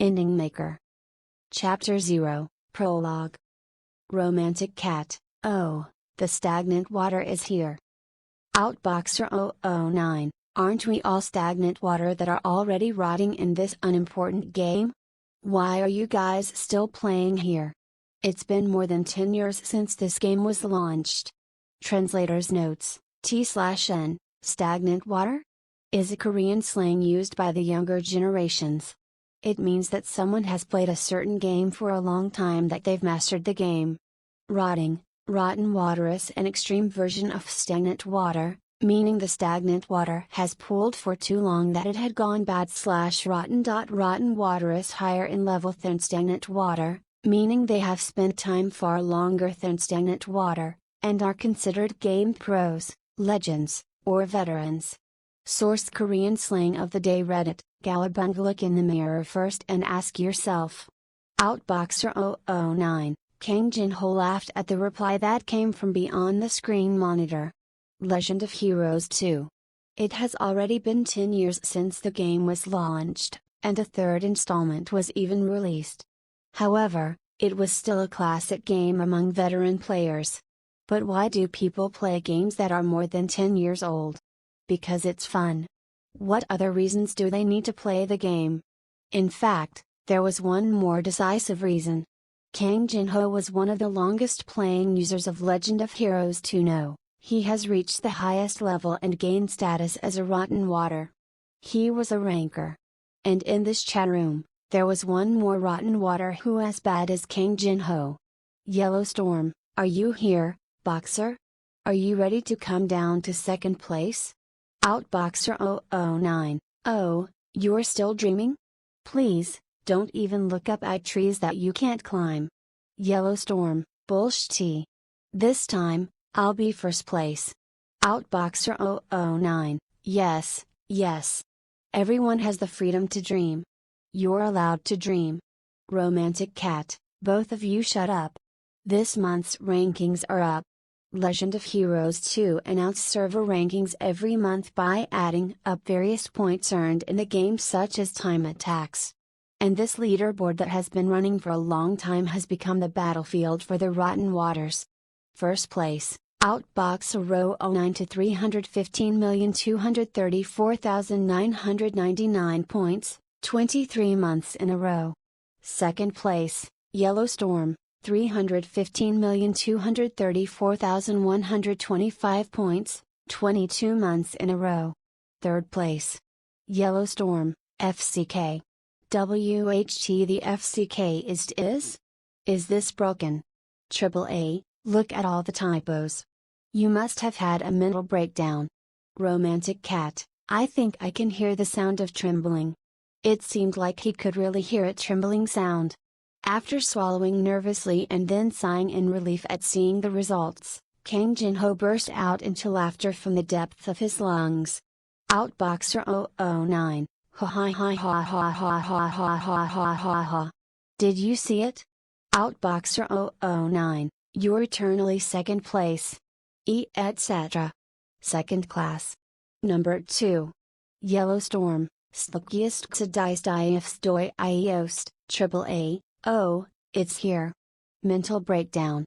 Ending Maker. Chapter 0, Prologue. Romantic Cat, oh, the stagnant water is here. Outboxer 009, aren't we all stagnant water that are already rotting in this unimportant game? Why are you guys still playing here? It's been more than 10 years since this game was launched. Translator's notes, T/N, stagnant water? Is a Korean slang used by the younger generations. It means that someone has played a certain game for a long time, that they've mastered the game. Rotting, rotten water is an extreme version of stagnant water, meaning the stagnant water has pooled for too long that it had gone bad/rotten. Rotten water is higher in level than stagnant water, meaning they have spent time far longer than stagnant water, and are considered game pros, legends, or veterans. Source: Korean slang of the day. Reddit. Galabunga. Look in the mirror first and ask yourself. Outboxer 009, Kang Jin-ho laughed at the reply that came from beyond the screen monitor. Legend of Heroes 2. It has already been 10 years since the game was launched, and a third installment was even released. However, it was still a classic game among veteran players. But why do people play games that are more than 10 years old? Because it's fun. What other reasons do they need to play the game? In fact, there was one more decisive reason. Kang Jin-ho was one of the longest playing users of Legend of Heroes 2. No, he has reached the highest level and gained status as a rotten water. He was a ranker. And in this chat room, there was one more rotten water who as bad as Kang Jin-ho. Yellowstorm, are you here, Boxer? Are you ready to come down to second place? Outboxer 009, oh, you're still dreaming? Please, don't even look up at trees that you can't climb. Yellowstorm, bullshit. This time, I'll be first place. Outboxer 009, yes, yes. Everyone has the freedom to dream. You're allowed to dream. Romantic Cat, both of you shut up. This month's rankings are up. Legend of Heroes 2 announced server rankings every month by adding up various points earned in the game, such as time attacks. And this leaderboard that has been running for a long time has become the battlefield for the rotten waters. First place, Outboxer 009 to 315,234,999 points, 23 months in a row. Second place, Yellowstorm, 315,234,125 points, 22 months in a row. Third place, Yellowstorm, FCK. WHT the FCK is? Is this broken? AAA, look at all the typos. You must have had a mental breakdown. Romantic Cat, I think I can hear the sound of trembling. It seemed like he could really hear it trembling sound. After swallowing nervously and then sighing in relief at seeing the results, Kang Jin-ho burst out into laughter from the depth of his lungs. Outboxer 009, ha ha ha ha ha ha ha ha ha ha ha ha. Did you see it? Outboxer 009, you're eternally second place. Etc. Second class. Number 2. Yellowstorm, Slukiest Ksadistoyfstoy Iost, AAA. Oh, it's here. Mental breakdown.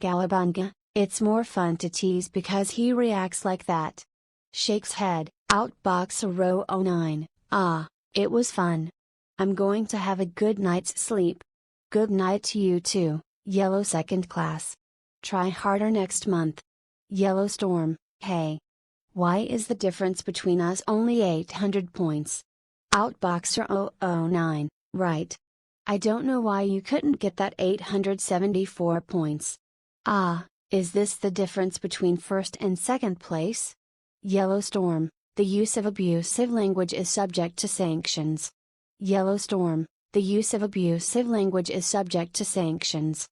Galabunga, it's more fun to tease because he reacts like that. Shakes head, Outboxer 009, ah, it was fun. I'm going to have a good night's sleep. Good night to you too, Yellow second class. Try harder next month. Yellowstorm, hey. Why is the difference between us only 800 points? Outboxer 009, right. I don't know why you couldn't get that 874 points. Ah, is this the difference between first and second place? Yellowstorm, the use of abusive language is subject to sanctions. Yellowstorm, the use of abusive language is subject to sanctions.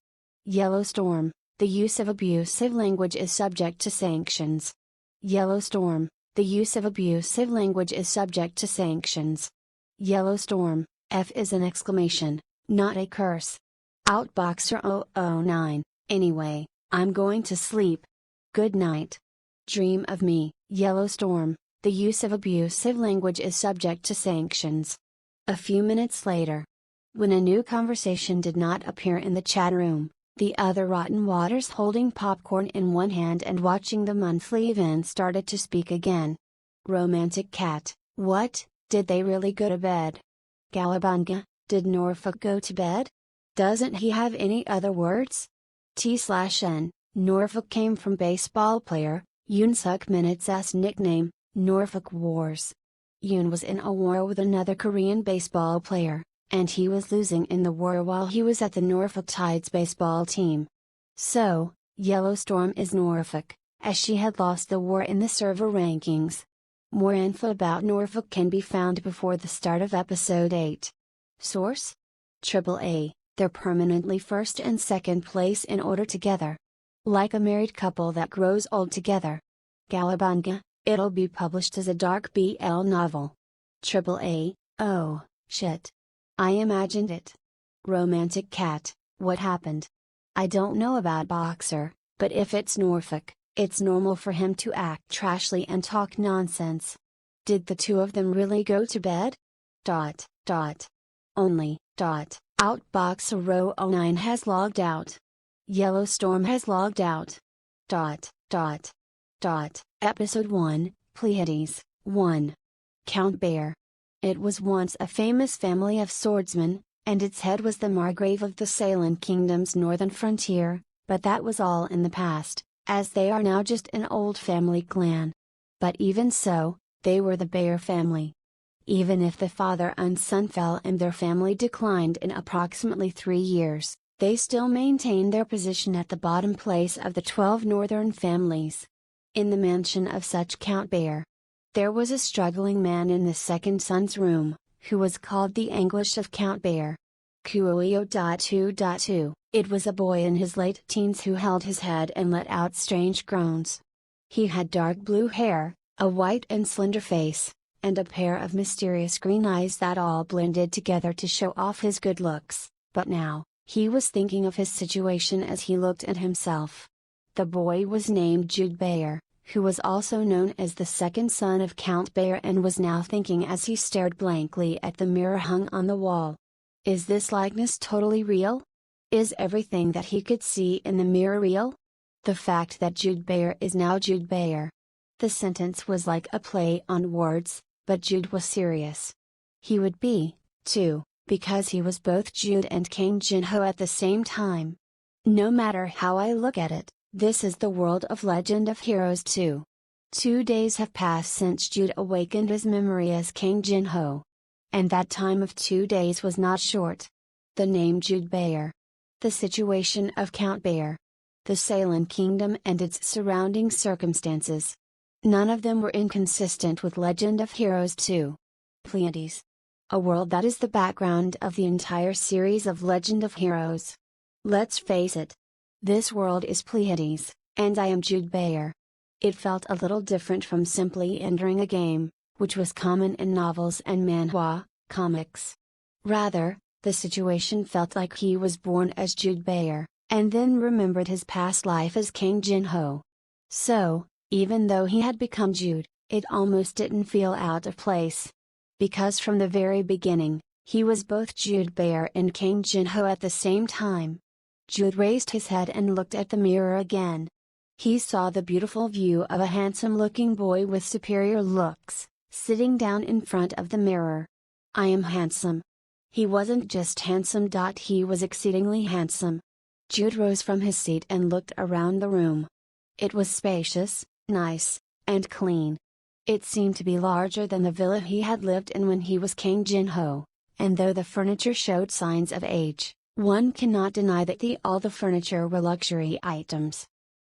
Yellowstorm, the use of abusive language is subject to sanctions. Yellowstorm, the use of abusive language is subject to sanctions. Yellowstorm, F is an exclamation, not a curse. Outboxer 009, anyway, I'm going to sleep. Good night. Dream of me, Yellowstorm, the use of abusive language is subject to sanctions. A few minutes later. When a new conversation did not appear in the chat room, the other Rotten Waters holding popcorn in one hand and watching the monthly event started to speak again. Romantic Cat, what, did they really go to bed? Galabunga, did Norfolk go to bed? Doesn't he have any other words? T/N, Norfolk came from baseball player, Yoon Suk Min's nickname, Norfolk Wars. Yoon was in a war with another Korean baseball player, and he was losing in the war while he was at the Norfolk Tides baseball team. So, Yellowstorm is Norfolk, as she had lost the war in the server rankings. More info about Norfolk can be found before the start of episode 8. Source? AAA, they're permanently first and second place in order together. Like a married couple that grows old together. Galabunga, it'll be published as a dark BL novel. AAA, oh, shit. I imagined it. Romantic Cat, what happened? I don't know about Boxer, but if it's Norfolk, it's normal for him to act trashly and talk nonsense. Did the two of them really go to bed? Only, Outboxer 009 has logged out. Yellowstorm has logged out. Episode 1, Pleiades, 1. Count Bear. It was once a famous family of swordsmen, and its head was the Margrave of the Salem Kingdom's northern frontier, but that was all in the past, as they are now just an old family clan. But even so, they were the Bear family. Even if the father and son fell and their family declined in approximately 3 years, they still maintained their position at the bottom place of the 12 northern families. In the mansion of such Count Bear, there was a struggling man in the second son's room, who was called the Anguish of Count Bear. Kuoio.2.2, it was a boy in his late teens who held his head and let out strange groans. He had dark blue hair, a white and slender face, and a pair of mysterious green eyes that all blended together to show off his good looks, but now, he was thinking of his situation as he looked at himself. The boy was named Jude Bear, who was also known as the second son of Count Bear, and was now thinking as he stared blankly at the mirror hung on the wall. Is this likeness totally real? Is everything that he could see in the mirror real? The fact that Jude Bear is now Jude Bear. The sentence was like a play on words, but Jude was serious. He would be, too, because he was both Jude and Kang Jin-ho at the same time. No matter how I look at it, this is the world of Legend of Heroes 2. 2 days have passed since Jude awakened his memory as Kang Jin-ho. And that time of 2 days was not short. The name Jude Bear. The situation of Count Bear. The Salem Kingdom and its surrounding circumstances. None of them were inconsistent with Legend of Heroes 2. Pleiades. A world that is the background of the entire series of Legend of Heroes. Let's face it. This world is Pleiades, and I am Jude Bear. It felt a little different from simply entering a game, which was common in novels and manhwa, comics. Rather, the situation felt like he was born as Jude Bear, and then remembered his past life as Kang Jin-ho. So, even though he had become Jude, it almost didn't feel out of place. Because from the very beginning, he was both Jude Bear and Kang Jin-ho at the same time. Jude raised his head and looked at the mirror again. He saw the beautiful view of a handsome-looking boy with superior looks, sitting down in front of the mirror. I am handsome. He wasn't just handsome. He was exceedingly handsome. Jude rose from his seat and looked around the room. It was spacious, nice, and clean. It seemed to be larger than the villa he had lived in when he was Kang Jin-ho, and though the furniture showed signs of age, one cannot deny that all the furniture were luxury items.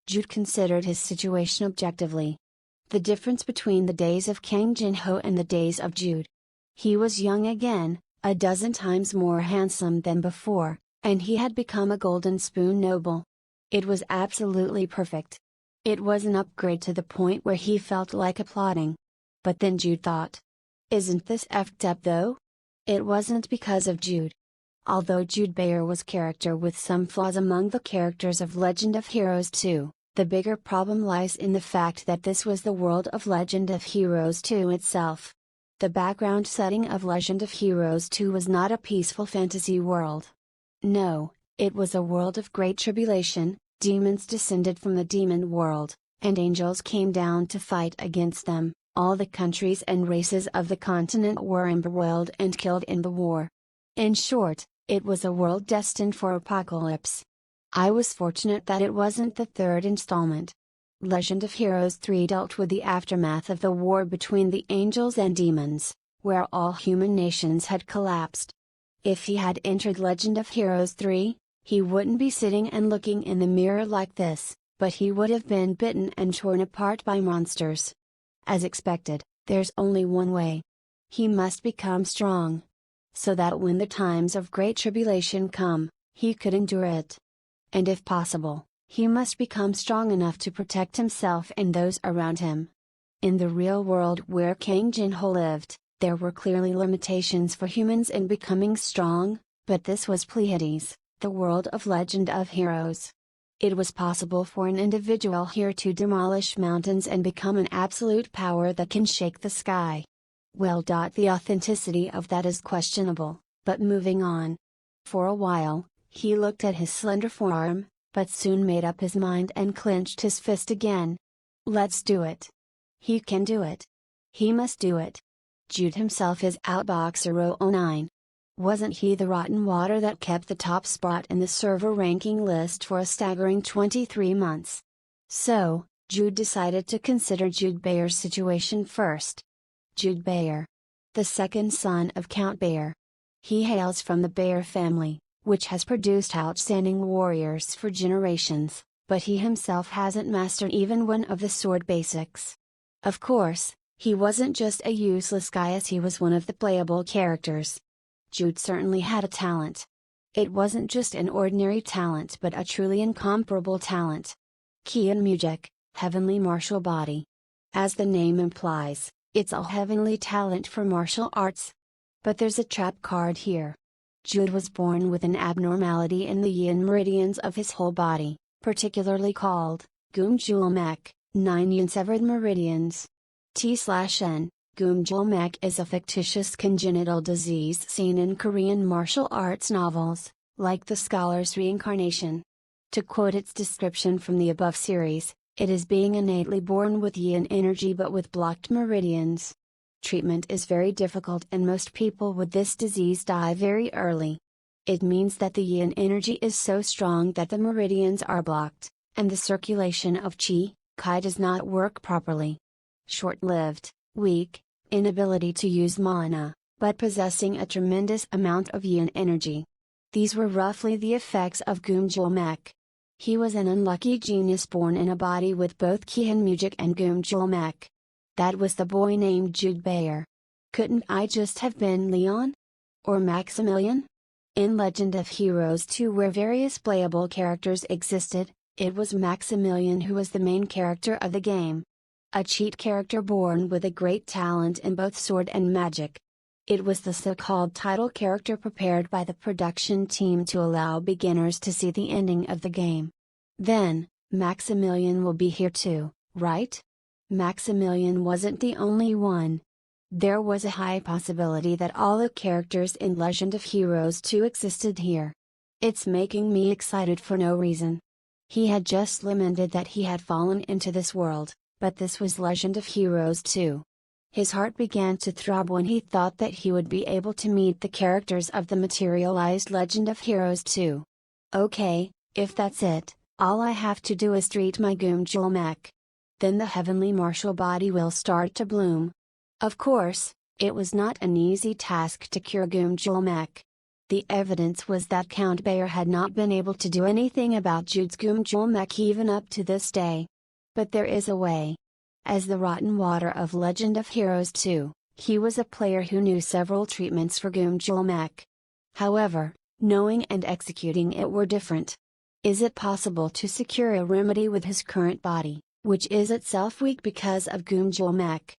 Jude considered his situation objectively. The difference between the days of Kang Jin-ho and the days of Jude. He was young again, a dozen times more handsome than before, and he had become a golden spoon noble. It was absolutely perfect. It was an upgrade to the point where he felt like applauding. But then Jude thought. Isn't this effed up though? It wasn't because of Jude. Although Jude Bear was character with some flaws among the characters of Legend of Heroes 2, the bigger problem lies in the fact that this was the world of Legend of Heroes 2 itself. The background setting of Legend of Heroes 2 was not a peaceful fantasy world. No, it was a world of great tribulation. Demons descended from the demon world, and angels came down to fight against them. All the countries and races of the continent were embroiled and killed in the war. In short, it was a world destined for apocalypse. I was fortunate that it wasn't the third installment. Legend of Heroes 3 dealt with the aftermath of the war between the angels and demons, where all human nations had collapsed. If he had entered Legend of Heroes 3, he wouldn't be sitting and looking in the mirror like this, but he would have been bitten and torn apart by monsters. As expected, there's only one way. He must become strong, so that when the times of great tribulation come, he could endure it. And if possible, he must become strong enough to protect himself and those around him. In the real world where Kang Jinho lived, there were clearly limitations for humans in becoming strong, but this was Pleiades, the world of Legend of Heroes. It was possible for an individual here to demolish mountains and become an absolute power that can shake the sky. Well, the authenticity of that is questionable, but moving on. For a while, he looked at his slender forearm, but soon made up his mind and clenched his fist again. Let's do it. He can do it. He must do it. Jude himself is Outboxer 009. Wasn't he the rotten water that kept the top spot in the server ranking list for a staggering 23 months? So, Jude decided to consider Jude Bayer's situation first. Jude Bayer, the second son of Count Bayer. He hails from the Bayer family, which has produced outstanding warriors for generations, but he himself hasn't mastered even one of the sword basics. Of course, he wasn't just a useless guy as he was one of the playable characters. Jude certainly had a talent. It wasn't just an ordinary talent but a truly incomparable talent. Qian Mujik, heavenly martial body. As the name implies, it's a heavenly talent for martial arts. But there's a trap card here. Jude was born with an abnormality in the yin meridians of his whole body, particularly called Gumjulmek, 9 yin severed meridians. T/N, Gumjulmek is a fictitious congenital disease seen in Korean martial arts novels, like the scholar's reincarnation. To quote its description from the above series, it is being innately born with yin energy but with blocked meridians. Treatment is very difficult and most people with this disease die very early. It means that the yin energy is so strong that the meridians are blocked, and the circulation of Qi does not work properly. Short-lived, weak, inability to use mana, but possessing a tremendous amount of yin energy. These were roughly the effects of Gumjulmek. He was an unlucky genius born in a body with both Qian Mujik and Gumjulmek. That was the boy named Jude Bayer. Couldn't I just have been Leon? Or Maximilian? In Legend of Heroes 2, where various playable characters existed, it was Maximilian who was the main character of the game. A cheat character born with a great talent in both sword and magic. It was the so-called title character prepared by the production team to allow beginners to see the ending of the game. Then, Maximilian will be here too, right? Maximilian wasn't the only one. There was a high possibility that all the characters in Legend of Heroes 2 existed here. It's making me excited for no reason. He had just lamented that he had fallen into this world, but this was Legend of Heroes 2. His heart began to throb when he thought that he would be able to meet the characters of the materialized Legend of Heroes 2. Okay, if that's it, all I have to do is treat my Gumjulmek. Then the heavenly martial body will start to bloom. Of course, it was not an easy task to cure Gumjulmek. The evidence was that Count Bayer had not been able to do anything about Jude's Gumjulmek even up to this day. But there is a way. As the rotten water of Legend of Heroes 2, he was a player who knew several treatments for Gumjulmek. However, knowing and executing it were different. Is it possible to secure a remedy with his current body, which is itself weak because of Gumjulmek?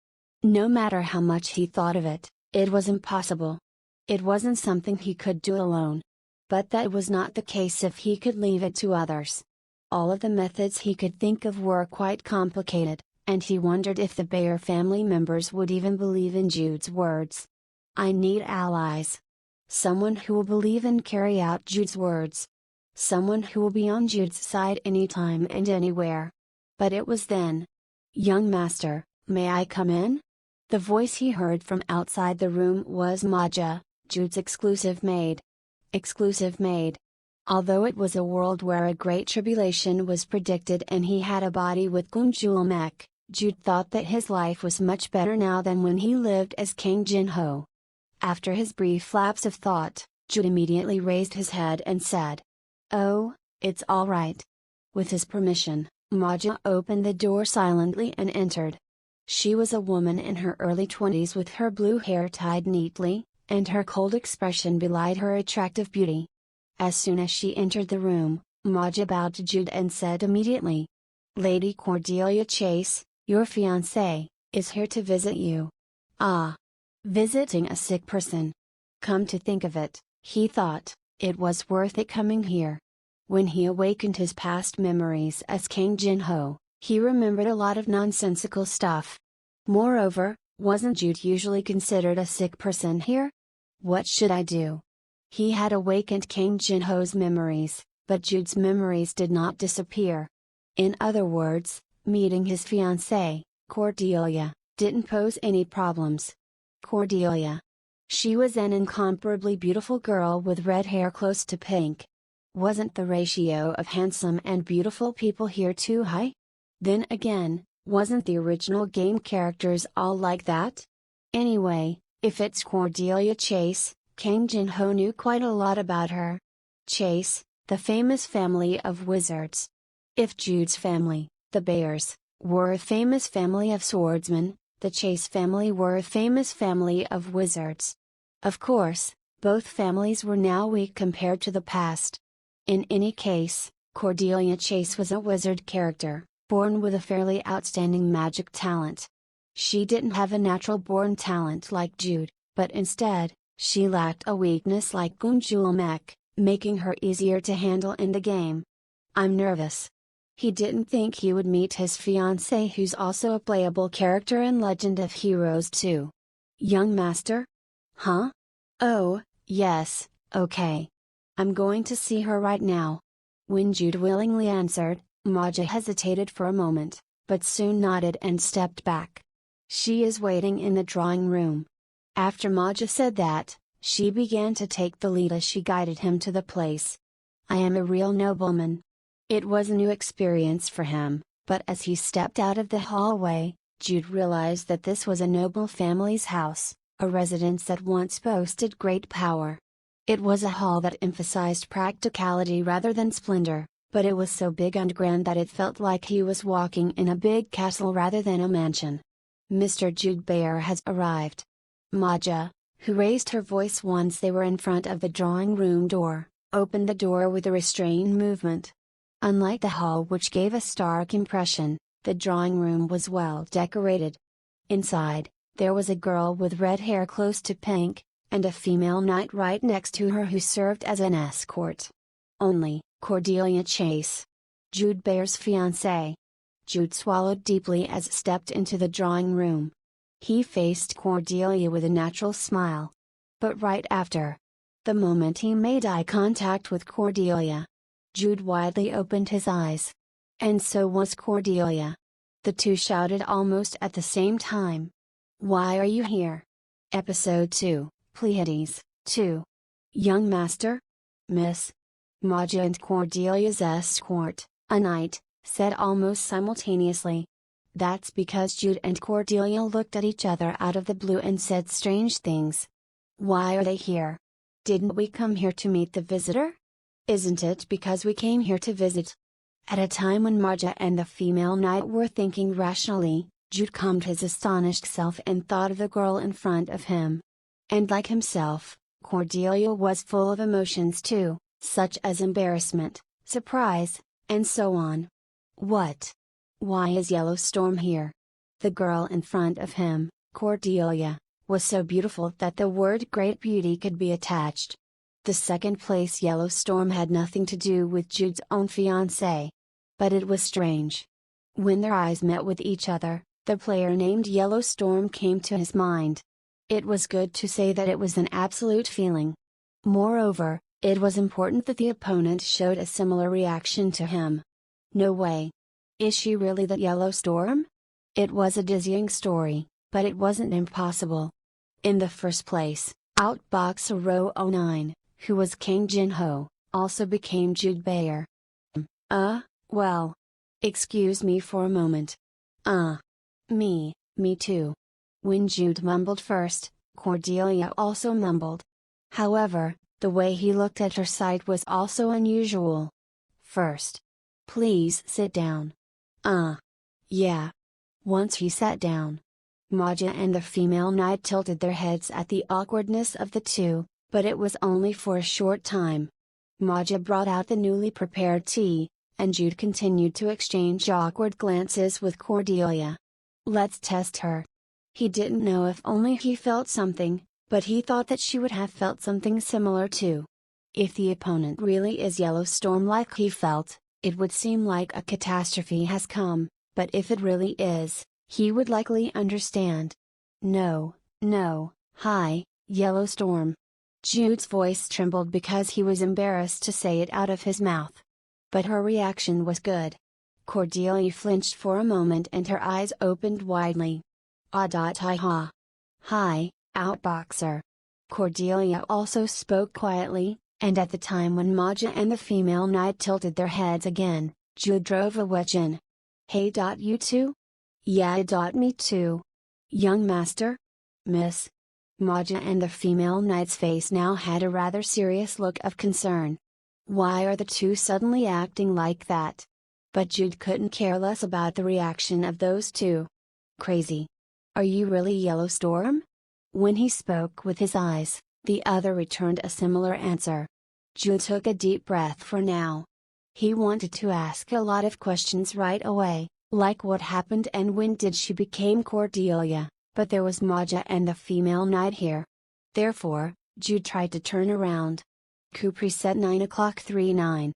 No matter how much he thought of it, it was impossible. It wasn't something he could do alone. But that was not the case if he could leave it to others. All of the methods he could think of were quite complicated, and he wondered if the Bayer family members would even believe in Jude's words. I need allies. Someone who will believe and carry out Jude's words. Someone who will be on Jude's side anytime and anywhere. But it was then. Young master, may I come in? The voice he heard from outside the room was Maja, Jude's exclusive maid. Exclusive maid. Although it was a world where a great tribulation was predicted and he had a body with Gunjulmek, Jude thought that his life was much better now than when he lived as King Jinho. After his brief lapse of thought, Jude immediately raised his head and said, "Oh, it's all right." With his permission, Maja opened the door silently and entered. She was a woman in her early 20s with her blue hair tied neatly, and her cold expression belied her attractive beauty. As soon as she entered the room, Maja bowed to Jude and said immediately, "Lady Cordelia Chase, your fiancé, is here to visit you." Ah! Visiting a sick person. Come to think of it, he thought, it was worth it coming here. When he awakened his past memories as King Jinho, he remembered a lot of nonsensical stuff. Moreover, wasn't Jude usually considered a sick person here? What should I do? He had awakened King Jinho's memories, but Jude's memories did not disappear. In other words, meeting his fiancée, Cordelia, didn't pose any problems. Cordelia. She was an incomparably beautiful girl with red hair close to pink. Wasn't the ratio of handsome and beautiful people here too high? Then again, wasn't the original game characters all like that? Anyway, if it's Cordelia Chase, King Jinho knew quite a lot about her. Chase, the famous family of wizards. If Jude's family, the Bayers, were a famous family of swordsmen, the Chase family were a famous family of wizards. Of course, both families were now weak compared to the past. In any case, Cordelia Chase was a wizard character, born with a fairly outstanding magic talent. She didn't have a natural-born talent like Jude, but instead, she lacked a weakness like Gunjulmek, making her easier to handle in the game. I'm nervous. He didn't think he would meet his fiancée who's also a playable character in Legend of Heroes 2. Young master? Huh? Oh, yes, okay. I'm going to see her right now. When Jude willingly answered, Maja hesitated for a moment, but soon nodded and stepped back. She is waiting in the drawing room. After Maja said that, she began to take the lead as she guided him to the place. I am a real nobleman. It was a new experience for him, but as he stepped out of the hallway, Jude realized that this was a noble family's house, a residence that once boasted great power. It was a hall that emphasized practicality rather than splendor, but it was so big and grand that it felt like he was walking in a big castle rather than a mansion. Mr. Jude Bayer has arrived. Maja, who raised her voice once they were in front of the drawing room door, opened the door with a restrained movement. Unlike the hall which gave a stark impression, the drawing room was well decorated. Inside, there was a girl with red hair close to pink, and a female knight right next to her who served as an escort. Only, Cordelia Chase. Jude Bayer's fiancée. Jude swallowed deeply as stepped into the drawing room. He faced Cordelia with a natural smile. But right after, the moment he made eye contact with Cordelia, Jude widely opened his eyes. And so was Cordelia. The two shouted almost at the same time. Why are you here? Episode 2, Pleiades, 2. Young master? Miss? Maja and Cordelia's escort, a knight, said almost simultaneously. That's because Jude and Cordelia looked at each other out of the blue and said strange things. Why are they here? Didn't we come here to meet the visitor? Isn't it because we came here to visit? At a time when Maja and the female knight were thinking rationally, Jude calmed his astonished self and thought of the girl in front of him. And like himself, Cordelia was full of emotions too, such as embarrassment, surprise, and so on. What? Why is Yellowstorm here? The girl in front of him, Cordelia, was so beautiful that the word great beauty could be attached. The second place Yellowstorm had nothing to do with Jude's own fiancée. But it was strange. When their eyes met with each other, the player named Yellow Storm came to his mind. It was good to say that it was an absolute feeling. Moreover, it was important that the opponent showed a similar reaction to him. No way. Is she really the Yellow Storm? It was a dizzying story, but it wasn't impossible. In the first place, Outboxer Row 09, who was King Jinho, also became Jude Bayer. Well. Excuse me for a moment. Me too. When Jude mumbled first, Cordelia also mumbled. However, the way he looked at her side was also unusual. First. Please sit down. Yeah. Once he sat down, Maja and the female knight tilted their heads at the awkwardness of the two, but it was only for a short time. Maja brought out the newly prepared tea, and Jude continued to exchange awkward glances with Cordelia. Let's test her. He didn't know if only he felt something, but he thought that she would have felt something similar too. If the opponent really is Yellow Storm like he felt, it would seem like a catastrophe has come, but if it really is, he would likely understand. No, hi, Yellow Storm. Jude's voice trembled because he was embarrassed to say it out of his mouth. But her reaction was good. Cordelia flinched for a moment and her eyes opened widely. Hi, Outboxer. Cordelia also spoke quietly, and at the time when Maja and the female knight tilted their heads again, Jude drove a wedge in. Hey. You too? Yeah. Me too. Young master? Miss? Maja and the female knight's face now had a rather serious look of concern. Why are the two suddenly acting like that? But Jude couldn't care less about the reaction of those two. Crazy. Are you really Yellow Storm? When he spoke with his eyes, the other returned a similar answer. Jude took a deep breath for now. He wanted to ask a lot of questions right away, like what happened and when did she become Cordelia, but there was Maja and the female knight here. Therefore, Jude tried to turn around. Coup preset 9:39.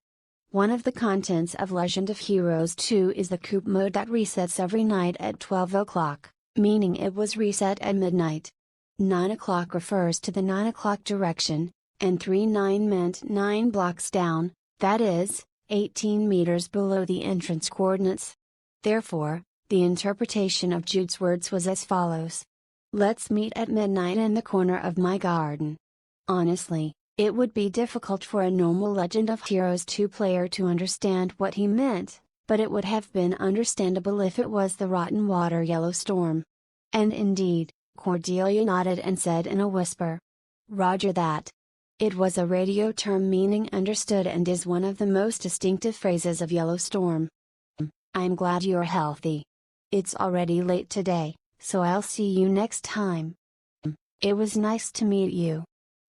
One of the contents of Legend of Heroes 2 is the coup mode that resets every night at 12 o'clock, meaning it was reset at midnight. 9 o'clock refers to the 9 o'clock direction, and 39 meant 9 blocks down, that is, 18 meters below the entrance coordinates. Therefore, the interpretation of Jude's words was as follows. Let's meet at midnight in the corner of my garden. Honestly, it would be difficult for a normal Legend of Heroes 2 player to understand what he meant, but it would have been understandable if it was the Rotten Water Yellow Storm. And indeed, Cordelia nodded and said in a whisper. Roger that. It was a radio term meaning understood and is one of the most distinctive phrases of Yellow Storm. I'm glad you're healthy. It's already late today, so I'll see you next time. It was nice to meet you.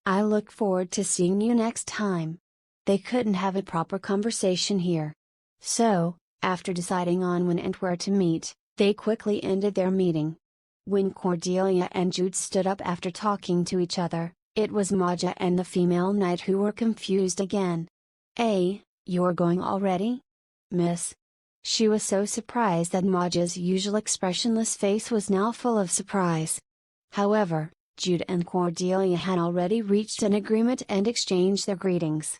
I look forward to seeing you next time. They couldn't have a proper conversation here. So, after deciding on when and where to meet, they quickly ended their meeting. When Cordelia and Jude stood up after talking to each other, it was Maja and the female knight who were confused again. You're going already? Miss? She was so surprised that Maja's usual expressionless face was now full of surprise. However, Jude and Cordelia had already reached an agreement and exchanged their greetings.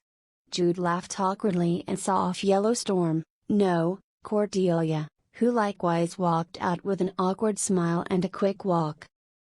Jude laughed awkwardly and saw off Yellow Storm, no, Cordelia, who likewise walked out with an awkward smile and a quick walk.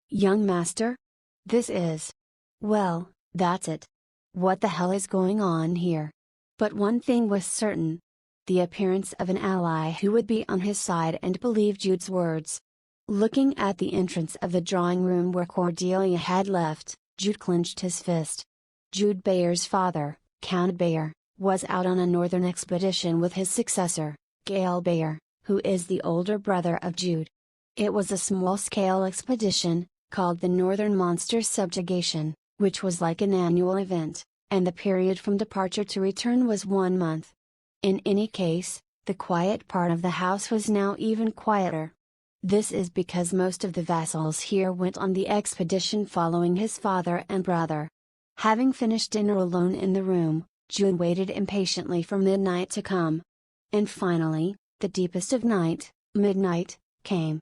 Young master? This is. Well, that's it. What the hell is going on here? But one thing was certain. The appearance of an ally who would be on his side and believe Jude's words. Looking at the entrance of the drawing room where Cordelia had left, Jude clenched his fist. Jude Bayer's father, Count Bayer, was out on a northern expedition with his successor, Gale Bayer, who is the older brother of Jude. It was a small-scale expedition, called the Northern Monster Subjugation, which was like an annual event, and the period from departure to return was 1 month. In any case, the quiet part of the house was now even quieter. This is because most of the vassals here went on the expedition following his father and brother. Having finished dinner alone in the room, Jude waited impatiently for midnight to come. And finally, the deepest of night, midnight, came.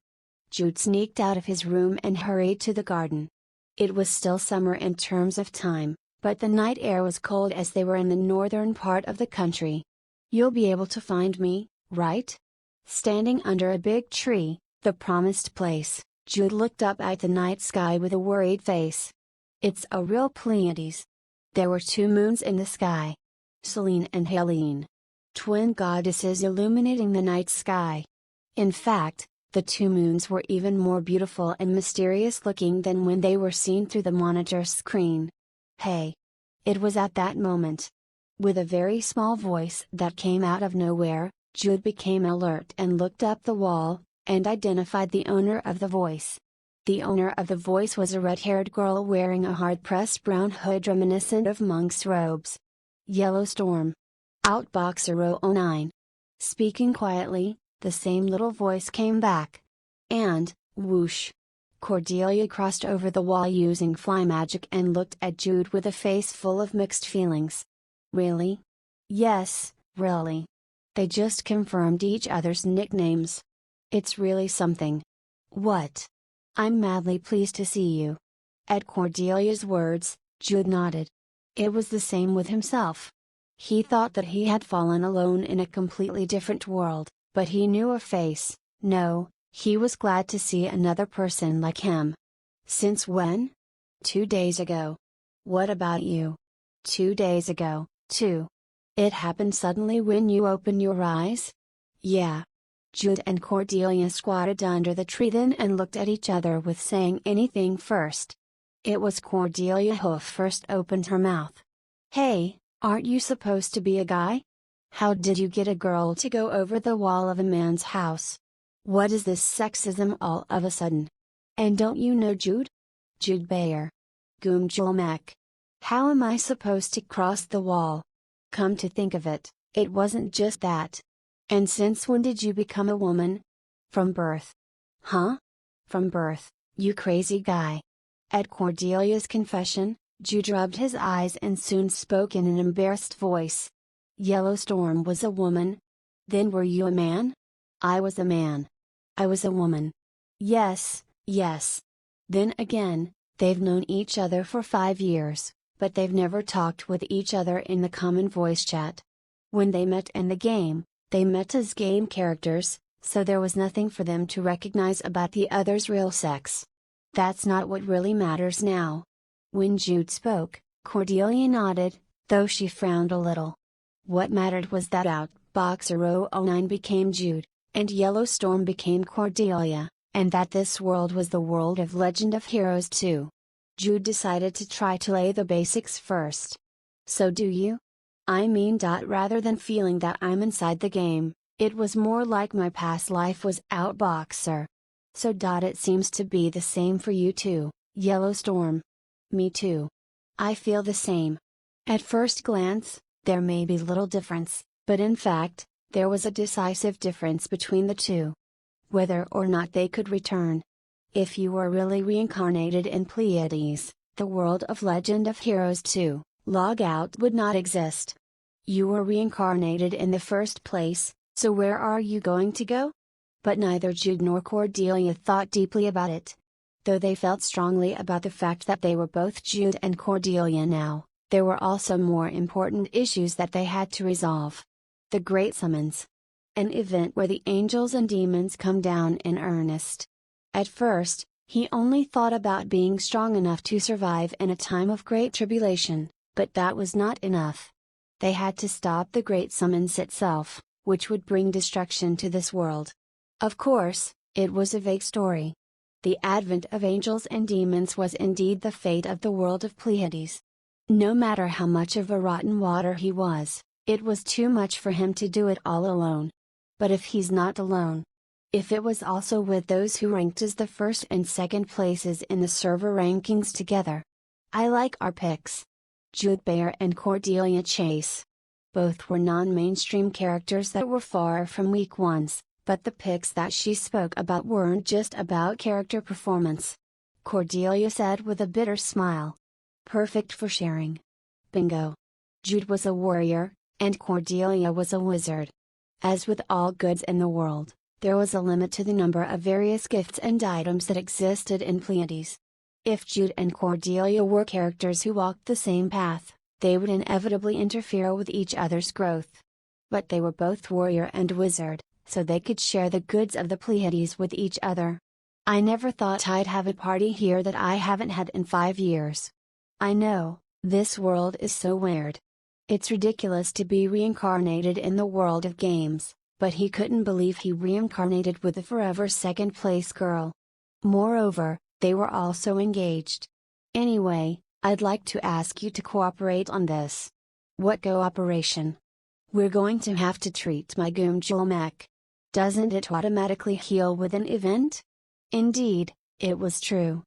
Jude sneaked out of his room and hurried to the garden. It was still summer in terms of time, but the night air was cold as they were in the northern part of the country. "You'll be able to find me, right?" Standing under a big tree, the promised place, Jude looked up at the night sky with a worried face. It's a real Pleiades. There were 2 moons in the sky. Selene and Helene. Twin goddesses illuminating the night sky. In fact, the 2 moons were even more beautiful and mysterious looking than when they were seen through the monitor screen. "Hey!" It was at that moment. With a very small voice that came out of nowhere, Jude became alert and looked up the wall, and identified the owner of the voice. The owner of the voice was a red-haired girl wearing a hard-pressed brown hood reminiscent of monk's robes. "Yellow Storm. Outboxer 009. Speaking quietly, the same little voice came back. And, whoosh! Cordelia crossed over the wall using fly magic and looked at Jude with a face full of mixed feelings. "Really?" "Yes, really. They just confirmed each other's nicknames. It's really something." "What?" "I'm madly pleased to see you." At Cordelia's words, Jude nodded. It was the same with himself. He thought that he had fallen alone in a completely different world, but he knew a face. No, he was glad to see another person like him. "Since when?" "2 days ago." "What about you?" "2 days ago, too." "It happened suddenly when you opened your eyes?" "Yeah." Jude and Cordelia squatted under the tree then and looked at each other with saying anything first. It was Cordelia who first opened her mouth. "Hey, aren't you supposed to be a guy? How did you get a girl to go over the wall of a man's house? What is this sexism all of a sudden? And don't you know Jude? Jude Bayer. Gumjulmek. How am I supposed to cross the wall? Come to think of it, it wasn't just that. And since when did you become a woman?" "From birth." "Huh? From birth, you crazy guy." At Cordelia's confession, Jude rubbed his eyes and soon spoke in an embarrassed voice. "Yellow Storm was a woman? Then were you a man?" "I was a man." "I was a woman." "Yes, yes. Then again, they've known each other for 5 years, but they've never talked with each other in the common voice chat. When they met in the game, they met as game characters, so there was nothing for them to recognize about the other's real sex. That's not what really matters now." When Jude spoke, Cordelia nodded, though she frowned a little. What mattered was that Outboxer 009 became Jude, and Yellow Storm became Cordelia, and that this world was the world of Legend of Heroes too. Jude decided to try to lay the basics first. "So do you? I mean, rather than feeling that I'm inside the game, it was more like my past life was Outboxer. So it seems to be the same for you too, Yellow Storm." "Me too. I feel the same. At first glance, there may be little difference, but in fact, there was a decisive difference between the two. Whether or not they could return. If you were really reincarnated in Pleiades, the world of Legend of Heroes 2, log out would not exist. You were reincarnated in the first place, so where are you going to go?" But neither Jude nor Cordelia thought deeply about it. Though they felt strongly about the fact that they were both Jude and Cordelia now, there were also more important issues that they had to resolve. The Great Summons. An event where the angels and demons come down in earnest. At first, he only thought about being strong enough to survive in a time of great tribulation, but that was not enough. They had to stop the Great Summons itself, which would bring destruction to this world. Of course, it was a vague story. The advent of angels and demons was indeed the fate of the world of Pleiades. No matter how much of a rotten water he was, it was too much for him to do it all alone. But if he's not alone, if it was also with those who ranked as the first and second places in the server rankings together. I like our picks. Jude Bayer and Cordelia Chase. Both were non-mainstream characters that were far from weak ones, but the picks that she spoke about weren't just about character performance. Cordelia said with a bitter smile. Perfect for sharing. Bingo. Jude was a warrior, and Cordelia was a wizard. As with all goods in the world, there was a limit to the number of various gifts and items that existed in Pleiades. If Jude and Cordelia were characters who walked the same path, they would inevitably interfere with each other's growth. But they were both warrior and wizard, so they could share the goods of the Pleiades with each other. I never thought I'd have a party here that I haven't had in 5 years. I know, this world is so weird. It's ridiculous to be reincarnated in the world of games, but he couldn't believe he reincarnated with a forever second place girl. Moreover, they were also engaged. Anyway, I'd like to ask you to cooperate on this. What cooperation? We're going to have to treat my Goomjul mech. Doesn't it automatically heal with an event? Indeed, it was true.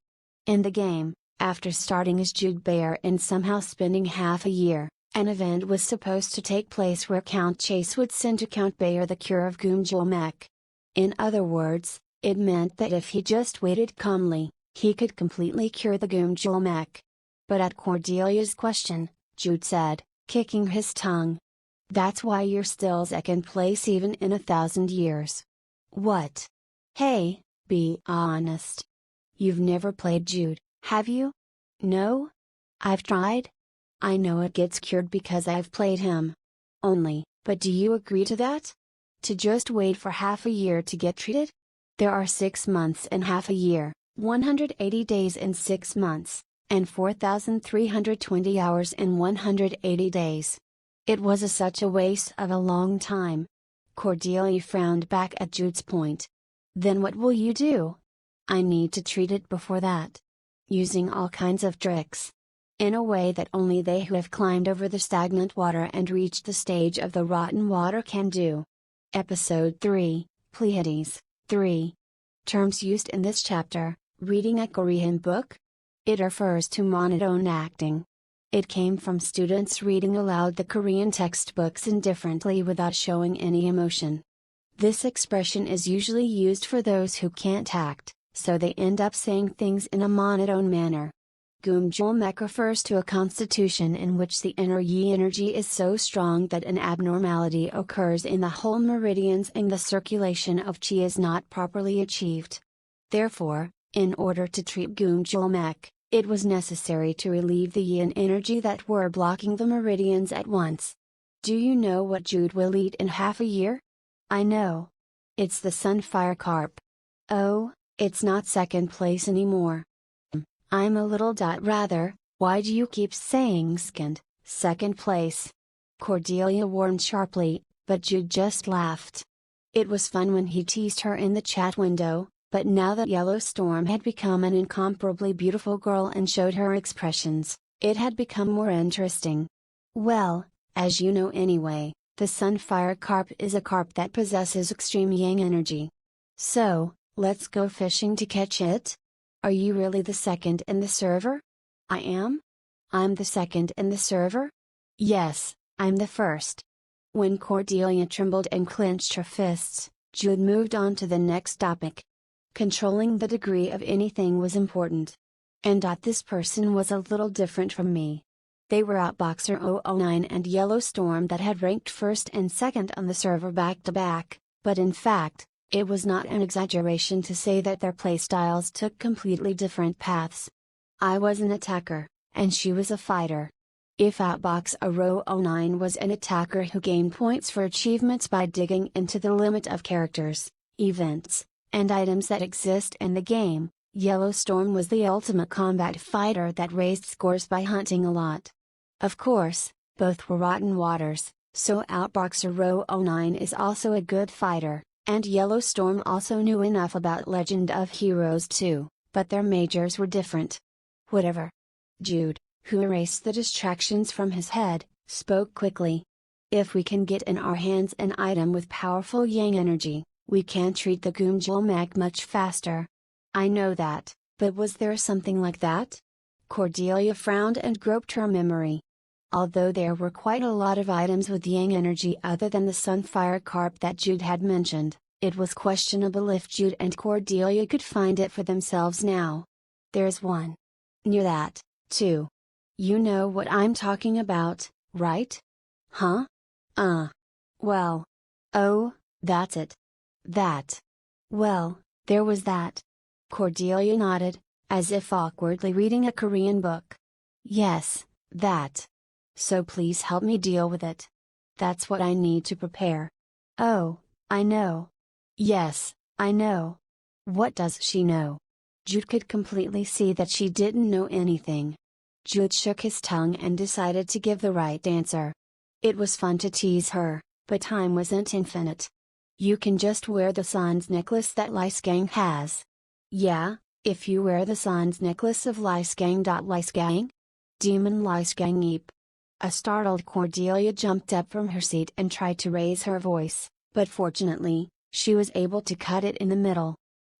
In the game, after starting as Jude Bear and somehow spending half a year, an event was supposed to take place where Count Chase would send to Count Bear the cure of Goomjul mech. In other words, it meant that if he just waited calmly, he could completely cure the Goomjul mech. But at Cordelia's question, Jude said, kicking his tongue, "That's why you're still second place even in 1,000 years." What? Hey, be honest. You've never played Jude, have you? No? I've tried. I know it gets cured because I've played him. But do you agree to that? To just wait for half a year to get treated? There are 6 months and half a year, 180 days in 6 months, and 4,320 hours in 180 days. It was such a waste of a long time. Cordelia frowned back at Jude's point. Then what will you do? I need to treat it before that. Using all kinds of tricks. In a way that only they who have climbed over the stagnant water and reached the stage of the rotten water can do. Episode 3, Pleiades, 3. Terms used in this chapter: reading a Korean book. It refers to monotone acting. It came from students reading aloud the Korean textbooks indifferently without showing any emotion. This expression is usually used for those who can't act, so they end up saying things in a monotone manner. Goomjul mech refers to a constitution in which the inner yi energy is so strong that an abnormality occurs in the whole meridians and the circulation of chi is not properly achieved. Therefore, in order to treat Goomjul mech, it was necessary to relieve the yin energy that were blocking the meridians at once. Do you know what Jude will eat in half a year? I know. It's the Sunfire Carp. Oh, it's not second place anymore. I'm a little rather, why do you keep saying second place? Cordelia warned sharply, but Jude just laughed. It was fun when he teased her in the chat window, but now that Yellowstorm had become an incomparably beautiful girl and showed her expressions, it had become more interesting. Well, as you know anyway, the Sunfire Carp is a carp that possesses extreme yang energy. So, let's go fishing to catch it? Are you really the second in the server? I am? I'm the second in the server? Yes, I'm the first. When Cordelia trembled and clenched her fists, Jude moved on to the next topic. Controlling the degree of anything was important. And this person was a little different from me. They were Outboxer 009 and Yellowstorm that had ranked first and second on the server back to back, but in fact, it was not an exaggeration to say that their playstyles took completely different paths. I was an attacker, and she was a fighter. If Outboxer 009 was an attacker who gained points for achievements by digging into the limit of characters, events, and items that exist in the game, Yellowstorm was the ultimate combat fighter that raised scores by hunting a lot. Of course, both were rotten waters, so Outboxer 009 is also a good fighter. And Yellowstorm also knew enough about Legend of Heroes too, but their majors were different. Whatever. Jude, who erased the distractions from his head, spoke quickly. If we can get in our hands an item with powerful yang energy, we can treat the Goomjul mech much faster. I know that, but was there something like that? Cordelia frowned and groped her memory. Although there were quite a lot of items with yang energy other than the Sunfire Carp that Jude had mentioned, it was questionable if Jude and Cordelia could find it for themselves now. There's one. Near that, too. You know what I'm talking about, right? Huh? Well. Oh, that's it. That. Well, there was that. Cordelia nodded, as if awkwardly reading a Korean book. Yes, that. So please help me deal with it. That's what I need to prepare. Oh, I know. Yes, I know. What does she know? Jude could completely see that she didn't know anything. Jude shook his tongue and decided to give the right answer. It was fun to tease her, but time wasn't infinite. You can just wear the sun's necklace that Lyskang has. Yeah, if you wear the sun's necklace of Lyskang. Lyskang? Demon Lyskang Eep. A startled Cordelia jumped up from her seat and tried to raise her voice, but fortunately, she was able to cut it in the middle.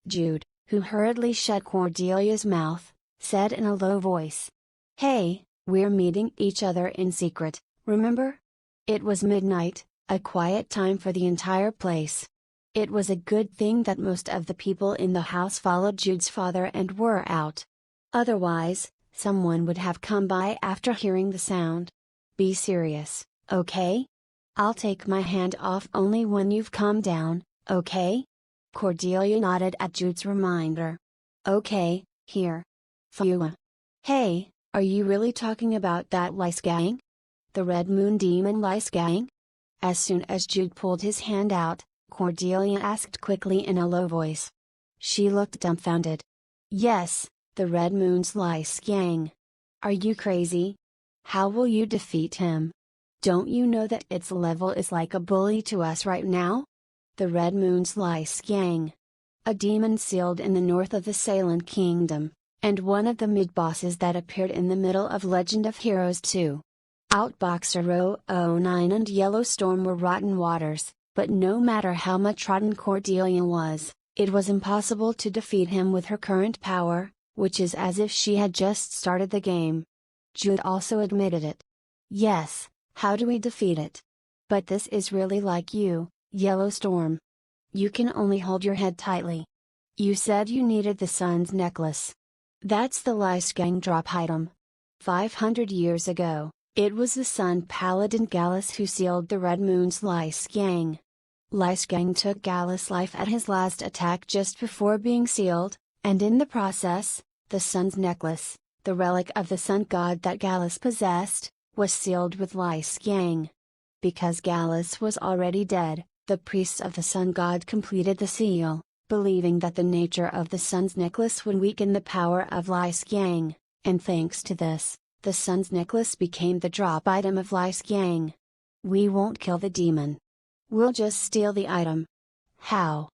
Jude, who hurriedly shut Cordelia's mouth, said in a low voice. Hey, we're meeting each other in secret, remember? It was midnight, a quiet time for the entire place. It was a good thing that most of the people in the house followed Jude's father and were out. Otherwise, someone would have come by after hearing the sound. Be serious, okay? I'll take my hand off only when you've calmed down, okay? Cordelia nodded at Jude's reminder. Okay, here. Phew. Hey, are you really talking about that Lyskang? The Red Moon Demon Lyskang? As soon as Jude pulled his hand out, Cordelia asked quickly in a low voice. She looked dumbfounded. Yes, the Red Moon's Lyskang. Are you crazy? How will you defeat him? Don't you know that its level is like a bully to us right now? The Red Moon's Lyskang. A demon sealed in the north of the Sailan Kingdom, and one of the mid-bosses that appeared in the middle of Legend of Heroes 2. Outboxer 009 and Yellow Storm were rotten waters, but no matter how much rotten Cordelia was, it was impossible to defeat him with her current power, which is as if she had just started the game. Jude also admitted it. Yes, how do we defeat it? But this is really like you, Yellow Storm. You can only hold your head tightly. You said you needed the sun's necklace. That's the Lyskang drop item. 500 years ago, it was the Sun Paladin Gallus who sealed the Red Moon's Lyskang. Lyskang took Gallus' life at his last attack just before being sealed, and in the process, the sun's necklace, the relic of the sun god that Gallus possessed, was sealed with Lyskang. Because Gallus was already dead, the priests of the sun god completed the seal, believing that the nature of the sun's necklace would weaken the power of Lyskang, and thanks to this, the sun's necklace became the drop item of Lyskang. We won't kill the demon. We'll just steal the item. How?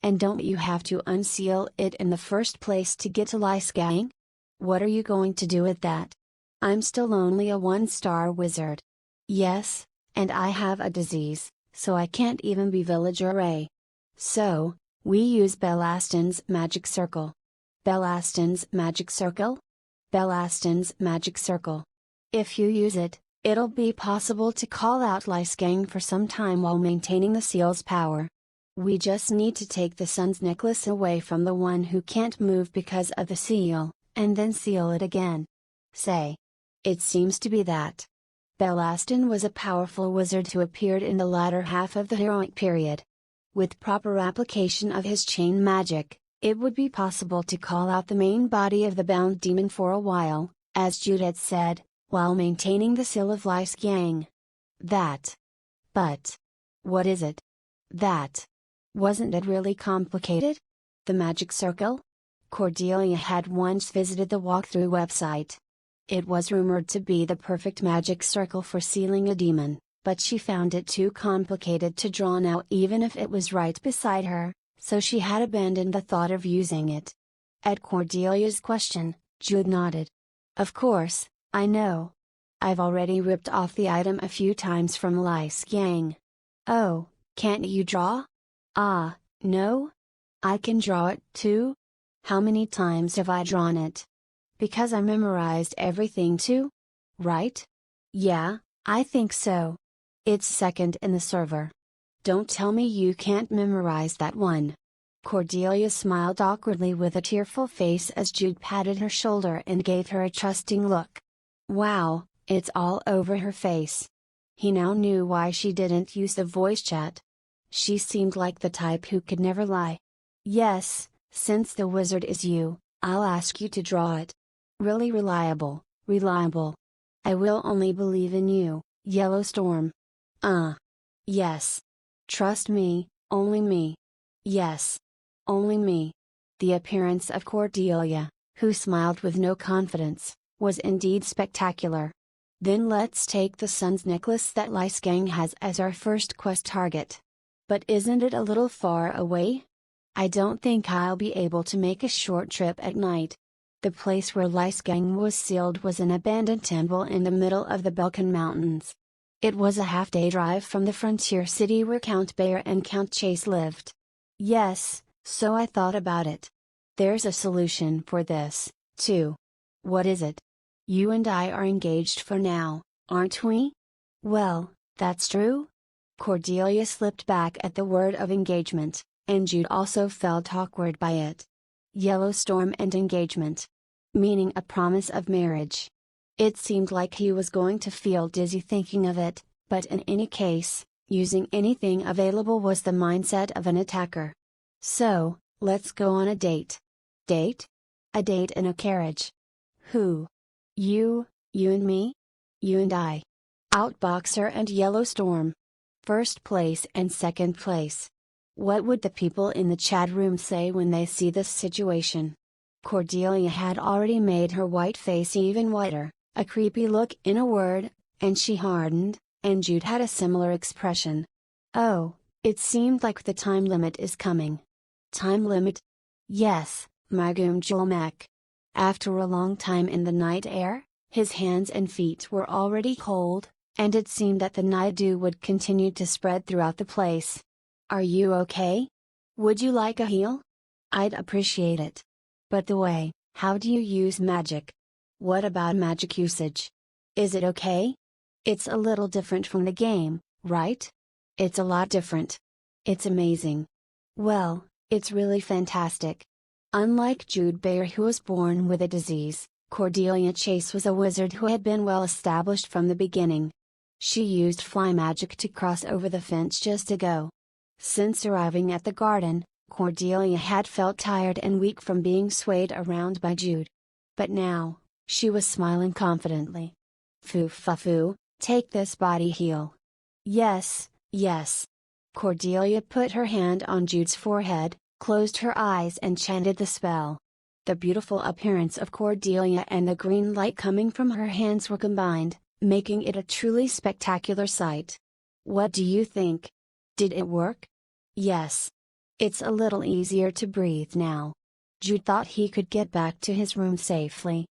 And don't you have to unseal it in the first place to get to Lyskang? What are you going to do with that? I'm still only a 1-star wizard. Yes, and I have a disease, so I can't even be villager A. So, we use Belastin's magic circle. Belastin's magic circle? Belastin's magic circle. If you use it, it'll be possible to call out Lyskang for some time while maintaining the seal's power. We just need to take the sun's necklace away from the one who can't move because of the seal, and then seal it again. Say. It seems to be that. Belastin was a powerful wizard who appeared in the latter half of the heroic period. With proper application of his chain magic, it would be possible to call out the main body of the bound demon for a while, as Jude had said, while maintaining the seal of Lyskang. That. But. What is it? That. Wasn't it really complicated? The magic circle? Cordelia had once visited the walkthrough website. It was rumored to be the perfect magic circle for sealing a demon, but she found it too complicated to draw now even if it was right beside her, so she had abandoned the thought of using it. At Cordelia's question, Jude nodded. Of course, I know. I've already ripped off the item a few times from Lyskang. Oh, can't you draw? Ah, no? I can draw it too? How many times have I drawn it? Because I memorized everything too? Right? Yeah, I think so. It's second in the server. Don't tell me you can't memorize that one. Cordelia smiled awkwardly with a tearful face as Jude patted her shoulder and gave her a trusting look. Wow, it's all over her face. He now knew why she didn't use the voice chat. She seemed like the type who could never lie. Yes, since the wizard is you, I'll ask you to draw it. Really reliable, reliable. I will only believe in you, Yellow Storm. Yes. Trust me, only me. Yes. Only me. The appearance of Cordelia, who smiled with no confidence, was indeed spectacular. Then let's take the sun's necklace that Lyskang has as our first quest target. But isn't it a little far away? I don't think I'll be able to make a short trip at night. The place where Lyskang was sealed was an abandoned temple in the middle of the Balkan Mountains. It was a half-day drive from the frontier city where Count Bayer and Count Chase lived. Yes, so I thought about it. There's a solution for this, too. What is it? You and I are engaged for now, aren't we? Well, that's true. Cordelia slipped back at the word of engagement, and Jude also felt awkward by it. Yellow Storm and engagement. Meaning a promise of marriage. It seemed like he was going to feel dizzy thinking of it, but in any case, using anything available was the mindset of an attacker. So, let's go on a date. Date? A date in a carriage. Who? You and me? You and I. Outboxer and Yellow Storm. First place and second place. What would the people in the chat room say when they see this situation? Cordelia had already made her white face even whiter, a creepy look in a word, and she hardened, and Jude had a similar expression. Oh, it seemed like the time limit is coming. Time limit? Yes, Magum Julmek. After a long time in the night air, his hands and feet were already cold, and it seemed that the night dew would continue to spread throughout the place. Are you okay? Would you like a heal? I'd appreciate it. But the way, how do you use magic? What about magic usage? Is it okay? It's a little different from the game, right? It's a lot different. It's amazing. Well, it's really fantastic. Unlike Jude Bayer, who was born with a disease, Cordelia Chase was a wizard who had been well established from the beginning. She used fly magic to cross over the fence just to go. Since arriving at the garden, Cordelia had felt tired and weak from being swayed around by Jude. But now, she was smiling confidently. Foo, take this body heal. Yes, yes. Cordelia put her hand on Jude's forehead, closed her eyes and chanted the spell. The beautiful appearance of Cordelia and the green light coming from her hands were combined, making it a truly spectacular sight. What do you think? Did it work? Yes. It's a little easier to breathe now. Jude thought he could get back to his room safely.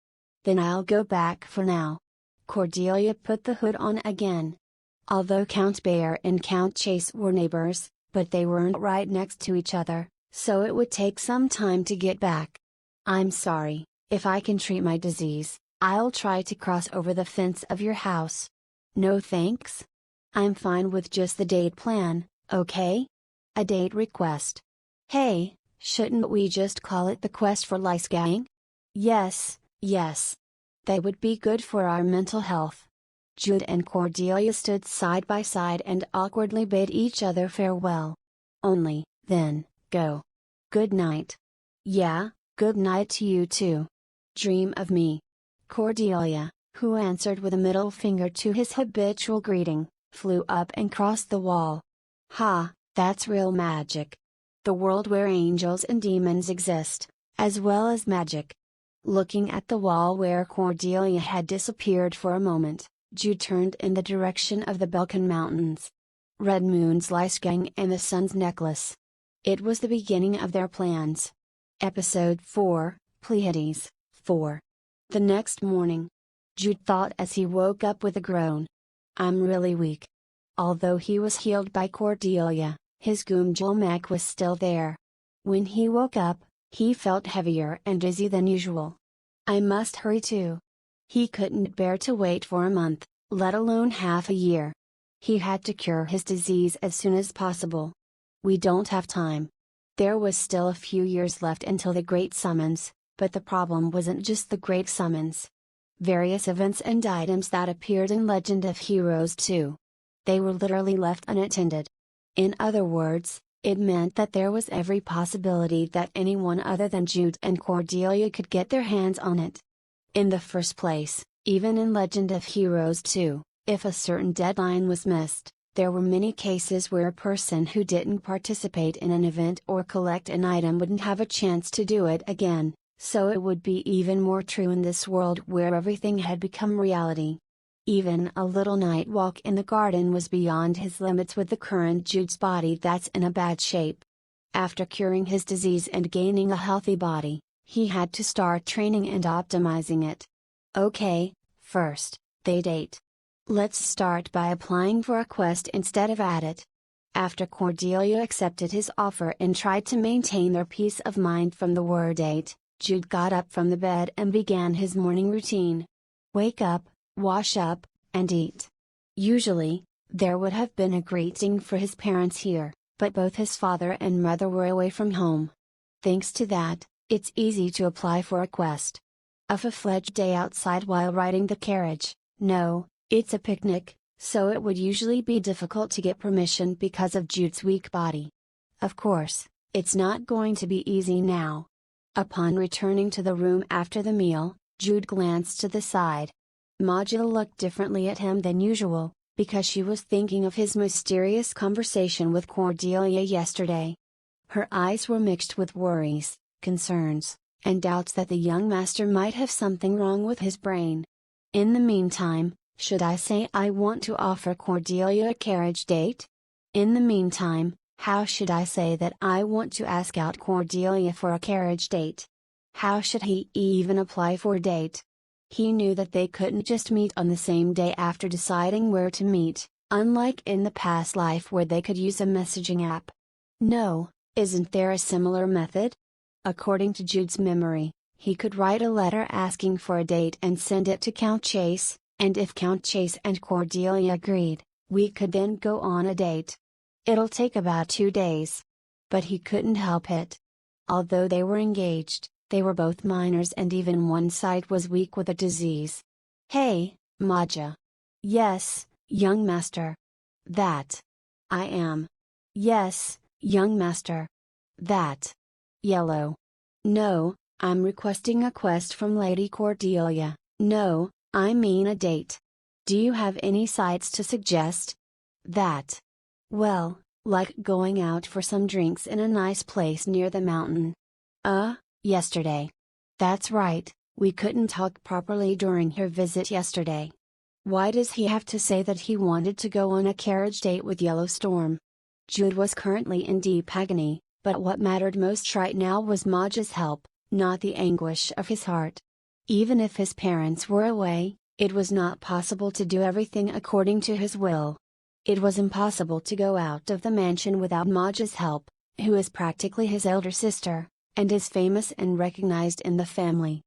Then I'll go back for now. Cordelia put the hood on again. Although Count Bayer and Count Chase were neighbors, but they weren't right next to each other, so it would take some time to get back. I'm sorry, if I can treat my disease, I'll try to cross over the fence of your house. No thanks? I'm fine with just the date plan, okay? A date request. Hey, shouldn't we just call it the quest for Lyskang? Yes, yes. That would be good for our mental health. Jude and Cordelia stood side by side and awkwardly bade each other farewell. Only, then, go. Good night. Yeah, good night to you too. Dream of me. Cordelia, who answered with a middle finger to his habitual greeting, flew up and crossed the wall. Ha, that's real magic. The world where angels and demons exist, as well as magic. Looking at the wall where Cordelia had disappeared for a moment, Jude turned in the direction of the Balkan Mountains. Red Moon's Lyskang and the Sun's Necklace. It was the beginning of their plans. Episode 4, Pleiades, 4. The next morning. Jude thought as he woke up with a groan. I'm really weak. Although he was healed by Cordelia, his Gumjulmak was still there. When he woke up, he felt heavier and dizzy than usual. I must hurry too. He couldn't bear to wait for a month, let alone half a year. He had to cure his disease as soon as possible. We don't have time. There was still a few years left until the Great Summons, but the problem wasn't just the Great Summons. Various events and items that appeared in Legend of Heroes 2. They were literally left unattended. In other words, It meant that there was every possibility that anyone other than Jude and Cordelia could get their hands on it. In the first place, even in Legend of Heroes 2, if a certain deadline was missed, there were many cases where a person who didn't participate in an event or collect an item wouldn't have a chance to do it again, so it would be even more true in this world where everything had become reality. Even a little night walk in the garden was beyond his limits with the current Jude's body that's in a bad shape. After curing his disease and gaining a healthy body, he had to start training and optimizing it. Okay, first, they date. Let's start by applying for a quest instead of at it. After Cordelia accepted his offer and tried to maintain their peace of mind from the word date, Jude got up from the bed and began his morning routine. Wake up, wash up, and eat. Usually, there would have been a greeting for his parents here, but both his father and mother were away from home. Thanks to that, it's easy to apply for a quest. A full-fledged day outside while riding the carriage, no, it's a picnic, so it would usually be difficult to get permission because of Jude's weak body. Of course, it's not going to be easy now. Upon returning to the room after the meal, Jude glanced to the side. Maja looked differently at him than usual, because she was thinking of his mysterious conversation with Cordelia yesterday. Her eyes were mixed with worries, concerns, and doubts that the young master might have something wrong with his brain. In the meantime, should I say I want to offer Cordelia a carriage date? In the meantime, how should I say that I want to ask out Cordelia for a carriage date? How should he even apply for a date? He knew that they couldn't just meet on the same day after deciding where to meet, unlike in the past life where they could use a messaging app. No, isn't there a similar method? According to Jude's memory, he could write a letter asking for a date and send it to Count Chase, and if Count Chase and Cordelia agreed, we could then go on a date. It'll take about 2 days. But he couldn't help it. Although they were engaged, they were both minors and even one side was weak with a disease. Hey, Maja. Yes, young master. That. I am. Yes, young master. That. Yellow. No, I'm requesting a quest from Lady Cordelia. No, I mean a date. Do you have any sites to suggest? That. Well, like going out for some drinks in a nice place near the mountain. Yesterday. That's right, we couldn't talk properly during her visit yesterday. Why does he have to say that he wanted to go on a carriage date with Yellowstorm? Jude was currently in deep agony, but what mattered most right now was Maja's help, not the anguish of his heart. Even if his parents were away, it was not possible to do everything according to his will. It was impossible to go out of the mansion without Maja's help, who is practically his elder sister, and is famous and recognized in the family.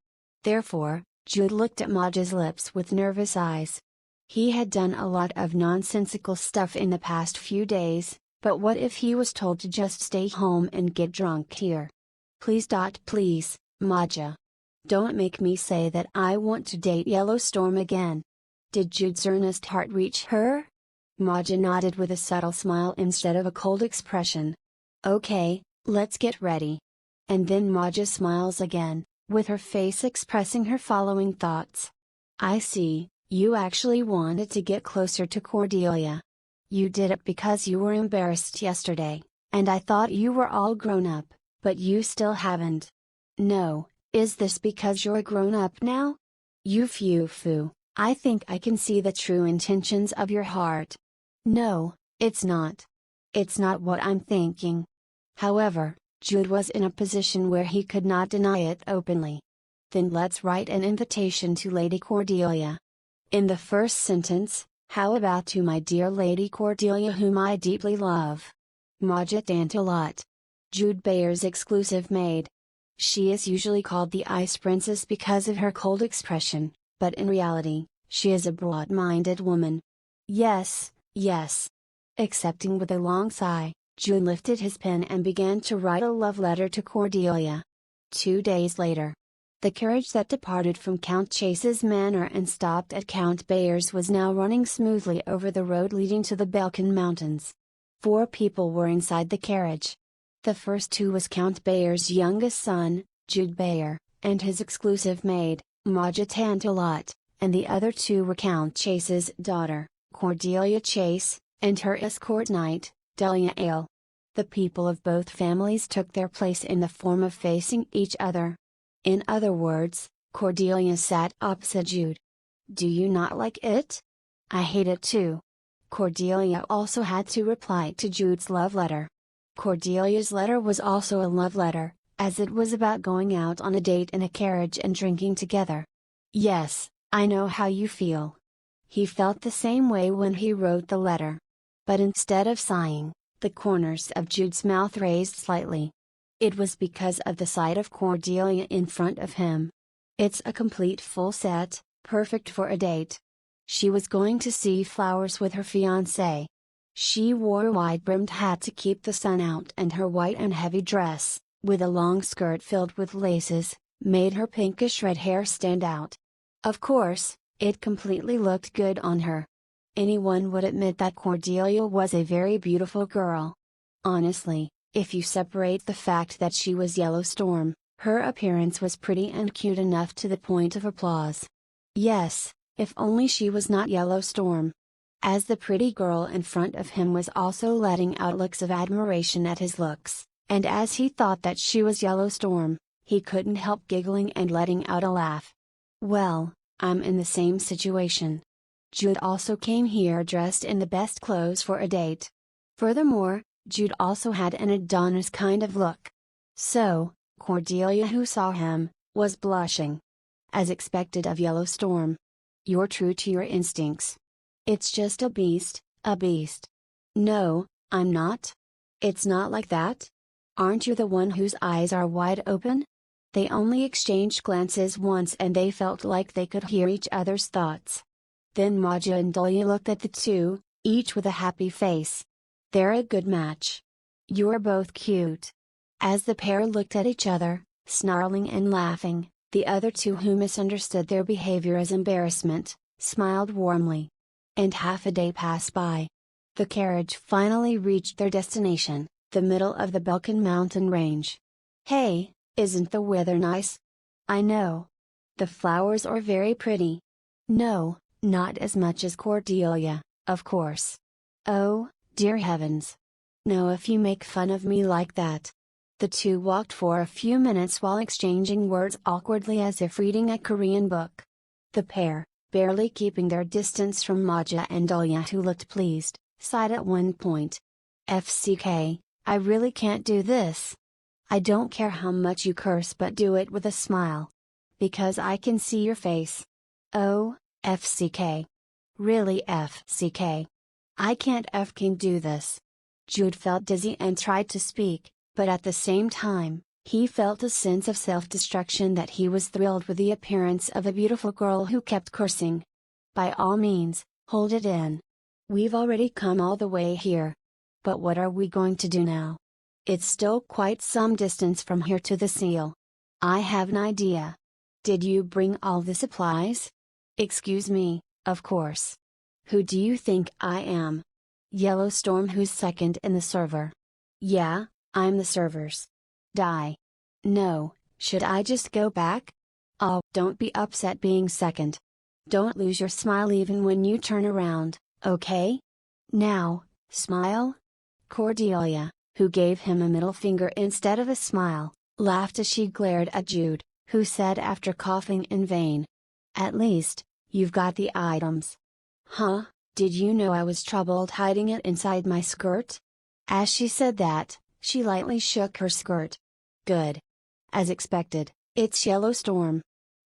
Therefore, Jude looked at Maja's lips with nervous eyes. He had done a lot of nonsensical stuff in the past few days, but what if he was told to just stay home and get drunk here? Please, Maja. Don't make me say that I want to date Yellowstorm again. Did Jude's earnest heart reach her? Maja nodded with a subtle smile instead of a cold expression. Okay, let's get ready. And then Maja smiles again, with her face expressing her following thoughts. I see, you actually wanted to get closer to Cordelia. You did it because you were embarrassed yesterday, and I thought you were all grown up, but you still haven't. No, is this because you're grown up now? You foo, I think I can see the true intentions of your heart. No, it's not. It's not what I'm thinking. However, Jude was in a position where he could not deny it openly. Then let's write an invitation to Lady Cordelia. In the first sentence, how about to my dear Lady Cordelia whom I deeply love? Maja Dantalot. Jude Bayer's exclusive maid. She is usually called the Ice Princess because of her cold expression, but in reality, she is a broad-minded woman. Yes. Accepting with a long sigh, Jude lifted his pen and began to write a love letter to Cordelia. 2 days later. The carriage that departed from Count Chase's manor and stopped at Count Bayer's was now running smoothly over the road leading to the Balkan Mountains. 4 people were inside the carriage. The first 2 was Count Bayer's youngest son, Jude Bayer, and his exclusive maid, Maja Tantalot, and the other 2 were Count Chase's daughter, Cordelia Chase, and her escort knight, Delia Ale. The people of both families took their place in the form of facing each other. In other words, Cordelia sat opposite Jude. Do you not like it? I hate it too. Cordelia also had to reply to Jude's love letter. Cordelia's letter was also a love letter, as it was about going out on a date in a carriage and drinking together. Yes, I know how you feel. He felt the same way when he wrote the letter. But instead of sighing, the corners of Jude's mouth raised slightly. It was because of the sight of Cordelia in front of him. It's a complete full set, perfect for a date. She was going to see flowers with her fiancé. She wore a wide-brimmed hat to keep the sun out, and her white and heavy dress, with a long skirt filled with laces, made her pinkish red hair stand out. Of course, it completely looked good on her. Anyone would admit that Cordelia was a very beautiful girl. Honestly, if you separate the fact that she was Yellow Storm, her appearance was pretty and cute enough to the point of applause. Yes, if only she was not Yellow Storm. As the pretty girl in front of him was also letting out looks of admiration at his looks, and as he thought that she was Yellow Storm, he couldn't help giggling and letting out a laugh. Well, I'm in the same situation. Jude also came here dressed in the best clothes for a date. Furthermore, Jude also had an Adonis kind of look. So, Cordelia, who saw him, was blushing. As expected of Yellow Storm. You're true to your instincts. It's just a beast, a beast. No, I'm not. It's not like that. Aren't you the one whose eyes are wide open? They only exchanged glances once and they felt like they could hear each other's thoughts. Then Maja and Delia looked at the 2, each with a happy face. They're a good match. You're both cute. As the pair looked at each other, snarling and laughing, the other 2, who misunderstood their behavior as embarrassment, smiled warmly. And half a day passed by. The carriage finally reached their destination, the middle of the Balkan mountain range. Hey, isn't the weather nice? I know. The flowers are very pretty. No, not as much as Cordelia, of course. Oh, dear heavens. No, if you make fun of me like that. The 2 walked for a few minutes while exchanging words awkwardly as if reading a Korean book. The pair, barely keeping their distance from Maja and Delia, who looked pleased, sighed at one point. FCK, I really can't do this. I don't care how much you curse, but do it with a smile. Because I can see your face. Oh, FCK. Really FCK. I can't fking do this. Jude felt dizzy and tried to speak, but at the same time, he felt a sense of self-destruction that he was thrilled with the appearance of a beautiful girl who kept cursing. By all means, hold it in. We've already come all the way here. But what are we going to do now? It's still quite some distance from here to the seal. I have an idea. Did you bring all the supplies? Excuse me, of course. Who do you think I am? Yellow Storm, who's second in the server. Yeah, I'm the servers. Die. No, should I just go back? Oh, don't be upset being second. Don't lose your smile even when you turn around, okay? Now, smile? Cordelia, who gave him a middle finger instead of a smile, laughed as she glared at Jude, who said after coughing in vain. At least, you've got the items. Huh, did you know I was troubled hiding it inside my skirt? As she said that, she lightly shook her skirt. Good. As expected, it's Yellow Storm.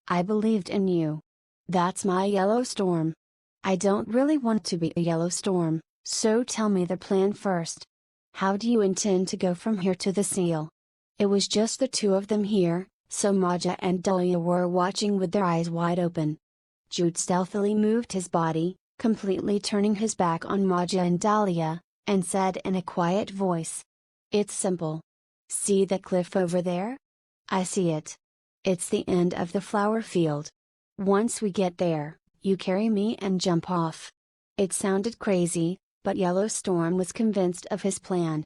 I believed in you. That's my Yellow Storm. I don't really want to be a Yellow Storm, so tell me the plan first. How do you intend to go from here to the seal? It was just the 2 of them here, so Maja and Delia were watching with their eyes wide open. Jude stealthily moved his body, completely turning his back on Maja and Delia, and said in a quiet voice. It's simple. See the cliff over there? I see it. It's the end of the flower field. Once we get there, you carry me and jump off. It sounded crazy, But Yellowstorm was convinced of his plan.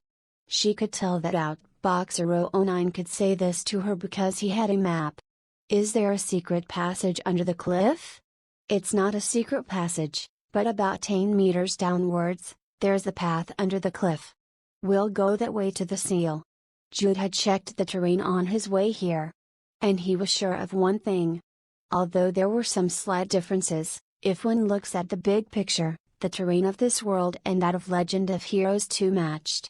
She could tell that Outboxer 009 could say this to her because he had a map. Is there a secret passage under the cliff? It's not a secret passage, but about 10 meters downwards, there's the path under the cliff. We'll go that way to the seal. Jude had checked the terrain on his way here. And he was sure of one thing. Although there were some slight differences, if one looks at the big picture, the terrain of this world and that of Legend of Heroes 2 matched.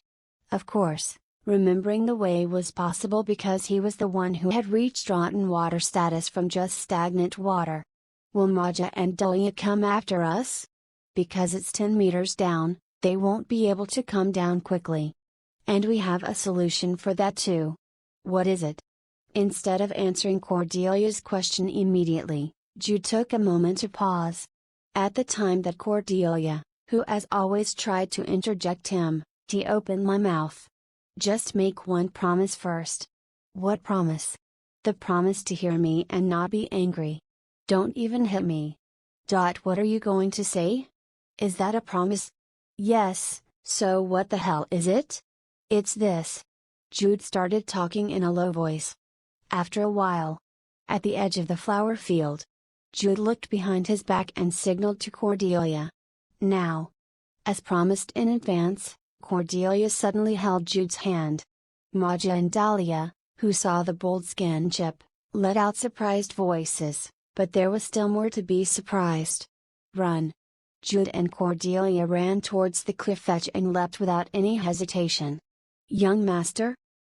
Of course, remembering the way was possible because he was the one who had reached rotten water status from just stagnant water. Will Maja and Delia come after us? Because it's 10 meters down, they won't be able to come down quickly. And we have a solution for that too. What is it? Instead of answering Cordelia's question immediately, Jude took a moment to pause. At the time that Cordelia, who as always tried to interject him, he opened my mouth. Just make one promise first. What promise? The promise to hear me and not be angry. Don't even hit me. What are you going to say? Is that a promise? Yes, so what the hell is it? It's this. Jude started talking in a low voice. After a while, at the edge of the flower field, Jude looked behind his back and signaled to Cordelia. Now. As promised in advance, Cordelia suddenly held Jude's hand. Maja and Dahlia, who saw the bold skin chip, let out surprised voices, but there was still more to be surprised. Run! Jude and Cordelia ran towards the cliff edge and leapt without any hesitation. Young master?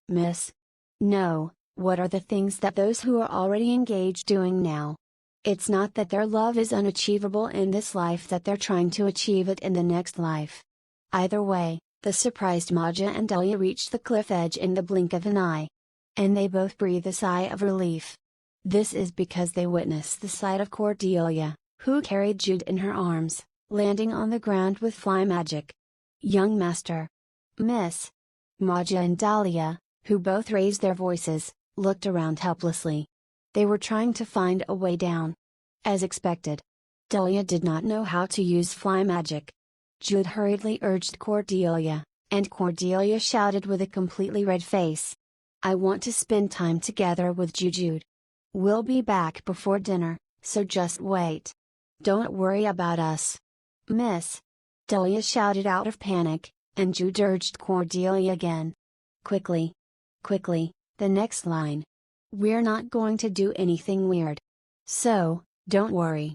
Miss? No, what are the things that those who are already engaged doing now? It's not that their love is unachievable in this life, that they're trying to achieve it in the next life. Either way, the surprised Maja and Delia reached the cliff edge in the blink of an eye. And they both breathed a sigh of relief. This is because they witnessed the sight of Cordelia, who carried Jude in her arms, landing on the ground with fly magic. Young master. Miss. Maja and Dahlia, who both raised their voices, looked around helplessly. They were trying to find a way down. As expected, Delia did not know how to use fly magic. Jude hurriedly urged Cordelia, and Cordelia shouted with a completely red face. I want to spend time together with Jude. We'll be back before dinner, so just wait. Don't worry about us. Miss. Delia shouted out of panic, and Jude urged Cordelia again. Quickly. Quickly, the next line. We're not going to do anything weird. So, don't worry.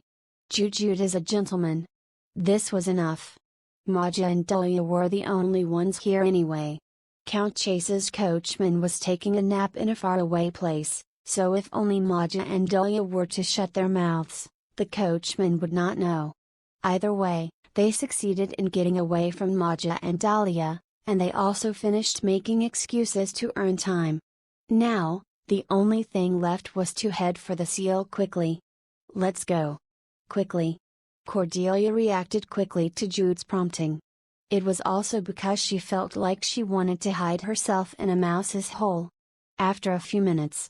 Jude is a gentleman. This was enough. Maja and Delia were the only ones here anyway. Count Chase's coachman was taking a nap in a faraway place, so if only Maja and Delia were to shut their mouths, the coachman would not know. Either way, they succeeded in getting away from Maja and Dahlia, and they also finished making excuses to earn time. Now, the only thing left was to head for the seal quickly. Let's go. Quickly. Cordelia reacted quickly to Jude's prompting. It was also because she felt like she wanted to hide herself in a mouse's hole. After a few minutes,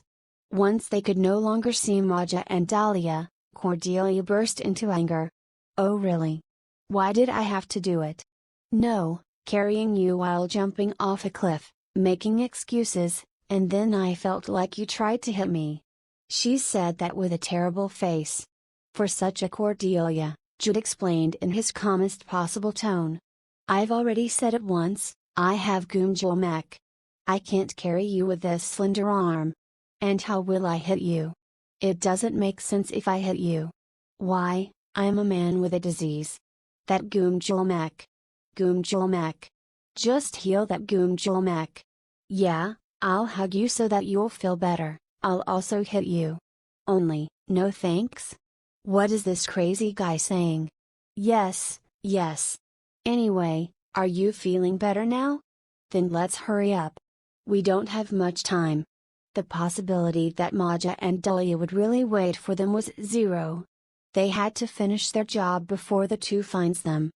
once they could no longer see Maja and Dahlia, Cordelia burst into anger. Oh really? Why did I have to do it? No, carrying you while jumping off a cliff, making excuses, and then I felt like you tried to hit me. She said that with a terrible face. For such a Cordelia, Jude explained in his calmest possible tone. I've already said it once, I have Goomjolmek. I can't carry you with this slender arm. And how will I hit you? It doesn't make sense if I hit you. Why, I'm a man with a disease. That Goomjolmek. Goomjolmek. Just heal that Goomjolmek. Yeah, I'll hug you so that you'll feel better, I'll also hit you. Only, no thanks? What is this crazy guy saying? Yes, yes. Anyway, are you feeling better now? Then let's hurry up. We don't have much time. The possibility that Maja and Delia would really wait for them was zero. They had to finish their job before the two finds them.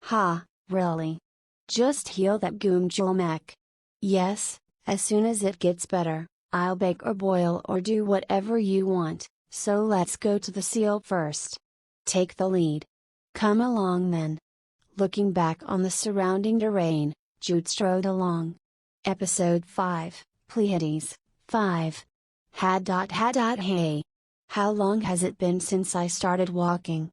Ha, really? Just heal that Goomjolmek. Yes, as soon as it gets better, I'll bake or boil or do whatever you want, so let's go to the seal first. Take the lead. Come along then. Looking back on the surrounding terrain, Jude strode along. Episode 5, Pleiades, 5. Hey. How long has it been since I started walking?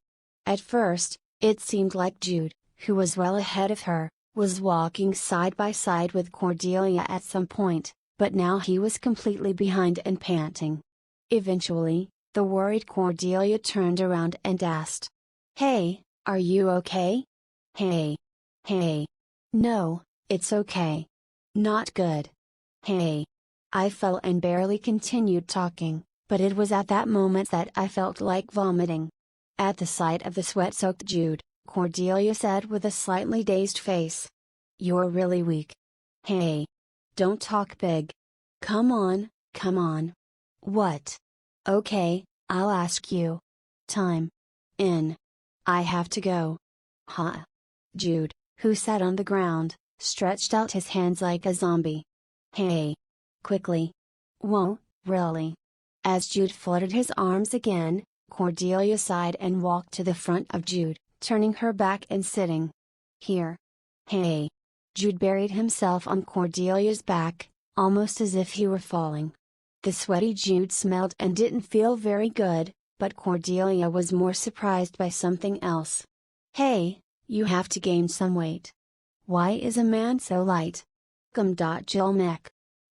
At first, it seemed like Jude, who was well ahead of her, was walking side by side with Cordelia at some point, but now he was completely behind and panting. Eventually, the worried Cordelia turned around and asked, "Hey, are you okay?" "Hey. Hey. No, it's okay. Not good. Hey." I fell and barely continued talking, but it was at that moment that I felt like vomiting. At the sight of the sweat-soaked Jude, Cordelia said with a slightly dazed face, "You're really weak. Hey. Don't talk big. Come on, come on." "What?" "Okay, I'll ask you. Time. In. I have to go." "Huh?" Jude, who sat on the ground, stretched out his hands like a zombie. "Hey. Quickly." "Whoa, really?" As Jude fluttered his arms again, Cordelia sighed and walked to the front of Jude, turning her back and sitting. "Here." "Hey." Jude buried himself on Cordelia's back, almost as if he were falling. The sweaty Jude smelled and didn't feel very good, but Cordelia was more surprised by something else. "Hey, you have to gain some weight. Why is a man so light?" Jill.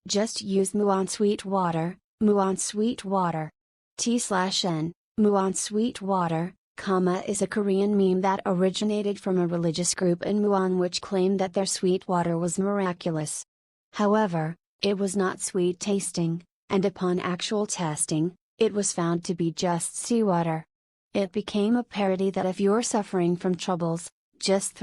Just use Muon Sweet Water, Muon Sweet Water. T/N, Muon Sweet Water, is a Korean meme that originated from a religious group in Muon which claimed that their sweet water was miraculous. However, it was not sweet tasting, and upon actual testing, it was found to be just seawater. It became a parody that if you're suffering from troubles, just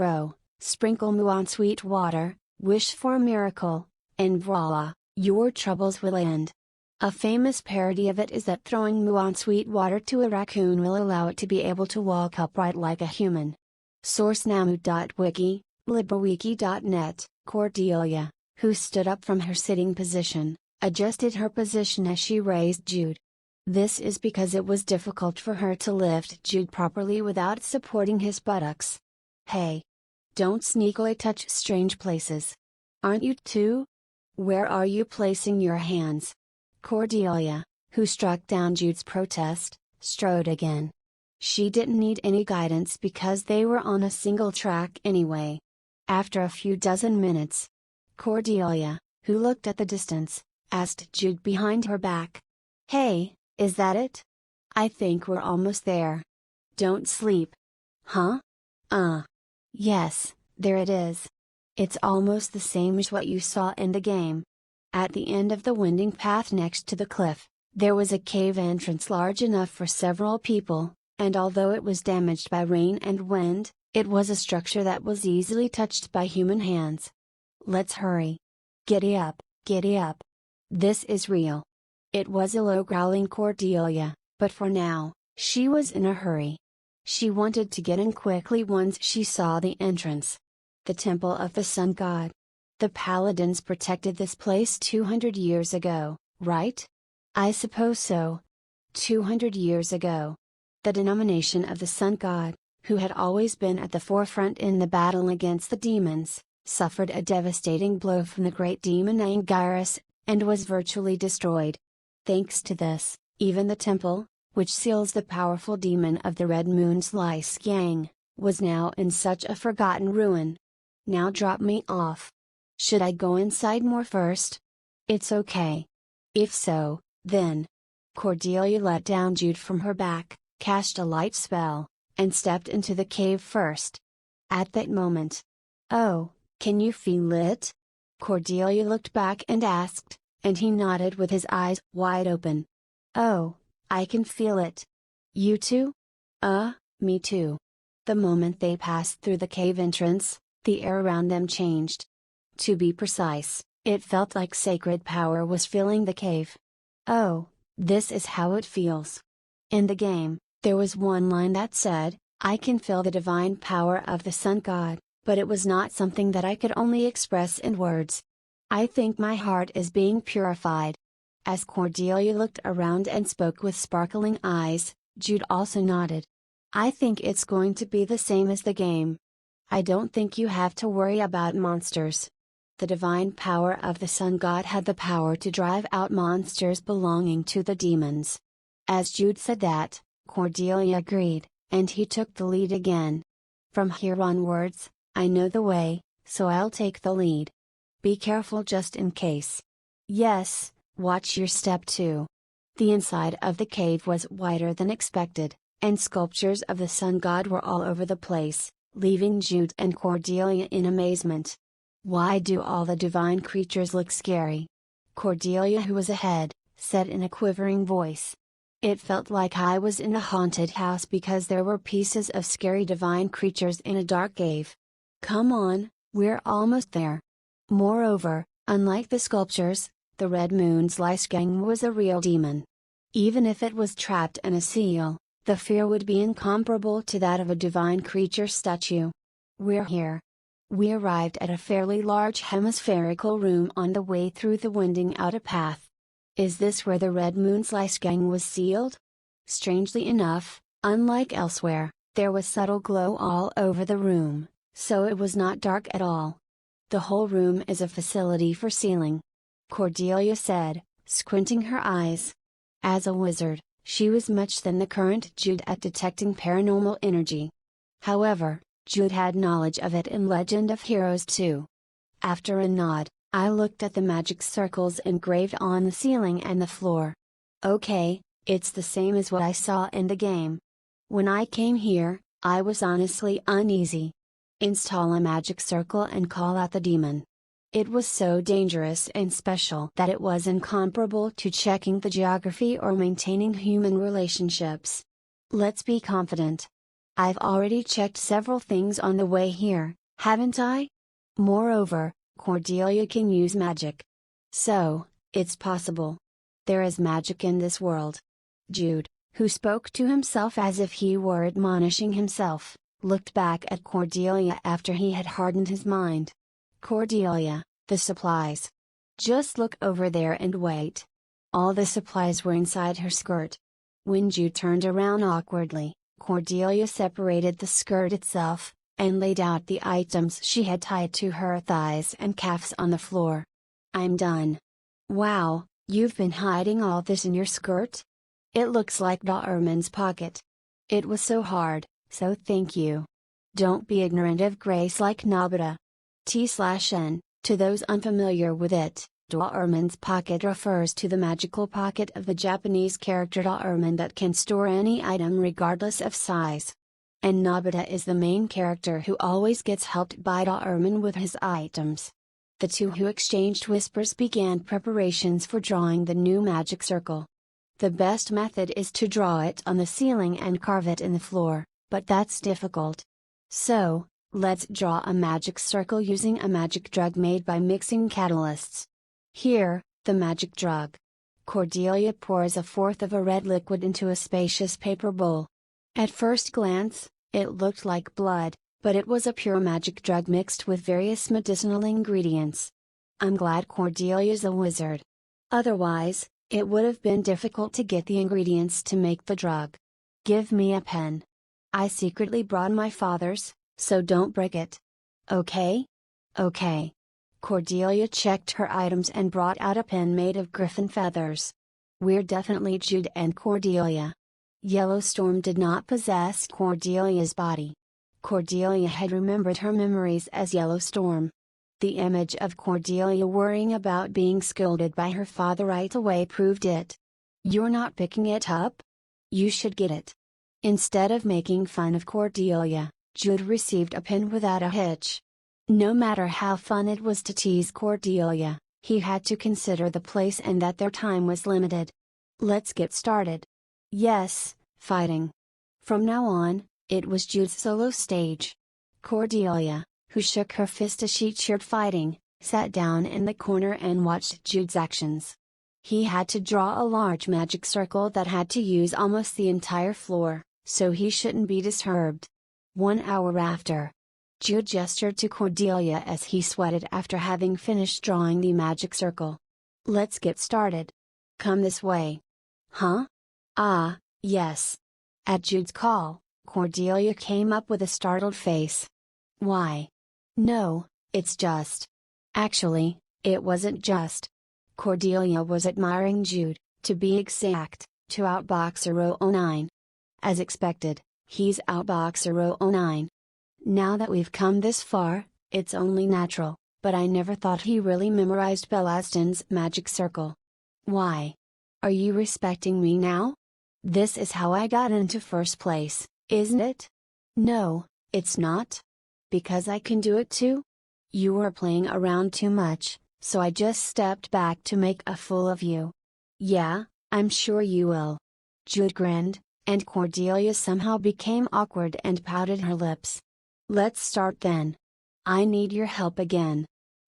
sprinkle Muon Sweet Water, wish for a miracle, and voila, your troubles will end. A famous parody of it is that throwing Muon Sweet Water to a raccoon will allow it to be able to walk upright like a human. Source namu.wiki, librewiki.net. Cordelia, who stood up from her sitting position, adjusted her position as she raised Jude. This is because it was difficult for her to lift Jude properly without supporting his buttocks. "Hey. Don't sneakily touch strange places. Aren't you too? Where are you placing your hands?" Cordelia, who struck down Jude's protest, strode again. She didn't need any guidance because they were on a single track anyway. After a few dozen minutes, Cordelia, who looked at the distance, asked Jude behind her back, "Hey, is that it? I think we're almost there. Don't sleep." "Huh? Yes, there it is. It's almost the same as what you saw in the game." At the end of the winding path next to the cliff, there was a cave entrance large enough for several people, and although it was damaged by rain and wind, it was a structure that was easily touched by human hands. "Let's hurry. Giddy up, giddy up. This is real." It was a low growling Cordelia, but for now, she was in a hurry. She wanted to get in quickly once she saw the entrance. The Temple of the Sun God. The Paladins protected this place 200 years ago, right? I suppose so. 200 years ago. The denomination of the Sun God, who had always been at the forefront in the battle against the demons, suffered a devastating blow from the great demon Anguirus, and was virtually destroyed. Thanks to this, even the temple, which seals the powerful demon of the Red Moon's Lai Skiang, was now in such a forgotten ruin. Now drop me off. Should I go inside more first? It's okay. If so, then. Cordelia let down Jude from her back, cast a light spell, and stepped into the cave first. At that moment. "Oh, can you feel it?" Cordelia looked back and asked, and he nodded with his eyes wide open. "Oh, I can feel it. You too?" Me too." The moment they passed through the cave entrance, the air around them changed. To be precise, it felt like sacred power was filling the cave. "Oh, this is how it feels." In the game, there was one line that said, "I can feel the divine power of the Sun God," but it was not something that I could only express in words. "I think my heart is being purified." As Cordelia looked around and spoke with sparkling eyes, Jude also nodded. "I think it's going to be the same as the game." I don't think you have to worry about monsters. The divine power of the sun god had the power to drive out monsters belonging to the demons. As Jude said that, Cordelia agreed, and he took the lead again. From here onwards, I know the way, so I'll take the lead. Be careful just in case. Yes, watch your step too. The inside of the cave was wider than expected, and sculptures of the sun god were all over the place, leaving Jude and Cordelia in amazement. Why do all the divine creatures look scary? Cordelia, who was ahead, said in a quivering voice. It felt like I was in a haunted house because there were pieces of scary divine creatures in a dark cave. Come on, we're almost there. Moreover, unlike the sculptures, the Red Moon's Lyskang was a real demon. Even if it was trapped in a seal, the fear would be incomparable to that of a divine creature statue. We're here. We arrived at a fairly large hemispherical room on the way through the winding out a path. Is this where the Red Moon's Lyskang was sealed? Strangely enough, unlike elsewhere, there was subtle glow all over the room, so it was not dark at all. The whole room is a facility for sealing, Cordelia said, squinting her eyes. As a wizard, she was much than the current Jude at detecting paranormal energy. However, Jude had knowledge of it in Legend of Heroes too. After a nod, I looked at the magic circles engraved on the ceiling and the floor. Okay, it's the same as what I saw in the game. When I came here, I was honestly uneasy. Install a magic circle and call out the demon. It was so dangerous and special that it was incomparable to checking the geography or maintaining human relationships. Let's be confident. I've already checked several things on the way here, haven't I? Moreover, Cordelia can use magic. So, it's possible. There is magic in this world. Jude, who spoke to himself as if he were admonishing himself, looked back at Cordelia after he had hardened his mind. Cordelia, the supplies. Just look over there and wait. All the supplies were inside her skirt. When Jude turned around awkwardly, Cordelia separated the skirt itself, and laid out the items she had tied to her thighs and calves on the floor. I'm done. Wow, you've been hiding all this in your skirt? It looks like Doorman's pocket. It was so hard, so thank you. Don't be ignorant of grace like Nobita. T/N, to those unfamiliar with it, Doorman's pocket refers to the magical pocket of the Japanese character Doorman that can store any item regardless of size. And Nobita is the main character who always gets helped by Doorman with his items. The two who exchanged whispers began preparations for drawing the new magic circle. The best method is to draw it on the ceiling and carve it in the floor, but that's difficult. So, let's draw a magic circle using a magic drug made by mixing catalysts. Here, the magic drug. Cordelia pours a fourth of a red liquid into a spacious paper bowl. At first glance, it looked like blood, but it was a pure magic drug mixed with various medicinal ingredients. I'm glad Cordelia's a wizard. Otherwise, it would have been difficult to get the ingredients to make the drug. Give me a pen. I secretly brought my father's, so don't break it. Okay? Okay. Cordelia checked her items and brought out a pen made of griffin feathers. We're definitely Jude and Cordelia. Yellowstorm did not possess Cordelia's body. Cordelia had remembered her memories as Yellowstorm. The image of Cordelia worrying about being scolded by her father right away proved it. You're not picking it up? You should get it. Instead of making fun of Cordelia, Jude received a pen without a hitch. No matter how fun it was to tease Cordelia, he had to consider the place and that their time was limited. Let's get started. Yes, fighting. From now on, it was Jude's solo stage. Cordelia, who shook her fist as she cheered fighting, sat down in the corner and watched Jude's actions. He had to draw a large magic circle that had to use almost the entire floor, so he shouldn't be disturbed. 1 hour after. Jude gestured to Cordelia as he sweated after having finished drawing the magic circle. Let's get started. Come this way. Huh? Ah, yes. At Jude's call, Cordelia came up with a startled face. Why? No, it's just. Actually, it wasn't just. Cordelia was admiring Jude, to be exact, to outboxer 009. As expected, he's outboxer 009. Now that we've come this far, it's only natural, but I never thought he really memorized Belaston's magic circle. Why? Are you respecting me now? This is how I got into first place, isn't it? No, it's not. Because I can do it too? You were playing around too much, so I just stepped back to make a fool of you. Yeah, I'm sure you will. Jude grinned, and Cordelia somehow became awkward and pouted her lips. Let's start then. I need your help again.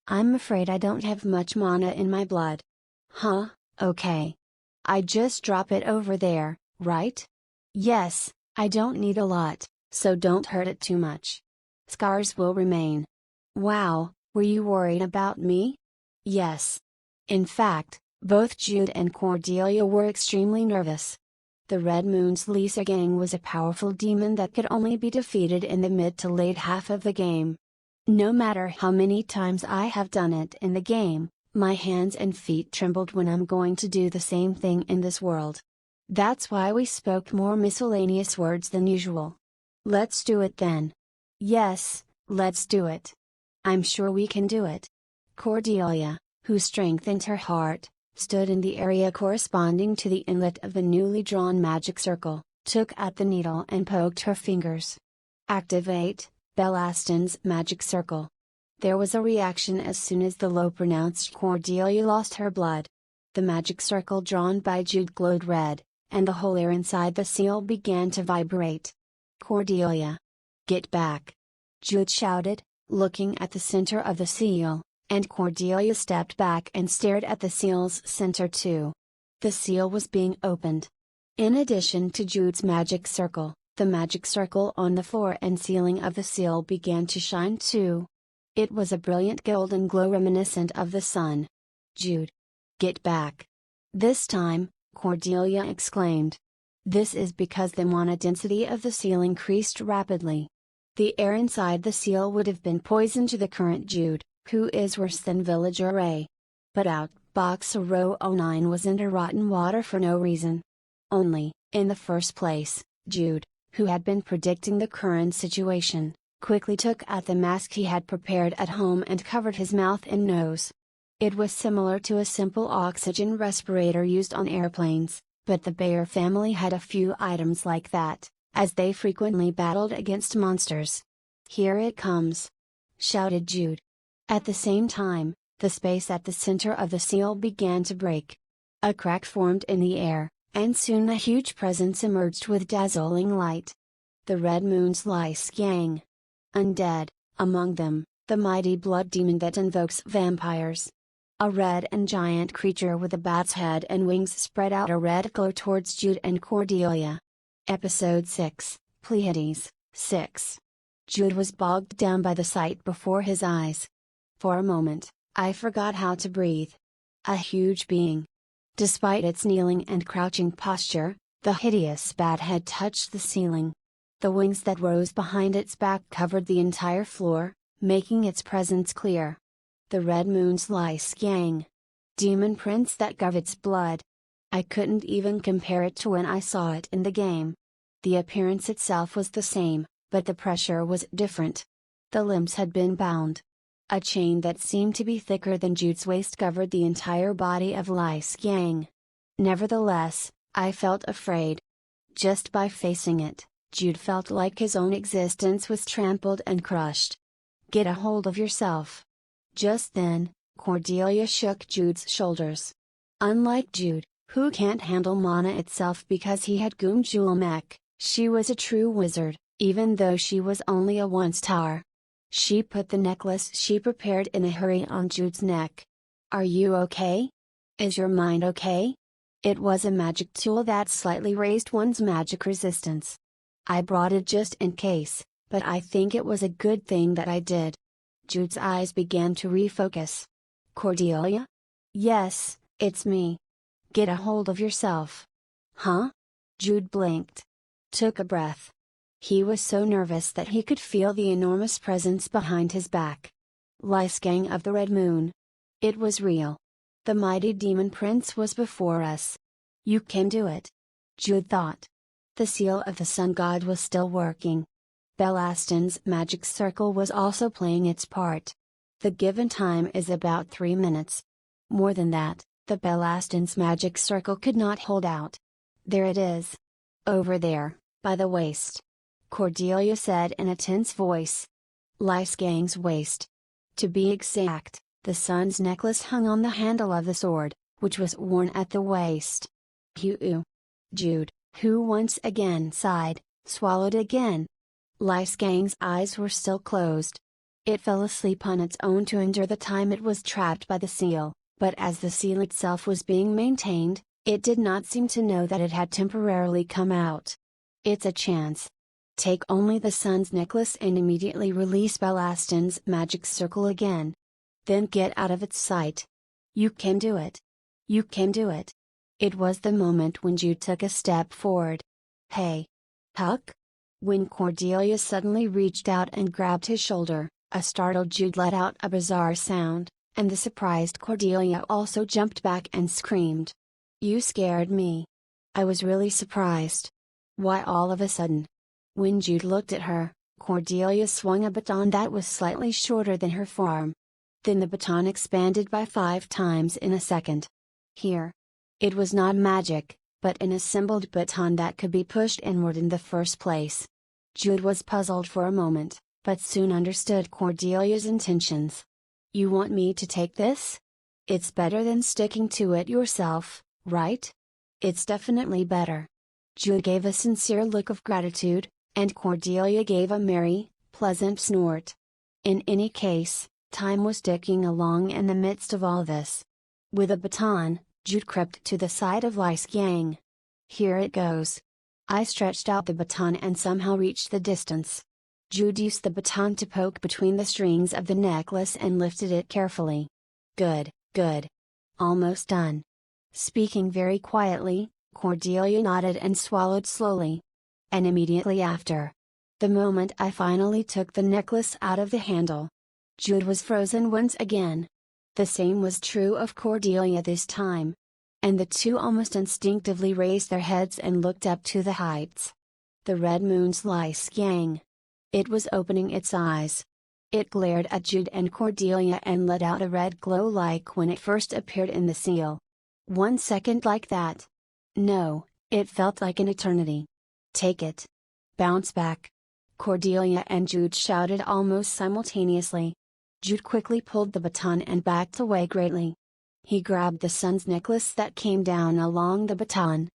I'm afraid I don't have much mana in my blood. Huh, okay. I just drop it over there, right? Yes, I don't need a lot, so don't hurt it too much. Scars will remain. Wow, were you worried about me? Yes. In fact, both Jude and Cordelia were extremely nervous. The Red Moon's Lisa gang was a powerful demon that could only be defeated in the mid to late half of the game. No matter how many times I have done it in the game, my hands and feet trembled when I'm going to do the same thing in this world. That's why we spoke more miscellaneous words than usual. Let's do it then. Yes, let's do it. I'm sure we can do it. Cordelia, who strengthened her heart, stood in the area corresponding to the inlet of the newly drawn magic circle, took out the needle and poked her fingers. Activate, Belaston's magic circle. There was a reaction as soon as the low-pronounced Cordelia lost her blood. The magic circle drawn by Jude glowed red, and the whole air inside the seal began to vibrate. Cordelia! Get back! Jude shouted, looking at the center of the seal, and Cordelia stepped back and stared at the seal's center too. The seal was being opened. In addition to Jude's magic circle, the magic circle on the floor and ceiling of the seal began to shine too. It was a brilliant golden glow reminiscent of the sun. Jude! Get back! This time, Cordelia exclaimed. This is because the mana density of the seal increased rapidly. The air inside the seal would have been poison to the current Jude, who is worse than Villager Ray. But Outboxer 009 was into rotten water for no reason. Only, in the first place, Jude, who had been predicting the current situation, quickly took out the mask he had prepared at home and covered his mouth and nose. It was similar to a simple oxygen respirator used on airplanes, but the bear family had a few items like that, as they frequently battled against monsters. Here it comes! Shouted Jude. At the same time, the space at the center of the seal began to break. A crack formed in the air, and soon a huge presence emerged with dazzling light. The Red Moon's Lice gang. Undead, among them, the mighty blood demon that invokes vampires. A red and giant creature with a bat's head and wings spread out a red glow towards Jude and Cordelia. Episode 6, Pleiades, 6. Jude was bogged down by the sight before his eyes. For a moment, I forgot how to breathe. A huge being. Despite its kneeling and crouching posture, the hideous bat had touched the ceiling. The wings that rose behind its back covered the entire floor, making its presence clear. The Red Moon's Lice gang. Demon prince that covets blood. I couldn't even compare it to when I saw it in the game. The appearance itself was the same, but the pressure was different. The limbs had been bound. A chain that seemed to be thicker than Jude's waist covered the entire body of Lice gang. Nevertheless, I felt afraid. Just by facing it, Jude felt like his own existence was trampled and crushed. Get a hold of yourself. Just then, Cordelia shook Jude's shoulders. Unlike Jude, who can't handle mana itself because he had Goom Jewel Mech, she was a true wizard, even though she was only a one-star. She put the necklace she prepared in a hurry on Jude's neck. Are you okay? Is your mind okay? It was a magic tool that slightly raised one's magic resistance. I brought it just in case, but I think it was a good thing that I did. Jude's eyes began to refocus. Cordelia? Yes, it's me. Get a hold of yourself. Huh? Jude blinked. Took a breath. He was so nervous that he could feel the enormous presence behind his back. Lyskang of the Red Moon. It was real. The mighty demon prince was before us. You can do it. Jude thought. The seal of the sun god was still working. Belastin's magic circle was also playing its part. The given time is about 3 minutes. More than that, the Belastin's magic circle could not hold out. There it is. Over there, by the waist. Cordelia said in a tense voice. Lyskang's waist. To be exact, the sun's necklace hung on the handle of the sword, which was worn at the waist. Hugh. Jude, who once again sighed, swallowed again. Lyskang's eyes were still closed. It fell asleep on its own to endure the time it was trapped by the seal, but as the seal itself was being maintained, it did not seem to know that it had temporarily come out. It's a chance. Take only the sun's necklace and immediately release Belastin's magic circle again. Then get out of its sight. You can do it. You can do it. It was the moment when Jude took a step forward. Hey! Huck? When Cordelia suddenly reached out and grabbed his shoulder, a startled Jude let out a bizarre sound, and the surprised Cordelia also jumped back and screamed. You scared me. I was really surprised. Why all of a sudden? When Jude looked at her, Cordelia swung a baton that was slightly shorter than her forearm. Then the baton expanded by 5 times in a second. Here. It was not magic, but an assembled baton that could be pushed inward in the first place. Jude was puzzled for a moment, but soon understood Cordelia's intentions. You want me to take this? It's better than sticking to it yourself, right? It's definitely better. Jude gave a sincere look of gratitude, and Cordelia gave a merry, pleasant snort. In any case, time was ticking along in the midst of all this. With a baton, Jude crept to the side of Lyskang. Here it goes. I stretched out the baton and somehow reached the distance. Jude used the baton to poke between the strings of the necklace and lifted it carefully. Good, good. Almost done. Speaking very quietly, Cordelia nodded and swallowed slowly. And immediately after. The moment I finally took the necklace out of the handle. Jude was frozen once again. The same was true of Cordelia this time. And the two almost instinctively raised their heads and looked up to the heights. The red moon's Lyskang. It was opening its eyes. It glared at Jude and Cordelia and let out a red glow like when it first appeared in the seal. 1 second like that. No, it felt like an eternity. Take it. Bounce back. Cordelia and Jude shouted almost simultaneously. Jude quickly pulled the baton and backed away greatly. He grabbed the sun's necklace that came down along the baton.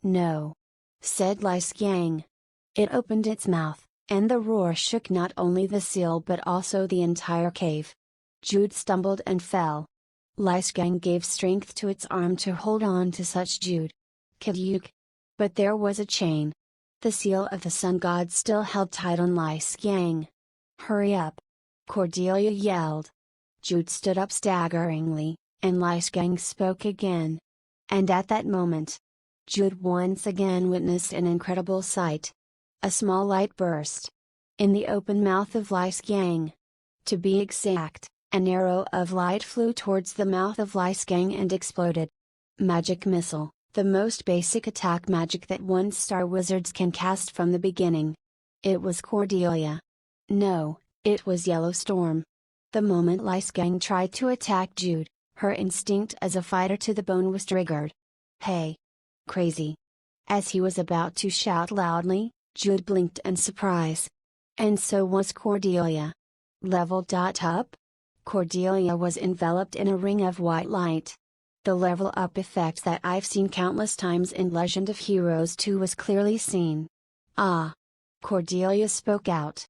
No. Said Lyskang. It opened its mouth, and the roar shook not only the seal but also the entire cave. Jude stumbled and fell. Lyskang gave strength to its arm to hold on to such Jude. Kyuk. But there was a chain. The seal of the sun god still held tight on Lyskang. Hurry up! Cordelia yelled. Jude stood up staggeringly, and Lyskang spoke again. And at that moment, Jude once again witnessed an incredible sight. A small light burst in the open mouth of Lyskang. To be exact, an arrow of light flew towards the mouth of Lyskang and exploded. Magic missile. The most basic attack magic that 1-star wizards can cast from the beginning. It was Cordelia. No, it was Yellow Storm. The moment Lyskang tried to attack Jude, her instinct as a fighter to the bone was triggered. Hey! Crazy! As he was about to shout loudly, Jude blinked in surprise. And so was Cordelia. Leveled up? Cordelia was enveloped in a ring of white light. The level up effect that I've seen countless times in Legend of Heroes 2 was clearly seen. Ah! Cordelia spoke out.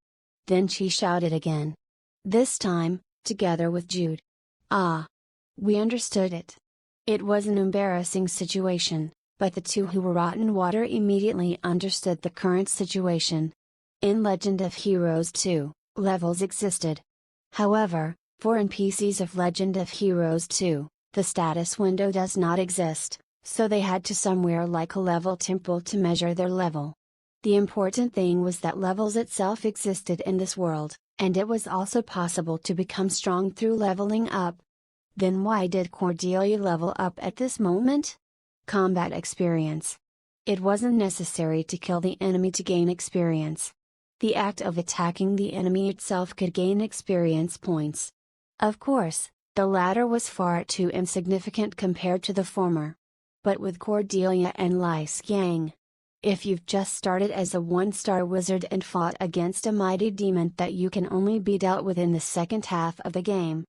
Then she shouted again. This time, together with Jude. Ah! We understood it. It was an embarrassing situation, but the two who were rotten water immediately understood the current situation. In Legend of Heroes 2, levels existed. However, for NPCs of Legend of Heroes 2, the status window does not exist, so they had to somewhere like a level temple to measure their level. The important thing was that levels itself existed in this world, and it was also possible to become strong through leveling up. Then why did Cordelia level up at this moment? Combat experience. It wasn't necessary to kill the enemy to gain experience. The act of attacking the enemy itself could gain experience points. Of course, the latter was far too insignificant compared to the former. But with Cordelia and Lai Xiang, if you've just started as a 1-star wizard and fought against a mighty demon that you can only be dealt with in the second half of the game.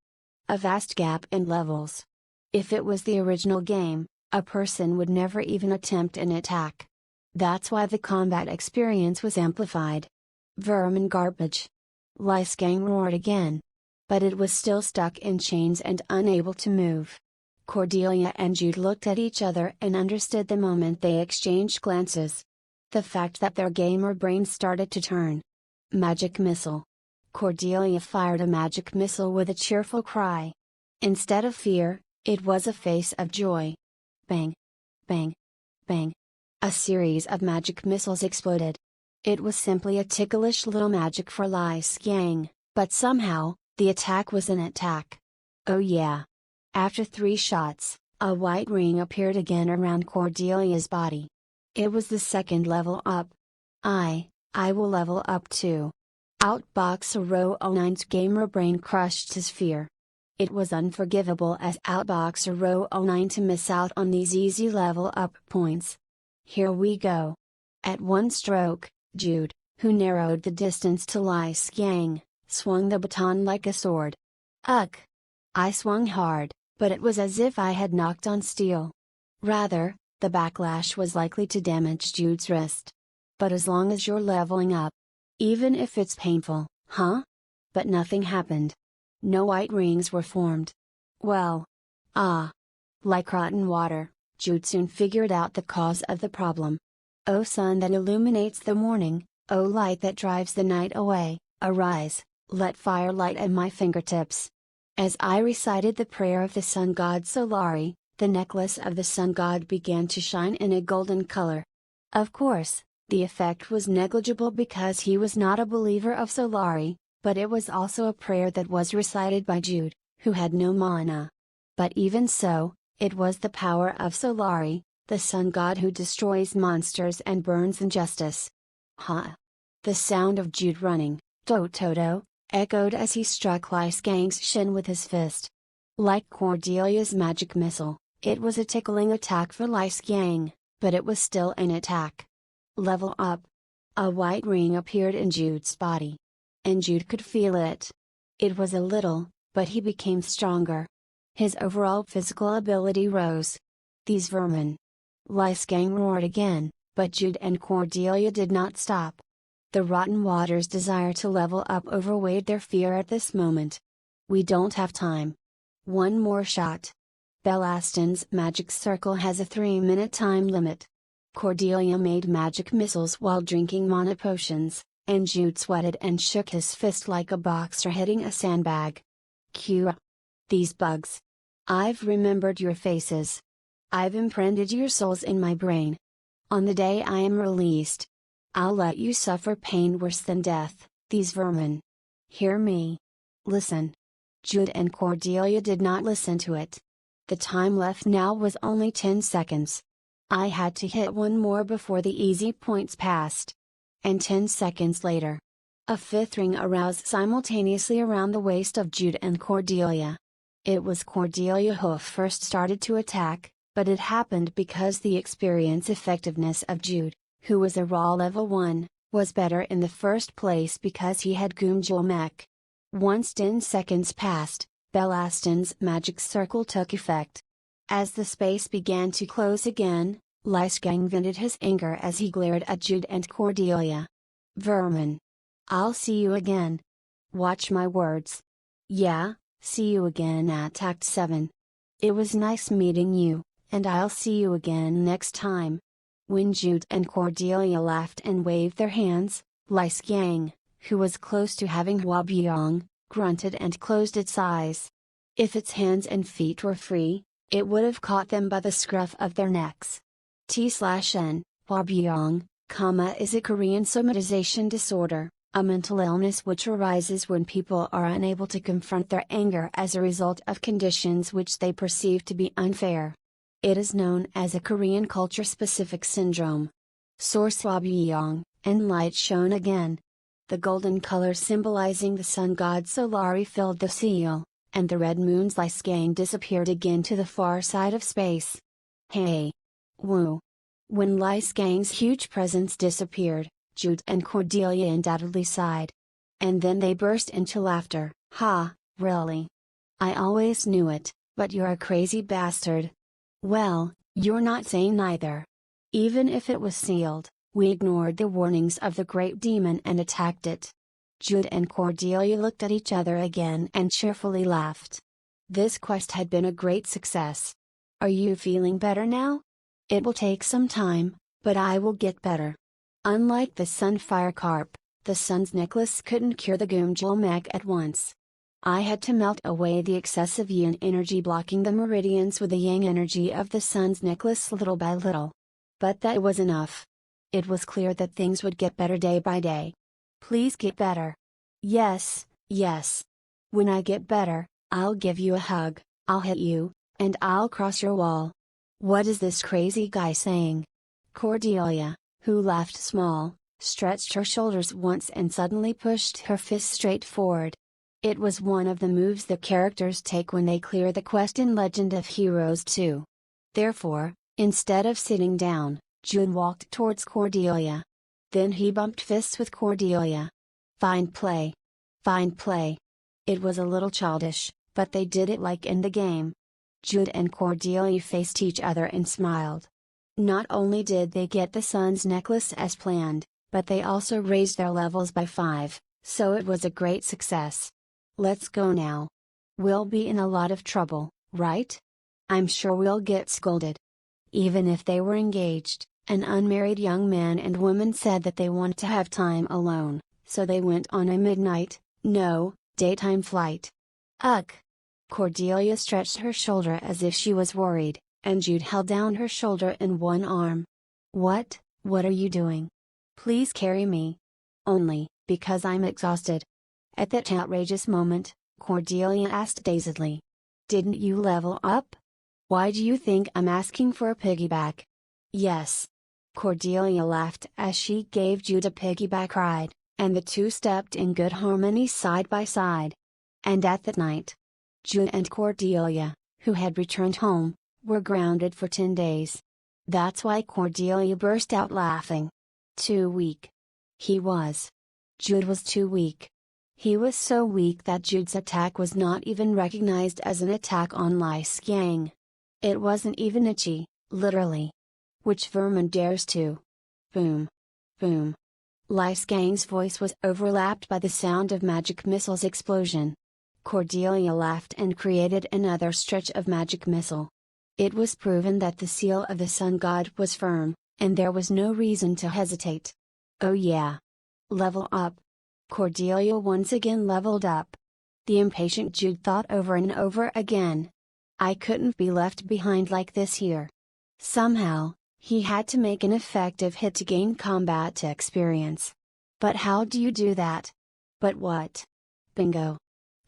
A vast gap in levels. If it was the original game, a person would never even attempt an attack. That's why the combat experience was amplified. Vermin garbage. Lai Xiang roared again. But it was still stuck in chains and unable to move. Cordelia and Jude looked at each other and understood the moment they exchanged glances. The fact that their gamer brains started to turn. Magic missile. Cordelia fired a magic missile with a cheerful cry. Instead of fear, it was a face of joy. Bang! Bang! Bang! A series of magic missiles exploded. It was simply a ticklish little magic for Lai Xiang, but somehow, the attack was an attack. Oh yeah! After 3 shots, a white ring appeared again around Cordelia's body. It was the second level up. I will level up too. Outboxer Row 09's gamer brain crushed his fear. It was unforgivable as Outboxer Row 09 to miss out on these easy level up points. Here we go. At one stroke, Jude, who narrowed the distance to Lai Xiang, swung the baton like a sword. Ugh! I swung hard, but it was as if I had knocked on steel. Rather, the backlash was likely to damage Jude's wrist. But as long as you're leveling up, even if it's painful, huh? But nothing happened. No white rings were formed. Well. Like rotten water, Jude soon figured out the cause of the problem. O sun that illuminates the morning, O light that drives the night away, arise, let fire light at my fingertips. As I recited the prayer of the sun god Solari, the necklace of the sun god began to shine in a golden color. Of course, the effect was negligible because he was not a believer of Solari, but it was also a prayer that was recited by Jude, who had no mana. But even so, it was the power of Solari, the sun god who destroys monsters and burns injustice. Ha! The sound of Jude running, do-to-do, echoed as he struck Lai Xiang's shin with his fist. Like Cordelia's magic missile, it was a tickling attack for Lai Xiang, but it was still an attack. Level up. A white ring appeared in Jude's body. And Jude could feel it. It was a little, but he became stronger. His overall physical ability rose. These vermin. Lai Xiang roared again, but Jude and Cordelia did not stop. The Rotten Water's desire to level up overweighed their fear at this moment. We don't have time. One more shot. Belaston's magic circle has a 3-minute time limit. Cordelia made magic missiles while drinking mana potions, and Jude sweated and shook his fist like a boxer hitting a sandbag. Q. These bugs. I've remembered your faces. I've imprinted your souls in my brain. On the day I am released, I'll let you suffer pain worse than death, these vermin. Hear me. Listen. Jude and Cordelia did not listen to it. The time left now was only 10 seconds. I had to hit one more before the easy points passed. And 10 seconds later, a 5th ring aroused simultaneously around the waist of Jude and Cordelia. It was Cordelia who first started to attack, but it happened because the experience effectiveness of Jude, who was a raw level 1, was better in the first place because he had Goomjul mech. Once 10 seconds passed, Belaston's magic circle took effect. As the space began to close again, Lai Xiang vented his anger as he glared at Jude and Cordelia. Vermin. I'll see you again. Watch my words. Yeah, see you again at Act 7. It was nice meeting you, and I'll see you again next time. When Jude and Cordelia laughed and waved their hands, Lai Xiang, who was close to having Huabiang, grunted and closed its eyes. If its hands and feet were free, it would have caught them by the scruff of their necks. T/N, Huabiang, Coma is a Korean somatization disorder, a mental illness which arises when people are unable to confront their anger as a result of conditions which they perceive to be unfair. It is known as a Korean culture-specific syndrome. Source Wabyong, and light shone again. The golden color symbolizing the sun god Solari filled the seal, and the red moon's Lice gang disappeared again to the far side of space. Hey! Woo! When Lice gang's huge presence disappeared, Jude and Cordelia undoubtedly sighed. And then they burst into laughter. Ha, really? I always knew it, but you're a crazy bastard. Well, you're not sane either. Even if it was sealed, we ignored the warnings of the great demon and attacked it. Jude and Cordelia looked at each other again and cheerfully laughed. This quest had been a great success. Are you feeling better now? It will take some time, but I will get better. Unlike the Sunfire Carp, the sun's necklace couldn't cure the Goomjulmak at once. I had to melt away the excessive yin energy blocking the meridians with the yang energy of the sun's necklace little by little. But that was enough. It was clear that things would get better day by day. Please get better. Yes, yes. When I get better, I'll give you a hug, I'll hit you, and I'll cross your wall. What is this crazy guy saying? Cordelia, who laughed small, stretched her shoulders once and suddenly pushed her fist straight forward. It was one of the moves the characters take when they clear the quest in Legend of Heroes 2. Therefore, instead of sitting down, Jude walked towards Cordelia. Then he bumped fists with Cordelia. Fine play. Fine play. It was a little childish, but they did it like in the game. Jude and Cordelia faced each other and smiled. Not only did they get the sun's necklace as planned, but they also raised their levels by 5, so it was a great success. Let's go now. We'll be in a lot of trouble, right? I'm sure we'll get scolded. Even if they were engaged, an unmarried young man and woman said that they want to have time alone, so they went on a midnight, no, daytime flight. Ugh! Cordelia stretched her shoulder as if she was worried, and Jude held down her shoulder in one arm. What are you doing? Please carry me. Only, because I'm exhausted. At that outrageous moment, Cordelia asked dazedly. Didn't you level up? Why do you think I'm asking for a piggyback? Yes. Cordelia laughed as she gave Jude a piggyback ride, and the two stepped in good harmony side by side. And at that night, Jude and Cordelia, who had returned home, were grounded for 10 days. That's why Cordelia burst out laughing. Too weak. He was. Jude was too weak. He was so weak that Jude's attack was not even recognized as an attack on Lice Gang. It wasn't even itchy, literally. Which vermin dares to? Boom. Boom. Lice Gang's voice was overlapped by the sound of magic missiles explosion. Cordelia laughed and created another stretch of magic missile. It was proven that the seal of the sun god was firm, and there was no reason to hesitate. Oh yeah. Level up. Cordelia once again leveled up. The impatient Jude thought over and over again. I couldn't be left behind like this here. Somehow, he had to make an effective hit to gain combat experience. But how do you do that? But what? Bingo.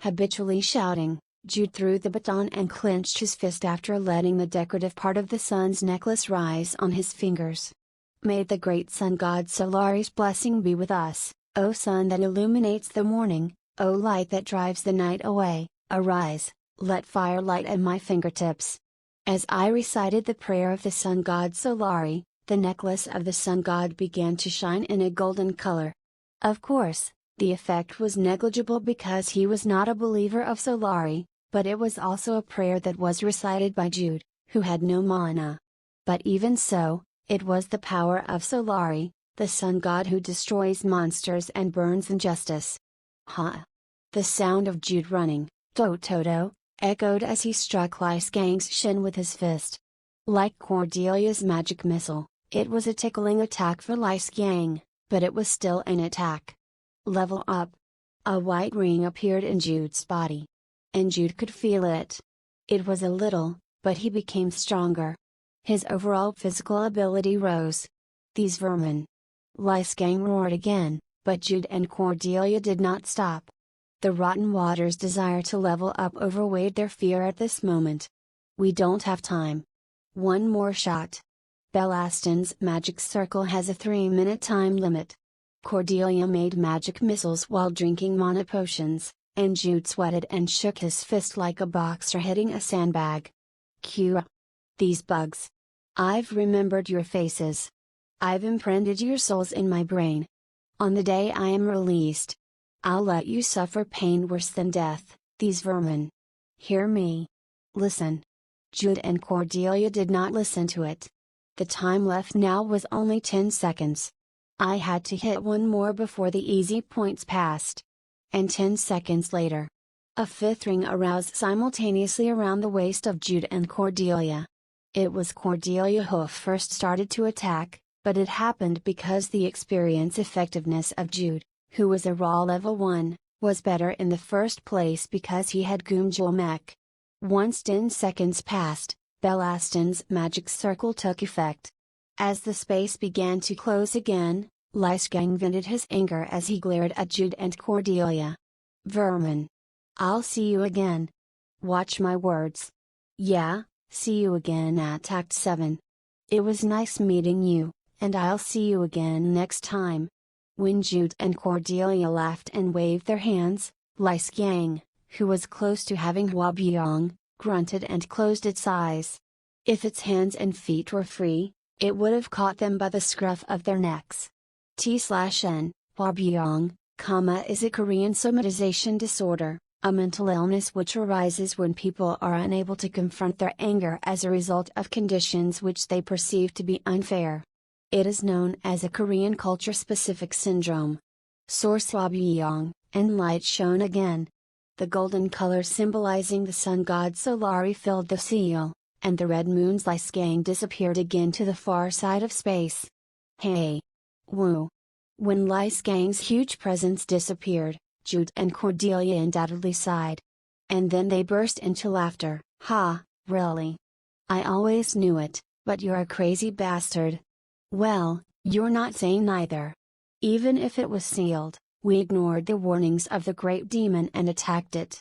Habitually shouting, Jude threw the baton and clenched his fist after letting the decorative part of the sun's necklace rise on his fingers. May the great sun god Solari's blessing be with us, O sun that illuminates the morning, O light that drives the night away, arise, let fire light at my fingertips. As I recited the prayer of the sun god Solari, the necklace of the sun god began to shine in a golden color. Of course, the effect was negligible because he was not a believer of Solari, but it was also a prayer that was recited by Jude, who had no mana. But even so, it was the power of Solari, the sun god who destroys monsters and burns injustice. Ha! The sound of Jude running, Toto, echoed as he struck Lice Gang's shin with his fist. Like Cordelia's magic missile, it was a tickling attack for Lice Gang, but it was still an attack. Level up. A white ring appeared in Jude's body. And Jude could feel it. It was a little, but he became stronger. His overall physical ability rose. These vermin. Lyskang roared again, but Jude and Cordelia did not stop. The Rotten Waters' desire to level up overweighed their fear at this moment. We don't have time. One more shot. Bellaston's magic circle has a 3-minute time limit. Cordelia made magic missiles while drinking mana potions, and Jude sweated and shook his fist like a boxer hitting a sandbag. Cura. These bugs. I've remembered your faces. I've imprinted your souls in my brain. On the day I am released, I'll let you suffer pain worse than death, these vermin. Hear me. Listen. Jude and Cordelia did not listen to it. The time left now was only 10 seconds. I had to hit one more before the easy points passed. And 10 seconds later, a fifth ring aroused simultaneously around the waist of Jude and Cordelia. It was Cordelia who first started to attack, but it happened because the experience effectiveness of Jude, who was a raw level 1, was better in the first place because he had Goomjul Mech. Once 10 seconds passed, Bellaston's magic circle took effect. As the space began to close again, Lyskang vented his anger as he glared at Jude and Cordelia. Vermin. I'll see you again. Watch my words. Yeah, see you again at Act 7. It was nice meeting you, and I'll see you again next time. When Jude and Cordelia laughed and waved their hands, Lyskang, who was close to having Huabiang, grunted and closed its eyes. If its hands and feet were free, it would have caught them by the scruff of their necks. T/N, Huabiang, is a Korean somatization disorder, a mental illness which arises when people are unable to confront their anger as a result of conditions which they perceive to be unfair. It is known as a Korean culture-specific syndrome. Source Huabiang, and light shone again. The golden color symbolizing the sun god Solari filled the seal, and the red moon's Lyskang disappeared again to the far side of space. Hey! Woo! When Lyskang's huge presence disappeared, Jude and Cordelia undoubtedly sighed. And then they burst into laughter. Ha, really? I always knew it, but you're a crazy bastard. Well, you're not sane either. Even if it was sealed, we ignored the warnings of the great demon and attacked it.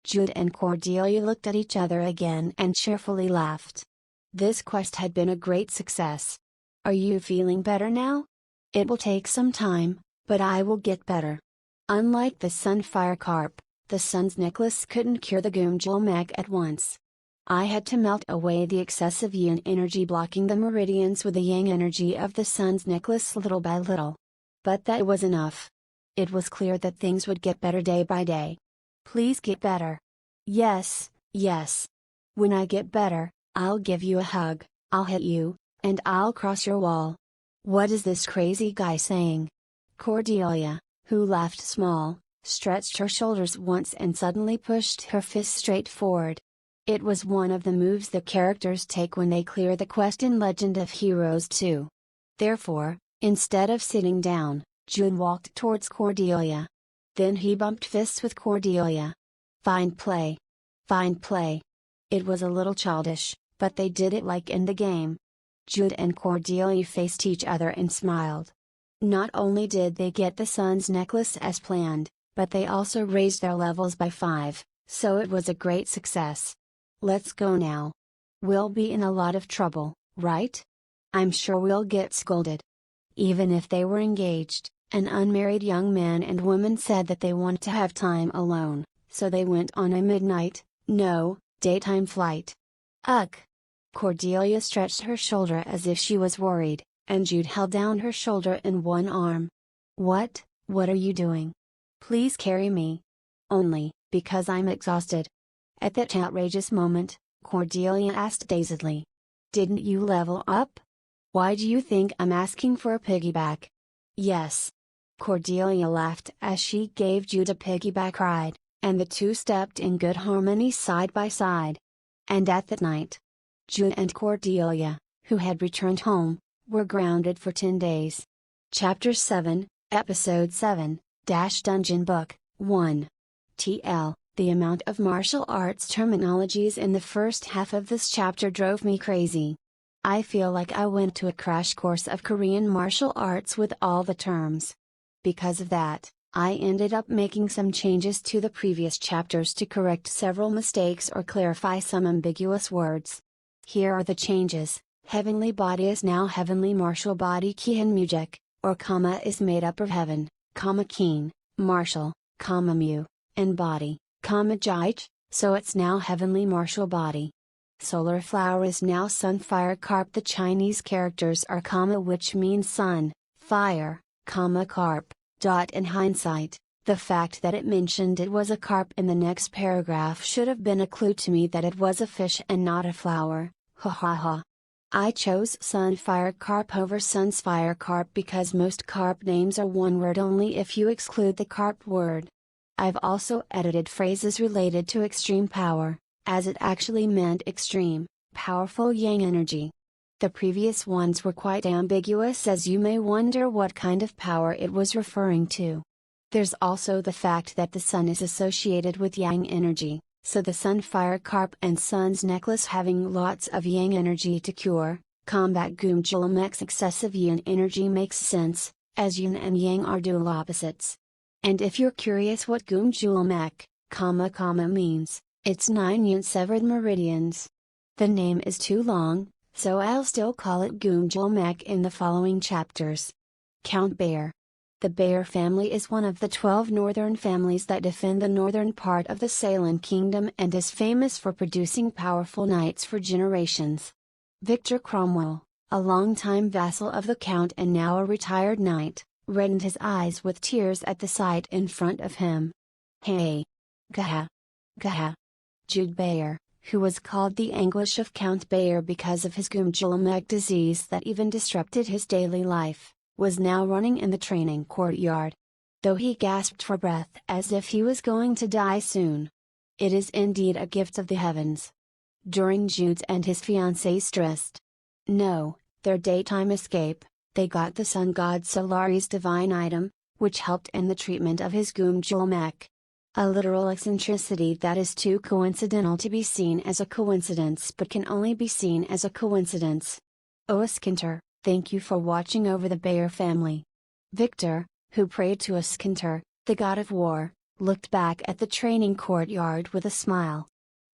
Jude and Cordelia looked at each other again and cheerfully laughed. This quest had been a great success. Are you feeling better now? It will take some time, but I will get better. Unlike the Sunfire Carp, the Sun's necklace couldn't cure the Goomjul Mech at once. I had to melt away the excessive yin energy blocking the meridians with the yang energy of the Sun's necklace little by little. But that was enough. It was clear that things would get better day by day. Please get better. Yes, yes. When I get better, I'll give you a hug, I'll hit you, and I'll cross your wall. What is this crazy guy saying? Cordelia, who laughed small, stretched her shoulders once and suddenly pushed her fist straight forward. It was one of the moves the characters take when they clear the quest in Legend of Heroes 2. Therefore, instead of sitting down, Jude walked towards Cordelia. Then he bumped fists with Cordelia. Fine play. Fine play. It was a little childish, but they did it like in the game. Jude and Cordelia faced each other and smiled. Not only did they get the Sun's necklace as planned, but they also raised their levels by 5, so it was a great success. Let's go now. We'll be in a lot of trouble, right? I'm sure we'll get scolded. Even if they were engaged, an unmarried young man and woman said that they want to have time alone, so they went on a midnight, no, daytime flight. Ugh! Cordelia stretched her shoulder as if she was worried, and Jude held down her shoulder in one arm. What are you doing? Please carry me. Only, because I'm exhausted. At that outrageous moment, Cordelia asked dazedly. Didn't you level up? Why do you think I'm asking for a piggyback? Yes. Cordelia laughed as she gave Jude a piggyback ride, and the two stepped in good harmony side by side. And at that night, Jude and Cordelia, who had returned home, were grounded for 10 days. Chapter 7, Episode 7, Dungeon Book, 1. TL, the amount of martial arts terminologies in the first half of this chapter drove me crazy. I feel like I went to a crash course of Korean martial arts with all the terms. Because of that, I ended up making some changes to the previous chapters to correct several mistakes or clarify some ambiguous words. Here are the changes. Heavenly body is now heavenly martial body Kihin Mujik, or comma is made up of heaven, comma keen, martial, comma mu, and body, comma jich, so it's now heavenly martial body. Solar flower is now sun fire carp. The Chinese characters are comma, which means sun, fire, comma carp. In hindsight, the fact that it mentioned it was a carp in the next paragraph should have been a clue to me that it was a fish and not a flower, ha ha ha. I chose Sunfire Carp over Sunsfire Carp because most carp names are one word only if you exclude the carp word. I've also edited phrases related to extreme power, as it actually meant extreme, powerful yang energy. The previous ones were quite ambiguous, as you may wonder what kind of power it was referring to. There's also the fact that the sun is associated with yang energy, so the Sunfire Carp and Sun's necklace having lots of yang energy to cure, combat Gumjulamek's excessive yin energy makes sense, as yin and yang are dual opposites. And if you're curious what Gumjulamek, means, it's 9 yin severed meridians. The name is too long, so I'll still call it Gumjulamek in the following chapters. Count Bear. The bear family is one of the 12 northern families that defend the northern part of the Ceylon kingdom and is famous for producing powerful knights for generations. Victor Cromwell, a longtime vassal of the Count and now a retired knight, reddened his eyes with tears at the sight in front of him. Hey! Gaha! Gaha! Jude Bear, who was called the Anguish of Count Bear because of his Gumjulamek disease that even disrupted his daily life, was now running in the training courtyard. Though he gasped for breath as if he was going to die soon. It is indeed a gift of the heavens. During Jude's and his fiancée's stressed, their daytime escape, they got the sun god Solari's divine item, which helped in the treatment of his Gumjulamek. A literal eccentricity that is too coincidental to be seen as a coincidence but can only be seen as a coincidence. Oskinter, thank you for watching over the Bear family. Victor, who prayed to Oskinter, the god of war, looked back at the training courtyard with a smile.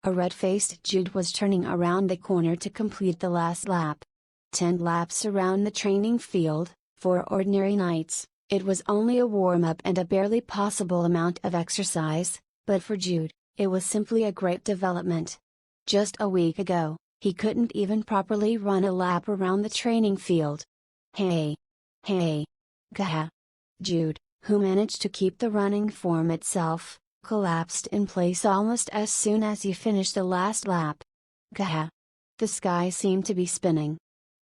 A red-faced Jude was turning around the corner to complete the last lap. 10 laps around the training field. For ordinary knights, it was only a warm-up and a barely possible amount of exercise, but for Jude, it was simply a great development. Just a week ago, he couldn't even properly run a lap around the training field. Hey! Hey! Gaha! Jude, who managed to keep the running form itself, collapsed in place almost as soon as he finished the last lap. Gaha! The sky seemed to be spinning.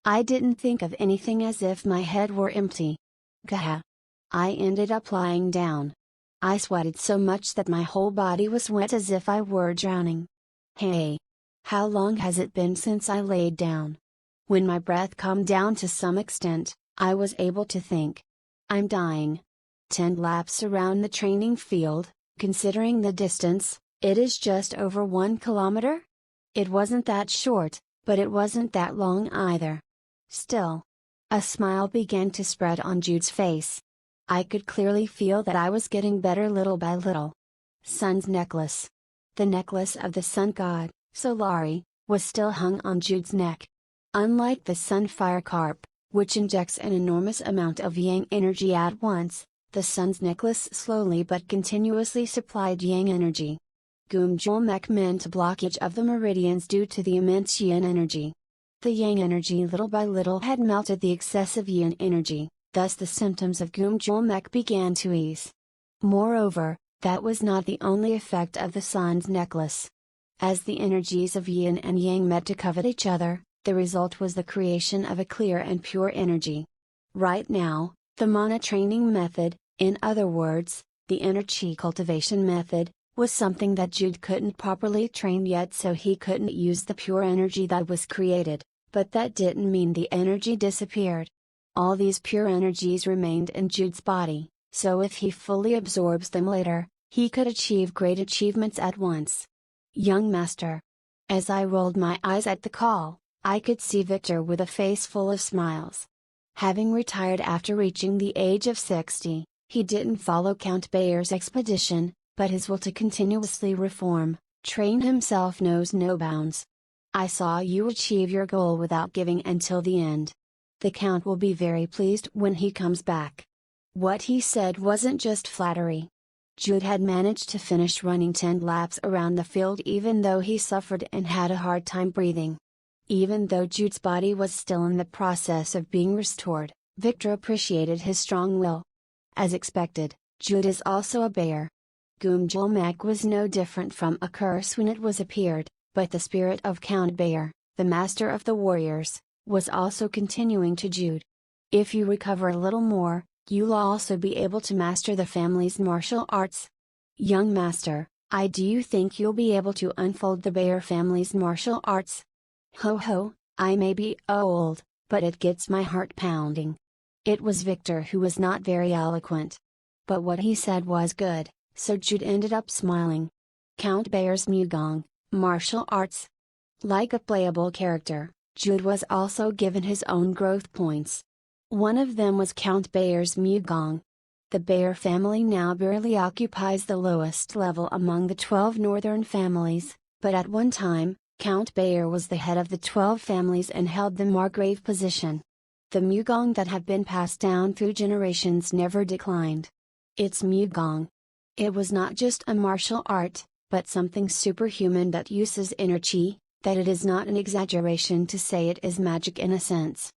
I didn't think of anything as if my head were empty. Gaha! I ended up lying down. I sweated so much that my whole body was wet as if I were drowning. Hey! How long has it been since I laid down? When my breath calmed down to some extent, I was able to think. I'm dying. 10 laps around the training field, considering the distance, it is just over 1 kilometer? It wasn't that short, but it wasn't that long either. Still. A smile began to spread on Jude's face. I could clearly feel that I was getting better little by little. Sun's necklace. The necklace of the sun god, Solari, was still hung on Jude's neck. Unlike the Sunfire Carp, which injects an enormous amount of yang energy at once, the sun's necklace slowly but continuously supplied yang energy. Gumjulamek meant blockage of the meridians due to the immense yin energy. The yang energy little by little had melted the excessive yin energy, thus the symptoms of Gumjulamek began to ease. Moreover, that was not the only effect of the sun's necklace. As the energies of yin and yang met to covet each other, the result was the creation of a clear and pure energy. Right now, the mana training method, in other words, the energy cultivation method, was something that Jude couldn't properly train yet, so he couldn't use the pure energy that was created, but that didn't mean the energy disappeared. All these pure energies remained in Jude's body, so if he fully absorbs them later, he could achieve great achievements at once. Young Master. As I rolled my eyes at the call, I could see Victor with a face full of smiles. Having retired after reaching the age of 60, he didn't follow Count Bayer's expedition, but his will to continuously reform, train himself knows no bounds. I saw you achieve your goal without giving until the end. The Count will be very pleased when he comes back. What he said wasn't just flattery. Jude had managed to finish running 10 laps around the field even though he suffered and had a hard time breathing. Even though Jude's body was still in the process of being restored, Victor appreciated his strong will. As expected, Jude is also a bear. Gumjulmak was no different from a curse when it was appeared, but the spirit of Count Bayer, the master of the warriors, was also continuing to Jude. If you recover a little more, you'll also be able to master the family's martial arts. Young master, do you think you'll be able to unfold the Bayer family's martial arts? Ho ho, I may be old, but it gets my heart pounding. It was Victor who was not very eloquent. But what he said was good, so Jude ended up smiling. Count Bayer's Mugong, martial arts. Like a playable character, Jude was also given his own growth points. One of them was Count Bayer's Mugong. The Bayer family now barely occupies the lowest level among the 12 northern families, but at one time, Count Bayer was the head of the 12 families and held the Margrave position. The Mugong that have been passed down through generations never declined. It's Mugong. It was not just a martial art, but something superhuman that uses inner chi, that it is not an exaggeration to say it is magic in a sense.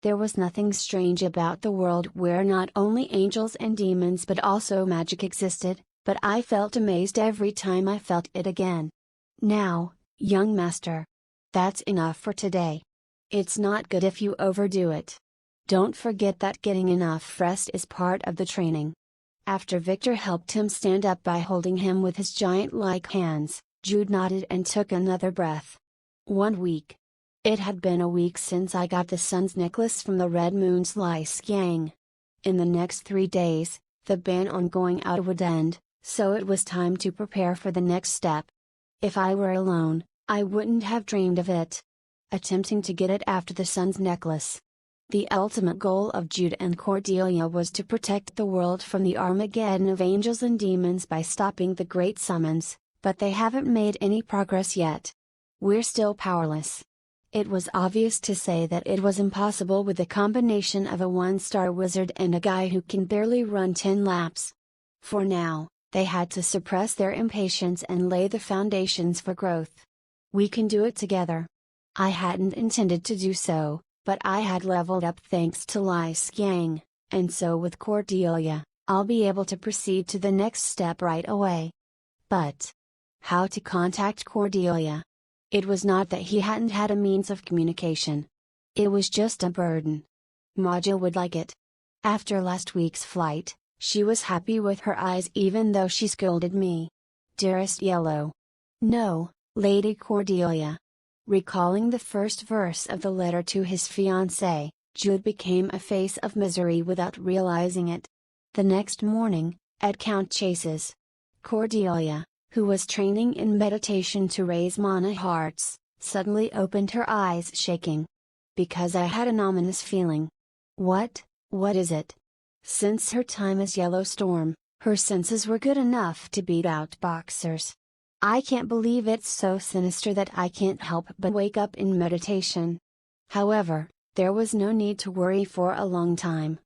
There was nothing strange about the world where not only angels and demons but also magic existed, but I felt amazed every time I felt it again. Now, young master. That's enough for today. It's not good if you overdo it. Don't forget that getting enough rest is part of the training. After Victor helped him stand up by holding him with his giant-like hands, Jude nodded and took another breath. 1 week. It had been a week since I got the sun's necklace from the Red Moon's Lai Skiang. In the next 3 days, the ban on going out would end, so it was time to prepare for the next step. If I were alone, I wouldn't have dreamed of it. Attempting to get it after the sun's necklace. The ultimate goal of Jude and Cordelia was to protect the world from the Armageddon of angels and demons by stopping the Great Summons, but they haven't made any progress yet. We're still powerless. It was obvious to say that it was impossible with the combination of a 1-star wizard and a guy who can barely run 10 laps. For now, they had to suppress their impatience and lay the foundations for growth. We can do it together. I hadn't intended to do so, but I had leveled up thanks to Lai Skiang, and so with Cordelia, I'll be able to proceed to the next step right away. But how to contact Cordelia? It was not that he hadn't had a means of communication. It was just a burden. Maja would like it. After last week's flight, she was happy with her eyes even though she scolded me. Dearest Yellow. No, Lady Cordelia. Recalling the first verse of the letter to his fiancée, Jude became a face of misery without realizing it. The next morning, at Count Chase's, Cordelia, who was training in meditation to raise mana hearts, suddenly opened her eyes shaking. Because I had an ominous feeling. What is it? Since her time as Yellowstorm, her senses were good enough to beat out boxers. I can't believe it's so sinister that I can't help but wake up in meditation. However, there was no need to worry for a long time.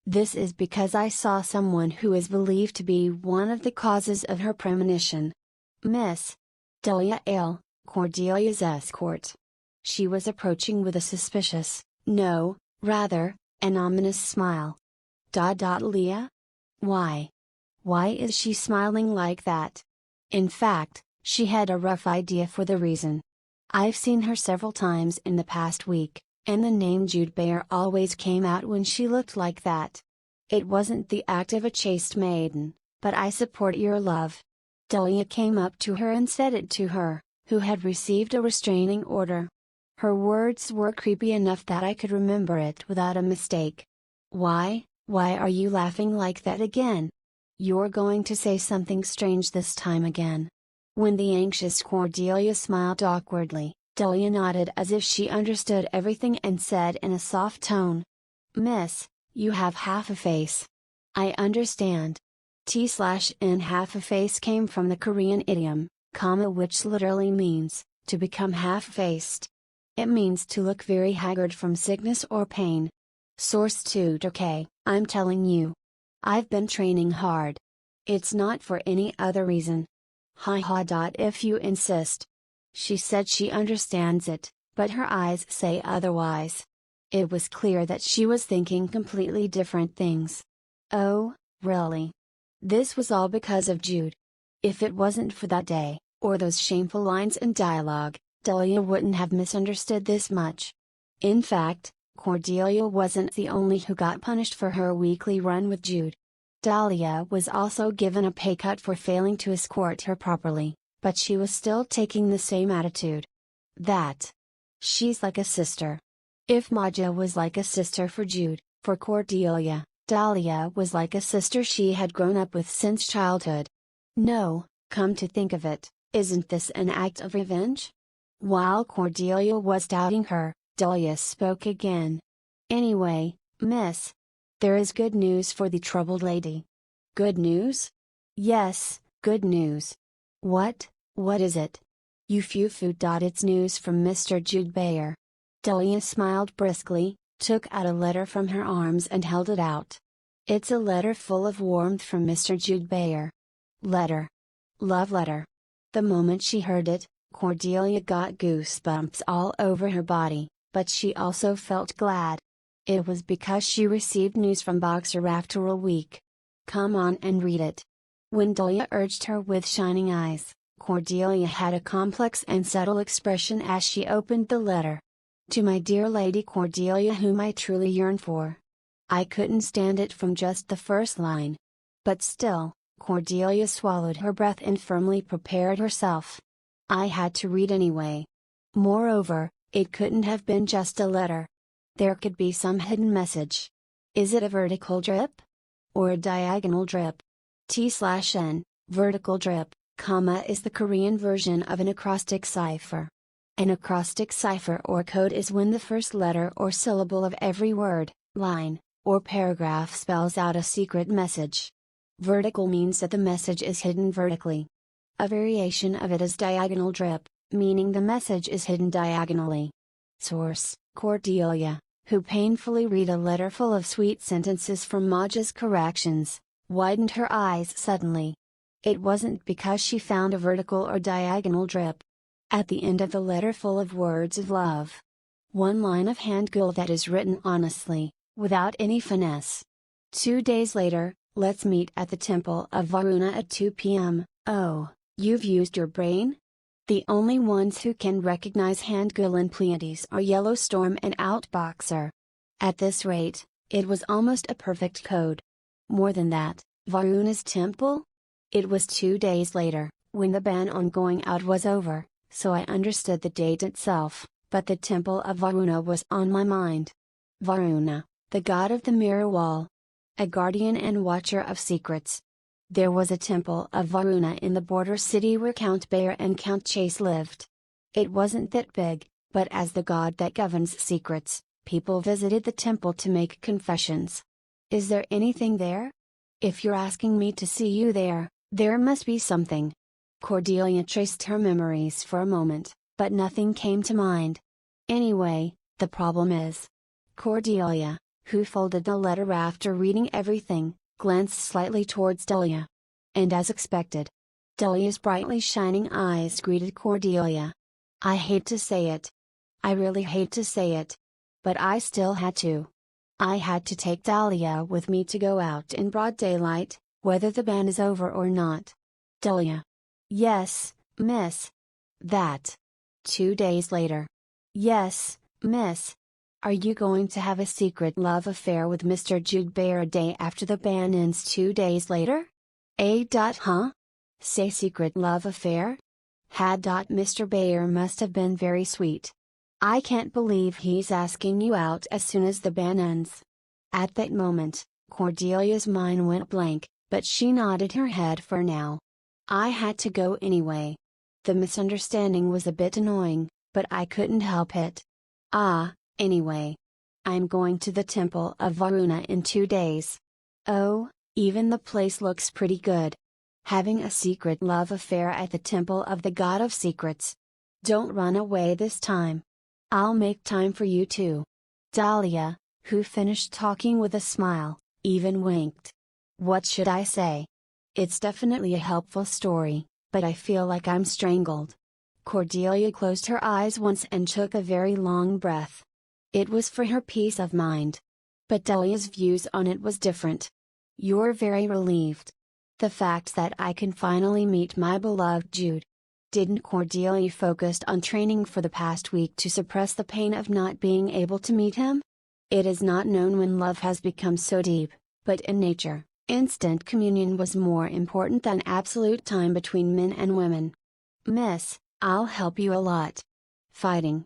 This is because I saw someone who is believed to be one of the causes of her premonition. Miss Delia Ale, Cordelia's escort. She was approaching with a suspicious, no, rather, an ominous smile. Leah? Why? Why is she smiling like that? In fact, she had a rough idea for the reason. I've seen her several times in the past week, and the name Jude Bayer always came out when she looked like that. It wasn't the act of a chaste maiden, but I support your love. Delia came up to her and said it to her, who had received a restraining order. Her words were creepy enough that I could remember it without a mistake. Why are you laughing like that again? You're going to say something strange this time again. When the anxious Cordelia smiled awkwardly, Delia nodded as if she understood everything and said in a soft tone. Miss, you have half a face. I understand. T/N half a face came from the Korean idiom, which literally means, to become half-faced. It means to look very haggard from sickness or pain. Source tutor K, I'm telling you. I've been training hard. It's not for any other reason. Ha. If you insist. She said she understands it, but her eyes say otherwise. It was clear that she was thinking completely different things. Oh, really? This was all because of Jude. If it wasn't for that day, or those shameful lines in dialogue, Delia wouldn't have misunderstood this much. In fact, Cordelia wasn't the only who got punished for her weekly run with Jude. Dahlia was also given a pay cut for failing to escort her properly, but she was still taking the same attitude. She's like a sister. If Maja was like a sister for Jude, for Cordelia, Dahlia was like a sister she had grown up with since childhood. No, come to think of it, isn't this an act of revenge? While Cordelia was doubting her, Dahlia spoke again. Anyway, miss. There is good news for the troubled lady. Good news? Yes, good news. What is it? It's news from Mr. Jude Bayer. Dahlia smiled briskly, took out a letter from her arms and held it out. It's a letter full of warmth from Mr. Jude Bayer. Letter. Love letter. The moment she heard it, Cordelia got goosebumps all over her body, but she also felt glad. It was because she received news from Boxer after a week. Come on and read it. When Dahlia urged her with shining eyes, Cordelia had a complex and subtle expression as she opened the letter. To my dear Lady Cordelia, whom I truly yearn for. I couldn't stand it from just the first line. But still, Cordelia swallowed her breath and firmly prepared herself. I had to read anyway. Moreover, it couldn't have been just a letter. There could be some hidden message. Is it a vertical drip? Or a diagonal drip? T/N, vertical drip, is the Korean version of an acrostic cipher. An acrostic cipher or code is when the first letter or syllable of every word, line, or paragraph spells out a secret message. Vertical means that the message is hidden vertically. A variation of it is diagonal drip, meaning the message is hidden diagonally. Source: Cordelia, who painfully read a letter full of sweet sentences from Maja's corrections, widened her eyes suddenly. It wasn't because she found a vertical or diagonal drip. At the end of the letter full of words of love. One line of Hangul that is written honestly, without any finesse. 2 days later, let's meet at the temple of Varuna at 2 p.m. Oh, you've used your brain? The only ones who can recognize Hangul and Pleiades are Yellowstorm and Outboxer. At this rate, it was almost a perfect code. More than that, Varuna's temple? It was 2 days later, when the ban on going out was over, so I understood the date itself, but the temple of Varuna was on my mind. Varuna, the god of the mirror wall. A guardian and watcher of secrets. There was a temple of Varuna in the border city where Count Bayer and Count Chase lived. It wasn't that big, but as the god that governs secrets, people visited the temple to make confessions. Is there anything there? If you're asking me to see you there, there must be something. Cordelia traced her memories for a moment, but nothing came to mind. Anyway, the problem is. Cordelia, who folded the letter after reading everything, glanced slightly towards Dahlia. And as expected, Dahlia's brightly shining eyes greeted Cordelia. I hate to say it. I really hate to say it. But I still had to. I had to take Dahlia with me to go out in broad daylight, whether the ban is over or not. Dahlia. Yes, miss. 2 days later. Yes, miss. Are you going to have a secret love affair with Mr. Jude Bayer a day after the ban ends 2 days later? Huh? Say secret love affair? Mr. Bayer must have been very sweet. I can't believe he's asking you out as soon as the ban ends. At that moment, Cordelia's mind went blank, but she nodded her head for now. I had to go anyway. The misunderstanding was a bit annoying, but I couldn't help it. Anyway. I'm going to the Temple of Varuna in 2 days. Oh, even the place looks pretty good. Having a secret love affair at the Temple of the God of Secrets. Don't run away this time. I'll make time for you too. Dahlia, who finished talking with a smile, even winked. What should I say? It's definitely a helpful story, but I feel like I'm strangled. Cordelia closed her eyes once and took a very long breath. It was for her peace of mind. But Dahlia's views on it was different. You're very relieved. The fact that I can finally meet my beloved Jude. Didn't Cordelia focus on training for the past week to suppress the pain of not being able to meet him? It is not known when love has become so deep, but in nature, instant communion was more important than absolute time between men and women. Miss, I'll help you a lot. Fighting.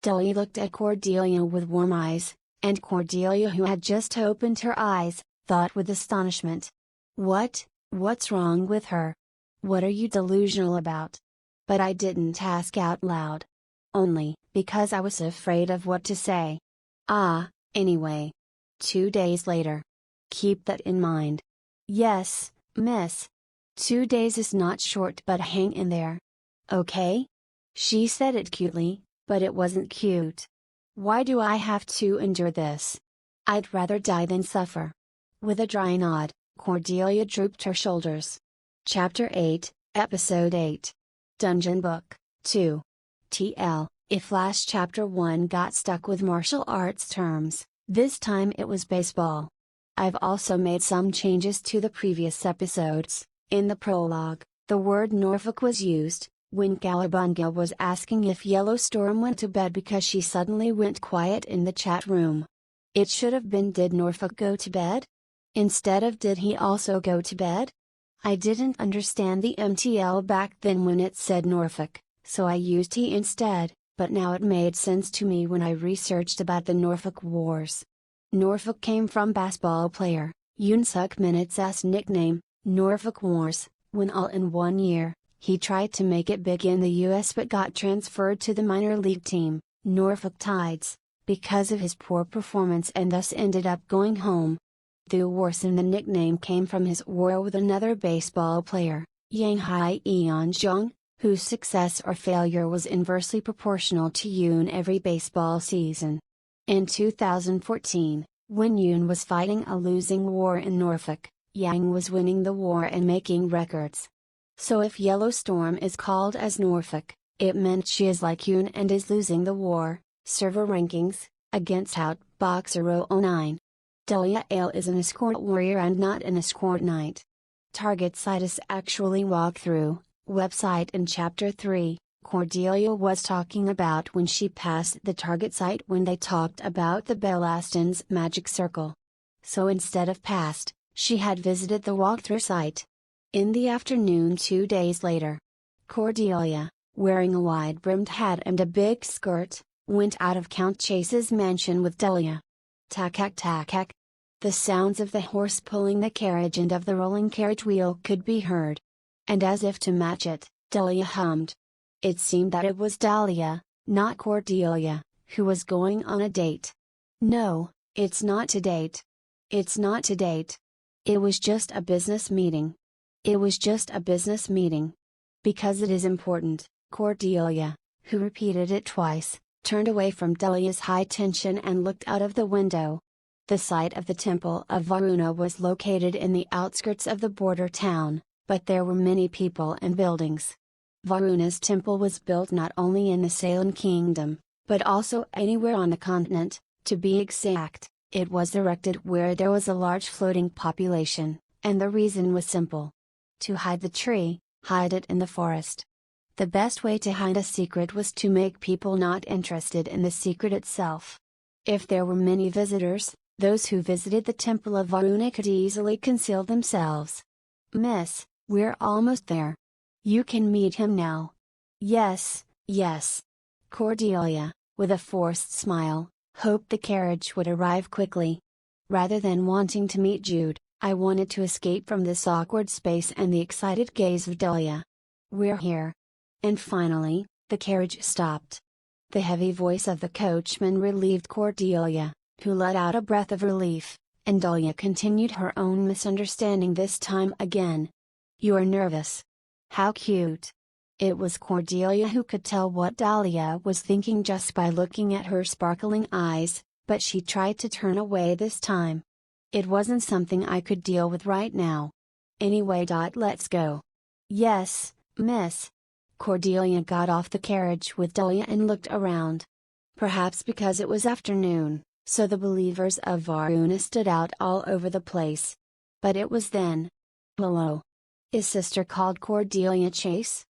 Dahlia looked at Cordelia with warm eyes, and Cordelia, who had just opened her eyes, thought with astonishment. What's wrong with her? What are you delusional about? But I didn't ask out loud. Only, because I was afraid of what to say. Anyway. 2 days later. Keep that in mind. Yes, miss. 2 days is not short, but hang in there. Okay? She said it cutely, but it wasn't cute. Why do I have to endure this? I'd rather die than suffer. With a dry nod, Cordelia drooped her shoulders. Chapter 8, Episode 8. Dungeon Book, 2. TL, if last Chapter 1 got stuck with martial arts terms, this time it was baseball. I've also made some changes to the previous episodes. In the prologue, the word Norfolk was used, when Cowabunga was asking if Yellowstorm went to bed because she suddenly went quiet in the chat room. It should have been did Norfolk go to bed? Instead of did he also go to bed? I didn't understand the MTL back then when it said Norfolk, so I used he instead, but now it made sense to me when I researched about the Norfolk Wars. Norfolk came from baseball player, Yoon Suk Min's nickname, Norfolk Wars, when all in 1 year. He tried to make it big in the US but got transferred to the minor league team, Norfolk Tides, because of his poor performance and thus ended up going home. The wars in the nickname came from his war with another baseball player, Yang Hyeon-jung, whose success or failure was inversely proportional to Yoon every baseball season. In 2014, when Yoon was fighting a losing war in Norfolk, Yang was winning the war and making records. So if Yellowstorm is called as Norfolk, it meant she is like Yoon and is losing the war. Server rankings, against Outboxer 009. Dahlia Ale is an escort warrior and not an escort knight. Target site is actually walkthrough, website in Chapter 3, Cordelia was talking about when she passed the target site when they talked about the Bellaston's magic circle. So instead of passed, she had visited the walkthrough site. In the afternoon 2 days later, Cordelia, wearing a wide-brimmed hat and a big skirt, went out of Count Chase's mansion with Dahlia. Tack-tack-tack-tack. The sounds of the horse pulling the carriage and of the rolling carriage wheel could be heard. And as if to match it, Dahlia hummed. It seemed that it was Dahlia, not Cordelia, who was going on a date. No, it's not a date. It's not a date. It was just a business meeting. It was just a business meeting. Because it is important, Cordelia, who repeated it twice, turned away from Dahlia's high tension and looked out of the window. The site of the Temple of Varuna was located in the outskirts of the border town, but there were many people and buildings. Varuna's temple was built not only in the Saiyan kingdom, but also anywhere on the continent. To be exact, it was erected where there was a large floating population, and the reason was simple. To hide the tree, hide it in the forest. The best way to hide a secret was to make people not interested in the secret itself. If there were many visitors, those who visited the Temple of Varuna could easily conceal themselves. Miss, we're almost there. You can meet him now. Yes, yes. Cordelia, with a forced smile, hoped the carriage would arrive quickly. Rather than wanting to meet Jude, I wanted to escape from this awkward space and the excited gaze of Dahlia. We're here. And finally, the carriage stopped. The heavy voice of the coachman relieved Cordelia, who let out a breath of relief, and Dahlia continued her own misunderstanding this time again. "You're nervous. How cute." It was Cordelia who could tell what Dahlia was thinking just by looking at her sparkling eyes, but she tried to turn away this time. "It wasn't something I could deal with right now. Anyway, let's go." "Yes, miss." Cordelia got off the carriage with Dahlia and looked around. Perhaps because it was afternoon, so the believers of Varuna stood out all over the place. But it was then. "Hello. Is sister?" called Cordelia Chase.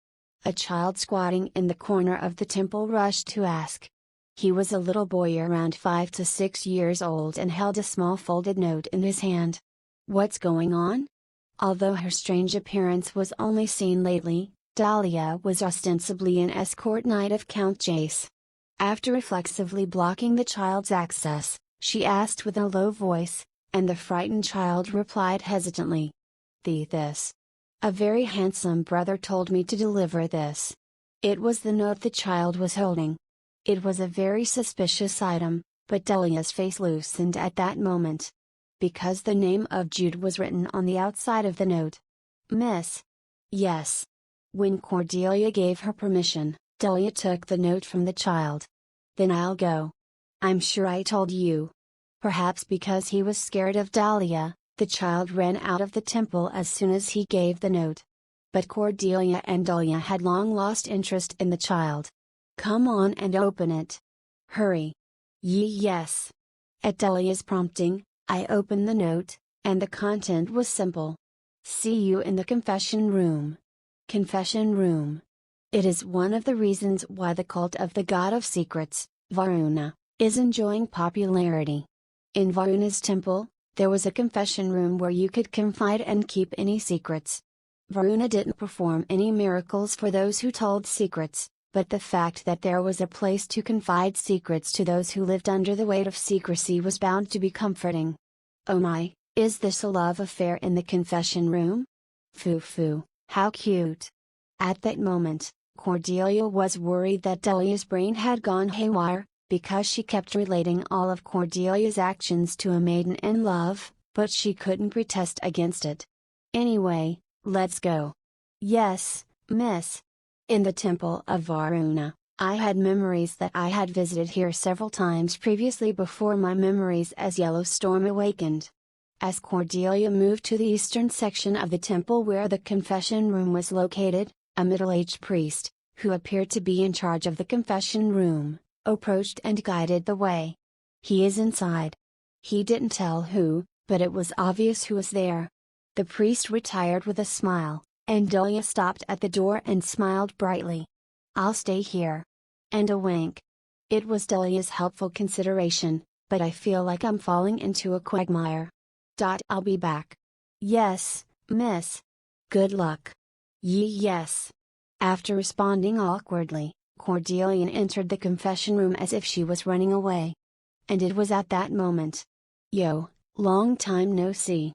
A child squatting in the corner of the temple rushed to ask. He was a little boy around 5 to 6 years old and held a small folded note in his hand. "What's going on?" Although her strange appearance was only seen lately, Dahlia was ostensibly an escort knight of Count Jace. After reflexively blocking the child's access, she asked with a low voice, and the frightened child replied hesitantly. "This. A very handsome brother told me to deliver this." It was the note the child was holding. It was a very suspicious item, but Dahlia's face loosened at that moment. Because the name of Jude was written on the outside of the note. "Miss." "Yes." When Cordelia gave her permission, Dahlia took the note from the child. "Then I'll go. I'm sure I told you." Perhaps because he was scared of Dahlia, the child ran out of the temple as soon as he gave the note. But Cordelia and Dahlia had long lost interest in the child. "Come on and open it. Hurry." Yes." At Dahlia's prompting, I opened the note, and the content was simple. "See you in the confession room." Confession room. It is one of the reasons why the cult of the god of secrets, Varuna, is enjoying popularity. In Varuna's temple, there was a confession room where you could confide and keep any secrets. Varuna didn't perform any miracles for those who told secrets, but the fact that there was a place to confide secrets to those who lived under the weight of secrecy was bound to be comforting. "Oh my, is this a love affair in the confession room? Foo, how cute." At that moment, Cordelia was worried that Dahlia's brain had gone haywire, because she kept relating all of Cordelia's actions to a maiden in love, but she couldn't protest against it. "Anyway, let's go." "Yes, miss." In the temple of Varuna, I had memories that I had visited here several times previously before my memories as Yellowstorm awakened. As Cordelia moved to the eastern section of the temple where the confession room was located, a middle-aged priest, who appeared to be in charge of the confession room, approached and guided the way. "He is inside." He didn't tell who, but it was obvious who was there. The priest retired with a smile, and Dahlia stopped at the door and smiled brightly. "I'll stay here." And a wink. It was Dahlia's helpful consideration, but I feel like I'm falling into a quagmire. "I'll be back." "Yes, miss." "Good luck." Yes." After responding awkwardly, Cordelia entered the confession room as if she was running away. And it was at that moment. "Yo, long time no see."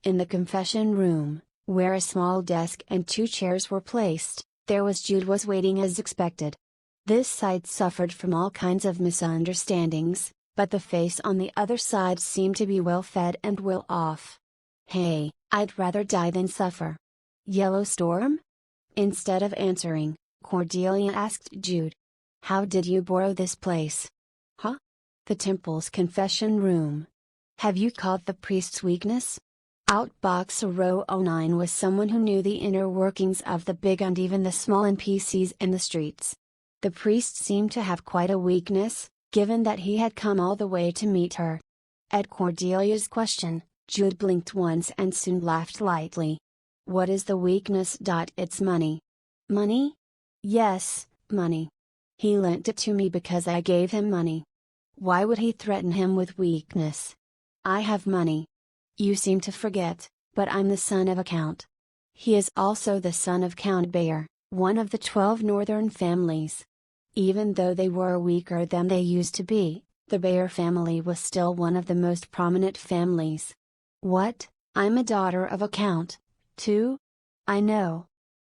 In the confession room, where a small desk and 2 chairs were placed, there was Jude was waiting as expected. This side suffered from all kinds of misunderstandings, but the face on the other side seemed to be well fed and well off. "Hey, I'd rather die than suffer." "Yellowstorm?" Instead of answering, Cordelia asked Jude. "How did you borrow this place?" "Huh? The temple's confession room." "Have you caught the priest's weakness?" Outboxer Row 09 was someone who knew the inner workings of the big and even the small NPCs in the streets. The priest seemed to have quite a weakness, given that he had come all the way to meet her. At Cordelia's question, Jude blinked once and soon laughed lightly. "What is the weakness? It's money." "Money?" "Yes, money. He lent it to me because I gave him money." "Why would he threaten him with weakness?" "I have money. You seem to forget, but I'm the son of a count." "He is also the son of Count Bayer, one of the 12 northern families." Even though they were weaker than they used to be, the Bayer family was still one of the most prominent families. "What, I'm a daughter of a count, too? I know."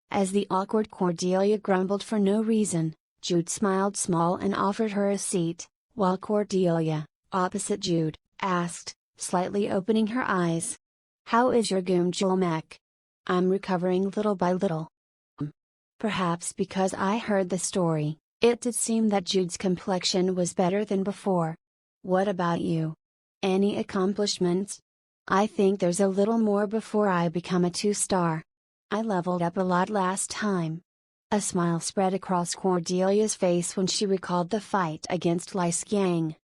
As the awkward Cordelia grumbled for no reason, Jude smiled small and offered her a seat, while Cordelia, opposite Jude, asked, slightly opening her eyes. "How is your Goomjulmek?" "I'm recovering little by little." Perhaps because I heard the story, it did seem that Jude's complexion was better than before. "What about you? Any accomplishments?" "I think there's a little more before I become a 2-star. I leveled up a lot last time." A smile spread across Cordelia's face when she recalled the fight against Lei Skiang.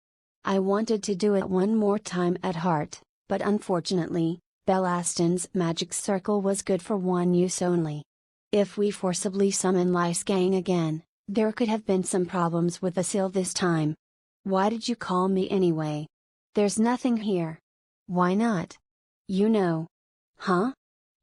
"I wanted to do it one more time at heart, but unfortunately, Belaston's magic circle was good for one use only. If we forcibly summon Lei Skiang again, there could have been some problems with the seal this time." "Why did you call me anyway?" "There's nothing here." "Why not?" "You know." "Huh?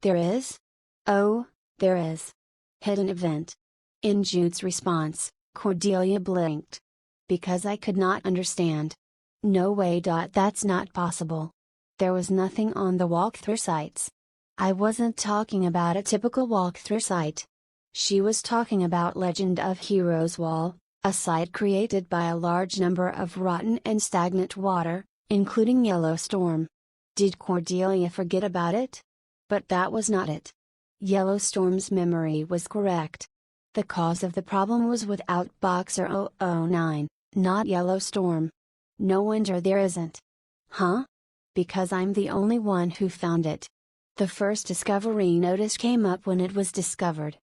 There is?" "Oh, there is. Hidden event." In Jude's response, Cordelia blinked. "Because I could not understand." "No way. That's not possible. There was nothing on the walkthrough sites." "I wasn't talking about a typical walkthrough site. She was talking about Legend of Heroes Wall, a site created by a large number of rotten and stagnant water, including Yellowstorm." Did Cordelia forget about it? But that was not it. Yellowstorm's memory was correct. The cause of the problem was with Outboxer 009, not Yellowstorm. "No wonder there isn't." "Huh? Because I'm the only one who found it. The first discovery notice came up when it was discovered."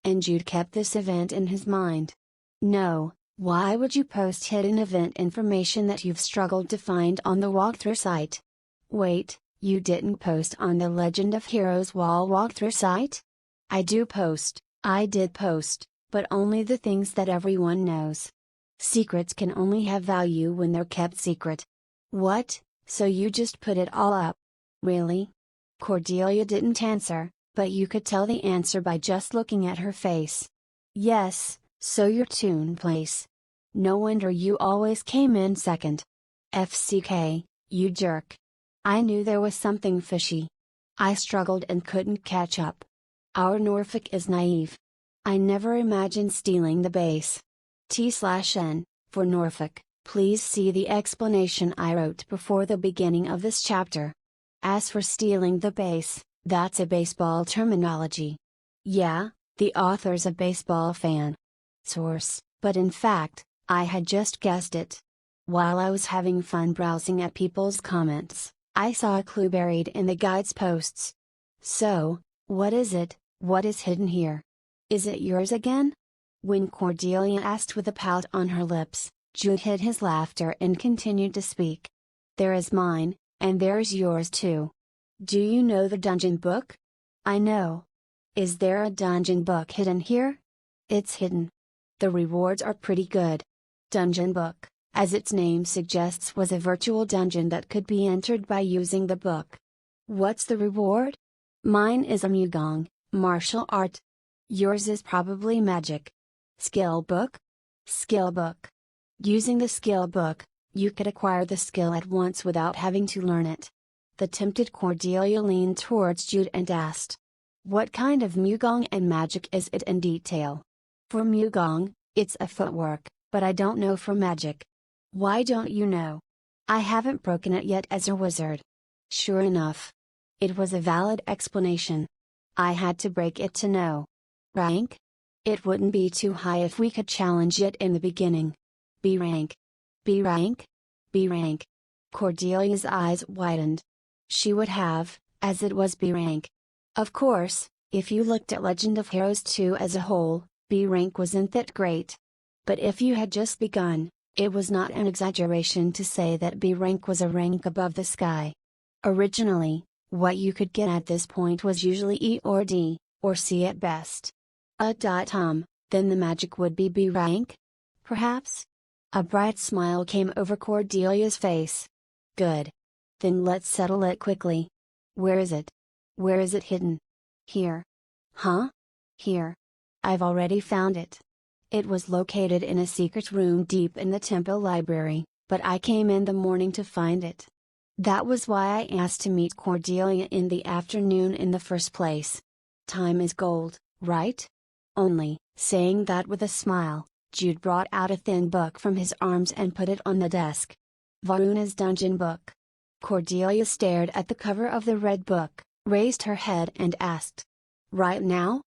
And Jude kept this event in his mind. "No, why would you post hidden event information that you've struggled to find on the walkthrough site?" "Wait, you didn't post on the Legend of Heroes Wall walkthrough site?" I did post, but only the things that everyone knows. Secrets can only have value when they're kept secret." "What, so you just put it all up?" "Really?" Cordelia didn't answer, but you could tell the answer by just looking at her face. "Yes, so your tune place. No wonder you always came in second. FCK, you jerk. I knew there was something fishy. I struggled and couldn't catch up. Our Norfolk is naive. I never imagined stealing the base. T/N, for Norfolk, please see the explanation I wrote before the beginning of this chapter. As for stealing the base, that's a baseball terminology. Yeah, the author's a baseball fan. Source, but in fact, I had just guessed it. While I was having fun browsing at people's comments, I saw a clue buried in the guide's posts. So, what is it? What is hidden here? Is it yours again?" When Cordelia asked with a pout on her lips, Jude hid his laughter and continued to speak. "There is mine, and there's yours too. Do you know the dungeon book?" "I know." "Is there a dungeon book hidden here?" "It's hidden. The rewards are pretty good." Dungeon book, as its name suggests, was a virtual dungeon that could be entered by using the book. "What's the reward?" "Mine is a Mugong, martial art. Yours is probably magic." "Skill book?" "Skill book. Using the skill book, you could acquire the skill at once without having to learn it." The tempted Cordelia leaned towards Jude and asked, "What kind of Mugong and magic is it in detail?" "For Mugong, it's a footwork, but I don't know for magic." "Why don't you know?" "I haven't broken it yet as a wizard." Sure enough. It was a valid explanation. I had to break it to know. "Rank?" "It wouldn't be too high if we could challenge it in the beginning." "B rank." "B rank?" "B rank." Cordelia's eyes widened. She would have, as it was B rank. Of course, if you looked at Legend of Heroes 2 as a whole, B rank wasn't that great. But if you had just begun, it was not an exaggeration to say that B rank was a rank above the sky. Originally, what you could get at this point was usually E or D, or C at best. Then the magic would be B rank? Perhaps? A bright smile came over Cordelia's face. Good. Then let's settle it quickly. Where is it? Where is it hidden? Here. Huh? Here. I've already found it. It was located in a secret room deep in the temple library, but I came in the morning to find it. That was why I asked to meet Cordelia in the afternoon in the first place. Time is gold, right? Only, saying that with a smile, Jude brought out a thin book from his arms and put it on the desk. Varuna's Dungeon Book. Cordelia stared at the cover of the red book, raised her head and asked. Right now?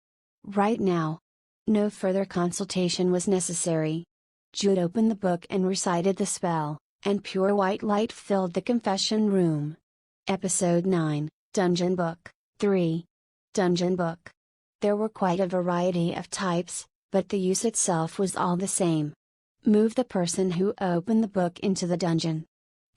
Right now. No further consultation was necessary. Jude opened the book and recited the spell, and pure white light filled the confession room. Episode 9, Dungeon Book, 3. Dungeon Book. There were quite a variety of types, but the use itself was all the same. Move the person who opened the book into the dungeon.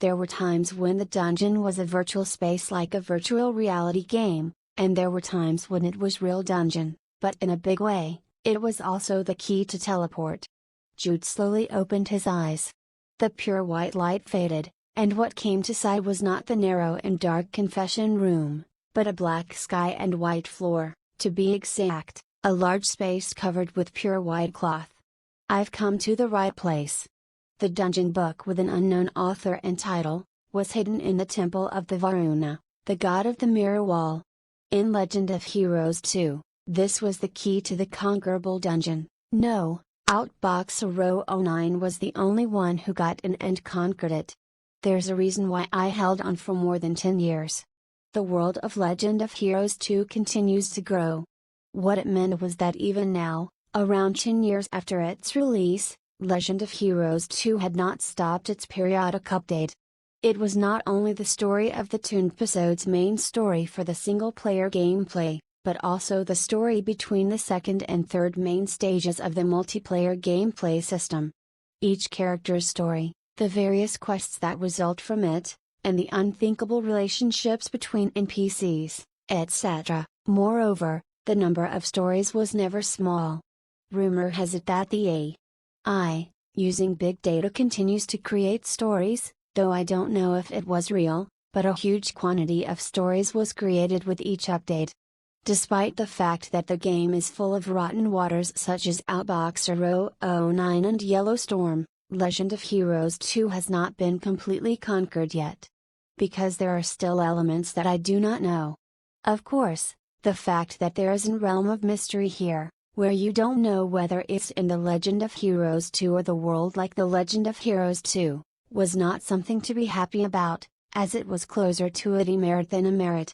There were times when the dungeon was a virtual space like a virtual reality game, and there were times when it was real dungeon, but in a big way, it was also the key to teleport. Jude slowly opened his eyes. The pure white light faded, and what came to sight was not the narrow and dark confession room, but a black sky and white floor, to be exact, a large space covered with pure white cloth. I've come to the right place. The dungeon book with an unknown author and title, was hidden in the temple of the Varuna, the god of the mirror wall. In Legend of Heroes 2, this was the key to the conquerable dungeon. No, Outboxer Row 09 was the only one who got in and conquered it. There's a reason why I held on for more than 10 years. The world of Legend of Heroes 2 continues to grow. What it meant was that even now, around 10 years after its release, Legend of Heroes 2 had not stopped its periodic update. It was not only the story of the 2 episode's main story for the single-player gameplay, but also the story between the second and third main stages of the multiplayer gameplay system. Each character's story, the various quests that result from it, and the unthinkable relationships between NPCs, etc. Moreover, the number of stories was never small. Rumor has it that the AI, using big data, continues to create stories, though I don't know if it was real, but a huge quantity of stories was created with each update. Despite the fact that the game is full of rotten waters such as Outboxer Row 09 and Yellowstorm, Legend of Heroes 2 has not been completely conquered yet. Because there are still elements that I do not know. Of course, the fact that there is a realm of mystery here, where you don't know whether it's in the Legend of Heroes 2 or the world like the Legend of Heroes 2, was not something to be happy about, as it was closer to a demerit than a merit.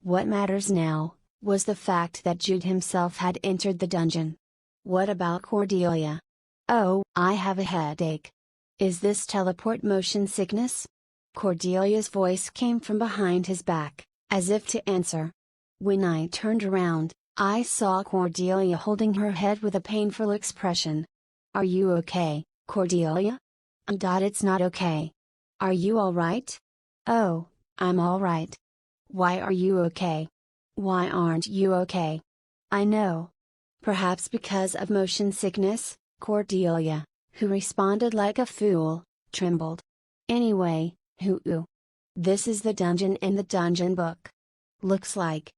What matters now, was the fact that Jude himself had entered the dungeon. What about Cordelia? Oh, I have a headache. Is this teleport motion sickness? Cordelia's voice came from behind his back, as if to answer. When I turned around, I saw Cordelia holding her head with a painful expression. Are you okay, Cordelia? It's not okay. Are you alright? Oh, I'm alright. Why are you okay? Why aren't you okay? I know. Perhaps because of motion sickness, Cordelia, who responded like a fool, trembled. Anyway, this is the dungeon in the dungeon book. Looks like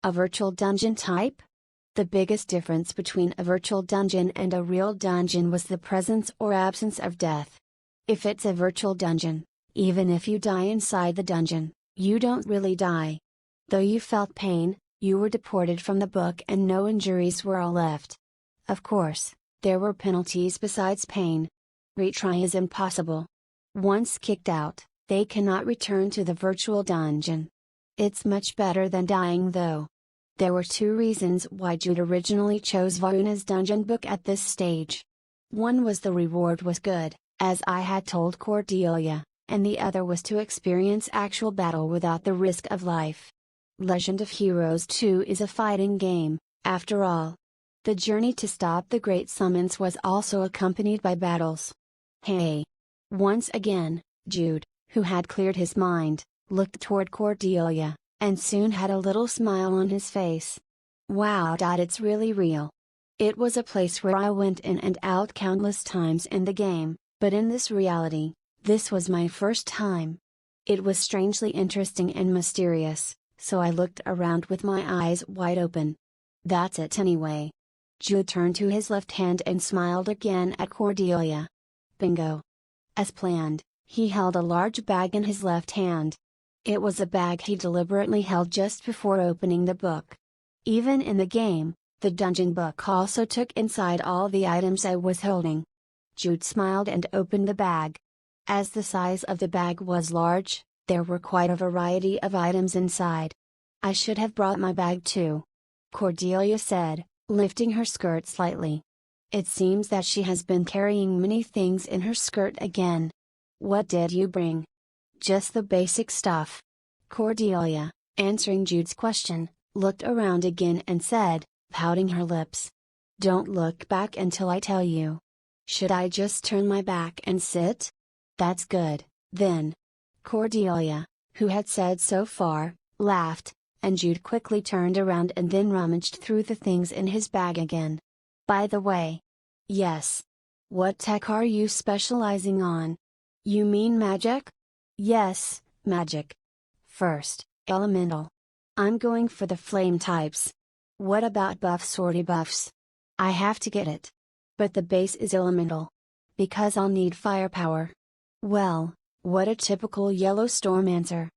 a virtual dungeon type? The biggest difference between a virtual dungeon and a real dungeon was the presence or absence of death. If it's a virtual dungeon, even if you die inside the dungeon, you don't really die. Though you felt pain, you were deported from the book and no injuries were all left. Of course, there were penalties besides pain. Retry is impossible. Once kicked out, they cannot return to the virtual dungeon. It's much better than dying though. There were 2 reasons why Jude originally chose Varuna's dungeon book at this stage. One was the reward was good, as I had told Cordelia, and the other was to experience actual battle without the risk of life. Legend of Heroes 2 is a fighting game, after all. The journey to stop the Great Summons was also accompanied by battles. Hey! Once again, Jude, who had cleared his mind, looked toward Cordelia, and soon had a little smile on his face. Wow! It's really real. It was a place where I went in and out countless times in the game, but in this reality, this was my first time. It was strangely interesting and mysterious, so I looked around with my eyes wide open. That's it anyway. Jude turned to his left hand and smiled again at Cordelia. Bingo! As planned, he held a large bag in his left hand. It was a bag he deliberately held just before opening the book. Even in the game, the dungeon book also took inside all the items I was holding. Jude smiled and opened the bag. As the size of the bag was large, there were quite a variety of items inside. "I should have brought my bag too," Cordelia said, lifting her skirt slightly. It seems that she has been carrying many things in her skirt again. "What did you bring?" "Just the basic stuff." Cordelia, answering Jude's question, looked around again and said, pouting her lips, "Don't look back until I tell you." "Should I just turn my back and sit?" "That's good, then." Cordelia, who had said so far, laughed, and Jude quickly turned around and then rummaged through the things in his bag again. "By the way." "Yes." "What tech are you specializing on?" "You mean magic?" "Yes, magic. First, elemental. I'm going for the flame types." "What about buff sortie buffs?" "I have to get it. But the base is elemental. Because I'll need firepower." "Well, what a typical Yellowstorm answer.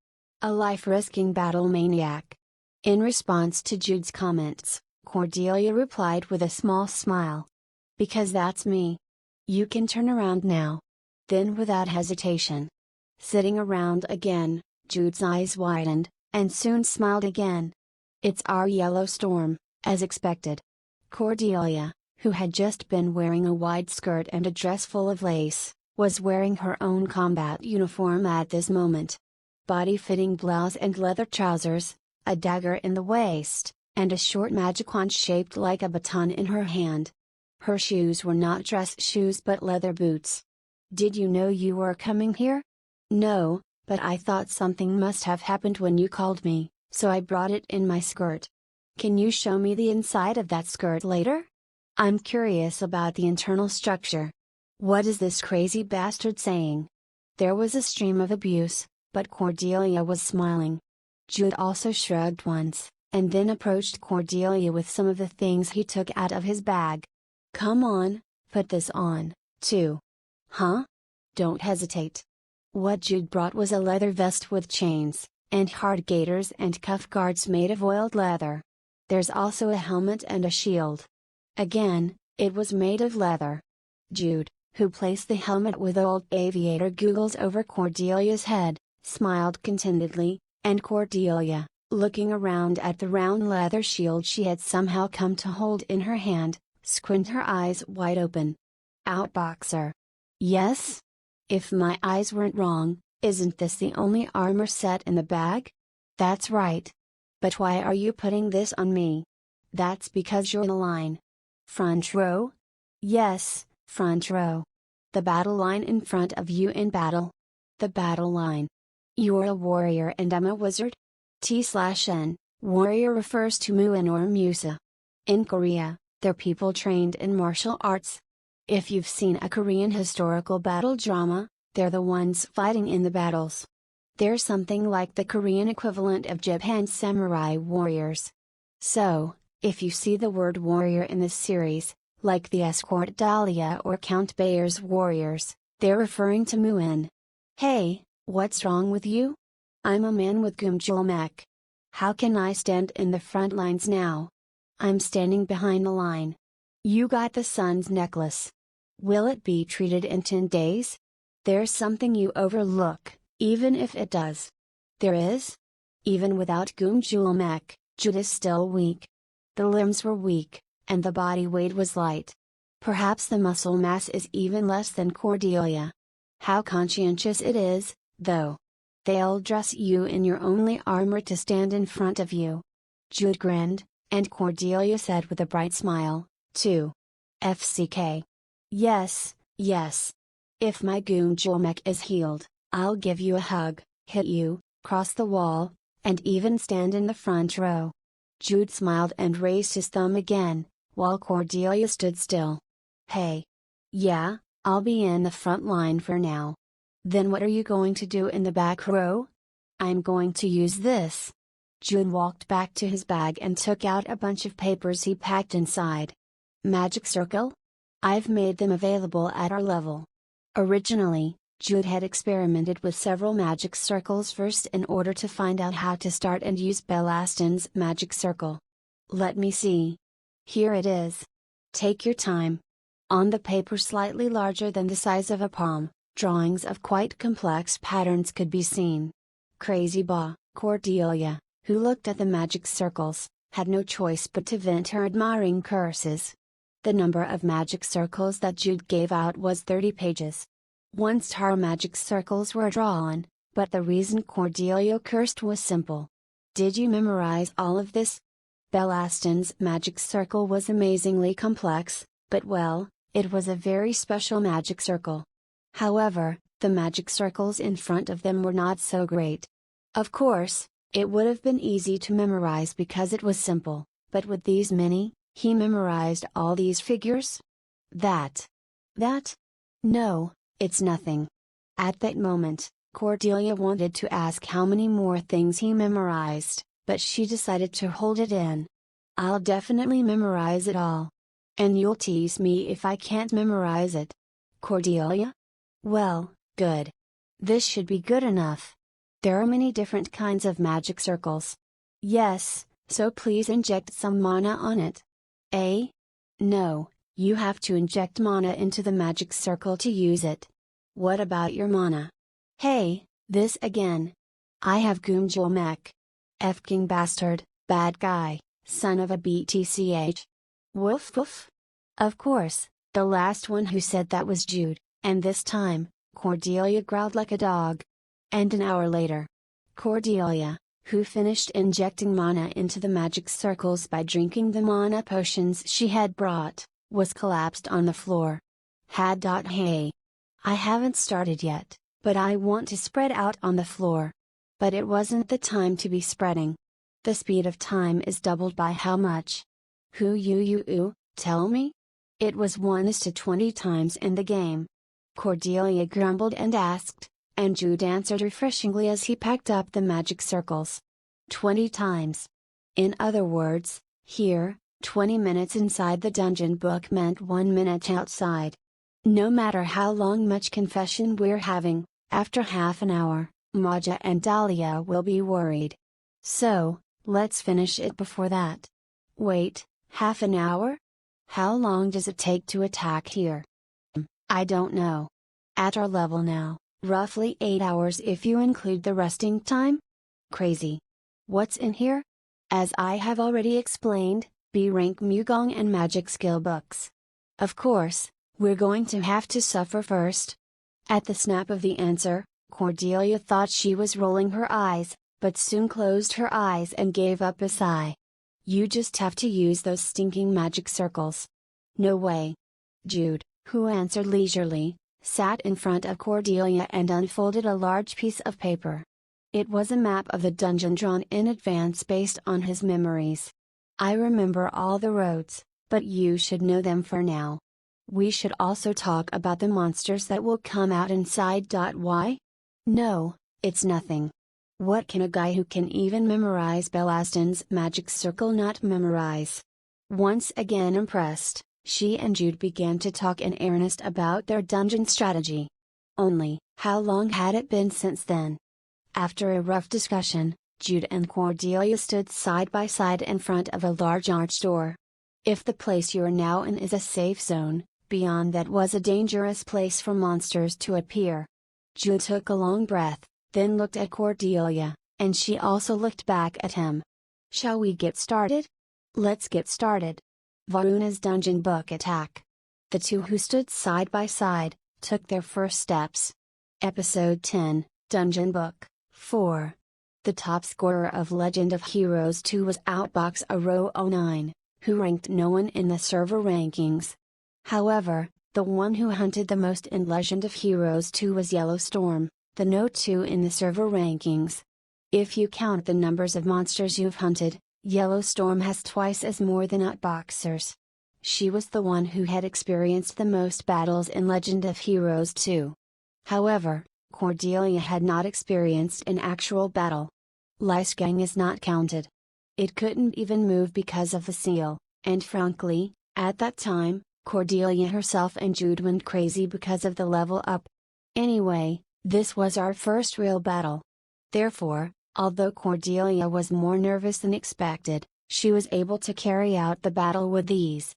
A life-risking battle maniac." In response to Jude's comments, Cordelia replied with a small smile. "Because that's me. You can turn around now." Then without hesitation, sitting around again, Jude's eyes widened, and soon smiled again. "It's our Yellowstorm, as expected." Cordelia, who had just been wearing a wide skirt and a dress full of lace, was wearing her own combat uniform at this moment. Body-fitting blouse and leather trousers, a dagger in the waist, and a short magic wand shaped like a baton in her hand. Her shoes were not dress shoes but leather boots. "Did you know you were coming here?" "No, but I thought something must have happened when you called me, so I brought it in my skirt." "Can you show me the inside of that skirt later? I'm curious about the internal structure." "What is this crazy bastard saying?" There was a stream of abuse, but Cordelia was smiling. Jude also shrugged once, and then approached Cordelia with some of the things he took out of his bag. "Come on, put this on, too." "Huh?" "Don't hesitate." What Jude brought was a leather vest with chains, and hard gaiters and cuff guards made of oiled leather. There's also a helmet and a shield. Again, it was made of leather. Jude, who placed the helmet with old aviator goggles over Cordelia's head, smiled contentedly, and Cordelia, looking around at the round leather shield she had somehow come to hold in her hand, squinted her eyes wide open. "Outboxer." "Yes? If my eyes weren't wrong, isn't this the only armor set in the bag?" "That's right. But why are you putting this on me?" "That's because you're in the line." "Front row?" "Yes, front row. The battle line in front of you in battle." "The battle line. You're a warrior and I'm a wizard?" T/N, warrior refers to Muin or Musa. In Korea, they're people trained in martial arts. If you've seen a Korean historical battle drama, they're the ones fighting in the battles. They're something like the Korean equivalent of Japan's samurai warriors. So, if you see the word warrior in this series, like the escort Dahlia or Count Bayer's warriors, they're referring to Muin. "Hey, what's wrong with you?" "I'm a man with Gumjulmek. How can I stand in the front lines now?" "I'm standing behind the line." "You got the sun's necklace. Will it be treated in 10 days? There's something you overlook, even if it does." "There is?" Even without Gumjulmek, Jude is still weak. The limbs were weak, and the body weight was light. Perhaps the muscle mass is even less than Cordelia. How conscientious it is, though. "They'll dress you in your only armor to stand in front of you." Jude grinned, and Cordelia said with a bright smile, "2. FCK. Yes, yes. If my Gumjulmek is healed, I'll give you a hug, hit you, cross the wall, and even stand in the front row." Jude smiled and raised his thumb again, while Cordelia stood still. "Hey. Yeah, I'll be in the front line for now." "Then what are you going to do in the back row?" "I'm going to use this." Jude walked back to his bag and took out a bunch of papers he packed inside. "Magic circle? I've made them available at our level." Originally, Jude had experimented with several magic circles first in order to find out how to start and use Belastin's magic circle. "Let me see. Here it is. Take your time." On the paper slightly larger than the size of a palm, drawings of quite complex patterns could be seen. Crazy Ba, Cordelia, who looked at the magic circles, had no choice but to vent her admiring curses. The number of magic circles that Jude gave out was 30 pages. 1-star magic circles were drawn, but the reason Cordelia cursed was simple. Did you memorize all of this? Bellaston's magic circle was amazingly complex, but well, it was a very special magic circle. However, the magic circles in front of them were not so great. Of course, it would have been easy to memorize because it was simple, but with these many, he memorized all these figures? That? No, it's nothing. At that moment, Cordelia wanted to ask how many more things he memorized, but she decided to hold it in. I'll definitely memorize it all. And you'll tease me if I can't memorize it. Cordelia? Well, good. This should be good enough. There are many different kinds of magic circles. Yes, so please inject some mana on it. No, you have to inject mana into the magic circle to use it. What about your mana? Hey, this again. I have Goomjul Mech. F-king bastard, bad guy, son of a BTCH. Woof woof. Of course, the last one who said that was Jude, and this time, Cordelia growled like a dog. And an hour later, Cordelia, who finished injecting mana into the magic circles by drinking the mana potions she had brought, was collapsed on the floor. Hey. I haven't started yet, but I want to spread out on the floor. But it wasn't the time to be spreading. The speed of time is doubled by how much? Tell me? It was 1:20 times in the game. Cordelia grumbled and asked, and Jude answered refreshingly as he packed up the magic circles. 20 times. In other words, here, 20 minutes inside the dungeon book meant 1 minute outside. No matter how long much confession we're having, after half an hour, Maja and Dahlia will be worried. So, let's finish it before that. Wait, half an hour? How long does it take to attack here? I don't know. At our level now, roughly 8 hours if you include the resting time? Crazy. What's in here? As I have already explained, B-rank Mugong and magic skill books. Of course, we're going to have to suffer first. At the snap of the answer, Cordelia thought she was rolling her eyes, but soon closed her eyes and gave up a sigh. You just have to use those stinking magic circles. No way. Jude, who answered leisurely, sat in front of Cordelia and unfolded a large piece of paper. It was a map of the dungeon drawn in advance based on his memories. I remember all the roads, but you should know them for now. We should also talk about the monsters that will come out inside. Why? No, it's nothing. What can a guy who can even memorize Bellaston's magic circle not memorize? Once again impressed, she and Jude began to talk in earnest about their dungeon strategy. Only, how long had it been since then? After a rough discussion, Jude and Cordelia stood side by side in front of a large arched door. If the place you're now in is a safe zone, beyond that was a dangerous place for monsters to appear. Jude took a long breath, then looked at Cordelia, and she also looked back at him. Shall we get started? Let's get started. Varuna's dungeon book attack. The two who stood side by side, took their first steps. Episode 10, Dungeon Book, 4. The top scorer of Legend of Heroes 2 was Outbox A09, who ranked no one in the server rankings. However, the one who hunted the most in Legend of Heroes 2 was Yellowstorm, the no 2 in the server rankings. If you count the numbers of monsters you've hunted, Yellowstorm has twice as more than Outboxers. She was the one who had experienced the most battles in Legend of Heroes 2. However, Cordelia had not experienced an actual battle. Lysgang is not counted. It couldn't even move because of the seal, and frankly, at that time, Cordelia herself and Jude went crazy because of the level up. Anyway, this was our first real battle. Therefore, although Cordelia was more nervous than expected, she was able to carry out the battle with ease.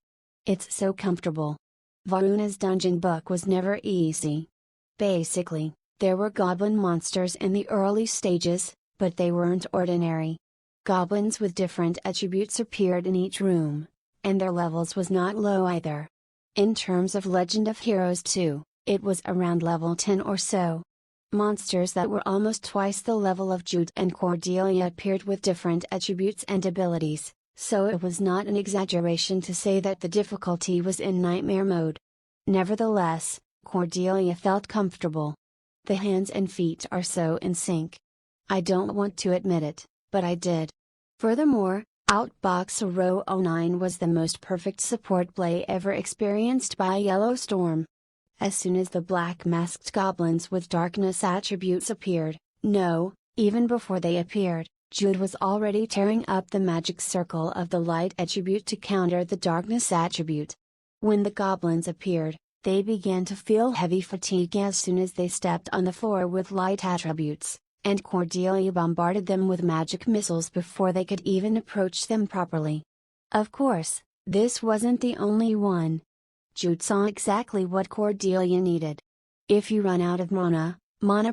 It's so comfortable. Varuna's dungeon book was never easy. Basically, there were goblin monsters in the early stages, but they weren't ordinary. Goblins with different attributes appeared in each room, and their levels was not low either. In terms of Legend of Heroes 2, it was around level 10 or so. Monsters that were almost twice the level of Jude and Cordelia appeared with different attributes and abilities, so it was not an exaggeration to say that the difficulty was in nightmare mode. Nevertheless, Cordelia felt comfortable. The hands and feet are so in sync. I don't want to admit it, but I did. Furthermore, Outbox Row 09 was the most perfect support play ever experienced by Yellow Storm. As soon as the black masked goblins with darkness attributes appeared, no, even before they appeared, Jude was already tearing up the magic circle of the light attribute to counter the darkness attribute. When the goblins appeared, they began to feel heavy fatigue as soon as they stepped on the floor with light attributes, and Cordelia bombarded them with magic missiles before they could even approach them properly. Of course, this wasn't the only one. Jude saw exactly what Cordelia needed. If you run out of mana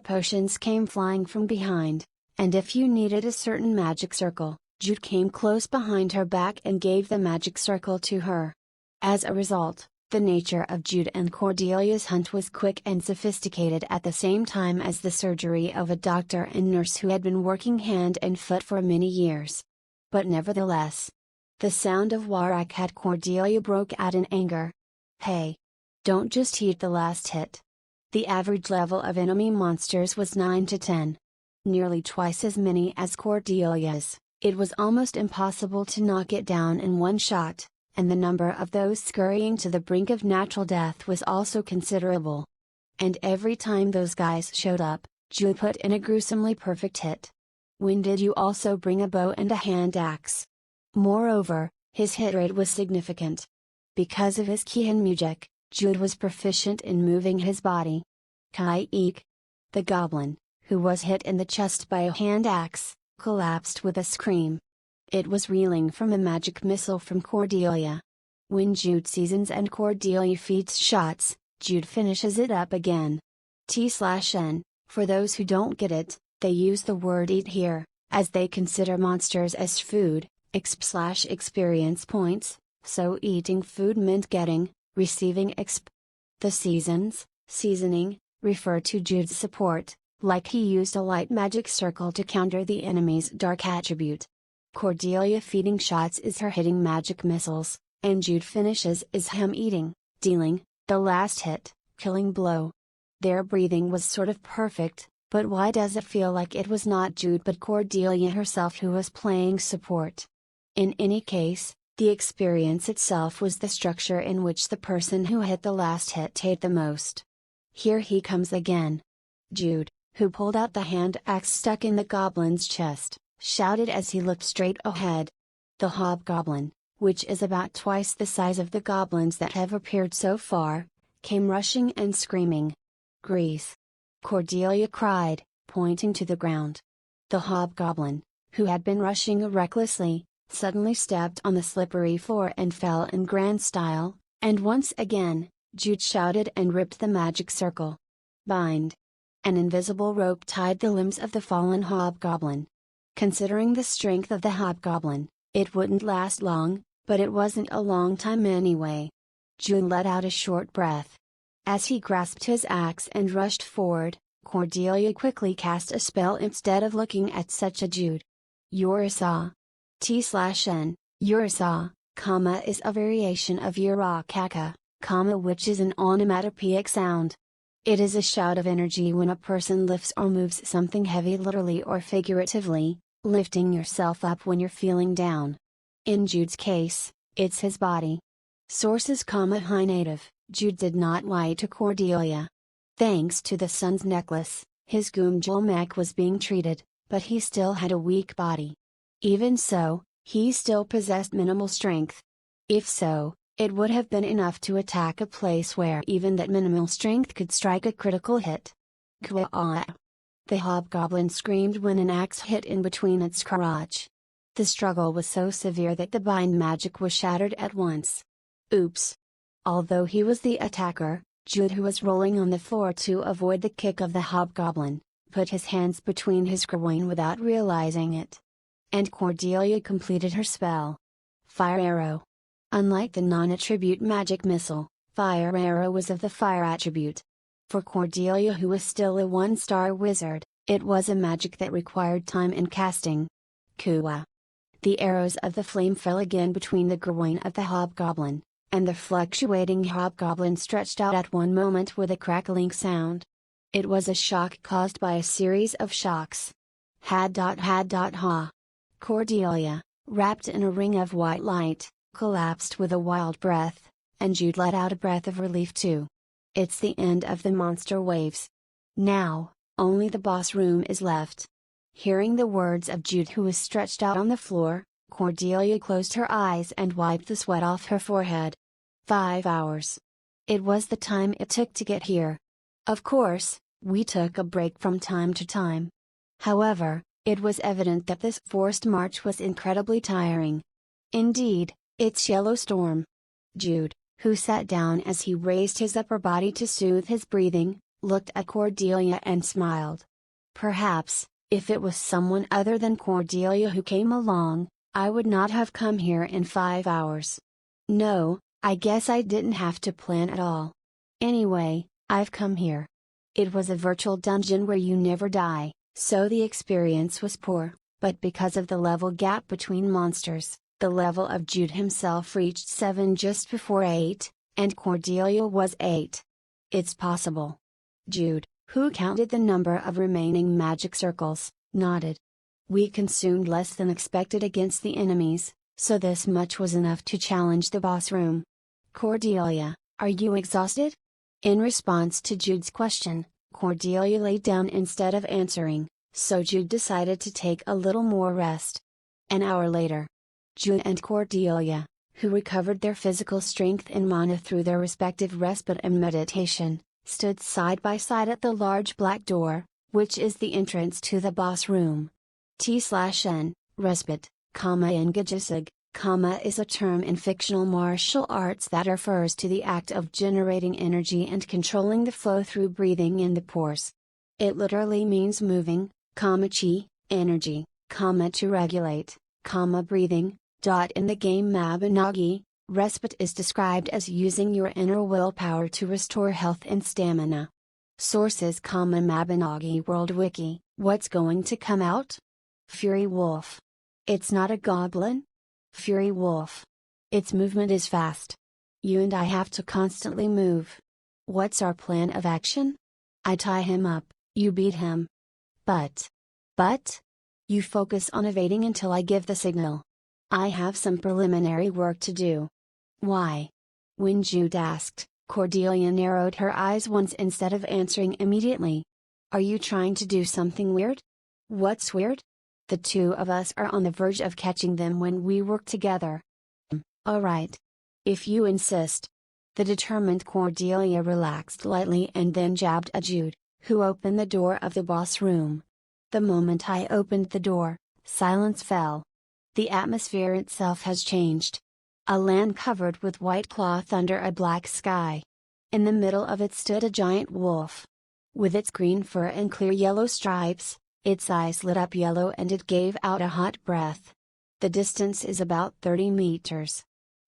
potions came flying from behind, and if you needed a certain magic circle, Jude came close behind her back and gave the magic circle to her. As a result, the nature of Jude and Cordelia's hunt was quick and sophisticated at the same time as the surgery of a doctor and nurse who had been working hand and foot for many years. But nevertheless, the sound of Warak had Cordelia broke out in anger. Hey! Don't just heat the last hit. The average level of enemy monsters was 9 to 10. Nearly twice as many as Cordelia's. It was almost impossible to knock it down in one shot, and the number of those scurrying to the brink of natural death was also considerable. And every time those guys showed up, Jude put in a gruesomely perfect hit. When did you also bring a bow and a hand axe? Moreover, his hit rate was significant. Because of his Kihan Mujik, Jude was proficient in moving his body. Kai-ik. The goblin, who was hit in the chest by a hand axe, collapsed with a scream. It was reeling from a magic missile from Cordelia. When Jude seasons and Cordelia feeds shots, Jude finishes it up again. T/N, for those who don't get it, they use the word eat here, as they consider monsters as food, exp/experience points. So eating food meant getting, receiving exp. The seasoning, refer to Jude's support, like he used a light magic circle to counter the enemy's dark attribute. Cordelia feeding shots is her hitting magic missiles, and Jude finishes is him eating, dealing, the last hit, killing blow. Their breathing was sort of perfect, but why does it feel like it was not Jude but Cordelia herself who was playing support? In any case, the experience itself was the structure in which the person who hit the last hit ate the most. Here he comes again. Jude, who pulled out the hand axe stuck in the goblin's chest, shouted as he looked straight ahead. The hobgoblin, which is about twice the size of the goblins that have appeared so far, came rushing and screaming. Grease! Cordelia cried, pointing to the ground. The hobgoblin, who had been rushing recklessly, suddenly stepped on the slippery floor and fell in grand style, and once again, Jude shouted and ripped the magic circle. Bind! An invisible rope tied the limbs of the fallen hobgoblin. Considering the strength of the hobgoblin, it wouldn't last long, but it wasn't a long time anyway. Jude let out a short breath. As he grasped his axe and rushed forward, Cordelia quickly cast a spell instead of looking at such a Jude. Yurisa! T/N, Yurisa, is a variation of Yurakaka, which is an onomatopoeic sound. It is a shout of energy when a person lifts or moves something heavy literally or figuratively, lifting yourself up when you're feeling down. In Jude's case, it's his body. Sources, High native, Jude did not lie to Cordelia. Thanks to the sun's necklace, his Gumjulmak was being treated, but he still had a weak body. Even so, he still possessed minimal strength. If so, it would have been enough to attack a place where even that minimal strength could strike a critical hit. Kwa! The hobgoblin screamed when an axe hit in between its crotch. The struggle was so severe that the bind magic was shattered at once. Oops! Although he was the attacker, Jude, who was rolling on the floor to avoid the kick of the hobgoblin, put his hands between his groin without realizing it. And Cordelia completed her spell. Fire Arrow. Unlike the non-attribute magic missile, Fire Arrow was of the fire attribute. For Cordelia, who was still a 1-star wizard, it was a magic that required time in casting. Kua. The arrows of the flame fell again between the groin of the hobgoblin, and the fluctuating hobgoblin stretched out at one moment with a crackling sound. It was a shock caused by a series of shocks. Ha. Cordelia, wrapped in a ring of white light, collapsed with a wild breath, and Jude let out a breath of relief too. It's the end of the monster waves. Now, only the boss room is left. Hearing the words of Jude, who was stretched out on the floor, Cordelia closed her eyes and wiped the sweat off her forehead. 5 hours. It was the time it took to get here. Of course, we took a break from time to time. However, it was evident that this forced march was incredibly tiring. Indeed, it's Yellow Storm. Jude, who sat down as he raised his upper body to soothe his breathing, looked at Cordelia and smiled. Perhaps, if it was someone other than Cordelia who came along, I would not have come here in 5 hours. No, I guess I didn't have to plan at all. Anyway, I've come here. It was a virtual dungeon where you never die, so the experience was poor, but because of the level gap between monsters, the level of Jude himself reached 7 just before 8, and Cordelia was 8. It's possible. Jude, who counted the number of remaining magic circles, nodded. We consumed less than expected against the enemies, so this much was enough to challenge the boss room. Cordelia, are you exhausted? In response to Jude's question, Cordelia lay down instead of answering, so Jude decided to take a little more rest. An hour later, Jude and Cordelia, who recovered their physical strength and mana through their respective respite and meditation, stood side by side at the large black door, which is the entrance to the boss room. T/N, respite, Ngajisig, is a term in fictional martial arts that refers to the act of generating energy and controlling the flow through breathing in the pores. It literally means moving, chi, energy, to regulate, breathing. In the game Mabinogi, respite is described as using your inner willpower to restore health and stamina. Sources, Mabinogi World Wiki, what's going to come out? Fury Wolf. It's not a goblin? Fury Wolf. Its movement is fast. You and I have to constantly move. What's our plan of action? I tie him up, you beat him. But? You focus on evading until I give the signal. I have some preliminary work to do. Why? When Jude asked, Cordelia narrowed her eyes once instead of answering immediately. Are you trying to do something weird? What's weird? The two of us are on the verge of catching them when we work together. Alright. If you insist. The determined Cordelia relaxed lightly and then jabbed at Jude, who opened the door of the boss room. The moment I opened the door, silence fell. The atmosphere itself has changed. A land covered with white cloth under a black sky. In the middle of it stood a giant wolf. With its green fur and clear yellow stripes, its eyes lit up yellow and it gave out a hot breath. The distance is about 30 meters.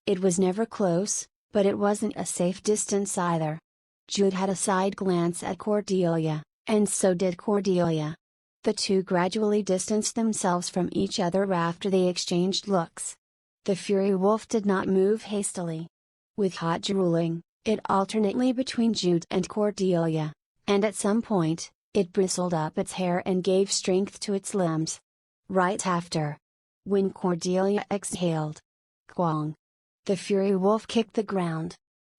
It was never close, but it wasn't a safe distance either. Jude had a side glance at Cordelia, and so did Cordelia. The two gradually distanced themselves from each other after they exchanged looks. The Fury Wolf did not move hastily. With hot drooling, it alternately between Jude and Cordelia, and at some point, it bristled up its hair and gave strength to its limbs. Right after, when Cordelia exhaled, Quang! The Fury Wolf kicked the ground.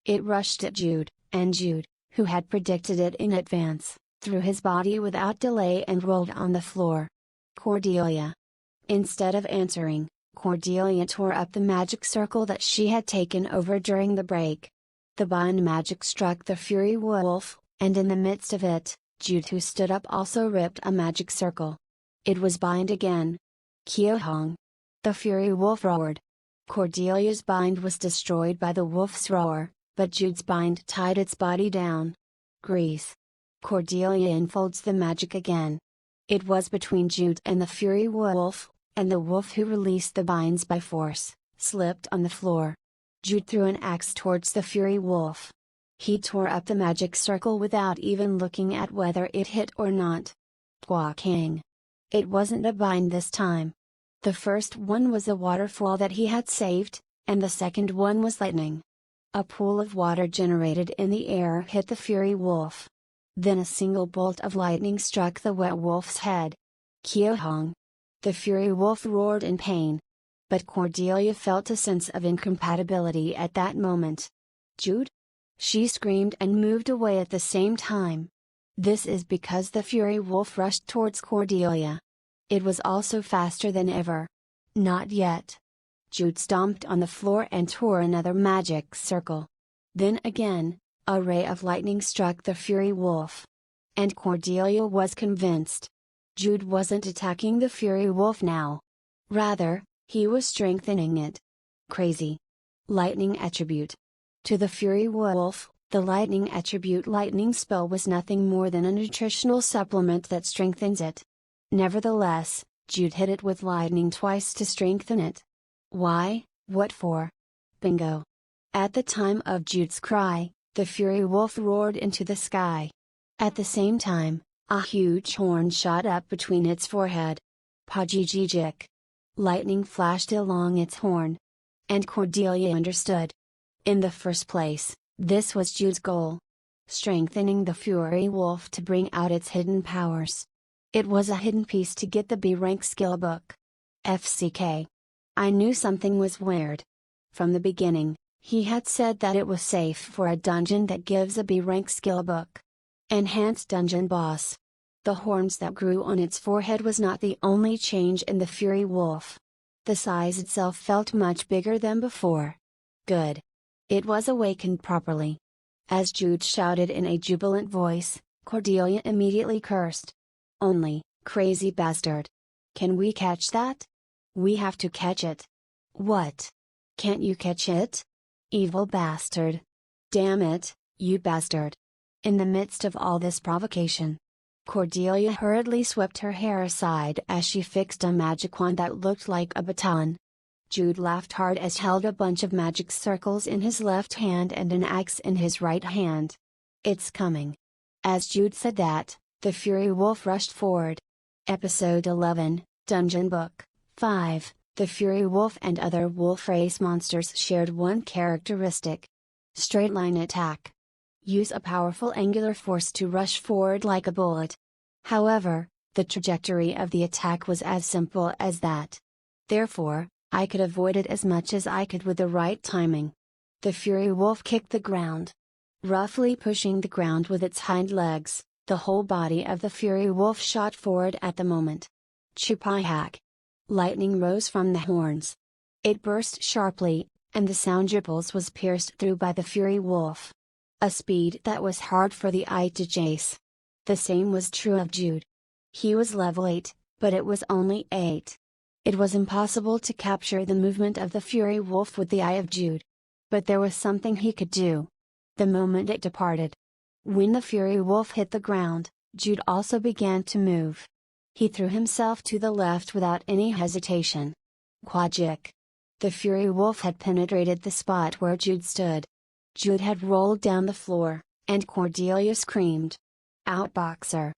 It rushed at Jude, and Jude, who had predicted it in advance, threw his body without delay and rolled on the floor. Cordelia. Instead of answering, Cordelia tore up the magic circle that she had taken over during the break. The bind magic struck the Fury Wolf, and in the midst of it, Jude, who stood up, also ripped a magic circle. It was bind again. Kyohong. The Fury Wolf roared. Cordelia's bind was destroyed by the wolf's roar, but Jude's bind tied its body down. Grease. Cordelia unfolds the magic again. It was between Jude and the Fury Wolf, and the wolf who released the binds by force, slipped on the floor. Jude threw an axe towards the Fury Wolf. He tore up the magic circle without even looking at whether it hit or not. Quacking. It wasn't a bind this time. The first one was a waterfall that he had saved, and the second one was lightning. A pool of water generated in the air hit the Fury Wolf. Then a single bolt of lightning struck the wet wolf's head. Kyohong. The Fury Wolf roared in pain. But Cordelia felt a sense of incompatibility at that moment. Jude? She screamed and moved away at the same time. This is because the Fury Wolf rushed towards Cordelia. It was also faster than ever. Not yet. Jude stomped on the floor and tore another magic circle. Then again, a ray of lightning struck the Fury Wolf. And Cordelia was convinced. Jude wasn't attacking the Fury Wolf now. Rather, he was strengthening it. Crazy. Lightning attribute. To the Fury Wolf, the lightning attribute lightning spell was nothing more than a nutritional supplement that strengthens it. Nevertheless, Jude hit it with lightning twice to strengthen it. Why? What for? Bingo. At the time of Jude's cry, the Fury Wolf roared into the sky. At the same time, a huge horn shot up between its forehead. Pajijijik. Lightning flashed along its horn. And Cordelia understood. In the first place, this was Jude's goal. Strengthening the Fury Wolf to bring out its hidden powers. It was a hidden piece to get the B rank skill book. FCK. I knew something was weird. From the beginning, he had said that it was safe for a dungeon that gives a B rank skill book. Enhanced Dungeon Boss. The horns that grew on its forehead was not the only change in the Fury Wolf. The size itself felt much bigger than before. Good. It was awakened properly. As Jude shouted in a jubilant voice, Cordelia immediately cursed. Only, crazy bastard. Can we catch that? We have to catch it. What? Can't you catch it? Evil bastard. Damn it, you bastard. In the midst of all this provocation, Cordelia hurriedly swept her hair aside as she fixed a magic wand that looked like a baton. Jude laughed hard as he held a bunch of magic circles in his left hand and an axe in his right hand. It's coming. As Jude said that, the Fury Wolf rushed forward. Episode 11, Dungeon Book 5. The Fury Wolf and other wolf race monsters shared one characteristic. Straight line attack. Use a powerful angular force to rush forward like a bullet. However, the trajectory of the attack was as simple as that. Therefore, I could avoid it as much as I could with the right timing. The Fury Wolf kicked the ground. Roughly pushing the ground with its hind legs, the whole body of the Fury Wolf shot forward at the moment. Chupai-hack. Lightning rose from the horns. It burst sharply, and the sound ripples was pierced through by the Fury Wolf. A speed that was hard for the eye to chase. The same was true of Jude. He was level 8, but it was only 8. It was impossible to capture the movement of the Fury Wolf with the eye of Jude. But there was something he could do. The moment it departed. When the Fury Wolf hit the ground, Jude also began to move. He threw himself to the left without any hesitation. Quajik. The Fury Wolf had penetrated the spot where Jude stood. Jude had rolled down the floor, and Cordelia screamed. Outboxer.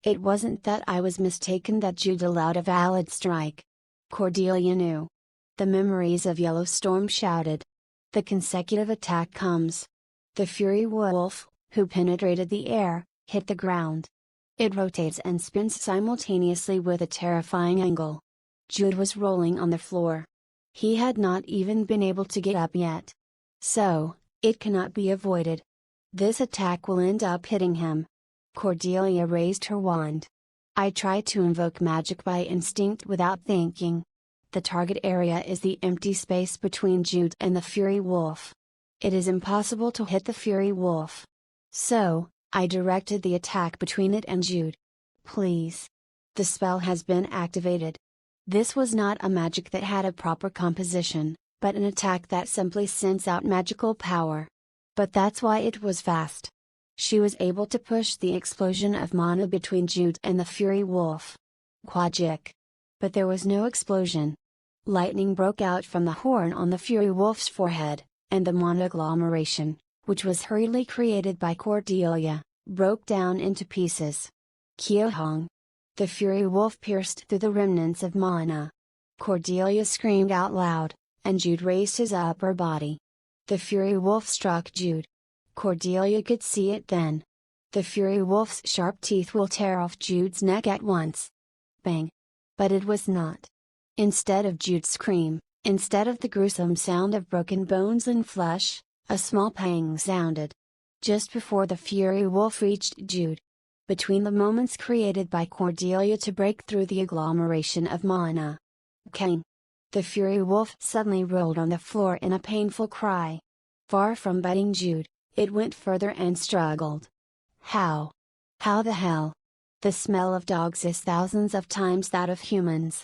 It wasn't that I was mistaken that Jude allowed a valid strike. Cordelia knew. The memories of Yellowstorm shouted. The consecutive attack comes. The Fury Wolf, who penetrated the air, hit the ground. It rotates and spins simultaneously with a terrifying angle. Jude was rolling on the floor. He had not even been able to get up yet. So, it cannot be avoided. This attack will end up hitting him. Cordelia raised her wand. I tried to invoke magic by instinct without thinking. The target area is the empty space between Jude and the Fury Wolf. It is impossible to hit the Fury Wolf. So, I directed the attack between it and Jude. Please. The spell has been activated. This was not a magic that had a proper composition, but an attack that simply sends out magical power. But that's why it was fast. She was able to push the explosion of mana between Jude and the Fury Wolf. Quagic. But there was no explosion. Lightning broke out from the horn on the Fury Wolf's forehead, and the mana agglomeration, which was hurriedly created by Cordelia, broke down into pieces. Kyohong. The Fury Wolf pierced through the remnants of mana. Cordelia screamed out loud, and Jude raised his upper body. The Fury Wolf struck Jude. Cordelia could see it then. The Fury Wolf's sharp teeth will tear off Jude's neck at once. Bang! But it was not. Instead of Jude's scream, instead of the gruesome sound of broken bones and flesh, a small pang sounded. Just before the Fury Wolf reached Jude. Between the moments created by Cordelia to break through the agglomeration of mana. Kang! The Fury Wolf suddenly rolled on the floor in a painful cry. Far from biting Jude, it went further and struggled. How? How the hell? The smell of dogs is thousands of times that of humans,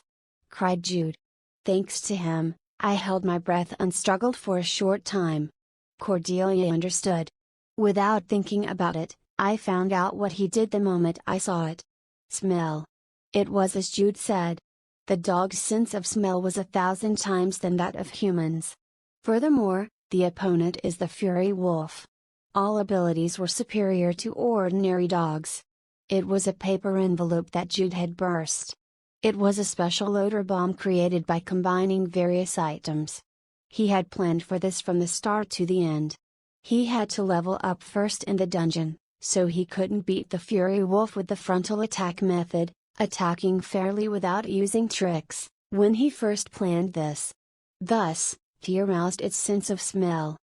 cried Jude. Thanks to him, I held my breath and struggled for a short time. Cordelia understood. Without thinking about it, I found out what he did the moment I saw it. Smell. It was as Jude said. The dog's sense of smell was 1,000 times than that of humans. Furthermore, the opponent is the Fury Wolf. All abilities were superior to ordinary dogs. It was a paper envelope that Jude had burst. It was a special odor bomb created by combining various items. He had planned for this from the start to the end. He had to level up first in the dungeon, so he couldn't beat the Fury Wolf with the frontal attack method, attacking fairly without using tricks, when he first planned this. Thus, he aroused its sense of smell.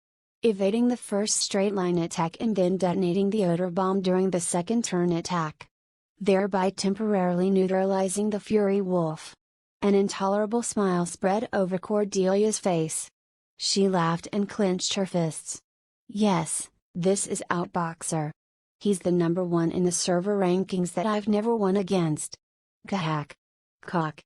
Evading the first straight line attack and then detonating the odor bomb during the second turn attack. Thereby temporarily neutralizing the Fury Wolf. An intolerable smile spread over Cordelia's face. She laughed and clenched her fists. Yes, this is Outboxer. He's the number one in the server rankings that I've never won against. Gahak. Cock.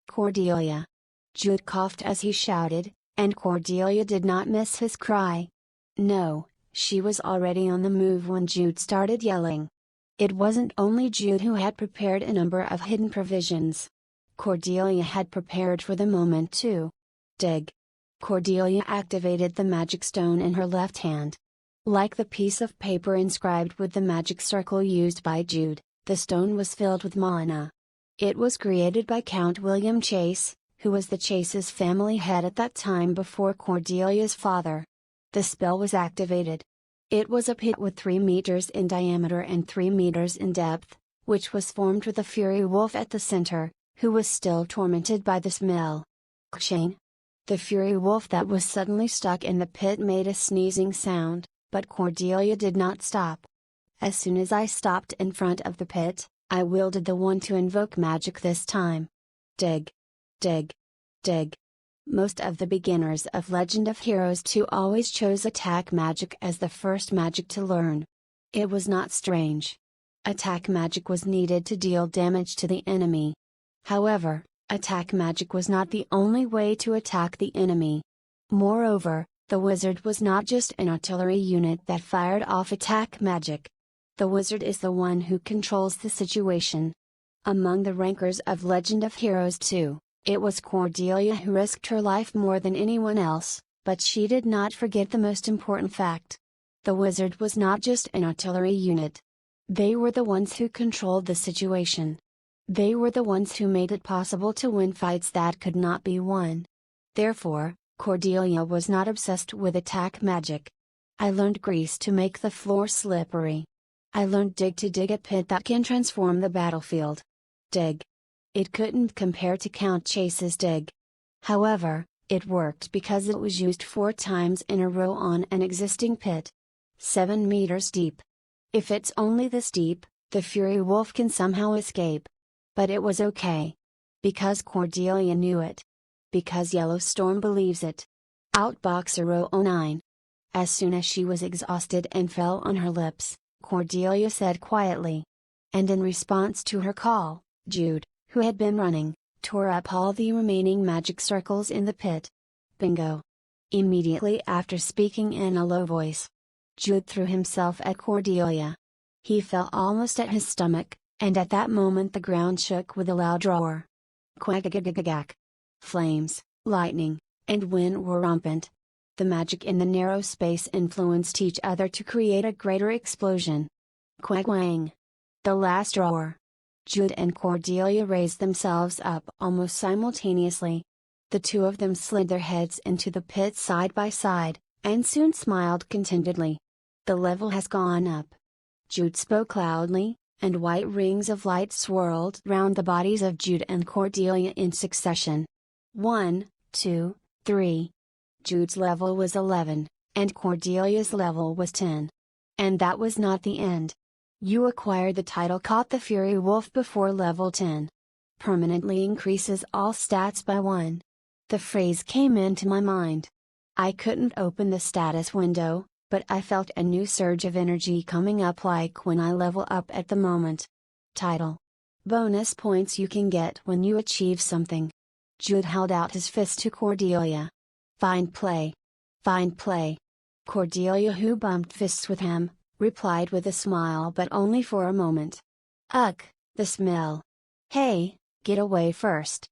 Cordelia. Jude coughed as he shouted, and Cordelia did not miss his cry. No, she was already on the move when Jude started yelling. It wasn't only Jude who had prepared a number of hidden provisions. Cordelia had prepared for the moment too. Dig. Cordelia activated the magic stone in her left hand. Like the piece of paper inscribed with the magic circle used by Jude, the stone was filled with mana. It was created by Count William Chase, who was the Chase's family head at that time before Cordelia's father. The spell was activated. It was a pit with 3 meters in diameter and 3 meters in depth, which was formed with a Fury Wolf at the center, who was still tormented by the smell. Kshang. The Fury Wolf that was suddenly stuck in the pit made a sneezing sound, but Cordelia did not stop. As soon as I stopped in front of the pit, I wielded the one to invoke magic this time. Dig. Dig. Dig. Most of the beginners of Legend of Heroes 2 always chose attack magic as the first magic to learn. It was not strange. Attack magic was needed to deal damage to the enemy. However, attack magic was not the only way to attack the enemy. Moreover, the wizard was not just an artillery unit that fired off attack magic. The wizard is the one who controls the situation. Among the rankers of Legend of Heroes 2, it was Cordelia who risked her life more than anyone else, but she did not forget the most important fact. The wizard was not just an artillery unit. They were the ones who controlled the situation. They were the ones who made it possible to win fights that could not be won. Therefore, Cordelia was not obsessed with attack magic. I learned grease to make the floor slippery. I learned dig to dig a pit that can transform the battlefield. Dig. It couldn't compare to Count Chase's dig. However, it worked because it was used 4 times in a row on an existing pit. 7 meters deep. If it's only this deep, the Fury Wolf can somehow escape. But it was okay. Because Cordelia knew it. Because Yellowstorm believes it. Outboxer 009. As soon as she was exhausted and fell on her lips, Cordelia said quietly. And in response to her call, Jude, who had been running, tore up all the remaining magic circles in the pit. Bingo! Immediately after speaking in a low voice. Jude threw himself at Cordelia. He fell almost at his stomach, and at that moment the ground shook with a loud roar. Quack-a-gag-a-gag. Flames, lightning, and wind were rampant. The magic in the narrow space influenced each other to create a greater explosion. Quack-wang. The last roar. Jude and Cordelia raised themselves up almost simultaneously. The two of them slid their heads into the pit side by side, and soon smiled contentedly. The level has gone up. Jude spoke loudly, and white rings of light swirled round the bodies of Jude and Cordelia in succession. 1, 2, 3. Jude's level was 11, and Cordelia's level was 10. And that was not the end. You acquired the title Caught the Fury Wolf before level 10. Permanently increases all stats by 1. The phrase came into my mind. I couldn't open the status window, but I felt a new surge of energy coming up like when I level up at the moment. Title. Bonus points you can get when you achieve something. Jude held out his fist to Cordelia. Fine play. Fine play. Cordelia, who bumped fists with him, replied with a smile, but only for a moment. Ugh, the smell. Hey, get away first.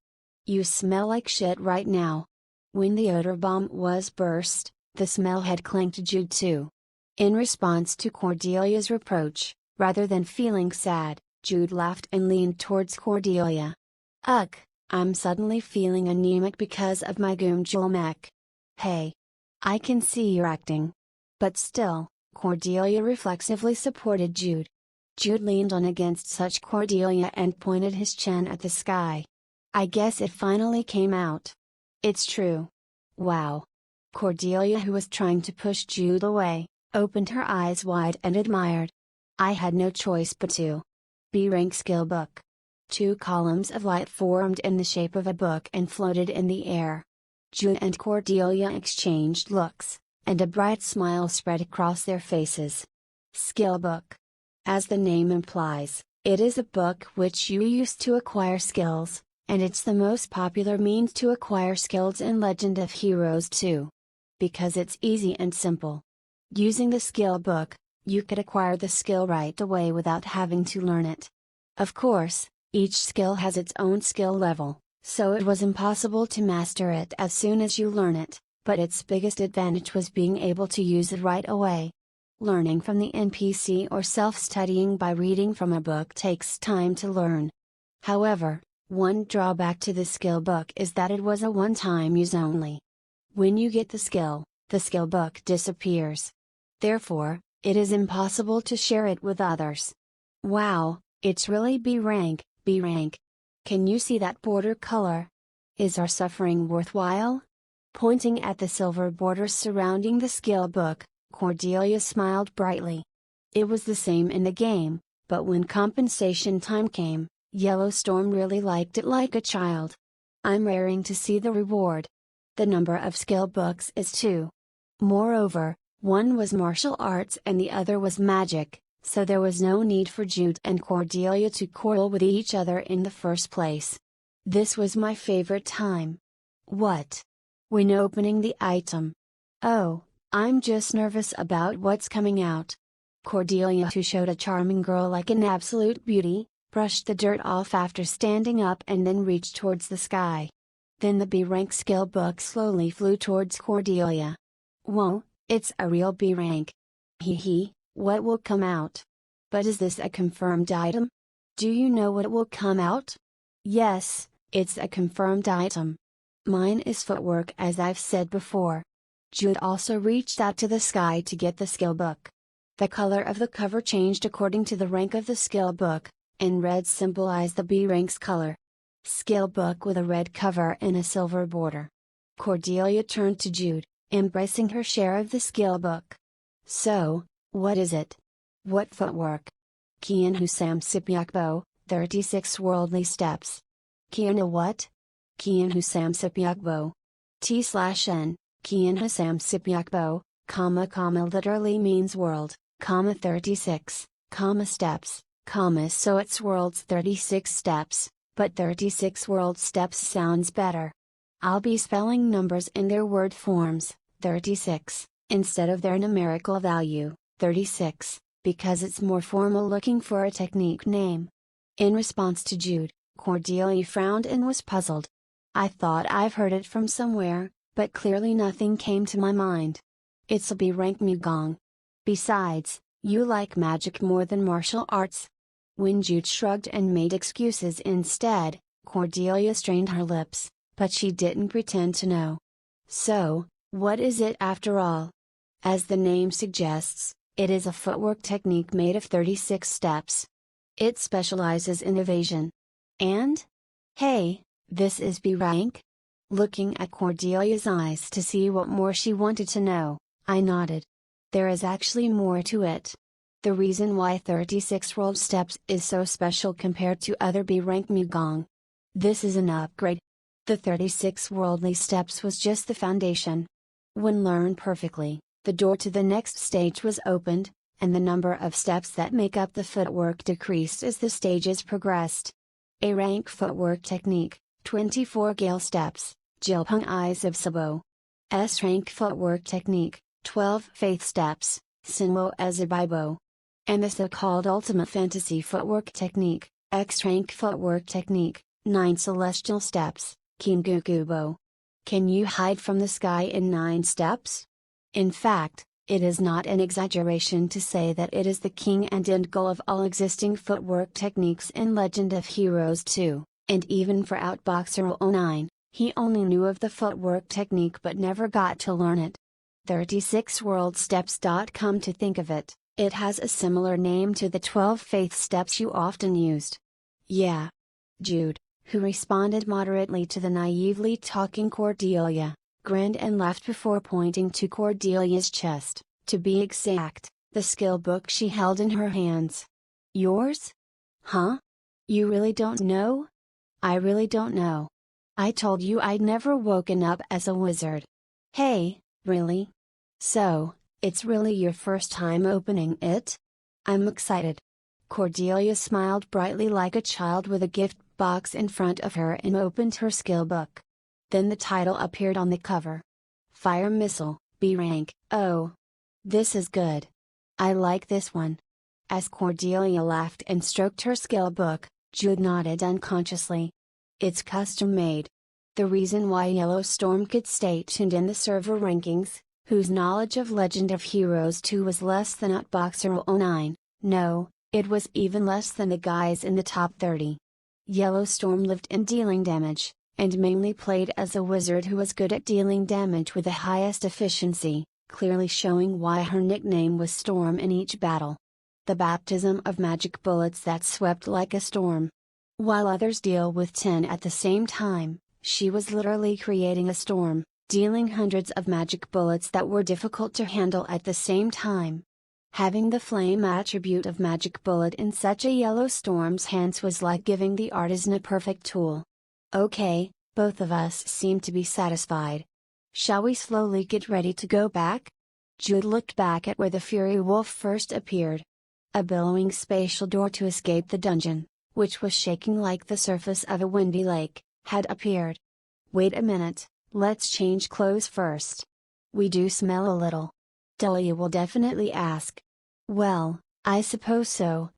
You smell like shit right now. When the odor bomb was burst, the smell had clung to Jude too. In response to Cordelia's reproach, rather than feeling sad, Jude laughed and leaned towards Cordelia. Ugh, I'm suddenly feeling anemic because of my Goomjul mech. Hey. I can see you're acting. But still, Cordelia reflexively supported Jude. Jude leaned on against such Cordelia and pointed his chin at the sky. I guess it finally came out. It's true. Wow. Cordelia, who was trying to push Jude away, opened her eyes wide and admired. I had no choice but to. B-rank skill book. 2 columns of light formed in the shape of a book and floated in the air. Jude and Cordelia exchanged looks, and a bright smile spread across their faces. Skill book. As the name implies, it is a book which you use to acquire skills, and it's the most popular means to acquire skills in Legend of Heroes 2. Because it's easy and simple. Using the skill book, you could acquire the skill right away without having to learn it. Of course, each skill has its own skill level, so it was impossible to master it as soon as you learn it, but its biggest advantage was being able to use it right away. Learning from the NPC or self-studying by reading from a book takes time to learn. However, one drawback to the skill book is that it was a one-time use only. When you get the skill book disappears. Therefore, it is impossible to share it with others. Wow, it's really B rank, B rank. Can you see that border color? Is our suffering worthwhile? Pointing at the silver borders surrounding the skill book, Cordelia smiled brightly. It was the same in the game, but when compensation time came, Yellowstorm really liked it like a child. I'm raring to see the reward. The number of skill books is 2. Moreover, one was martial arts and the other was magic, so there was no need for Jude and Cordelia to quarrel with each other in the first place. This was my favorite time. What? When opening the item. Oh, I'm just nervous about what's coming out. Cordelia, who showed a charming girl like an absolute beauty, brushed the dirt off after standing up and then reached towards the sky. Then the B-rank skill book slowly flew towards Cordelia. Whoa, it's a real B-rank. Hee hee, what will come out? But is this a confirmed item? Do you know what will come out? Yes, it's a confirmed item. Mine is footwork, as I've said before. Jude also reached out to the sky to get the skill book. The color of the cover changed according to the rank of the skill book, and red symbolized the B rank's color. Skill book with a red cover and a silver border. Cordelia turned to Jude, embracing her share of the skill book. So, what is it? What footwork? Kian Husam Sipiakbo, 36 worldly steps. Kian what? Kian Husam Sipiakbo. T/N, Kian Husam Sipiakbo, comma literally means world, 36, steps, so it's world's 36 steps, but 36 world steps sounds better. I'll be spelling numbers in their word forms, 36, instead of their numerical value, 36, because it's more formal looking for a technique name. In response to Jude, Cordelia frowned and was puzzled. I thought I've heard it from somewhere, but clearly nothing came to my mind. It'll be rank Mugong. Besides, you like magic more than martial arts. When Jude shrugged and made excuses instead, Cordelia strained her lips, but she didn't pretend to know. So, what is it after all? As the name suggests, it is a footwork technique made of 36 steps. It specializes in evasion. And? Hey, this is B rank? Looking at Cordelia's eyes to see what more she wanted to know, I nodded. There is actually more to it. The reason why 36 world steps is so special compared to other B rank Mugong. This is an upgrade. The 36 worldly steps was just the foundation. When learned perfectly, the door to the next stage was opened, and the number of steps that make up the footwork decreased as the stages progressed. A rank footwork technique, 24 gale steps, Jilpung Eyes of Sabo. S rank footwork technique, 12 faith steps, Sinwo Ezibibo. And the so-called ultimate fantasy footwork technique, X rank footwork technique, 9 celestial steps, Kingukubo. Can you hide from the sky in 9 steps? In fact, it is not an exaggeration to say that it is the king and end goal of all existing footwork techniques in Legend of Heroes 2, and even for Outboxer 09, he only knew of the footwork technique but never got to learn it. 36worldsteps. Come to think of it, it has a similar name to the 12 faith steps you often used. Yeah. Jude, who responded moderately to the naively talking Cordelia, grinned and laughed before pointing to Cordelia's chest, to be exact, the skill book she held in her hands. Yours? Huh? You really don't know? I really don't know. I told you I'd never woken up as a wizard. Hey, really? So, it's really your first time opening it? I'm excited. Cordelia smiled brightly like a child with a gift box in front of her and opened her skill book. Then the title appeared on the cover. Fire Missile, B rank. Oh. This is good. I like this one. As Cordelia laughed and stroked her skill book, Jude nodded unconsciously. It's custom made. The reason why Yellowstorm could stay tuned in the server rankings, whose knowledge of Legend of Heroes 2 was less than Outboxer 09, no, it was even less than the guys in the top 30. Yellowstorm lived in dealing damage, and mainly played as a wizard who was good at dealing damage with the highest efficiency, clearly showing why her nickname was Storm in each battle. The baptism of magic bullets that swept like a storm. While others deal with 10 at the same time, she was literally creating a storm, dealing hundreds of magic bullets that were difficult to handle at the same time. Having the flame attribute of magic bullet in such a Yellowstorm's hands was like giving the artisan a perfect tool. Okay, both of us seem to be satisfied. Shall we slowly get ready to go back? Jude looked back at where the Fury Wolf first appeared. A billowing spatial door to escape the dungeon, which was shaking like the surface of a windy lake, had appeared. Wait a minute, let's change clothes first. We do smell a little. Delia will definitely ask. Well, I suppose so.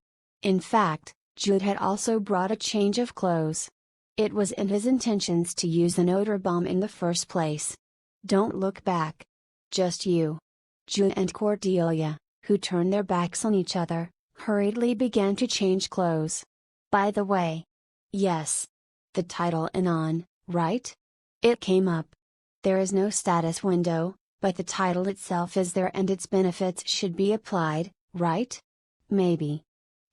In fact, Jude had also brought a change of clothes. It was in his intentions to use an odor bomb in the first place. Don't look back. Just you. Jude and Cordelia, who turned their backs on each other, hurriedly began to change clothes. By the way. Yes. The title Anon, right? It came up. There is no status window, but the title itself is there and its benefits should be applied, right? Maybe.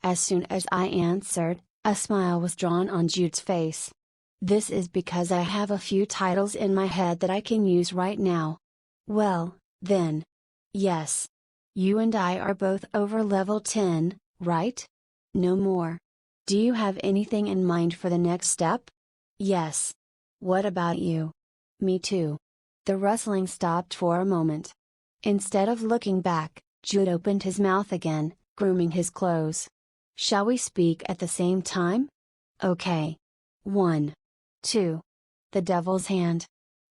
As soon as I answered, a smile was drawn on Jude's face. This is because I have a few titles in my head that I can use right now. Well, then. Yes. You and I are both over level 10, right? No more. Do you have anything in mind for the next step? Yes. What about you? Me too. The rustling stopped for a moment. Instead of looking back, Jude opened his mouth again, grooming his clothes. Shall we speak at the same time? Okay. 1. 2. The Devil's Hand.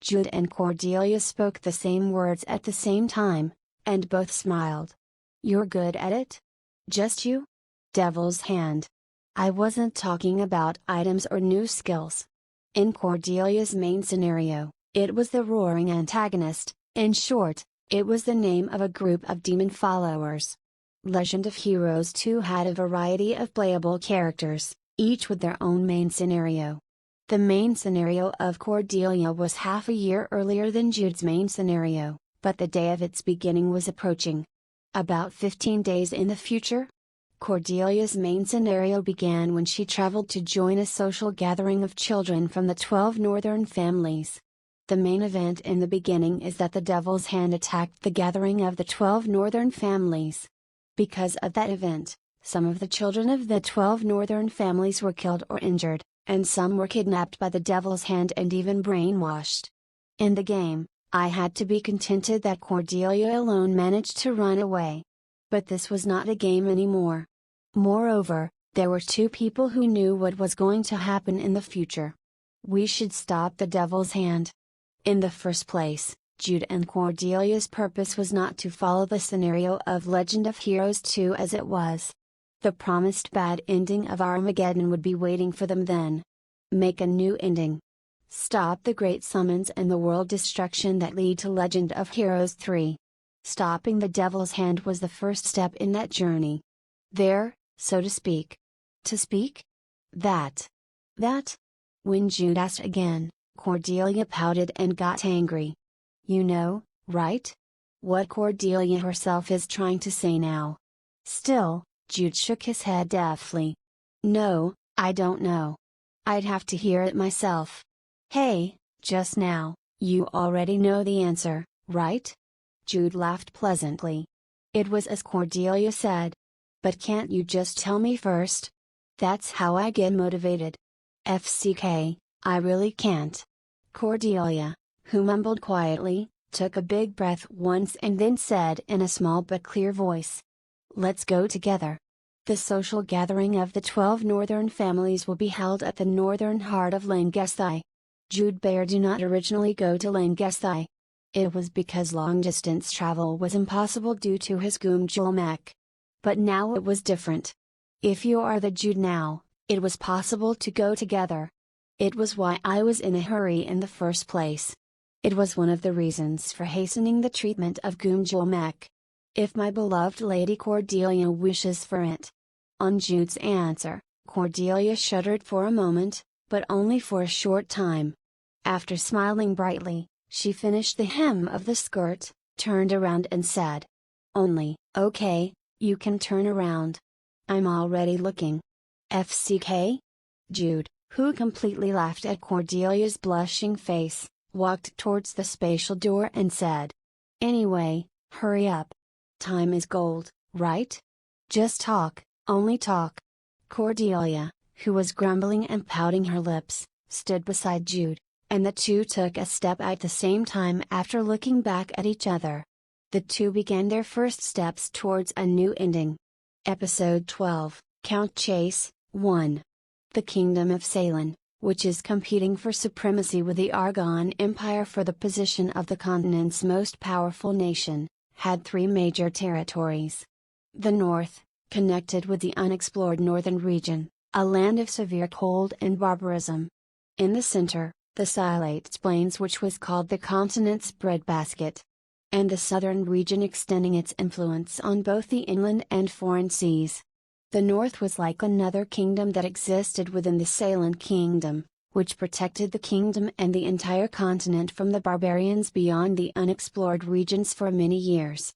Jude and Cordelia spoke the same words at the same time, and both smiled. "You're good at it? Just you?" Devil's hand. "I wasn't talking about items or new skills." In Cordelia's main scenario, it was the roaring antagonist. In short, it was the name of a group of demon followers. Legend of Heroes 2 had a variety of playable characters, each with their own main scenario. The main scenario of Cordelia was half a year earlier than Jude's main scenario, but the day of its beginning was approaching. About 15 days in the future? Cordelia's main scenario began when she traveled to join a social gathering of children from the 12 northern families. The main event in the beginning is that the Devil's Hand attacked the gathering of the 12 northern families. Because of that event, some of the children of the 12 northern families were killed or injured, and some were kidnapped by the Devil's Hand and even brainwashed. In the game, I had to be contented that Cordelia alone managed to run away. But this was not a game anymore. Moreover, there were two people who knew what was going to happen in the future. We should stop the Devil's Hand. In the first place, Jude and Cordelia's purpose was not to follow the scenario of Legend of Heroes 2 as it was. The promised bad ending of Armageddon would be waiting for them then. Make a new ending. Stop the great summons and the world destruction that lead to Legend of Heroes 3. Stopping the Devil's Hand was the first step in that journey. There, so to speak. To speak? That. When Jude asked again, Cordelia pouted and got angry. You know, right? What Cordelia herself is trying to say now. Still, Jude shook his head deftly. No, I don't know. I'd have to hear it myself. Hey, just now, you already know the answer, right? Jude laughed pleasantly. It was as Cordelia said. But can't you just tell me first? That's how I get motivated. FCK, I really can't. Cordelia, who mumbled quietly, took a big breath once and then said in a small but clear voice. Let's go together. The social gathering of the 12 northern families will be held at the northern heart of Langesthai. Jude Baer did not originally go to Langesthai. It was because long-distance travel was impossible due to his Gumjulmak. But now it was different. If you are the Jude now, it was possible to go together. It was why I was in a hurry in the first place. It was one of the reasons for hastening the treatment of Gumjulmak. If my beloved Lady Cordelia wishes for it. On Jude's answer, Cordelia shuddered for a moment, but only for a short time. After smiling brightly, she finished the hem of the skirt, turned around and said. Only, okay, you can turn around. I'm already looking. FCK? Jude, who completely laughed at Cordelia's blushing face, walked towards the spatial door and said. Anyway, hurry up. Time is gold, right? Just talk, only talk. Cordelia, who was grumbling and pouting her lips, stood beside Jude, and the two took a step at the same time after looking back at each other. The two began their first steps towards a new ending. Episode 12, Count Chase, 1. The Kingdom of Ceylon, which is competing for supremacy with the Argon Empire for the position of the continent's most powerful nation, had three major territories. The north, connected with the unexplored northern region, a land of severe cold and barbarism. In the center, the Silates Plains, which was called the continent's breadbasket. And the southern region extending its influence on both the inland and foreign seas. The north was like another kingdom that existed within the Ceylon kingdom, which protected the kingdom and the entire continent from the barbarians beyond the unexplored regions for many years.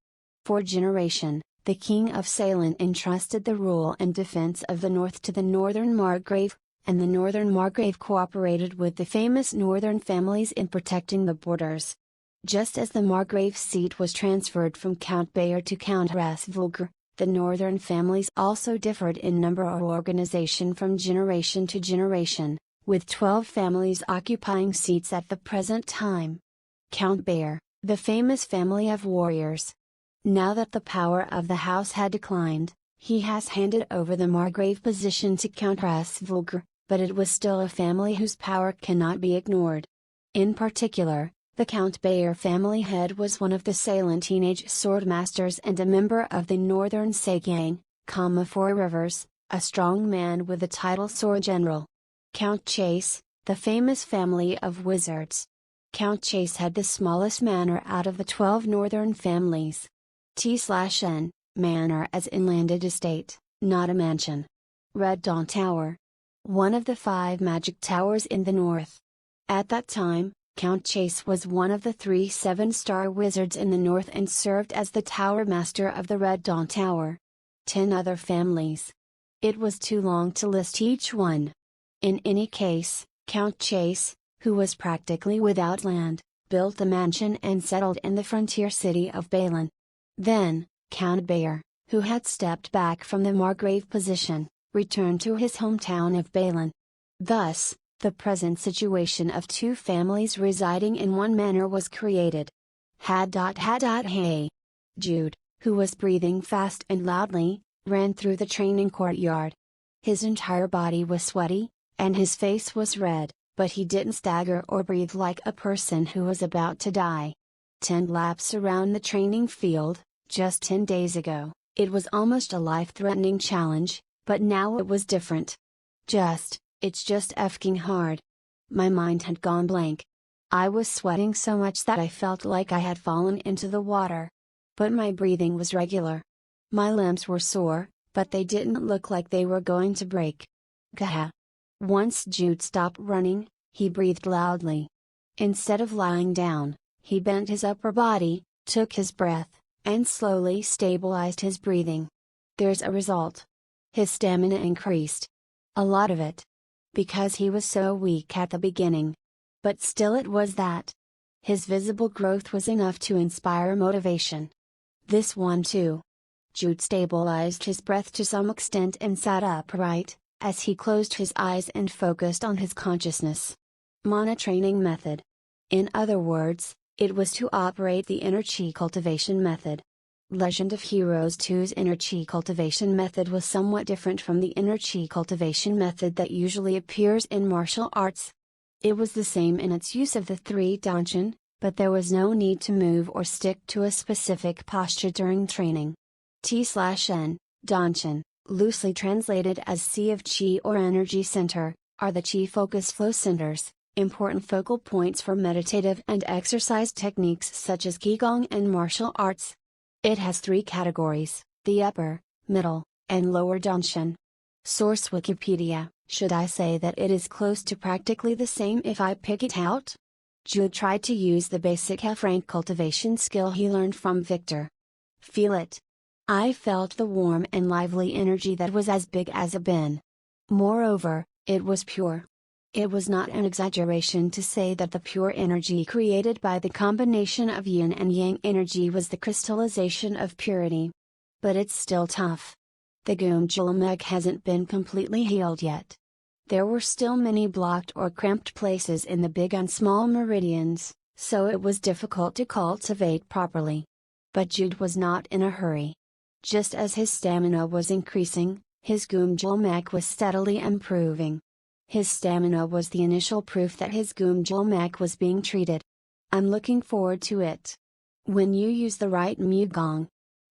For generation, the king of Ceylon entrusted the rule and defense of the north to the northern margrave, and the northern margrave cooperated with the famous northern families in protecting the borders. Just as the margrave's seat was transferred from Count Bayer to Count Rasvulgar, the northern families also differed in number or organization from generation to generation, with 12 families occupying seats at the present time. Count Bayer, the famous family of warriors. Now that the power of the house had declined, he has handed over the margrave position to Count Rasvulgar, but it was still a family whose power cannot be ignored. In particular, The Count Bayer family head was one of the Sailan teenage swordmasters and a member of the Northern Sai gang, Four Rivers, a strong man with the title Sword General. Count Chase, the famous family of wizards. Count Chase had the smallest manor out of the 12 northern families. T/N, manor as in landed estate, not a mansion. Red Dawn Tower. One of the 5 magic towers in the north. At that time, Count Chase was one of the 3 7-star wizards in the north and served as the tower master of the Red Dawn Tower. 10 other families. It was too long to list each one. In any case, Count Chase, who was practically without land, built the mansion and settled in the frontier city of Balin. Then, Count Bayer, who had stepped back from the Margrave position, returned to his hometown of Balin. Thus, the present situation of 2 families residing in one manor was created. Hey! Jude, who was breathing fast and loudly, ran through the training courtyard. His entire body was sweaty, and his face was red, but he didn't stagger or breathe like a person who was about to die. 10 laps around the training field. Just 10 days ago, it was almost a life-threatening challenge, but now it was different. It's just effing hard. My mind had gone blank. I was sweating so much that I felt like I had fallen into the water. But my breathing was regular. My limbs were sore, but they didn't look like they were going to break. Gah! Once Jude stopped running, he breathed loudly. Instead of lying down, he bent his upper body, took his breath, and slowly stabilized his breathing. There's a result. His stamina increased. A lot of it. Because he was so weak at the beginning. But still it was that. His visible growth was enough to inspire motivation. This one too. Jude stabilized his breath to some extent and sat upright, as he closed his eyes and focused on his consciousness. Mana training method. In other words, it was to operate the inner chi cultivation method. Legend of Heroes 2's inner chi cultivation method was somewhat different from the inner chi cultivation method that usually appears in martial arts. It was the same in its use of the 3 danshin, but there was no need to move or stick to a specific posture during training. T/N, danshin, loosely translated as Sea of Chi or Energy Center, are the Chi focus flow centers, important focal points for meditative and exercise techniques such as Qigong and martial arts. It has 3 categories, the upper, middle, and lower danshin. Source Wikipedia. Should I say that it is close to practically the same if I pick it out? Jude tried to use the basic F-rank cultivation skill he learned from Victor. Feel it. I felt the warm and lively energy that was as big as a bin. Moreover, it was pure. It was not an exaggeration to say that the pure energy created by the combination of yin and yang energy was the crystallization of purity. But it's still tough. The Gumjulmeg hasn't been completely healed yet. There were still many blocked or cramped places in the big and small meridians, so it was difficult to cultivate properly. But Jude was not in a hurry. Just as his stamina was increasing, his Gumjulmeg was steadily improving. His stamina was the initial proof that his Gumjulmeg was being treated. I'm looking forward to it. When you use the right Mugong.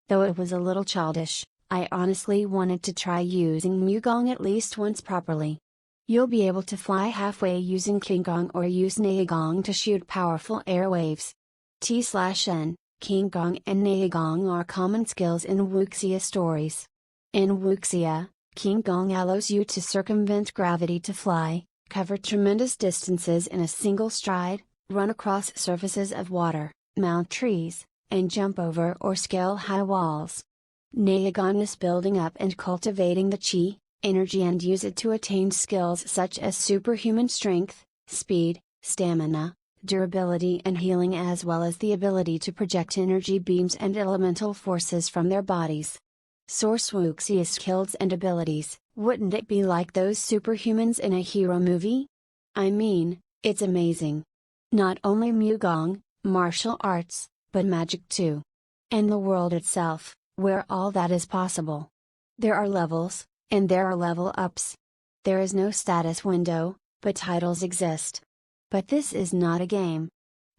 Though it was a little childish, I honestly wanted to try using Mugong at least once properly. You'll be able to fly halfway using Qigong or use Neigong to shoot powerful airwaves. T/N, Qigong and Neigong are common skills in Wuxia stories. In Wuxia, Qigong allows you to circumvent gravity to fly, cover tremendous distances in a single stride, run across surfaces of water, mount trees, and jump over or scale high walls. Neigong is building up and cultivating the chi, energy, and use it to attain skills such as superhuman strength, speed, stamina, durability, and healing, as well as the ability to project energy beams and elemental forces from their bodies. Source Wuxia skills and abilities. Wouldn't it be like those superhumans in a hero movie? I mean, it's amazing. Not only Mugong, martial arts, but magic too. And the world itself, where all that is possible. There are levels, and there are level ups. There is no status window, but titles exist. But this is not a game.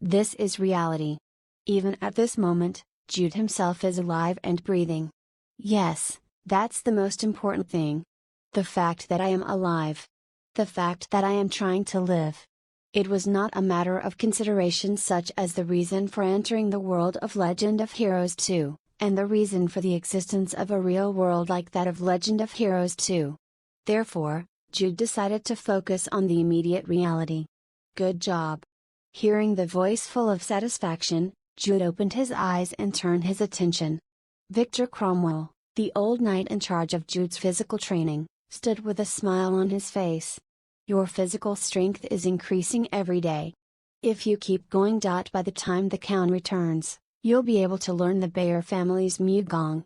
This is reality. Even at this moment, Jude himself is alive and breathing. Yes, that's the most important thing. The fact that I am alive. The fact that I am trying to live. It was not a matter of consideration such as the reason for entering the world of Legend of Heroes 2, and the reason for the existence of a real world like that of Legend of Heroes 2. Therefore, Jude decided to focus on the immediate reality. Good job. Hearing the voice full of satisfaction, Jude opened his eyes and turned his attention. Victor Cromwell, the old knight in charge of Jude's physical training, stood with a smile on his face. Your physical strength is increasing every day. If you keep going. By the time the Count returns, you'll be able to learn the Bayer family's Mugong.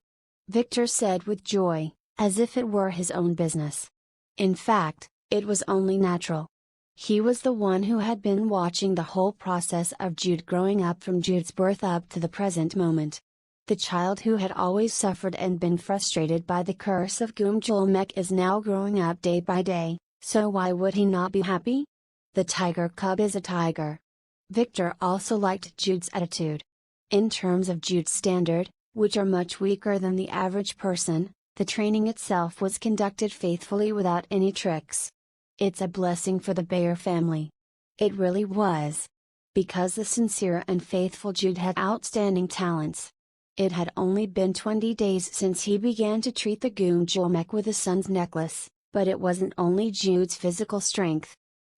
Victor said with joy, as if it were his own business. In fact, it was only natural. He was the one who had been watching the whole process of Jude growing up from Jude's birth up to the present moment. The child who had always suffered and been frustrated by the curse of Gumjulmek is now growing up day by day, so why would he not be happy? The tiger cub is a tiger. Victor also liked Jude's attitude. In terms of Jude's standard, which are much weaker than the average person, the training itself was conducted faithfully without any tricks. It's a blessing for the Bayer family. It really was. Because the sincere and faithful Jude had outstanding talents. It had only been 20 days since he began to treat the Gumjulmek with a sun's necklace, but it wasn't only Jude's physical strength.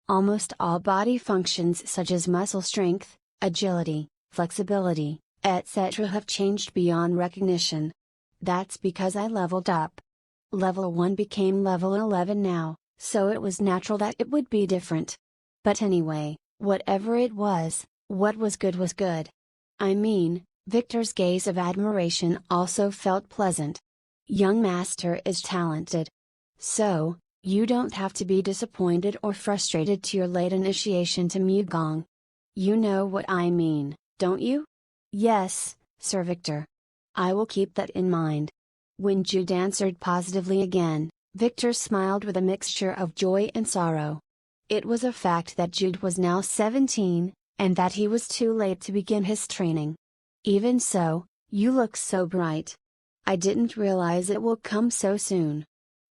Almost all body functions such as muscle strength, agility, flexibility, etc. have changed beyond recognition. That's because I leveled up. Level 1 became level 11 now, so it was natural that it would be different. But anyway, whatever it was, what was good was good. I mean, Victor's gaze of admiration also felt pleasant. Young master is talented. So, you don't have to be disappointed or frustrated to your late initiation to Mugong. You know what I mean, don't you? Yes, Sir Victor. I will keep that in mind. When Jude answered positively again, Victor smiled with a mixture of joy and sorrow. It was a fact that Jude was now 17, and that he was too late to begin his training. Even so, you look so bright. I didn't realize it will come so soon.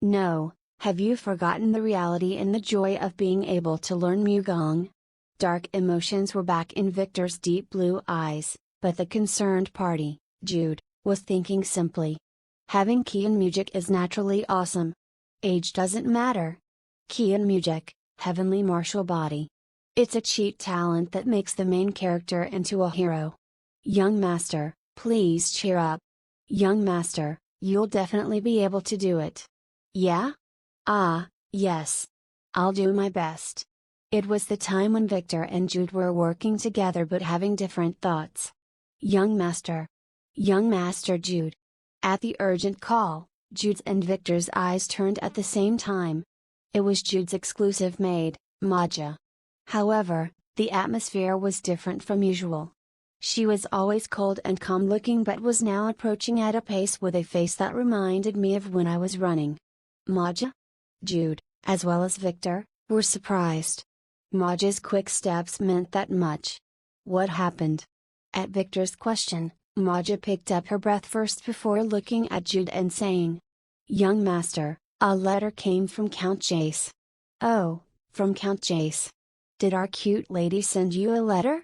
No, have you forgotten the reality and the joy of being able to learn Mugong? Dark emotions were back in Victor's deep blue eyes, but the concerned party, Jude, was thinking simply. Having Kian Mujik is naturally awesome. Age doesn't matter. Kian Mujik, heavenly martial body. It's a cheat talent that makes the main character into a hero. Young master, please cheer up. Young master, you'll definitely be able to do it. Yeah? Ah, yes. I'll do my best. It was the time when Victor and Jude were working together but having different thoughts. Young master. Young master Jude. At the urgent call, Jude's and Victor's eyes turned at the same time. It was Jude's exclusive maid, Maja. However, the atmosphere was different from usual. She was always cold and calm looking but was now approaching at a pace with a face that reminded me of when I was running. Maja? Jude, as well as Victor, were surprised. Maja's quick steps meant that much. What happened? At Victor's question, Maja picked up her breath first before looking at Jude and saying, Young master, a letter came from Count Jace. Oh, from Count Jace. Did our cute lady send you a letter?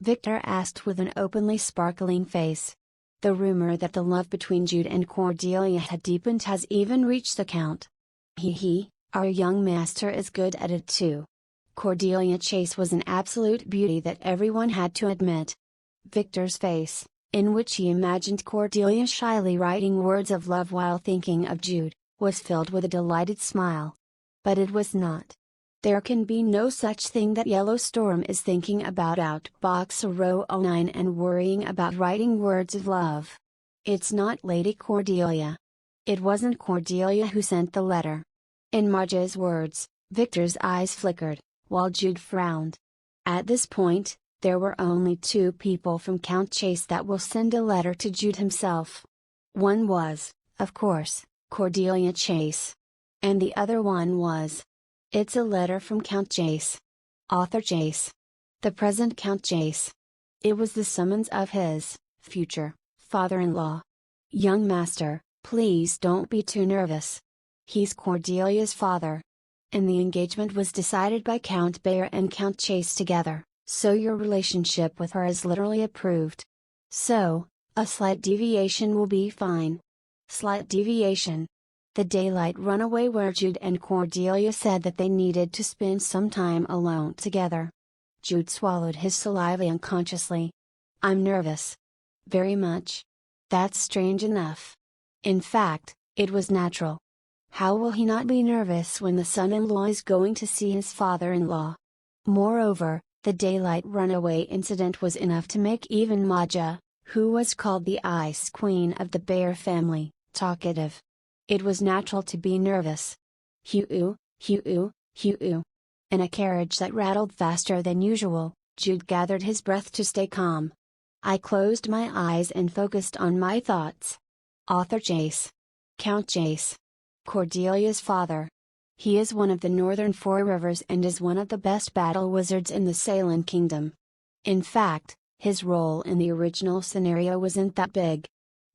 Victor asked with an openly sparkling face. The rumor that the love between Jude and Cordelia had deepened has even reached the Count. Our young master is good at it too. Cordelia Chase was an absolute beauty that everyone had to admit. Victor's face, in which he imagined Cordelia shyly writing words of love while thinking of Jude, was filled with a delighted smile. But it was not. There can be no such thing that Yellow Storm is thinking about Outbox Row 09 and worrying about writing words of love. It's not Lady Cordelia. It wasn't Cordelia who sent the letter. In Maja's words, Victor's eyes flickered, while Jude frowned. At this point, there were only two people from Count Chase that will send a letter to Jude himself. One was, of course, Cordelia Chase. And the other one was. It's a letter from Count Jace. Author Jace. The present Count Jace. It was the summons of his future father-in-law. "Young master, please don't be too nervous. He's Cordelia's father. And the engagement was decided by Count Bayer and Count Chase together, so your relationship with her is literally approved. So, a slight deviation will be fine." Slight deviation. The daylight runaway where Jude and Cordelia said that they needed to spend some time alone together. Jude swallowed his saliva unconsciously. "I'm nervous. Very much. That's strange enough. In fact, it was natural. How will he not be nervous when the son-in-law is going to see his father-in-law? Moreover, the daylight runaway incident was enough to make even Maja, who was called the Ice Queen of the Bayer family, talkative. It was natural to be nervous. Hoo-oo, hoo-oo, hoo-oo. In a carriage that rattled faster than usual, Jude gathered his breath to stay calm. I closed my eyes and focused on my thoughts. Author Chase. Count Chase. Cordelia's father. He is one of the northern Four Rivers and is one of the best battle wizards in the Salem Kingdom. In fact, his role in the original scenario wasn't that big.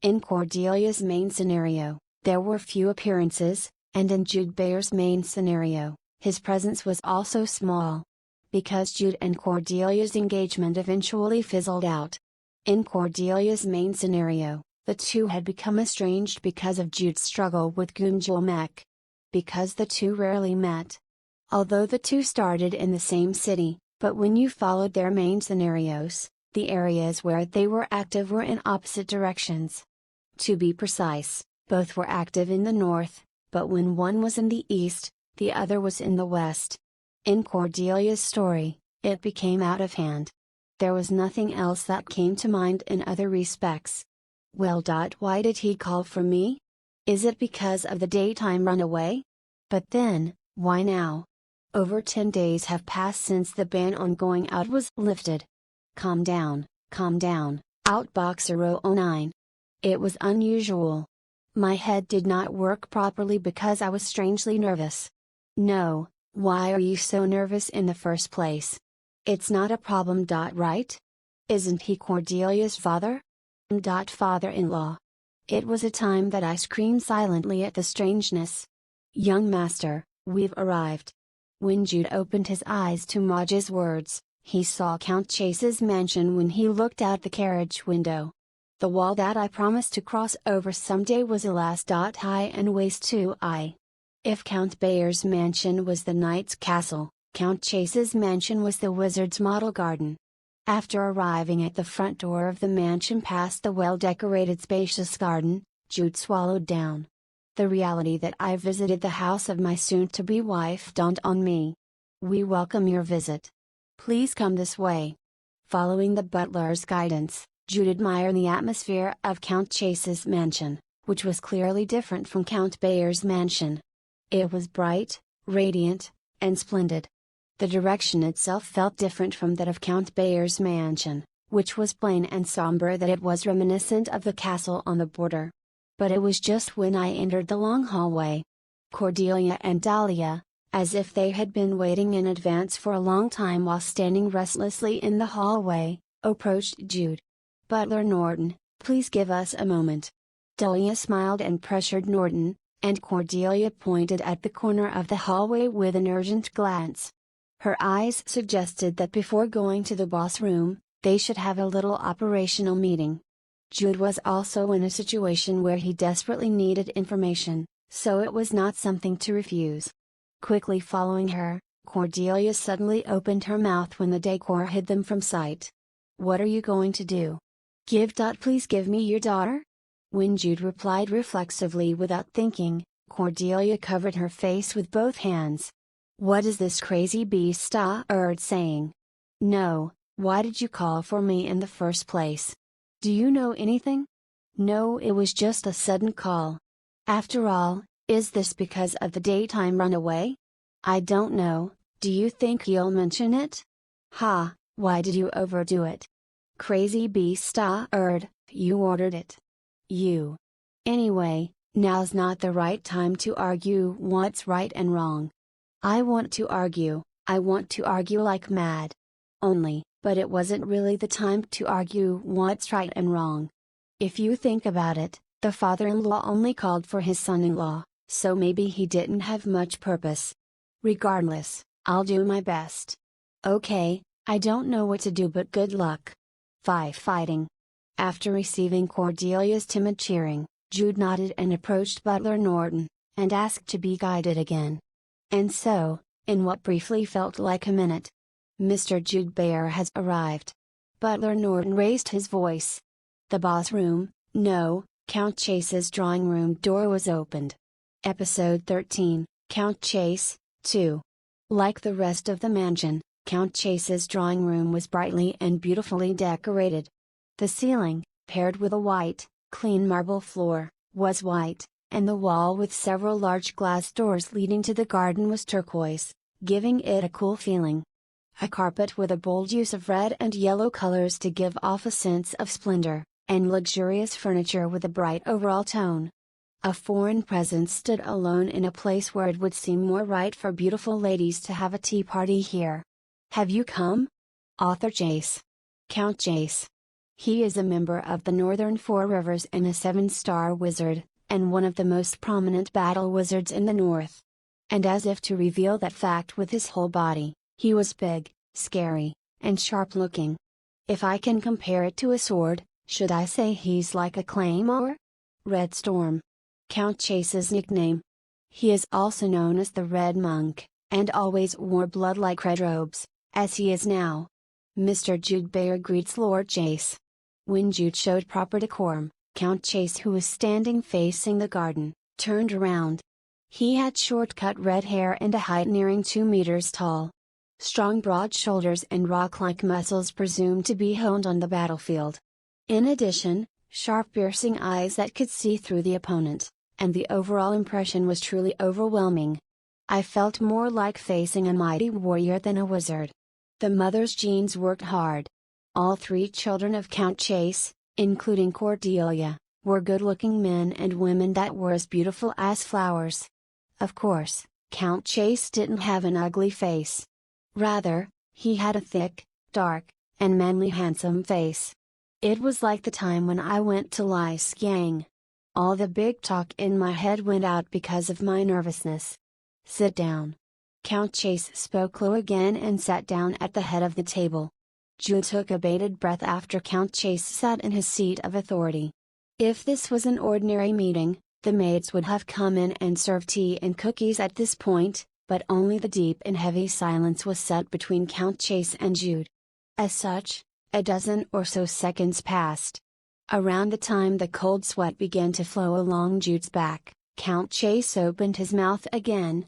In Cordelia's main scenario, there were few appearances, and in Jude Bayer's main scenario, his presence was also small. Because Jude and Cordelia's engagement eventually fizzled out. In Cordelia's main scenario, the two had become estranged because of Jude's struggle with Gunjalmek. Because the two rarely met. Although the two started in the same city, but when you followed their main scenarios, the areas where they were active were in opposite directions. To be precise, both were active in the north, but when one was in the east, the other was in the west. In Cordelia's story, it became out of hand. There was nothing else that came to mind in other respects. Well, why did he call for me? Is it because of the daytime runaway? But then, why now? Over 10 days have passed since the ban on going out was lifted. Calm down, Outboxer 009. It was unusual. My head did not work properly because I was strangely nervous. No, why are you so nervous in the first place? It's not a problem. Right? Isn't he Cordelia's father? Father-in-law. It was a time that I screamed silently at the strangeness. Young master, we've arrived. When Jude opened his eyes to Maja's words, he saw Count Chase's mansion when he looked out the carriage window. The wall that I promised to cross over someday was alas high and waist too high. If Count Bayer's mansion was the knight's castle, Count Chase's mansion was the wizard's model garden. After arriving at the front door of the mansion past the well-decorated spacious garden, Jude swallowed down. The reality that I visited the house of my soon-to-be wife dawned on me. We welcome your visit. Please come this way. Following the butler's guidance, Jude admired the atmosphere of Count Chase's mansion, which was clearly different from Count Bayer's mansion. It was bright, radiant, and splendid. The direction itself felt different from that of Count Bayer's mansion, which was plain and somber that it was reminiscent of the castle on the border. But it was just when I entered the long hallway. Cordelia and Dahlia, as if they had been waiting in advance for a long time while standing restlessly in the hallway, approached Jude. "Butler Norton, please give us a moment." Dahlia smiled and pressured Norton, and Cordelia pointed at the corner of the hallway with an urgent glance. Her eyes suggested that before going to the boss room, they should have a little operational meeting. Jude was also in a situation where he desperately needed information, so it was not something to refuse. Quickly following her, Cordelia suddenly opened her mouth when the decor hid them from sight. "What are you going to do? Please give me your daughter?" When Jude replied reflexively without thinking, Cordelia covered her face with both hands. "What is this crazy beast saying? No, why did you call for me in the first place? Do you know anything?" "No, it was just a sudden call. After all, is this because of the daytime runaway?" "I don't know, do you think he'll mention it?" "Ha, why did you overdo it? Crazy beast you ordered it. You. Anyway, now's not the right time to argue what's right and wrong. I want to argue like mad. But it wasn't really the time to argue what's right and wrong. If you think about it, the father-in-law only called for his son-in-law, so maybe he didn't have much purpose. Regardless, I'll do my best. Okay, I don't know what to do, but good luck. 5. Fighting. After receiving Cordelia's timid cheering, Jude nodded and approached Butler Norton, and asked to be guided again. And so, in what briefly felt like a minute, Mr. Jude Bear has arrived. Butler Norton raised his voice. The boss room, no, Count Chase's drawing room door was opened. Episode 13, Count Chase, 2. Like the rest of the mansion, Count Chase's drawing room was brightly and beautifully decorated. The ceiling, paired with a white, clean marble floor, was white, and the wall with several large glass doors leading to the garden was turquoise, giving it a cool feeling. A carpet with a bold use of red and yellow colors to give off a sense of splendor, and luxurious furniture with a bright overall tone. A foreign presence stood alone in a place where it would seem more right for beautiful ladies to have a tea party here. Have you come? Author Chase. Count Chase. He is a member of the Northern Four Rivers and a 7-star wizard, and one of the most prominent battle wizards in the North. And as if to reveal that fact with his whole body, he was big, scary, and sharp-looking. If I can compare it to a sword, should I say he's like a claymore? Red Storm. Count Chase's nickname. He is also known as the Red Monk, and always wore blood-like red robes, as he is now. Mr. Jude Bear greets Lord Chase. When Jude showed proper decorum, Count Chase, who was standing facing the garden, turned around. He had short-cut red hair and a height nearing 2 meters tall. Strong broad shoulders and rock-like muscles presumed to be honed on the battlefield. In addition, sharp piercing eyes that could see through the opponent, and the overall impression was truly overwhelming. I felt more like facing a mighty warrior than a wizard. The mother's genes worked hard. All 3 children of Count Chase, including Cordelia, were good-looking men and women that were as beautiful as flowers. Of course, Count Chase didn't have an ugly face. Rather, he had a thick, dark, and manly handsome face. It was like the time when I went to Lai Skiang. All the big talk in my head went out because of my nervousness. Sit down. Count Chase spoke low again and sat down at the head of the table. Jude took a bated breath after Count Chase sat in his seat of authority. If this was an ordinary meeting, the maids would have come in and served tea and cookies at this point, but only the deep and heavy silence was set between Count Chase and Jude. As such, a dozen or so seconds passed. Around the time the cold sweat began to flow along Jude's back, Count Chase opened his mouth again.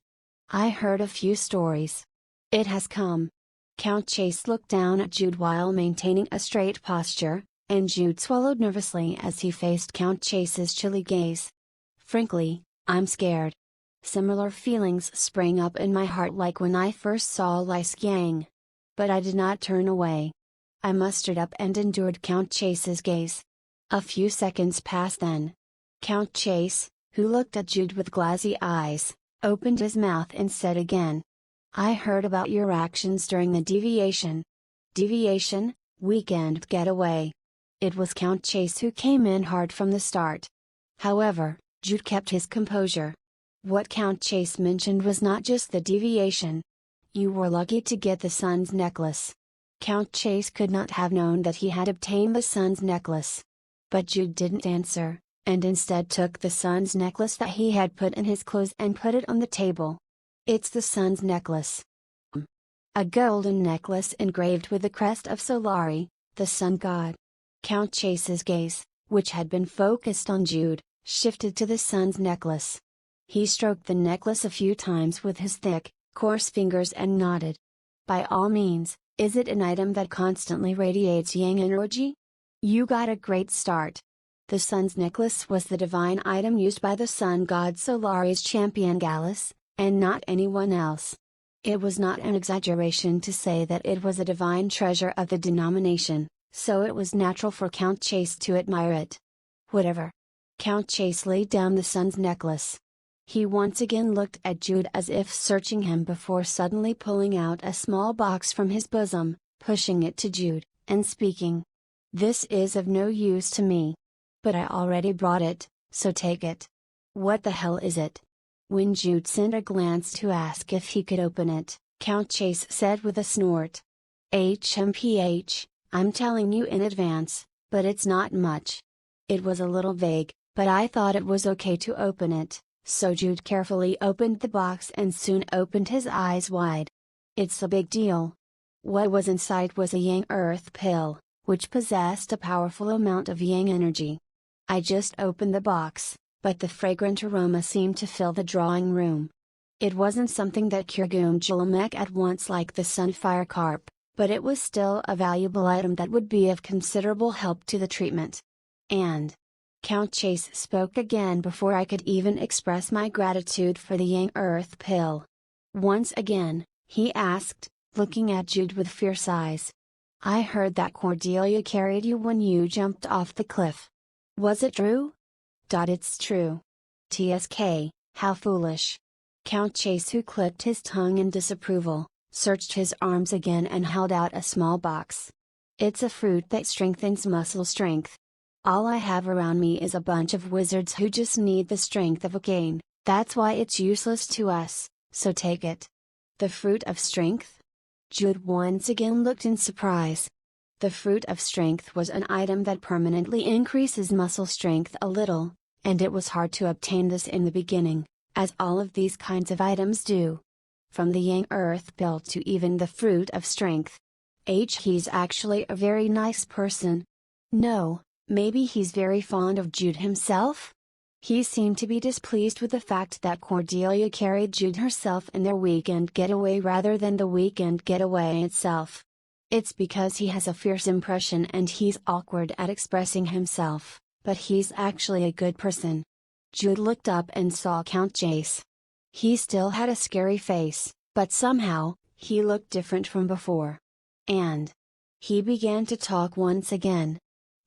I heard a few stories. It has come. Count Chase looked down at Jude while maintaining a straight posture, and Jude swallowed nervously as he faced Count Chase's chilly gaze. Frankly, I'm scared. Similar feelings sprang up in my heart like when I first saw Lai Skiang. But I did not turn away. I mustered up and endured Count Chase's gaze. A few seconds passed then. Count Chase, who looked at Jude with glassy eyes, opened his mouth and said again. I heard about your actions during the deviation. Deviation, weekend getaway. It was Count Chase who came in hard from the start. However, Jude kept his composure. What Count Chase mentioned was not just the deviation. You were lucky to get the sun's necklace. Count Chase could not have known that he had obtained the sun's necklace. But Jude didn't answer, and instead took the sun's necklace that he had put in his clothes and put it on the table. It's the sun's necklace. A golden necklace engraved with the crest of Solari, the sun god. Count Chase's gaze, which had been focused on Jude, shifted to the sun's necklace. He stroked the necklace a few times with his thick, coarse fingers and nodded. By all means, is it an item that constantly radiates yang energy? You got a great start. The sun's necklace was the divine item used by the sun god Solari's champion Gallus, and not anyone else. It was not an exaggeration to say that it was a divine treasure of the denomination, so it was natural for Count Chase to admire it. Whatever. Count Chase laid down the sun's necklace. He once again looked at Jude as if searching him before suddenly pulling out a small box from his bosom, pushing it to Jude, and speaking. "This is of no use to me. But I already brought it, so take it." "What the hell is it?" When Jude sent a glance to ask if he could open it, Count Chase said with a snort. "HMPH, I'm telling you in advance, but it's not much." It was a little vague, but I thought it was okay to open it, so Jude carefully opened the box and soon opened his eyes wide. "It's a big deal." What was inside was a Yang Earth pill, which possessed a powerful amount of Yang energy. I just opened the box, but the fragrant aroma seemed to fill the drawing room. It wasn't something that cured Julamek at once like the Sunfire Carp, but it was still a valuable item that would be of considerable help to the treatment. And Count Chase spoke again before I could even express my gratitude for the Yang Earth pill. Once again, he asked, looking at Jude with fierce eyes. "I heard that Cordelia carried you when you jumped off the cliff. Was it true?" "It's true." "TSK, how foolish." Count Chase, who clicked his tongue in disapproval, searched his arms again and held out a small box. "It's a fruit that strengthens muscle strength. All I have around me is a bunch of wizards who just need the strength of a cane, that's why it's useless to us, so take it." "The fruit of strength?" Jude once again looked in surprise. The fruit of strength was an item that permanently increases muscle strength a little, and it was hard to obtain this in the beginning, as all of these kinds of items do. From the Yang Earth pill to even the fruit of strength. He's actually a very nice person. No, maybe he's very fond of Jude himself? He seemed to be displeased with the fact that Cordelia carried Jude herself in their weekend getaway rather than the weekend getaway itself. It's because he has a fierce impression and he's awkward at expressing himself, but he's actually a good person. Jude looked up and saw Count Chase. He still had a scary face, but somehow, he looked different from before. And he began to talk once again.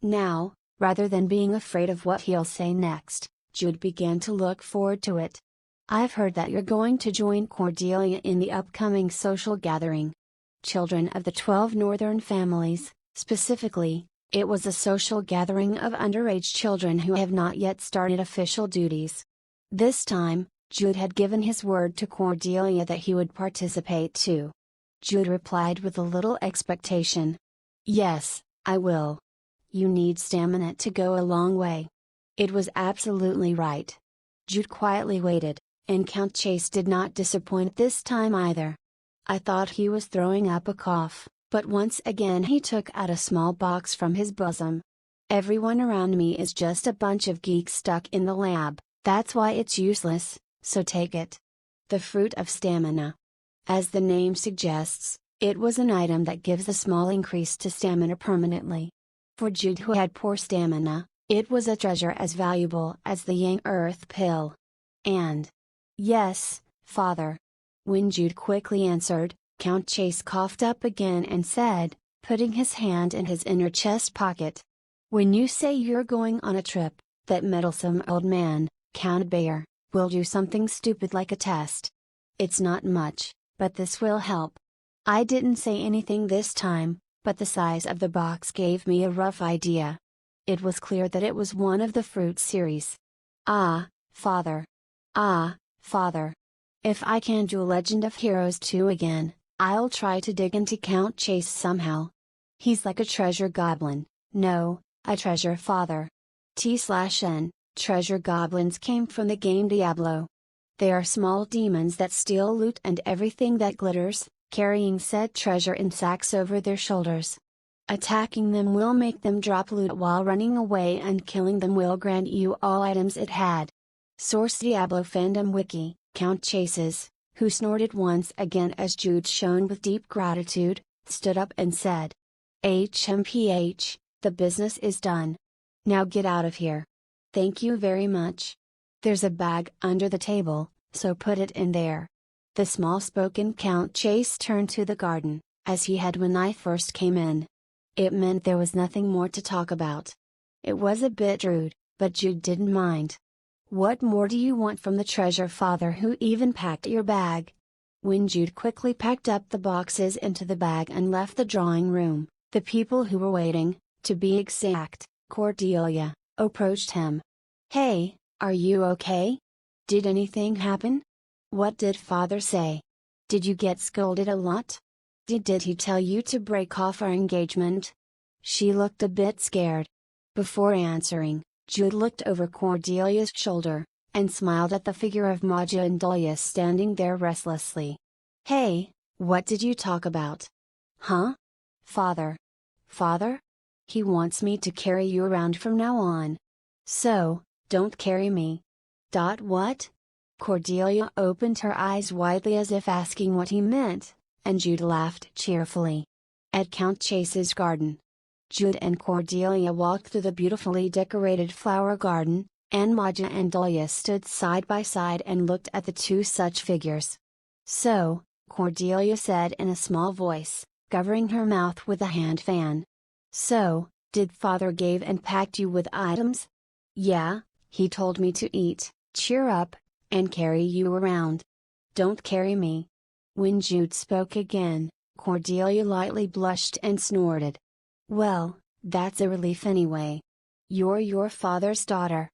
Now, rather than being afraid of what he'll say next, Jude began to look forward to it. "I've heard that you're going to join Cordelia in the upcoming social gathering. Children of the 12 Northern families, specifically, it was a social gathering of underage children who have not yet started official duties." This time, Jude had given his word to Cordelia that he would participate too. Jude replied with a little expectation. "Yes, I will. You need stamina to go a long way." It was absolutely right. Jude quietly waited, and Count Chase did not disappoint this time either. I thought he was throwing up a cough, but once again he took out a small box from his bosom. "Everyone around me is just a bunch of geeks stuck in the lab, that's why it's useless, so take it." The fruit of stamina. As the name suggests, it was an item that gives a small increase to stamina permanently. For Jude, who had poor stamina, it was a treasure as valuable as the Yang Earth pill. And "Yes, Father." When Jude quickly answered, Count Chase coughed up again and said, putting his hand in his inner chest pocket. "When you say you're going on a trip, that meddlesome old man, Count Bayer, will do something stupid like a test. It's not much, but this will help." I didn't say anything this time, but the size of the box gave me a rough idea. It was clear that it was one of the fruit series. Ah, Father. If I can do Legend of Heroes 2 again, I'll try to dig into Count Chase somehow. He's like a treasure goblin, no, a treasure father. T/N, treasure goblins came from the game Diablo. They are small demons that steal loot and everything that glitters, carrying said treasure in sacks over their shoulders. Attacking them will make them drop loot while running away, and killing them will grant you all items it had. Source: Diablo Fandom Wiki. Count Chases, who snorted once again as Jude shone with deep gratitude, stood up and said, "HMPH, the business is done. Now get out of here. Thank you very much. There's a bag under the table, so put it in there." The small-spoken Count Chase turned to the garden, as he had when I first came in. It meant there was nothing more to talk about. It was a bit rude, but Jude didn't mind. "What more do you want from the treasure father who even packed your bag?" When Jude quickly packed up the boxes into the bag and left the drawing room, the people who were waiting, to be exact, Cordelia, approached him. "Hey, are you okay? Did anything happen? What did father say? Did you get scolded a lot? Did he tell you to break off our engagement?" She looked a bit scared. Before answering, Jude looked over Cordelia's shoulder, and smiled at the figure of Maja and Dahlia standing there restlessly. "Hey, what did you talk about?" "Huh? Father. Father? He wants me to carry you around from now on. So, don't carry me." What? Cordelia opened her eyes widely as if asking what he meant, and Jude laughed cheerfully. At Count Chase's garden, Jude and Cordelia walked through the beautifully decorated flower garden, and Maja and Dahlia stood side by side and looked at the two such figures. "So," Cordelia said in a small voice, covering her mouth with a hand fan. "So, did father give and packed you with items?" "Yeah, he told me to eat, cheer up, and carry you around." "Don't carry me." When Jude spoke again, Cordelia lightly blushed and snorted. "Well, that's a relief anyway. You're your father's daughter."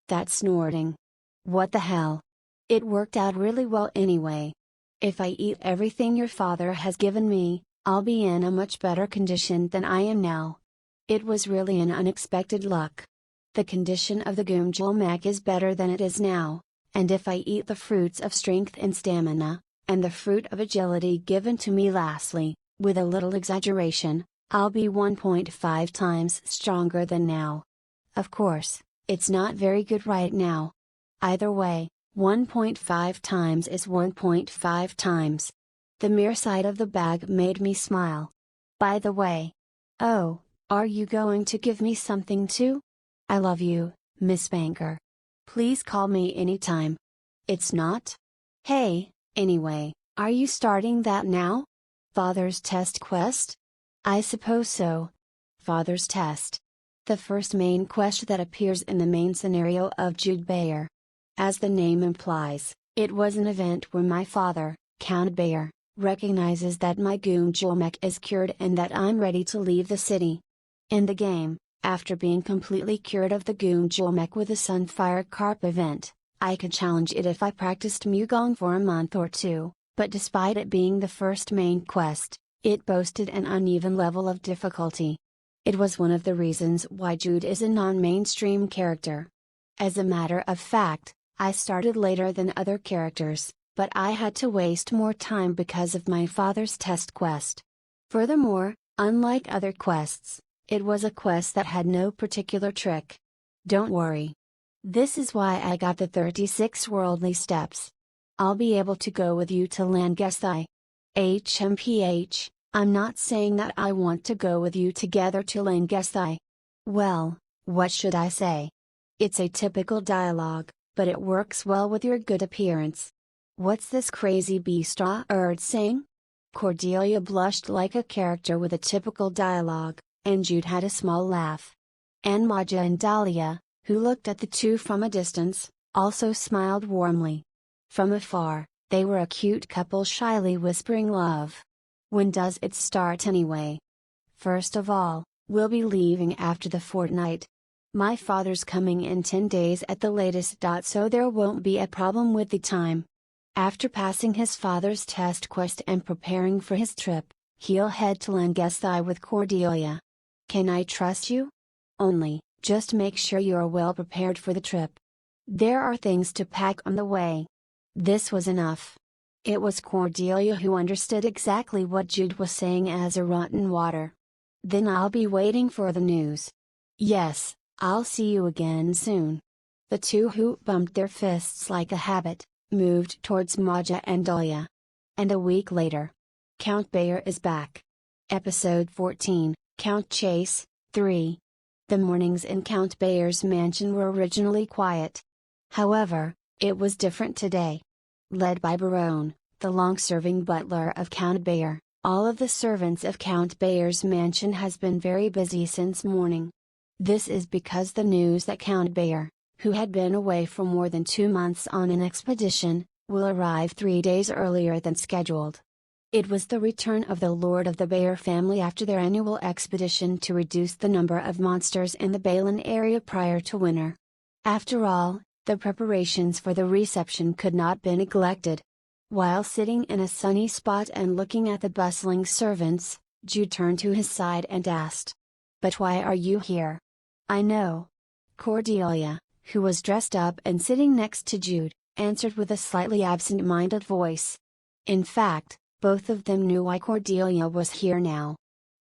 That snorting. What the hell? It worked out really well anyway. If I eat everything your father has given me, I'll be in a much better condition than I am now. It was really an unexpected luck. The condition of the Goomjulmek is better than it is now, and if I eat the fruits of strength and stamina, and the fruit of agility given to me lastly, with a little exaggeration, I'll be 1.5 times stronger than now. Of course, it's not very good right now. Either way, 1.5 times is 1.5 times. The mere sight of the bag made me smile. "By the way. Oh, are you going to give me something too? I love you, Miss Banker. Please call me anytime." "It's not? Hey, anyway, are you starting that now? Father's test quest?" "I suppose so. Father's test. The first main quest that appears in the main scenario of Jude Bayer. As the name implies, it was an event where my father, Count Bayer, recognizes that my Goomjulmek is cured and that I'm ready to leave the city. In the game, after being completely cured of the Goomjulmek with the Sunfire Carp event, I could challenge it if I practiced Mugong for a month or two, but despite it being the first main quest, it boasted an uneven level of difficulty. It was one of the reasons why Jude is a non-mainstream character. As a matter of fact, I started later than other characters, but I had to waste more time because of my father's test quest. Furthermore, unlike other quests, it was a quest that had no particular trick. Don't worry. This is why I got the 36 worldly steps. I'll be able to go with you to Langesthai. HMPH, I'm not saying that I want to go with you together to Langesthai. Well, what should I say? It's a typical dialogue, but it works well with your good appearance. What's this crazy beast saying? Cordelia blushed like a character with a typical dialogue, and Jude had a small laugh. And Maja and Dahlia, who looked at the two from a distance, also smiled warmly. From afar, they were a cute couple shyly whispering love. When does it start anyway? First of all, we'll be leaving after the fortnight. My father's coming in 10 days at the latest. So there won't be a problem with the time. After passing his father's test quest and preparing for his trip, he'll head to Langesthai with Cordelia. Can I trust you? Only, just make sure you're well prepared for the trip. There are things to pack on the way. This was enough. It was Cordelia who understood exactly what Jude was saying as a rotten water. Then I'll be waiting for the news. Yes, I'll see you again soon. The two who bumped their fists like a habit, moved towards Maja and Dahlia. And a week later, Count Bayer is back. Episode 14, Count Chase, 3. The mornings in Count Bayer's mansion were originally quiet. However, it was different today. Led by Baron, the long-serving butler of Count Bayer, all of the servants of Count Bayer's mansion has been very busy since morning. This is because the news that Count Bayer, who had been away for more than 2 months on an expedition, will arrive 3 days earlier than scheduled. It was the return of the Lord of the Bayer family after their annual expedition to reduce the number of monsters in the Balin area prior to winter. After all, the preparations for the reception could not be neglected. While sitting in a sunny spot and looking at the bustling servants, Jude turned to his side and asked, "But why are you here?" "I know." Cordelia, who was dressed up and sitting next to Jude, answered with a slightly absent-minded voice. In fact, both of them knew why Cordelia was here now.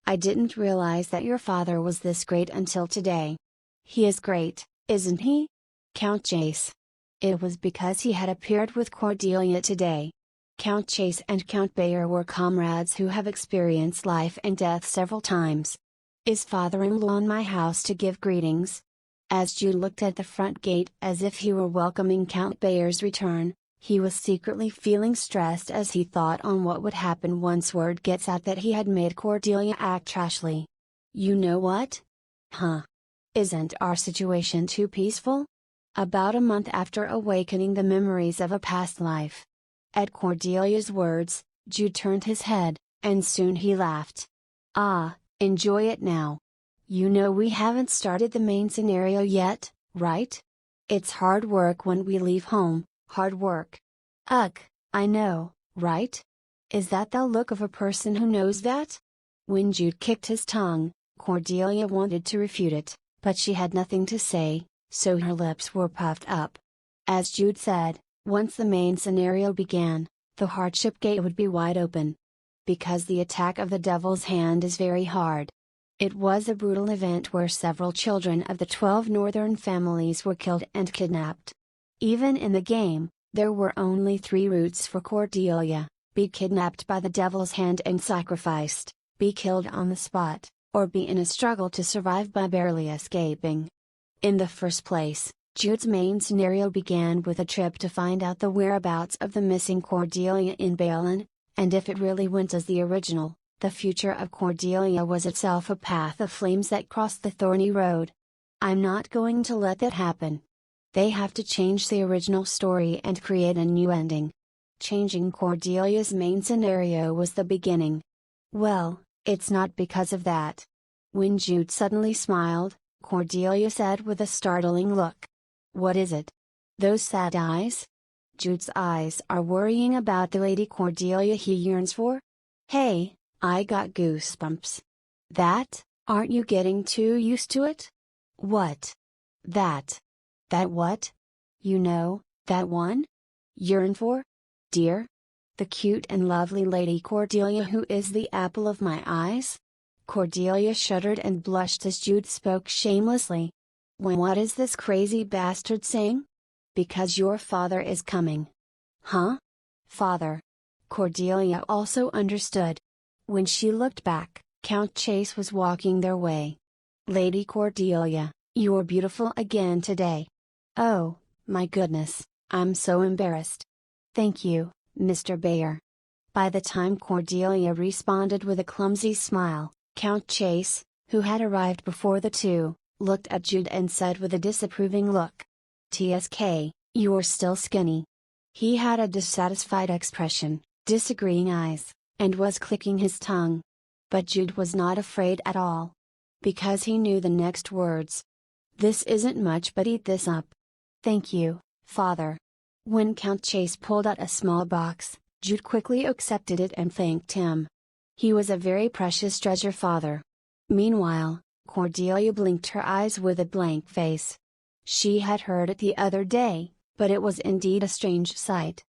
"I didn't realize that your father was this great until today." "He is great, isn't he?" Count Chase. It was because he had appeared with Cordelia today. Count Chase and Count Bayer were comrades who have experienced life and death several times. "Is father-in-law in my house to give greetings?" As Jude looked at the front gate as if he were welcoming Count Bayer's return, he was secretly feeling stressed as he thought on what would happen once word gets out that he had made Cordelia act trashly. "You know what? Huh? Isn't our situation too peaceful?" About a month after awakening the memories of a past life. At Cordelia's words, Jude turned his head, and soon he laughed. "Ah, enjoy it now. You know we haven't started the main scenario yet, right? It's hard work when we leave home. Hard work. Ugh, I know, right? Is that the look of a person who knows that?" When Jude kicked his tongue, Cordelia wanted to refute it, but she had nothing to say, so her lips were puffed up. As Jude said, once the main scenario began, the hardship gate would be wide open. Because the attack of the Devil's Hand is very hard. It was a brutal event where several children of the 12 northern families were killed and kidnapped. Even in the game, there were only 3 routes for Cordelia: be kidnapped by the Devil's Hand and sacrificed, be killed on the spot, or be in a struggle to survive by barely escaping. In the first place, Jude's main scenario began with a trip to find out the whereabouts of the missing Cordelia in Balin, and if it really went as the original, the future of Cordelia was itself a path of flames that crossed the thorny road. "I'm not going to let that happen. They have to change the original story and create a new ending." Changing Cordelia's main scenario was the beginning. "Well, it's not because of that." When Jude suddenly smiled, Cordelia said with a startling look. "What is it? Those sad eyes?" Jude's eyes are worrying about the Lady Cordelia he yearns for? Hey, I got goosebumps. That, aren't you getting too used to it? What? That. That what? You know, that one? Yearn for? Dear? The cute and lovely Lady Cordelia who is the apple of my eyes? Cordelia shuddered and blushed as Jude spoke shamelessly. What is this crazy bastard saying? Because your father is coming. Huh? Father. Cordelia also understood. When she looked back, Count Chase was walking their way. Lady Cordelia, you're beautiful again today. Oh, my goodness, I'm so embarrassed. Thank you, Mr. Bayer. By the time Cordelia responded with a clumsy smile, Count Chase, who had arrived before the two, looked at Jude and said with a disapproving look. "TSK, you're still skinny." He had a dissatisfied expression, disagreeing eyes, and was clicking his tongue. But Jude was not afraid at all. Because he knew the next words. "This isn't much but eat this up." "Thank you, Father." When Count Chase pulled out a small box, Jude quickly accepted it and thanked him. He was a very precious treasure, Father. Meanwhile, Cordelia blinked her eyes with a blank face. She had heard it the other day, but it was indeed a strange sight.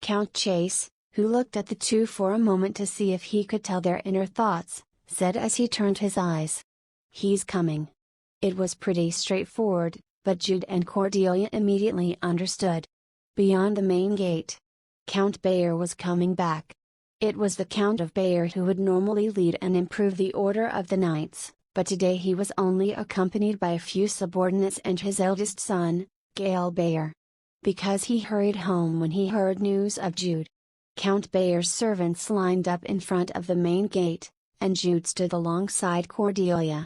Count Chase, who looked at the two for a moment to see if he could tell their inner thoughts, said as he turned his eyes. "He's coming." It was pretty straightforward, but Jude and Cordelia immediately understood. Beyond the main gate, Count Bayer was coming back. It was the Count of Bayer who would normally lead and improve the order of the knights, but today he was only accompanied by a few subordinates and his eldest son, Gael Bayer. Because he hurried home when he heard news of Jude. Count Bayer's servants lined up in front of the main gate, and Jude stood alongside Cordelia.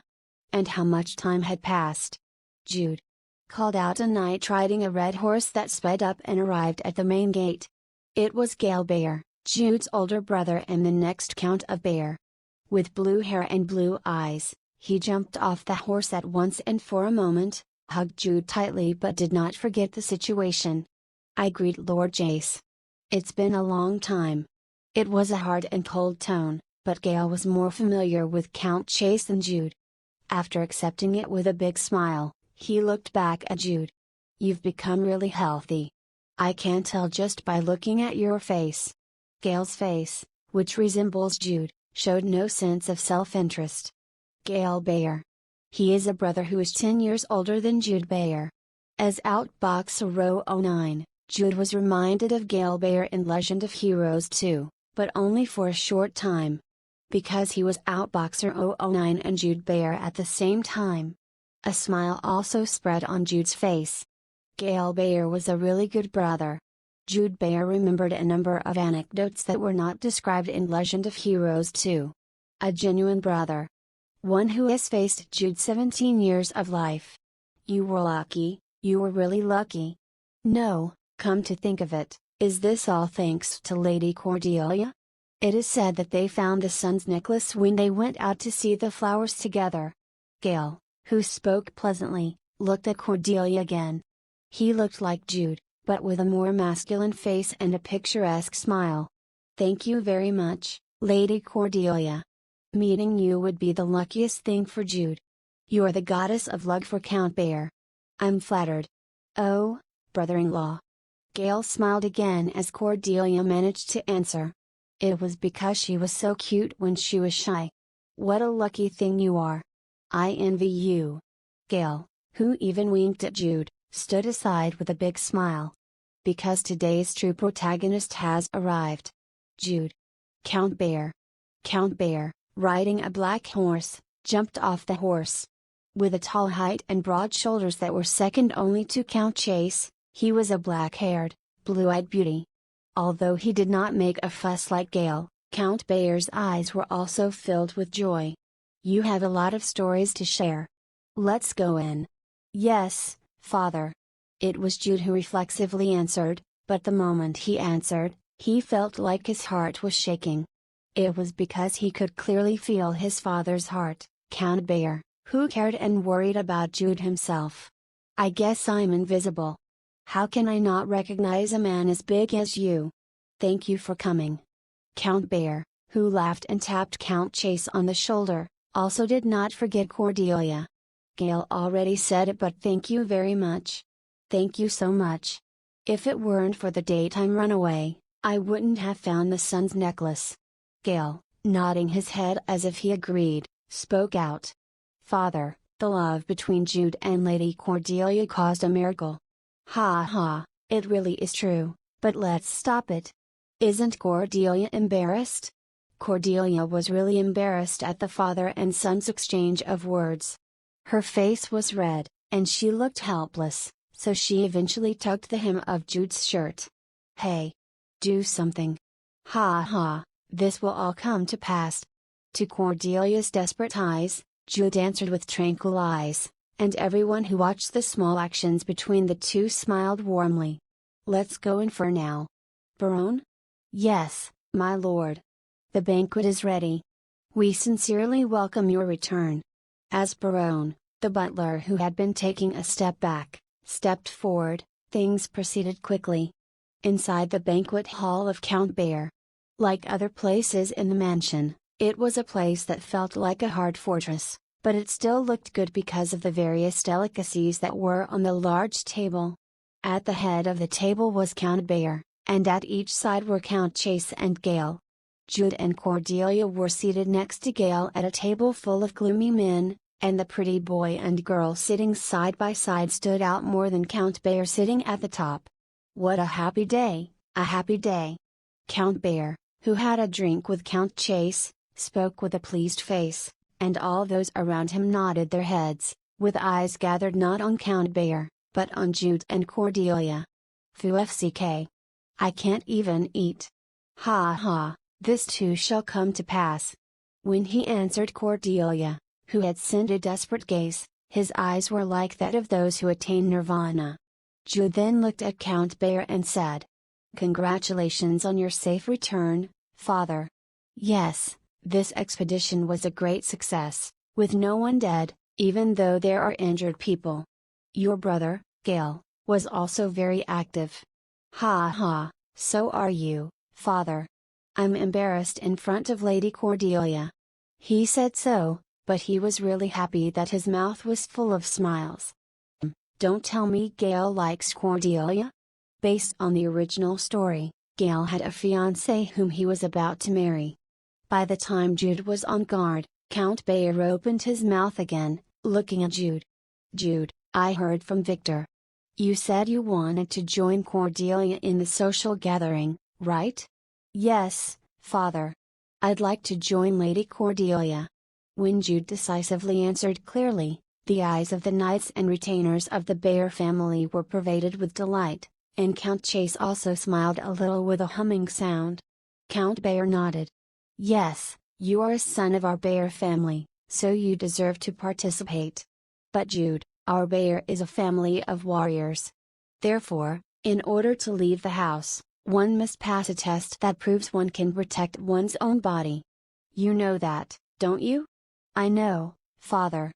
And how much time had passed? Jude. called out a knight riding a red horse that sped up and arrived at the main gate. It was Gale Bear, Jude's older brother and the next Count of Bear. With blue hair and blue eyes, he jumped off the horse at once and for a moment, hugged Jude tightly but did not forget the situation. "I greet Lord Jace. It's been a long time." It was a hard and cold tone, but Gale was more familiar with Count Chase than Jude. After accepting it with a big smile, he looked back at Jude. "You've become really healthy. I can tell just by looking at your face." Gale's face, which resembles Jude, showed no sense of self-interest. Gale Bear. He is a brother who is 10 years older than Jude Bear. As Outboxer Row 09, Jude was reminded of Gale Bear in Legend of Heroes 2, but only for a short time. Because he was Outboxer 009 and Jude Bear at the same time. A smile also spread on Jude's face. Gale Bear was a really good brother. Jude Bear remembered a number of anecdotes that were not described in Legend of Heroes 2. A genuine brother. One who has faced Jude's 17 years of life. "You were lucky, you were really lucky." No, come to think of it, is this all thanks to Lady Cordelia? It is said that they found the sun's necklace when they went out to see the flowers together. Gale, who spoke pleasantly, looked at Cordelia again. He looked like Jude, but with a more masculine face and a picturesque smile. "Thank you very much, Lady Cordelia. Meeting you would be the luckiest thing for Jude. You're the goddess of luck for Count Bear. I'm flattered." "Oh, brother-in-law." Gale smiled again as Cordelia managed to answer. "It was because she was so cute when she was shy. What a lucky thing you are. I envy you." Gale, who even winked at Jude, stood aside with a big smile. Because today's true protagonist has arrived. Jude. Count Bear. Count Bear, riding a black horse, jumped off the horse. With a tall height and broad shoulders that were second only to Count Chase, he was a black-haired, blue-eyed beauty. Although he did not make a fuss like Gale, Count Bear's eyes were also filled with joy. "You have a lot of stories to share. Let's go in." "Yes, father." It was Jude who reflexively answered, but the moment he answered, he felt like his heart was shaking. It was because he could clearly feel his father's heart, Count Bear, who cared and worried about Jude himself. "I guess I'm invisible. How can I not recognize a man as big as you? Thank you for coming." Count Bear, who laughed and tapped Count Chase on the shoulder, also did not forget Cordelia. "Gale already said it, but thank you very much. Thank you so much. If it weren't for the daytime runaway, I wouldn't have found the sun's necklace." Gale, nodding his head as if he agreed, spoke out. "Father, the love between Jude and Lady Cordelia caused a miracle." "Ha ha, it really is true, but let's stop it. Isn't Cordelia embarrassed?" Cordelia was really embarrassed at the father and son's exchange of words. Her face was red, and she looked helpless, so she eventually tugged the hem of Jude's shirt. "Hey! Do something. Ha ha, this will all come to pass." To Cordelia's desperate eyes, Jude answered with tranquil eyes, and everyone who watched the small actions between the two smiled warmly. "Let's go in for now." "Baron?" "Yes, my lord. The banquet is ready. We sincerely welcome your return." As Baron, the butler who had been taking a step back, stepped forward, things proceeded quickly. Inside the banquet hall of Count Bear. Like other places in the mansion, it was a place that felt like a hard fortress, but it still looked good because of the various delicacies that were on the large table. At the head of the table was Count Bear, and at each side were Count Chase and Gale. Jude and Cordelia were seated next to Gale at a table full of gloomy men, and the pretty boy and girl sitting side by side stood out more than Count Bear sitting at the top. What a happy day, a happy day! Count Bear, who had a drink with Count Chase, spoke with a pleased face, and all those around him nodded their heads, with eyes gathered not on Count Bear, but on Jude and Cordelia. "Fufck. I can't even eat. Ha ha, this too shall come to pass." When he answered Cordelia, who had sent a desperate gaze, His eyes were like that of those who attain nirvana. Jude then looked at Count Bayer and said, "Congratulations on your safe return, father. Yes, this expedition was a great success, with no one dead, even though there are injured people. Your brother, Gale, was also very active. Ha ha, so are you, father. I'm embarrassed in front of Lady Cordelia." He said so, but he was really happy that his mouth was full of smiles. Don't tell me Gale likes Cordelia? Based on the original story, Gale had a fiancée whom he was about to marry. By the time Jude was on guard, Count Bayer opened his mouth again, looking at Jude. "Jude, I heard from Victor. You said you wanted to join Cordelia in the social gathering, right?" "Yes, father. I'd like to join Lady Cordelia." When Jude decisively answered clearly, the eyes of the knights and retainers of the Bayer family were pervaded with delight, and Count Chase also smiled a little with a humming sound. Count Bayer nodded. "Yes, you are a son of our Bayer family, so you deserve to participate. But Jude, our Bayer is a family of warriors. Therefore, in order to leave the house, one must pass a test that proves one can protect one's own body. You know that, don't you?" "I know, father."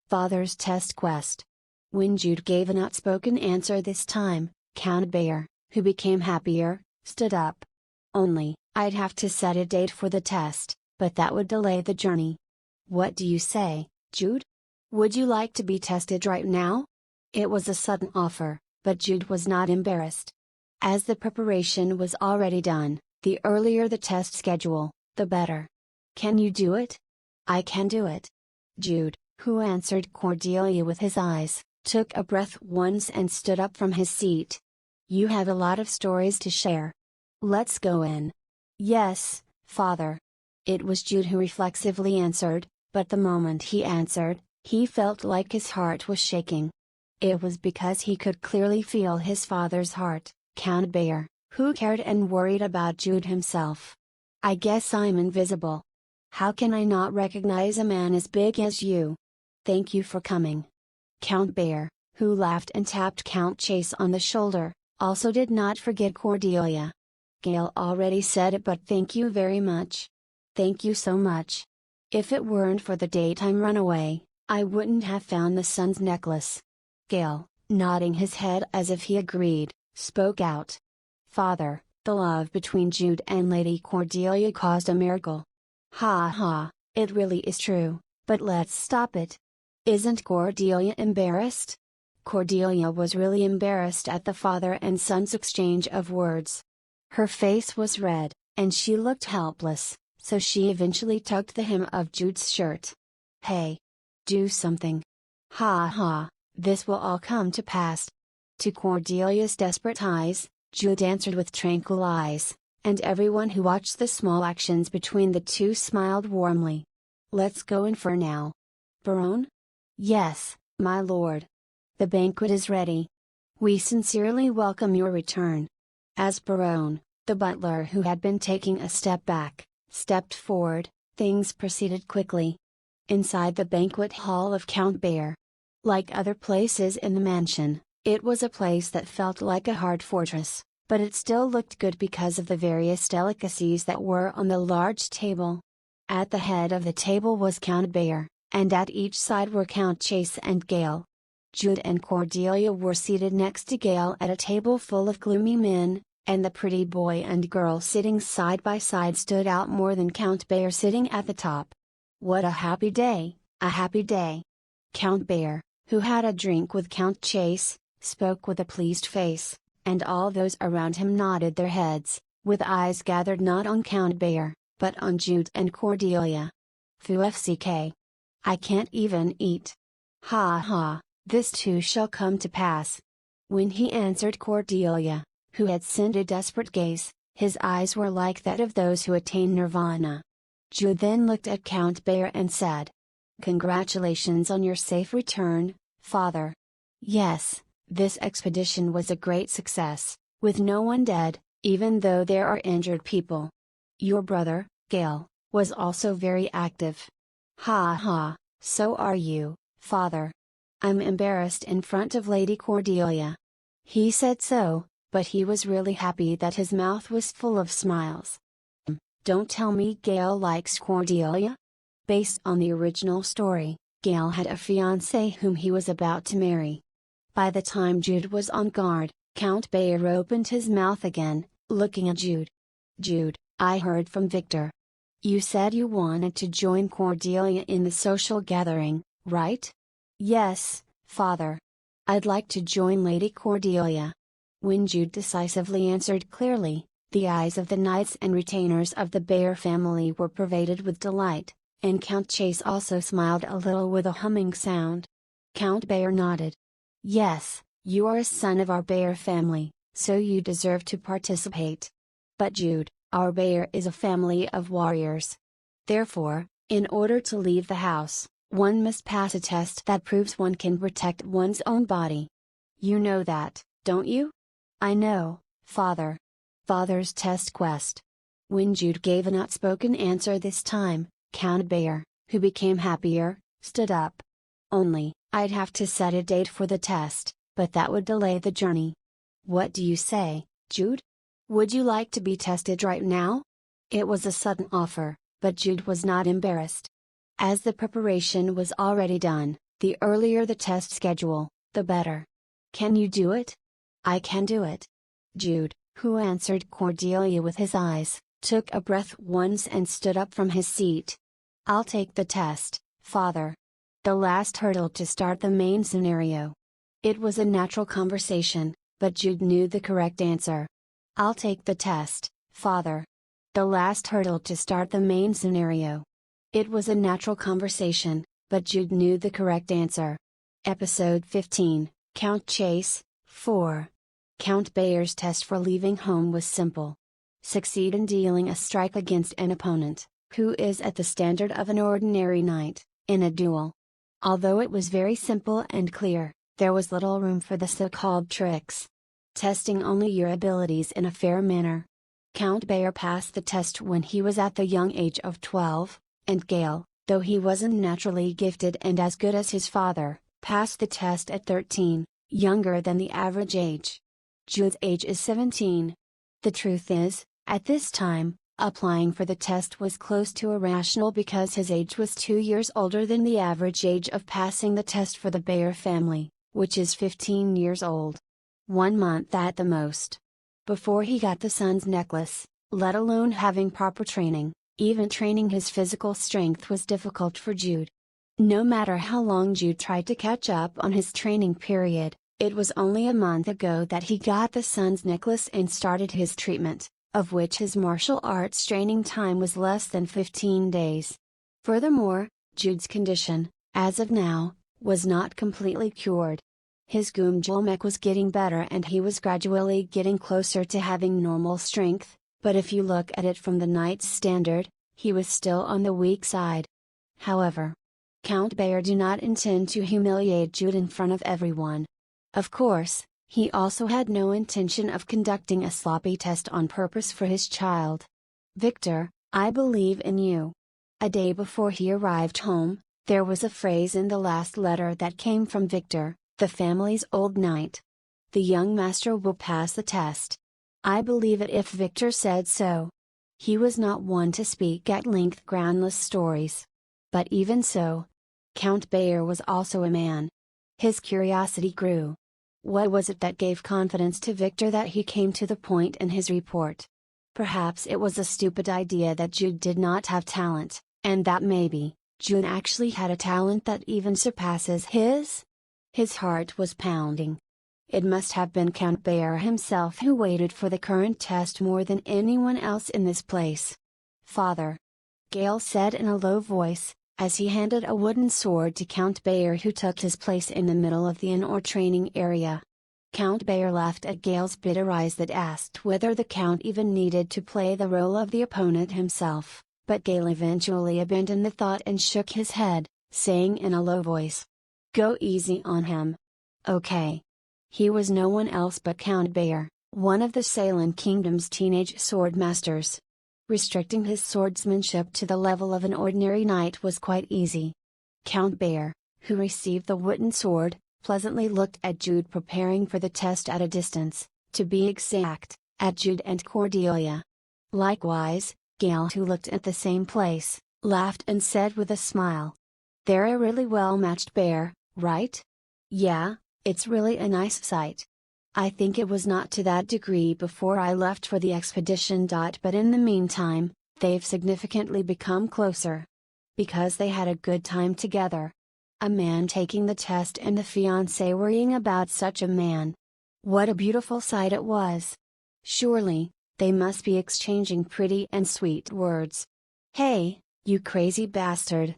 Father's test quest. When Jude gave an outspoken answer this time, Count Bayer, who became happier, stood up. "Only, I'd have to set a date for the test, but that would delay the journey. What do you say, Jude? Would you like to be tested right now?" It was a sudden offer, but Jude was not embarrassed. As the preparation was already done, the earlier the test schedule, the better. "Can you do it?" "I can do it." Jude, who answered Cordelia with his eyes, took a breath once and stood up from his seat. "You have a lot of stories to share. Let's go in." "Yes, father." It was Jude who reflexively answered, but the moment he answered, he felt like his heart was shaking. It was because he could clearly feel his father's heart, Count Bayer, who cared and worried about Jude himself. "I guess I'm invisible. How can I not recognize a man as big as you? Thank you for coming." Count Bayer, who laughed and tapped Count Chase on the shoulder, also did not forget Cordelia. "Gale already said it, but thank you very much. Thank you so much. If it weren't for the daytime runaway, I wouldn't have found the sun's necklace." Gale, nodding his head as if he agreed, spoke out. "Father, the love between Jude and Lady Cordelia caused a miracle. Ha ha, it really is true, but let's stop it. Isn't Cordelia embarrassed?" Cordelia was really embarrassed at the father and son's exchange of words. Her face was red, and she looked helpless, so she eventually tugged the hem of Jude's shirt. "Hey! Do something! Ha ha, this will all come to pass." To Cordelia's desperate eyes, Jude answered with tranquil eyes, and everyone who watched the small actions between the two smiled warmly. "Let's go in for now." "Baron?" "Yes, my lord. The banquet is ready. We sincerely welcome your return." As Baron, the butler who had been taking a step back, stepped forward, things proceeded quickly. Inside the banquet hall of Count Bayer. Like other places in the mansion, it was a place that felt like a hard fortress, but it still looked good because of the various delicacies that were on the large table. At the head of the table was Count Bayer, and at each side were Count Chase and Gale. Jude and Cordelia were seated next to Gale at a table full of gloomy men, and the pretty boy and girl sitting side by side stood out more than Count Bayer sitting at the top. What a happy day, a happy day! Count Bayer, who had a drink with Count Chase, spoke with a pleased face, and all those around him nodded their heads, with eyes gathered not on Count Bayer, but on Jude and Cordelia. "Fufck! I can't even eat. Ha ha, this too shall come to pass." When he answered Cordelia, who had sent a desperate gaze, his eyes were like that of those who attain nirvana. Jude then looked at Count Bayer and said, "Congratulations on your safe return, father. Yes, this expedition was a great success, with no one dead, even though there are injured people. Your brother, Gale, was also very active. Ha ha, so are you, father. I'm embarrassed in front of Lady Cordelia." He said so, but he was really happy that his mouth was full of smiles. Don't tell me Gale likes Cordelia? Based on the original story, Gale had a fiancée whom he was about to marry. By the time Jude was on guard, Count Bayer opened his mouth again, looking at Jude. "Jude, I heard from Victor. You said you wanted to join Cordelia in the social gathering, right?" "Yes, father. I'd like to join Lady Cordelia." When Jude decisively answered clearly, the eyes of the knights and retainers of the Bayer family were pervaded with delight, and Count Chase also smiled a little with a humming sound. Count Bayer nodded. "Yes, you are a son of our Bayer family, so you deserve to participate. But Jude, our Bayer is a family of warriors. Therefore, in order to leave the house, one must pass a test that proves one can protect one's own body. You know that, don't you?" "I know, father." Father's test quest. When Jude gave an outspoken answer this time, Count Bayer, who became happier, stood up. "Only, I'd have to set a date for the test, but that would delay the journey. What do you say, Jude? Would you like to be tested right now?" It was a sudden offer, but Jude was not embarrassed. As the preparation was already done, the earlier the test schedule, the better. "Can you do it?" "I can do it." Jude, who answered Cordelia with his eyes, took a breath once and stood up from his seat. "I'll take the test, father." The last hurdle to start the main scenario. It was a natural conversation, but Jude knew the correct answer. "I'll take the test, father." The last hurdle to start the main scenario. It was a natural conversation, but Jude knew the correct answer. Episode 15, Count Chase, 4. Count Bayer's test for leaving home was simple. Succeed in dealing a strike against an opponent, who is at the standard of an ordinary knight, in a duel. Although it was very simple and clear, there was little room for the so-called tricks. Testing only your abilities in a fair manner. Count Bayer passed the test when he was at the young age of 12, and Gale, though he wasn't naturally gifted and as good as his father, passed the test at 13, younger than the average age. Jude's age is 17. The truth is, at this time, applying for the test was close to irrational because his age was 2 years older than the average age of passing the test for the Bayer family, which is 15 years old. 1 month at the most. Before he got the sun's necklace, let alone having proper training, even training his physical strength was difficult for Jude. No matter how long Jude tried to catch up on his training period, it was only a month ago that he got the sun's necklace and started his treatment, of which his martial arts training time was less than 15 days. Furthermore, Jude's condition, as of now, was not completely cured. His Gumjulmek was getting better and he was gradually getting closer to having normal strength, but if you look at it from the knight's standard, he was still on the weak side. However, Count Bayer did not intend to humiliate Jude in front of everyone. Of course, he also had no intention of conducting a sloppy test on purpose for his child. "Victor, I believe in you." A day before he arrived home, there was a phrase in the last letter that came from Victor, the family's old knight. "The young master will pass the test." I believe it if Victor said so. He was not one to speak at length groundless stories. But even so, Count Bayer was also a man. His curiosity grew. What was it that gave confidence to Victor that he came to the point in his report? Perhaps it was a stupid idea that Jude did not have talent, and that maybe, Jude actually had a talent that even surpasses his? His heart was pounding. It must have been Count Bayer himself who waited for the current test more than anyone else in this place. "Father," Gale said in a low voice, as he handed a wooden sword to Count Bayer who took his place in the middle of the inn or training area. Count Bayer laughed at Gale's bitter eyes that asked whether the Count even needed to play the role of the opponent himself, but Gale eventually abandoned the thought and shook his head, saying in a low voice, "Go easy on him. Okay." He was no one else but Count Bayer, one of the Salem Kingdom's teenage sword masters. Restricting his swordsmanship to the level of an ordinary knight was quite easy. Count Bayer, who received the wooden sword, pleasantly looked at Jude preparing for the test at a distance, to be exact, at Jude and Cordelia. Likewise, Gale, who looked at the same place, laughed and said with a smile, "They're a really well-matched pair, right? Yeah, it's really a nice sight. I think it was not to that degree before I left for the expedition. But in the meantime, they've significantly become closer. Because they had a good time together. A man taking the test and the fiancé worrying about such a man. What a beautiful sight it was. Surely, they must be exchanging pretty and sweet words. Hey, you crazy bastard!"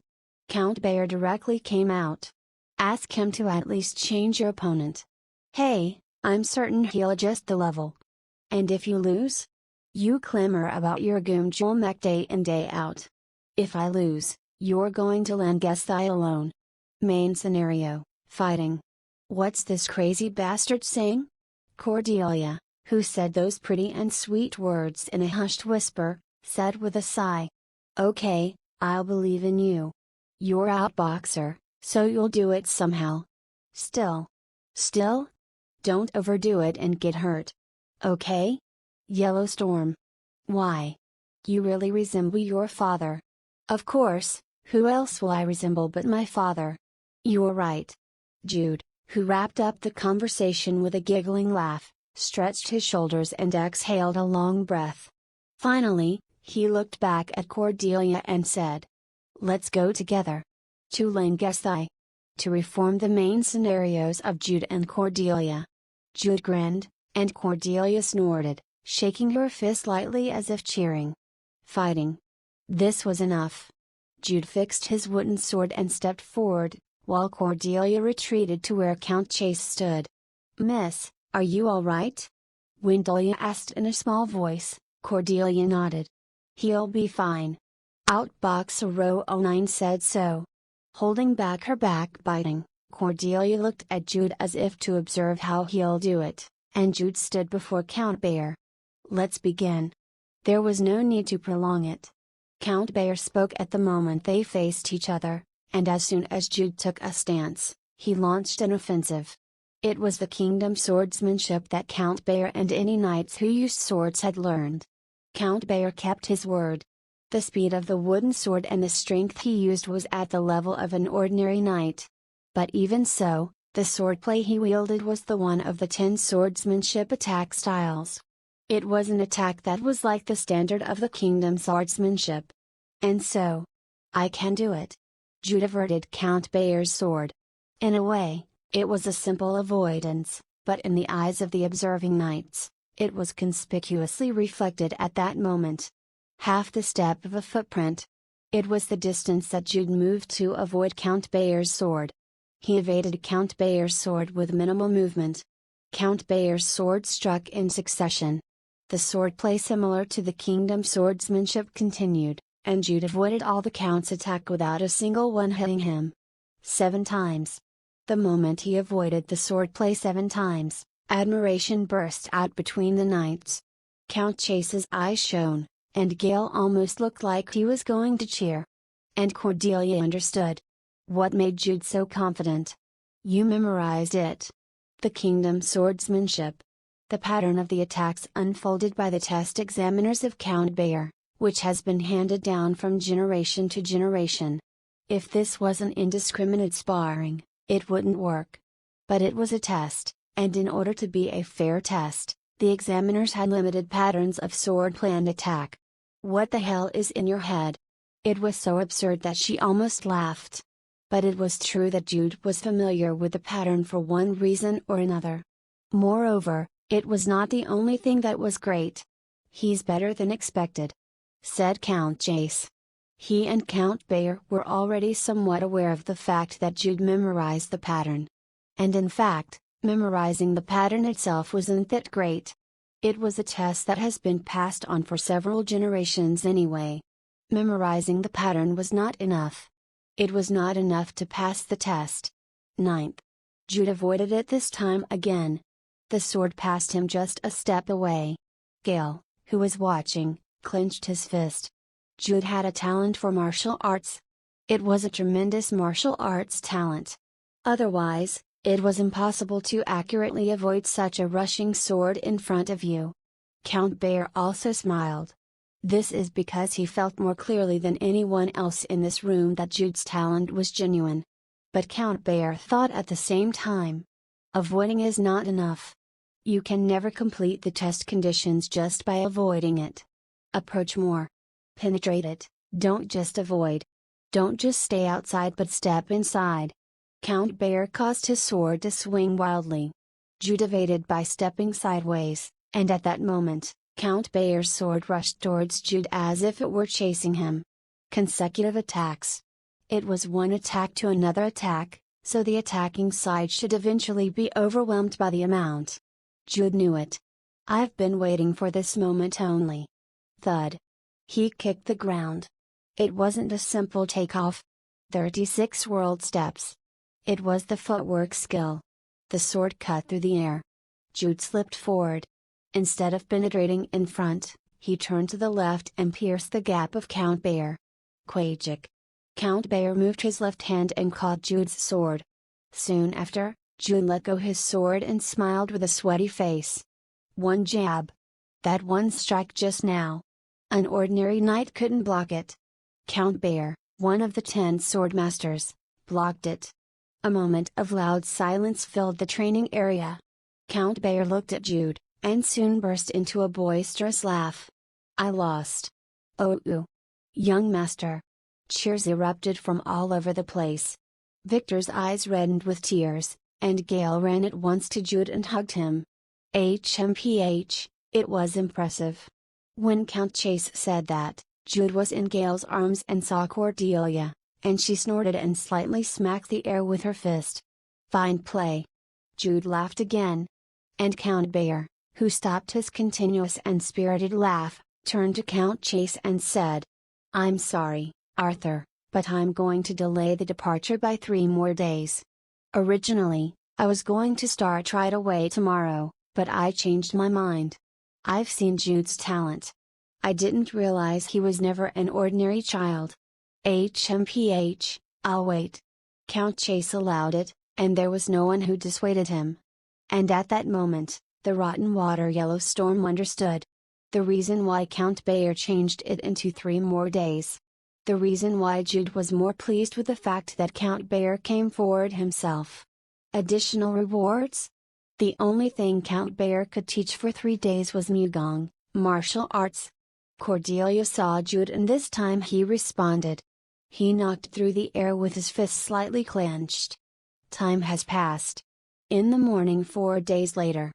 Count Bayer directly came out. "Ask him to at least change your opponent. Hey, I'm certain he'll adjust the level. And if you lose? You clamor about your goom mech day in day out. If I lose, you're going to Langesthai alone. Main scenario, fighting. What's this crazy bastard saying?" Cordelia, who said those pretty and sweet words in a hushed whisper, said with a sigh. "Okay, I'll believe in you. You're outboxer, so you'll do it somehow. Still? Don't overdo it and get hurt. Okay? Yellowstorm. Why? You really resemble your father." "Of course, who else will I resemble but my father?" "You're right." Jude, who wrapped up the conversation with a giggling laugh, stretched his shoulders and exhaled a long breath. Finally, he looked back at Cordelia and said, "Let's go together. To Langesthai. To reform the main scenarios of Jude and Cordelia." Jude grinned, and Cordelia snorted, shaking her fist lightly as if cheering. Fighting. This was enough. Jude fixed his wooden sword and stepped forward, while Cordelia retreated to where Count Chase stood. "Miss, are you all right?" Windelia asked in a small voice. Cordelia nodded. "He'll be fine. Outboxer Row 09 said so." Holding back her backbiting, Cordelia looked at Jude as if to observe how he'll do it, and Jude stood before Count Bayer. "Let's begin." There was no need to prolong it. Count Bayer spoke at the moment they faced each other, and as soon as Jude took a stance, he launched an offensive. It was the kingdom swordsmanship that Count Bayer and any knights who used swords had learned. Count Bayer kept his word. The speed of the wooden sword and the strength he used was at the level of an ordinary knight. But even so, the swordplay he wielded was the one of the 10 swordsmanship attack styles. It was an attack that was like the standard of the kingdom swordsmanship. And so, "I can do it." Jude averted Count Bayer's sword. In a way, it was a simple avoidance, but in the eyes of the observing knights, it was conspicuously reflected at that moment. Half the step of a footprint. It was the distance that Jude moved to avoid Count Bayer's sword. He evaded Count Bayer's sword with minimal movement. Count Bayer's sword struck in succession. The swordplay similar to the kingdom swordsmanship continued, and Jude avoided all the Count's attack without a single one hitting him. 7 times. The moment he avoided the swordplay 7 times, admiration burst out between the knights. Count Chase's eyes shone, and Gale almost looked like he was going to cheer. And Cordelia understood. What made Jude so confident? You memorized it. The kingdom swordsmanship. The pattern of the attacks unfolded by the test examiners of Count Bayer, which has been handed down from generation to generation. If this was an indiscriminate sparring, it wouldn't work. But it was a test, and in order to be a fair test, the examiners had limited patterns of swordplay and attack. What the hell is in your head? It was so absurd that she almost laughed. But it was true that Jude was familiar with the pattern for one reason or another. Moreover, it was not the only thing that was great. "He's better than expected," said Count Chase. He and Count Bayer were already somewhat aware of the fact that Jude memorized the pattern. And in fact, memorizing the pattern itself wasn't that great. It was a test that has been passed on for several generations anyway. Memorizing the pattern was not enough. It was not enough to pass the test. 9th. Jude avoided it this time again. The sword passed him just a step away. Gale, who was watching, clenched his fist. Jude had a talent for martial arts. It was a tremendous martial arts talent. Otherwise, it was impossible to accurately avoid such a rushing sword in front of you. Count Bayer also smiled. This is because he felt more clearly than anyone else in this room that Jude's talent was genuine. But Count Bayer thought at the same time. Avoiding is not enough. You can never complete the test conditions just by avoiding it. Approach more. Penetrate it, don't just avoid. Don't just stay outside but step inside. Count Bayer caused his sword to swing wildly. Jude evaded by stepping sideways, and at that moment, Count Bayer's sword rushed towards Jude as if it were chasing him. Consecutive attacks. It was one attack to another attack, so the attacking side should eventually be overwhelmed by the amount. Jude knew it. I've been waiting for this moment only. Thud. He kicked the ground. It wasn't a simple takeoff. 36 world steps. It was the footwork skill. The sword cut through the air. Jude slipped forward. Instead of penetrating in front, he turned to the left and pierced the gap of Count Bayer. Quagic. Count Bayer moved his left hand and caught Jude's sword. Soon after, Jude let go his sword and smiled with a sweaty face. One jab. That one strike just now. An ordinary knight couldn't block it. Count Bayer, one of the 10 sword masters, blocked it. A moment of loud silence filled the training area. Count Bayer looked at Jude, and soon burst into a boisterous laugh. I lost. Oh, young master. Cheers erupted from all over the place. Victor's eyes reddened with tears, and Gale ran at once to Jude and hugged him. HMPH, it was impressive. When Count Chase said that, Jude was in Gale's arms and saw Cordelia, and she snorted and slightly smacked the air with her fist. Fine play. Jude laughed again. And Count Bayer, who stopped his continuous and spirited laugh, turned to Count Chase and said, I'm sorry, Arthur, but I'm going to delay the departure by 3 more days. Originally, I was going to start right away tomorrow, but I changed my mind. I've seen Jude's talent. I didn't realize he was never an ordinary child. HMPH, I'll wait. Count Chase allowed it, and there was no one who dissuaded him. And at that moment, the Rotten Water Yellow Storm understood. The reason why Count Bayer changed it into 3 more days. The reason why Jude was more pleased with the fact that Count Bayer came forward himself. Additional rewards? The only thing Count Bayer could teach for 3 days was Mugong, martial arts. Cordelia saw Jude and this time he responded. He knocked through the air with his fists slightly clenched. Time has passed. In the morning 4 days later.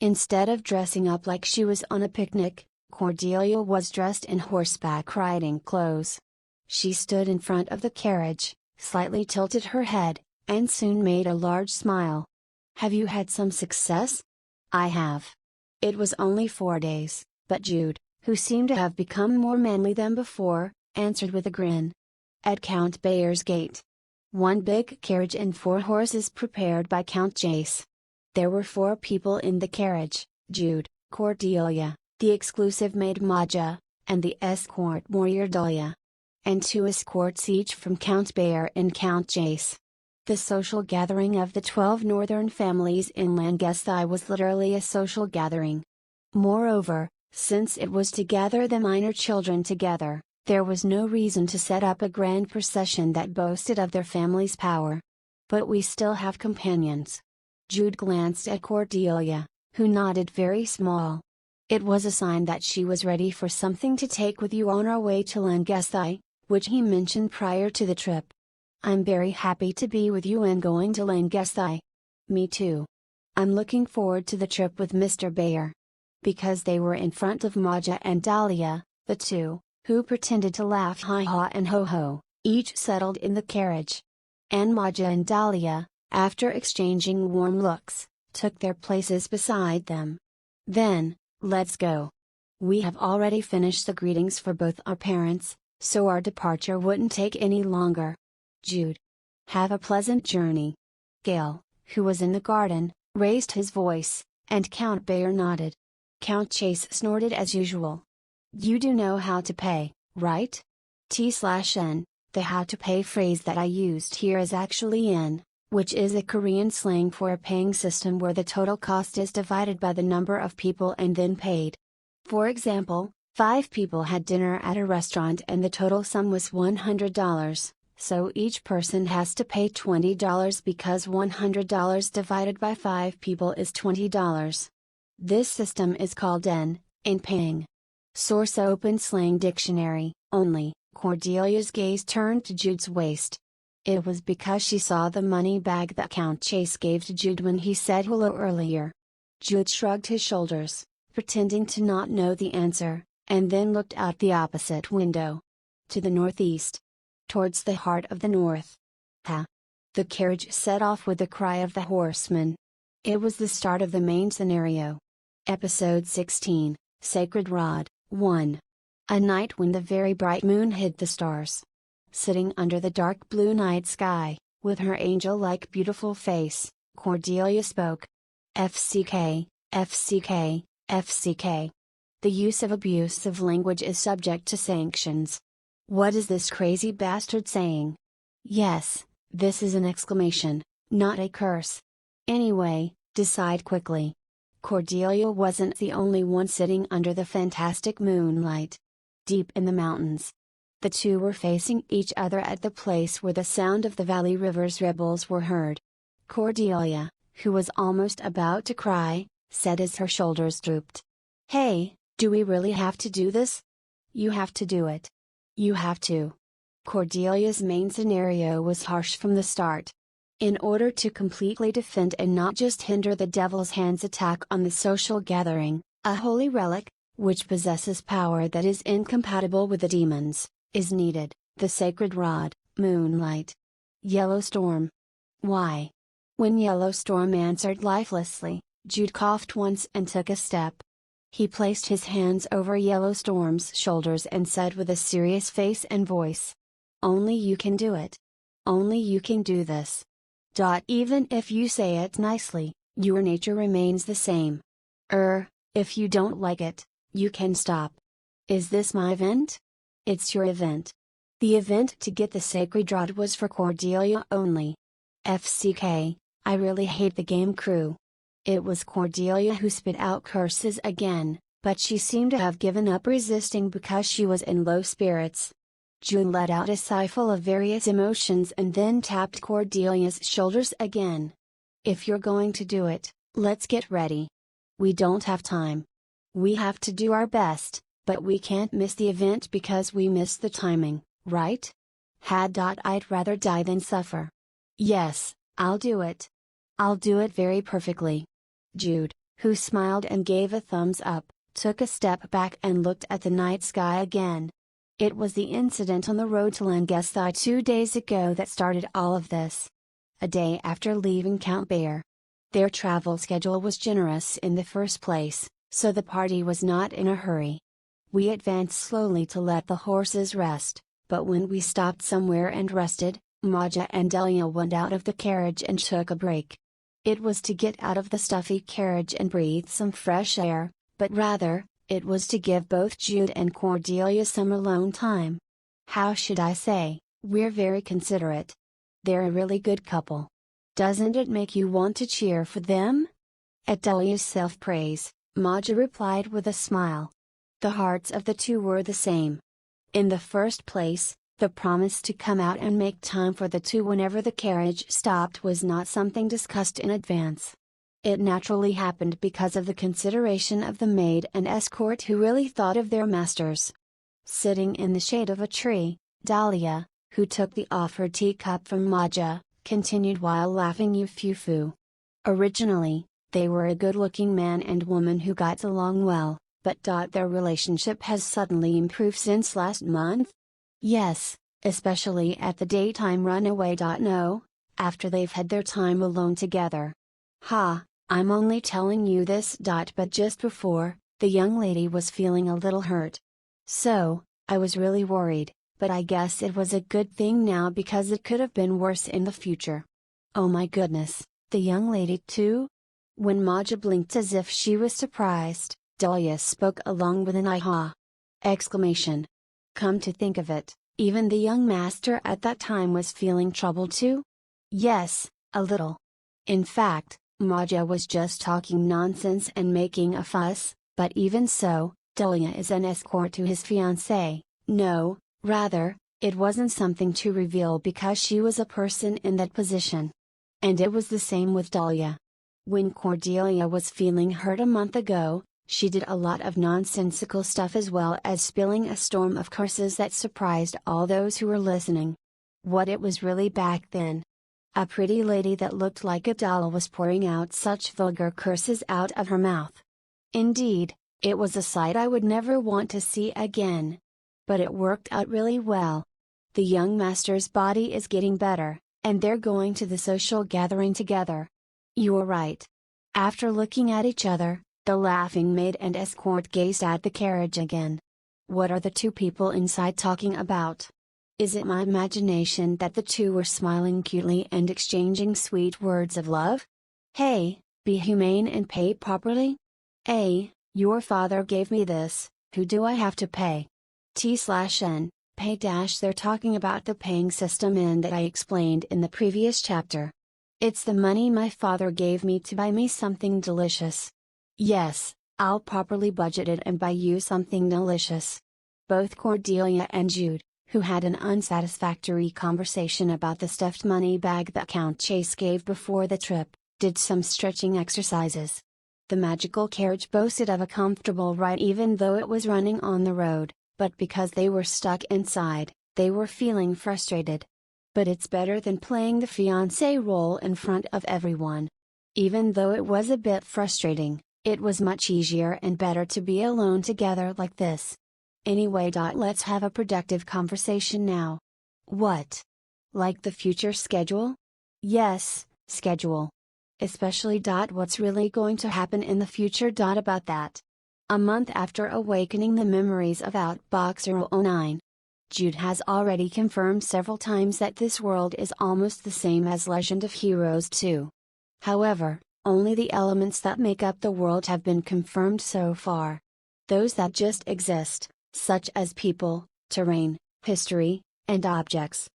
Instead of dressing up like she was on a picnic, Cordelia was dressed in horseback riding clothes. She stood in front of the carriage, slightly tilted her head, and soon made a large smile. Have you had some success? I have. It was only 4 days, but Jude, who seemed to have become more manly than before, answered with a grin. At Count Bayer's gate. 1 big carriage and 4 horses prepared by Count Chase. There were 4 people in the carriage, Jude, Cordelia, the exclusive maid Maja, and the escort warrior Dahlia. And 2 escorts each from Count Bayer and Count Chase. The social gathering of the 12 northern families in Langesthai was literally a social gathering. Moreover, since it was to gather the minor children together, there was no reason to set up a grand procession that boasted of their family's power. But we still have companions. Jude glanced at Cordelia, who nodded very small. It was a sign that she was ready for something to take with you on our way to Langesthai, which he mentioned prior to the trip. I'm very happy to be with you and going to Langesthai. Me too. I'm looking forward to the trip with Mr. Bayer. Because they were in front of Maja and Dahlia, the 2, who pretended to laugh hi-ha and ho-ho, each settled in the carriage. And Maja and Dahlia, after exchanging warm looks, took their places beside them. Then, let's go. We have already finished the greetings for both our parents, so our departure wouldn't take any longer. Jude. Have a pleasant journey. Gale, who was in the garden, raised his voice, and Count Bayer nodded. Count Chase snorted as usual. You do know how to pay, right? T/N, The how to pay phrase that I used here is actually in, which is a Korean slang for a paying system where the total cost is divided by the number of people and then paid. For example, 5 people had dinner at a restaurant and the total sum was $100, so each person has to pay $20 because $100 divided by 5 people is $20. This system is called in paying. Source Open Slang Dictionary, only. Cordelia's gaze turned to Jude's waist. It was because she saw the money bag that Count Chase gave to Jude when he said hello earlier. Jude shrugged his shoulders, pretending to not know the answer, and then looked out the opposite window. To the northeast. Towards the heart of the north. Ha! The carriage set off with the cry of the horseman. It was the start of the main scenario. Episode 16, Sacred Rod, 1. A night when the very bright moon hid the stars. Sitting under the dark blue night sky, with her angel-like beautiful face, Cordelia spoke. FCK, FCK, FCK. The use of abusive language is subject to sanctions. What is this crazy bastard saying? Yes, this is an exclamation, not a curse. Anyway, decide quickly. Cordelia wasn't the only one sitting under the fantastic moonlight. Deep in the mountains. The two were facing each other at the place where the sound of the Valley River's ripples were heard. Cordelia, who was almost about to cry, said as her shoulders drooped. Hey, do we really have to do this? You have to do it. You have to. Cordelia's main scenario was harsh from the start. In order to completely defend and not just hinder the Devil's Hand's attack on the social gathering, a holy relic, which possesses power that is incompatible with the demons, is needed, the sacred rod, Moonlight. Yellowstorm. Why? When Yellowstorm answered lifelessly, Jude coughed once and took a step. He placed his hands over Yellowstorm's shoulders and said with a serious face and voice. Only you can do it. Only you can do this. Even if you say it nicely, your nature remains the same. If you don't like it, you can stop. Is this my event? It's your event. The event to get the sacred rod was for Cordelia only. FCK, I really hate the game crew. It was Cordelia who spit out curses again, but she seemed to have given up resisting because she was in low spirits. Jude let out a sigh full of various emotions and then tapped Cordelia's shoulders again. If you're going to do it, let's get ready. We don't have time. We have to do our best, but we can't miss the event because we missed the timing, right? I'd rather die than suffer. Yes, I'll do it. I'll do it very perfectly. Jude, who smiled and gave a thumbs up, took a step back and looked at the night sky again. It was the incident on the road to Langesthai 2 days ago that started all of this. A day after leaving Count Bear. Their travel schedule was generous in the first place, so the party was not in a hurry. We advanced slowly to let the horses rest, but when we stopped somewhere and rested, Maja and Delia went out of the carriage and took a break. It was to get out of the stuffy carriage and breathe some fresh air, but rather, it was to give both Jude and Cordelia some alone time. How should I say, we're very considerate. They're a really good couple. Doesn't it make you want to cheer for them? At Delia's self-praise, Maja replied with a smile. The hearts of the two were the same. In the first place, the promise to come out and make time for the two whenever the carriage stopped was not something discussed in advance. It naturally happened because of the consideration of the maid and escort who really thought of their masters. Sitting in the shade of a tree, Dahlia, who took the offered teacup from Maja, continued while laughing Yufufu. Originally, they were a good-looking man and woman who got along well, but their relationship has suddenly improved since last month? Yes, especially at the daytime runaway. No, after they've had their time alone together. I'm only telling you this. But just before, the young lady was feeling a little hurt. So, I was really worried, but I guess it was a good thing now because it could have been worse in the future. Oh my goodness, the young lady too? When Maja blinked as if she was surprised, Dahlia spoke along with an aha! Exclamation. Come to think of it, Even the young master at that time was feeling troubled too? Yes, a little. In fact, Maja was just talking nonsense and making a fuss, but even so, Dahlia is an escort to his fiancée. No, rather, it wasn't something to reveal because she was a person in that position. And it was the same with Dahlia. When Cordelia was feeling hurt a month ago, she did a lot of nonsensical stuff as well as spilling a storm of curses that surprised all those who were listening. What it was really back then. A pretty lady that looked like a doll was pouring out such vulgar curses out of her mouth. Indeed, it was a sight I would never want to see again. But it worked out really well. The young master's body is getting better, and they're going to the social gathering together. You're right. After looking at each other, the laughing maid and escort gazed at the carriage again. What are the two people inside talking about? Is it my imagination that the two were smiling cutely and exchanging sweet words of love? Hey, be humane and pay properly? Your father gave me this, who do I have to pay? T/N, pay dash they're talking about the paying system in that I explained in the previous chapter. It's the money my father gave me to buy me something delicious. Yes, I'll properly budget it and buy you something delicious. Both Cordelia and Jude, who had an unsatisfactory conversation about the stuffed money bag that Count Chase gave before the trip, did some stretching exercises. The magical carriage boasted of a comfortable ride even though it was running on the road, but because they were stuck inside, they were feeling frustrated. But it's better than playing the fiancé role in front of everyone. Even though it was a bit frustrating, it was much easier and better to be alone together like this. Anyway, let's have a productive conversation now. What? Like the future schedule? Yes, schedule. Especially what's really going to happen in the future about that. A month after awakening the memories of Outboxer 09. Jude has already confirmed several times that this world is almost the same as Legend of Heroes 2. However, only the elements that make up the world have been confirmed so far. Those that just exist, such as people, terrain, history, and objects.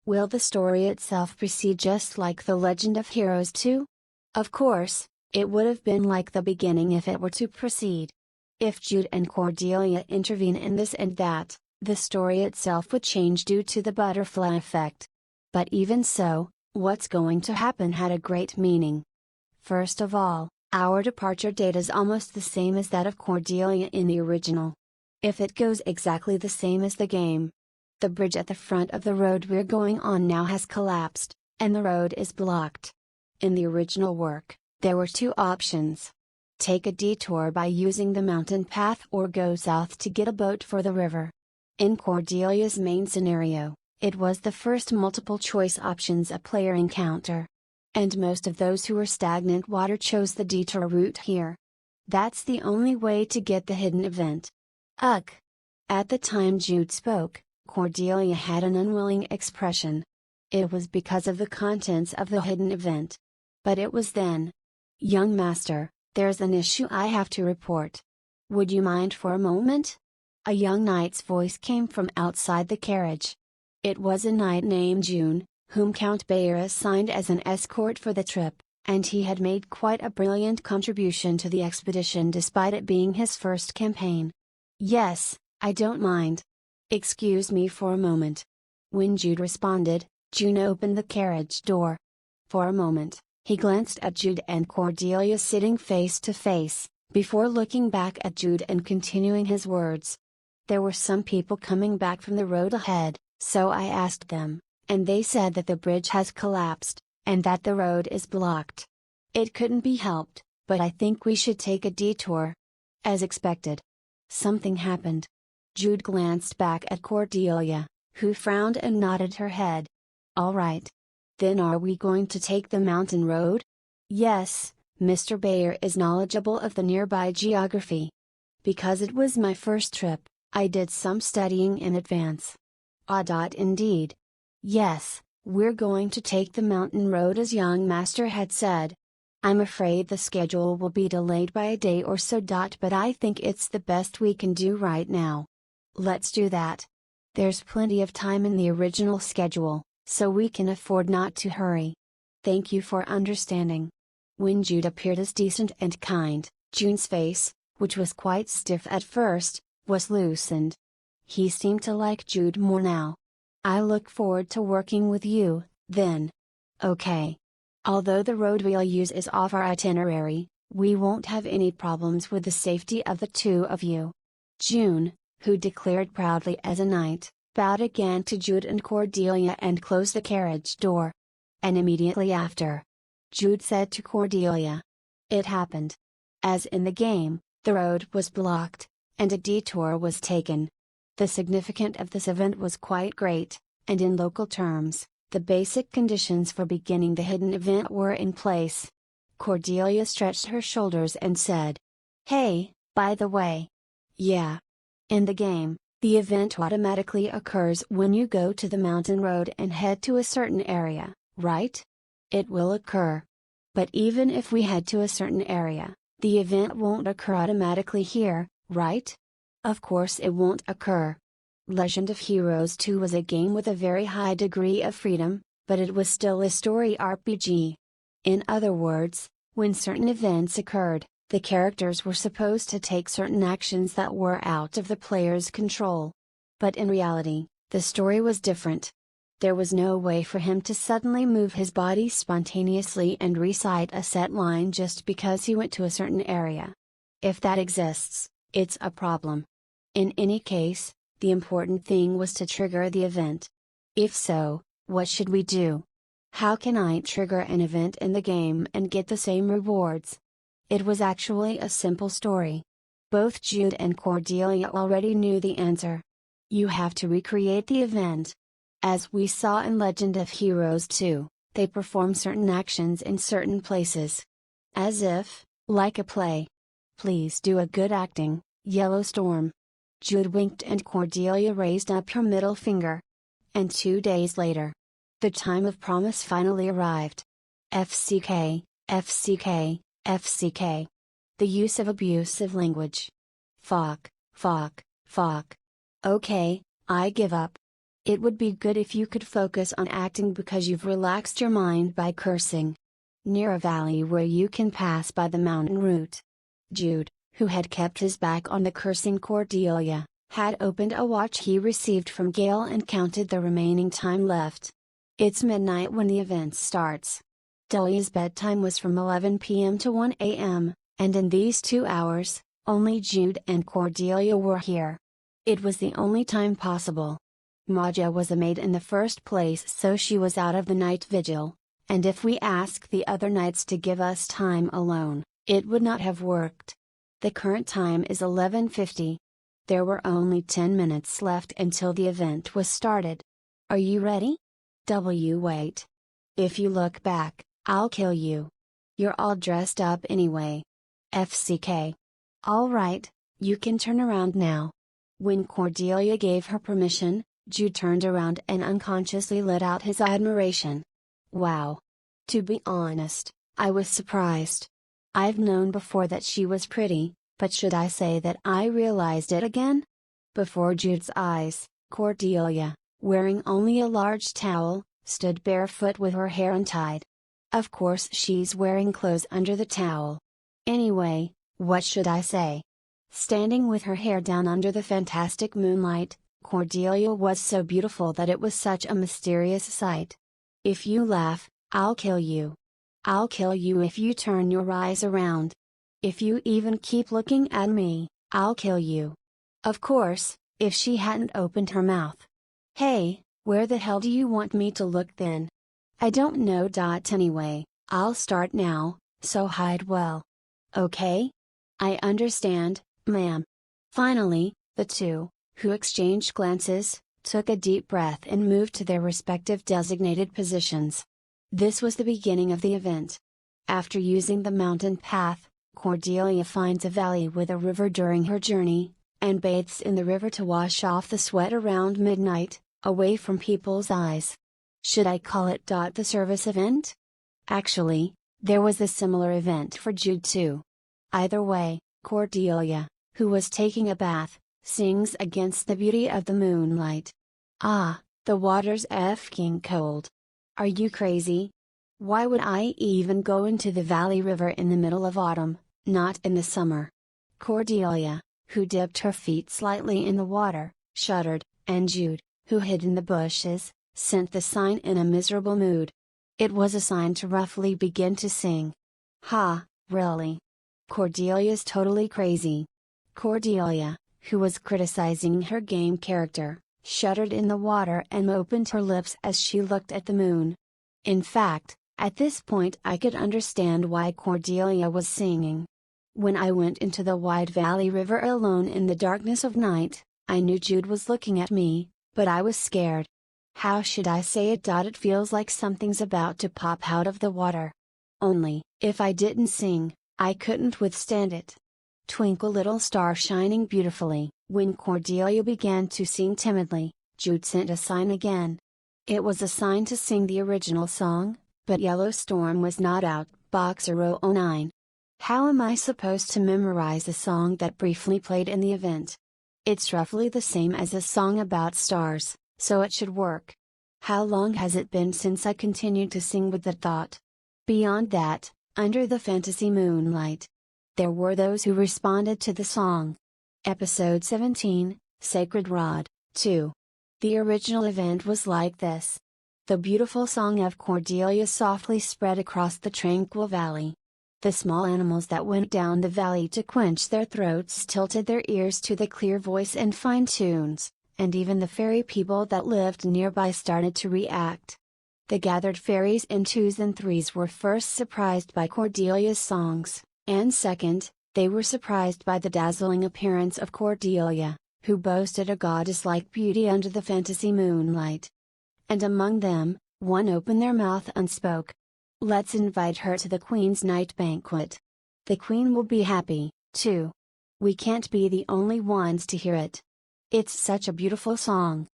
Will the story itself proceed just like the Legend of Heroes 2? Of course, it would have been like the beginning if it were to proceed. If Jude and Cordelia intervene in this and that, the story itself would change due to the butterfly effect. But even so, what's going to happen had a great meaning. First of all, our departure date is almost the same as that of Cordelia in the original. If it goes exactly the same as the game, the bridge at the front of the road we're going on now has collapsed, and the road is blocked. In the original work, there were two options. Take a detour by using the mountain path or go south to get a boat for the river. In Cordelia's main scenario, it was the first multiple choice options a player encounter. And most of those who were stagnant water chose the detour route here. That's the only way to get the hidden event. Ugh! At the time Jude spoke, Cordelia had an unwilling expression. It was because of the contents of the hidden event. But it was then. Young master, there's an issue I have to report. Would you mind for a moment? A young knight's voice came from outside the carriage. It was a knight named June, whom Count Bayer assigned as an escort for the trip, and he had made quite a brilliant contribution to the expedition despite it being his first campaign. Yes, I don't mind. Excuse me for a moment. When Jude responded, June opened the carriage door. For a moment, he glanced at Jude and Cordelia sitting face to face, before looking back at Jude and continuing his words. There were some people coming back from the road ahead, so I asked them, and they said that the bridge has collapsed, and that the road is blocked. It couldn't be helped, but I think we should take a detour. As expected. Something happened. Jude glanced back at Cordelia, who frowned and nodded her head. All right. Then are we going to take the mountain road? Yes, Mr. Bayer is knowledgeable of the nearby geography. Because it was my first trip, I did some studying in advance. Indeed. Yes, we're going to take the mountain road as young master had said. I'm afraid the schedule will be delayed by a day or so. But I think it's the best we can do right now. Let's do that. There's plenty of time in the original schedule, so we can afford not to hurry. Thank you for understanding." When Jude appeared as decent and kind, June's face, which was quite stiff at first, was loosened. He seemed to like Jude more now. "I look forward to working with you, then." "Okay. Although the road we'll use is off our itinerary, we won't have any problems with the safety of the two of you." June, who declared proudly as a knight, bowed again to Jude and Cordelia and closed the carriage door. And immediately after, Jude said to Cordelia, "It happened. As in the game, the road was blocked, and a detour was taken. The significance of this event was quite great, and in local terms, the basic conditions for beginning the hidden event were in place." Cordelia stretched her shoulders and said, "Hey, by the way. Yeah. In the game, the event automatically occurs when you go to the mountain road and head to a certain area, right? It will occur. But even if we head to a certain area, the event won't occur automatically here, right? Of course it won't occur. Legend of Heroes 2 was a game with a very high degree of freedom, but it was still a story RPG. In other words, when certain events occurred, the characters were supposed to take certain actions that were out of the player's control. But in reality, the story was different. There was no way for him to suddenly move his body spontaneously and recite a set line just because he went to a certain area. If that exists, it's a problem. In any case, the important thing was to trigger the event. If so, what should we do? How can I trigger an event in the game and get the same rewards? It was actually a simple story. Both Jude and Cordelia already knew the answer. You have to recreate the event. As we saw in Legend of Heroes 2, they perform certain actions in certain places. As if, like a play. Please do a good acting, Yellowstorm. Jude winked and Cordelia raised up her middle finger. And 2 days later, the time of promise finally arrived. FCK, FCK, FCK. The use of abusive language. Fuck, fuck, fuck. Okay, I give up. It would be good if you could focus on acting because you've relaxed your mind by cursing. Near a valley where you can pass by the mountain route. Jude, who had kept his back on the cursing Cordelia, had opened a watch he received from Gale and counted the remaining time left. It's midnight when the event starts. Delia's bedtime was from 11 p.m. to 1 a.m., and in these 2 hours, only Jude and Cordelia were here. It was the only time possible. Maja was a maid in the first place, so she was out of the night vigil, and if we asked the other knights to give us time alone, it would not have worked. The current time is 11:50. There were only 10 minutes left until the event was started. Are you ready? Wait. If you look back, I'll kill you. You're all dressed up anyway. FCK. Alright, you can turn around now. When Cordelia gave her permission, Jude turned around and unconsciously let out his admiration. Wow. To be honest, I was surprised. I've known before that she was pretty, but should I say that I realized it again? Before Jude's eyes, Cordelia, wearing only a large towel, stood barefoot with her hair untied. Of course she's wearing clothes under the towel. Anyway, what should I say? Standing with her hair down under the fantastic moonlight, Cordelia was so beautiful that it was such a mysterious sight. If you laugh, I'll kill you. I'll kill you if you turn your eyes around. If you even keep looking at me, I'll kill you. Of course, if she hadn't opened her mouth. Hey, where the hell do you want me to look then? I don't know. Anyway, I'll start now, so hide well. Okay? I understand, ma'am. Finally, the two, who exchanged glances, took a deep breath and moved to their respective designated positions. This was the beginning of the event. After using the mountain path, Cordelia finds a valley with a river during her journey, and bathes in the river to wash off the sweat around midnight, away from people's eyes. Should I call it the service event? Actually, there was a similar event for Jude too. Either way, Cordelia, who was taking a bath, sings against the beauty of the moonlight, Ah, the water's effing cold. Are you crazy? Why would I even go into the Valley River in the middle of autumn, not in the summer? Cordelia, who dipped her feet slightly in the water, shuddered, and Jude, who hid in the bushes, sent the sign in a miserable mood. It was a sign to roughly begin to sing. Ha, really? Cordelia's totally crazy. Cordelia, who was criticizing her game character, shuddered in the water and opened her lips as she looked at the moon. In fact, at this point I could understand why Cordelia was singing. When I went into the wide Valley River alone in the darkness of night, I knew Jude was looking at me, but I was scared. How should I say it? It feels like something's about to pop out of the water. Only, if I didn't sing, I couldn't withstand it. Twinkle little star shining beautifully. When Cordelia began to sing timidly, Jude sent a sign again. It was a sign to sing the original song, but Yellow Storm was not out. Boxer 009. How am I supposed to memorize a song that briefly played in the event? It's roughly the same as a song about stars, so it should work. How long has it been since I continued to sing with that thought? Beyond that, under the fantasy moonlight, there were those who responded to the song. Episode 17, Sacred Rod, 2. The original event was like this. The beautiful song of Cordelia softly spread across the tranquil valley. The small animals that went down the valley to quench their throats tilted their ears to the clear voice and fine tunes, and even the fairy people that lived nearby started to react. The gathered fairies in twos and threes were first surprised by Cordelia's songs, and second, they were surprised by the dazzling appearance of Cordelia, who boasted a goddess-like beauty under the fantasy moonlight. And among them, one opened their mouth and spoke. Let's invite her to the Queen's night banquet. The Queen will be happy, too. We can't be the only ones to hear it. It's such a beautiful song.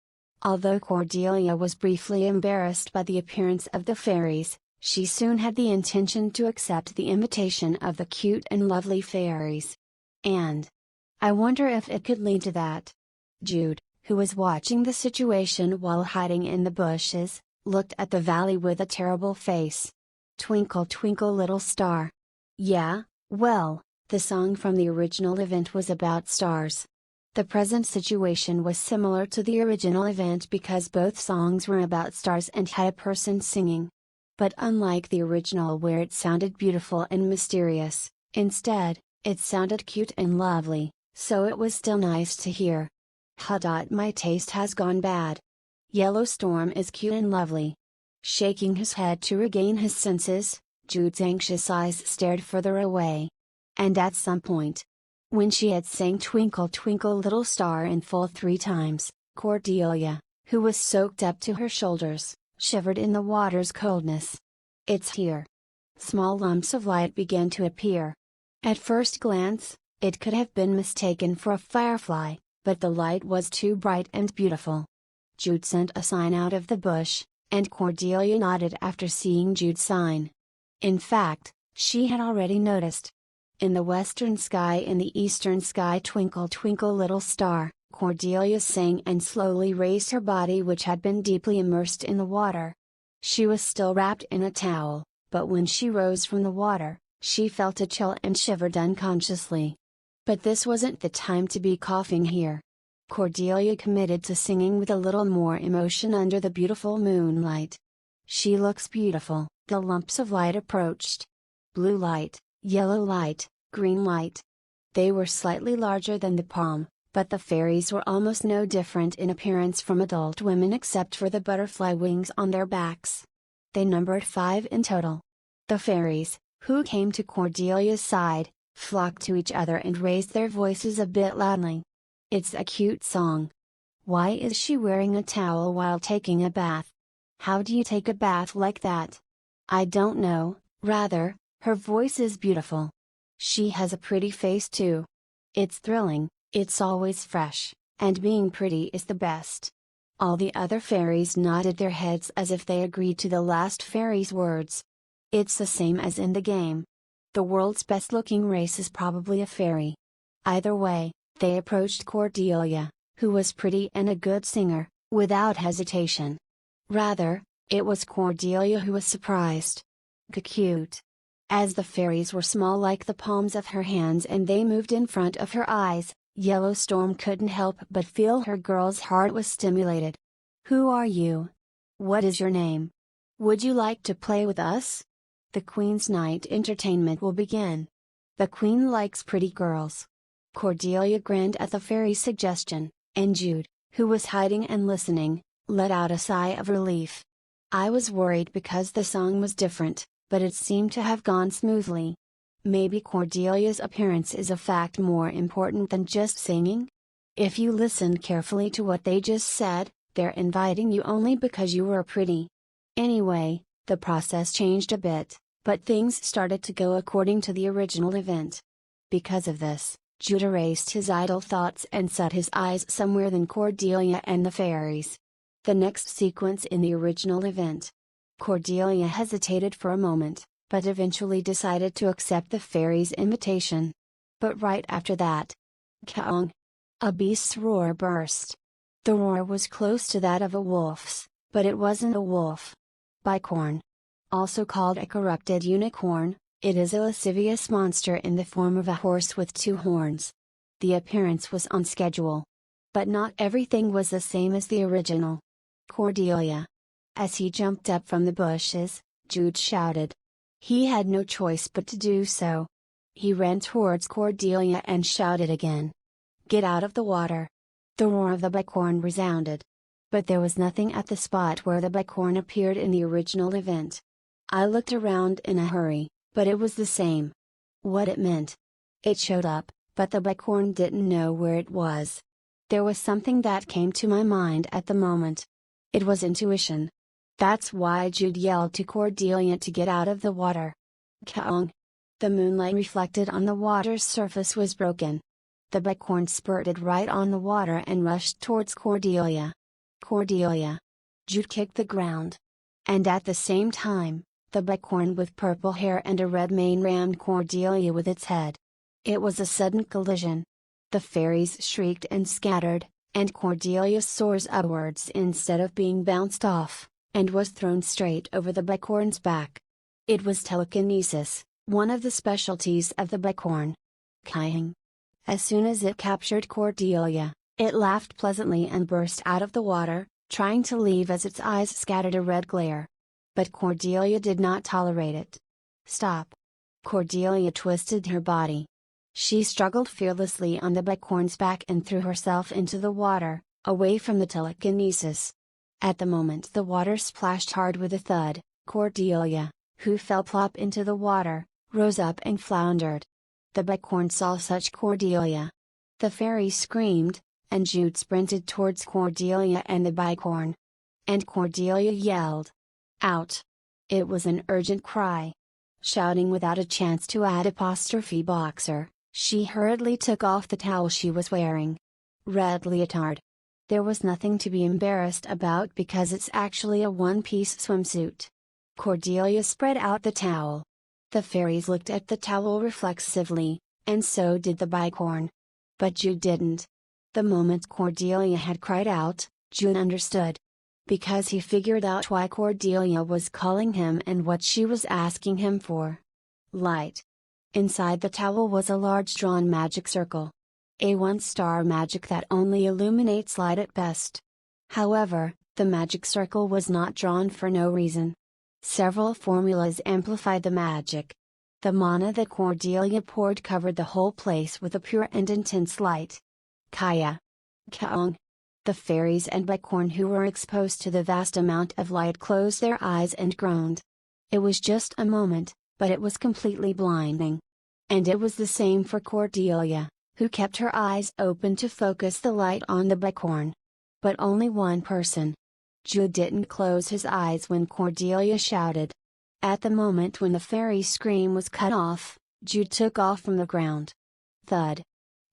Although Cordelia was briefly embarrassed by the appearance of the fairies, she soon had the intention to accept the invitation of the cute and lovely fairies. And I wonder if it could lead to that. Jude, who was watching the situation while hiding in the bushes, looked at the valley with a terrible face. Twinkle twinkle little star. Yeah, well, the song from the original event was about stars. The present situation was similar to the original event because both songs were about stars and had a person singing. But unlike the original where it sounded beautiful and mysterious, instead, it sounded cute and lovely, so it was still nice to hear. My taste has gone bad. Yellow Storm is cute and lovely. Shaking his head to regain his senses, Jude's anxious eyes stared further away. And at some point, when she had sang Twinkle Twinkle Little Star in full 3 times, Cordelia, who was soaked up to her shoulders, shivered in the water's coldness. It's here. Small lumps of light began to appear. At first glance, it could have been mistaken for a firefly, but the light was too bright and beautiful. Jude sent a sign out of the bush, and Cordelia nodded after seeing Jude's sign. In fact, she had already noticed. In the western sky in the eastern sky twinkle twinkle little star, Cordelia sang and slowly raised her body which had been deeply immersed in the water. She was still wrapped in a towel, but when she rose from the water, she felt a chill and shivered unconsciously. But this wasn't the time to be coughing here. Cordelia committed to singing with a little more emotion under the beautiful moonlight. She looks beautiful. The lumps of light approached. Blue light, yellow light, green light. They were slightly larger than the palm, but the fairies were almost no different in appearance from adult women except for the butterfly wings on their backs. They numbered 5 in total. The fairies, who came to Cordelia's side, flocked to each other and raised their voices a bit loudly. It's a cute song. Why is she wearing a towel while taking a bath? How do you take a bath like that? I don't know, rather, her voice is beautiful. She has a pretty face too. It's thrilling, it's always fresh, and being pretty is the best. All the other fairies nodded their heads as if they agreed to the last fairy's words. It's the same as in the game. The world's best looking race is probably a fairy. Either way, they approached Cordelia, who was pretty and a good singer, without hesitation. Rather, it was Cordelia who was surprised. Cute. As the fairies were small like the palms of her hands and they moved in front of her eyes, Yellowstorm couldn't help but feel her girl's heart was stimulated. "Who are you? What is your name? Would you like to play with us? The Queen's night entertainment will begin. The Queen likes pretty girls." Cordelia grinned at the fairy's suggestion, and Jude, who was hiding and listening, let out a sigh of relief. I was worried because the song was different, but it seemed to have gone smoothly. Maybe Cordelia's appearance is a fact more important than just singing? If you listened carefully to what they just said, they're inviting you only because you were pretty. Anyway, the process changed a bit, but things started to go according to the original event. Because of this, Jude erased his idle thoughts and set his eyes somewhere than Cordelia and the fairies. The next sequence in the original event. Cordelia hesitated for a moment, but eventually decided to accept the fairy's invitation. But right after that, Kaong! A beast's roar burst. The roar was close to that of a wolf's, but it wasn't a wolf. Bicorn. Also called a corrupted unicorn, it is a lascivious monster in the form of a horse with 2 horns. The appearance was on schedule. But not everything was the same as the original. Cordelia. As he jumped up from the bushes, Jude shouted. He had no choice but to do so. He ran towards Cordelia and shouted again. "Get out of the water!" The roar of the bicorn resounded. But there was nothing at the spot where the bicorn appeared in the original event. I looked around in a hurry, but it was the same. What it meant? It showed up, but the bicorn didn't know where it was. There was something that came to my mind at the moment. It was intuition. That's why Jude yelled to Cordelia to get out of the water. Kaong! The moonlight reflected on the water's surface was broken. The bicorn spurted right on the water and rushed towards Cordelia. Cordelia! Jude kicked the ground. And at the same time, the bicorn with purple hair and a red mane rammed Cordelia with its head. It was a sudden collision. The fairies shrieked and scattered, and Cordelia soars upwards instead of being bounced off, and was thrown straight over the bicorn's back. It was telekinesis, one of the specialties of the bicorn. Kying. As soon as it captured Cordelia, it laughed pleasantly and burst out of the water, trying to leave as its eyes scattered a red glare. But Cordelia did not tolerate it. "Stop!" Cordelia twisted her body. She struggled fearlessly on the bicorn's back and threw herself into the water, away from the telekinesis. At the moment the water splashed hard with a thud, Cordelia, who fell plop into the water, rose up and floundered. The bicorn saw such Cordelia. The fairy screamed, and Jude sprinted towards Cordelia and the bicorn. And Cordelia yelled. Out! It was an urgent cry. Shouting without a chance to add apostrophe boxer, she hurriedly took off the towel she was wearing. Red leotard. There was nothing to be embarrassed about because it's actually a one-piece swimsuit. Cordelia spread out the towel. The fairies looked at the towel reflexively, and so did the bicorn. But Jude didn't. The moment Cordelia had cried out, Jude understood. Because he figured out why Cordelia was calling him and what she was asking him for. Light. Inside the towel was a large drawn magic circle. A one-star magic that only illuminates light at best. However, the magic circle was not drawn for no reason. Several formulas amplified the magic. The mana that Cordelia poured covered the whole place with a pure and intense light. Kaya. Kaong. The fairies and bicorn who were exposed to the vast amount of light closed their eyes and groaned. It was just a moment, but it was completely blinding. And it was the same for Cordelia, who kept her eyes open to focus the light on the bicorn. But only one person. Jude didn't close his eyes when Cordelia shouted. At the moment when the fairy's scream was cut off, Jude took off from the ground. Thud.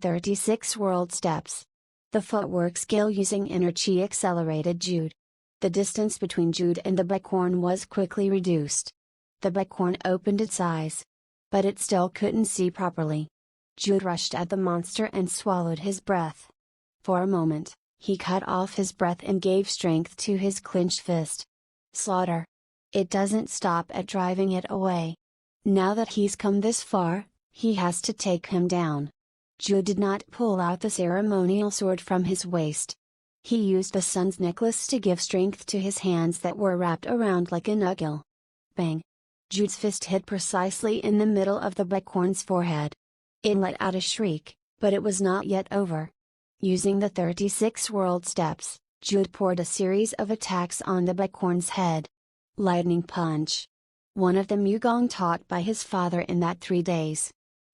36 world steps. The footwork skill using energy accelerated Jude. The distance between Jude and the bicorn was quickly reduced. The bicorn opened its eyes. But it still couldn't see properly. Jude rushed at the monster and swallowed his breath. For a moment, He cut off his breath and gave strength to his clenched fist. Slaughter. It doesn't stop at driving it away. Now that he's come this far, he has to take him down. Jude did not pull out the ceremonial sword from his waist. He used the sun's necklace to give strength to his hands that were wrapped around like a nugget. Bang! Jude's fist hit precisely in the middle of the bicorn's forehead. It let out a shriek, but it was not yet over. Using the 36 world steps, Jude poured a series of attacks on the bicorn's head. Lightning punch. One of them Yugong taught by his father in that 3 days.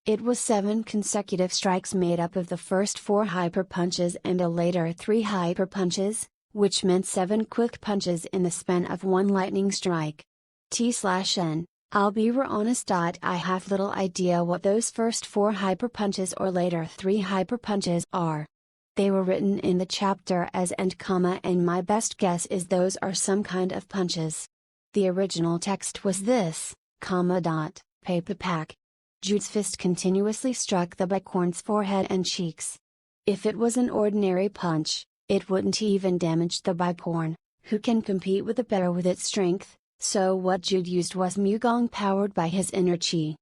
It was 7 consecutive strikes made up of the first 4 hyper punches and a later 3 hyper punches, which meant 7 quick punches in the span of 1 lightning strike. T/N, I'll be honest. I have little idea what those first 4 hyper punches or later 3 hyper punches are. They were written in the chapter as and my best guess is those are some kind of punches. The original text was this, paper pack. Jude's fist continuously struck the bicorn's forehead and cheeks. If it was an ordinary punch, it wouldn't even damage the bicorn, who can compete with the bear with its strength, so what Jude used was Mugong powered by his inner chi.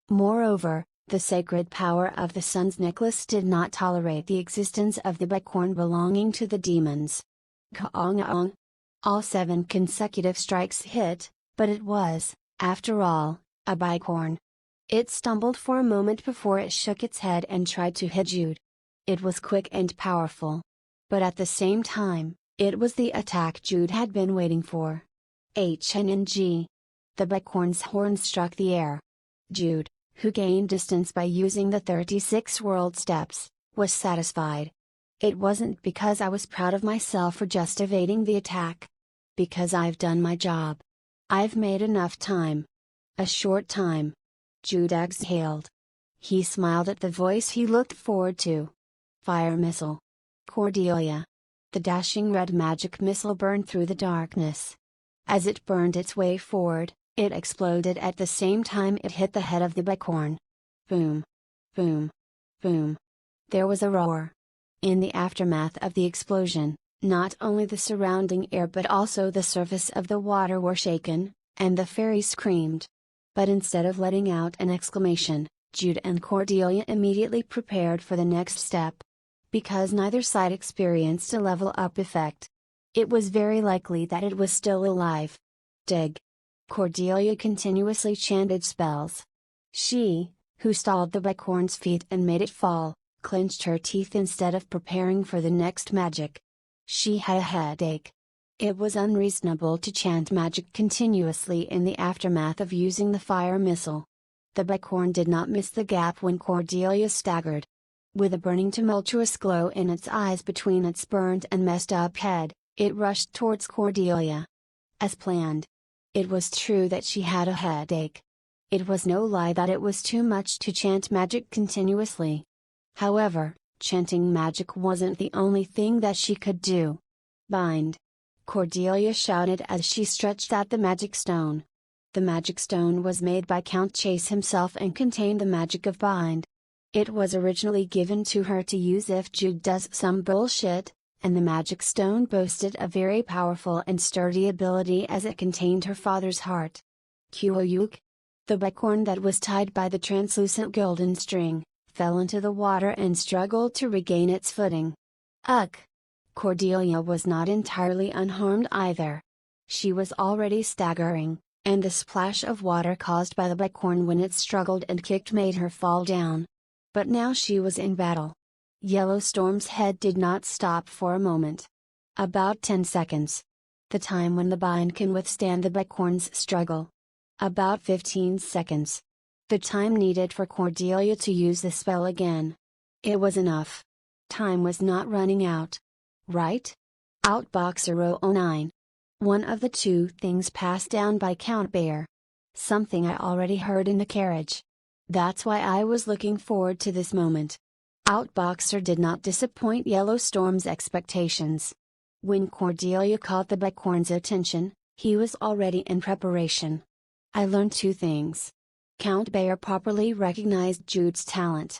Moreover, the sacred power of the sun's necklace did not tolerate the existence of the bicorn belonging to the demons. Kaong-ong. All 7 consecutive strikes hit, but it was, after all, a bicorn. It stumbled for a moment before it shook its head and tried to hit Jude. It was quick and powerful. But at the same time, it was the attack Jude had been waiting for. HNNG. The bicorn's horns struck the air. Jude, who gained distance by using the 36 world steps, was satisfied. It wasn't because I was proud of myself for just evading the attack. Because I've done my job. I've made enough time. A short time. Jude exhaled. He smiled at the voice he looked forward to. Fire missile. Cordelia. The dashing red magic missile burned through the darkness. As it burned its way forward, it exploded at the same time it hit the head of the bicorn. Boom. Boom. Boom. There was a roar. In the aftermath of the explosion, not only the surrounding air but also the surface of the water were shaken, and the fairy screamed. But instead of letting out an exclamation, Jude and Cordelia immediately prepared for the next step. Because neither side experienced a level up effect. It was very likely that it was still alive. Dig. Cordelia continuously chanted spells. She, who stalled the bicorn's feet and made it fall, clenched her teeth instead of preparing for the next magic. She had a headache. It was unreasonable to chant magic continuously in the aftermath of using the fire missile. The bicorn did not miss the gap when Cordelia staggered. With a burning tumultuous glow in its eyes between its burned and messed up head, it rushed towards Cordelia. As planned. It was true that she had a headache. It was no lie that it was too much to chant magic continuously. However, chanting magic wasn't the only thing that she could do. Bind. Cordelia shouted as she stretched out the magic stone. The magic stone was made by Count Chase himself and contained the magic of bind. It was originally given to her to use if Jude does some bullshit, and the magic stone boasted a very powerful and sturdy ability as it contained her father's heart. Kyoyuk. The bicorn that was tied by the translucent golden string, fell into the water and struggled to regain its footing. Ugh! Cordelia was not entirely unharmed either. She was already staggering, and the splash of water caused by the bicorn when it struggled and kicked made her fall down. But now she was in battle. Yellowstorm's head did not stop for a moment. About 10 seconds. The time when the bind can withstand the bicorn's struggle. About 15 seconds. The time needed for Cordelia to use the spell again. It was enough. Time was not running out. Right? Outboxer 009. One of the 2 things passed down by Count Bear. Something I already heard in the carriage. That's why I was looking forward to this moment. Outboxer did not disappoint Yellowstorm's expectations. When Cordelia caught the bicorn's attention, he was already in preparation. I learned 2 things. Count Bear properly recognized Jude's talent.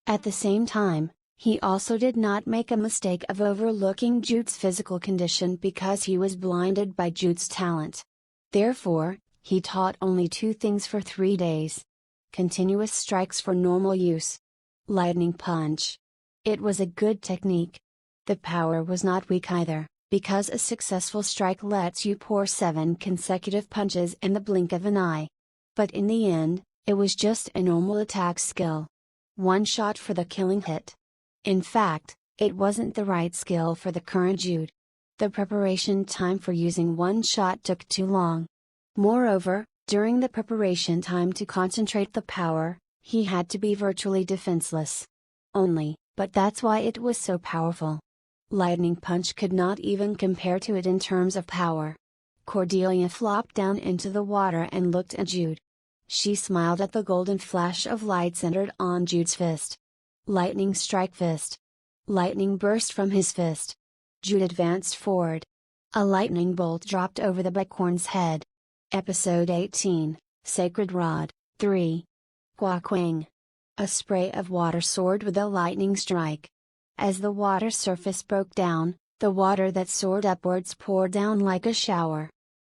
At the same time, He also did not make a mistake of overlooking Jude's physical condition because he was blinded by Jude's talent. Therefore, he taught only two things for 3 days. Continuous strikes for normal use. Lightning punch. It was a good technique. The power was not weak either, because a successful strike lets you pour 7 consecutive punches in the blink of an eye. But in the end, it was just a normal attack skill. One shot for the killing hit. In fact, it wasn't the right skill for the current Jude. The preparation time for using one shot took too long. Moreover, during the preparation time to concentrate the power, he had to be virtually defenseless. But that's why it was so powerful. Lightning punch could not even compare to it in terms of power. Cordelia flopped down into the water and looked at Jude. She smiled at the golden flash of light centered on Jude's fist. Lightning strike fist. Lightning burst from his fist. Jude advanced forward. A lightning bolt dropped over the bicorn's head. Episode 18, Sacred Rod, 3. Quacking. A spray of water soared with a lightning strike. As the water surface broke down, the water that soared upwards poured down like a shower.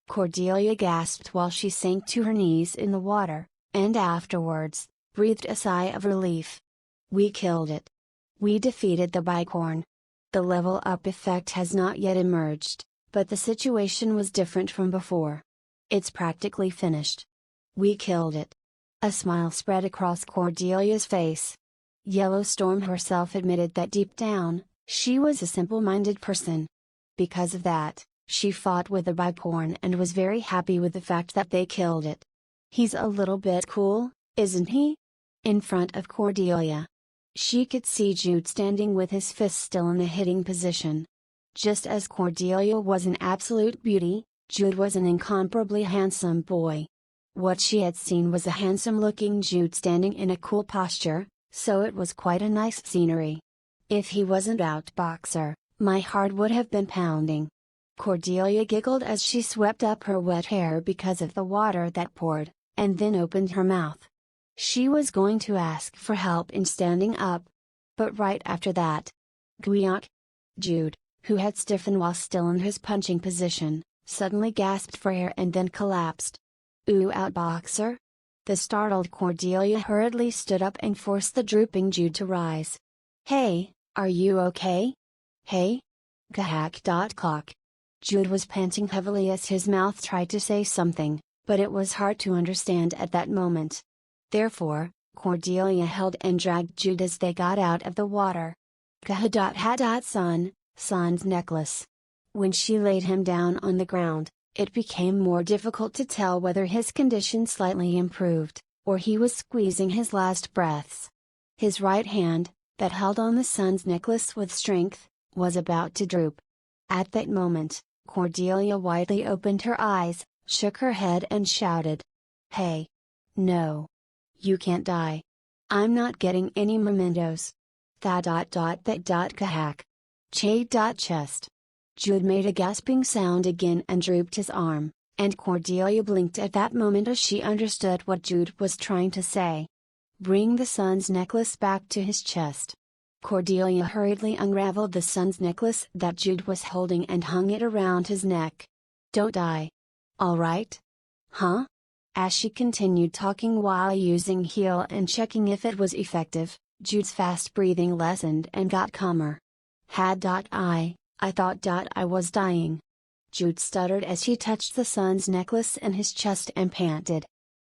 Cordelia gasped while she sank to her knees in the water, and afterwards, breathed a sigh of relief. We killed it. We defeated the bicorn. The level up effect has not yet emerged, but the situation was different from before. It's practically finished. We killed it. A smile spread across Cordelia's face. Yellowstorm herself admitted that deep down, she was a simple-minded person. Because of that, she fought with the bicorn and was very happy with the fact that they killed it. He's a little bit cool, isn't he? In front of Cordelia. She could see Jude standing with his fist still in the hitting position. Just as Cordelia was an absolute beauty, Jude was an incomparably handsome boy. What she had seen was a handsome-looking Jude standing in a cool posture, so it was quite a nice scenery. If he wasn't outboxer, my heart would have been pounding. Cordelia giggled as she swept up her wet hair because of the water that poured, and then opened her mouth. She was going to ask for help in standing up. But right after that, Gwiak! Jude, who had stiffened while still in his punching position, suddenly gasped for air and then collapsed. Ooh, outboxer? The startled Cordelia hurriedly stood up and forced the drooping Jude to rise. Hey, are you okay? Hey? Gahak. Jude was panting heavily as his mouth tried to say something, but it was hard to understand at that moment. Therefore, Cordelia held and dragged Jude as they got out of the water. Son's necklace. When she laid him down on the ground, it became more difficult to tell whether his condition slightly improved, or he was squeezing his last breaths. His right hand, that held on the sun's necklace with strength, was about to droop. At that moment, Cordelia widely opened her eyes, shook her head and shouted. Hey! No! You can't die. I'm not getting any mementos. Kahak. Chest. Jude made a gasping sound again and drooped his arm, and Cordelia blinked at that moment as she understood what Jude was trying to say. Bring the sun's necklace back to his chest. Cordelia hurriedly unraveled the sun's necklace that Jude was holding and hung it around his neck. Don't die. All right? Huh? As she continued talking while using heel and checking if it was effective, Jude's fast breathing lessened and got calmer. I thought I was dying. Jude stuttered as he touched the sun's necklace in his chest and panted.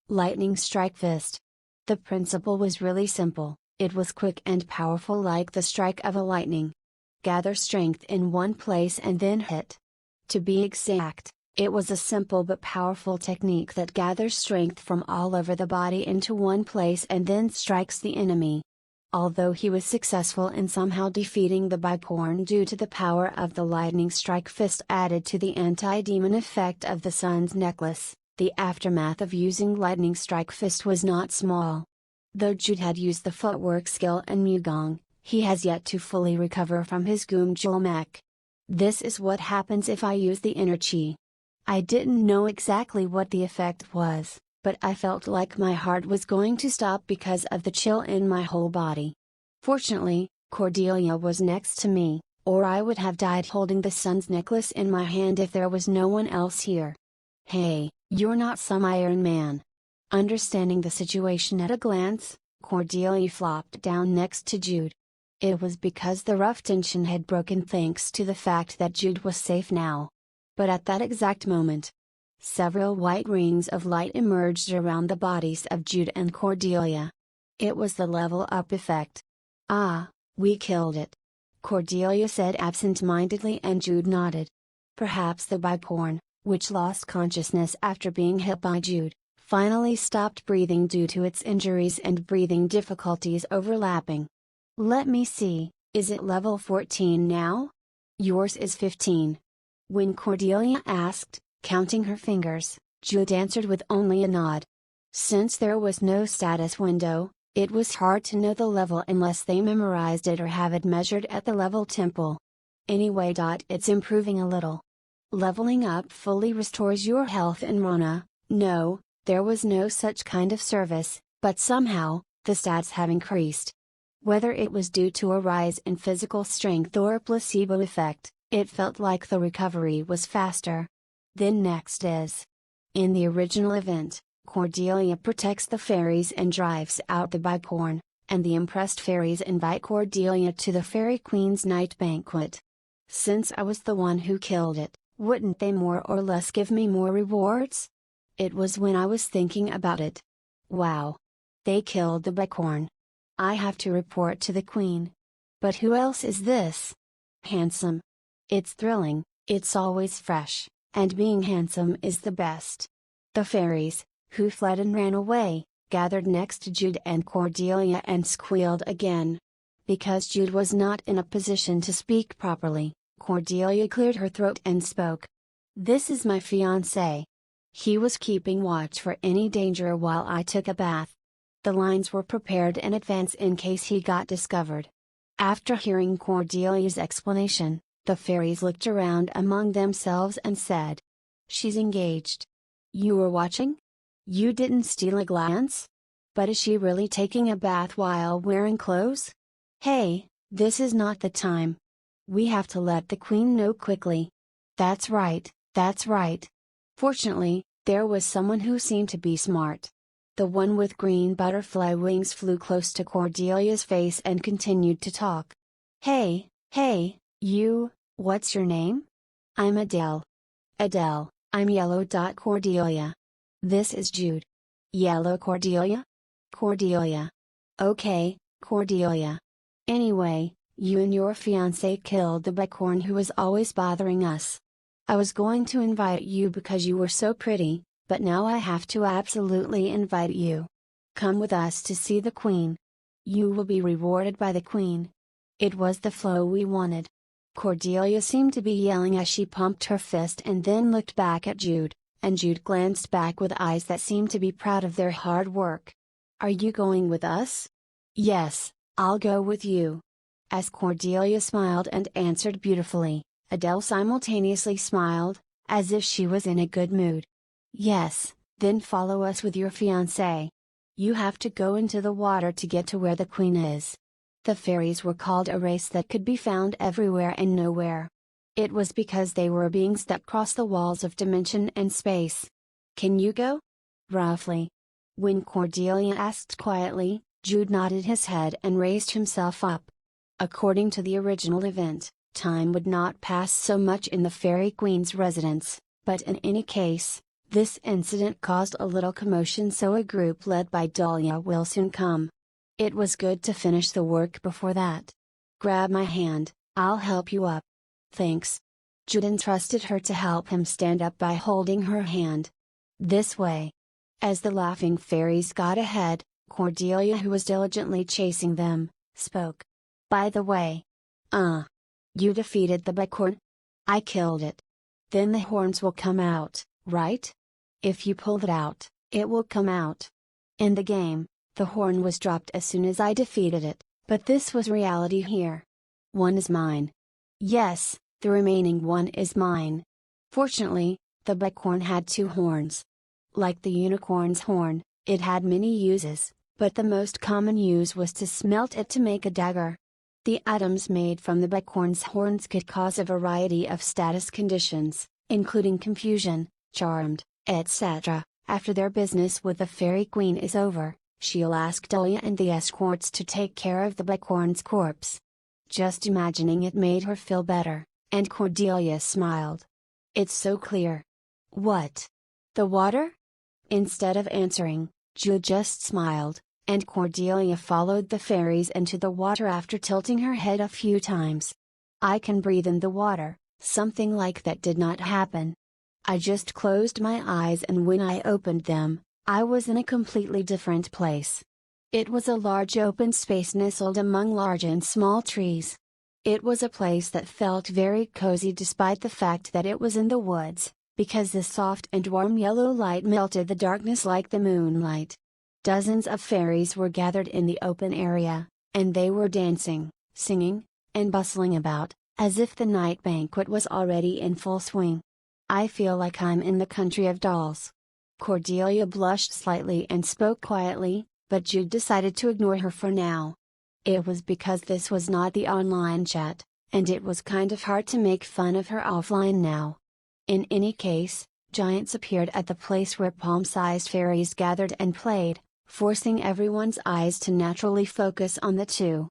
Lightning strike fist. The principle was really simple, it was quick and powerful like the strike of a lightning. Gather strength in one place and then hit. To be exact, it was a simple but powerful technique that gathers strength from all over the body into one place and then strikes the enemy. Although he was successful in somehow defeating the bicorn due to the power of the lightning strike fist added to the anti-demon effect of the sun's necklace, the aftermath of using lightning strike fist was not small. Though Jude had used the footwork skill and Mugong, he has yet to fully recover from his Gumjulmek. This is what happens if I use the inner chi. I didn't know exactly what the effect was, but I felt like my heart was going to stop because of the chill in my whole body. Fortunately, Cordelia was next to me, or I would have died holding the sun's necklace in my hand if there was no one else here. Hey, you're not some Iron Man. Understanding the situation at a glance, Cordelia flopped down next to Jude. It was because the rough tension had broken thanks to the fact that Jude was safe now. But at that exact moment, several white rings of light emerged around the bodies of Jude and Cordelia. It was the level up effect. Ah, we killed it, Cordelia said absent-mindedly, and Jude nodded. Perhaps the bicorn, which lost consciousness after being hit by Jude, finally stopped breathing due to its injuries and breathing difficulties overlapping. Let me see, is it level 14 now? Yours is 15. When Cordelia asked, counting her fingers, Jude answered with only a nod. Since there was no status window, it was hard to know the level unless they memorized it or have it measured at the level temple. Anyway, it's improving a little. Leveling up fully restores your health and mana. No, there was no such kind of service, but somehow, the stats have increased. Whether it was due to a rise in physical strength or a placebo effect, it felt like the recovery was faster. Then next is. In the original event, Cordelia protects the fairies and drives out the bicorn, and the impressed fairies invite Cordelia to the Fairy Queen's night banquet. Since I was the one who killed it, wouldn't they more or less give me more rewards? It was when I was thinking about it. Wow! They killed the bicorn. I have to report to the Queen. But who else is this? Handsome. It's thrilling, it's always fresh, and being handsome is the best. The fairies, who fled and ran away, gathered next to Jude and Cordelia and squealed again. Because Jude was not in a position to speak properly, Cordelia cleared her throat and spoke. This is my fiancé. He was keeping watch for any danger while I took a bath. The lines were prepared in advance in case he got discovered. After hearing Cordelia's explanation, the fairies looked around among themselves and said, "She's engaged. You were watching? You didn't steal a glance? But is she really taking a bath while wearing clothes? Hey, this is not the time. We have to let the Queen know quickly." That's right, that's right. Fortunately, there was someone who seemed to be smart. The one with green butterfly wings flew close to Cordelia's face and continued to talk. Hey, you, what's your name? I'm Adele. Adele, I'm Yellow. Cordelia. This is Jude. Yellow Cordelia? Cordelia. Okay, Cordelia. Anyway, you and your fiancé killed the bicorn who was always bothering us. I was going to invite you because you were so pretty, but now I have to absolutely invite you. Come with us to see the Queen. You will be rewarded by the Queen. It was the flow we wanted. Cordelia seemed to be yelling as she pumped her fist and then looked back at Jude, and Jude glanced back with eyes that seemed to be proud of their hard work. Are you going with us? Yes, I'll go with you. As Cordelia smiled and answered beautifully, Adele simultaneously smiled, as if she was in a good mood. Yes, then follow us with your fiancé. You have to go into the water to get to where the Queen is. The fairies were called a race that could be found everywhere and nowhere. It was because they were beings that crossed the walls of dimension and space. Can you go? Roughly. When Cordelia asked quietly, Jude nodded his head and raised himself up. According to the original event, time would not pass so much in the Fairy Queen's residence, but in any case, this incident caused a little commotion, so a group led by Dahlia will soon come. It was good to finish the work before that. Grab my hand, I'll help you up. Thanks. Jude entrusted her to help him stand up by holding her hand. This way. As the laughing fairies got ahead, Cordelia, who was diligently chasing them, spoke. By the way. You defeated the bicorn? I killed it. Then the horns will come out, right? If you pull it out, it will come out. In the game, the horn was dropped as soon as I defeated it, but this was reality here. One is mine. Yes, the remaining one is mine. Fortunately, the bicorn had 2 horns. Like the unicorn's horn, it had many uses, but the most common use was to smelt it to make a dagger. The items made from the bicorn's horns could cause a variety of status conditions, including confusion, charmed, etc. After their business with the Fairy Queen is over, she'll ask Delia and the escorts to take care of the bicorn's corpse. Just imagining it made her feel better, and Cordelia smiled. It's so clear. What? The water? Instead of answering, Jude just smiled, and Cordelia followed the fairies into the water after tilting her head a few times. I can breathe in the water. Something like that did not happen. I just closed my eyes, and when I opened them, I was in a completely different place. It was a large open space nestled among large and small trees. It was a place that felt very cozy despite the fact that it was in the woods, because the soft and warm yellow light melted the darkness like the moonlight. Dozens of fairies were gathered in the open area, and they were dancing, singing, and bustling about, as if the night banquet was already in full swing. I feel like I'm in the country of dolls. Cordelia blushed slightly and spoke quietly, but Jude decided to ignore her for now. It was because this was not the online chat, and it was kind of hard to make fun of her offline now. In any case, giants appeared at the place where palm-sized fairies gathered and played, forcing everyone's eyes to naturally focus on the two.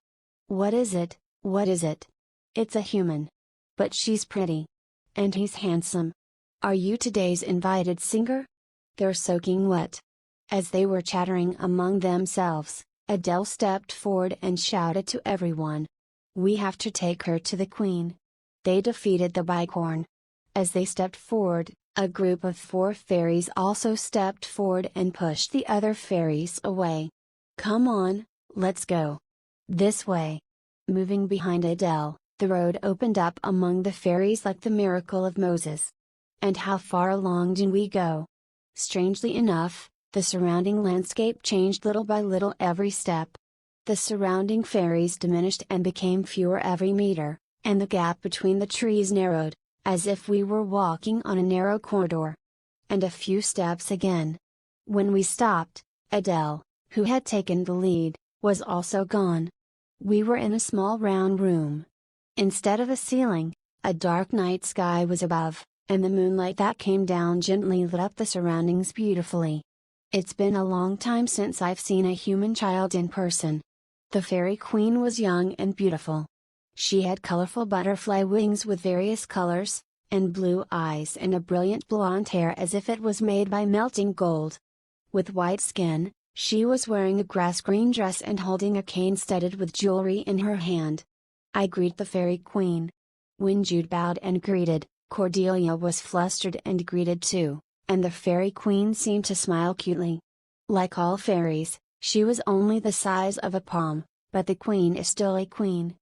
What is it? What is it? It's a human. But she's pretty. And he's handsome. Are you today's invited singer? They're soaking wet. As they were chattering among themselves, Adele stepped forward and shouted to everyone. We have to take her to the queen. They defeated the bicorn. As they stepped forward, a group of 4 fairies also stepped forward and pushed the other fairies away. Come on, let's go. This way. Moving behind Adele, the road opened up among the fairies like the miracle of Moses. And how far along do we go? Strangely enough, the surrounding landscape changed little by little every step. The surrounding fairies diminished and became fewer every meter, and the gap between the trees narrowed, as if we were walking on a narrow corridor. And a few steps again. When we stopped, Adele, who had taken the lead, was also gone. We were in a small round room. Instead of a ceiling, a dark night sky was above, and the moonlight that came down gently lit up the surroundings beautifully. It's been a long time since I've seen a human child in person. The Fairy Queen was young and beautiful. She had colorful butterfly wings with various colors, and blue eyes and a brilliant blonde hair as if it was made by melting gold. With white skin, she was wearing a grass-green dress and holding a cane studded with jewelry in her hand. I greet the Fairy Queen. When Jude bowed and greeted, Cordelia was flustered and greeted too, and the Fairy Queen seemed to smile cutely. Like all fairies, she was only the size of a palm, but the queen is still a queen.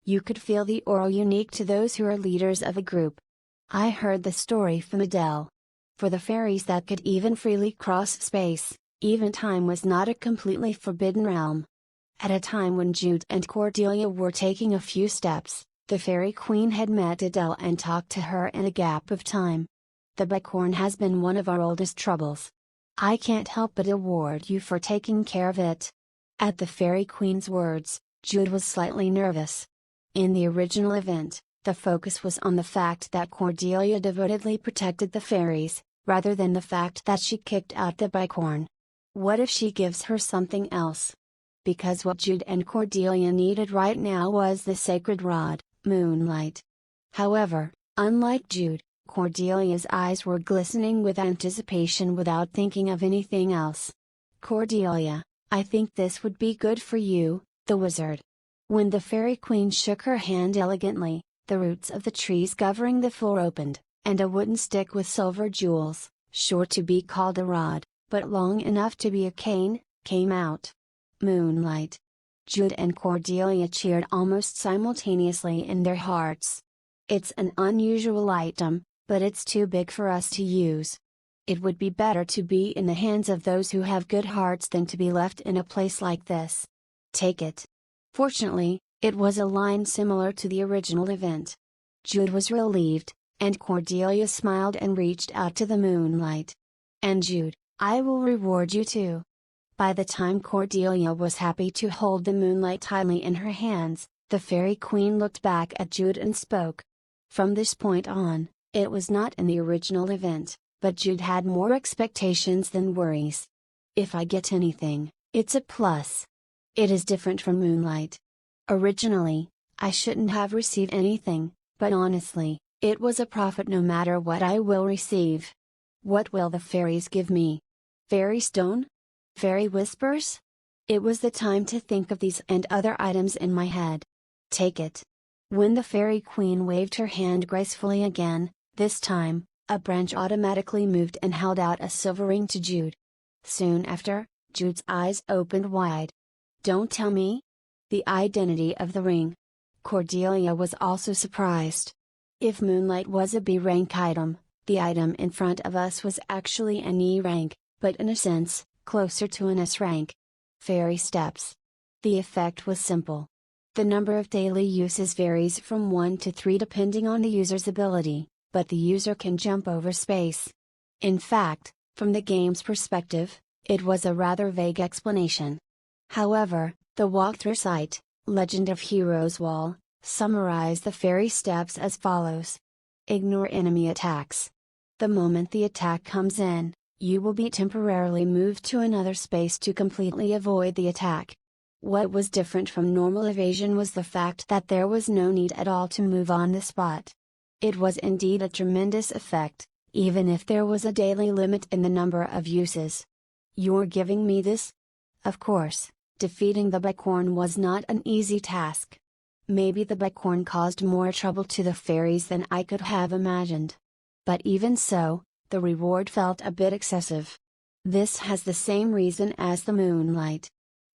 You could feel the aura unique to those who are leaders of a group. I heard the story from Adele. For the fairies that could even freely cross space, even time was not a completely forbidden realm. At a time when Jude and Cordelia were taking a few steps, the Fairy Queen had met Adele and talked to her in a gap of time. The bicorn has been one of our oldest troubles. I can't help but award you for taking care of it. At the Fairy Queen's words, Jude was slightly nervous. In the original event, the focus was on the fact that Cordelia devotedly protected the fairies, rather than the fact that she kicked out the bicorn. What if she gives her something else? Because what Jude and Cordelia needed right now was the sacred rod, Moonlight. However, unlike Jude, Cordelia's eyes were glistening with anticipation without thinking of anything else. Cordelia, I think this would be good for you, the wizard. When the Fairy Queen shook her hand elegantly, the roots of the trees covering the floor opened, and a wooden stick with silver jewels, sure to be called a rod, but long enough to be a cane, came out. Moonlight. Jude and Cordelia cheered almost simultaneously in their hearts. It's an unusual item, but it's too big for us to use. It would be better to be in the hands of those who have good hearts than to be left in a place like this. Take it. Fortunately, it was a line similar to the original event. Jude was relieved, and Cordelia smiled and reached out to the Moonlight. And Jude, I will reward you too. By the time Cordelia was happy to hold the Moonlight tightly in her hands, The Fairy Queen looked back at Jude and spoke. From this point on, it was not in the original event, but Jude had more expectations than worries. If I get anything, it's a plus. It is different from Moonlight. Originally, I shouldn't have received anything, but honestly, it was a profit no matter what I will receive. What will the fairies give me? Fairy stone? Fairy whispers? It was the time to think of these and other items in my head. Take it. When the Fairy Queen waved her hand gracefully again, this time, a branch automatically moved and held out a silver ring to Jude. Soon after, Jude's eyes opened wide. Don't tell me? The identity of the ring. Cordelia was also surprised. If Moonlight was a B rank item, the item in front of us was actually an E rank, but in a sense, closer to an S rank. Fairy steps. The effect was simple. The number of daily uses varies from 1 to 3 depending on the user's ability, but the user can jump over space. In fact, from the game's perspective, it was a rather vague explanation. However, the walkthrough site, Legend of Heroes Wall, summarized the fairy steps as follows. Ignore enemy attacks. The moment the attack comes in, you will be temporarily moved to another space to completely avoid the attack. What was different from normal evasion was the fact that there was no need at all to move on the spot. It was indeed a tremendous effect, even if there was a daily limit in the number of uses. You're giving me this? Of course, defeating the Bicorn was not an easy task. Maybe the Bicorn caused more trouble to the fairies than I could have imagined. But even so, the reward felt a bit excessive. This has the same reason as the Moonlight.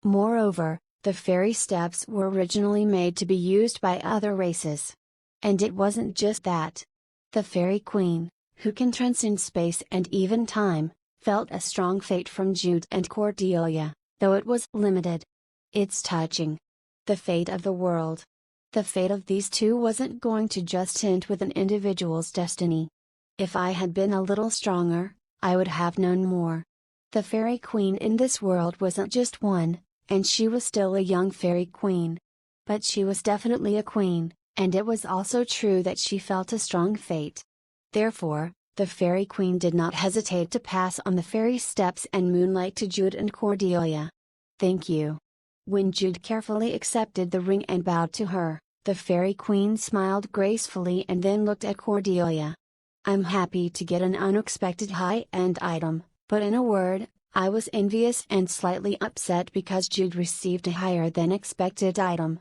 Moreover, the fairy steps were originally made to be used by other races. And it wasn't just that. The Fairy Queen, who can transcend space and even time, felt a strong fate from Jude and Cordelia, though it was limited. It's touching. The fate of the world. The fate of these two wasn't going to just end with an individual's destiny. If I had been a little stronger, I would have known more. The Fairy Queen in this world wasn't just one, and she was still a young Fairy Queen. But she was definitely a queen, and it was also true that she felt a strong fate. Therefore, the Fairy Queen did not hesitate to pass on the fairy steps and Moonlight to Jude and Cordelia. Thank you. When Jude carefully accepted the ring and bowed to her, the Fairy Queen smiled gracefully and then looked at Cordelia. I'm happy to get an unexpected high-end item, but in a word, I was envious and slightly upset because Jude received a higher than expected item.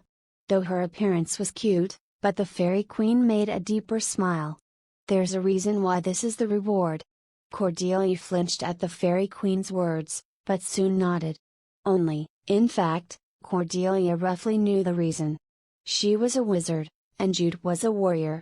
Though her appearance was cute, but the Fairy Queen made a deeper smile. There's a reason why this is the reward. Cordelia flinched at the Fairy Queen's words, but soon nodded. In fact, Cordelia roughly knew the reason. She was a wizard, and Jude was a warrior.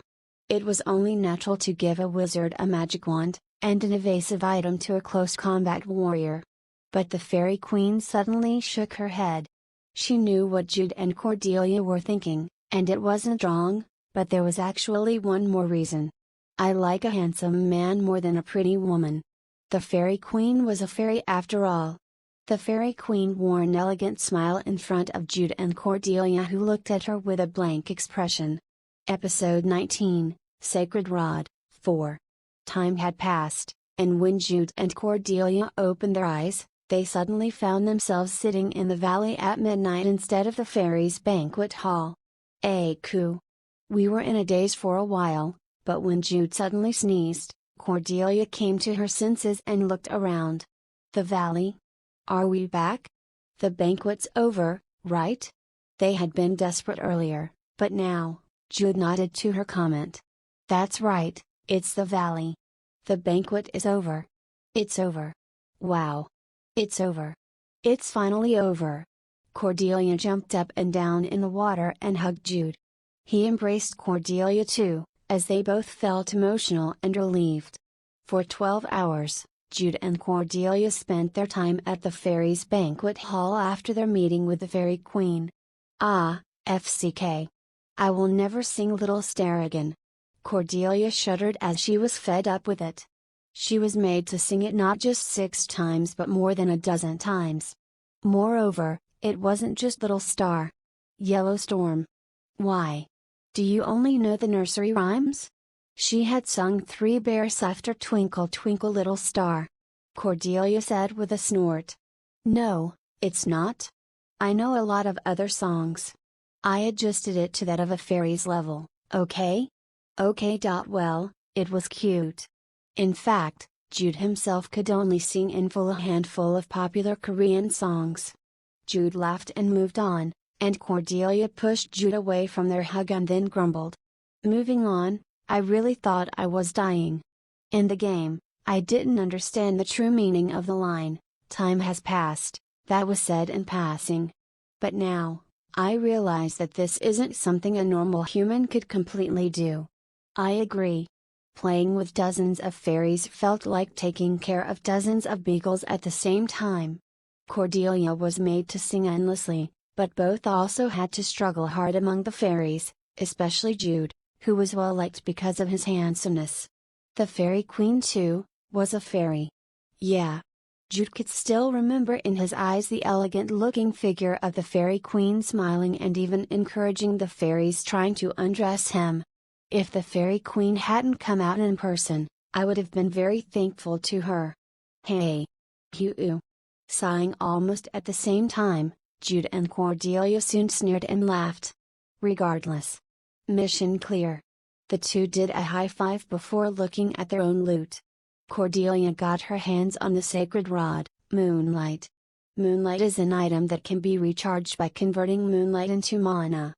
It was only natural to give a wizard a magic wand, and an evasive item to a close combat warrior. But the Fairy Queen suddenly shook her head. She knew what Jude and Cordelia were thinking, and it wasn't wrong, but there was actually one more reason. I like a handsome man more than a pretty woman. The Fairy Queen was a fairy after all. The Fairy Queen wore an elegant smile in front of Jude and Cordelia, who looked at her with a blank expression. Episode 19, Sacred Rod, 4. Time had passed, and when Jude and Cordelia opened their eyes, they suddenly found themselves sitting in the valley at midnight instead of the fairies' banquet hall. Coo. We were in a daze for a while, but when Jude suddenly sneezed, Cordelia came to her senses and looked around. The valley? Are we back? The banquet's over, right? They had been desperate earlier, but now, Jude nodded to her comment. That's right, it's the valley. The banquet is over. It's over. Wow. It's over. It's finally over. Cordelia jumped up and down in the water and hugged Jude. He embraced Cordelia too, as they both felt emotional and relieved. For 12 hours, Jude and Cordelia spent their time at the fairies' banquet hall after their meeting with the Fairy Queen. Ah, FCK. I will never sing Little Star again. Cordelia shuddered as she was fed up with it. She was made to sing it not just 6 times but more than a dozen times. Moreover, it wasn't just Little Star. Yellow Storm. Why? Do you only know the nursery rhymes? She had sung Three Bears after Twinkle Twinkle Little Star. Cordelia said with a snort. No, it's not. I know a lot of other songs. I adjusted it to that of a fairy's level, okay? Okay. Well, it was cute. In fact, Jude himself could only sing in full a handful of popular Korean songs. Jude laughed and moved on, and Cordelia pushed Jude away from their hug and then grumbled. Moving on, I really thought I was dying. In the game, I didn't understand the true meaning of the line, "Time has passed," that was said in passing. But now, I realize that this isn't something a normal human could completely do. I agree. Playing with dozens of fairies felt like taking care of dozens of beagles at the same time. Cordelia was made to sing endlessly, but both also had to struggle hard among the fairies, especially Jude, who was well liked because of his handsomeness. The Fairy Queen too, was a fairy. Yeah. Jude could still remember in his eyes the elegant-looking figure of the Fairy Queen smiling and even encouraging the fairies trying to undress him. If the Fairy Queen hadn't come out in person, I would have been very thankful to her. Hey! Hoo! Sighing almost at the same time, Jude and Cordelia soon sneered and laughed. Regardless. Mission clear. The two did a high five before looking at their own loot. Cordelia got her hands on the sacred rod, Moonlight. Moonlight is an item that can be recharged by converting moonlight into mana.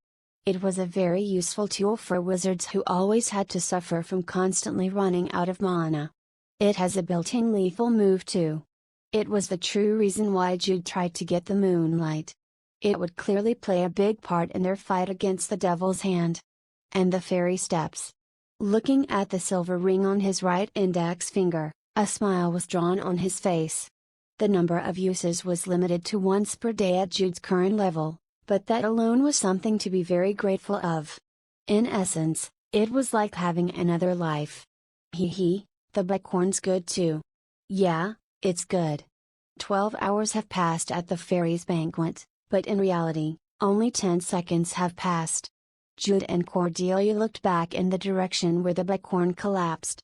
It was a very useful tool for wizards who always had to suffer from constantly running out of mana. It has a built-in lethal move too. It was the true reason why Jude tried to get the moonlight. It would clearly play a big part in their fight against the Devil's Hand. And the fairy steps. Looking at the silver ring on his right index finger, a smile was drawn on his face. The number of uses was limited to once per day at Jude's current level, but that alone was something to be very grateful of. In essence, it was like having another life. Hee, the buckhorn's good too. Yeah, it's good. 12 hours have passed at the fairies' banquet, but in reality, only 10 seconds have passed. Jude and Cordelia looked back in the direction where the buckhorn collapsed.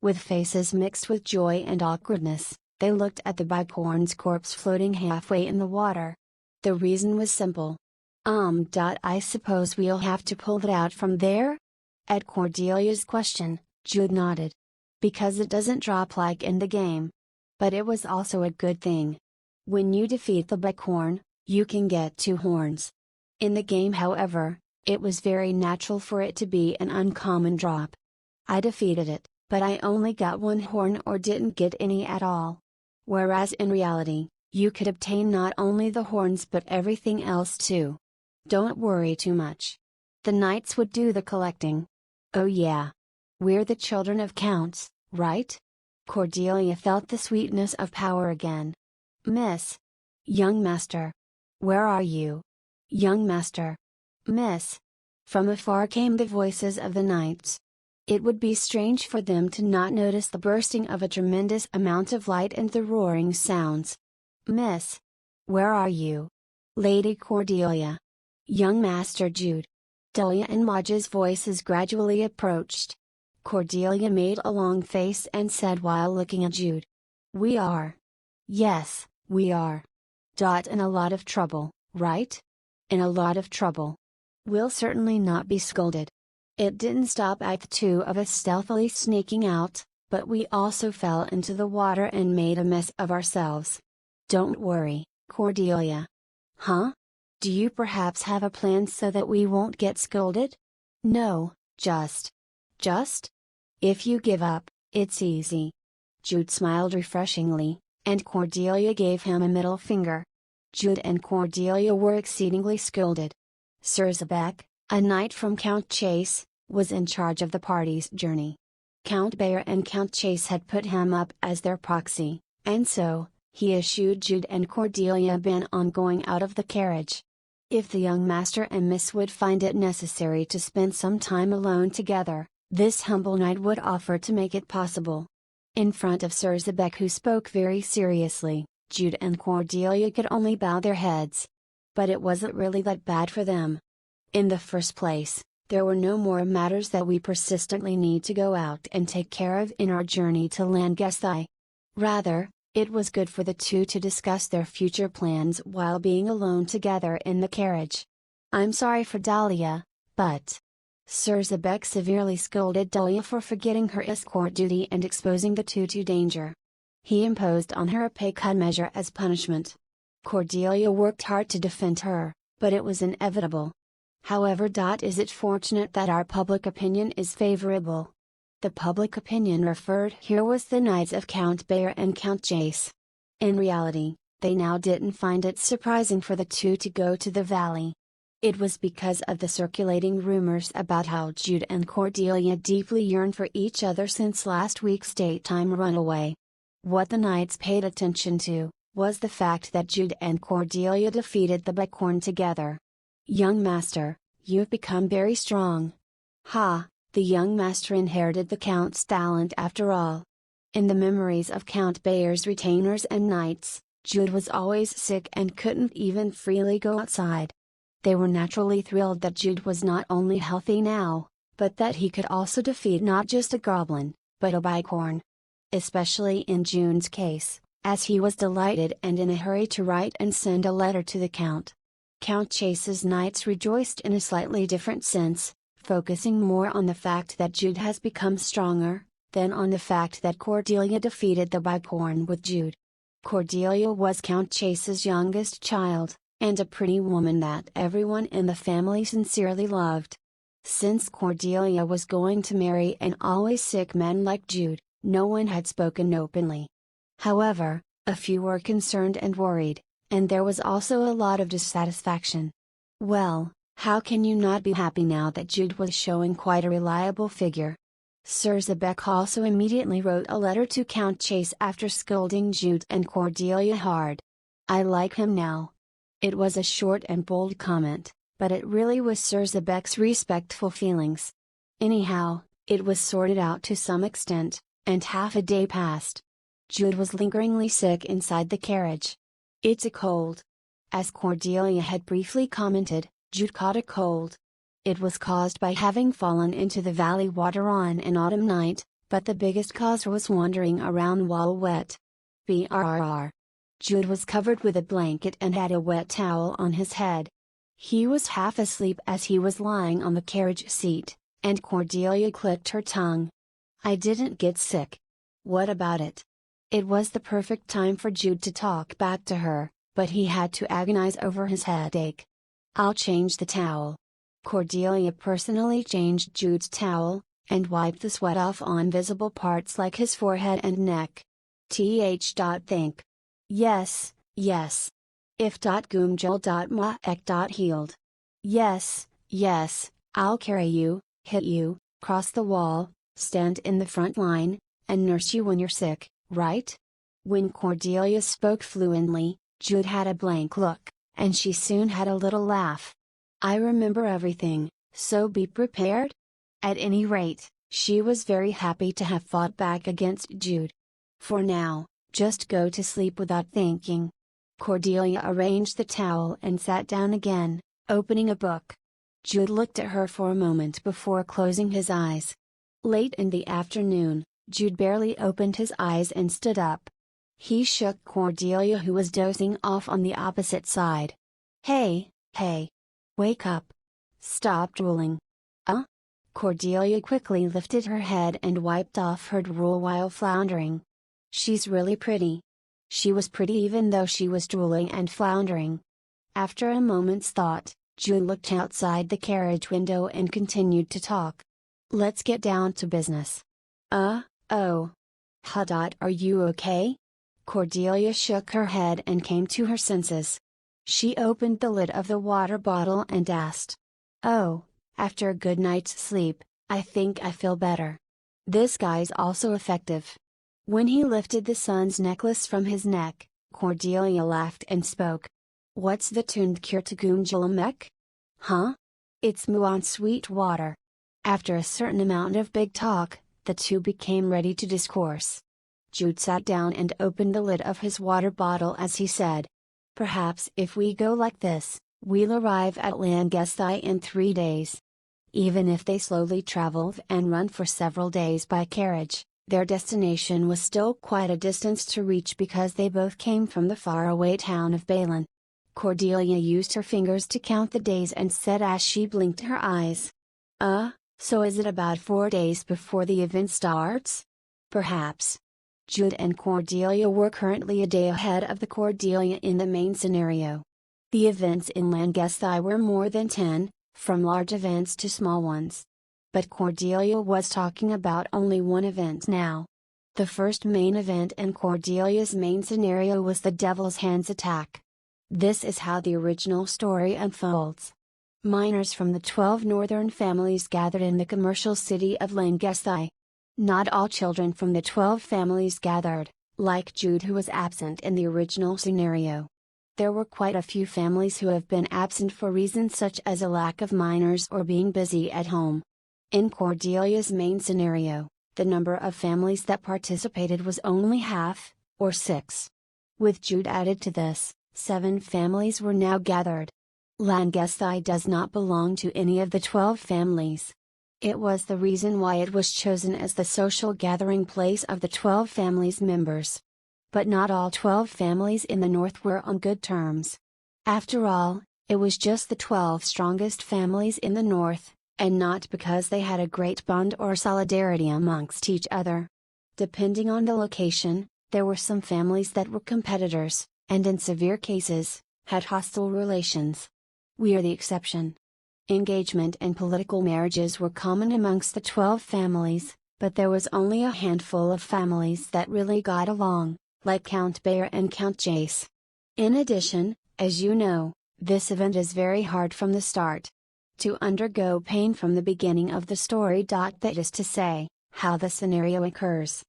With faces mixed with joy and awkwardness, they looked at the buckhorn's corpse floating halfway in the water. The reason was simple. I suppose we'll have to pull it out from there? At Cordelia's question, Jude nodded. Because it doesn't drop like in the game. But it was also a good thing. When you defeat the buckhorn, you can get 2 horns. In the game, however, it was very natural for it to be an uncommon drop. I defeated it, but I only got 1 horn or didn't get any at all. Whereas in reality, you could obtain not only the horns but everything else too. Don't worry too much. The knights would do the collecting. Oh yeah. We're the children of counts, right? Cordelia felt the sweetness of power again. Miss. Young master. Where are you? Young master. Miss. From afar came the voices of the knights. It would be strange for them to not notice the bursting of a tremendous amount of light and the roaring sounds. Miss. Where are you? Lady Cordelia. Young Master Jude. Delia and Maja's voices gradually approached. Cordelia made a long face and said while looking at Jude. We are. Yes, we are. In a lot of trouble, right? In a lot of trouble. We'll certainly not be scolded. It didn't stop at the 2 of us stealthily sneaking out, but we also fell into the water and made a mess of ourselves. Don't worry, Cordelia. Huh? Do you perhaps have a plan so that we won't get scolded? No, just. If you give up, it's easy. Jude smiled refreshingly, and Cordelia gave him a middle finger. Jude and Cordelia were exceedingly scolded. Surzabek, a knight from Count Chase, was in charge of the party's journey. Count Bayer and Count Chase had put him up as their proxy, and so, he issued Jude and Cordelia a ban on going out of the carriage. If the young master and miss would find it necessary to spend some time alone together, this humble knight would offer to make it possible. In front of Surzabek, who spoke very seriously, Jude and Cordelia could only bow their heads. But it wasn't really that bad for them. In the first place, there were no more matters that we persistently need to go out and take care of in our journey to Langesthai. Rather, it was good for the two to discuss their future plans while being alone together in the carriage. "I'm sorry for Dahlia, but..." Sir Zabek severely scolded Dahlia for forgetting her escort duty and exposing the two to danger. He imposed on her a pay cut measure as punishment. Cordelia worked hard to defend her, but it was inevitable. However, is it fortunate that our public opinion is favorable? The public opinion referred here was the knights of Count Bayer and Count Jace. In reality, they now didn't find it surprising for the two to go to the valley. It was because of the circulating rumors about how Jude and Cordelia deeply yearned for each other since last week's daytime runaway. What the knights paid attention to was the fact that Jude and Cordelia defeated the Bicorn together. "Young master, you've become very strong." Ha! The young master inherited the Count's talent after all. In the memories of Count Bayer's retainers and knights, Jude was always sick and couldn't even freely go outside. They were naturally thrilled that Jude was not only healthy now, but that he could also defeat not just a goblin, but a Bicorn. Especially in Jude's case, as he was delighted and in a hurry to write and send a letter to the Count. Count Chase's knights rejoiced in a slightly different sense, focusing more on the fact that Jude has become stronger, than on the fact that Cordelia defeated the Bicorn with Jude. Cordelia was Count Chase's youngest child, and a pretty woman that everyone in the family sincerely loved. Since Cordelia was going to marry an always sick man like Jude, no one had spoken openly. However, a few were concerned and worried, and there was also a lot of dissatisfaction. Well, how can you not be happy now that Jude was showing quite a reliable figure? Sir Zabek also immediately wrote a letter to Count Chase after scolding Jude and Cordelia hard. "I like him now." It was a short and bold comment, but it really was Sir Zabek's respectful feelings. Anyhow, it was sorted out to some extent, and half a day passed. Jude was lingeringly sick inside the carriage. "It's a cold." As Cordelia had briefly commented, Jude caught a cold. It was caused by having fallen into the valley water on an autumn night, but the biggest cause was wandering around while wet. Brrr. Jude was covered with a blanket and had a wet towel on his head. He was half asleep as he was lying on the carriage seat, and Cordelia clicked her tongue. "I didn't get sick. What about it?" It was the perfect time for Jude to talk back to her, but he had to agonize over his headache. "I'll change the towel." Cordelia personally changed Jude's towel, and wiped the sweat off on visible parts like his forehead and neck. Think. Yes, yes. If. Gumjul. Healed. Yes, yes, I'll carry you, hit you, cross the wall, stand in the front line, and nurse you when you're sick, right? When Cordelia spoke fluently, Jude had a blank look, and she soon had a little laugh. "I remember everything, so be prepared?" At any rate, she was very happy to have fought back against Jude. "For now, just go to sleep without thinking." Cordelia arranged the towel and sat down again, opening a book. Jude looked at her for a moment before closing his eyes. Late in the afternoon, Jude barely opened his eyes and stood up. He shook Cordelia, who was dozing off on the opposite side. Hey, wake up. Stop drooling." Cordelia quickly lifted her head and wiped off her drool while floundering. "She's really pretty." She was pretty even though she was drooling and floundering. After a moment's thought, Jude looked outside the carriage window and continued to talk. "Let's get down to business." Oh. Are you okay?" Cordelia shook her head and came to her senses. She opened the lid of the water bottle and asked. "Oh, after a good night's sleep, I think I feel better." This guy's also effective. When he lifted the sun's necklace from his neck, Cordelia laughed and spoke. "What's the tuned cure to Gunjulamek?" "Huh? It's Muon sweet water." After a certain amount of big talk, the two became ready to discourse. Jude sat down and opened the lid of his water bottle as he said. "Perhaps if we go like this, We'll arrive at Langesthai in 3 days. Even if they slowly traveled and run for several days by carriage, their destination was still quite a distance to reach because they both came from the faraway town of Balin. Cordelia used her fingers to count the days and said as she blinked her eyes. So is it about 4 days before the event starts? Perhaps. Jude and Cordelia were currently a day ahead of the Cordelia in the main scenario. The events in Langesthai were more than 10, from large events to small ones. But Cordelia was talking about only one event now. The first main event in Cordelia's main scenario was the Devil's Hands attack. This is how the original story unfolds. Miners from the 12 northern families gathered in the commercial city of Langesthai. Not all children from the 12 families gathered, like Jude who was absent in the original scenario. There were quite a few families who have been absent for reasons such as a lack of miners or being busy at home. In Cordelia's main scenario, the number of families that participated was only half, or 6. With Jude added to this, 7 families were now gathered. Langesthai does not belong to any of the 12 families. It was the reason why it was chosen as the social gathering place of the 12 families' members. But not all 12 families in the north were on good terms. After all, it was just the 12 strongest families in the north, and not because they had a great bond or solidarity amongst each other. Depending on the location, there were some families that were competitors, and in severe cases, had hostile relations. We are the exception. Engagement and political marriages were common amongst the 12 families, but there was only a handful of families that really got along, like Count Bayer and Count Jace. In addition, as you know, this event is very hard from the start. To undergo pain from the beginning of the story. That is to say, how the scenario occurs.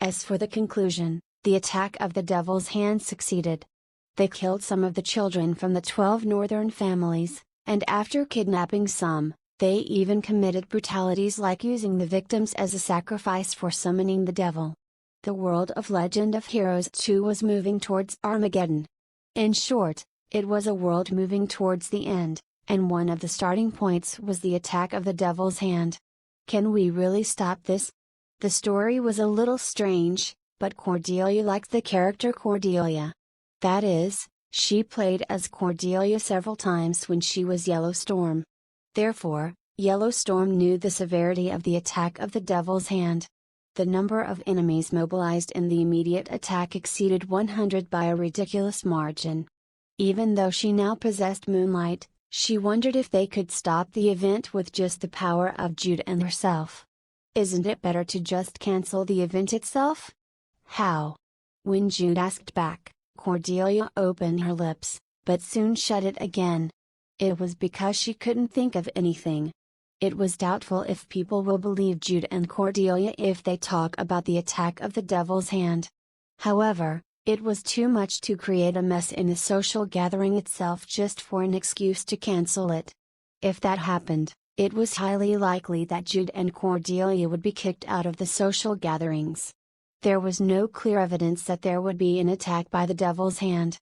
As for the conclusion, the attack of the Devil's Hand succeeded. They killed some of the children from the 12 northern families, and after kidnapping some, they even committed brutalities like using the victims as a sacrifice for summoning the devil. The world of Legend of Heroes 2 was moving towards Armageddon. In short, it was a world moving towards the end, and one of the starting points was the attack of the Devil's Hand. Can we really stop this? The story was a little strange, but Cordelia liked the character Cordelia. That is, she played as Cordelia several times when she was Yellowstorm. Therefore, Yellowstorm knew the severity of the attack of the Devil's Hand. The number of enemies mobilized in the immediate attack exceeded 100 by a ridiculous margin. Even though she now possessed moonlight, she wondered if they could stop the event with just the power of Jude and herself. Isn't it better to just cancel the event itself? How? When Jude asked back, Cordelia opened her lips, but soon shut it again. It was because she couldn't think of anything. It was doubtful if people will believe Jude and Cordelia if they talk about the attack of the Devil's Hand. However, it was too much to create a mess in the social gathering itself just for an excuse to cancel it. If that happened, it was highly likely that Jude and Cordelia would be kicked out of the social gatherings. There was no clear evidence that there would be an attack by the Devil's Hand.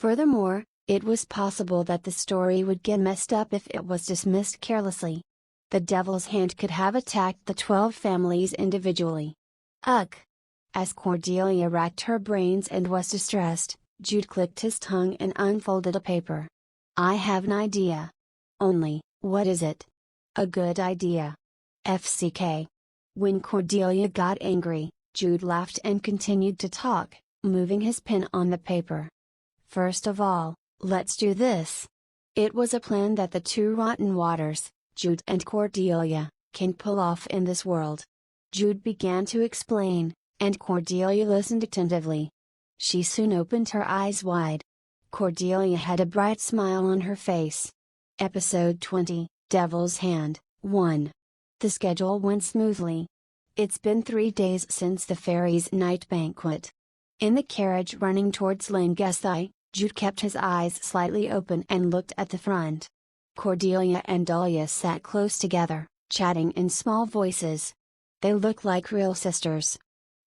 Furthermore, it was possible that the story would get messed up if it was dismissed carelessly. The Devil's Hand could have attacked the 12 families individually. Ugh! As Cordelia racked her brains and was distressed, Jude clicked his tongue and unfolded a paper. I have an idea. Only, what is it? A good idea. FCK. When Cordelia got angry, Jude laughed and continued to talk, moving his pen on the paper. First of all, let's do this. It was a plan that the two rotten waters, Jude and Cordelia, can pull off in this world. Jude began to explain, and Cordelia listened attentively. She soon opened her eyes wide. Cordelia had a bright smile on her face. Episode 20, Devil's Hand, 1. The schedule went smoothly. It's been 3 days since the fairies' night banquet. In the carriage running towards Langesthai, Jude kept his eyes slightly open and looked at the front. Cordelia and Dahlia sat close together, chatting in small voices. They looked like real sisters.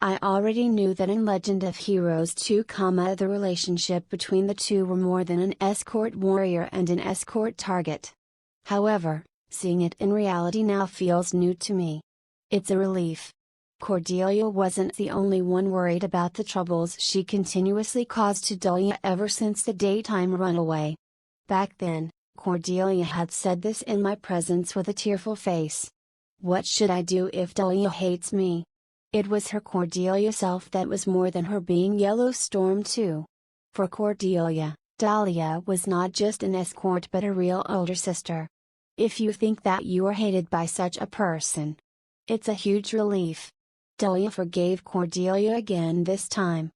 I already knew that in Legend of Heroes 2, the relationship between the two were more than an escort warrior and an escort target. However, seeing it in reality now feels new to me. It's a relief. Cordelia wasn't the only one worried about the troubles she continuously caused to Dahlia ever since the daytime runaway. Back then, Cordelia had said this in my presence with a tearful face. What should I do if Dahlia hates me? It was her Cordelia self that was more than her being Yellowstorm too. For Cordelia, Dahlia was not just an escort but a real older sister. If you think that you are hated by such a person, it's a huge relief. Dahlia forgave Cordelia again this time.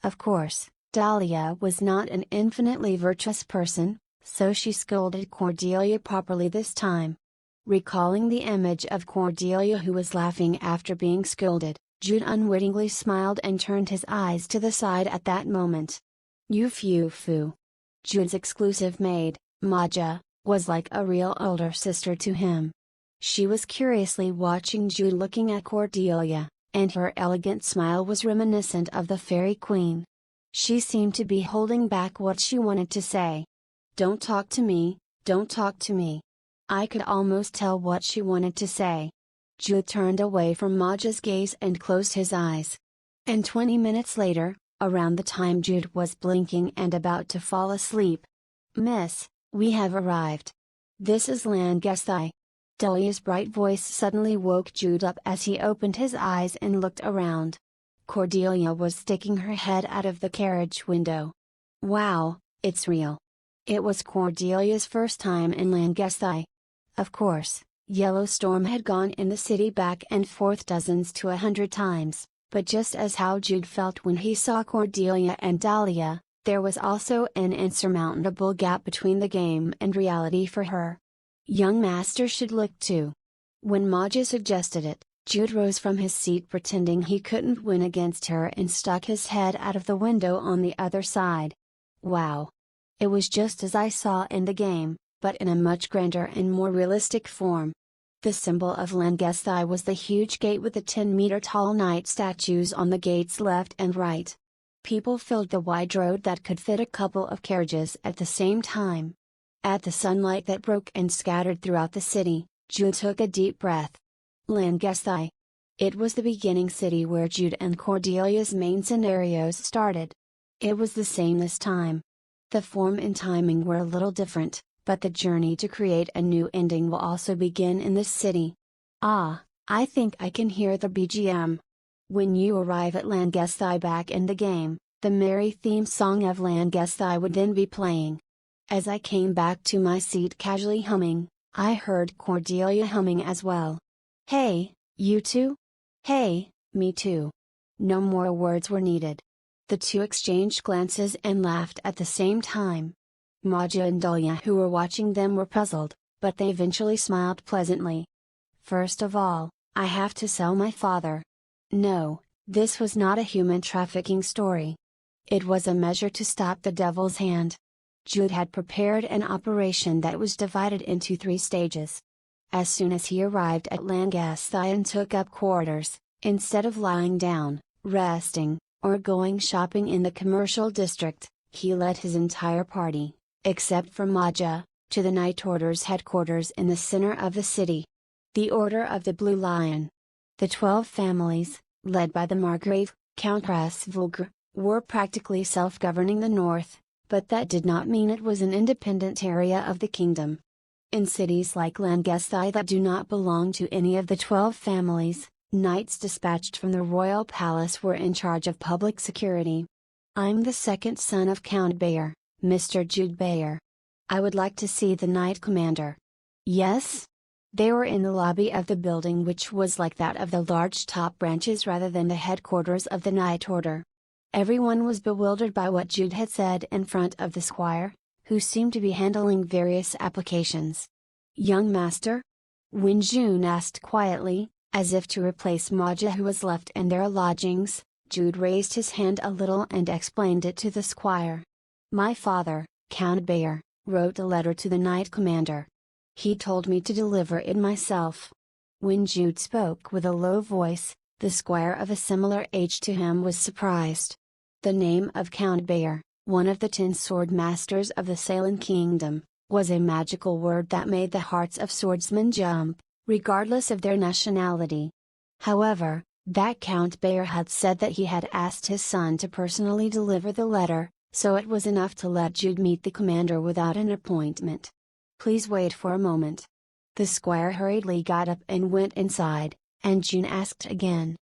Of course, Dahlia was not an infinitely virtuous person, so she scolded Cordelia properly this time. Recalling the image of Cordelia who was laughing after being scolded, Jude unwittingly smiled and turned his eyes to the side at that moment. Yufu. Jude's exclusive maid, Maja, was like a real older sister to him. She was curiously watching Jude looking at Cordelia, and her elegant smile was reminiscent of the fairy queen. She seemed to be holding back what she wanted to say. "Don't talk to me, don't talk to me." I could almost tell what she wanted to say. Jude turned away from Maja's gaze and closed his eyes. And 20 minutes later, around the time Jude was blinking and about to fall asleep. "Miss, we have arrived. This is Langesthai." Dahlia's bright voice suddenly woke Jude up as he opened his eyes and looked around. Cordelia was sticking her head out of the carriage window. "Wow, it's real." It was Cordelia's first time in Langesthai. Of course, Yellowstorm had gone in the city back and forth dozens to 100 times, but just as how Jude felt when he saw Cordelia and Dahlia, there was also an insurmountable gap between the game and reality for her. Young master should look too. When Maja suggested it, Jude rose from his seat pretending he couldn't win against her and stuck his head out of the window on the other side. Wow! It was just as I saw in the game, but in a much grander and more realistic form. The symbol of Langesthai was the huge gate with the 10-meter-tall knight statues on the gate's left and right. People filled the wide road that could fit a couple of carriages at the same time. At the sunlight that broke and scattered throughout the city, Jude took a deep breath. Langesthai. It was the beginning city where Jude and Cordelia's main scenarios started. It was the same this time. The form and timing were a little different, but the journey to create a new ending will also begin in this city. Ah, I think I can hear the BGM. When you arrive at Langesthai back in the game, the merry theme song of Langesthai would then be playing. As I came back to my seat casually humming, I heard Cordelia humming as well. "Hey, you two? Hey, me too." No more words were needed. The two exchanged glances and laughed at the same time. Maja and Dahlia who were watching them were puzzled, but they eventually smiled pleasantly. "First of all, I have to sell my father." No, this was not a human trafficking story. It was a measure to stop the devil's hand. Jude had prepared an operation that was divided into 3 stages. As soon as he arrived at Langesthai and took up quarters, instead of lying down, resting, or going shopping in the commercial district, he led his entire party, except for Maja, to the Night Order's headquarters in the center of the city. The Order of the Blue Lion. The 12 families, led by the Margrave, Countess Vulgar, were practically self-governing the north, but that did not mean it was an independent area of the kingdom. In cities like Langesthai that do not belong to any of the 12 families, knights dispatched from the royal palace were in charge of public security. "I'm the second son of Count Bayer, Mr. Jude Bayer. I would like to see the Knight Commander." "Yes?" They were in the lobby of the building, which was like that of the large top branches rather than the headquarters of the Night Order. Everyone was bewildered by what Jude had said in front of the squire, who seemed to be handling various applications. "Young master?" When June asked quietly, as if to replace Maja who was left in their lodgings, Jude raised his hand a little and explained it to the squire. "My father, Count Bayer, wrote a letter to the Knight Commander. He told me to deliver it myself." When Jude spoke with a low voice, The squire of a similar age to him was surprised. The name of Count Bayer, one of the 10 sword masters of the Salen kingdom, was a magical word that made the hearts of swordsmen jump, regardless of their nationality. However, that Count Bayer had said that he had asked his son to personally deliver the letter, so it was enough to let Jude meet the commander without an appointment. "Please wait for a moment." The squire hurriedly got up and went inside, and Jude asked again.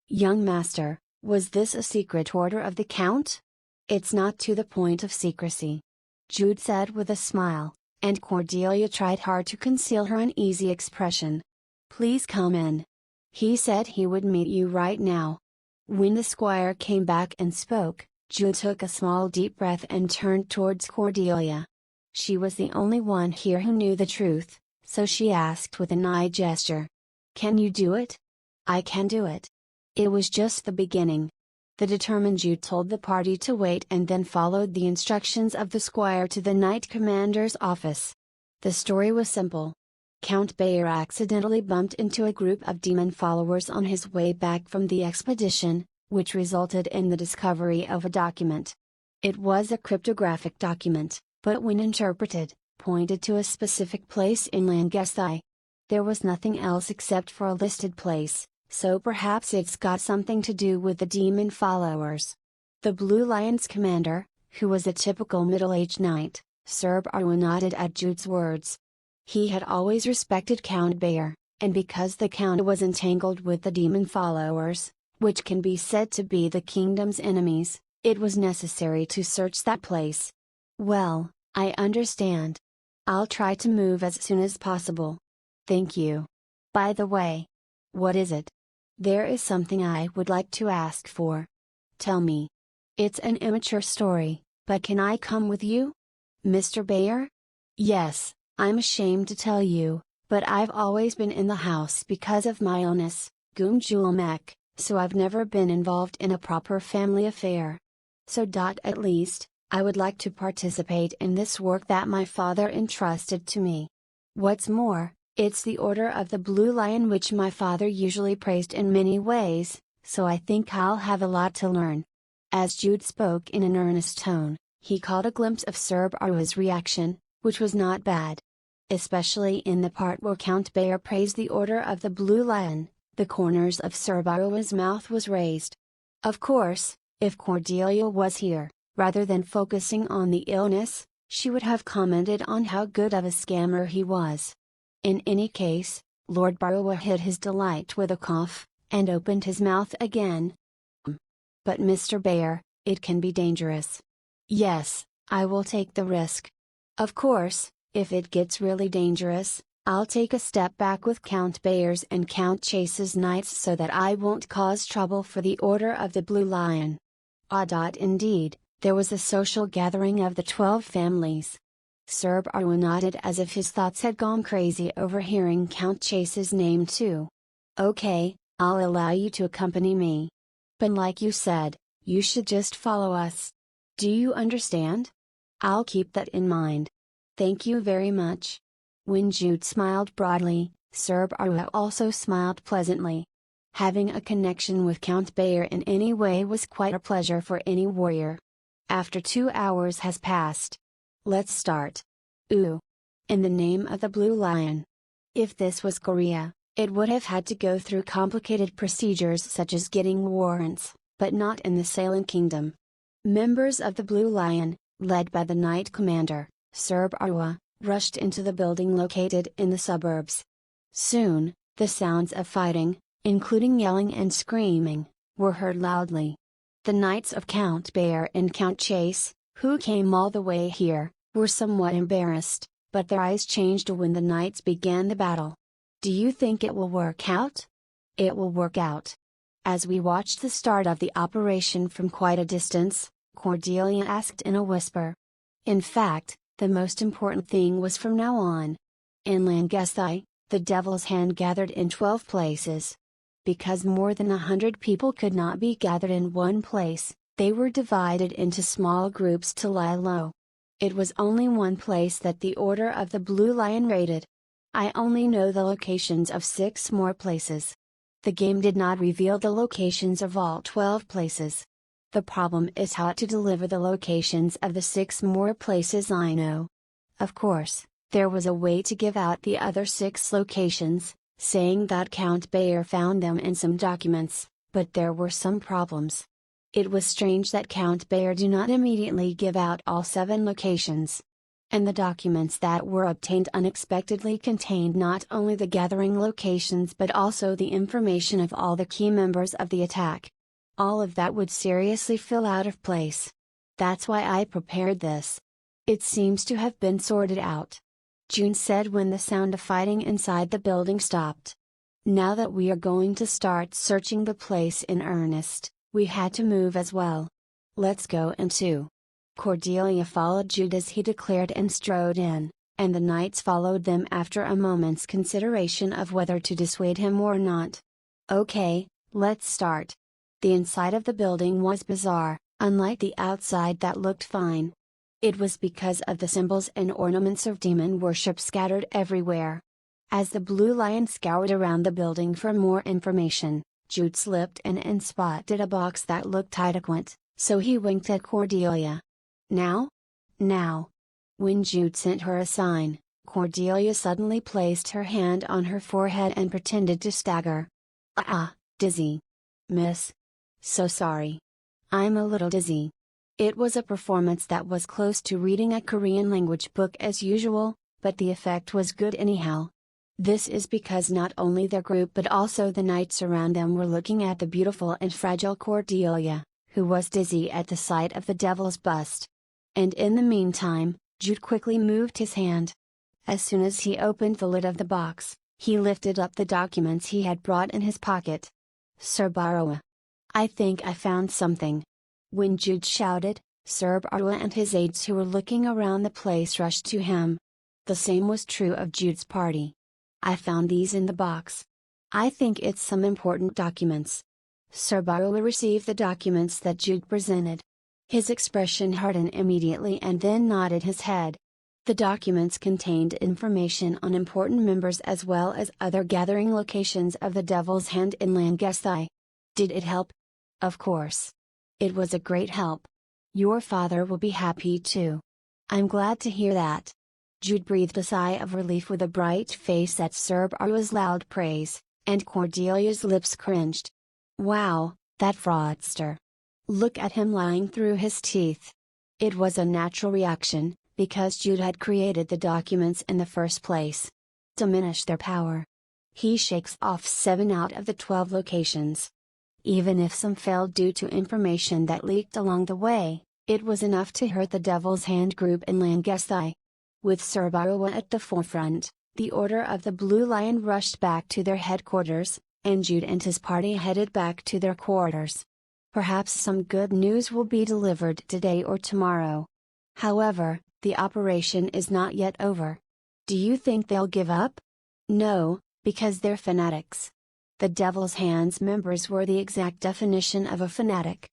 "Young master, was this a secret order of the Count?" "It's not to the point of secrecy," Jude said with a smile, and Cordelia tried hard to conceal her uneasy expression. "Please come in. He said he would meet you right now." When the squire came back and spoke, Jude took a small deep breath and turned towards Cordelia. She was the only one here who knew the truth, so she asked with an eye gesture. "Can you do it?" "I can do it." It was just the beginning. The determined Jude told the party to wait and then followed the instructions of the squire to the knight commander's office. The story was simple. Count Bayer accidentally bumped into a group of demon followers on his way back from the expedition, which resulted in the discovery of a document. It was a cryptographic document, but when interpreted, pointed to a specific place in Langesthai. There was nothing else except for a listed place, so perhaps it's got something to do with the demon followers. The Blue Lion's commander, who was a typical middle-aged knight, Sir Barwa nodded at Jude's words. He had always respected Count Bayer, and because the Count was entangled with the demon followers, which can be said to be the kingdom's enemies, it was necessary to search that place. "Well, I understand. I'll try to move as soon as possible. Thank you. By the way." "What is it?" "There is something I would like to ask for." "Tell me." "It's an immature story, but can I come with you?" "Mr. Bayer?" "Yes, I'm ashamed to tell you, but I've always been in the house because of my illness, Gumjulmek, so I've never been involved in a proper family affair. So at least, I would like to participate in this work that my father entrusted to me. What's more, it's the Order of the Blue Lion which my father usually praised in many ways, so I think I'll have a lot to learn." As Jude spoke in an earnest tone, he caught a glimpse of Sir Barwa's reaction, which was not bad. Especially in the part where Count Bayer praised the Order of the Blue Lion, the corners of Sir Barwa's mouth was raised. Of course, if Cordelia was here, rather than focusing on the illness, she would have commented on how good of a scammer he was. In any case, Lord Barwa hid his delight with a cough, and opened his mouth again. "But Mr. Bayer, it can be dangerous." "Yes, I will take the risk. Of course, if it gets really dangerous, I'll take a step back with Count Bayer's and Count Chase's knights so that I won't cause trouble for the Order of the Blue Lion." Indeed, there was a social gathering of the 12 families. Sir Barwa nodded as if his thoughts had gone crazy overhearing Count Chase's name too. "Okay, I'll allow you to accompany me. But like you said, you should just follow us. Do you understand?" "I'll keep that in mind. Thank you very much." When Jude smiled broadly, Sir Barwa also smiled pleasantly. Having a connection with Count Bayer in any way was quite a pleasure for any warrior. After 2 hours has passed. Let's start. In the name of the Blue Lion. If this was Korea, it would have had to go through complicated procedures such as getting warrants, but not in the Salen Kingdom. Members of the Blue Lion, led by the Knight Commander, Sir Barwa, rushed into the building located in the suburbs. Soon, the sounds of fighting, including yelling and screaming, were heard loudly. The knights of Count Bayer and Count Chase, who came all the way here, were somewhat embarrassed, but their eyes changed when the knights began the battle. "Do you think it will work out?" "It will work out." As we watched the start of the operation from quite a distance, Cordelia asked in a whisper. In fact, the most important thing was from now on. In Langesthai, the Devil's Hand gathered in 12 places. Because more than 100 people could not be gathered in one place, they were divided into small groups to lie low. It was only one place that the Order of the Blue Lion raided. I only know the locations of 6 more places. The game did not reveal the locations of all 12 places. The problem is how to deliver the locations of the 6 more places I know. Of course, there was a way to give out the other 6 locations, saying that Count Bayer found them in some documents, but there were some problems. It was strange that Count Bayer do not immediately give out all 7 locations. And the documents that were obtained unexpectedly contained not only the gathering locations but also the information of all the key members of the attack. All of that would seriously feel out of place. That's why I prepared this. It seems to have been sorted out. June said when the sound of fighting inside the building stopped. Now that we are going to start searching the place in earnest, we had to move as well. Let's go into. Cordelia followed Jude as he declared and strode in, and the knights followed them after a moment's consideration of whether to dissuade him or not. Okay, let's start. The inside of the building was bizarre, unlike the outside that looked fine. It was because of the symbols and ornaments of demon worship scattered everywhere. As the blue lion scoured around the building for more information, Jude slipped in and spotted a box that looked adequate, so he winked at Cordelia. Now? Now. When Jude sent her a sign, Cordelia suddenly placed her hand on her forehead and pretended to stagger. Dizzy. Miss. So sorry. I'm a little dizzy. It was a performance that was close to reading a Korean language book as usual, but the effect was good anyhow. This is because not only their group but also the knights around them were looking at the beautiful and fragile Cordelia, who was dizzy at the sight of the devil's bust. And in the meantime, Jude quickly moved his hand. As soon as he opened the lid of the box, he lifted up the documents he had brought in his pocket. Sir Barrowa. I think I found something. When Jude shouted, Sir Barrowa and his aides who were looking around the place rushed to him. The same was true of Jude's party. I found these in the box. I think it's some important documents. Sir Barrowa received the documents that Jude presented. His expression hardened immediately and then nodded his head. The documents contained information on important members as well as other gathering locations of the Devil's Hand in Langesthai. Did it help? Of course. It was a great help. Your father will be happy too. I'm glad to hear that. Jude breathed a sigh of relief with a bright face at Sir Barrowa's loud praise, and Cordelia's lips cringed. Wow, that fraudster. Look at him lying through his teeth. It was a natural reaction, because Jude had created the documents in the first place. Diminish their power. He shakes off 7 out of the 12 locations. Even if some failed due to information that leaked along the way, it was enough to hurt the Devil's Hand group in Langesthai. With Sir Barrowa at the forefront, the Order of the Blue Lion rushed back to their headquarters, and Jude and his party headed back to their quarters. Perhaps some good news will be delivered today or tomorrow. However, the operation is not yet over. Do you think they'll give up? No, because they're fanatics. The Devil's Hand's members were the exact definition of a fanatic.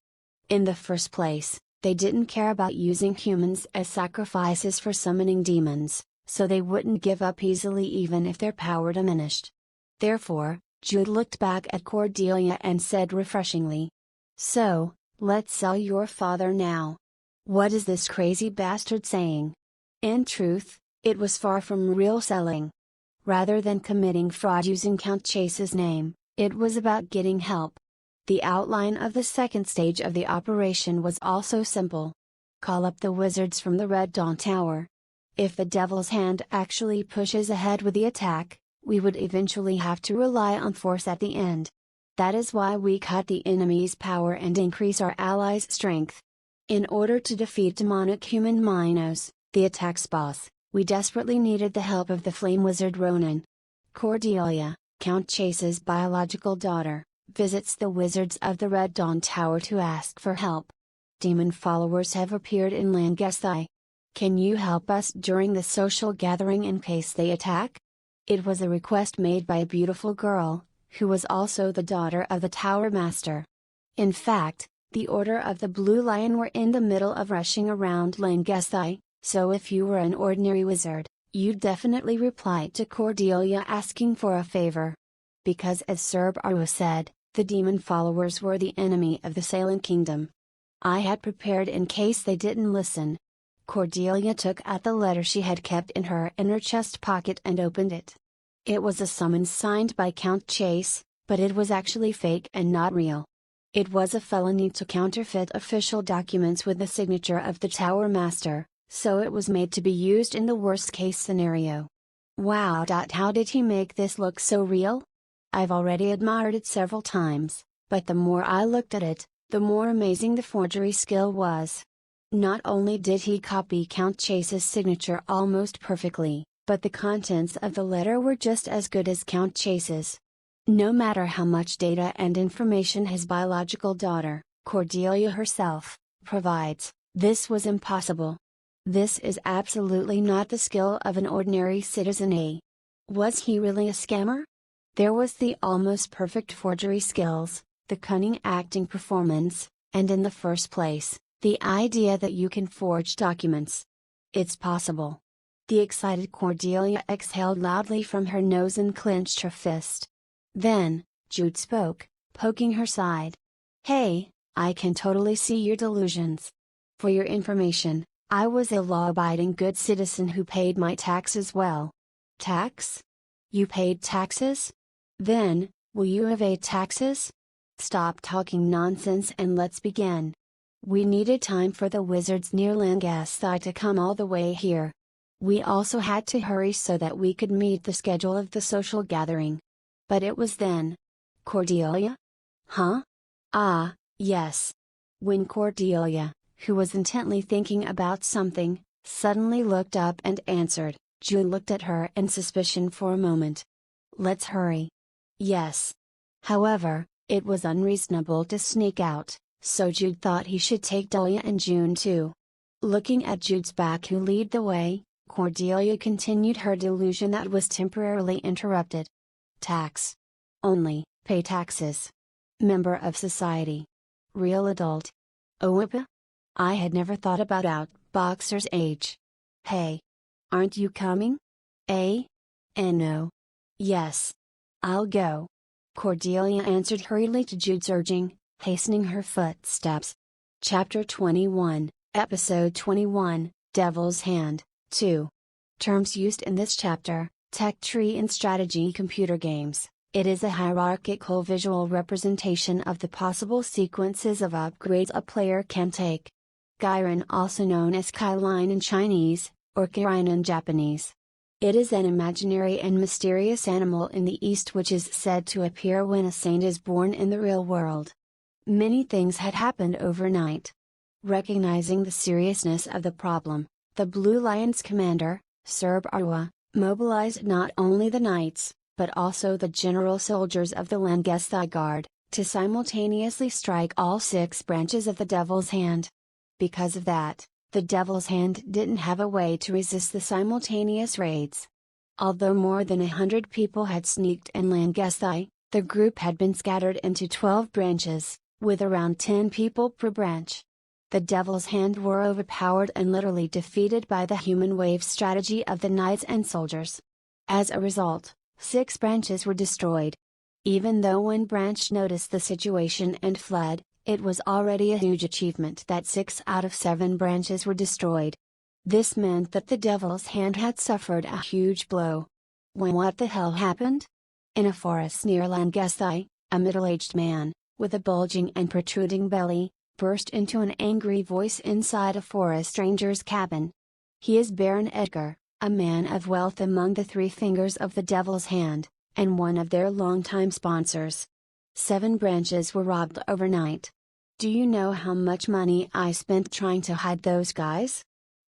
In the first place, they didn't care about using humans as sacrifices for summoning demons, so they wouldn't give up easily even if their power diminished. Therefore, Jude looked back at Cordelia and said refreshingly, So, let's sell your father now. What is this crazy bastard saying? In truth, it was far from real selling. Rather than committing fraud using Count Chase's name, it was about getting help. The outline of the second stage of the operation was also simple. Call up the wizards from the Red Dawn Tower. If the Devil's Hand actually pushes ahead with the attack, we would eventually have to rely on force at the end. That is why we cut the enemy's power and increase our allies' strength. In order to defeat demonic human Minos, the attack's boss, we desperately needed the help of the flame wizard Ronan. Cordelia, Count Chase's biological daughter, visits the wizards of the Red Dawn Tower to ask for help. Demon followers have appeared in Langesthai. Can you help us during the social gathering in case they attack? It was a request made by a beautiful girl, who was also the daughter of the Tower Master. In fact, the Order of the Blue Lion were in the middle of rushing around Langesthai, so if you were an ordinary wizard, you'd definitely reply to Cordelia asking for a favor. because as Sir Barwa said, the demon followers were the enemy of the Salem kingdom. I had prepared in case they didn't listen. Cordelia took out the letter she had kept in her inner chest pocket and opened it. It was a summons signed by Count Chase, but it was actually fake and not real. It was a felony to counterfeit official documents with the signature of the Tower Master, so it was made to be used in the worst case scenario. Wow! How did he make this look so real? I've already admired it several times, but the more I looked at it, the more amazing the forgery skill was. Not only did he copy Count Chase's signature almost perfectly, but the contents of the letter were just as good as Count Chase's. No matter how much data and information his biological daughter, Cordelia herself, provides, this was impossible. This is absolutely not the skill of an ordinary citizen. Was he really a scammer? There was the almost perfect forgery skills, the cunning acting performance, and in the first place, the idea that you can forge documents. It's possible. The excited Cordelia exhaled loudly from her nose and clenched her fist. Then, Jude spoke, poking her side. Hey, I can totally see your delusions. For your information, I was a law-abiding good citizen who paid my taxes well. Tax? You paid taxes? Then, will you evade taxes? Stop talking nonsense and let's begin. We needed time for the wizards near Langasthai to come all the way here. We also had to hurry so that we could meet the schedule of the social gathering. But it was then. Cordelia? Huh? Ah, yes. When Cordelia, who was intently thinking about something, suddenly looked up and answered, Jude looked at her in suspicion for a moment. Let's hurry. Yes. However, it was unreasonable to sneak out, so Jude thought he should take Dahlia and June too. Looking at Jude's back who lead the way, Cordelia continued her delusion that was temporarily interrupted. Tax. Only, pay taxes. Member of society. Real adult. Oipa? I had never thought about Outboxer's age. Hey. Aren't you coming? No. Yes. I'll go. Cordelia answered hurriedly to Jude's urging, hastening her footsteps. Chapter 21, Episode 21, Devil's Hand, 2. Terms used in this chapter: Tech tree in strategy computer games. It is a hierarchical visual representation of the possible sequences of upgrades a player can take. Gairen, also known as Kailine in Chinese, or Kirin in Japanese. It is an imaginary and mysterious animal in the East which is said to appear when a saint is born in the real world. Many things had happened overnight. Recognizing the seriousness of the problem, the Blue Lion's commander, Sir Barwa, mobilized not only the knights, but also the general soldiers of the Langasthai Guard, to simultaneously strike all 6 branches of the Devil's Hand. Because of that, the Devil's Hand didn't have a way to resist the simultaneous raids. Although more than 100 people had sneaked in Langasthai, the group had been scattered into 12 branches, with around 10 people per branch. The Devil's Hand were overpowered and literally defeated by the human wave strategy of the knights and soldiers. As a result, 6 branches were destroyed. Even though one branch noticed the situation and fled, it was already a huge achievement that 6 out of 7 branches were destroyed. This meant that the Devil's Hand had suffered a huge blow. When what the hell happened? In a forest near Langasthai, a middle-aged man, with a bulging and protruding belly, burst into an angry voice inside a forest ranger's cabin. He is Baron Edgar, a man of wealth among the 3 fingers of the Devil's Hand, and one of their longtime sponsors. 7 branches were robbed overnight. Do you know how much money I spent trying to hide those guys?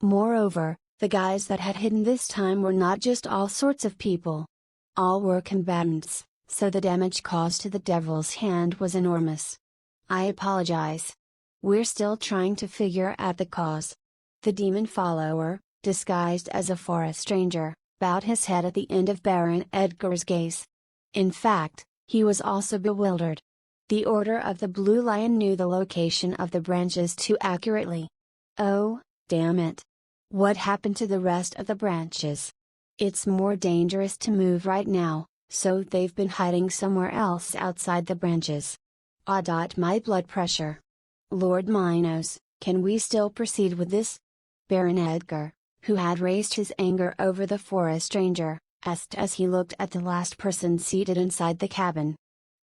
Moreover, the guys that had hidden this time were not just all sorts of people. All were combatants, so the damage caused to the Devil's Hand was enormous. I apologize. We're still trying to figure out the cause. The demon follower, disguised as a forest ranger, bowed his head at the end of Baron Edgar's gaze. In fact, he was also bewildered. The Order of the Blue Lion knew the location of the branches too accurately. Oh, damn it. What happened to the rest of the branches? It's more dangerous to move right now, So they've been hiding somewhere else outside the branches. My blood pressure. Lord Minos, can we still proceed with this? Baron Edgar, who had raised his anger over the forest ranger, asked as he looked at the last person seated inside the cabin.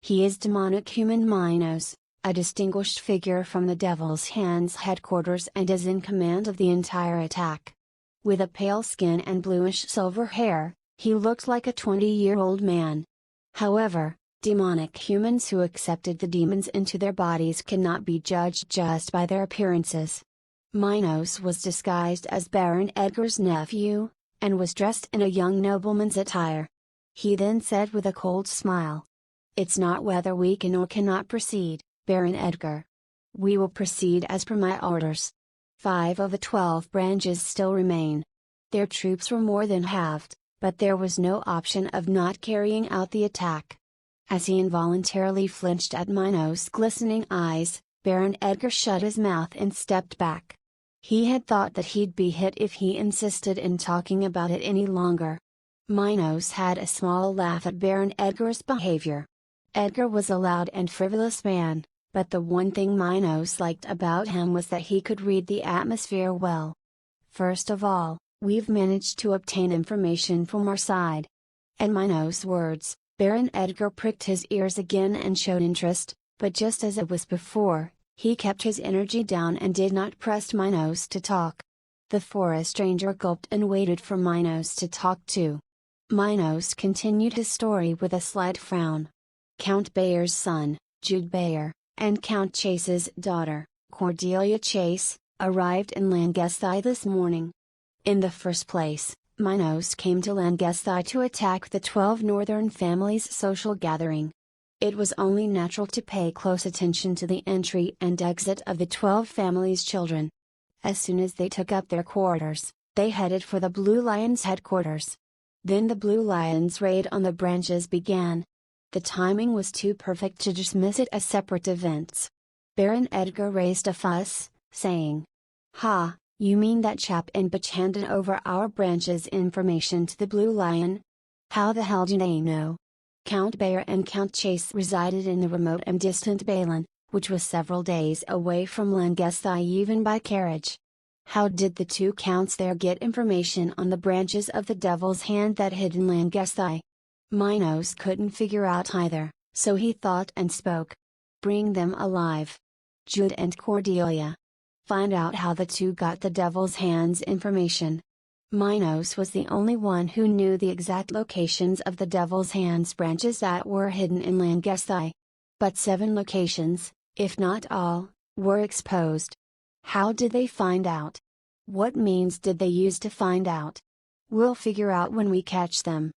He is demonic human Minos, a distinguished figure from the Devil's Hands headquarters and is in command of the entire attack. With a pale skin and bluish silver hair, he looked like a 20-year-old man. However, demonic humans who accepted the demons into their bodies cannot be judged just by their appearances. Minos was disguised as Baron Edgar's nephew, and was dressed in a young nobleman's attire. He then said with a cold smile, "It's not whether we can or cannot proceed, Baron Edgar. We will proceed as per my orders." 5 of the 12 branches still remain. Their troops were more than halved, but there was no option of not carrying out the attack. As he involuntarily flinched at Minos' glistening eyes, Baron Edgar shut his mouth and stepped back. He had thought that he'd be hit if he insisted in talking about it any longer. Minos had a small laugh at Baron Edgar's behavior. Edgar was a loud and frivolous man, but the one thing Minos liked about him was that he could read the atmosphere well. "First of all, we've managed to obtain information from our side." At Minos' words, Baron Edgar pricked his ears again and showed interest, but just as it was before, he kept his energy down and did not press Minos to talk. The forest ranger gulped and waited for Minos to talk too. Minos continued his story with a slight frown. Count Bayer's son, Jude Bayer, and Count Chase's daughter, Cordelia Chase, arrived in Langesthi this morning. In the first place, Minos came to Langesthi to attack the 12 northern families' social gathering. It was only natural to pay close attention to the entry and exit of the 12 families' children. As soon as they took up their quarters, they headed for the Blue Lions' headquarters. Then the Blue Lions' raid on the branches began. The timing was too perfect to dismiss it as separate events. Baron Edgar raised a fuss, saying, "Ha, you mean that chap in Butch handed over our branch's information to the Blue Lion? How the hell do they know?" Count Bayer and Count Chase resided in the remote and distant Balin, which was several days away from Langesthi even by carriage. How did the two counts there get information on the branches of the Devil's Hand that hid in Langesthi? Minos couldn't figure out either, so he thought and spoke. "Bring them alive. Jude and Cordelia. Find out how the two got the Devil's Hand's information." Minos was the only one who knew the exact locations of the Devil's Hand's branches that were hidden in Langesthi. But 7 locations, if not all, were exposed. How did they find out? What means did they use to find out? We'll figure out when we catch them.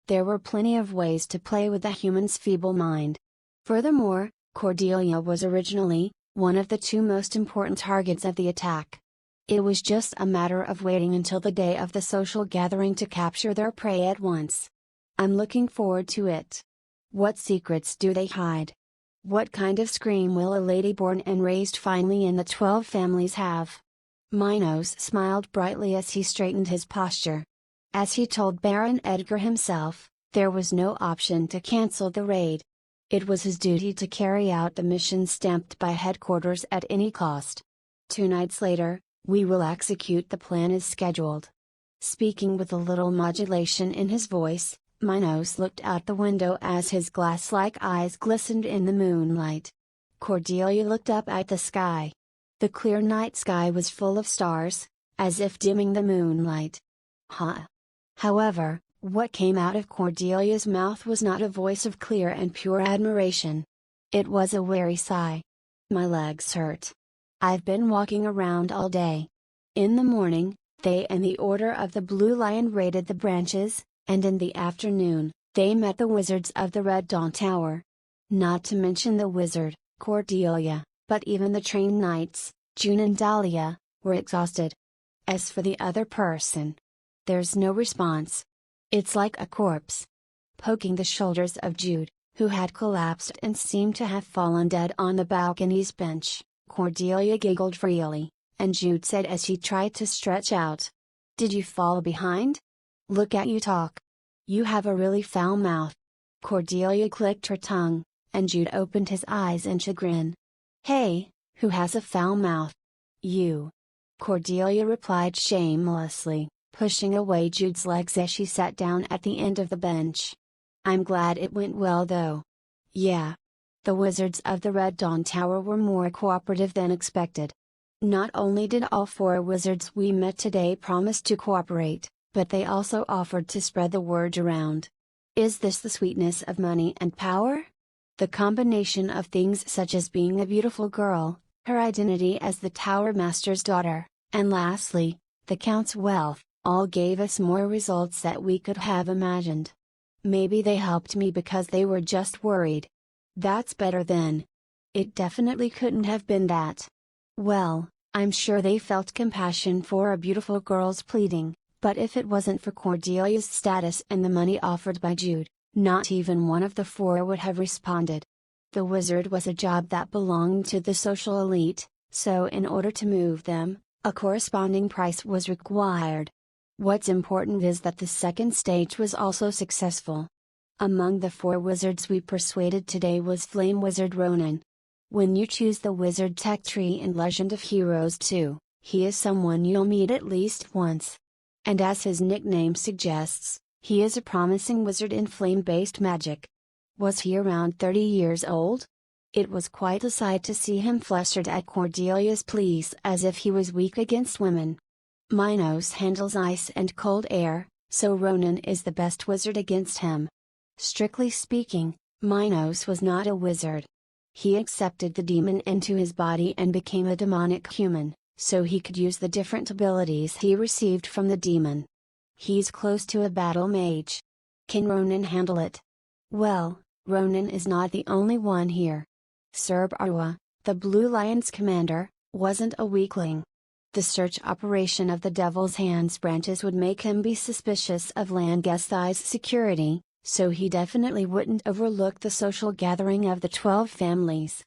There were plenty of ways to play with the human's feeble mind. Furthermore, Cordelia was originally one of the 2 most important targets of the attack. It was just a matter of waiting until the day of the social gathering to capture their prey at once. I'm looking forward to it. What secrets do they hide? What kind of scream will a lady born and raised finely in the 12 families have? Minos smiled brightly as he straightened his posture. As he told Baron Edgar himself, there was no option to cancel the raid. It was his duty to carry out the mission stamped by headquarters at any cost. 2 nights later, we will execute the plan as scheduled. Speaking with a little modulation in his voice, Minos looked out the window as his glass-like eyes glistened in the moonlight. Cordelia looked up at the sky. The clear night sky was full of stars, as if dimming the moonlight. Huh. However, what came out of Cordelia's mouth was not a voice of clear and pure admiration. It was a weary sigh. "My legs hurt. I've been walking around all day." In the morning, they and the Order of the Blue Lion raided the branches, and in the afternoon, they met the wizards of the Red Dawn Tower. Not to mention the wizard, Cordelia, but even the trained knights, June and Dahlia, were exhausted. As for the other person, there's no response. It's like a corpse. Poking the shoulders of Jude, who had collapsed and seemed to have fallen dead on the balcony's bench, Cordelia giggled freely, and Jude said as he tried to stretch out, "Did you fall behind? Look at you talk. You have a really foul mouth." Cordelia clicked her tongue, and Jude opened his eyes in chagrin. "Hey, who has a foul mouth?" "You." Cordelia replied shamelessly, pushing away Jude's legs as she sat down at the end of the bench. "I'm glad it went well though." "Yeah." The wizards of the Red Dawn Tower were more cooperative than expected. Not only did all 4 wizards we met today promise to cooperate, but they also offered to spread the word around. Is this the sweetness of money and power? The combination of things such as being a beautiful girl, her identity as the Tower Master's daughter, and lastly, the Count's wealth, all gave us more results that we could have imagined. Maybe they helped me because they were just worried. That's better than. It definitely couldn't have been that. Well, I'm sure they felt compassion for a beautiful girl's pleading, but if it wasn't for Cordelia's status and the money offered by Jude, not even one of the 4 would have responded. The wizard was a job that belonged to the social elite, so in order to move them, a corresponding price was required. What's important is that the second stage was also successful. Among the 4 wizards we persuaded today was Flame Wizard Ronan. When you choose the Wizard Tech Tree in Legend of Heroes 2, he is someone you'll meet at least once. And as his nickname suggests, he is a promising wizard in flame-based magic. Was he around 30 years old? It was quite a sight to see him flustered at Cordelia's pleas as if he was weak against women. Minos handles ice and cold air, so Ronan is the best wizard against him. Strictly speaking, Minos was not a wizard. He accepted the demon into his body and became a demonic human, so he could use the different abilities he received from the demon. He's close to a battle mage. Can Ronan handle it? Well, Ronan is not the only one here. Serb Arwa, the Blue Lion's commander, wasn't a weakling. The search operation of the Devil's Hands branches would make him be suspicious of Langesthi's security, so he definitely wouldn't overlook the social gathering of the 12 families.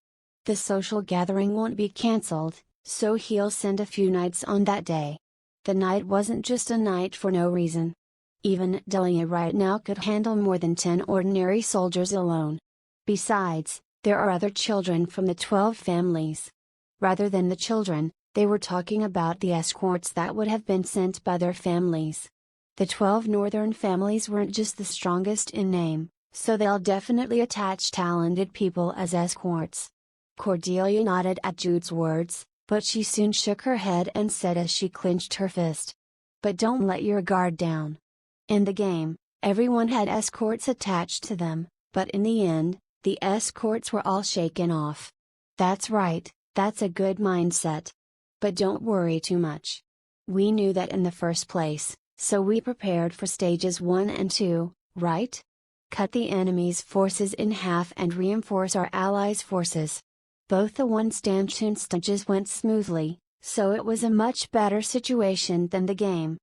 The social gathering won't be cancelled, so he'll send a few knights on that day. The night wasn't just a night for no reason. Even Delia right now could handle more than 10 ordinary soldiers alone. Besides, there are other children from the 12 families. Rather than the children, they were talking about the escorts that would have been sent by their families. The 12 northern families weren't just the strongest in name, so they'll definitely attach talented people as escorts. Cordelia nodded at Jude's words, but she soon shook her head and said as she clenched her fist. But don't let your guard down. In the game, everyone had escorts attached to them, but in the end, the escorts were all shaken off. That's right, that's a good mindset. But don't worry too much. We knew that in the first place, so we prepared for stages 1 and 2, right? Cut the enemy's forces in half and reinforce our allies' forces. Both the one-stanchion stages went smoothly, so it was a much better situation than the game.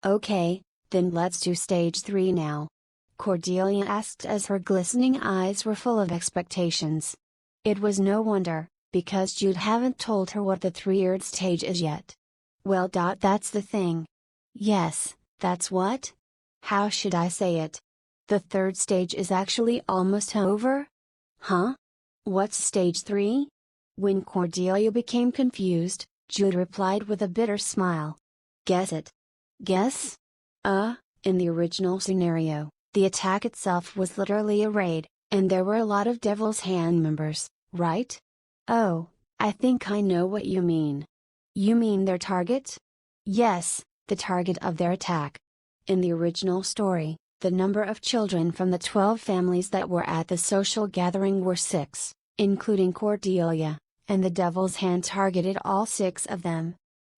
Okay, then let's do stage 3 now. Cordelia asked as her glistening eyes were full of expectations. It was no wonder, because Jude haven't told her what the 3rd stage is yet. Well, that's the thing. Yes, that's what? How should I say it? The 3rd stage is actually almost over? Huh? What's stage 3? When Cordelia became confused, Jude replied with a bitter smile. Guess it. Guess? In the original scenario, the attack itself was literally a raid, and there were a lot of Devil's Hand members, right? Oh, I think I know what you mean. You mean their target? Yes, the target of their attack. In the original story, the number of children from the 12 families that were at the social gathering were 6, including Cordelia, and the Devil's Hand targeted all 6 of them.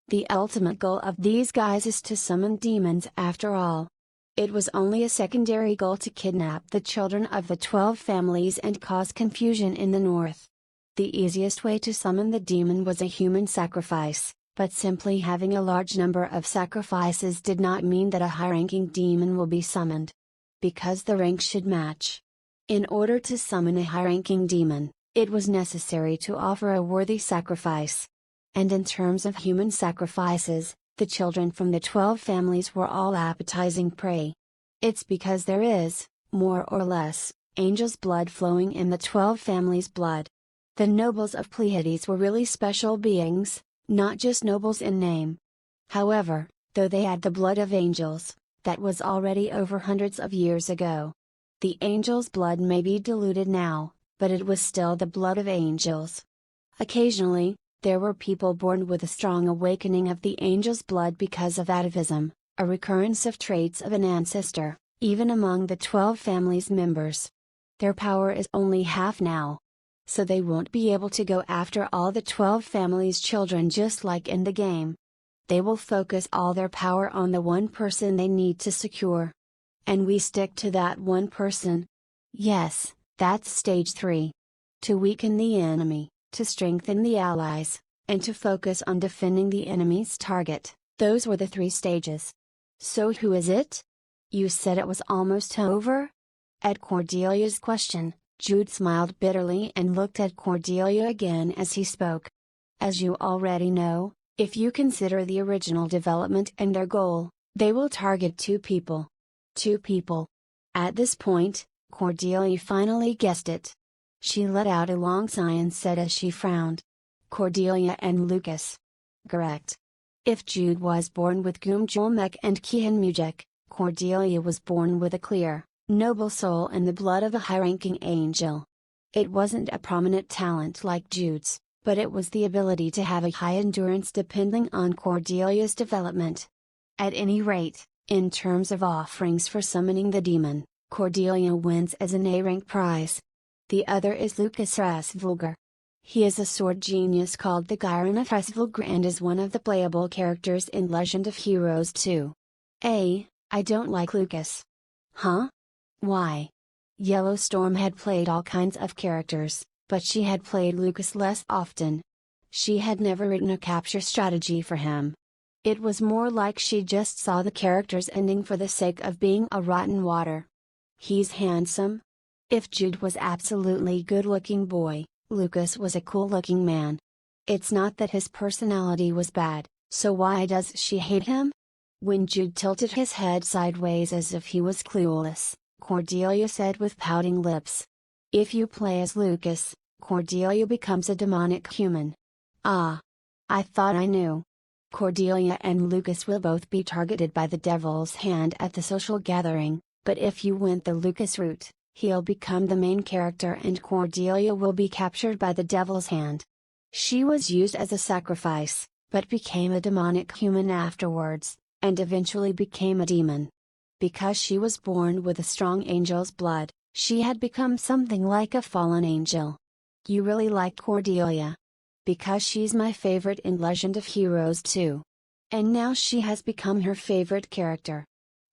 The ultimate goal of these guys is to summon demons after all. It was only a secondary goal to kidnap the children of the 12 families and cause confusion in the north. The easiest way to summon the demon was a human sacrifice, but simply having a large number of sacrifices did not mean that a high-ranking demon will be summoned. Because the rank should match. In order to summon a high-ranking demon, it was necessary to offer a worthy sacrifice. And in terms of human sacrifices, the children from the 12 families were all appetizing prey. It's because there is, more or less, angels' blood flowing in the 12 families' blood. The nobles of Pleiades were really special beings, not just nobles in name. However, though they had the blood of angels, that was already over hundreds of years ago. The angels' blood may be diluted now, but it was still the blood of angels. Occasionally, there were people born with a strong awakening of the angel's blood because of atavism, a recurrence of traits of an ancestor, even among the 12 families members. Their power is only half now. So they won't be able to go after all the 12 families' children just like in the game. They will focus all their power on the one person they need to secure. And we stick to that one person. Yes, that's stage 3. To weaken the enemy, to strengthen the allies, and to focus on defending the enemy's target, those were the 3 stages. So who is it? You said it was almost over? At Cordelia's question, Jude smiled bitterly and looked at Cordelia again as he spoke. As you already know, if you consider the original development and their goal, they will target 2 people. 2 people. At this point, Cordelia finally guessed it. She let out a long sigh and said as she frowned. Cordelia and Lucas. Correct. If Jude was born with Gumjulmek and Kihanmujek, Cordelia was born with a clear, noble soul and the blood of a high-ranking angel. It wasn't a prominent talent like Jude's, but it was the ability to have a high endurance depending on Cordelia's development. At any rate, in terms of offerings for summoning the demon, Cordelia wins as an A-rank prize. The other is Lucas Rasvulgar. He is a sword genius called the Gyron of Rasvulgar and is one of the playable characters in Legend of Heroes 2. I don't like Lucas. Huh? Why? Yellowstorm had played all kinds of characters, but she had played Lucas less often. She had never written a capture strategy for him. It was more like she just saw the characters ending for the sake of being a rotten water. He's handsome. If Jude was absolutely good-looking boy, Lucas was a cool-looking man. It's not that his personality was bad, so why does she hate him? When Jude tilted his head sideways as if he was clueless, Cordelia said with pouting lips. If you play as Lucas, Cordelia becomes a demonic human. Ah. I thought I knew. Cordelia and Lucas will both be targeted by the Devil's Hand at the social gathering, but if you went the Lucas route, he'll become the main character and Cordelia will be captured by the Devil's Hand. She was used as a sacrifice, but became a demonic human afterwards, and eventually became a demon. Because she was born with a strong angel's blood, she had become something like a fallen angel. You really like Cordelia. Because she's my favorite in Legend of Heroes 2. And now she has become her favorite character.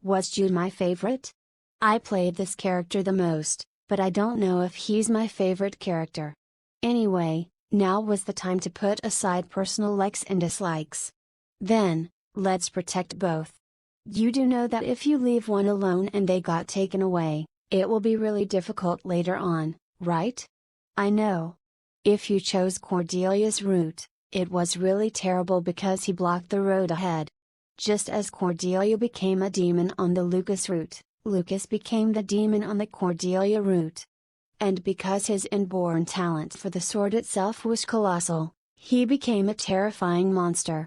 Was Jude my favorite? I played this character the most, but I don't know if he's my favorite character. Anyway, now was the time to put aside personal likes and dislikes. Then, let's protect both. You do know that if you leave one alone and they got taken away, it will be really difficult later on, right? I know. If you chose Cordelia's route, it was really terrible because he blocked the road ahead. Just as Cordelia became a demon on the Lucas route, Lucas became the demon on the Cordelia route. And because his inborn talent for the sword itself was colossal, he became a terrifying monster.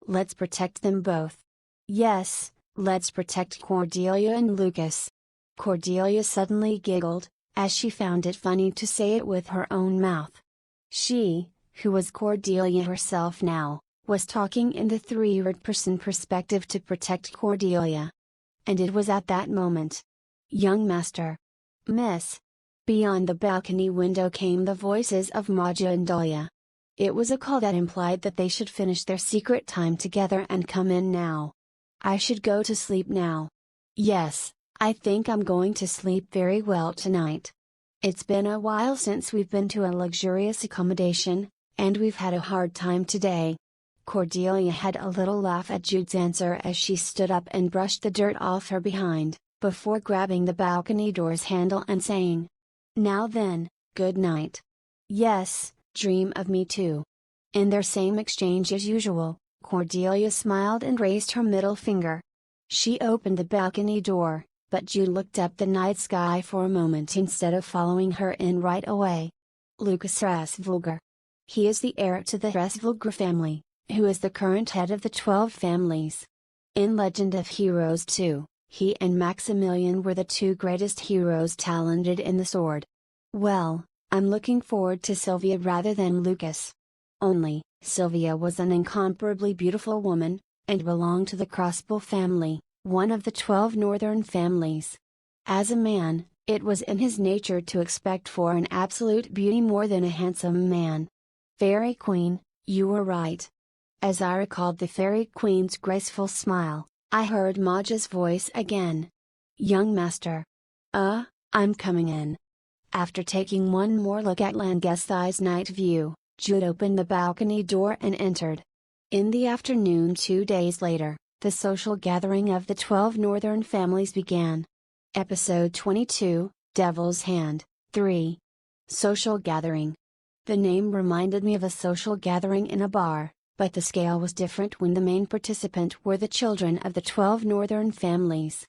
Let's protect them both. Yes, let's protect Cordelia and Lucas. Cordelia suddenly giggled, as she found it funny to say it with her own mouth. She, who was Cordelia herself now, was talking in the third-person perspective to protect Cordelia. And it was at that moment. Young master. Miss. Beyond the balcony window came the voices of Maja and Dahlia. It was a call that implied that they should finish their secret time together and come in now. I should go to sleep now. Yes, I think I'm going to sleep very well tonight. It's been a while since we've been to a luxurious accommodation, and we've had a hard time today. Cordelia had a little laugh at Jude's answer as she stood up and brushed the dirt off her behind, before grabbing the balcony door's handle and saying, "Now then, good night." "Yes, dream of me too." In their same exchange as usual, Cordelia smiled and raised her middle finger. She opened the balcony door, but Jude looked up the night sky for a moment instead of following her in right away. Lucas Resvulgar. He is the heir to the Resvulgar family, who is the current head of the 12 families. In Legend of Heroes 2, he and Maximilian were the two greatest heroes talented in the sword. Well, I'm looking forward to Sylvia rather than Lucas. Only, Sylvia was an incomparably beautiful woman, and belonged to the Crossbow family, one of the 12 northern families. As a man, it was in his nature to expect for an absolute beauty more than a handsome man. Fairy Queen, you were right. As I recalled the Fairy Queen's graceful smile, I heard Maja's voice again. Young master. I'm coming in. After taking one more look at Langesthi's night view, Jude opened the balcony door and entered. In the afternoon 2 days later, the social gathering of the 12 northern families began. Episode 22, Devil's Hand, 3. Social Gathering. The name reminded me of a social gathering in a bar, but the scale was different when the main participant were the children of the 12 northern families.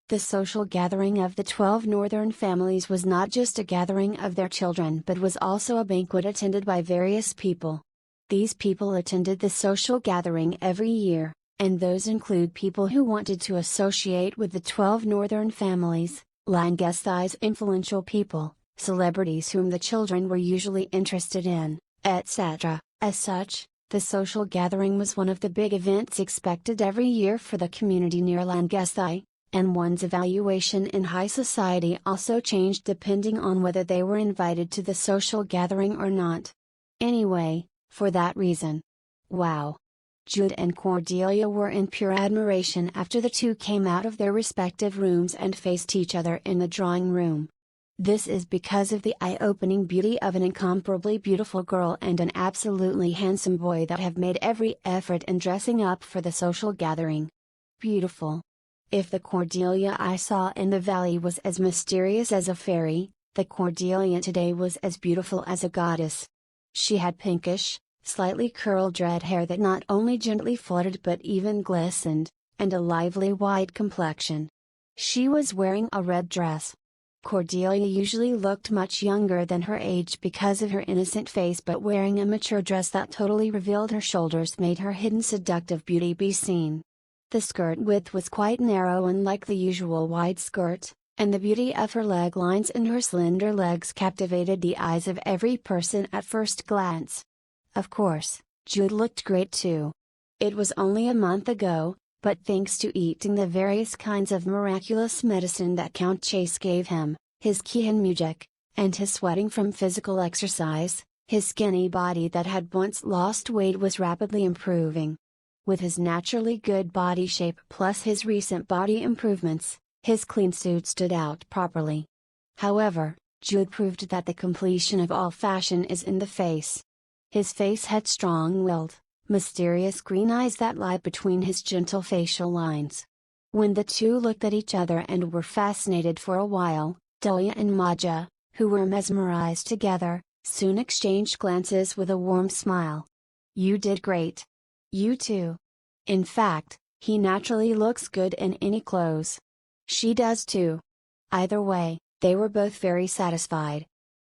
The social gathering of the 12 northern families was not just a gathering of their children but was also a banquet attended by various people. These people attended the social gathering every year, and those include people who wanted to associate with the 12 northern families, Langesthi's influential people, celebrities whom the children were usually interested in, etc. As such, the social gathering was one of the big events expected every year for the community near Langesthi, and one's evaluation in high society also changed depending on whether they were invited to the social gathering or not. Anyway, for that reason. Wow! Jude and Cordelia were in pure admiration after the two came out of their respective rooms and faced each other in the drawing room. This is because of the eye-opening beauty of an incomparably beautiful girl and an absolutely handsome boy that have made every effort in dressing up for the social gathering. Beautiful. If the Cordelia I saw in the valley was as mysterious as a fairy, the Cordelia today was as beautiful as a goddess. She had pinkish, slightly curled red hair that not only gently fluttered but even glistened, and a lively white complexion. She was wearing a red dress. Cordelia usually looked much younger than her age because of her innocent face, but wearing a mature dress that totally revealed her shoulders made her hidden seductive beauty be seen. The skirt width was quite narrow unlike the usual wide skirt, and the beauty of her leg lines and her slender legs captivated the eyes of every person at first glance. Of course, Jude looked great too. It was only a month ago, but thanks to eating the various kinds of miraculous medicine that Count Chase gave him, his Kihan Mujik, and his sweating from physical exercise, his skinny body that had once lost weight was rapidly improving. With his naturally good body shape plus his recent body improvements, his clean suit stood out properly. However, Jude proved that the completion of all fashion is in the face. His face had strong-willed, mysterious green eyes that lie between his gentle facial lines. When the two looked at each other and were fascinated for a while, Delia and Maja, who were mesmerized together, soon exchanged glances with a warm smile. "You did great. You too. In fact, he naturally looks good in any clothes. She does too." Either way, they were both very satisfied.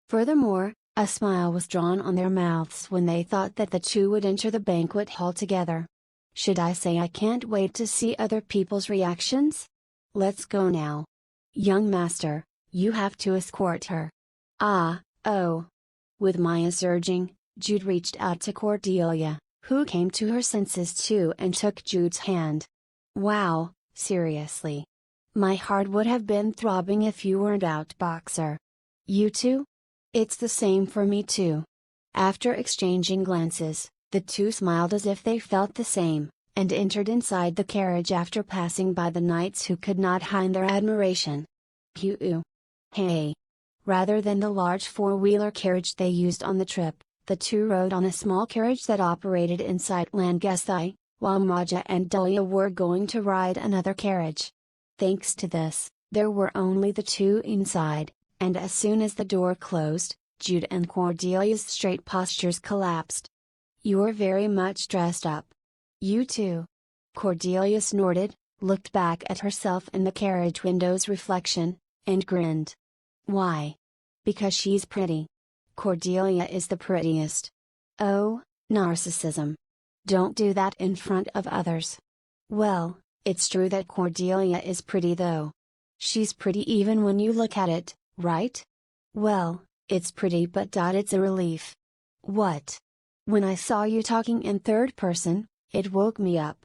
Furthermore, a smile was drawn on their mouths when they thought that the two would enter the banquet hall together. Should I say I can't wait to see other people's reactions? Let's go now. Young master, you have to escort her. Oh. With Maya's urging, Jude reached out to Cordelia, who came to her senses too and took Jude's hand. Wow, seriously. My heart would have been throbbing if you weren't out, Boxer. You too? It's the same for me too. After exchanging glances, the two smiled as if they felt the same, and entered inside the carriage after passing by the knights who could not hide their admiration. Hey! Rather than the large four-wheeler carriage they used on the trip, the two rode on a small carriage that operated inside Langesthi, while Maja and Delia were going to ride another carriage. Thanks to this, there were only the two inside, and as soon as the door closed, Jude and Cordelia's straight postures collapsed. "You're very much dressed up. You too." Cordelia snorted, looked back at herself in the carriage window's reflection, and grinned. Why? Because she's pretty. Cordelia is the prettiest. Oh, narcissism. Don't do that in front of others. Well, it's true that Cordelia is pretty though. She's pretty even when you look at it, right? Well, it's pretty but it's a relief. What? When I saw you talking in third person, it woke me up.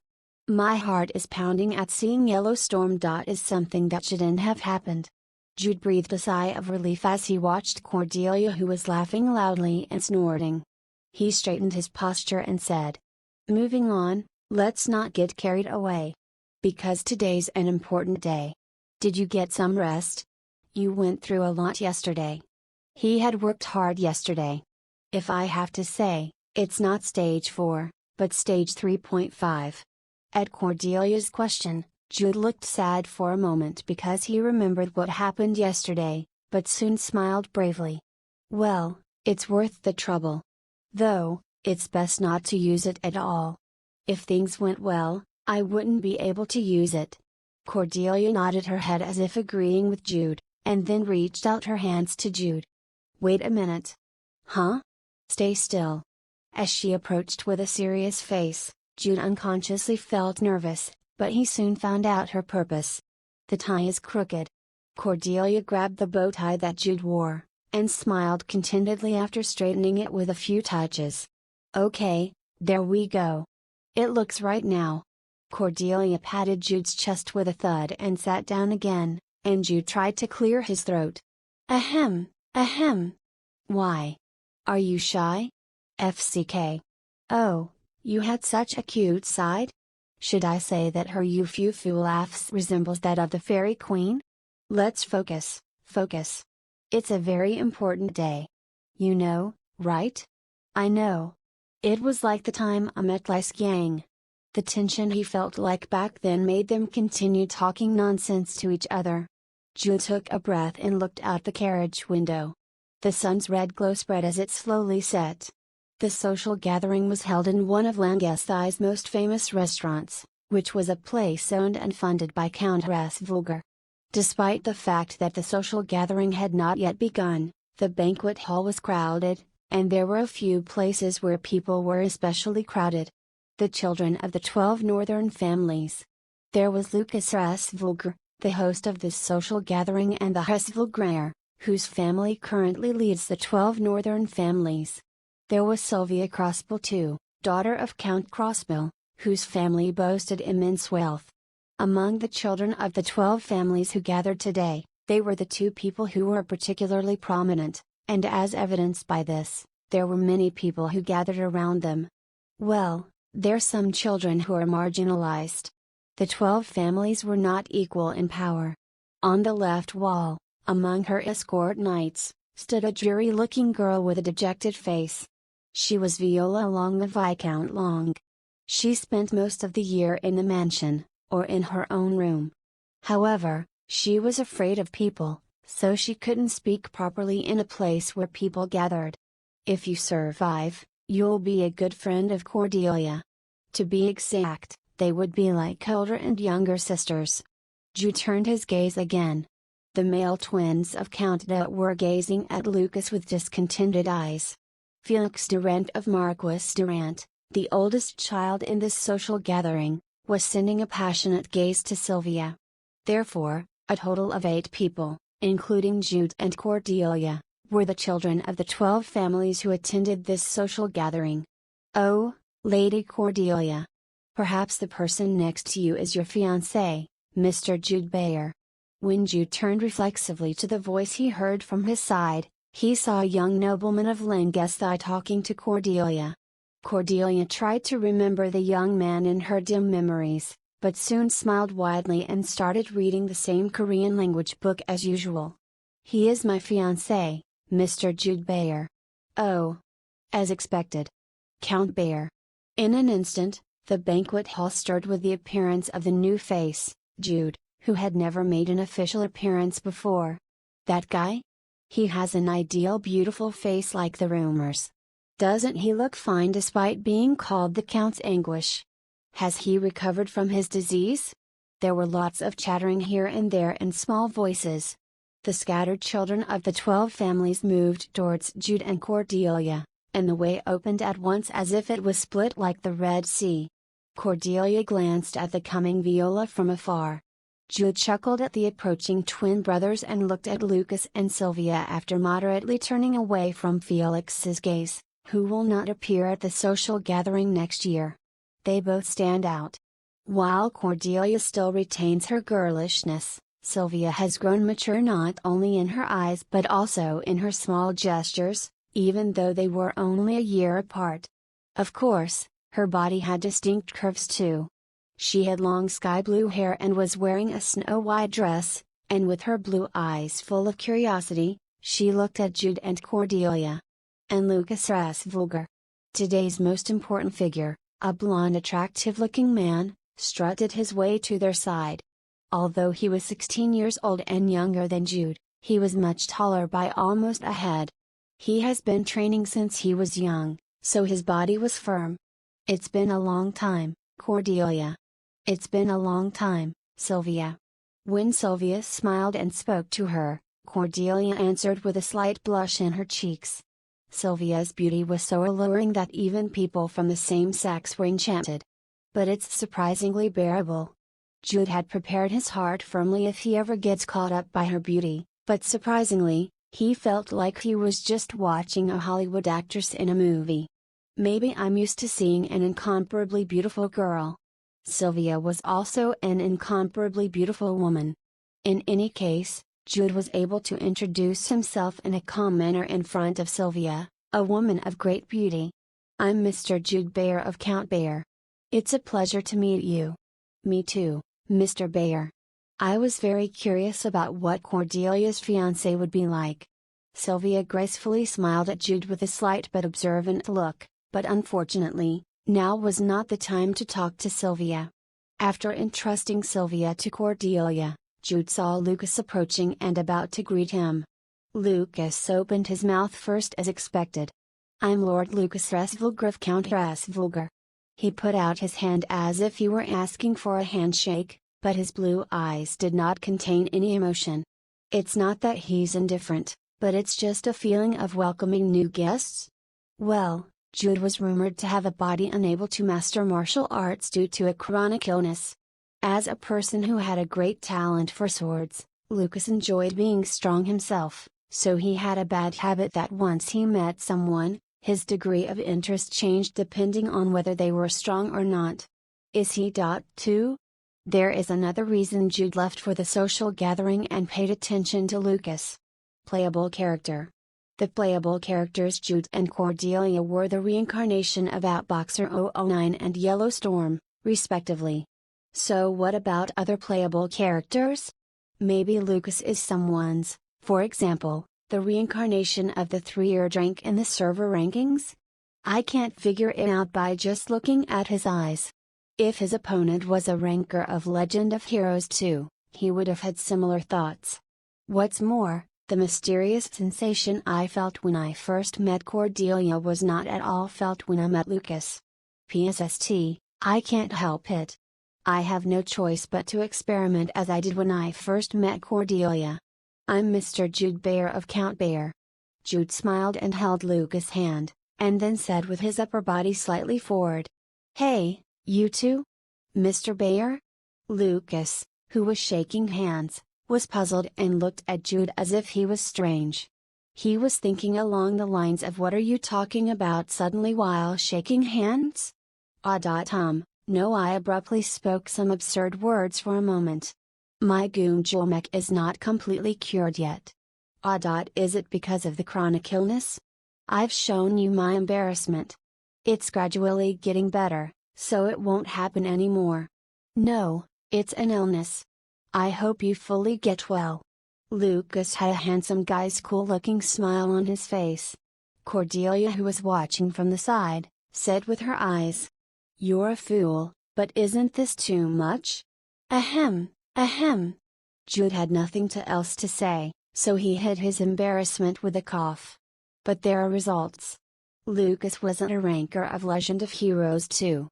My heart is pounding at seeing Yellowstorm. Is something that shouldn't have happened. Jude breathed a sigh of relief as he watched Cordelia, who was laughing loudly and snorting. He straightened his posture and said, moving on, let's not get carried away. Because today's an important day. Did you get some rest? You went through a lot yesterday. He had worked hard yesterday. If I have to say, it's not stage 4, but stage 3.5. At Cordelia's question, Jude looked sad for a moment because he remembered what happened yesterday, but soon smiled bravely. Well, it's worth the trouble. Though, it's best not to use it at all. If things went well, I wouldn't be able to use it. Cordelia nodded her head as if agreeing with Jude, and then reached out her hands to Jude. Wait a minute. Huh? Stay still. As she approached with a serious face, Jude unconsciously felt nervous, but he soon found out her purpose. The tie is crooked. Cordelia grabbed the bow tie that Jude wore, and smiled contentedly after straightening it with a few touches. Okay, there we go. It looks right now. Cordelia patted Jude's chest with a thud and sat down again, and Jude tried to clear his throat. Ahem, ahem. Why? Are you shy? FCK. Oh, you had such a cute side? Should I say that her Yufufu laughs resembles that of the Fairy Queen? Let's focus, focus. It's a very important day. You know, right? I know. It was like the time I met Lai Skiang. The tension he felt like back then made them continue talking nonsense to each other. Jude took a breath and looked out the carriage window. The sun's red glow spread as it slowly set. The social gathering was held in one of Langesthai's most famous restaurants, which was a place owned and funded by Countess Vulgar. Despite the fact that the social gathering had not yet begun, the banquet hall was crowded, and there were a few places where people were especially crowded. The children of the 12 northern families. There was Lucas Vulgar, the host of this social gathering, and the Vulgar, whose family currently leads the 12 northern families. There was Sylvia Crossbill too, daughter of Count Crossbill, whose family boasted immense wealth. Among the children of the 12 families who gathered today, they were the two people who were particularly prominent, and as evidenced by this, there were many people who gathered around them. Well, there's some children who are marginalized. The 12 families were not equal in power. On the left wall, among her escort knights, stood a dreary-looking girl with a dejected face. She was Viola Long, the Viscount Long. She spent most of the year in the mansion, or in her own room. However, she was afraid of people, so she couldn't speak properly in a place where people gathered. If you survive, you'll be a good friend of Cordelia. To be exact, they would be like older and younger sisters. Jude turned his gaze again. The male twins of Count de were gazing at Lucas with discontented eyes. Felix Durant of Marquis Durant, the oldest child in this social gathering, was sending a passionate gaze to Sylvia. Therefore, a total of 8 people, including Jude and Cordelia, were the children of the 12 families who attended this social gathering. Oh, Lady Cordelia. Perhaps the person next to you is your fiancé, Mr. Jude Bayer. When Jude turned reflexively to the voice he heard from his side, he saw a young nobleman of Langesthai talking to Cordelia. Cordelia tried to remember the young man in her dim memories, but soon smiled widely and started reading the same Korean language book as usual. He is my fiancé, Mr. Jude Bayer. Oh. As expected. Count Bayer. In an instant, the banquet hall stirred with the appearance of the new face, Jude, who had never made an official appearance before. That guy? He has an ideal beautiful face like the rumors. Doesn't he look fine despite being called the Count's anguish? Has he recovered from his disease? There were lots of chattering here and there in small voices. The scattered children of the 12 families moved towards Jude and Cordelia, and the way opened at once as if it was split like the Red Sea. Cordelia glanced at the coming Viola from afar. Jude chuckled at the approaching twin brothers and looked at Lucas and Sylvia after moderately turning away from Felix's gaze, who will not appear at the social gathering next year. They both stand out. While Cordelia still retains her girlishness, Sylvia has grown mature not only in her eyes but also in her small gestures, even though they were only a year apart. Of course, her body had distinct curves too. She had long sky blue hair and was wearing a snow-white dress, and with her blue eyes full of curiosity, she looked at Jude and Cordelia. And Lucas Vulgar. Today's most important figure, a blond attractive-looking man, strutted his way to their side. Although he was 16 years old and younger than Jude, he was much taller by almost a head. He has been training since he was young, so his body was firm. It's been a long time, Cordelia. It's been a long time, Sylvia. When Sylvia smiled and spoke to her, Cordelia answered with a slight blush in her cheeks. Sylvia's beauty was so alluring that even people from the same sex were enchanted. But it's surprisingly bearable. Jude had prepared his heart firmly if he ever gets caught up by her beauty, but surprisingly, he felt like he was just watching a Hollywood actress in a movie. Maybe I'm used to seeing an incomparably beautiful girl. Sylvia was also an incomparably beautiful woman. In any case, Jude was able to introduce himself in a calm manner in front of Sylvia, a woman of great beauty. I'm Mr. Jude Bayer of Count Bayer. It's a pleasure to meet you. Me too, Mr. Bayer. I was very curious about what Cordelia's fiancé would be like. Sylvia gracefully smiled at Jude with a slight but observant look, but unfortunately, now was not the time to talk to Sylvia. After entrusting Sylvia to Cordelia, Jude saw Lucas approaching and about to greet him. Lucas opened his mouth first as expected. I'm Lord Lucas Vulgar of Count Vulgar. He put out his hand as if he were asking for a handshake, but his blue eyes did not contain any emotion. It's not that he's indifferent, but it's just a feeling of welcoming new guests. Well, Jude was rumored to have a body unable to master martial arts due to a chronic illness. As a person who had a great talent for swords, Lucas enjoyed being strong himself, so he had a bad habit that once he met someone, his degree of interest changed depending on whether they were strong or not. Is he too? There is another reason Jude left for the social gathering and paid attention to Lucas. Playable character. The playable characters Jude and Cordelia were the reincarnation of Outboxer 009 and Yellow Storm, respectively. So what about other playable characters? Maybe Lucas is someone's, for example, the reincarnation of the 3-year rank in the server rankings? I can't figure it out by just looking at his eyes. If his opponent was a ranker of Legend of Heroes 2, he would have had similar thoughts. What's more, the mysterious sensation I felt when I first met Cordelia was not at all felt when I met Lucas. PSST, I can't help it. I have no choice but to experiment as I did when I first met Cordelia. I'm Mr. Jude Bayer of Count Bayer. Jude smiled and held Lucas' hand, and then said with his upper body slightly forward. Hey, you two? Mr. Bayer? Lucas, who was shaking hands, was puzzled and looked at Jude as if he was strange. He was thinking along the lines of what are you talking about suddenly while shaking hands? No, I abruptly spoke some absurd words for a moment. My Goomjolmek is not completely cured yet. Is it because of the chronic illness? I've shown you my embarrassment. It's gradually getting better, so it won't happen anymore. No, it's an illness. I hope you fully get well. Lucas had a handsome guy's cool-looking smile on his face. Cordelia, who was watching from the side, said with her eyes. You're a fool, but isn't this too much? Ahem, ahem. Jude had nothing else to say, so he hid his embarrassment with a cough. But there are results. Lucas wasn't a ranker of Legend of Heroes 2.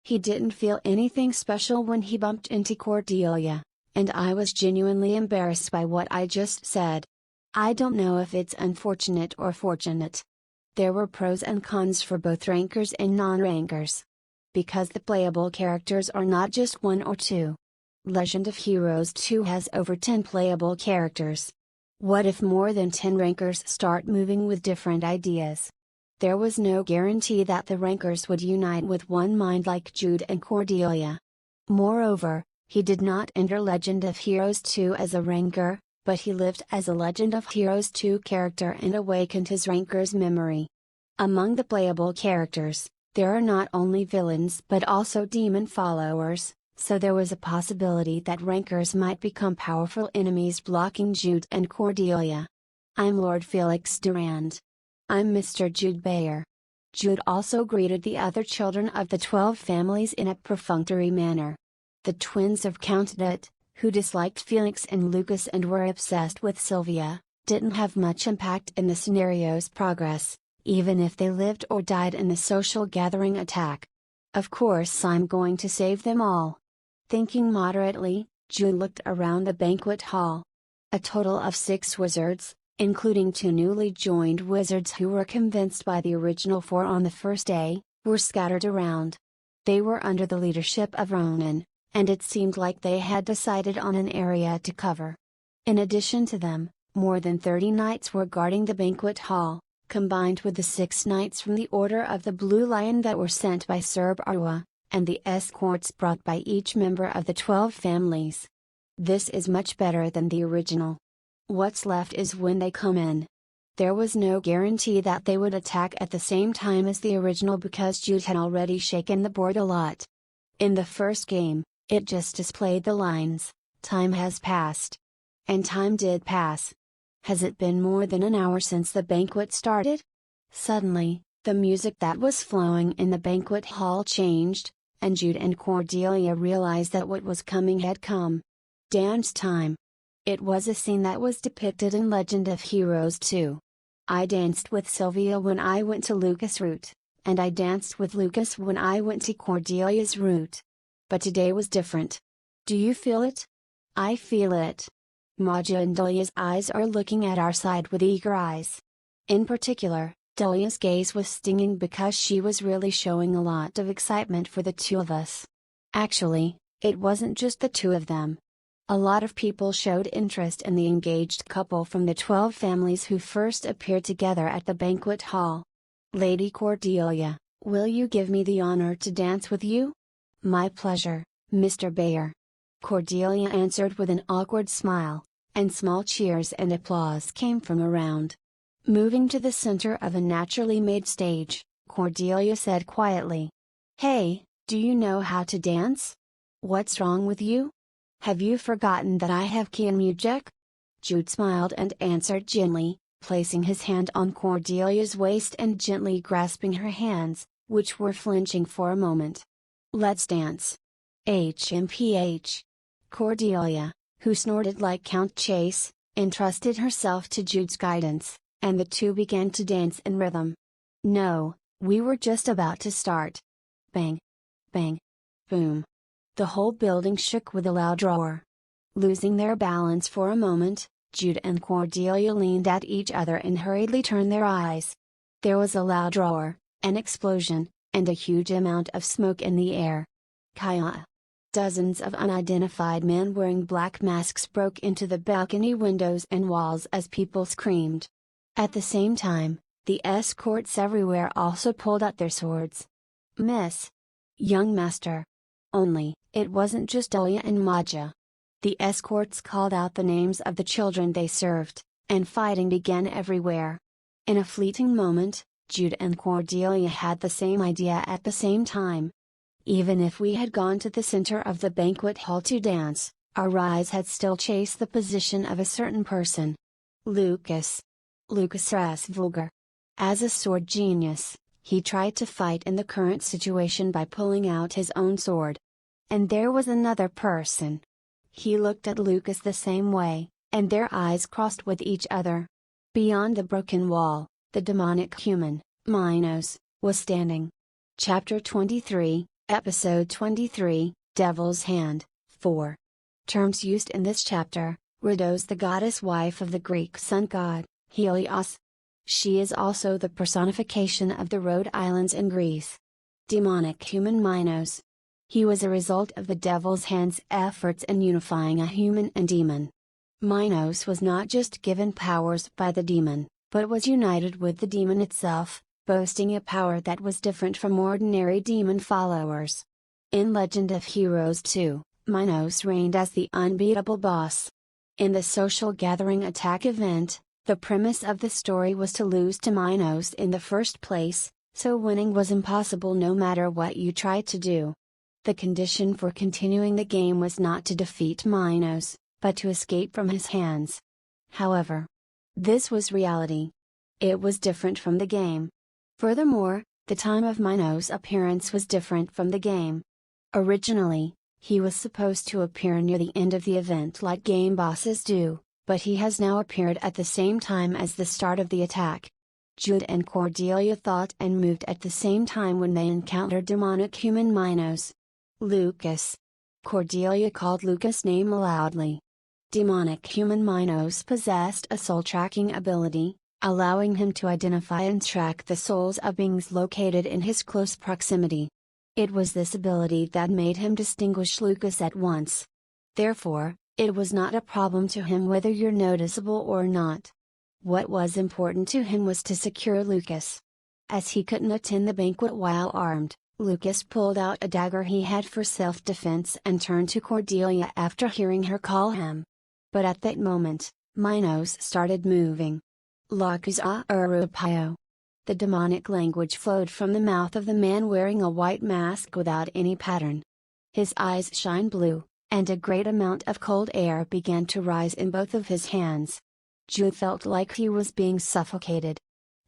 He didn't feel anything special when he bumped into Cordelia, and I was genuinely embarrassed by what I just said. I don't know if it's unfortunate or fortunate. There were pros and cons for both rankers and non-rankers. Because the playable characters are not just one or two. Legend of Heroes 2 has over 10 playable characters. What if more than 10 rankers start moving with different ideas? There was no guarantee that the rankers would unite with one mind like Jude and Cordelia. Moreover, he did not enter Legend of Heroes 2 as a ranker, but he lived as a Legend of Heroes 2 character and awakened his ranker's memory. Among the playable characters, there are not only villains but also demon followers, so there was a possibility that rankers might become powerful enemies blocking Jude and Cordelia. I'm Lord Felix Durand. I'm Mr. Jude Bayer. Jude also greeted the other children of the 12 families in a perfunctory manner. The twins of Count Dut, who disliked Felix and Lucas and were obsessed with Sylvia, didn't have much impact in the scenario's progress, even if they lived or died in the social gathering attack. Of course I'm going to save them all. Thinking moderately, Jude looked around the banquet hall. A total of 6 wizards, including 2 newly joined wizards who were convinced by the original 4 on the first day, were scattered around. They were under the leadership of Ronan, and it seemed like they had decided on an area to cover. In addition to them, more than 30 knights were guarding the banquet hall, combined with the 6 knights from the Order of the Blue Lion that were sent by Serb Arwa, and the escorts brought by each member of the 12 families. This is much better than the original. What's left is when they come in. There was no guarantee that they would attack at the same time as the original because Jude had already shaken the board a lot. In the first game, it just displayed the lines, "Time has passed." And time did pass. Has it been more than an hour since the banquet started? Suddenly, the music that was flowing in the banquet hall changed, and Jude and Cordelia realized that what was coming had come. Dance time. It was a scene that was depicted in Legend of Heroes 2. I danced with Sylvia when I went to Lucas' route, and I danced with Lucas when I went to Cordelia's route. But today was different. Do you feel it? I feel it. Maja and Delia's eyes are looking at our side with eager eyes. In particular, Delia's gaze was stinging because she was really showing a lot of excitement for the 2 of us. Actually, it wasn't just the 2 of them. A lot of people showed interest in the engaged couple from the 12 families who first appeared together at the banquet hall. Lady Cordelia, will you give me the honor to dance with you? My pleasure, Mr. Bayer. Cordelia answered with an awkward smile, and small cheers and applause came from around. Moving to the center of a naturally made stage, Cordelia said quietly, "Hey, do you know how to dance? What's wrong with you? Have you forgotten that I have key and music?" Jude smiled and answered gently, placing his hand on Cordelia's waist and gently grasping her hands, which were flinching for a moment. "Let's dance." HMPH. Cordelia, who snorted like Count Chase, entrusted herself to Jude's guidance, and the 2 began to dance in rhythm. No, we were just about to start. Bang! Bang! Boom! The whole building shook with a loud roar. Losing their balance for a moment, Jude and Cordelia leaned at each other and hurriedly turned their eyes. There was a loud roar, an explosion, and a huge amount of smoke in the air. Kaya! Dozens of unidentified men wearing black masks broke into the balcony windows and walls as people screamed. At the same time, the escorts everywhere also pulled out their swords. "Miss! Young master!" Only, it wasn't just Delia and Maja. The escorts called out the names of the children they served, and fighting began everywhere. In a fleeting moment, Jude and Cordelia had the same idea at the same time. Even if we had gone to the center of the banquet hall to dance, our eyes had still chased the position of a certain person. Lucas. Lucas Rasvulgar. As a sword genius, he tried to fight in the current situation by pulling out his own sword. And there was another person. He looked at Lucas the same way, and their eyes crossed with each other. Beyond the broken wall, the demonic human, Minos, was standing. Chapter 23, Episode 23, Devil's Hand, 4. Terms used in this chapter: Rhodos, the goddess wife of the Greek sun god, Helios. She is also the personification of the Rhode Islands in Greece. Demonic human Minos. He was a result of the Devil's Hand's efforts in unifying a human and demon. Minos was not just given powers by the demon, but was united with the demon itself, boasting a power that was different from ordinary demon followers. In Legend of Heroes 2, Minos reigned as the unbeatable boss. In the social gathering attack event, the premise of the story was to lose to Minos in the first place, so winning was impossible no matter what you tried to do. The condition for continuing the game was not to defeat Minos, but to escape from his hands. However, this was reality. It was different from the game. Furthermore, the time of Minos' appearance was different from the game. Originally, he was supposed to appear near the end of the event like game bosses do, but he has now appeared at the same time as the start of the attack. Jude and Cordelia thought and moved at the same time when they encountered demonic human Minos. Lucas. Cordelia called Lucas' name loudly. Demonic human Minos possessed a soul-tracking ability, allowing him to identify and track the souls of beings located in his close proximity. It was this ability that made him distinguish Lucas at once. Therefore, it was not a problem to him whether you're noticeable or not. What was important to him was to secure Lucas. As he couldn't attend the banquet while armed, Lucas pulled out a dagger he had for self-defense and turned to Cordelia after hearing her call him. But at that moment, Minos started moving. Lakuza Urupio. The demonic language flowed from the mouth of the man wearing a white mask without any pattern. His eyes shine blue, and a great amount of cold air began to rise in both of his hands. Jude felt like he was being suffocated.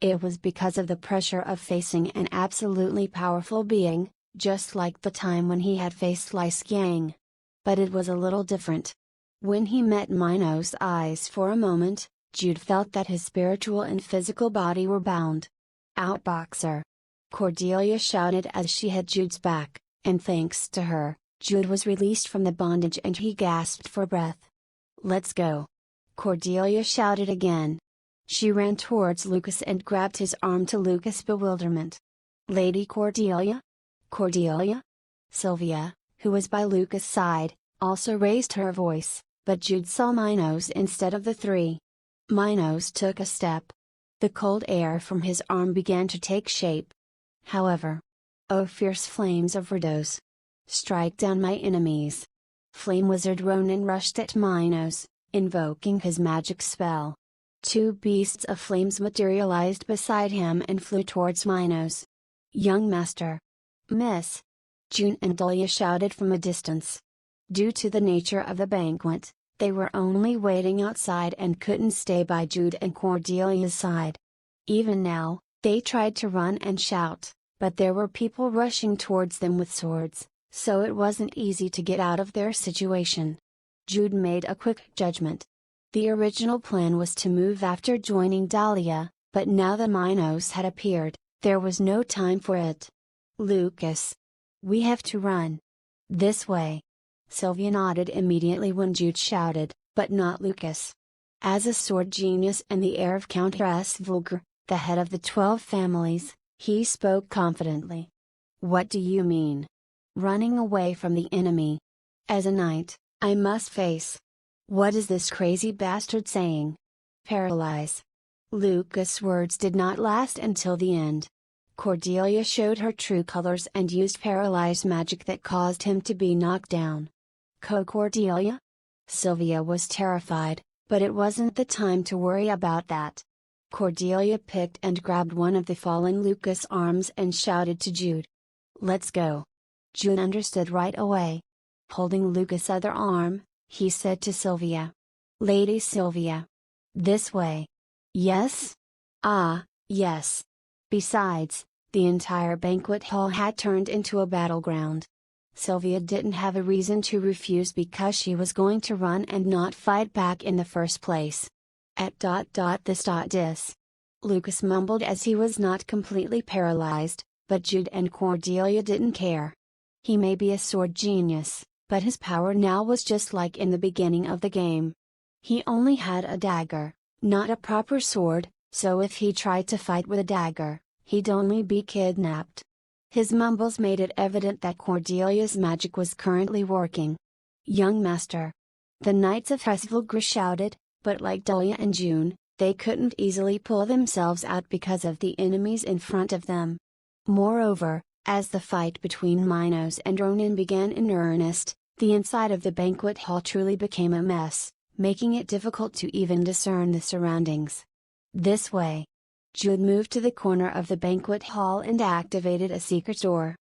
It was because of the pressure of facing an absolutely powerful being, just like the time when he had faced Lys Yang. But it was a little different. When he met Minos' eyes for a moment, Jude felt that his spiritual and physical body were bound. Outboxer! Cordelia shouted as she had Jude's back, and thanks to her, Jude was released from the bondage and he gasped for breath. Let's go! Cordelia shouted again. She ran towards Lucas and grabbed his arm to Lucas' bewilderment. Lady Cordelia? Cordelia? Sylvia, who was by Lucas' side, also raised her voice, but Jude saw Minos instead of the three. Minos took a step. The cold air from his arm began to take shape. However. O fierce flames of Rhodos! Strike down my enemies! Flame Wizard Ronan rushed at Minos, invoking his magic spell. Two beasts of flames materialized beside him and flew towards Minos. Young master! Miss! June and Dahlia shouted from a distance. Due to the nature of the banquet, they were only waiting outside and couldn't stay by Jude and Cordelia's side. Even now, they tried to run and shout, but there were people rushing towards them with swords, so it wasn't easy to get out of their situation. Jude made a quick judgment. The original plan was to move after joining Dahlia, but now that Minos had appeared, there was no time for it. Lucas! We have to run. This way. Sylvia nodded immediately when Jude shouted, but not Lucas. As a sword genius and the heir of Count Vulgar, the head of the 12 families, he spoke confidently. What do you mean? Running away from the enemy. As a knight, I must face. What is this crazy bastard saying? Paralyze. Lucas' words did not last until the end. Cordelia showed her true colors and used paralyze magic that caused him to be knocked down. Cordelia? Sylvia was terrified, but it wasn't the time to worry about that. Cordelia picked and grabbed one of the fallen Lucas' arms and shouted to Jude. Let's go. Jude understood right away. Holding Lucas' other arm, he said to Sylvia. Lady Sylvia. This way. Yes? Ah, yes. Besides, the entire banquet hall had turned into a battleground. Sylvia didn't have a reason to refuse because she was going to run and not fight back in the first place. This. Lucas mumbled as he was not completely paralyzed, but Jude and Cordelia didn't care. He may be a sword genius, but his power now was just like in the beginning of the game. He only had a dagger, not a proper sword, so if he tried to fight with a dagger, he'd only be kidnapped. His mumbles made it evident that Cordelia's magic was currently working. "Young master!" The Knights of Festivalgr shouted, but like Dahlia and June, they couldn't easily pull themselves out because of the enemies in front of them. Moreover, as the fight between Minos and Ronan began in earnest, the inside of the banquet hall truly became a mess, making it difficult to even discern the surroundings. "This way." Jude moved to the corner of the banquet hall and activated a secret door.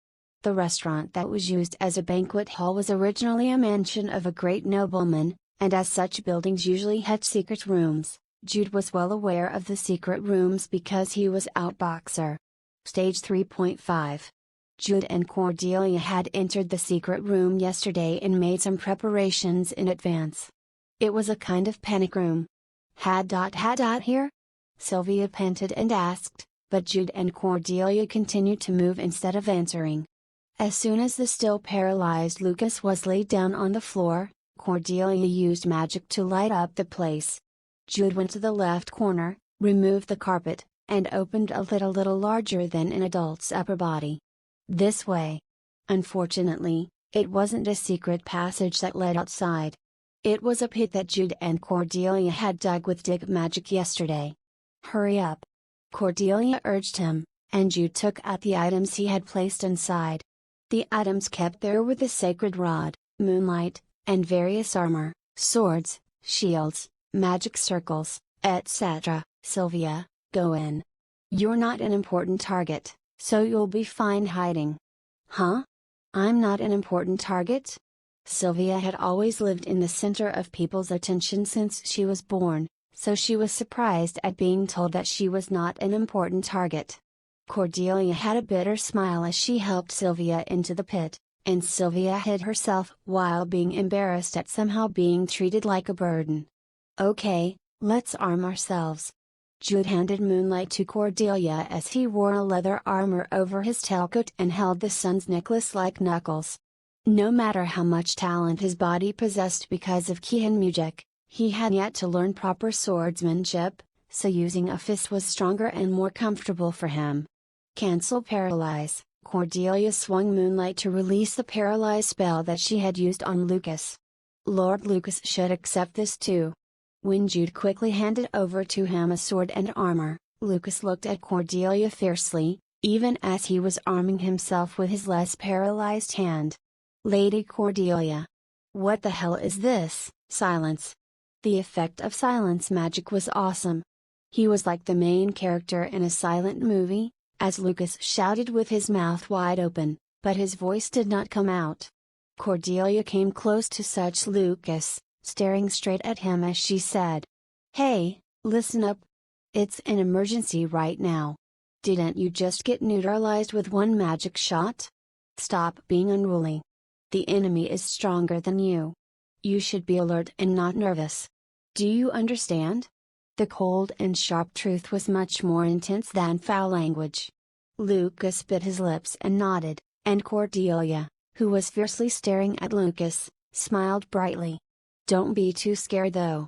The restaurant that was used as a banquet hall was originally a mansion of a great nobleman, and as such buildings usually had secret rooms, Jude was well aware of the secret rooms because he was Outboxer. Stage 3.5. Jude and Cordelia had entered the secret room yesterday and made some preparations in advance. It was a kind of panic room. Had here? Sylvia panted and asked, but Jude and Cordelia continued to move instead of answering. As soon as the still paralyzed Lucas was laid down on the floor, Cordelia used magic to light up the place. Jude went to the left corner, removed the carpet, and opened a lid a little larger than an adult's upper body. "This way." Unfortunately, it wasn't a secret passage that led outside. It was a pit that Jude and Cordelia had dug with dig magic yesterday. "Hurry up!" Cordelia urged him, and Jude took out the items he had placed inside. The items kept there were the sacred rod, moonlight, and various armor, swords, shields, magic circles, etc. "Sylvia, go in. You're not an important target, so you'll be fine hiding." "Huh? I'm not an important target?" Sylvia had always lived in the center of people's attention since she was born, so she was surprised at being told that she was not an important target. Cordelia had a bitter smile as she helped Sylvia into the pit, and Sylvia hid herself while being embarrassed at somehow being treated like a burden. "Okay, let's arm ourselves." Jude handed Moonlight to Cordelia as he wore a leather armor over his tailcoat and held the sun's necklace like knuckles. No matter how much talent his body possessed because of Kihan music, he had yet to learn proper swordsmanship, so using a fist was stronger and more comfortable for him. "Cancel Paralyze." Cordelia swung Moonlight to release the paralyze spell that she had used on Lucas. Lord Lucas should accept this too. When Jude quickly handed over to him a sword and armor, Lucas looked at Cordelia fiercely, even as he was arming himself with his less paralyzed hand. "Lady Cordelia. What the hell is this?" "Silence." The effect of silence magic was awesome. He was like the main character in a silent movie, as Lucas shouted with his mouth wide open, but his voice did not come out. Cordelia came close to such Lucas, staring straight at him as she said, "Hey, listen up. It's an emergency right now. Didn't you just get neutralized with one magic shot? Stop being unruly. The enemy is stronger than you. You should be alert and not nervous. Do you understand?" The cold and sharp truth was much more intense than foul language. Lucas bit his lips and nodded, and Cordelia, who was fiercely staring at Lucas, smiled brightly. "Don't be too scared though.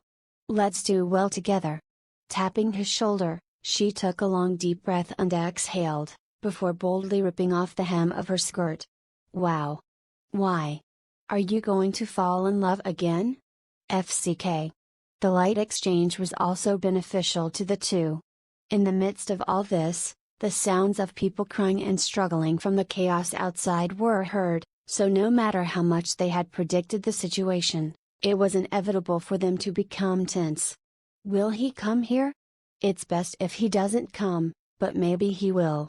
Let's do well together." Tapping his shoulder, she took a long deep breath and exhaled, before boldly ripping off the hem of her skirt. "Wow. Why? Are you going to fall in love again?" FCK. The light exchange was also beneficial to the two. In the midst of all this, the sounds of people crying and struggling from the chaos outside were heard, so no matter how much they had predicted the situation, it was inevitable for them to become tense. "Will he come here? It's best if he doesn't come, but maybe he will."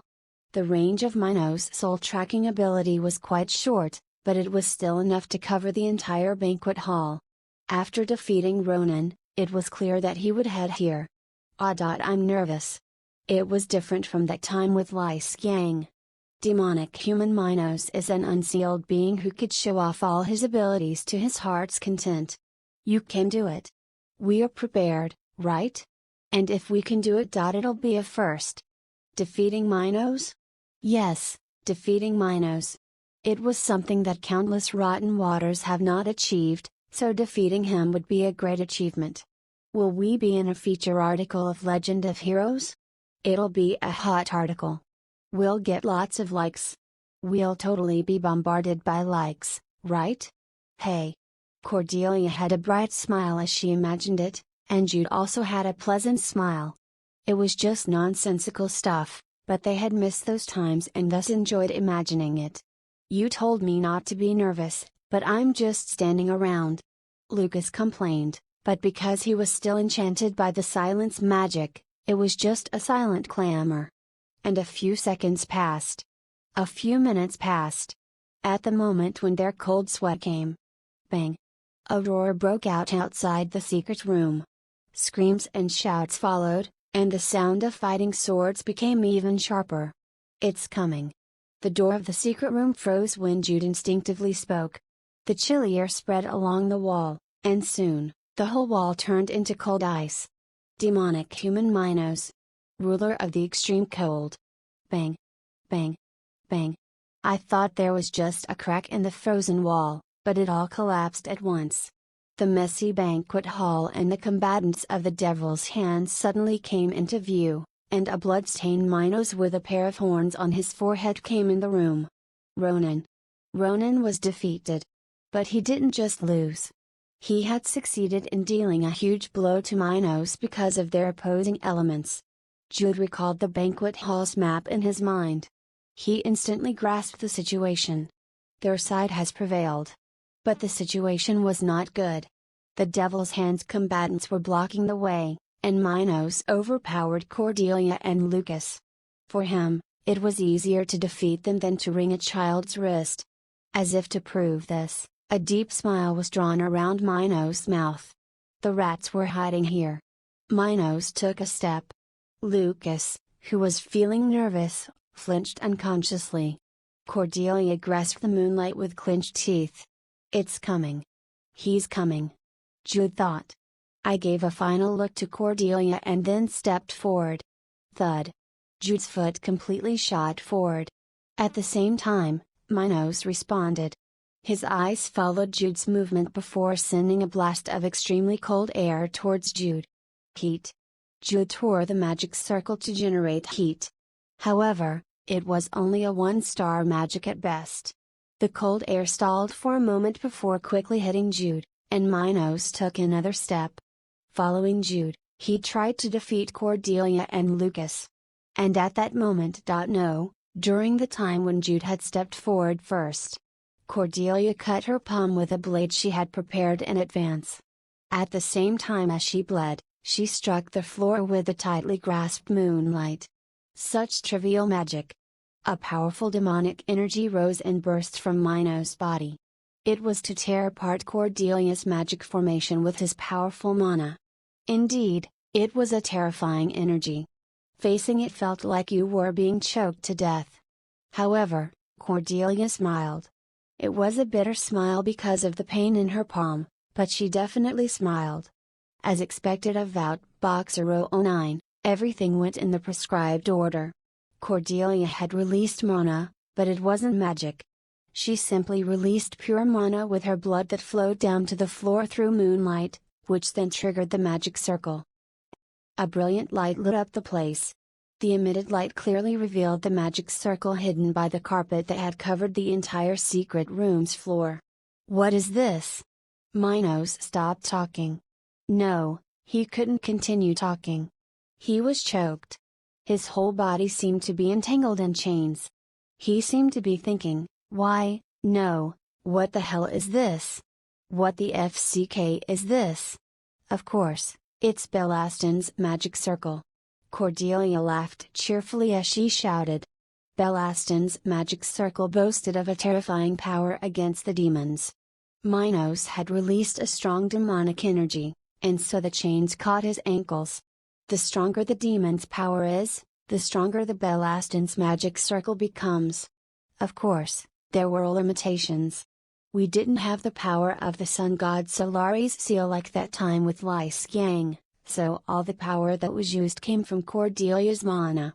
The range of Minos' soul tracking ability was quite short, but it was still enough to cover the entire banquet hall. After defeating Ronan, it was clear that he would head here. I'm nervous. It was different from that time with Li Xiang. Demonic human Minos is an unsealed being who could show off all his abilities to his heart's content. You can do it. We are prepared, right? And if we can do it, it'll be a first. Defeating Minos? Yes, defeating Minos. It was something that countless rotten waters have not achieved, so defeating him would be a great achievement. Will we be in a feature article of Legend of Heroes? It'll be a hot article. We'll get lots of likes. We'll totally be bombarded by likes, right? Hey. Cordelia had a bright smile as she imagined it, and Jude also had a pleasant smile. It was just nonsensical stuff, but they had missed those times and thus enjoyed imagining it. You told me not to be nervous, but I'm just standing around. Lucas complained, but because he was still enchanted by the silence magic, it was just a silent clamor. And a few seconds passed. A few minutes passed. At the moment when their cold sweat came. Bang! A roar broke out outside the secret room. Screams and shouts followed, and the sound of fighting swords became even sharper. It's coming. The door of the secret room froze when Jude instinctively spoke. The chilly air spread along the wall, and soon, the whole wall turned into cold ice. Demonic human Minos. Ruler of the extreme cold. Bang! Bang! Bang! I thought there was just a crack in the frozen wall, but it all collapsed at once. The messy banquet hall and the combatants of the Devil's Hand suddenly came into view, and a blood-stained Minos with a pair of horns on his forehead came in the room. Ronan. Ronan was defeated. But he didn't just lose. He had succeeded in dealing a huge blow to Minos because of their opposing elements. Jude recalled the banquet hall's map in his mind. He instantly grasped the situation. Their side has prevailed. But the situation was not good. The Devil's Hand's combatants were blocking the way, and Minos overpowered Cordelia and Lucas. For him, it was easier to defeat them than to wring a child's wrist. As if to prove this, a deep smile was drawn around Minos' mouth. The rats were hiding here. Minos took a step. Lucas, who was feeling nervous, flinched unconsciously. Cordelia grasped the moonlight with clenched teeth. It's coming. He's coming. Jude thought. I gave a final look to Cordelia and then stepped forward. Thud. Jude's foot completely shot forward. At the same time, Minos responded. His eyes followed Jude's movement before sending a blast of extremely cold air towards Jude. Heat. Jude tore the magic circle to generate heat. However, it was only a one-star magic at best. The cold air stalled for a moment before quickly hitting Jude, and Minos took another step. Following Jude, he tried to defeat Cordelia and Lucas. And at that moment. No, during the time when Jude had stepped forward first. Cordelia cut her palm with a blade she had prepared in advance. At the same time as she bled, she struck the floor with the tightly grasped moonlight. Such trivial magic. A powerful demonic energy rose and burst from Minos' body. It was to tear apart Cordelia's magic formation with his powerful mana. Indeed, it was a terrifying energy. Facing it felt like you were being choked to death. However, Cordelia smiled. It was a bitter smile because of the pain in her palm, but she definitely smiled. As expected of Outboxer 009, everything went in the prescribed order. Cordelia had released mana, but it wasn't magic. She simply released pure mana with her blood that flowed down to the floor through moonlight, which then triggered the magic circle. A brilliant light lit up the place. The emitted light clearly revealed the magic circle hidden by the carpet that had covered the entire secret room's floor. What is this? Minos stopped talking. No, he couldn't continue talking. He was choked. His whole body seemed to be entangled in chains. He seemed to be thinking, why, no, what the hell is this? What the FCK is this? Of course, it's Belastin's magic circle. Cordelia laughed cheerfully as she shouted. Belastin's magic circle boasted of a terrifying power against the demons. Minos had released a strong demonic energy, and so the chains caught his ankles. The stronger the demon's power is, the stronger the Belastin's magic circle becomes. Of course, there were limitations. We didn't have the power of the sun god Solari's seal like that time with Lys Yang, so all the power that was used came from Cordelia's mana.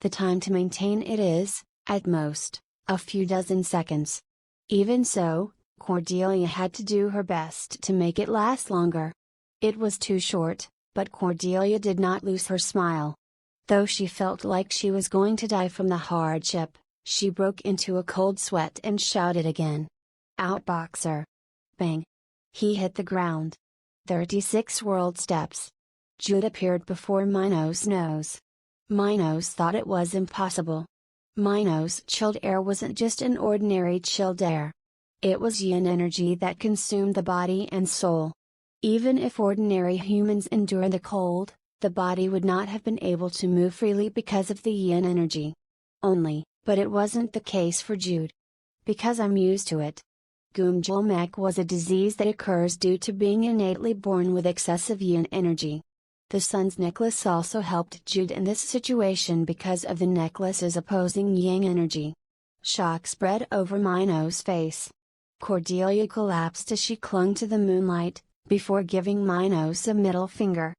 The time to maintain it is, at most, A few dozen seconds. Even so, Cordelia had to do her best to make it last longer. It was too short, but Cordelia did not lose her smile. Though she felt like she was going to die from the hardship, she broke into a cold sweat and shouted again. Outboxer! Bang! He hit the ground. 36 world steps. Jude appeared before Minos' nose. Minos thought it was impossible. Minos' chilled air wasn't just an ordinary chilled air. It was yin energy that consumed the body and soul. Even if ordinary humans endure the cold, the body would not have been able to move freely because of the yin energy. But it wasn't the case for Jude. Because I'm used to it. Gumjulmek was a disease that occurs due to being innately born with excessive yin energy. The sun's necklace also helped Jude in this situation because of the necklace's opposing yang energy. Shock spread over Minos' face. Cordelia collapsed as she clung to the moonlight, before giving Minos a middle finger.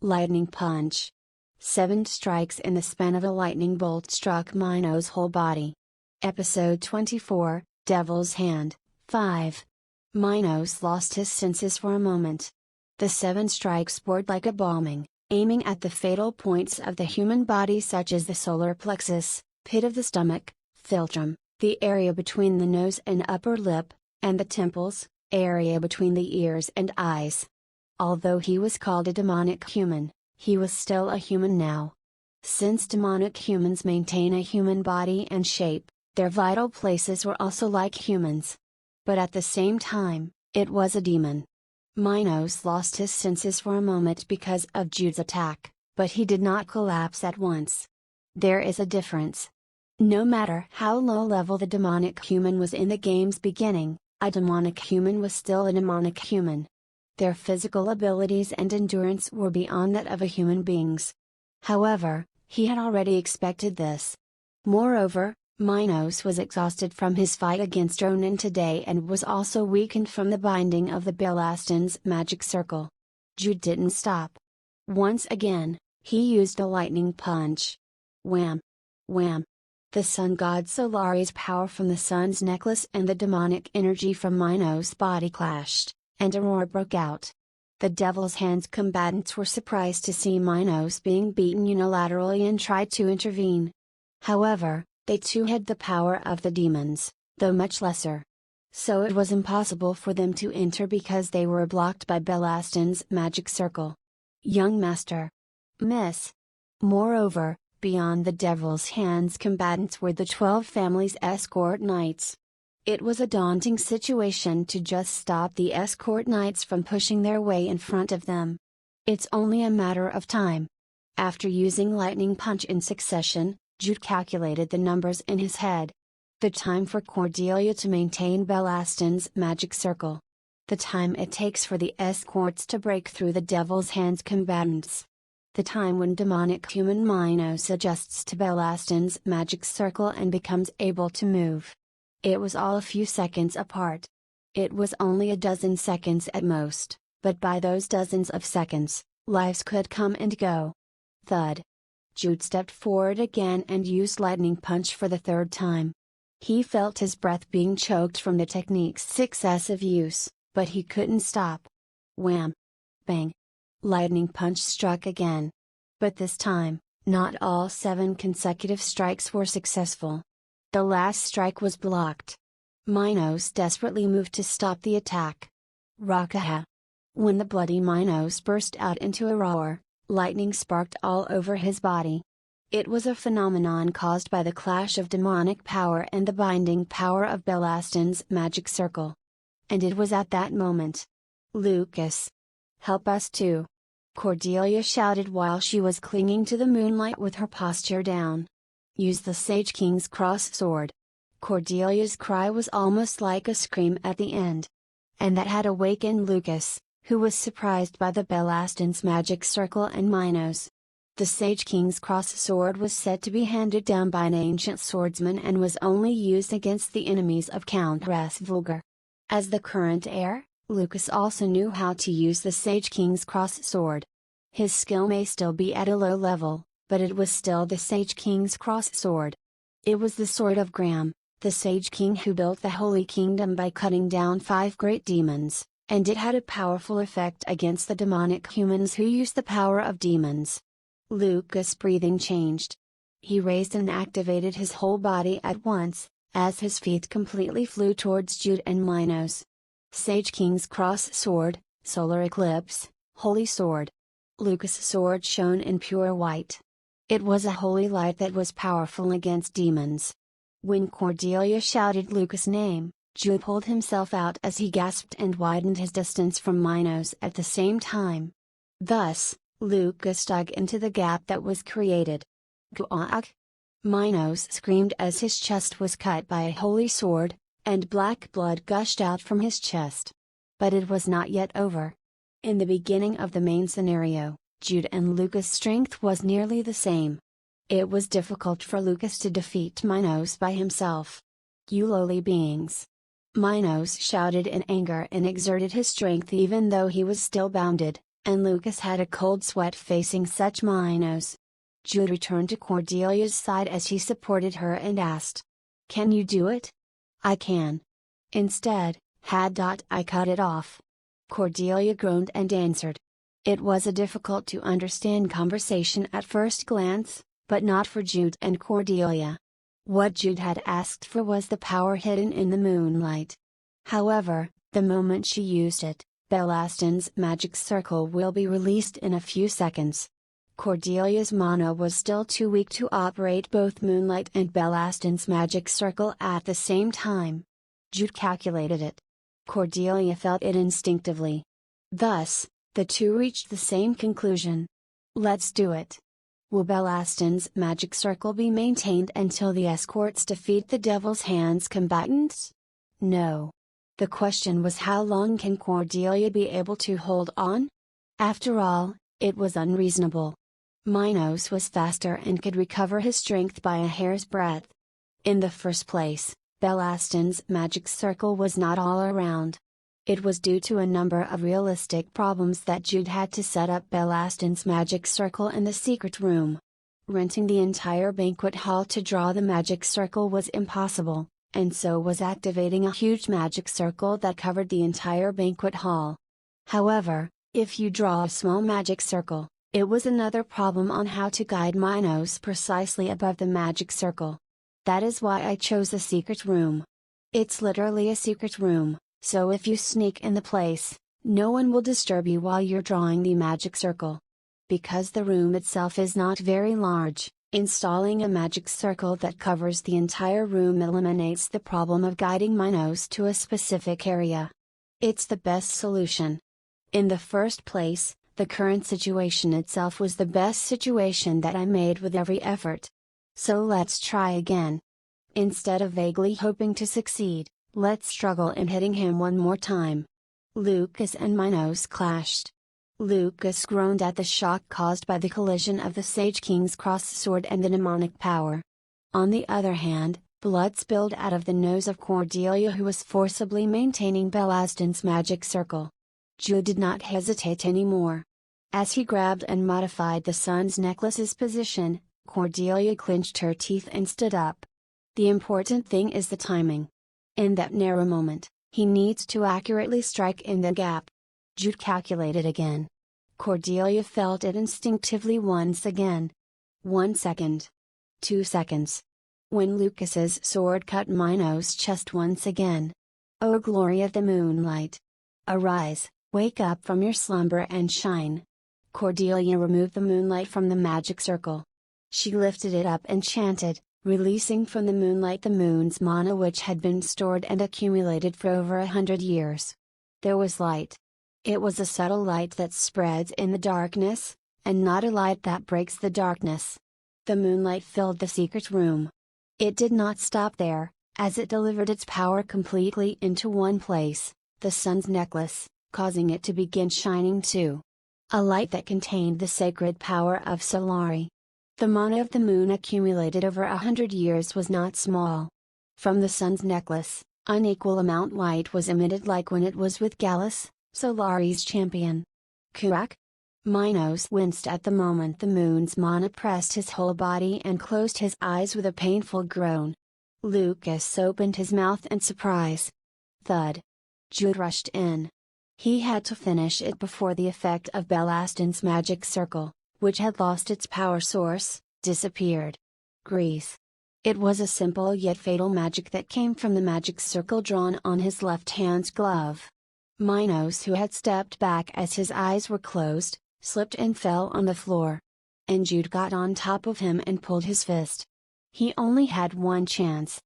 Lightning punch. 7 strikes in the span of a lightning bolt struck Minos' whole body. Episode 24, Devil's Hand, 5. Minos lost his senses for a moment. The 7 strikes bored like a bombing, aiming at the fatal points of the human body such as the solar plexus, pit of the stomach, philtrum, the area between the nose and upper lip, and the temples, area between the ears and eyes. Although he was called a demonic human, he was still a human now. Since demonic humans maintain a human body and shape, their vital places were also like humans. But at the same time, it was a demon. Minos lost his senses for a moment because of Jude's attack, but he did not collapse at once. There is a difference. No matter how low level the demonic human was in the game's beginning, a demonic human was still a demonic human. Their physical abilities and endurance were beyond that of a human being's. However, he had already expected this. Moreover, Minos was exhausted from his fight against Ronan today and was also weakened from the binding of the Belastin's magic circle. Jude didn't stop. Once again, he used a lightning punch. Wham! Wham! The sun god Solari's power from the sun's necklace and the demonic energy from Minos' body clashed, and a roar broke out. The Devil's Hands combatants were surprised to see Minos being beaten unilaterally and tried to intervene. However, they too had the power of the demons, though much lesser. So it was impossible for them to enter because they were blocked by Belastin's magic circle. Young Master. Miss. Moreover, beyond the Devil's Hands combatants were the 12 families' escort knights. It was a daunting situation to just stop the escort knights from pushing their way in front of them. It's only a matter of time. After using lightning punch in succession, Jude calculated the numbers in his head. The time for Cordelia to maintain Belastin's magic circle. The time it takes for the escorts to break through the Devil's Hands combatants. The time when demonic human Minos adjusts to Belastin's magic circle and becomes able to move. It was all a few seconds apart. It was only a dozen seconds at most, but by those dozens of seconds, lives could come and go. Thud. Jude stepped forward again and used lightning punch for the 3rd time. He felt his breath being choked from the technique's successive use, but he couldn't stop. Wham! Bang! Lightning punch struck again. But this time, not all 7 consecutive strikes were successful. The last strike was blocked. Minos desperately moved to stop the attack. Rakaha! When the bloody Minos burst out into a roar, lightning sparked all over his body. It was a phenomenon caused by the clash of demonic power and the binding power of Belastin's magic circle. And it was at that moment. Lucas! Help us too! Cordelia shouted while she was clinging to the moonlight with her posture down. Use the Sage King's cross sword. Cordelia's cry was almost like a scream at the end. And that had awakened Lucas, who was surprised by the Belastin's magic circle and Minos. The Sage King's cross sword was said to be handed down by an ancient swordsman and was only used against the enemies of Count Rasvulgar. As the current heir, Lucas also knew how to use the Sage King's cross sword. His skill may still be at a low level, but it was still the Sage King's cross sword. It was the sword of Graham, the sage king who built the Holy Kingdom by cutting down 5 great demons, and it had a powerful effect against the demonic humans who used the power of demons. Lucas' breathing changed. He raised and activated his whole body at once, as his feet completely flew towards Jude and Minos. Sage King's cross sword, solar eclipse, holy sword. Lucas' sword shone in pure white. It was a holy light that was powerful against demons. When Cordelia shouted Lucas' name, Jude pulled himself out as he gasped and widened his distance from Minos at the same time. Thus, Lucas dug into the gap that was created. Guak! Minos screamed as his chest was cut by a holy sword, and black blood gushed out from his chest. But it was not yet over. In the beginning of the main scenario, Jude and Lucas' strength was nearly the same. It was difficult for Lucas to defeat Minos by himself. "You lowly beings!" Minos shouted in anger and exerted his strength even though he was still bounded, and Lucas had a cold sweat facing such Minos. Jude returned to Cordelia's side as he supported her and asked, "Can you do it?" "I can." Instead, I cut it off. Cordelia groaned and answered. It was a difficult to understand conversation at first glance, but not for Jude and Cordelia. What Jude had asked for was the power hidden in the moonlight. However, the moment she used it, Belastin's magic circle will be released in a few seconds. Cordelia's mana was still too weak to operate both Moonlight and Belastin's magic circle at the same time. Jude calculated it. Cordelia felt it instinctively. Thus, the two reached the same conclusion. "Let's do it." "Will Belastin's magic circle be maintained until the escorts defeat the Devil's Hands combatants?" "No." The question was, how long can Cordelia be able to hold on? After all, it was unreasonable. Minos was faster and could recover his strength by a hair's breadth. In the first place, Belastin's magic circle was not all around. It was due to a number of realistic problems that Jude had to set up Belastin's magic circle in the secret room. Renting the entire banquet hall to draw the magic circle was impossible, and so was activating a huge magic circle that covered the entire banquet hall. However, if you draw a small magic circle, it was another problem on how to guide Minos precisely above the magic circle. That is why I chose the secret room. It's literally a secret room, so if you sneak in the place, no one will disturb you while you're drawing the magic circle. Because the room itself is not very large, installing a magic circle that covers the entire room eliminates the problem of guiding Minos to a specific area. It's the best solution. In the first place, the current situation itself was the best situation that I made with every effort. So let's try again. Instead of vaguely hoping to succeed, let's struggle in hitting him one more time. Lucas and Minos clashed. Lucas groaned at the shock caused by the collision of the Sage King's cross sword and the demonic power. On the other hand, blood spilled out of the nose of Cordelia, who was forcibly maintaining Belastin's magic circle. Jude did not hesitate anymore. As he grabbed and modified the sun's necklace's position, Cordelia clenched her teeth and stood up. The important thing is the timing. In that narrow moment, he needs to accurately strike in the gap. Jude calculated again. Cordelia felt it instinctively once again. 1 second. 2 seconds. When Lucas's sword cut Minos' chest once again. "O glory of the moonlight! Arise, wake up from your slumber and shine." Cordelia removed the moonlight from the magic circle. She lifted it up and chanted, releasing from the moonlight the moon's mana, which had been stored and accumulated for over 100 years. There was light. It was a subtle light that spreads in the darkness, and not a light that breaks the darkness. The moonlight filled the secret room. It did not stop there, as it delivered its power completely into one place, the sun's necklace, causing it to begin shining too. A light that contained the sacred power of Solari. The mana of the moon accumulated over 100 years was not small. From the sun's necklace, unequal amount light was emitted, like when it was with Gallus, Solari's champion. Kurak? Minos winced at the moment the moon's mana pressed his whole body and closed his eyes with a painful groan. Lucas opened his mouth in surprise. Thud. Jude rushed in. He had to finish it before the effect of Belastin's magic circle, which had lost its power source, disappeared. Grease. It was a simple yet fatal magic that came from the magic circle drawn on his left hand's glove. Minos, who had stepped back as his eyes were closed, slipped and fell on the floor. And Jude got on top of him and pulled his fist. He only had one chance.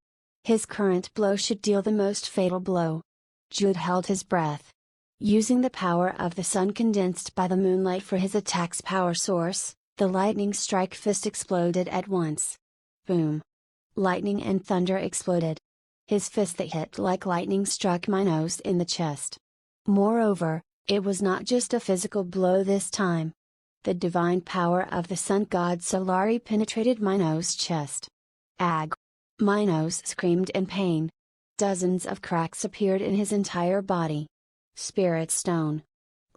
His current blow should deal the most fatal blow. Jude held his breath. Using the power of the sun condensed by the moonlight for his attack's power source, the lightning strike fist exploded at once. Boom. Lightning and thunder exploded. His fist that hit like lightning struck Minos in the chest. Moreover, it was not just a physical blow this time. The divine power of the sun god Solari penetrated Minos' chest. Ag! Minos screamed in pain. Dozens of cracks appeared in his entire body. Spirit stone.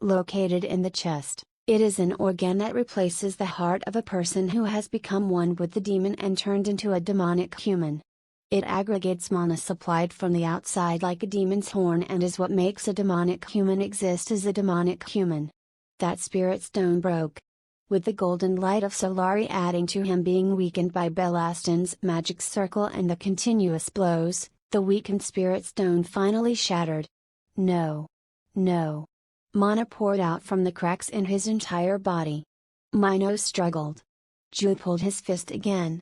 Located in the chest, it is an organ that replaces the heart of a person who has become one with the demon and turned into a demonic human. It aggregates mana supplied from the outside like a demon's horn and is what makes a demonic human exist as a demonic human. That spirit stone broke. With the golden light of Solari adding to him being weakened by Belastin's magic circle and the continuous blows, the weakened spirit stone finally shattered. No. No. Mana poured out from the cracks in his entire body. Minos struggled. Jude pulled his fist again.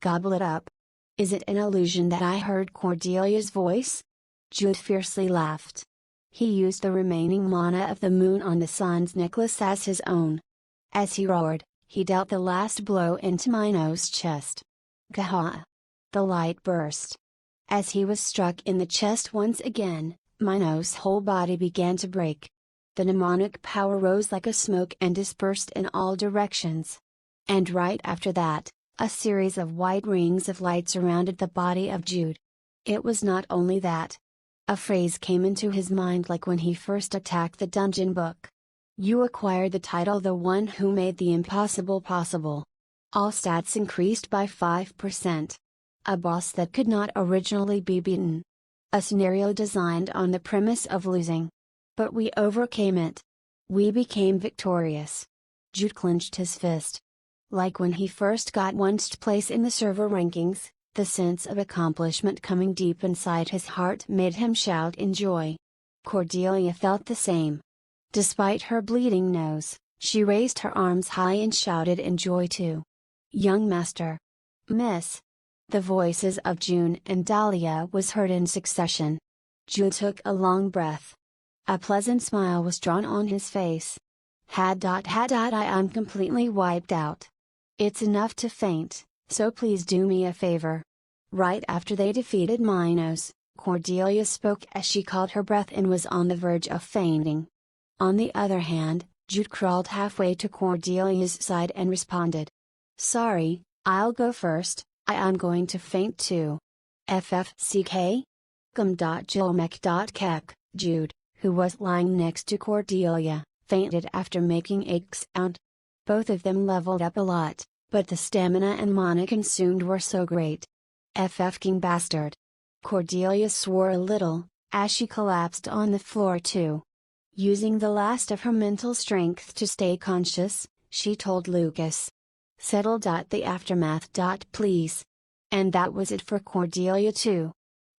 Gobble it up. Is it an illusion that I heard Cordelia's voice? Jude fiercely laughed. He used the remaining mana of the moon on the sun's necklace as his own. As he roared, he dealt the last blow into Minos' chest. Gah! The light burst. As he was struck in the chest once again, Minos' whole body began to break. The mnemonic power rose like a smoke and dispersed in all directions. And right after that, a series of white rings of light surrounded the body of Jude. It was not only that. A phrase came into his mind like when he first attacked the dungeon book. You acquired the title The One Who Made the Impossible Possible. All stats increased by 5%. A boss that could not originally be beaten. A scenario designed on the premise of losing. But we overcame it. We became victorious. Jude clenched his fist. Like when he first got 1st place in the server rankings, the sense of accomplishment coming deep inside his heart made him shout in joy. Cordelia felt the same. Despite her bleeding nose, she raised her arms high and shouted in joy too. Young master. Miss. The voices of June and Dahlia was heard in succession. Jude took a long breath. A pleasant smile was drawn on his face. I'm completely wiped out. It's enough to faint, so please do me a favor. Right after they defeated Minos, Cordelia spoke as she caught her breath and was on the verge of fainting. On the other hand, Jude crawled halfway to Cordelia's side and responded. Sorry, I'll go first. I'm going to faint too. FFCK? Gum.jilmek.kek, Jude, who was lying next to Cordelia, fainted after making a sound. Both of them leveled up a lot, but the stamina and mana consumed were so great. King bastard. Cordelia swore a little, as she collapsed on the floor too. Using the last of her mental strength to stay conscious, she told Lucas. Settle. The aftermath. Please. And that was it for Cordelia too.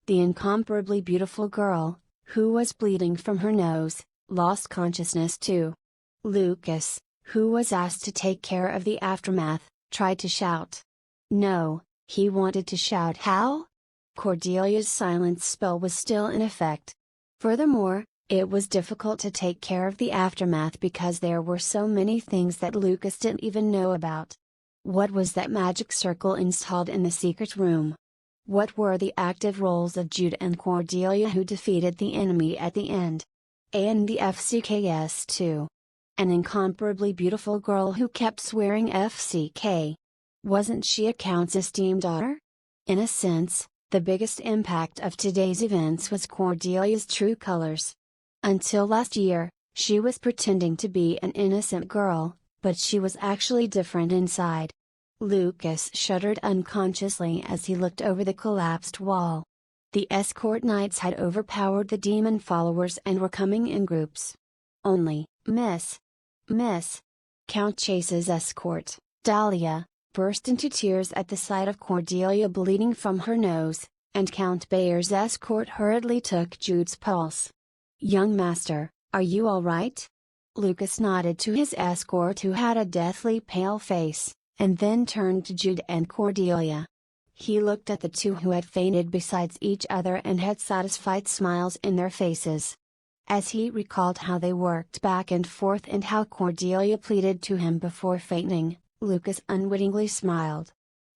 The incomparably beautiful girl, who was bleeding from her nose, lost consciousness too. Lucas, who was asked to take care of the aftermath, tried to shout. No, he wanted to shout how? Cordelia's silence spell was still in effect. Furthermore, it was difficult to take care of the aftermath because there were so many things that Lucas didn't even know about. What was that magic circle installed in the secret room? What were the active roles of Jude and Cordelia who defeated the enemy at the end? And the FCKS too. An incomparably beautiful girl who kept swearing FCK. Wasn't she a count's esteemed daughter? In a sense, the biggest impact of today's events was Cordelia's true colors. Until last year, she was pretending to be an innocent girl, but she was actually different inside. Lucas shuddered unconsciously as he looked over the collapsed wall. The escort knights had overpowered the demon followers and were coming in groups. Only, Miss, Count Chase's escort, Dahlia, burst into tears at the sight of Cordelia bleeding from her nose, and Count Bayer's escort hurriedly took Jude's pulse. "Young master, are you all right?" Lucas nodded to his escort who had a deathly pale face, and then turned to Jude and Cordelia. He looked at the two who had fainted besides each other and had satisfied smiles in their faces. As he recalled how they worked back and forth and how Cordelia pleaded to him before fainting, Lucas unwittingly smiled.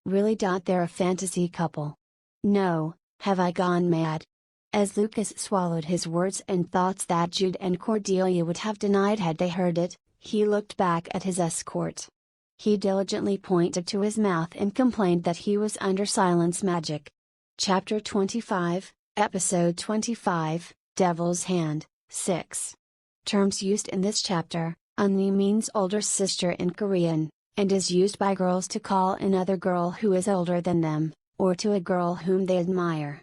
Really? They're a fantasy couple. No, have I gone mad? As Lucas swallowed his words and thoughts that Jude and Cordelia would have denied had they heard it, he looked back at his escort. He diligently pointed to his mouth and complained that he was under silence magic. Chapter 25, Episode 25, Devil's Hand, 6. Terms used in this chapter: 언니 means older sister in Korean, and is used by girls to call another girl who is older than them, or to a girl whom they admire.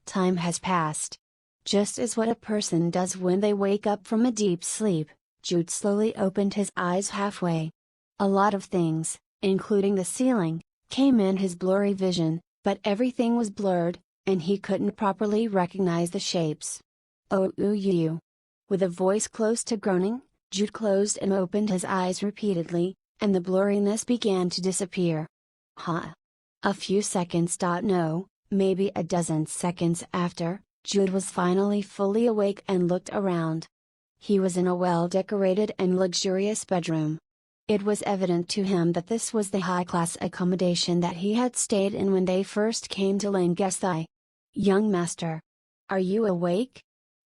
Time has passed. Just as what a person does when they wake up from a deep sleep, Jude slowly opened his eyes halfway. A lot of things, including the ceiling, came in his blurry vision, but everything was blurred, and he couldn't properly recognize the shapes. Oh, ooh. With a voice close to groaning, Jude closed and opened his eyes repeatedly, and the blurriness began to disappear. A few seconds. No, maybe a dozen seconds after, Jude was finally fully awake and looked around. He was in a well-decorated and luxurious bedroom. It was evident to him that this was the high-class accommodation that he had stayed in when they first came to Langesthai. "Young master. Are you awake?"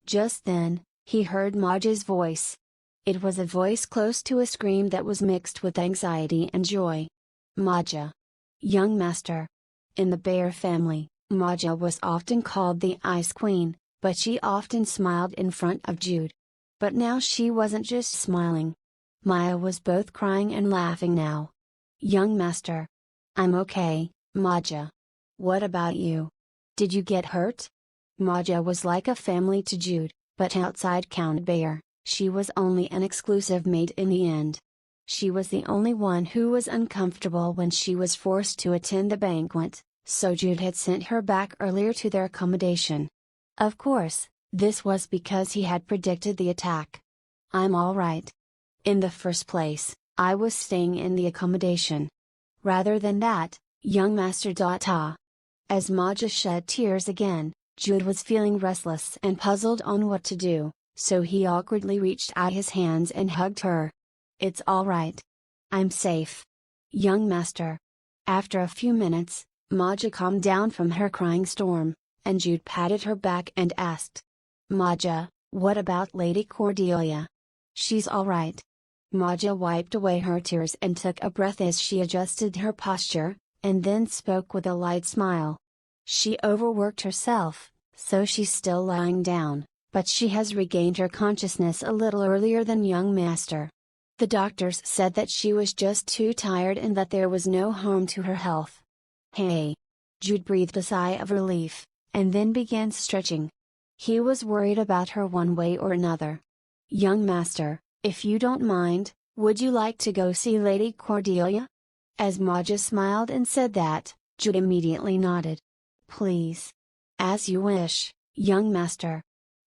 Just then, he heard Maja's voice. It was a voice close to a scream that was mixed with anxiety and joy. "Maja. Young master." In the Bayer family, Maja was often called the Ice Queen, but she often smiled in front of Jude. But now she wasn't just smiling. Maya was both crying and laughing now. "Young master. I'm okay, Maja. What about you? Did you get hurt?" Maja was like a family to Jude, but outside Count Bayer, she was only an exclusive mate in the end. She was the only one who was uncomfortable when she was forced to attend the banquet, so Jude had sent her back earlier to their accommodation. Of course, this was because he had predicted the attack. "I'm all right. In the first place, I was staying in the accommodation. Rather than that, young master. As Maja shed tears again, Jude was feeling restless and puzzled on what to do, so he awkwardly reached out his hands and hugged her. "It's all right. I'm safe. Young master." After a few minutes, Maja calmed down from her crying storm, and Jude patted her back and asked, "Maja, what about Lady Cordelia?" "She's all right." Maja wiped away her tears and took a breath as she adjusted her posture, and then spoke with a light smile. "She overworked herself, so she's still lying down, but she has regained her consciousness a little earlier than young master. The doctors said that she was just too tired and that there was no harm to her health." "Hey!" Jude breathed a sigh of relief, and then began stretching. He was worried about her one way or another. "Young master, if you don't mind, would you like to go see Lady Cordelia?" As Maja smiled and said that, Jude immediately nodded. "Please. As you wish, young master."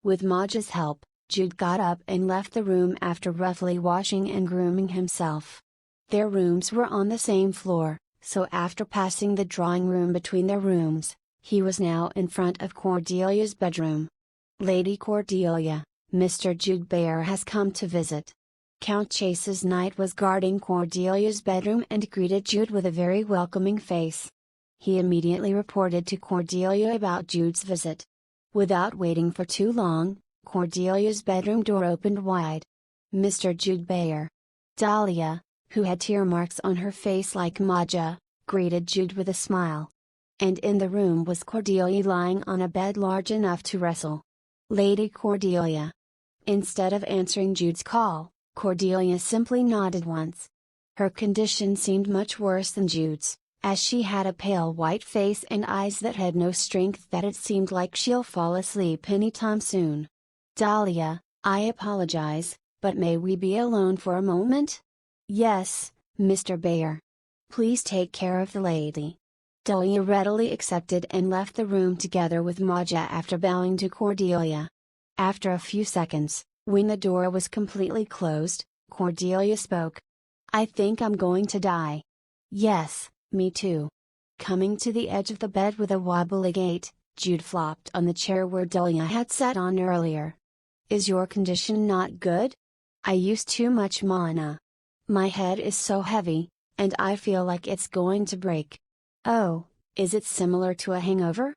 With Maja's help, Jude got up and left the room after roughly washing and grooming himself. Their rooms were on the same floor, so after passing the drawing room between their rooms, he was now in front of Cordelia's bedroom. "Lady Cordelia, Mr. Jude Bayer has come to visit." Count Chase's knight was guarding Cordelia's bedroom and greeted Jude with a very welcoming face. He immediately reported to Cordelia about Jude's visit. Without waiting for too long, Cordelia's bedroom door opened wide. "Mr. Jude Bayer." Dahlia, who had tear marks on her face like Maja, greeted Jude with a smile. And in the room was Cordelia lying on a bed large enough to wrestle. "Lady Cordelia." Instead of answering Jude's call, Cordelia simply nodded once. Her condition seemed much worse than Jude's, as she had a pale white face and eyes that had no strength, that it seemed like she'll fall asleep anytime soon. Dahlia, I apologize, but may we be alone for a moment? Yes, Mr. Bayer. Please take care of the lady. Dahlia readily accepted and left the room together with Maja after bowing to Cordelia. After a few seconds, when the door was completely closed, Cordelia spoke. I think I'm going to die. Yes, me too. Coming to the edge of the bed with a wobbly gait, Jude flopped on the chair where Dahlia had sat on earlier. Is your condition not good? I use too much mana. My head is so heavy, and I feel like it's going to break. Oh, is it similar to a hangover?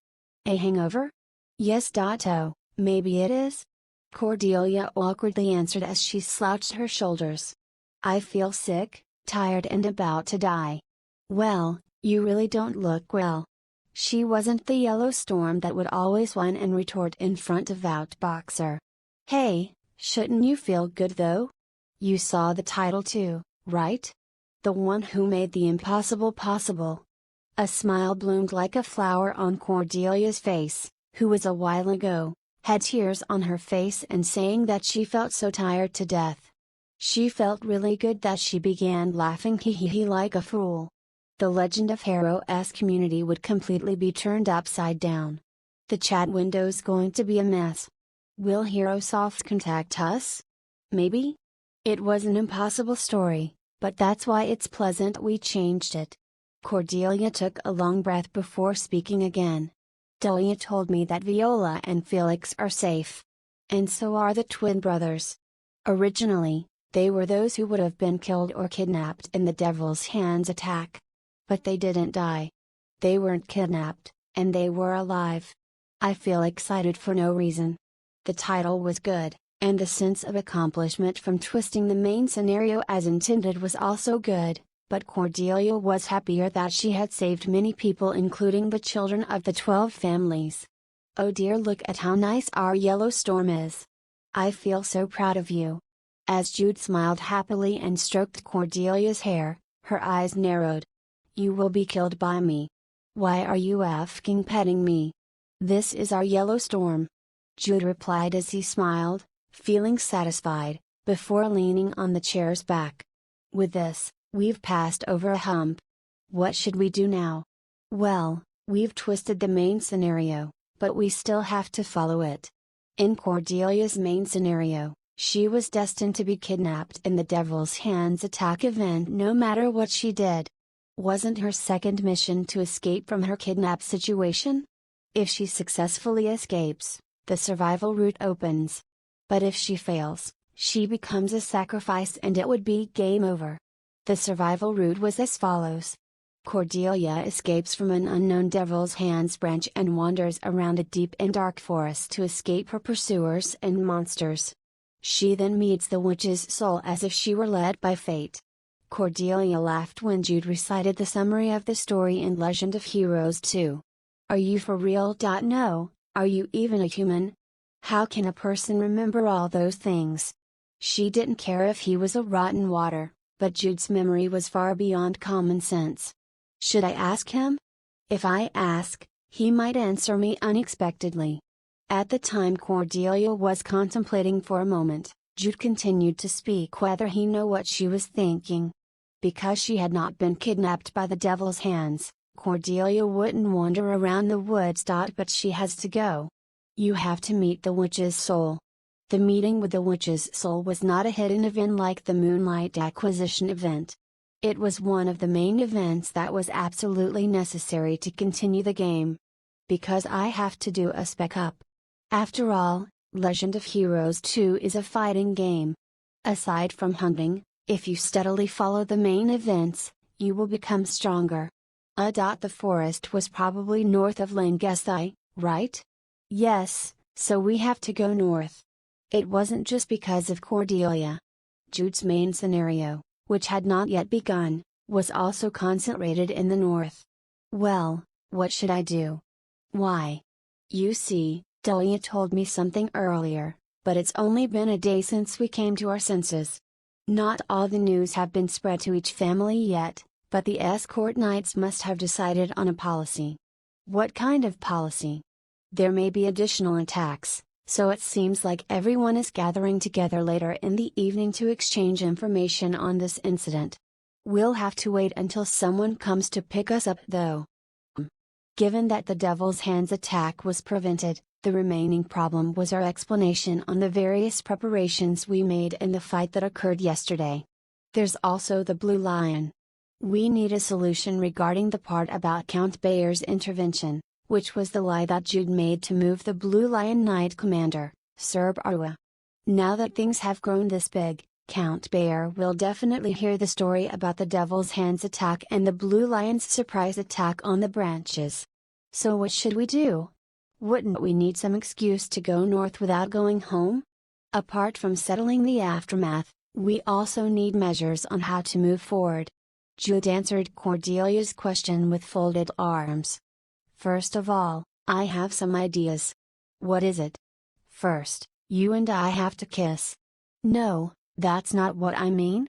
A hangover? Yes. Oh, maybe it is? Cordelia awkwardly answered as she slouched her shoulders. I feel sick, tired and about to die. Well, you really don't look well. She wasn't the yellow storm that would always whine and retort in front of Outboxer. Hey, shouldn't you feel good though? You saw the title too, right? The one who made the impossible possible. A smile bloomed like a flower on Cordelia's face, who was a while ago, had tears on her face and saying that she felt so tired to death. She felt really good that she began laughing hee like a fool. The Legend of Hero S community would completely be turned upside down. The chat window's going to be a mess. Will HeroSoft contact us? Maybe? It was an impossible story, but that's why it's pleasant we changed it. Cordelia took a long breath before speaking again. Dahlia told me that Viola and Felix are safe. And so are the twin brothers. Originally, they were those who would have been killed or kidnapped in the Devil's Hands attack. But they didn't die. They weren't kidnapped, and they were alive. I feel excited for no reason. The title was good, and the sense of accomplishment from twisting the main scenario as intended was also good. But Cordelia was happier that she had saved many people, including the children of the 12 families. Oh dear, look at how nice our yellow storm is. I feel so proud of you. As Jude smiled happily and stroked Cordelia's hair, her eyes narrowed. You will be killed by me. Why are you f***ing petting me? This is our yellow storm. Jude replied as he smiled, feeling satisfied, before leaning on the chair's back. With this, we've passed over a hump. What should we do now? Well, we've twisted the main scenario, but we still have to follow it. In Cordelia's main scenario, she was destined to be kidnapped in the Devil's Hands attack event no matter what she did. Wasn't her second mission to escape from her kidnap situation? If she successfully escapes, the survival route opens. But if she fails, she becomes a sacrifice and it would be game over. The survival route was as follows. Cordelia escapes from an unknown Devil's Hands branch and wanders around a deep and dark forest to escape her pursuers and monsters. She then meets the witch's soul as if she were led by fate. Cordelia laughed when Jude recited the summary of the story in Legend of Heroes 2. Are you for real? No, are you even a human? How can a person remember all those things? She didn't care if he was a rotten water. But Jude's memory was far beyond common sense. Should I ask him? If I ask, he might answer me unexpectedly. At the time Cordelia was contemplating for a moment, Jude continued to speak whether he knew what she was thinking. Because she had not been kidnapped by the Devil's Hands, Cordelia wouldn't wander around the woods. But she has to go. You have to meet the witch's soul. The meeting with the witch's soul was not a hidden event like the Moonlight Acquisition event. It was one of the main events that was absolutely necessary to continue the game. Because I have to do a spec up. After all, Legend of Heroes 2 is a fighting game. Aside from hunting, if you steadily follow the main events, you will become stronger. The forest was probably north of Langesthai, right? Yes, so we have to go north. It wasn't just because of Cordelia. Jude's main scenario, which had not yet begun, was also concentrated in the north. Well, what should I do? Why? You see, Dahlia told me something earlier, but it's only been a day since we came to our senses. Not all the news have been spread to each family yet, but the escort knights must have decided on a policy. What kind of policy? There may be additional attacks, so it seems like everyone is gathering together later in the evening to exchange information on this incident. We'll have to wait until someone comes to pick us up though. Given that the Devil's Hands attack was prevented, the remaining problem was our explanation on the various preparations we made in the fight that occurred yesterday. There's also the Blue Lion. We need a solution regarding the part about Count Bayer's intervention, which was the lie that Jude made to move the Blue Lion Knight Commander, Sir Arwa. Now that things have grown this big, Count Bayer will definitely hear the story about the Devil's Hands attack and the Blue Lion's surprise attack on the branches. So what should we do? Wouldn't we need some excuse to go north without going home? Apart from settling the aftermath, we also need measures on how to move forward. Jude answered Cordelia's question with folded arms. First of all, I have some ideas. What is it? First, you and I have to kiss. No, that's not what I mean.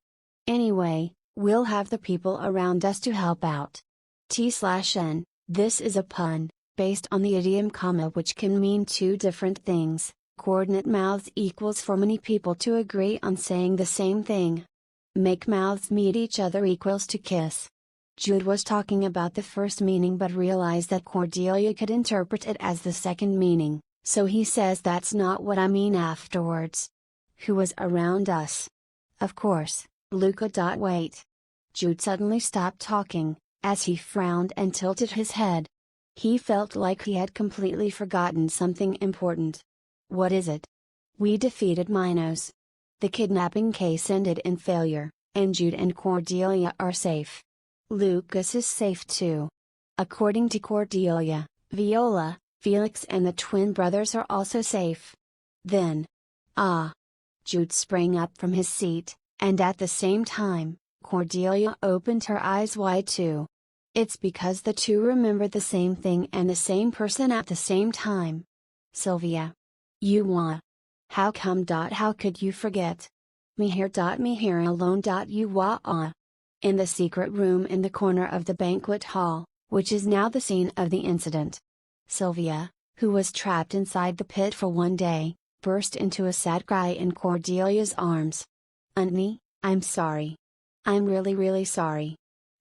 Anyway, we'll have the people around us to help out. T/N, this is a pun, based on the idiom comma, which can mean two different things. Coordinate mouths equals for many people to agree on saying the same thing. Make mouths meet each other equals to kiss. Jude was talking about the first meaning but realized that Cordelia could interpret it as the second meaning, so he says that's not what I mean afterwards. Who was around us? Of course, Luca. Wait. Jude suddenly stopped talking, as he frowned and tilted his head. He felt like he had completely forgotten something important. What is it? We defeated Minos. The kidnapping case ended in failure, and Jude and Cordelia are safe. Lucas is safe too. According to Cordelia, Viola, Felix and the twin brothers are also safe. Then. Jude sprang up from his seat, and at the same time, Cordelia opened her eyes wide too. It's because the two remembered the same thing and the same person at the same time. Sylvia. You. How come? How could you forget? Me here alone. You. In the secret room in the corner of the banquet hall, which is now the scene of the incident. Sylvia, who was trapped inside the pit for one day, burst into a sad cry in Cordelia's arms. Auntie, I'm sorry. I'm really sorry.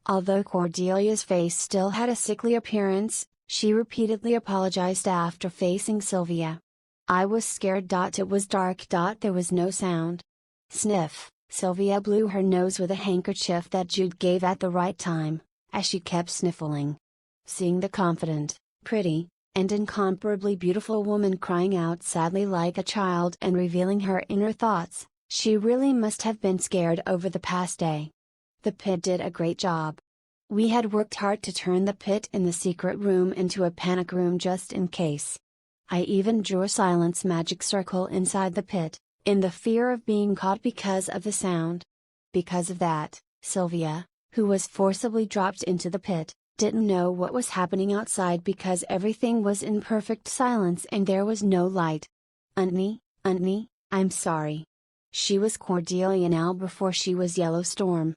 Although Cordelia's face still had a sickly appearance, she repeatedly apologized after facing Sylvia. I was scared. It was dark. There was no sound. Sniff. Sylvia blew her nose with a handkerchief that Jude gave at the right time, as she kept sniffling. Seeing the confident, pretty, and incomparably beautiful woman crying out sadly like a child and revealing her inner thoughts, she really must have been scared over the past day. The pit did a great job. We had worked hard to turn the pit in the secret room into a panic room just in case. I even drew a silence magic circle inside the pit, in the fear of being caught because of the sound. Because of that, Sylvia, who was forcibly dropped into the pit, didn't know what was happening outside because everything was in perfect silence and there was no light. Auntie, I'm sorry. She was Cordelia now before she was Yellowstorm.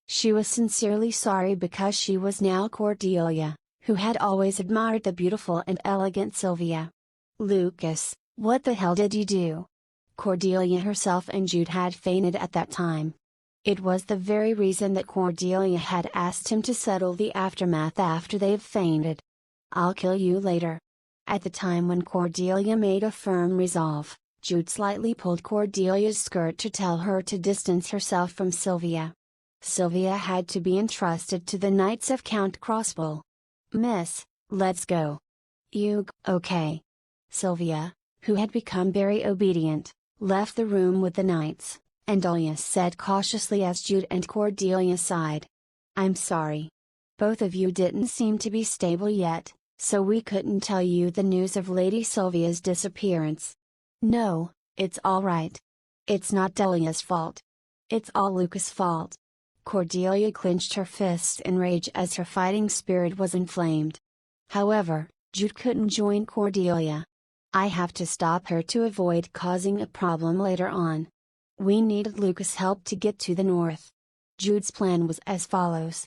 She was sincerely sorry because she was now Cordelia, who had always admired the beautiful and elegant Sylvia. Lucas, what the hell did you do? Cordelia herself and Jude had fainted at that time. It was the very reason that Cordelia had asked him to settle the aftermath after they've fainted. I'll kill you later. At the time when Cordelia made a firm resolve, Jude slightly pulled Cordelia's skirt to tell her to distance herself from Sylvia. Sylvia had to be entrusted to the Knights of Count Crossbow. Miss, let's go. Okay. Sylvia, who had become very obedient, left the room with the knights, and Dahlia said cautiously as Jude and Cordelia sighed. I'm sorry. Both of you didn't seem to be stable yet, so we couldn't tell you the news of Lady Sylvia's disappearance. No, it's all right. It's not Dahlia's fault. It's all Lucas' fault. Cordelia clenched her fists in rage as her fighting spirit was inflamed. However, Jude couldn't join Cordelia. I have to stop her to avoid causing a problem later on. We needed Lucas' help to get to the north. Jude's plan was as follows.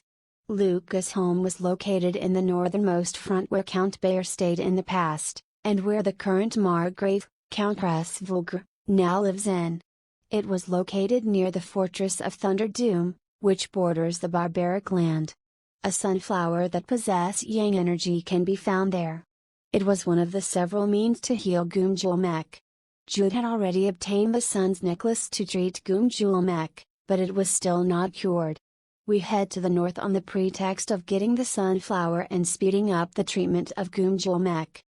Lucas' home was located in the northernmost front where Count Bayer stayed in the past, and where the current Margrave, Countess Vulgar, now lives in. It was located near the fortress of Thunder Doom, which borders the barbaric land. A sunflower that possesses yang energy can be found there. It was one of the several means to heal Gumjulmek. Jude had already obtained the sun's necklace to treat Gumjulmek, but it was still not cured. We head to the north on the pretext of getting the sunflower and speeding up the treatment of Gumjulmek.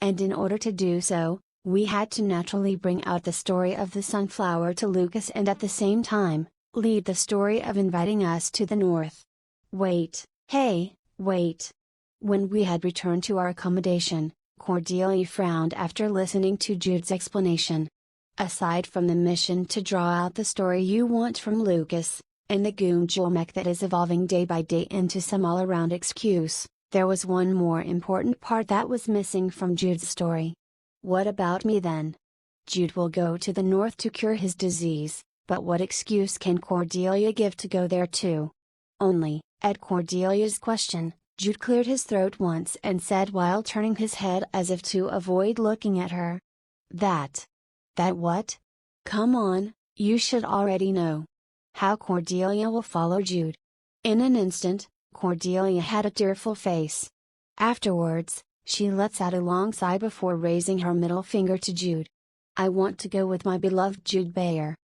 And in order to do so, we had to naturally bring out the story of the sunflower to Lucas and at the same time, lead the story of inviting us to the north. Wait, hey, wait. When we had returned to our accommodation, Cordelia frowned after listening to Jude's explanation. Aside from the mission to draw out the story you want from Lucas, and the Gumjulmek that is evolving day by day into some all-around excuse, there was one more important part that was missing from Jude's story. What about me then? Jude will go to the north to cure his disease, but what excuse can Cordelia give to go there too? Only, at Cordelia's question, Jude cleared his throat once and said while turning his head as if to avoid looking at her. That what? Come on, you should already know. How Cordelia will follow Jude. In an instant, Cordelia had a tearful face. Afterwards, she lets out a long sigh before raising her middle finger to Jude. I want to go with my beloved Jude Bayer.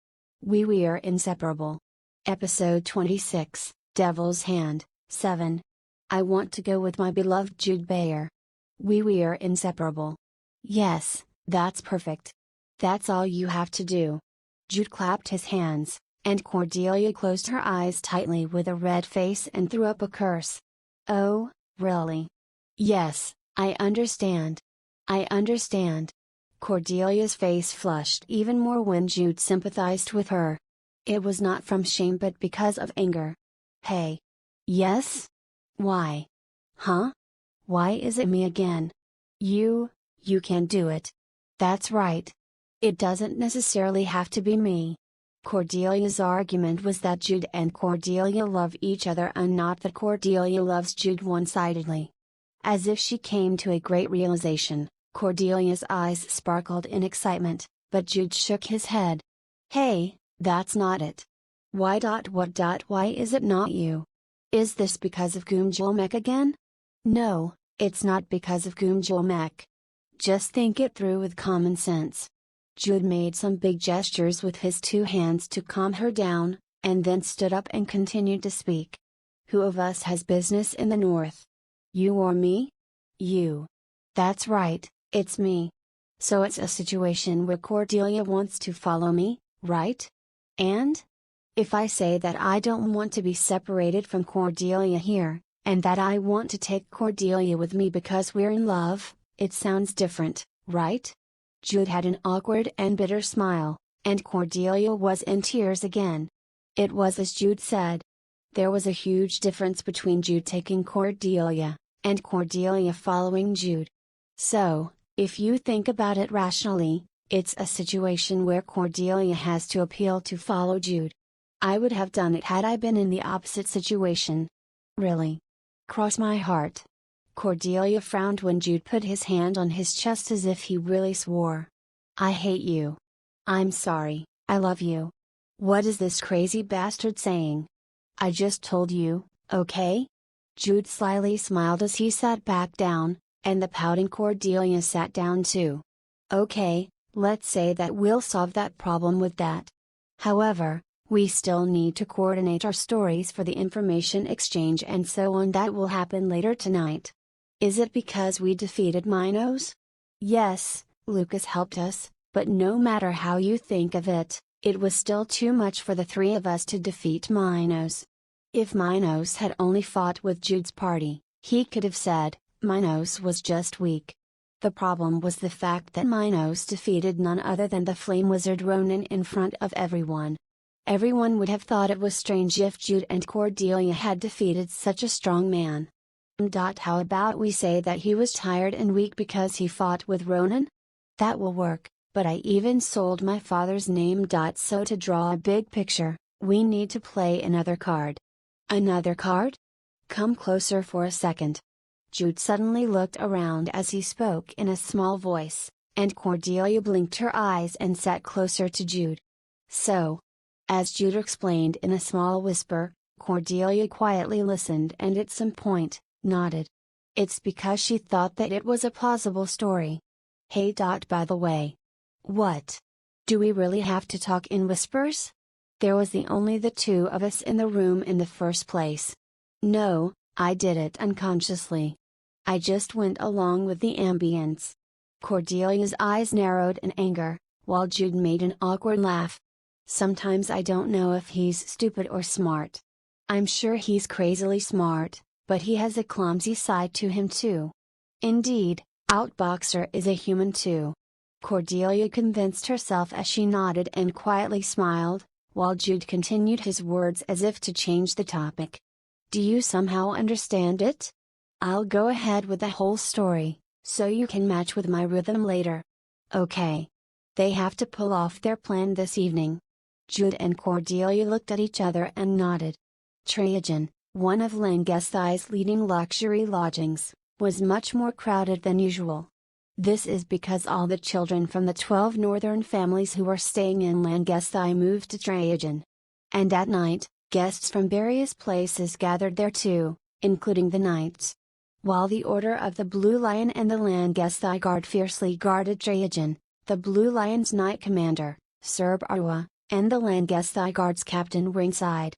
We're inseparable. Episode 26, Devil's Hand, 7. I want to go with my beloved Jude Bayer. We're inseparable. Yes, that's perfect. That's all you have to do. Jude clapped his hands, and Cordelia closed her eyes tightly with a red face and threw up a curse. Oh, really? Yes, I understand. I understand. Cordelia's face flushed even more when Jude sympathized with her. It was not from shame but because of anger. Hey. Yes? Why? Huh? Why is it me again? You can do it. That's right. It doesn't necessarily have to be me. Cordelia's argument was that Jude and Cordelia love each other and not that Cordelia loves Jude one-sidedly. As if she came to a great realization, Cordelia's eyes sparkled in excitement, but Jude shook his head. Hey, that's not it. Why is it not you? Is this because of Gumjulmek again? No, it's not because of Gumjulmek. Just think it through with common sense. Jude made some big gestures with his two hands to calm her down, and then stood up and continued to speak. Who of us has business in the north? You or me? You. That's right, it's me. So it's a situation where Cordelia wants to follow me, right? And? If I say that I don't want to be separated from Cordelia here, and that I want to take Cordelia with me because we're in love, it sounds different, right? Jude had an awkward and bitter smile, and Cordelia was in tears again. It was as Jude said. There was a huge difference between Jude taking Cordelia, and Cordelia following Jude. So, if you think about it rationally, it's a situation where Cordelia has to appeal to follow Jude. I would have done it had I been in the opposite situation. Really? Cross my heart. Cordelia frowned when Jude put his hand on his chest as if he really swore. I hate you. I'm sorry, I love you. What is this crazy bastard saying? I just told you, okay? Jude slyly smiled as he sat back down, and the pouting Cordelia sat down too. Okay, let's say that we'll solve that problem with that. However, we still need to coordinate our stories for the information exchange and so on that will happen later tonight. Is it because we defeated Minos? Yes, Lucas helped us, but no matter how you think of it, it was still too much for the three of us to defeat Minos. If Minos had only fought with Jude's party, he could have said, Minos was just weak. The problem was the fact that Minos defeated none other than the flame wizard Ronan in front of everyone. Everyone would have thought it was strange if Jude and Cordelia had defeated such a strong man. How about we say that he was tired and weak because he fought with Ronan? That will work, But I even sold my father's name. So to draw a big picture, we need to play another card. Another card? Come closer for a second. Jude suddenly looked around as he spoke in a small voice, and Cordelia blinked her eyes and sat closer to Jude. So, as Jude explained in a small whisper, Cordelia quietly listened and at some point, nodded. It's because she thought that it was a plausible story. Hey. By the way. What? Do we really have to talk in whispers? There was only the two of us in the room in the first place. No, I did it unconsciously. I just went along with the ambience. Cordelia's eyes narrowed in anger, while Jude made an awkward laugh. Sometimes I don't know if he's stupid or smart. I'm sure he's crazily smart, but he has a clumsy side to him too. Indeed, Outboxer is a human too. Cordelia convinced herself as she nodded and quietly smiled, while Jude continued his words as if to change the topic. Do you somehow understand it? I'll go ahead with the whole story, so you can match with my rhythm later. Okay. They have to pull off their plan this evening. Jude and Cordelia looked at each other and nodded. Trajan, one of Langesthai's leading luxury lodgings, was much more crowded than usual. This is because all the children from the 12 northern families who were staying in Langesthai moved to Trajan. And at night, guests from various places gathered there too, including the knights. While the Order of the Blue Lion and the Langesthai Guard fiercely guarded Trajan, the Blue Lion's Knight Commander, Serb Arwa, and the Langesthai Guard's captain were inside.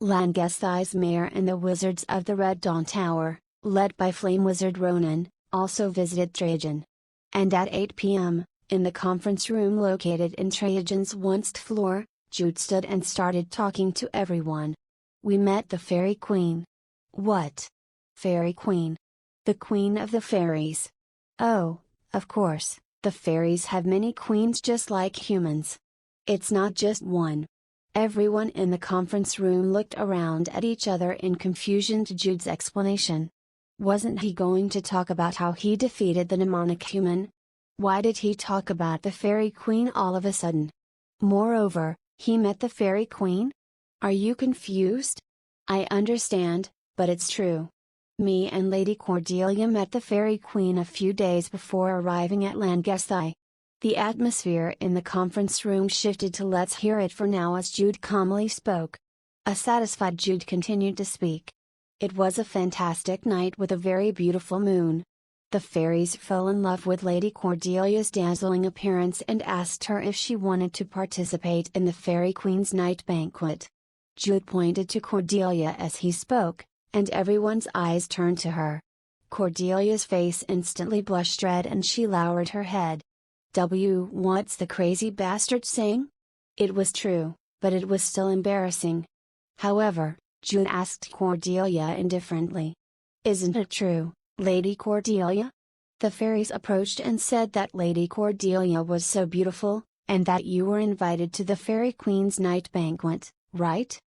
Langesthai's mayor and the wizards of the Red Dawn Tower, led by Flame Wizard Ronan, also visited Trajan. And at 8 p.m., in the conference room located in Trajan's once floor, Jude stood and started talking to everyone. We met the Fairy Queen. What? Fairy Queen? The Queen of the Fairies. Oh, of course, the fairies have many queens just like humans. It's not just one. Everyone in the conference room looked around at each other in confusion to Jude's explanation. Wasn't he going to talk about how he defeated the mnemonic human? Why did he talk about the Fairy Queen all of a sudden? Moreover, he met the Fairy Queen? Are you confused? I understand, but it's true. Me and Lady Cordelia met the Fairy Queen a few days before arriving at Langesthai. The atmosphere in the conference room shifted to let's hear it for now as Jude calmly spoke. A satisfied Jude continued to speak. It was a fantastic night with a very beautiful moon. The fairies fell in love with Lady Cordelia's dazzling appearance and asked her if she wanted to participate in the Fairy Queen's night banquet. Jude pointed to Cordelia as he spoke, and everyone's eyes turned to her. Cordelia's face instantly blushed red and she lowered her head. What's the crazy bastard saying? It was true, but it was still embarrassing. However, Jude asked Cordelia indifferently. Isn't it true, Lady Cordelia? The fairies approached and said that Lady Cordelia was so beautiful, and that you were invited to the Fairy Queen's night banquet, right?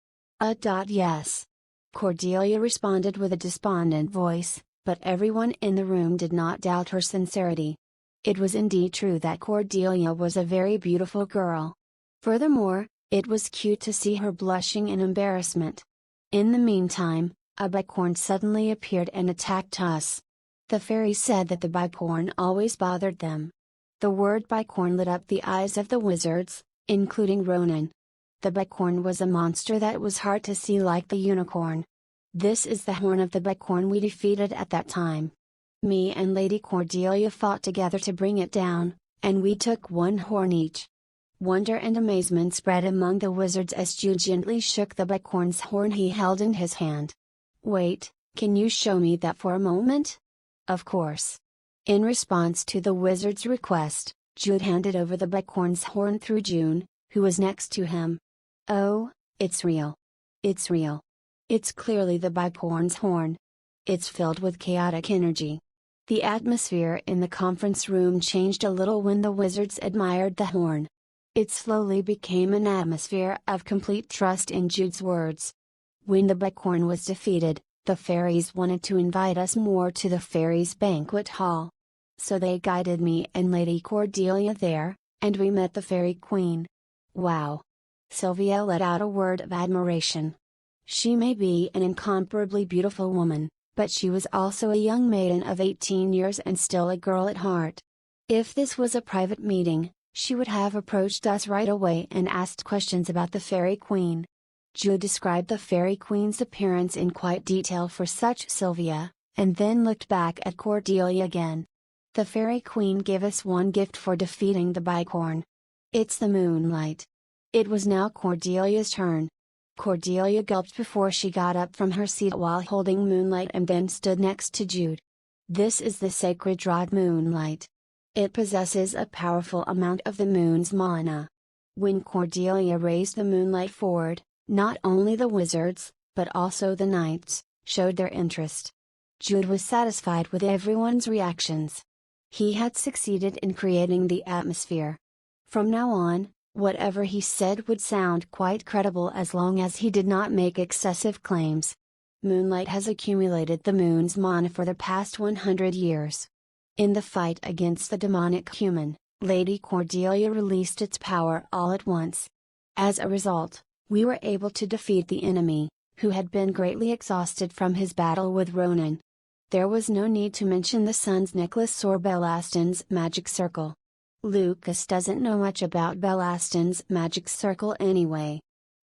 Yes. Cordelia responded with a despondent voice, but everyone in the room did not doubt her sincerity. It was indeed true that Cordelia was a very beautiful girl. Furthermore, it was cute to see her blushing in embarrassment. In the meantime, a bicorn suddenly appeared and attacked us. The fairies said that the bicorn always bothered them. The word bicorn lit up the eyes of the wizards, including Ronan. The bicorn was a monster that was hard to see like the unicorn. This is the horn of the bicorn we defeated at that time. Me and Lady Cordelia fought together to bring it down, and we took one horn each. Wonder and amazement spread among the wizards as Jude gently shook the bicorn's horn he held in his hand. Wait, can you show me that for a moment? Of course. In response to the wizard's request, Jude handed over the bicorn's horn through June, who was next to him. Oh, it's real. It's real. It's clearly the bicorn's horn. It's filled with chaotic energy. The atmosphere in the conference room changed a little when the wizards admired the horn. It slowly became an atmosphere of complete trust in Jude's words. When the bicorn was defeated, the fairies wanted to invite us more to the fairies' banquet hall. So they guided me and Lady Cordelia there, and we met the Fairy Queen. Wow! Sylvia let out a word of admiration. She may be an incomparably beautiful woman, but she was also a young maiden of 18 years and still a girl at heart. If this was a private meeting, she would have approached us right away and asked questions about the Fairy Queen. Jude described the Fairy Queen's appearance in quite detail for such Sylvia, and then looked back at Cordelia again. The Fairy Queen gave us one gift for defeating the bicorn. It's the moonlight. It was now Cordelia's turn. Cordelia gulped before she got up from her seat while holding Moonlight and then stood next to Jude. This is the sacred rod Moonlight. It possesses a powerful amount of the moon's mana. When Cordelia raised the Moonlight forward, not only the wizards, but also the knights, showed their interest. Jude was satisfied with everyone's reactions. He had succeeded in creating the atmosphere. From now on, whatever he said would sound quite credible as long as he did not make excessive claims. Moonlight has accumulated the moon's mana for the past 100 years. In the fight against the demonic human, Lady Cordelia released its power all at once. As a result, we were able to defeat the enemy, who had been greatly exhausted from his battle with Ronan. There was no need to mention the sun's necklace or Belastin's magic circle. Lucas doesn't know much about Belastin's magic circle anyway.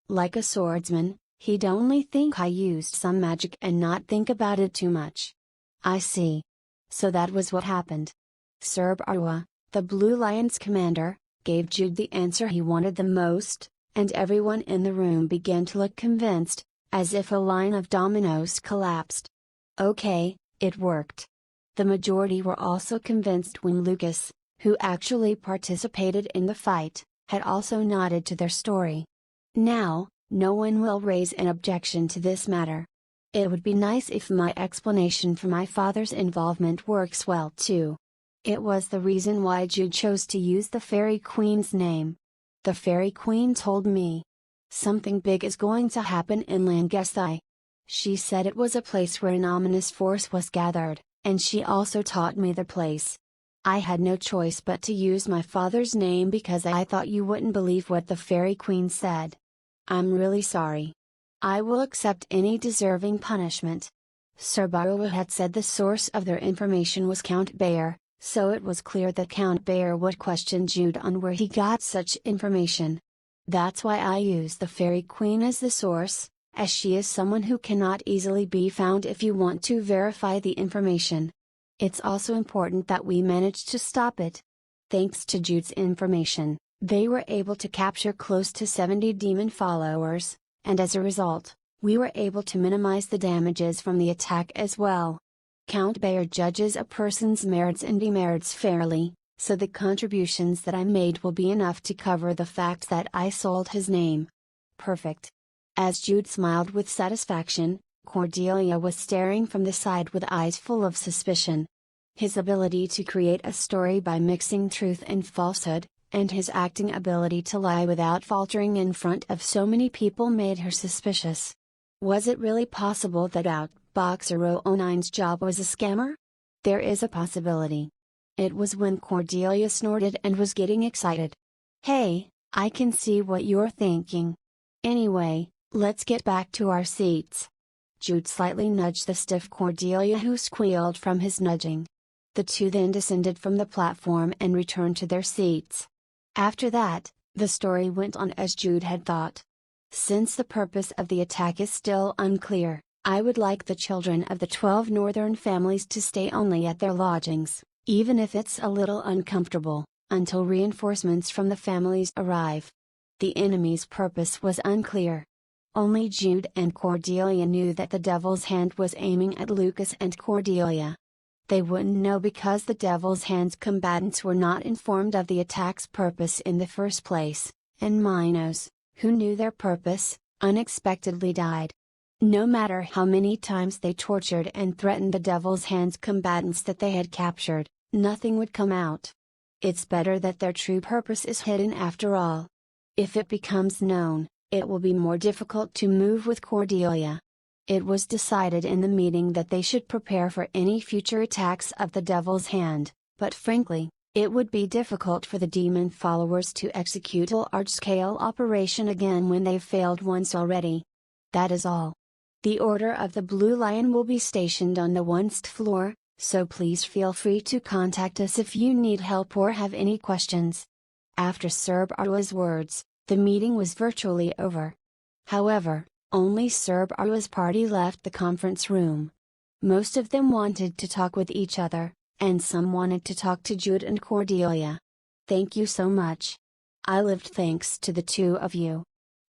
Like a swordsman, he'd only think I used some magic and not think about it too much. I see. So that was what happened. Sir Barwa, the Blue Lion's commander, gave Jude the answer he wanted the most, and everyone in the room began to look convinced, as if a line of dominoes collapsed. Okay, it worked. The majority were also convinced when Lucas, who actually participated in the fight, had also nodded to their story. Now, no one will raise an objection to this matter. It would be nice if my explanation for my father's involvement works well too. It was the reason why Jude chose to use the Fairy Queen's name. The Fairy Queen told me, "Something big is going to happen in Langesthai." She said it was a place where an ominous force was gathered, and she also taught me the place. I had no choice but to use my father's name because I thought you wouldn't believe what the Fairy Queen said. I'm really sorry. I will accept any deserving punishment. Sir Barwa had said the source of their information was Count Bayer, so it was clear that Count Bayer would question Jude on where he got such information. That's why I use the Fairy Queen as the source, as she is someone who cannot easily be found if you want to verify the information. It's also important that we managed to stop it. Thanks to Jude's information, they were able to capture close to 70 demon followers, and as a result, we were able to minimize the damages from the attack as well. Count Bayer judges a person's merits and demerits fairly, so the contributions that I made will be enough to cover the fact that I sold his name. Perfect. As Jude smiled with satisfaction, Cordelia was staring from the side with eyes full of suspicion. His ability to create a story by mixing truth and falsehood, and his acting ability to lie without faltering in front of so many people made her suspicious. Was it really possible that Outboxer 009's job was a scammer? There is a possibility. It was when Cordelia snorted and was getting excited. Hey, I can see what you're thinking. Anyway, let's get back to our seats. Jude slightly nudged the stiff Cordelia, who squealed from his nudging. The two then descended from the platform and returned to their seats. After that, the story went on as Jude had thought. Since the purpose of the attack is still unclear, I would like the children of the 12 northern families to stay only at their lodgings, even if it's a little uncomfortable, until reinforcements from the families arrive. The enemy's purpose was unclear. Only Jude and Cordelia knew that the Devil's Hand was aiming at Lucas and Cordelia. They wouldn't know because the Devil's Hand's combatants were not informed of the attack's purpose in the first place, and Minos, who knew their purpose, unexpectedly died. No matter how many times they tortured and threatened the Devil's Hand's combatants that they had captured, nothing would come out. It's better that their true purpose is hidden after all. If it becomes known, it will be more difficult to move with Cordelia. It was decided in the meeting that they should prepare for any future attacks of the Devil's Hand, but frankly, It would be difficult for the demon followers to execute a large-scale operation again when they've failed once already. That is all. The Order of the Blue Lion will be stationed on the 1st floor, so please feel free to contact us if you need help or have any questions. After Serb Arwa's words, the meeting was virtually over. However, only Serb Arwa's party left the conference room. Most of them wanted to talk with each other, and some wanted to talk to Jude and Cordelia. Thank you so much. I lived thanks to the two of you.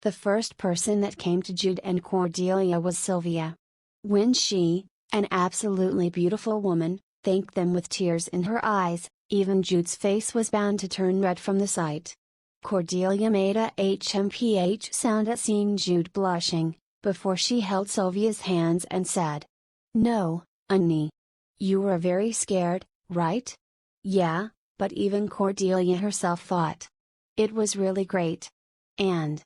The first person that came to Jude and Cordelia was Sylvia. When she, an absolutely beautiful woman, thanked them with tears in her eyes, even Jude's face was bound to turn red from the sight. Cordelia made a HMPH sound at seeing Jude blushing, before she held Sylvia's hands and said, "No, Annie. You were very scared, right?" "Yeah," but even Cordelia herself thought. It was really great. And,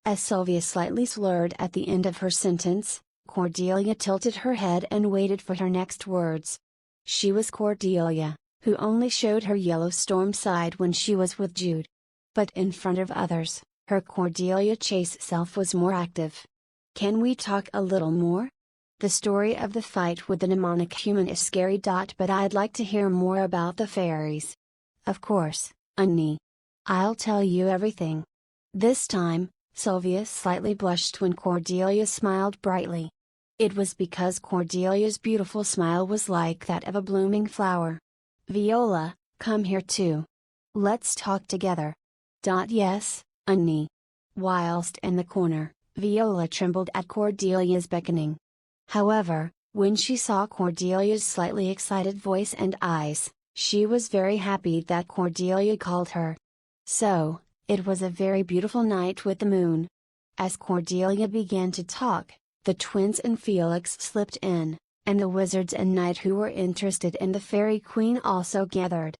as Sylvia slightly slurred at the end of her sentence, Cordelia tilted her head and waited for her next words. She was Cordelia, who only showed her yellow storm side when she was with Jude. But in front of others, her Cordelia Chase self was more active. "Can we talk a little more? The story of the fight with the mnemonic human is scary. But I'd like to hear more about the fairies." "Of course, Annie. I'll tell you everything." This time, Sylvia slightly blushed when Cordelia smiled brightly. It was because Cordelia's beautiful smile was like that of a blooming flower. "Viola, come here too. Let's talk together." "Yes, Annie." Whilst in the corner, Viola trembled at Cordelia's beckoning. However, when she saw Cordelia's slightly excited voice and eyes, she was very happy that Cordelia called her. So, it was a very beautiful night with the moon. As Cordelia began to talk, the twins and Felix slipped in, and the wizards and knight who were interested in the fairy queen also gathered.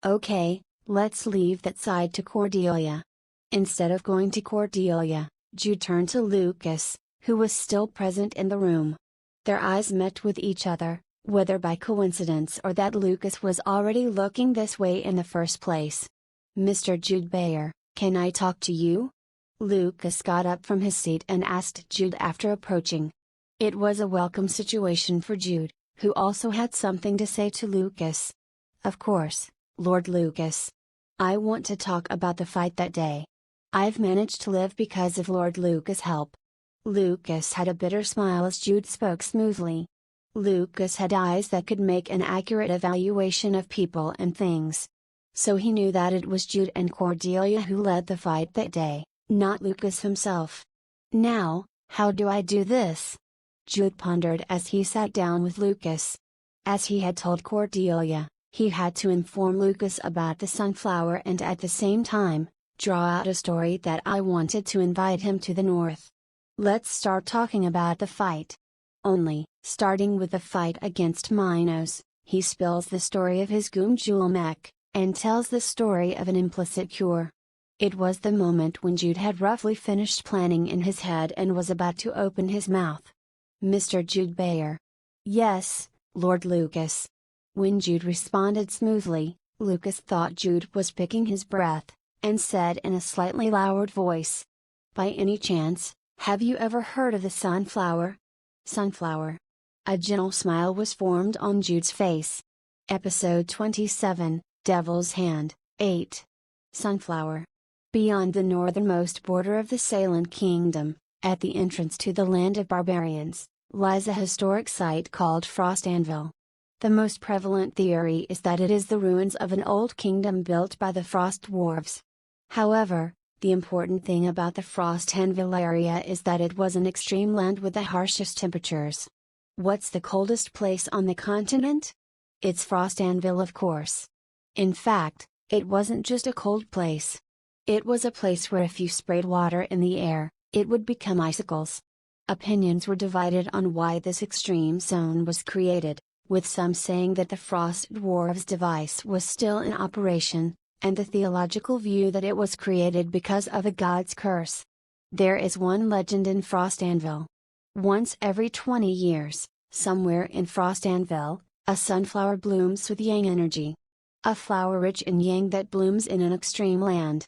"Okay, let's leave that side to Cordelia." Instead of going to Cordelia, Jude turned to Lucas, who was still present in the room. Their eyes met with each other, whether by coincidence or that Lucas was already looking this way in the first place. "Mr. Jude Bayer, can I talk to you?" Lucas got up from his seat and asked Jude after approaching. It was a welcome situation for Jude, who also had something to say to Lucas. "Of course, Lord Lucas. I want to talk about the fight that day. I've managed to live because of Lord Lucas' help." Lucas had a bitter smile as Jude spoke smoothly. Lucas had eyes that could make an accurate evaluation of people and things. So he knew that it was Jude and Cordelia who led the fight that day, not Lucas himself. "Now, how do I do this?" Jude pondered as he sat down with Lucas. As he had told Cordelia, he had to inform Lucas about the sunflower and at the same time, draw out a story that I wanted to invite him to the north. "Let's start talking about the fight." Only, starting with the fight against Minos, he spills the story of his Gumjulmek, and tells the story of an implicit cure. It was the moment when Jude had roughly finished planning in his head and was about to open his mouth. "Mr. Jude Bayer." "Yes, Lord Lucas." When Jude responded smoothly, Lucas thought Jude was picking his breath, and said in a slightly lowered voice, "By any chance, have you ever heard of the sunflower?" "Sunflower." A gentle smile was formed on Jude's face. Episode 27, Devil's Hand, 8. Sunflower. Beyond the northernmost border of the Salient Kingdom, at the entrance to the land of barbarians, lies a historic site called Frost Anvil. The most prevalent theory is that it is the ruins of an old kingdom built by the Frost Dwarves. However, the important thing about the Frost Anvil area is that it was an extreme land with the harshest temperatures. What's the coldest place on the continent? It's Frost Anvil, of course. In fact, it wasn't just a cold place. It was a place where if you sprayed water in the air, it would become icicles. Opinions were divided on why this extreme zone was created, with some saying that the Frost Dwarves' device was still in operation, and the theological view that it was created because of a god's curse. There is one legend in Frost Anvil. Once every 20 years, somewhere in Frost Anvil, a sunflower blooms with yang energy. a flower rich in yang that blooms in an extreme land.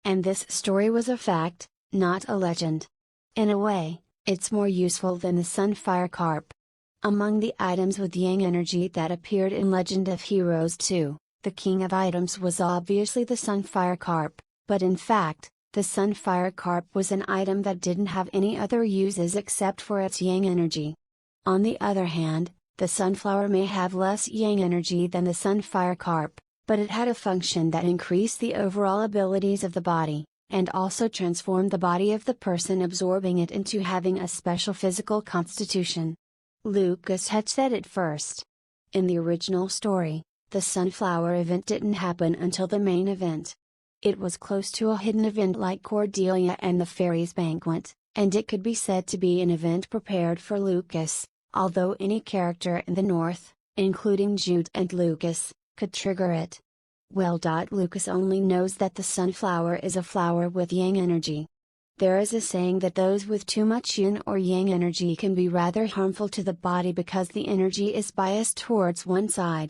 And this story was a fact, not a legend. In a way, it's more useful than the sunfire carp. Among the items with yang energy that appeared in Legend of Heroes 2, the king of items was obviously the sunfire carp, but in fact, the sunfire carp was an item that didn't have any other uses except for its yang energy. On the other hand, the sunflower may have less yang energy than the sunfire carp, but it had a function that increased the overall abilities of the body, and also transformed the body of the person absorbing it into having a special physical constitution. Lucas had said it first. In the original story, the sunflower event didn't happen until the main event. It was close to a hidden event like Cordelia and the fairies' banquet, and it could be said to be an event prepared for Lucas, although any character in the North, including Jude and Lucas, could trigger it. Well, Lucas only knows that the sunflower is a flower with yang energy. There is a saying that those with too much yin or yang energy can be rather harmful to the body because the energy is biased towards one side.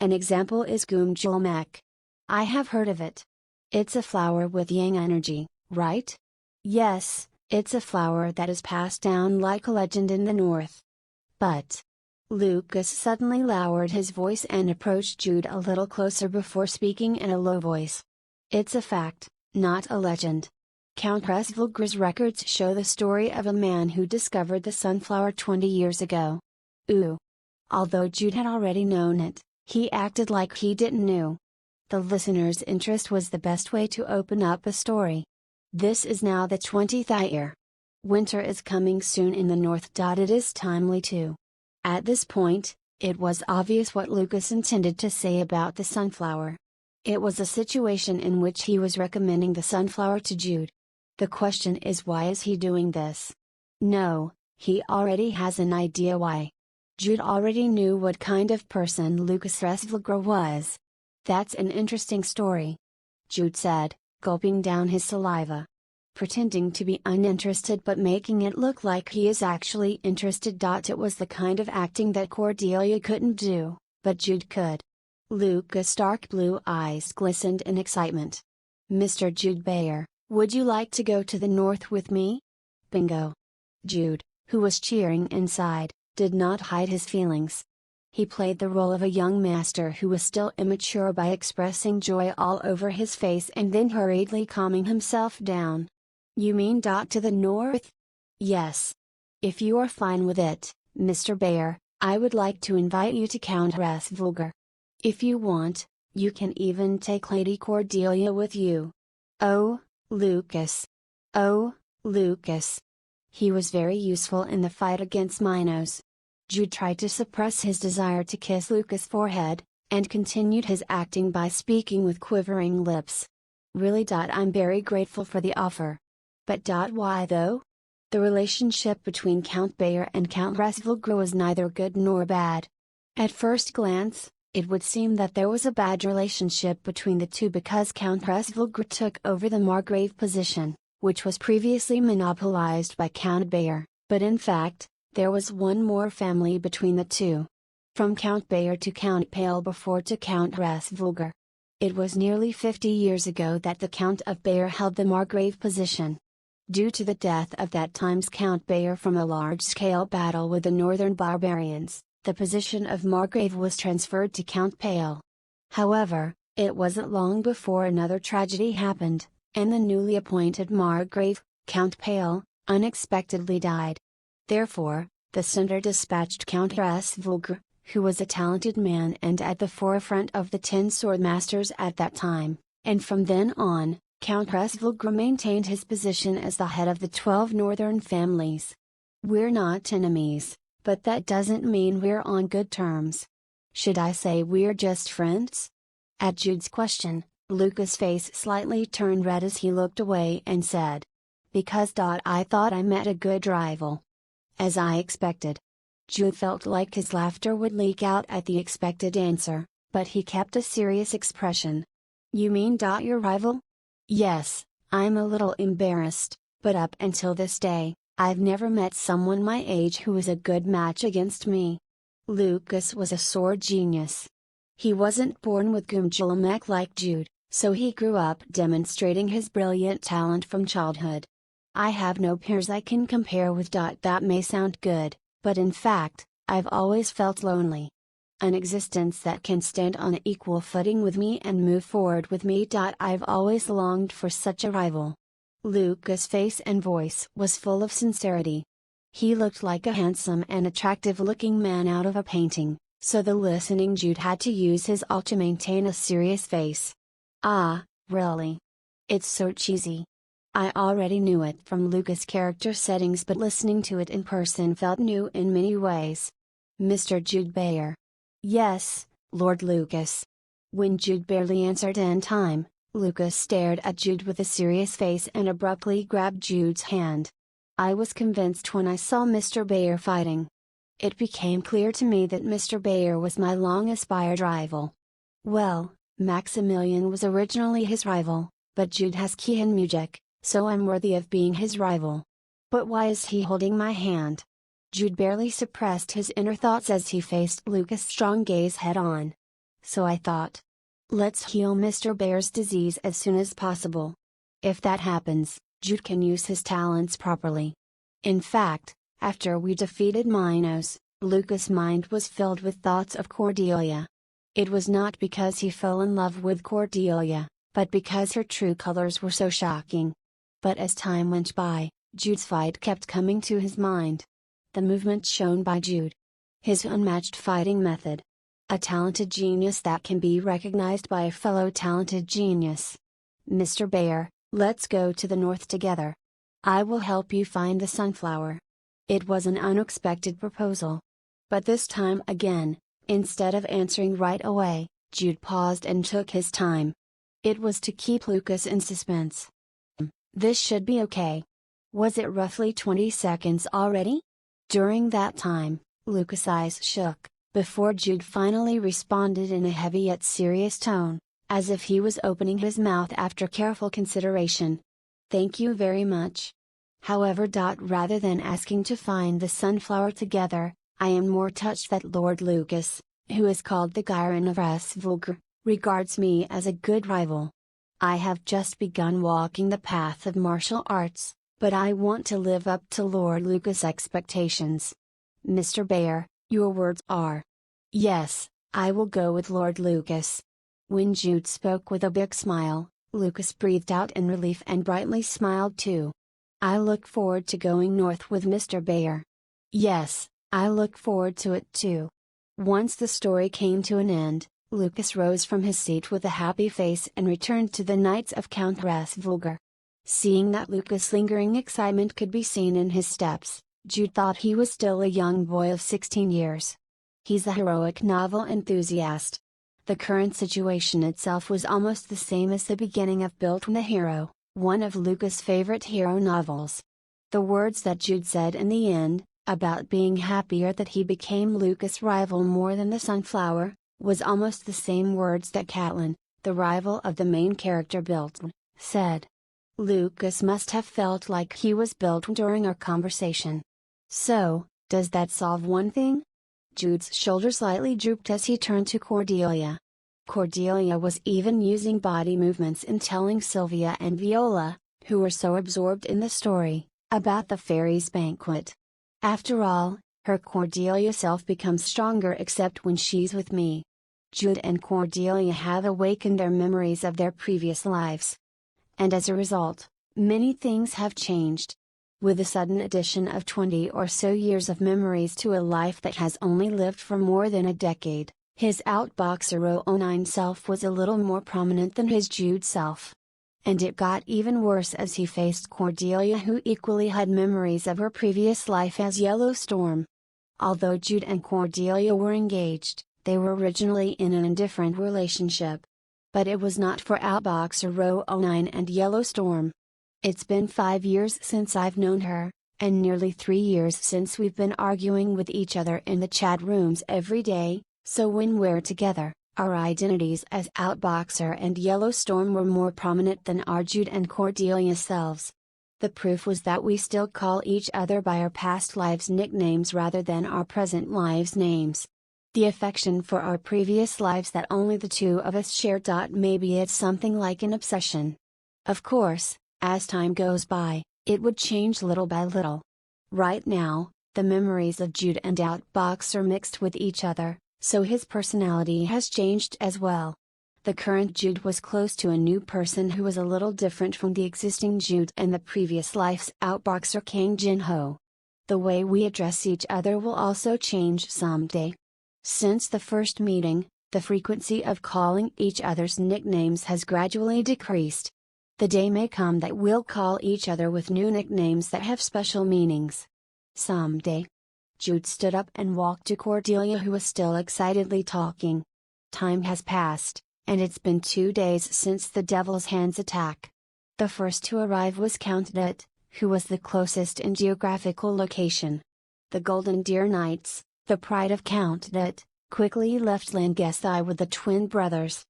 An example is Gumjulmek. I have heard of it. It's a flower with yang energy, right? Yes, it's a flower that is passed down like a legend in the North. But Lucas suddenly lowered his voice and approached Jude a little closer before speaking in a low voice. It's a fact, not a legend. Count Resvulgar's records show the story of a man who discovered the sunflower 20 years ago. Ooh. Although Jude had already known it, he acted like he didn't know. The listener's interest was the best way to open up a story. This is now the 20th year. Winter is coming soon in the North. It is timely too. At this point, it was obvious what Lucas intended to say about the sunflower. It was a situation in which he was recommending the sunflower to Jude. The question is, why is he doing this? No, he already has an idea why. Jude already knew what kind of person Lucas Resvulgar was. That's an interesting story, Jude said, gulping down his saliva. Pretending to be uninterested but making it look like he is actually interested. It was the kind of acting that Cordelia couldn't do, but Jude could. Lucas' dark blue eyes glistened in excitement. Mr. Jude Bayer, would you like to go to the North with me? Bingo. Jude, who was cheering inside, did not hide his feelings. He played the role of a young master who was still immature by expressing joy all over his face and then hurriedly calming himself down. You mean to the North? Yes. If you are fine with it, Mr. Bayer, I would like to invite you to Count Resvulgar. If you want, you can even take Lady Cordelia with you. Oh, Lucas. Oh, Lucas. He was very useful in the fight against Minos. Jude tried to suppress his desire to kiss Lucas' forehead, and continued his acting by speaking with quivering lips. Really. I'm very grateful for the offer. But. Why though? The relationship between Count Bayer and Count Resvulgar was neither good nor bad. At first glance, it would seem that there was a bad relationship between the two because Count Resvulgar took over the Margrave position, which was previously monopolized by Count Bayer, but in fact, there was one more family between the two. From Count Bayer to Count Pale before to Count Resvulgar. It was nearly 50 years ago that the Count of Bayer held the Margrave position. Due to the death of that time's Count Bayer from a large-scale battle with the northern barbarians, the position of Margrave was transferred to Count Pale. However, it wasn't long before another tragedy happened, and the newly appointed Margrave, Count Pale, unexpectedly died. Therefore, the Center dispatched Count Resvulgar, who was a talented man and at the forefront of the 10 swordmasters at that time, and from then on, Count Resvulgar maintained his position as the head of the 12 northern families. We're not enemies, but that doesn't mean we're on good terms. Should I say we're just friends? At Jude's question, Lucas' face slightly turned red as he looked away and said. Because. I thought I met a good rival. As I expected. Jude felt like his laughter would leak out at the expected answer, but he kept a serious expression. You mean. Your rival? Yes, I'm a little embarrassed, but up until this day, I've never met someone my age who was a good match against me. Lucas was a sword genius. He wasn't born with Gumjulamek like Jude, so he grew up demonstrating his brilliant talent from childhood. I have no peers I can compare with. That may sound good, but in fact, I've always felt lonely. An existence that can stand on an equal footing with me and move forward with me. I've always longed for such a rival. Lucas' face and voice was full of sincerity. He looked like a handsome and attractive-looking man out of a painting, so the listening Jude had to use his all to maintain a serious face. Ah, really? It's so cheesy. I already knew it from Lucas' character settings, but listening to it in person felt new in many ways. Mr. Jude Bayer. Yes, Lord Lucas. When Jude barely answered in time, Lucas stared at Jude with a serious face and abruptly grabbed Jude's hand. I was convinced when I saw Mr. Bayer fighting. It became clear to me that Mr. Bayer was my long-aspired rival. Well, Maximilian was originally his rival, but Jude has Kihan Mujik, so I'm worthy of being his rival. But why is he holding my hand? Jude barely suppressed his inner thoughts as he faced Lucas' strong gaze head-on. So I thought. Let's heal Mr. Bayer's disease as soon as possible. If that happens, Jude can use his talents properly. In fact, after we defeated Minos, Lucas' mind was filled with thoughts of Cordelia. It was not because he fell in love with Cordelia, but because her true colors were so shocking. But as time went by, Jude's fight kept coming to his mind. The movement shown by Jude. His unmatched fighting method. A talented genius that can be recognized by a fellow talented genius. Mr. Bayer, let's go to the north together. I will help you find the sunflower. It was an unexpected proposal. But this time again, instead of answering right away, Jude paused and took his time. It was to keep Lucas in suspense. This should be okay. Was it roughly 20 seconds already? During that time, Lucas' eyes shook, before Jude finally responded in a heavy yet serious tone, as if he was opening his mouth after careful consideration. Thank you very much. However, rather than asking to find the sunflower together, I am more touched that Lord Lucas, who is called the Gyron of Rasvulgar, regards me as a good rival. I have just begun walking the path of martial arts, but I want to live up to Lord Lucas' expectations. Mr. Bayer, your words are. Yes, I will go with Lord Lucas. When Jude spoke with a big smile, Lucas breathed out in relief and brightly smiled too. I look forward to going north with Mr. Bayer. Yes, I look forward to it too. Once the story came to an end, Lucas rose from his seat with a happy face and returned to the Knights of Count Rasvulgar. Seeing that Lucas' lingering excitement could be seen in his steps, Jude thought he was still a young boy of 16 years. He's a heroic novel enthusiast. The current situation itself was almost the same as the beginning of Built on the Hero, one of Lucas' favorite hero novels. The words that Jude said in the end, about being happier that he became Lucas' rival more than the sunflower, was almost the same words that Catelyn, the rival of the main character Built, said. Lucas must have felt like he was built during our conversation. So, does that solve one thing? Jude's shoulders slightly drooped as he turned to Cordelia. Cordelia was even using body movements in telling Sylvia and Viola, who were so absorbed in the story, about the fairies' banquet. After all, her Cordelia self becomes stronger except when she's with me. Jude and Cordelia have awakened their memories of their previous lives. And as a result, many things have changed. With the sudden addition of 20 or so years of memories to a life that has only lived for more than a decade, his Outboxer 009 self was a little more prominent than his Jude self. And it got even worse as he faced Cordelia, who equally had memories of her previous life as Yellow Storm. Although Jude and Cordelia were engaged, they were originally in an indifferent relationship. But it was not for Outboxer 009 and Yellow Storm. It's been 5 years since I've known her, and nearly 3 years since we've been arguing with each other in the chat rooms every day, so when we're together, our identities as Outboxer and Yellow Storm were more prominent than our Jude and Cordelia selves. The proof was that we still call each other by our past lives' nicknames rather than our present lives' names. The affection for our previous lives that only the two of us shared. Maybe it's something like an obsession. Of course, as time goes by, it would change little by little. Right now, the memories of Jude and Outbox are mixed with each other, so his personality has changed as well. The current Jude was close to a new person who was a little different from the existing Jude and the previous life's Outboxer Kang Jin Ho. The way we address each other will also change someday. Since the first meeting, the frequency of calling each other's nicknames has gradually decreased. The day may come that we'll call each other with new nicknames that have special meanings. Someday. Jude stood up and walked to Cordelia, who was still excitedly talking. Time has passed, and it's been 2 days since the Devil's Hands attack. The first to arrive was Count Det, who was the closest in geographical location. The Golden Deer Knights, the pride of Count Det, quickly left Langesthai with the twin brothers.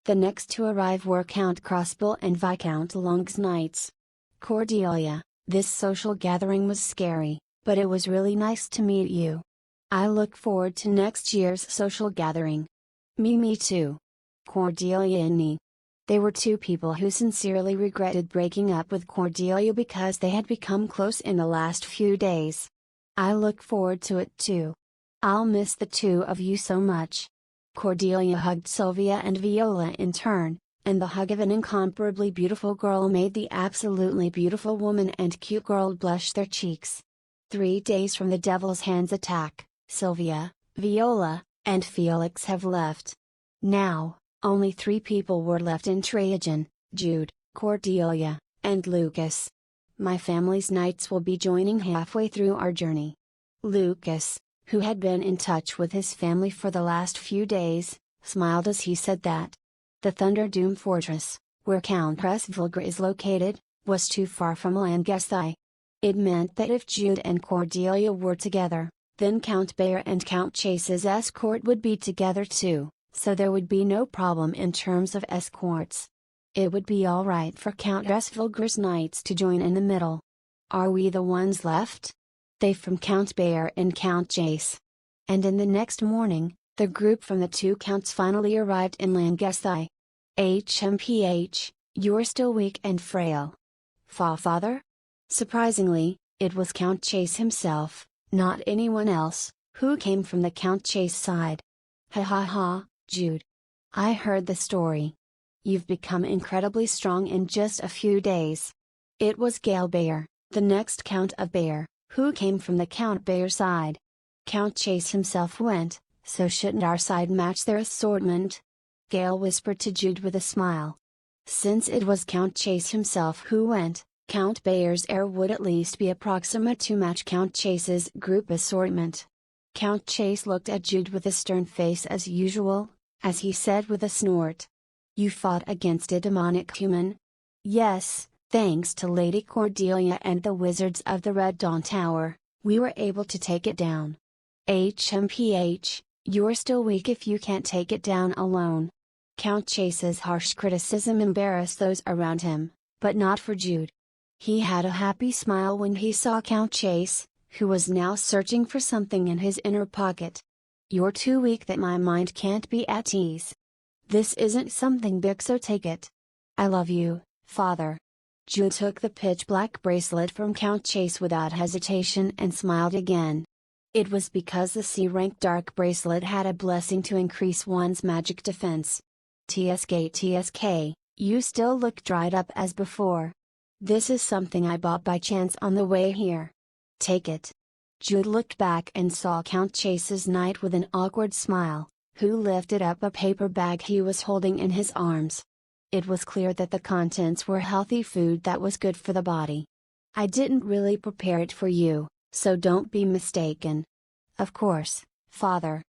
The next to arrive were Count Crossbill and Viscount Long's Knights. Cordelia, this social gathering was scary, but it was really nice to meet you. I look forward to next year's social gathering. Me too. Cordelia and me. They were two people who sincerely regretted breaking up with Cordelia because they had become close in the last few days. I look forward to it too. I'll miss the two of you so much. Cordelia hugged Sylvia and Viola in turn, and the hug of an incomparably beautiful girl made the absolutely beautiful woman and cute girl blush their cheeks. 3 days from the Devil's Hands attack, Sylvia, Viola, and Felix have left. Now, only 3 people were left in Trajan: Jude, Cordelia, and Lucas. My family's knights will be joining halfway through our journey. Lucas, who had been in touch with his family for the last few days, smiled as he said that. The Thunderdome Fortress, where Count Pressvulgar is located, was too far from Langesthai. It meant that if Jude and Cordelia were together, then Count Bayer and Count Chase's escort would be together too, so there would be no problem in terms of escorts. It would be alright for Count Pressvulgar's knights to join in the middle. Are we the ones left? They from Count Bayer and Count Chase. And in the next morning, the group from the 2 counts finally arrived in Langesthai. HMPH, you're still weak and frail. Father? Surprisingly, it was Count Chase himself, not anyone else, who came from the Count Chase side. Ha ha ha, Jude. I heard the story. You've become incredibly strong in just a few days. It was Gale Bayer, the next Count of Bayer, who came from the Count Bayer side. Count Chase himself went, so shouldn't our side match their assortment? Gale whispered to Jude with a smile. Since it was Count Chase himself who went, Count Bayer's heir would at least be approximate to match Count Chase's group assortment. Count Chase looked at Jude with a stern face as usual, as he said with a snort. You fought against a demonic human? Yes. Thanks to Lady Cordelia and the wizards of the Red Dawn Tower, we were able to take it down. HMPH, you're still weak if you can't take it down alone. Count Chase's harsh criticism embarrassed those around him, but not for Jude. He had a happy smile when he saw Count Chase, who was now searching for something in his inner pocket. You're too weak that my mind can't be at ease. This isn't something big, so take it. I love you, Father. Jude took the pitch-black bracelet from Count Chase without hesitation and smiled again. It was because the C-rank dark bracelet had a blessing to increase one's magic defense. TSK, you still look dried up as before. This is something I bought by chance on the way here. Take it. Jude looked back and saw Count Chase's knight with an awkward smile, who lifted up a paper bag he was holding in his arms. It was clear that the contents were healthy food that was good for the body. I didn't really prepare it for you, so don't be mistaken. Of course, Father.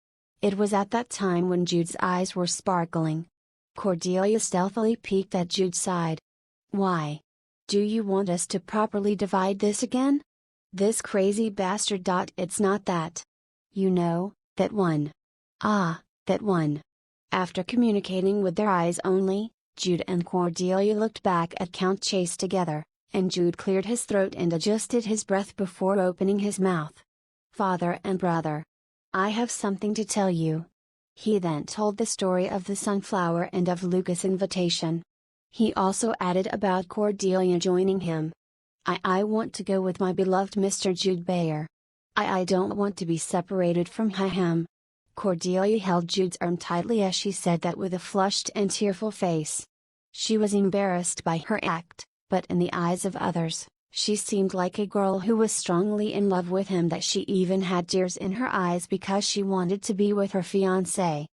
It was at that time when Jude's eyes were sparkling. Cordelia stealthily peeked at Jude's side. Why? Do you want us to properly divide this again? This crazy bastard. It's not that. You know, that one. Ah, that one. After communicating with their eyes only, Jude and Cordelia looked back at Count Chase together, and Jude cleared his throat and adjusted his breath before opening his mouth. Father and brother. I have something to tell you. He then told the story of the sunflower and of Lucas' invitation. He also added about Cordelia joining him. I want to go with my beloved Mr. Jude Bayer. I don't want to be separated from him. Cordelia held Jude's arm tightly as she said that with a flushed and tearful face. She was embarrassed by her act, but in the eyes of others, she seemed like a girl who was strongly in love with him, that she even had tears in her eyes because she wanted to be with her fiancé.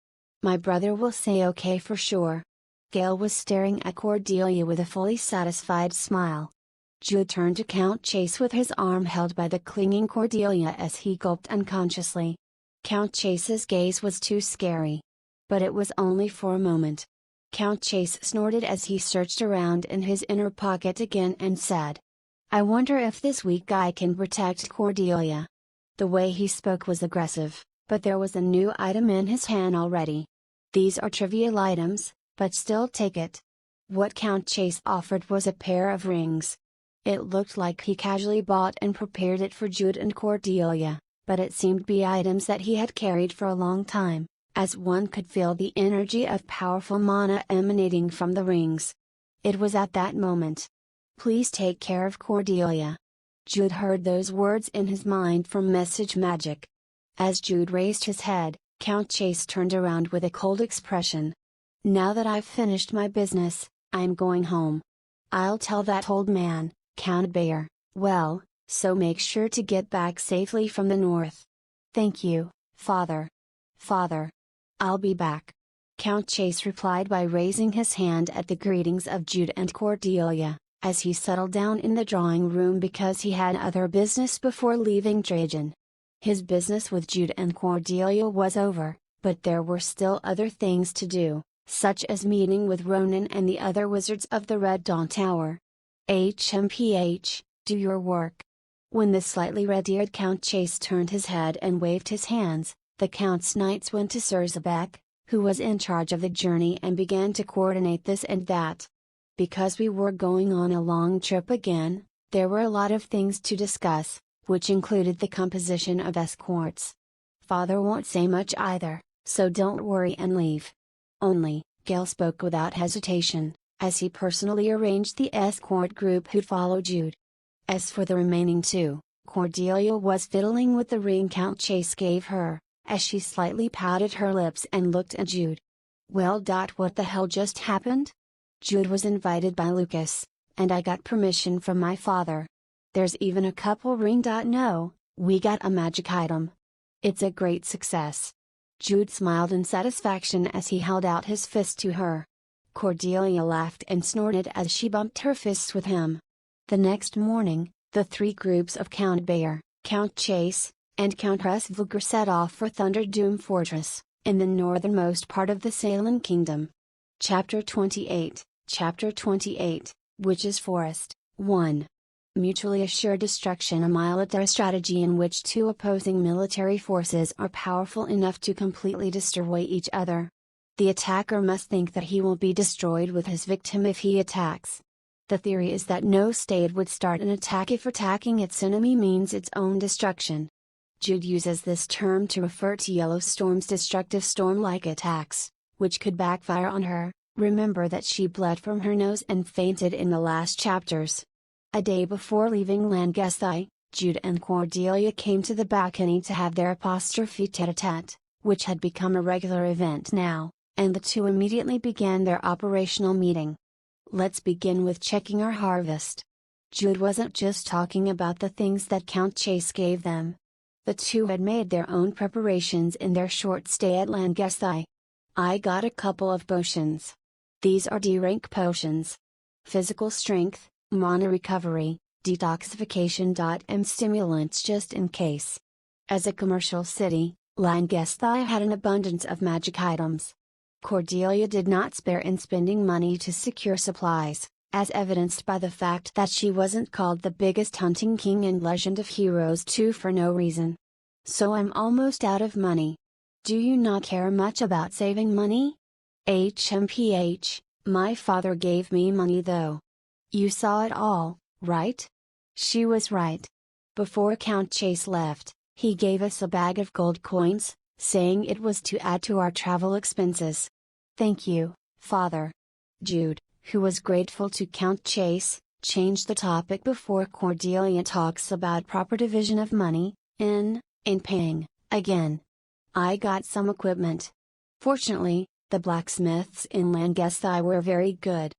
My brother will say okay for sure. Gail was staring at Cordelia with a fully satisfied smile. Jude turned to Count Chase with his arm held by the clinging Cordelia as he gulped unconsciously. Count Chase's gaze was too scary. But it was only for a moment. Count Chase snorted as he searched around in his inner pocket again and said, I wonder if this weak guy can protect Cordelia. The way he spoke was aggressive, but there was a new item in his hand already. These are trivial items, but still take it. What Count Chase offered was a pair of rings. It looked like he casually bought and prepared it for Jude and Cordelia, but it seemed to be items that he had carried for a long time, as one could feel the energy of powerful mana emanating from the rings. It was at that moment. Please take care of Cordelia. Jude heard those words in his mind from message magic. As Jude raised his head, Count Chase turned around with a cold expression. Now that I've finished my business, I'm going home. I'll tell that old man, Count Bayer, well, so make sure to get back safely from the north. Thank you, Father. Father. I'll be back. Count Chase replied by raising his hand at the greetings of Jude and Cordelia, as he settled down in the drawing room because he had other business before leaving Trajan. His business with Jude and Cordelia was over, but there were still other things to do, such as meeting with Ronan and the other wizards of the Red Dawn Tower. HMPH, do your work. When the slightly red-eared Count Chase turned his head and waved his hands, the Count's knights went to Sirzabek, who was in charge of the journey, and began to coordinate this and that. Because we were going on a long trip again, there were a lot of things to discuss, which included the composition of escorts. Father won't say much either, so don't worry and leave. Only, Gale spoke without hesitation, as he personally arranged the escort group who'd follow Jude. As for the remaining two, Cordelia was fiddling with the ring Count Chase gave her, as she slightly pouted her lips and looked at Jude. Well, what the hell just happened? Jude was invited by Lucas, and I got permission from my father. There's even a couple ring. No, we got a magic item. It's a great success. Jude smiled in satisfaction as he held out his fist to her. Cordelia laughed and snorted as she bumped her fists with him. The next morning, the three groups of Count Bayer, Count Chase, and Countess Vlugr set off for Thunderdoom Fortress, in the northernmost part of the Salen Kingdom. Chapter 28, Witch's Forest, 1. Mutually assured destruction, a military strategy in which two opposing military forces are powerful enough to completely destroy each other. The attacker must think that he will be destroyed with his victim if he attacks. The theory is that no state would start an attack if attacking its enemy means its own destruction. Jude uses this term to refer to Yellowstorm's destructive storm-like attacks, which could backfire on her. Remember that she bled from her nose and fainted in the last chapters. A day before leaving Langesthai, Jude and Cordelia came to the balcony to have their apostrophe tete-a-tete, which had become a regular event now, and the two immediately began their operational meeting. Let's begin with checking our harvest. Jude wasn't just talking about the things that Count Chase gave them. The two had made their own preparations in their short stay at Langesthai. I got a couple of potions. These are D-rank potions. Physical strength, mana recovery, detoxification. And stimulants just in case. As a commercial city, Langesthai had an abundance of magic items. Cordelia did not spare in spending money to secure supplies, as evidenced by the fact that she wasn't called the biggest hunting king in Legend of Heroes 2 for no reason. So I'm almost out of money. Do you not care much about saving money? HMPH, my father gave me money though. You saw it all, right? She was right. Before Count Chase left, He gave us a bag of gold coins, saying it was to add to our travel expenses. Thank you, Father. Jude, who was grateful to Count Chase, changed the topic before Cordelia talks about proper division of money, in paying, again. I got some equipment. Fortunately, the blacksmiths in Langesthai were very good.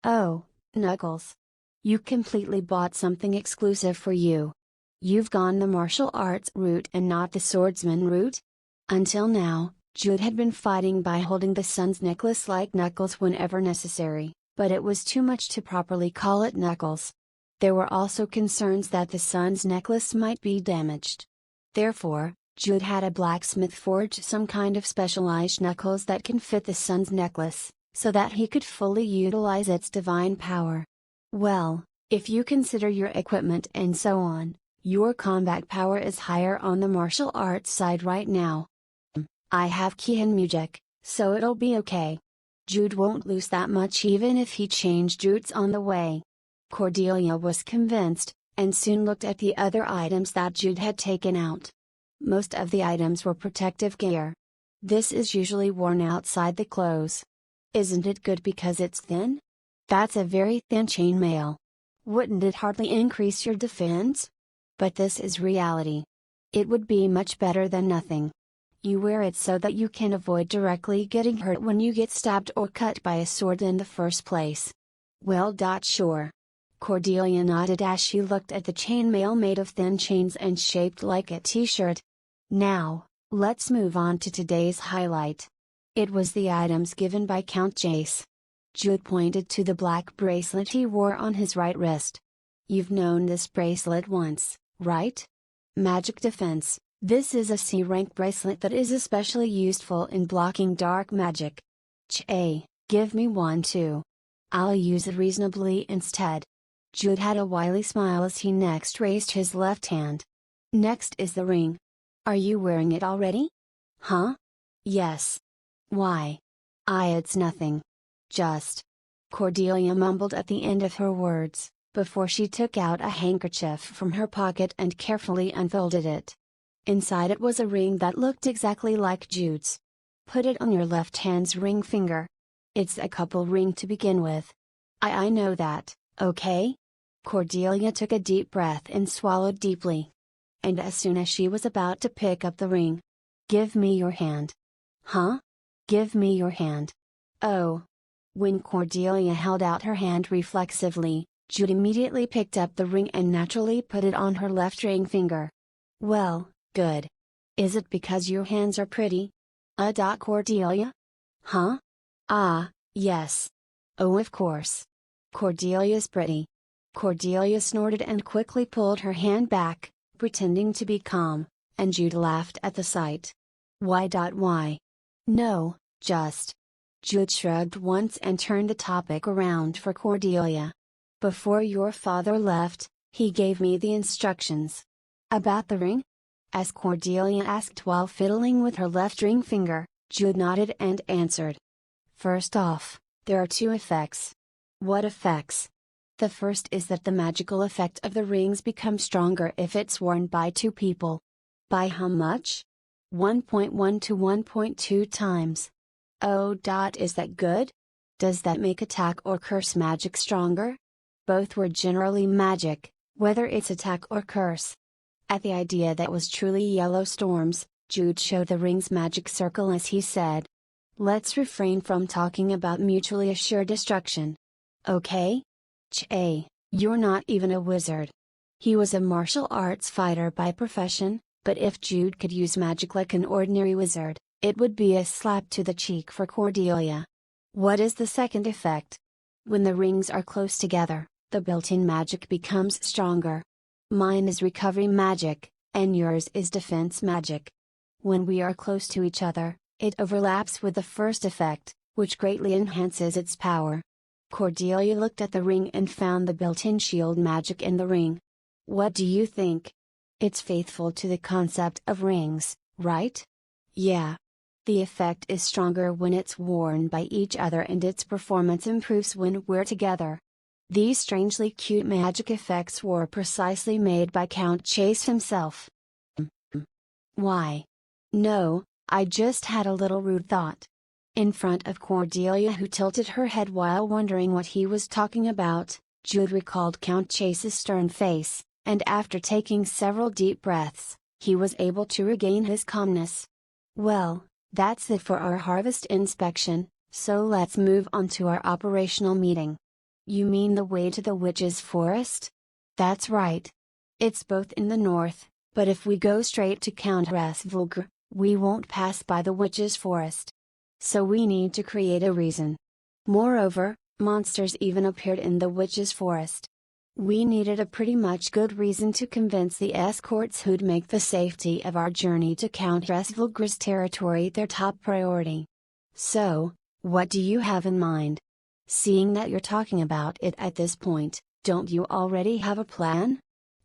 Oh, Knuckles. You completely bought something exclusive for you. You've gone the martial arts route and not the swordsman route? Until now, Jude had been fighting by holding the sun's necklace like Knuckles whenever necessary, but it was too much to properly call it Knuckles. There were also concerns that the sun's necklace might be damaged. Therefore, Jude had a blacksmith forge some kind of specialized knuckles that can fit the sun's necklace, so that he could fully utilize its divine power. Well, if you consider your equipment and so on, your combat power is higher on the martial arts side right now. I have Kihan Mujik, so it'll be okay. Jude won't lose that much even if he changed routes on the way. Cordelia was convinced, and soon looked at the other items that Jude had taken out. Most of the items were protective gear. This is usually worn outside the clothes. Isn't it good because it's thin? That's a very thin chainmail. Wouldn't it hardly increase your defense? But this is reality. It would be much better than nothing. You wear it so that you can avoid directly getting hurt when you get stabbed or cut by a sword in the first place. Well, sure. Cordelia nodded as she looked at the chainmail made of thin chains and shaped like a t-shirt. Now, let's move on to today's highlight. It was the items given by Count Chase. Jude pointed to the black bracelet he wore on his right wrist. You've known this bracelet once, right? Magic defense. This is a C-rank bracelet that is especially useful in blocking dark magic. Give me one too. I'll use it reasonably instead. Jude had a wily smile as he next raised his left hand. Next is the ring. Are you wearing it already? Huh? Yes. Why? It's nothing. Just. Cordelia mumbled at the end of her words, before she took out a handkerchief from her pocket and carefully unfolded it. Inside it was a ring that looked exactly like Jude's. Put it on your left hand's ring finger. It's a couple ring to begin with. I know that, okay? Cordelia took a deep breath and swallowed deeply. And as soon as she was about to pick up the ring. Give me your hand. Huh? Give me your hand. Oh. When Cordelia held out her hand reflexively, Jude immediately picked up the ring and naturally put it on her left ring finger. Well, good. Is it because your hands are pretty? Cordelia? Huh? Yes. Oh, of course. Cordelia's pretty. Cordelia snorted and quickly pulled her hand back, pretending to be calm, and Jude laughed at the sight. Why? No, just. Jude shrugged once and turned the topic around for Cordelia. Before your father left, he gave me the instructions. About the ring? As Cordelia asked while fiddling with her left ring finger, Jude nodded and answered. First off, there are two effects. What effects? The first is that the magical effect of the rings becomes stronger if it's worn by two people. By how much? 1.1 to 1.2 times. Oh. Is that good? Does that make attack or curse magic stronger? Both were generally magic, whether it's attack or curse. At the idea that was truly yellow storms, Jude showed the ring's magic circle as he said. Let's refrain from talking about mutually assured destruction. Okay? You're not even a wizard. He was a martial arts fighter by profession, but if Jude could use magic like an ordinary wizard, it would be a slap to the cheek for Cordelia. What is the second effect? When the rings are close together, the built-in magic becomes stronger. Mine is recovery magic, and yours is defense magic. When we are close to each other, it overlaps with the first effect, which greatly enhances its power. Cordelia looked at the ring and found the built-in shield magic in the ring. What do you think? It's faithful to the concept of rings, right? Yeah. The effect is stronger when it's worn by each other and its performance improves when we're together. These strangely cute magic effects were precisely made by Count Chase himself. Why? No, I just had a little rude thought. In front of Cordelia, who tilted her head while wondering what he was talking about, Jude recalled Count Chase's stern face, and after taking several deep breaths, he was able to regain his calmness. Well, that's it for our harvest inspection, so let's move on to our operational meeting. You mean the way to the witch's forest? That's right. It's both in the north, but if we go straight to Count Rasvulgar, we won't pass by the witch's forest. So we need to create a reason. Moreover, monsters even appeared in the witch's forest. We needed a pretty much good reason to convince the escorts who'd make the safety of our journey to Count Rasvulgar's territory their top priority. So, what do you have in mind? Seeing that you're talking about it at this point, don't you already have a plan?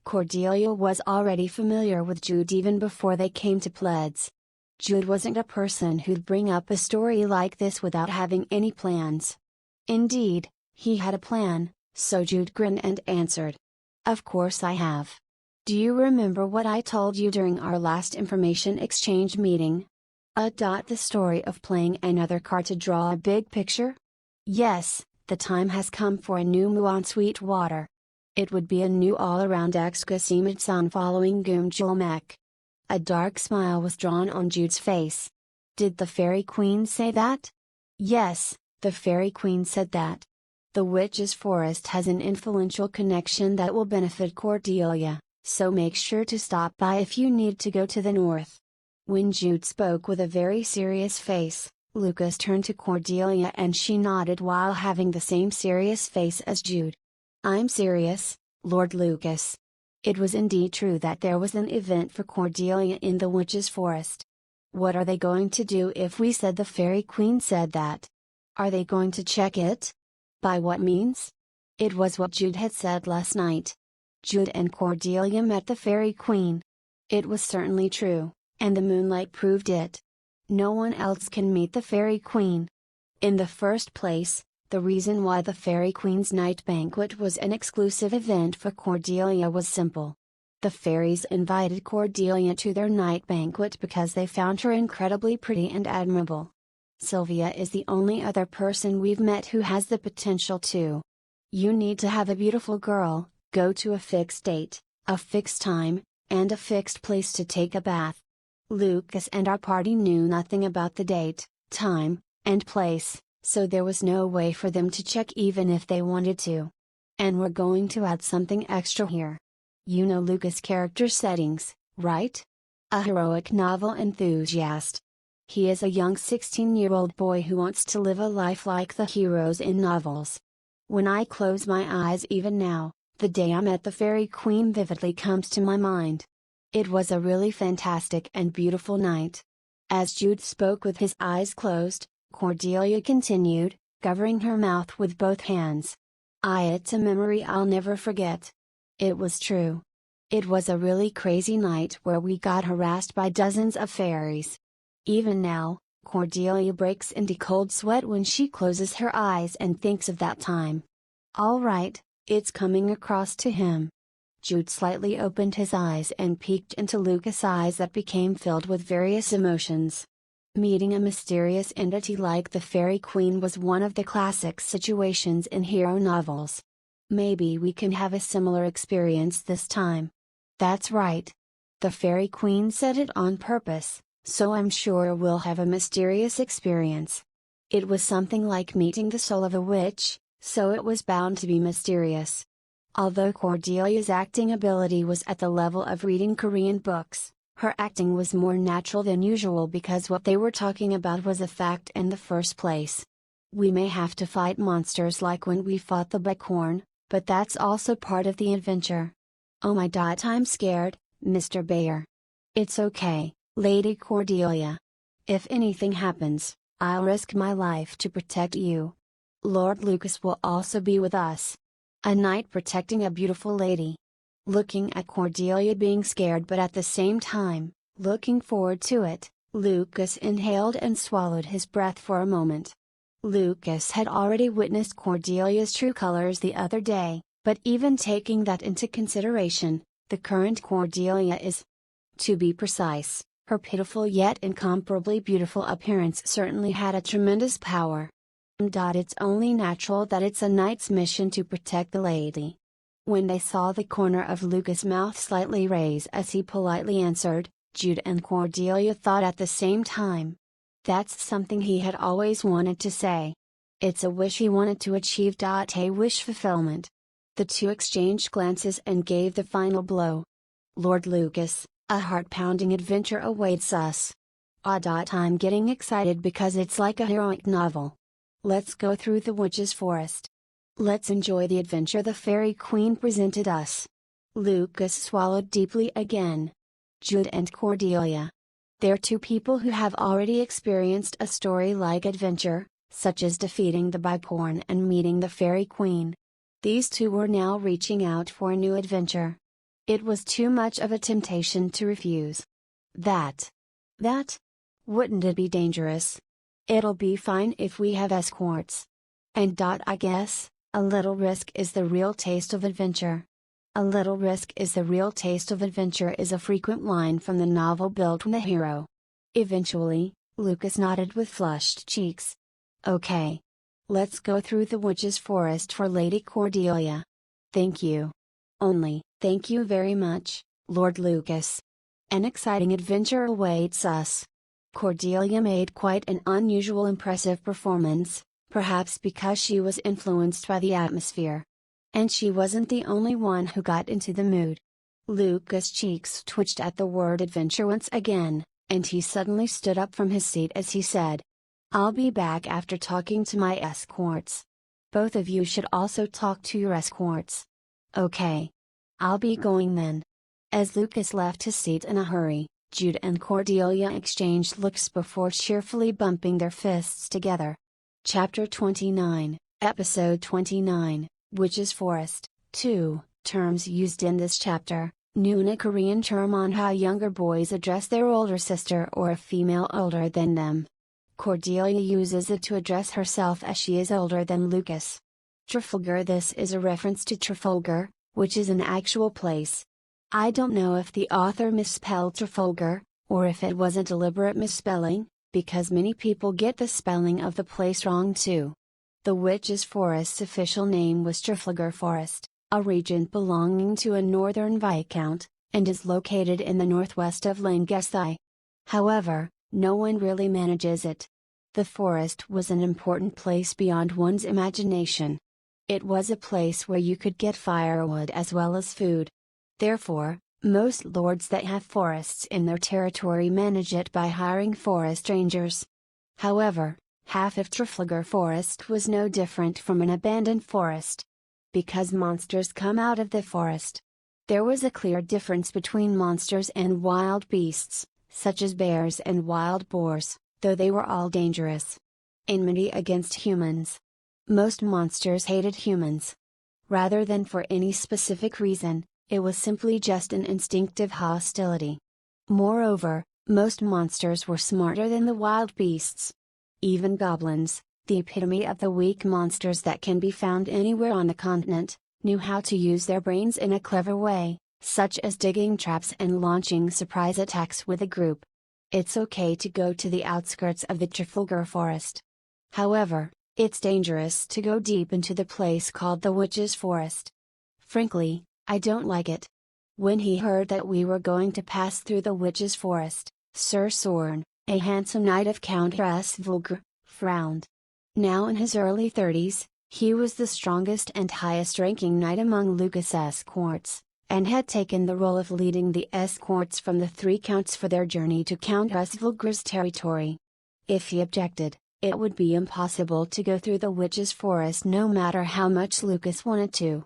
Cordelia was already familiar with Jude even before they came to Pleds. Jude wasn't a person who'd bring up a story like this without having any plans. Indeed, he had a plan, so Jude grinned and answered. Of course I have. Do you remember what I told you during our last information exchange meeting? The story of playing another card to draw a big picture? Yes, the time has come for a new Moo on Sweetwater. It would be a new all-around exclamation following Goomjulmek. A dark smile was drawn on Jude's face. Did the Fairy Queen say that? Yes, the Fairy Queen said that. The Witch's Forest has an influential connection that will benefit Cordelia, so make sure to stop by if you need to go to the north. When Jude spoke with a very serious face, Lucas turned to Cordelia and she nodded while having the same serious face as Jude. I'm serious, Lord Lucas. It was indeed true that there was an event for Cordelia in the Witch's Forest. What are they going to do if we said the Fairy Queen said that? Are they going to check it? By what means? It was what Jude had said last night. Jude and Cordelia met the Fairy Queen. It was certainly true, and the moonlight proved it. No one else can meet the Fairy Queen. In the first place, the reason why the Fairy Queen's night banquet was an exclusive event for Cordelia was simple. The fairies invited Cordelia to their night banquet because they found her incredibly pretty and admirable. Sylvia is the only other person we've met who has the potential to. You need to have a beautiful girl, go to a fixed date, a fixed time, and a fixed place to take a bath. Lucas and our party knew nothing about the date, time, and place, so there was no way for them to check even if they wanted to. And we're going to add something extra here. You know Lucas' character settings, right? A heroic novel enthusiast. He is a young 16-year-old boy who wants to live a life like the heroes in novels. When I close my eyes even now, the day I met the Fairy Queen vividly comes to my mind. It was a really fantastic and beautiful night. As Jude spoke with his eyes closed, Cordelia continued, covering her mouth with both hands. It's a memory I'll never forget. It was true. It was a really crazy night where we got harassed by dozens of fairies. Even now, Cordelia breaks into cold sweat when she closes her eyes and thinks of that time. All right, it's coming across to him. Jude slightly opened his eyes and peeked into Lucas' eyes that became filled with various emotions. Meeting a mysterious entity like the Fairy Queen was one of the classic situations in hero novels. Maybe we can have a similar experience this time. That's right. The Fairy Queen said it on purpose, so I'm sure we'll have a mysterious experience. It was something like meeting the soul of a witch, so it was bound to be mysterious. Although Cordelia's acting ability was at the level of reading Korean books, her acting was more natural than usual because what they were talking about was a fact in the first place. We may have to fight monsters like when we fought the Buckhorn, but that's also part of the adventure. Oh my god, I'm scared, Mr. Bayer. It's okay, Lady Cordelia. If anything happens, I'll risk my life to protect you. Lord Lucas will also be with us. A knight protecting a beautiful lady. Looking at Cordelia being scared but at the same time, looking forward to it, Lucas inhaled and swallowed his breath for a moment. Lucas had already witnessed Cordelia's true colors the other day, but even taking that into consideration, the current Cordelia is, to be precise, Her pitiful yet incomparably beautiful appearance certainly had a tremendous power. It's only natural that it's a knight's mission to protect the lady. When they saw the corner of Lucas' mouth slightly raise as he politely answered, Jude and Cordelia thought at the same time. That's something he had always wanted to say. It's a wish he wanted to achieve. A wish fulfillment. The two exchanged glances and gave the final blow. Lord Lucas, a heart-pounding adventure awaits us. I'm getting excited because it's like a heroic novel. Let's go through the witch's forest. Let's enjoy the adventure the Fairy Queen presented us. Lucas swallowed deeply again. Jude and Cordelia. They're two people who have already experienced a story-like adventure, such as defeating the Biporn and meeting the Fairy Queen. These two were now reaching out for a new adventure. It was too much of a temptation to refuse. That? Wouldn't it be dangerous? It'll be fine if we have escorts. And I guess, a little risk is the real taste of adventure. A little risk is the real taste of adventure is a frequent line from the novel Built from the Hero. Eventually, Lucas nodded with flushed cheeks. Okay. Let's go through the witch's forest for Lady Cordelia. Thank you. Only, thank you very much, Lord Lucas. An exciting adventure awaits us. Cordelia made quite an unusual impressive performance, perhaps because she was influenced by the atmosphere. And she wasn't the only one who got into the mood. Lucas' cheeks twitched at the word adventure once again, and he suddenly stood up from his seat as he said, I'll be back after talking to my escorts. Both of you should also talk to your escorts. Okay. I'll be going then. As Lucas left his seat in a hurry, Jude and Cordelia exchanged looks before cheerfully bumping their fists together. Chapter 29, Episode 29, Witch's Forest. 2. Terms used in this chapter. Nuna, Korean term on how younger boys address their older sister or a female older than them. Cordelia uses it to address herself as she is older than Lucas. Trafalgar. This is a reference to Trafalgar, which is an actual place. I don't know if the author misspelled Trafalgar, or if it was a deliberate misspelling, because many people get the spelling of the place wrong too. The Witch's Forest's official name was Trafalgar Forest, a region belonging to a northern viscount, and is located in the northwest of Lancashire. However, no one really manages it. The forest was an important place beyond one's imagination. It was a place where you could get firewood as well as food. Therefore, most lords that have forests in their territory manage it by hiring forest rangers. However, half of Trafalgar Forest was no different from an abandoned forest. Because monsters come out of the forest. There was a clear difference between monsters and wild beasts, such as bears and wild boars, though they were all dangerous. Enmity against humans. Most monsters hated humans. Rather than for any specific reason, it was simply just an instinctive hostility. Moreover, most monsters were smarter than the wild beasts. Even goblins, the epitome of the weak monsters that can be found anywhere on the continent, knew how to use their brains in a clever way, such as digging traps and launching surprise attacks with a group. It's okay to go to the outskirts of the Trafalgar Forest. However, it's dangerous to go deep into the place called the Witch's Forest. Frankly, I don't like it. When he heard that we were going to pass through the Witch's Forest, Sir Soren, a handsome knight of Count Rasvulgar, frowned. Now in his early 30s, he was the strongest and highest-ranking knight among Lucas' escorts, and had taken the role of leading the escorts from the three counts for their journey to Count Rasvulgar's territory. If he objected, it would be impossible to go through the Witch's Forest no matter how much Lucas wanted to.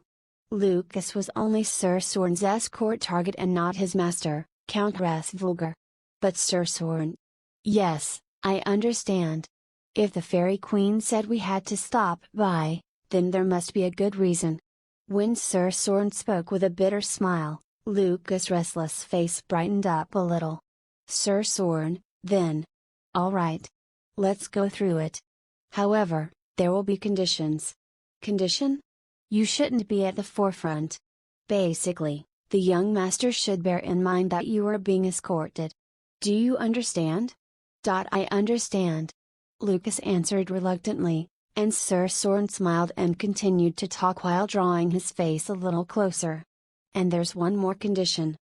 Lucas was only Sir Soren's escort target and not his master, Count Rasvulgar. But Sir Soren. Yes, I understand. If the Fairy Queen said we had to stop by, then there must be a good reason. When Sir Soren spoke with a bitter smile, Lucas' restless face brightened up a little. Sir Soren, then. All right. Let's go through it. However, there will be conditions. Condition? You shouldn't be at the forefront. Basically, the young master should bear in mind that you are being escorted. Do you understand? I understand. Lucas answered reluctantly, and Sir Soren smiled and continued to talk while drawing his face a little closer. And there's one more condition.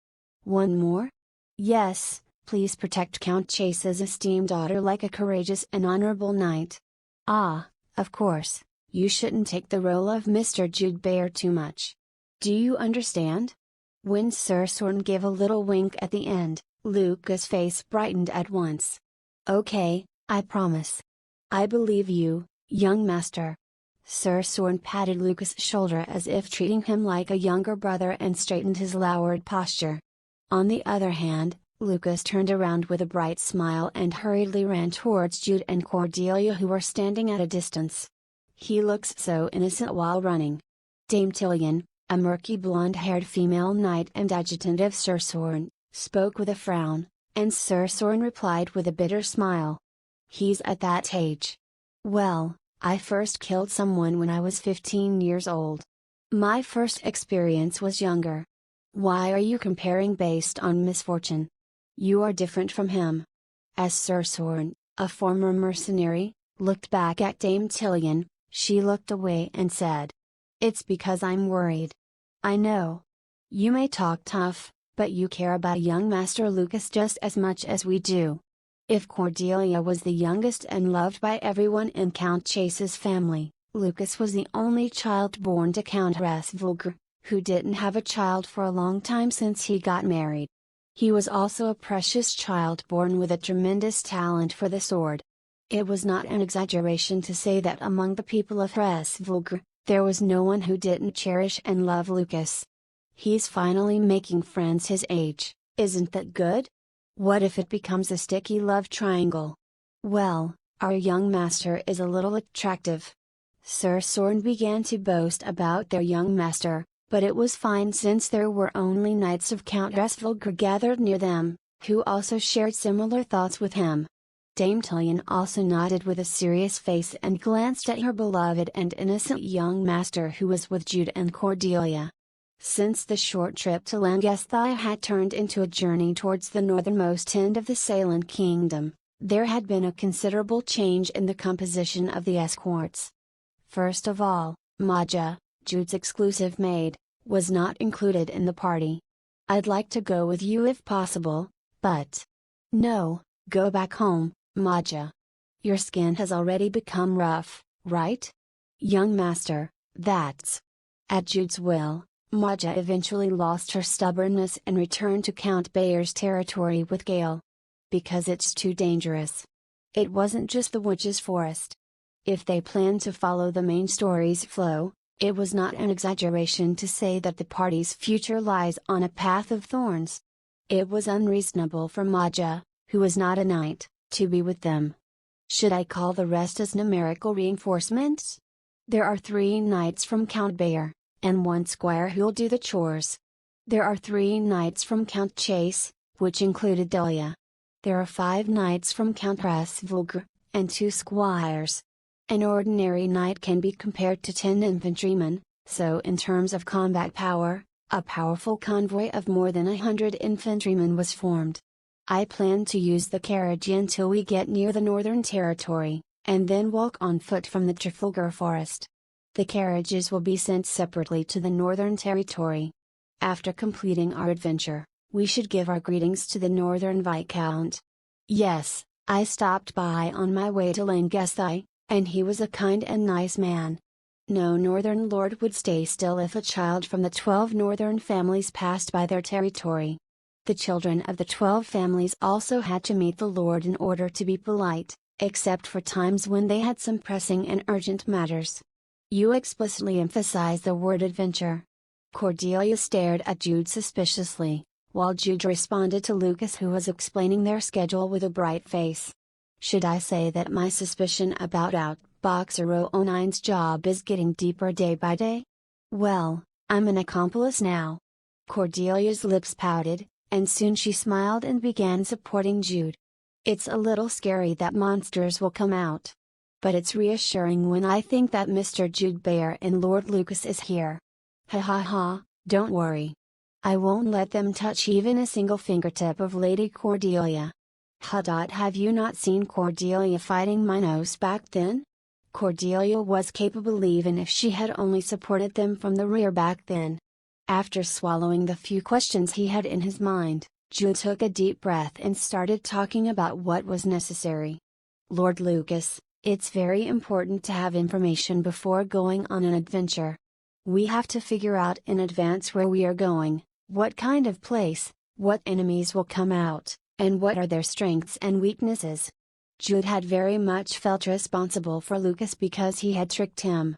One more? Yes, please protect Count Chase's esteemed daughter like a courageous and honorable knight. Ah, of course, you shouldn't take the role of Mr. Jude Bear too much. Do you understand? When Sir Soren gave a little wink at the end, Lucas' face brightened at once. Okay, I promise. I believe you, young master. Sir Soren patted Lucas' shoulder as if treating him like a younger brother and straightened his lowered posture. On the other hand, Lucas turned around with a bright smile and hurriedly ran towards Jude and Cordelia, who were standing at a distance. He looks so innocent while running. Dame Tillian, a murky blonde-haired female knight and adjutant of Sir Soren, spoke with a frown, and Sir Soren replied with a bitter smile. He's at that age. Well, I first killed someone when I was 15 years old. My first experience was younger. Why are you comparing based on misfortune? You are different from him. As Sir Soren, a former mercenary, looked back at Dame Tillian, she looked away and said, It's because I'm worried. I know. You may talk tough, but you care about young Master Lucas just as much as we do. If Cordelia was the youngest and loved by everyone in Count Chase's family, Lucas was the only child born to Countess Vulgar, who didn't have a child for a long time since he got married. He was also a precious child born with a tremendous talent for the sword. It was not an exaggeration to say that among the people of Res Vulgar, there was no one who didn't cherish and love Lucas. He's finally making friends his age, isn't that good? What if it becomes a sticky love triangle? Well, our young master is a little attractive. Sir Soren began to boast about their young master, but it was fine since there were only knights of Countess Vulgar gathered near them, who also shared similar thoughts with him. Dame Tillian also nodded with a serious face and glanced at her beloved and innocent young master who was with Jude and Cordelia. Since the short trip to Langethai had turned into a journey towards the northernmost end of the Salen kingdom, there had been a considerable change in the composition of the escorts. First of all, Maja, Jude's exclusive maid, was not included in the party. I'd like to go with you if possible, but... No, go back home, Maja. Your skin has already become rough, right? Young master, that's... At Jude's will, Maja eventually lost her stubbornness and returned to Count Bayer's territory with Gale. Because it's too dangerous. It wasn't just the witch's forest. If they planned to follow the main story's flow, it was not an exaggeration to say that the party's future lies on a path of thorns. It was unreasonable for Maja, who was not a knight, to be with them. Should I call the rest as numerical reinforcements? There are 3 knights from Count Bayer, and 1 squire who'll do the chores. There are 3 knights from Count Chase, which included Delia. There are 5 knights from Countess Vulgar, and 2 squires. An ordinary knight can be compared to 10 infantrymen, so in terms of combat power, a powerful convoy of more than 100 infantrymen was formed. I plan to use the carriage until we get near the Northern Territory, and then walk on foot from the Trafalgar Forest. The carriages will be sent separately to the Northern Territory. After completing our adventure, we should give our greetings to the Northern Viscount. Yes, I stopped by on my way to Langethai, and he was a kind and nice man. No Northern lord would stay still if a child from the 12 Northern families passed by their territory. The children of the 12 families also had to meet the lord in order to be polite, except for times when they had some pressing and urgent matters. You explicitly emphasize the word adventure. Cordelia stared at Jude suspiciously, while Jude responded to Lucas, who was explaining their schedule with a bright face. Should I say that my suspicion about Outboxer 009's job is getting deeper day by day? Well, I'm an accomplice now. Cordelia's lips pouted, and soon she smiled and began supporting Jude. It's a little scary that monsters will come out. But it's reassuring when I think that Mr. Jude Bear and Lord Lucas is here. Ha ha ha, don't worry. I won't let them touch even a single fingertip of Lady Cordelia. Have you not seen Cordelia fighting Minos back then? Cordelia was capable even if she had only supported them from the rear back then. After swallowing the few questions he had in his mind, Jude took a deep breath and started talking about what was necessary. Lord Lucas, it's very important to have information before going on an adventure. We have to figure out in advance where we are going, what kind of place, what enemies will come out, and what are their strengths and weaknesses. Jude had very much felt responsible for Lucas because he had tricked him.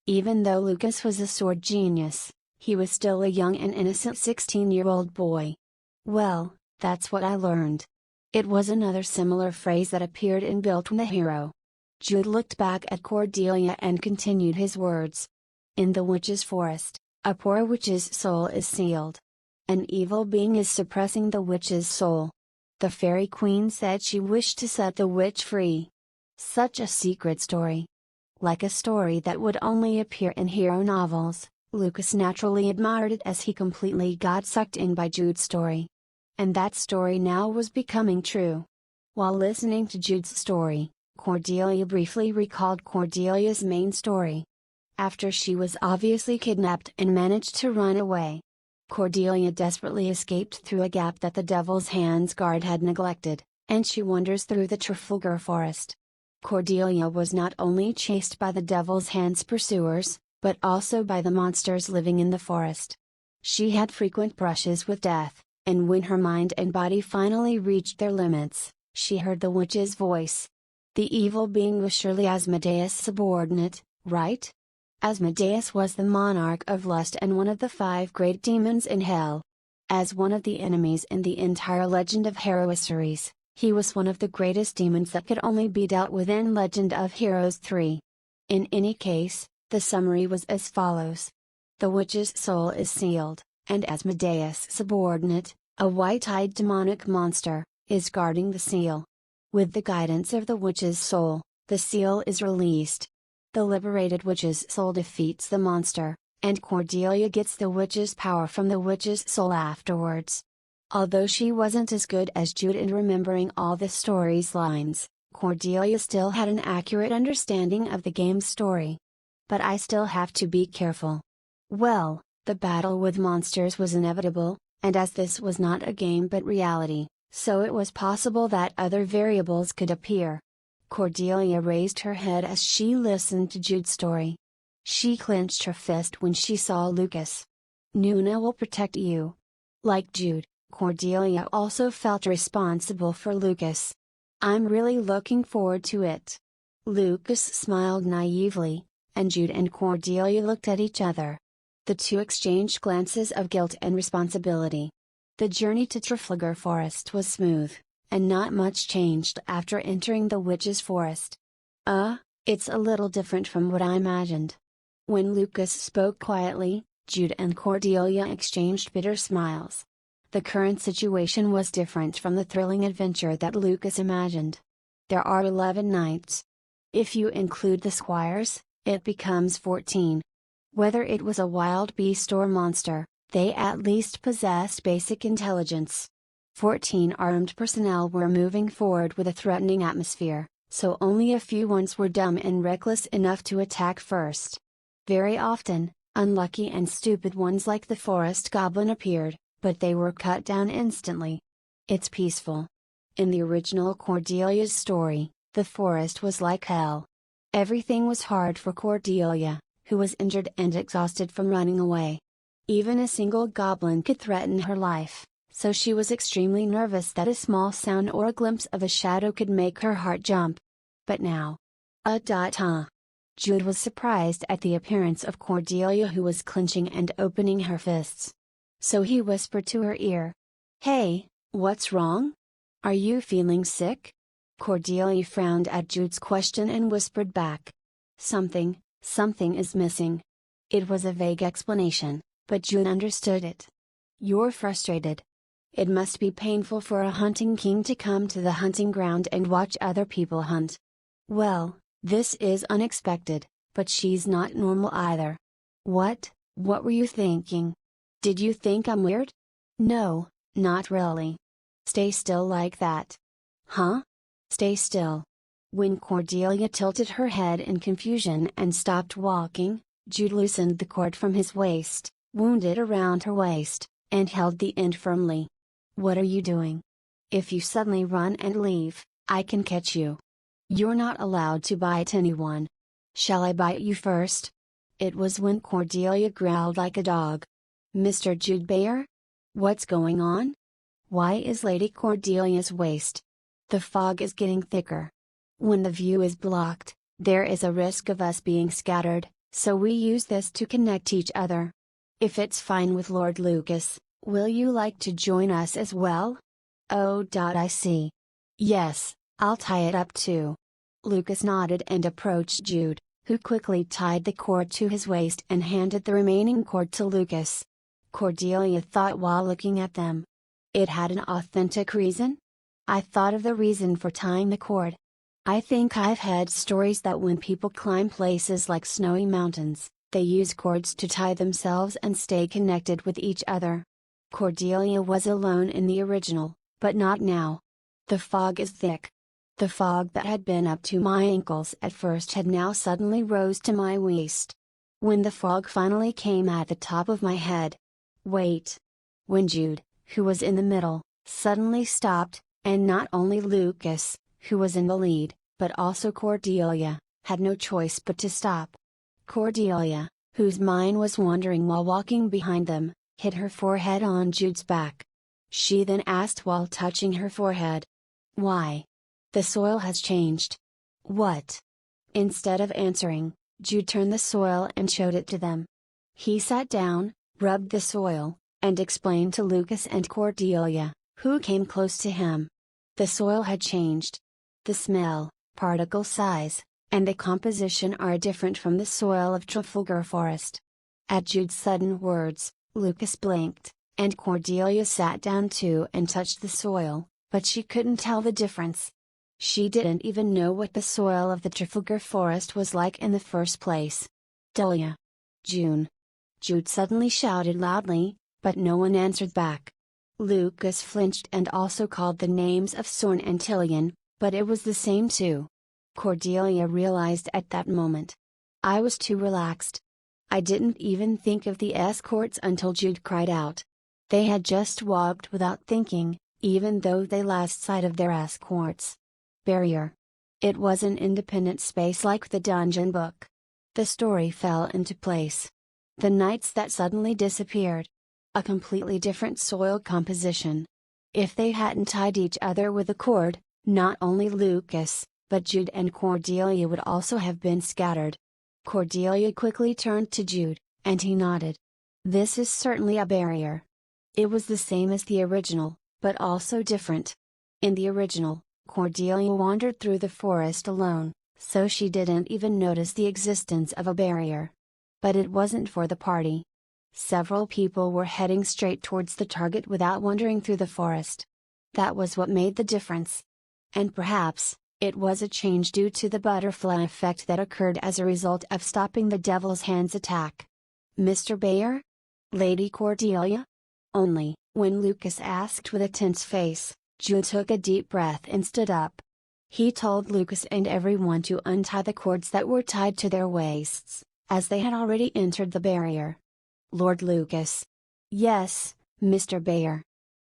Even though Lucas was a sword genius, he was still a young and innocent 16-year-old boy. Well, that's what I learned. It was another similar phrase that appeared in Built the Hero. Jude looked back at Cordelia and continued his words. In the witch's forest, a poor witch's soul is sealed. An evil being is suppressing the witch's soul. The fairy queen said she wished to set the witch free. Such a secret story. Like a story that would only appear in hero novels, Lucas naturally admired it as he completely got sucked in by Jude's story. And that story now was becoming true. While listening to Jude's story, Cordelia briefly recalled Cordelia's main story. After she was obviously kidnapped and managed to run away, Cordelia desperately escaped through a gap that the Devil's Hands guard had neglected, and she wanders through the Trafalgar Forest. Cordelia was not only chased by the Devil's Hands pursuers, but also by the monsters living in the forest. She had frequent brushes with death, and when her mind and body finally reached their limits, she heard the witch's voice. The evil being was surely Asmodeus' subordinate, right? Asmodeus was the monarch of lust and one of the 5 great demons in hell. As one of the enemies in the entire Legend of Heroes series, he was one of the greatest demons that could only be dealt with in Legend of Heroes 3. In any case, the summary was as follows. The witch's soul is sealed, and Asmodeus' subordinate, a white-eyed demonic monster, is guarding the seal. With the guidance of the witch's soul, the seal is released. The liberated witch's soul defeats the monster, and Cordelia gets the witch's power from the witch's soul afterwards. Although she wasn't as good as Jude in remembering all the story's lines, Cordelia still had an accurate understanding of the game's story. But I still have to be careful. Well, the battle with monsters was inevitable, and as this was not a game but reality, so it was possible that other variables could appear. Cordelia raised her head as she listened to Jude's story. She clenched her fist when she saw Lucas. Nuna will protect you. Like Jude, Cordelia also felt responsible for Lucas. I'm really looking forward to it. Lucas smiled naively, and Jude and Cordelia looked at each other. The two exchanged glances of guilt and responsibility. The journey to Trafalgar Forest was smooth, and not much changed after entering the witch's forest. It's a little different from what I imagined. When Lucas spoke quietly, Jude and Cordelia exchanged bitter smiles. The current situation was different from the thrilling adventure that Lucas imagined. There are 11 knights. If you include the squires, it becomes 14. Whether it was a wild beast or monster, they at least possessed basic intelligence. 14 armed personnel were moving forward with a threatening atmosphere, so only a few ones were dumb and reckless enough to attack first. Very often, unlucky and stupid ones like the forest goblin appeared, but they were cut down instantly. It's peaceful. In the original Cordelia's story, the forest was like hell. Everything was hard for Cordelia, who was injured and exhausted from running away. Even a single goblin could threaten her life, so she was extremely nervous that a small sound or a glimpse of a shadow could make her heart jump. But now. Jude was surprised at the appearance of Cordelia, who was clenching and opening her fists. So he whispered to her ear. Hey, what's wrong? Are you feeling sick? Cordelia frowned at Jude's question and whispered back. Something is missing. It was a vague explanation, but Jude understood it. You're frustrated. It must be painful for a hunting king to come to the hunting ground and watch other people hunt. Well, this is unexpected, but she's not normal either. What were you thinking? Did you think I'm weird? No, not really. Stay still like that. Huh? Stay still. When Cordelia tilted her head in confusion and stopped walking, Jude loosened the cord from his waist, wound it around her waist, and held the end firmly. What are you doing? If you suddenly run and leave, I can catch you. You're not allowed to bite anyone. Shall I bite you first? It was when Cordelia growled like a dog. Mr. Jude Bayer? What's going on? Why is Lady Cordelia's waist? The fog is getting thicker. When the view is blocked, there is a risk of us being scattered, so we use this to connect each other. If it's fine with Lord Lucas, will you like to join us as well? Oh, I see. Yes, I'll tie it up too. Lucas nodded and approached Jude, who quickly tied the cord to his waist and handed the remaining cord to Lucas. Cordelia thought while looking at them. It had an authentic reason? I thought of the reason for tying the cord. I think I've had stories that when people climb places like snowy mountains, they use cords to tie themselves and stay connected with each other. Cordelia was alone in the original, but not now. The fog is thick. The fog that had been up to my ankles at first had now suddenly rose to my waist. When the fog finally came at the top of my head. Wait. When Jude, who was in the middle, suddenly stopped, and not only Lucas, who was in the lead, but also Cordelia, had no choice but to stop. Cordelia, whose mind was wandering while walking behind them, hit her forehead on Jude's back. She then asked while touching her forehead. Why? The soil has changed. What? Instead of answering, Jude turned the soil and showed it to them. He sat down, rubbed the soil, and explained to Lucas and Cordelia, who came close to him. The soil had changed. The smell, particle size, and the composition are different from the soil of Trafalgar Forest. At Jude's sudden words, Lucas blinked, and Cordelia sat down too and touched the soil, but she couldn't tell the difference. She didn't even know what the soil of the Trafalgar Forest was like in the first place. Delia. June. Jude suddenly shouted loudly, but no one answered back. Lucas flinched and also called the names of Sorn and Tillian, but it was the same too. Cordelia realized at that moment. I was too relaxed. I didn't even think of the escorts until Jude cried out. They had just walked without thinking, even though they lost sight of their escorts. Barrier. It was an independent space like the dungeon book. The story fell into place. The knights that suddenly disappeared. A completely different soil composition. If they hadn't tied each other with a cord, not only Lucas, but Jude and Cordelia would also have been scattered. Cordelia quickly turned to Jude, and he nodded. This is certainly a barrier. It was the same as the original, but also different. In the original, Cordelia wandered through the forest alone, so she didn't even notice the existence of a barrier. But it wasn't for the party. Several people were heading straight towards the target without wandering through the forest. That was what made the difference. And perhaps, it was a change due to the butterfly effect that occurred as a result of stopping the Devil's Hands attack. Mr. Bayer? Lady Cordelia? Only, when Lucas asked with a tense face, Jude took a deep breath and stood up. He told Lucas and everyone to untie the cords that were tied to their waists, as they had already entered the barrier. Lord Lucas. Yes, Mr. Bayer.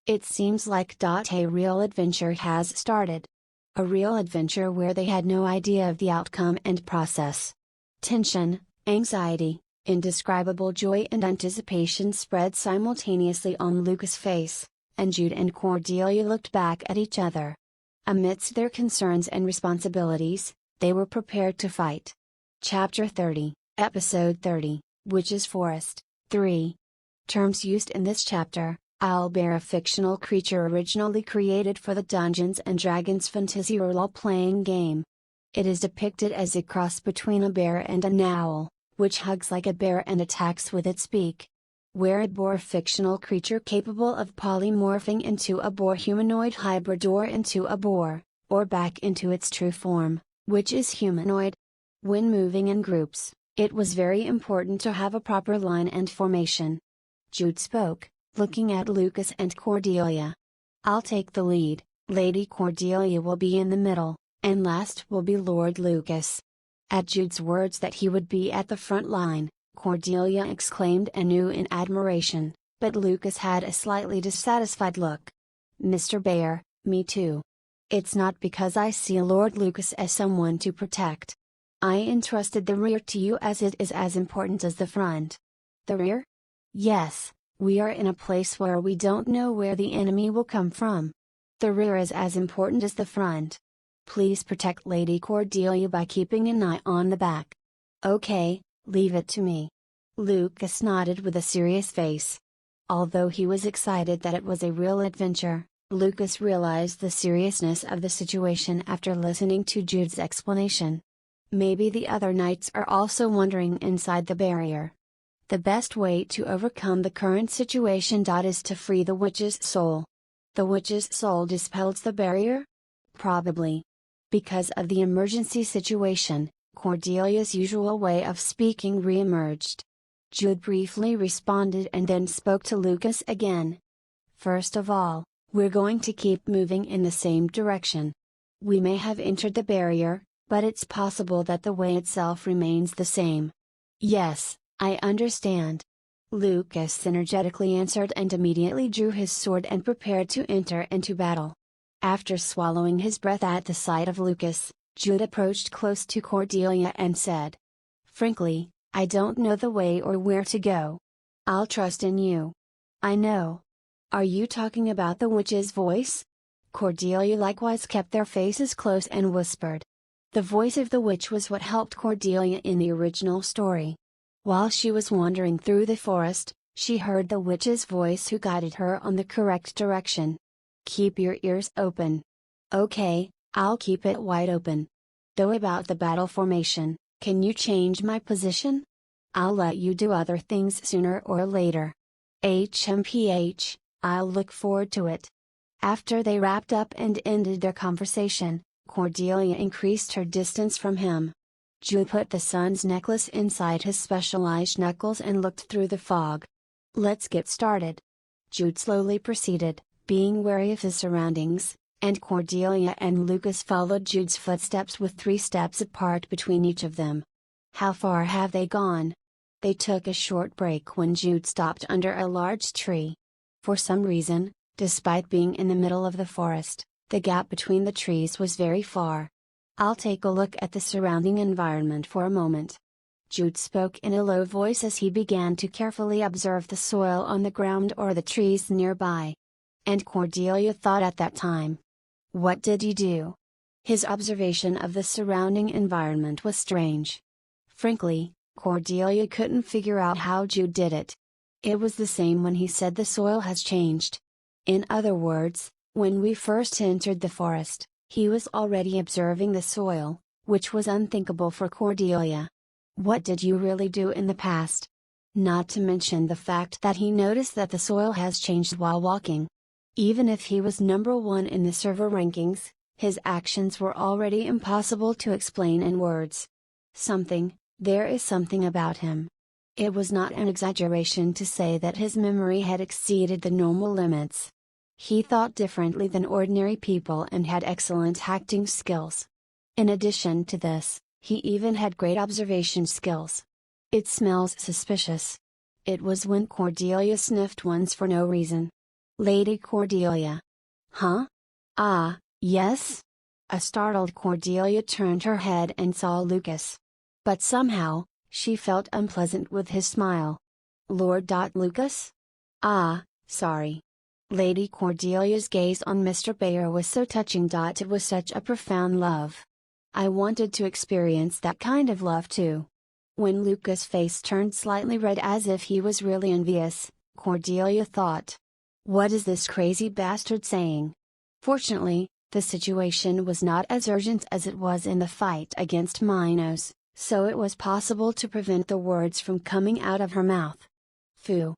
It seems like a real adventure has started. A real adventure where they had no idea of the outcome and process. Tension, anxiety, indescribable joy and anticipation spread simultaneously on Lucas' face, and Jude and Cordelia looked back at each other. Amidst their concerns and responsibilities, they were prepared to fight. Chapter 30, Episode 30, Witch's Forest, 3. Terms used in this chapter: owlbear, a fictional creature originally created for the Dungeons & Dragons fantasy role-playing game. It is depicted as a cross between a bear and an owl, which hugs like a bear and attacks with its beak. Wereboar, fictional creature capable of polymorphing into a boar humanoid hybrid or into a boar, or back into its true form, which is humanoid. When moving in groups, it was very important to have a proper line and formation. Jude spoke, looking at Lucas and Cordelia. I'll take the lead, Lady Cordelia will be in the middle, and last will be Lord Lucas. At Jude's words that he would be at the front line, Cordelia exclaimed anew in admiration, but Lucas had a slightly dissatisfied look. Mr. Bear, me too. It's not because I see Lord Lucas as someone to protect. I entrusted the rear to you as it is as important as the front. The rear? Yes, we are in a place where we don't know where the enemy will come from. The rear is as important as the front. Please protect Lady Cordelia by keeping an eye on the back. Okay, leave it to me. Lucas nodded with a serious face. Although he was excited that it was a real adventure, Lucas realized the seriousness of the situation after listening to Jude's explanation. Maybe the other knights are also wondering inside the barrier. The best way to overcome the current situation is to free the witch's soul. The witch's soul dispels the barrier? Probably. Because of the emergency situation, Cordelia's usual way of speaking re-emerged. Jude briefly responded and then spoke to Lucas again. First of all, we're going to keep moving in the same direction. We may have entered the barrier, but it's possible that the way itself remains the same. Yes, I understand. Lucas energetically answered and immediately drew his sword and prepared to enter into battle. After swallowing his breath at the sight of Lucas, Jude approached close to Cordelia and said, "Frankly, I don't know the way or where to go. I'll trust in you." "I know. Are you talking about the witch's voice?" Cordelia likewise kept their faces close and whispered. The voice of the witch was what helped Cordelia in the original story. While she was wandering through the forest, she heard the witch's voice who guided her on the correct direction. Keep your ears open. Okay, I'll keep it wide open. Though about the battle formation, can you change my position? I'll let you do other things sooner or later. HMPH, I'll look forward to it. After they wrapped up and ended their conversation, Cordelia increased her distance from him. Jude put the sun's necklace inside his specialized knuckles and looked through the fog. Let's get started. Jude slowly proceeded, being wary of his surroundings, and Cordelia and Lucas followed Jude's footsteps with 3 steps apart between each of them. How far have they gone? They took a short break when Jude stopped under a large tree. For some reason, despite being in the middle of the forest, the gap between the trees was very far. I'll take a look at the surrounding environment for a moment. Jude spoke in a low voice as he began to carefully observe the soil on the ground or the trees nearby. And Cordelia thought at that time. What did you do? His observation of the surrounding environment was strange. Frankly, Cordelia couldn't figure out how Jude did it. It was the same when he said the soil has changed. In other words, when we first entered the forest, he was already observing the soil, which was unthinkable for Cordelia. What did you really do in the past? Not to mention the fact that he noticed that the soil has changed while walking. Even if he was number 1 in the server rankings, his actions were already impossible to explain in words. There is something about him. It was not an exaggeration to say that his memory had exceeded the normal limits. He thought differently than ordinary people and had excellent acting skills. In addition to this, he even had great observation skills. It smells suspicious. It was when Cordelia sniffed once for no reason. Lady Cordelia. Huh? Ah, yes? A startled Cordelia turned her head and saw Lucas. But somehow, she felt unpleasant with his smile. Lord Lucas? Ah, sorry. Lady Cordelia's gaze on Mr. Bayer was so touching. It was such a profound love. I wanted to experience that kind of love too. When Lucas' face turned slightly red as if he was really envious, Cordelia thought. What is this crazy bastard saying? Fortunately, the situation was not as urgent as it was in the fight against Minos, so it was possible to prevent the words from coming out of her mouth. Phoo.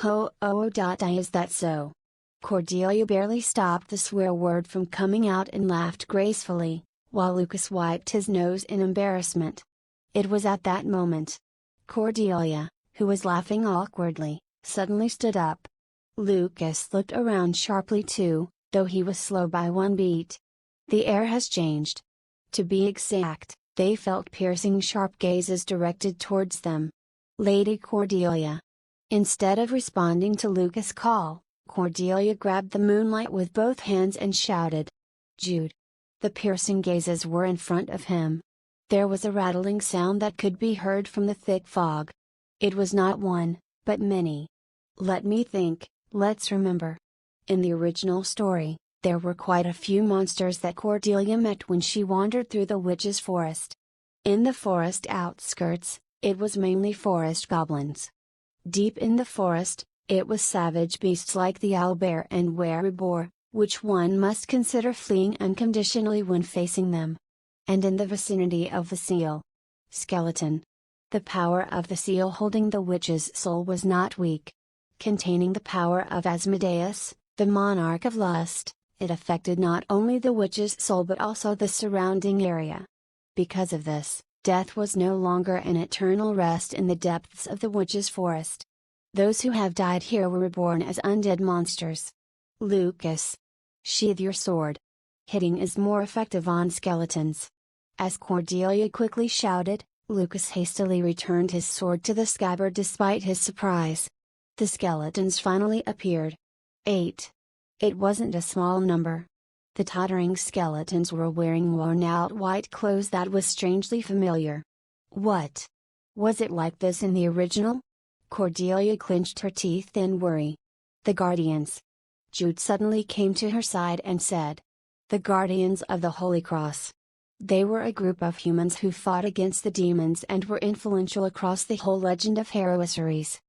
Is that so? Cordelia barely stopped the swear word from coming out and laughed gracefully, while Lucas wiped his nose in embarrassment. It was at that moment. Cordelia, who was laughing awkwardly, suddenly stood up. Lucas looked around sharply too, though he was slow by one beat. The air has changed. To be exact, they felt piercing sharp gazes directed towards them. Lady Cordelia. Instead of responding to Lucas' call, Cordelia grabbed the moonlight with both hands and shouted. Jude. The piercing gazes were in front of him. There was a rattling sound that could be heard from the thick fog. It was not one, but many. Let me think, let's remember. In the original story, there were quite a few monsters that Cordelia met when she wandered through the witch's forest. In the forest outskirts, it was mainly forest goblins. Deep in the forest, it was savage beasts like the owlbear and were-boar, which one must consider fleeing unconditionally when facing them. And in the vicinity of the seal. Skeleton. The power of the seal holding the witch's soul was not weak. Containing the power of Asmodeus, the monarch of lust, it affected not only the witch's soul but also the surrounding area. Because of this, death was no longer an eternal rest in the depths of the witch's forest. Those who have died here were reborn as undead monsters. Lucas. Sheathe your sword. Hitting is more effective on skeletons. As Cordelia quickly shouted, Lucas hastily returned his sword to the scabbard despite his surprise. The skeletons finally appeared. 8. It wasn't a small number. The tottering skeletons were wearing worn-out white clothes that was strangely familiar. What? Was it like this in the original? Cordelia clenched her teeth in worry. The Guardians. Jude suddenly came to her side and said. The Guardians of the Holy Cross. They were a group of humans who fought against the demons and were influential across the whole legend of Heroiseries.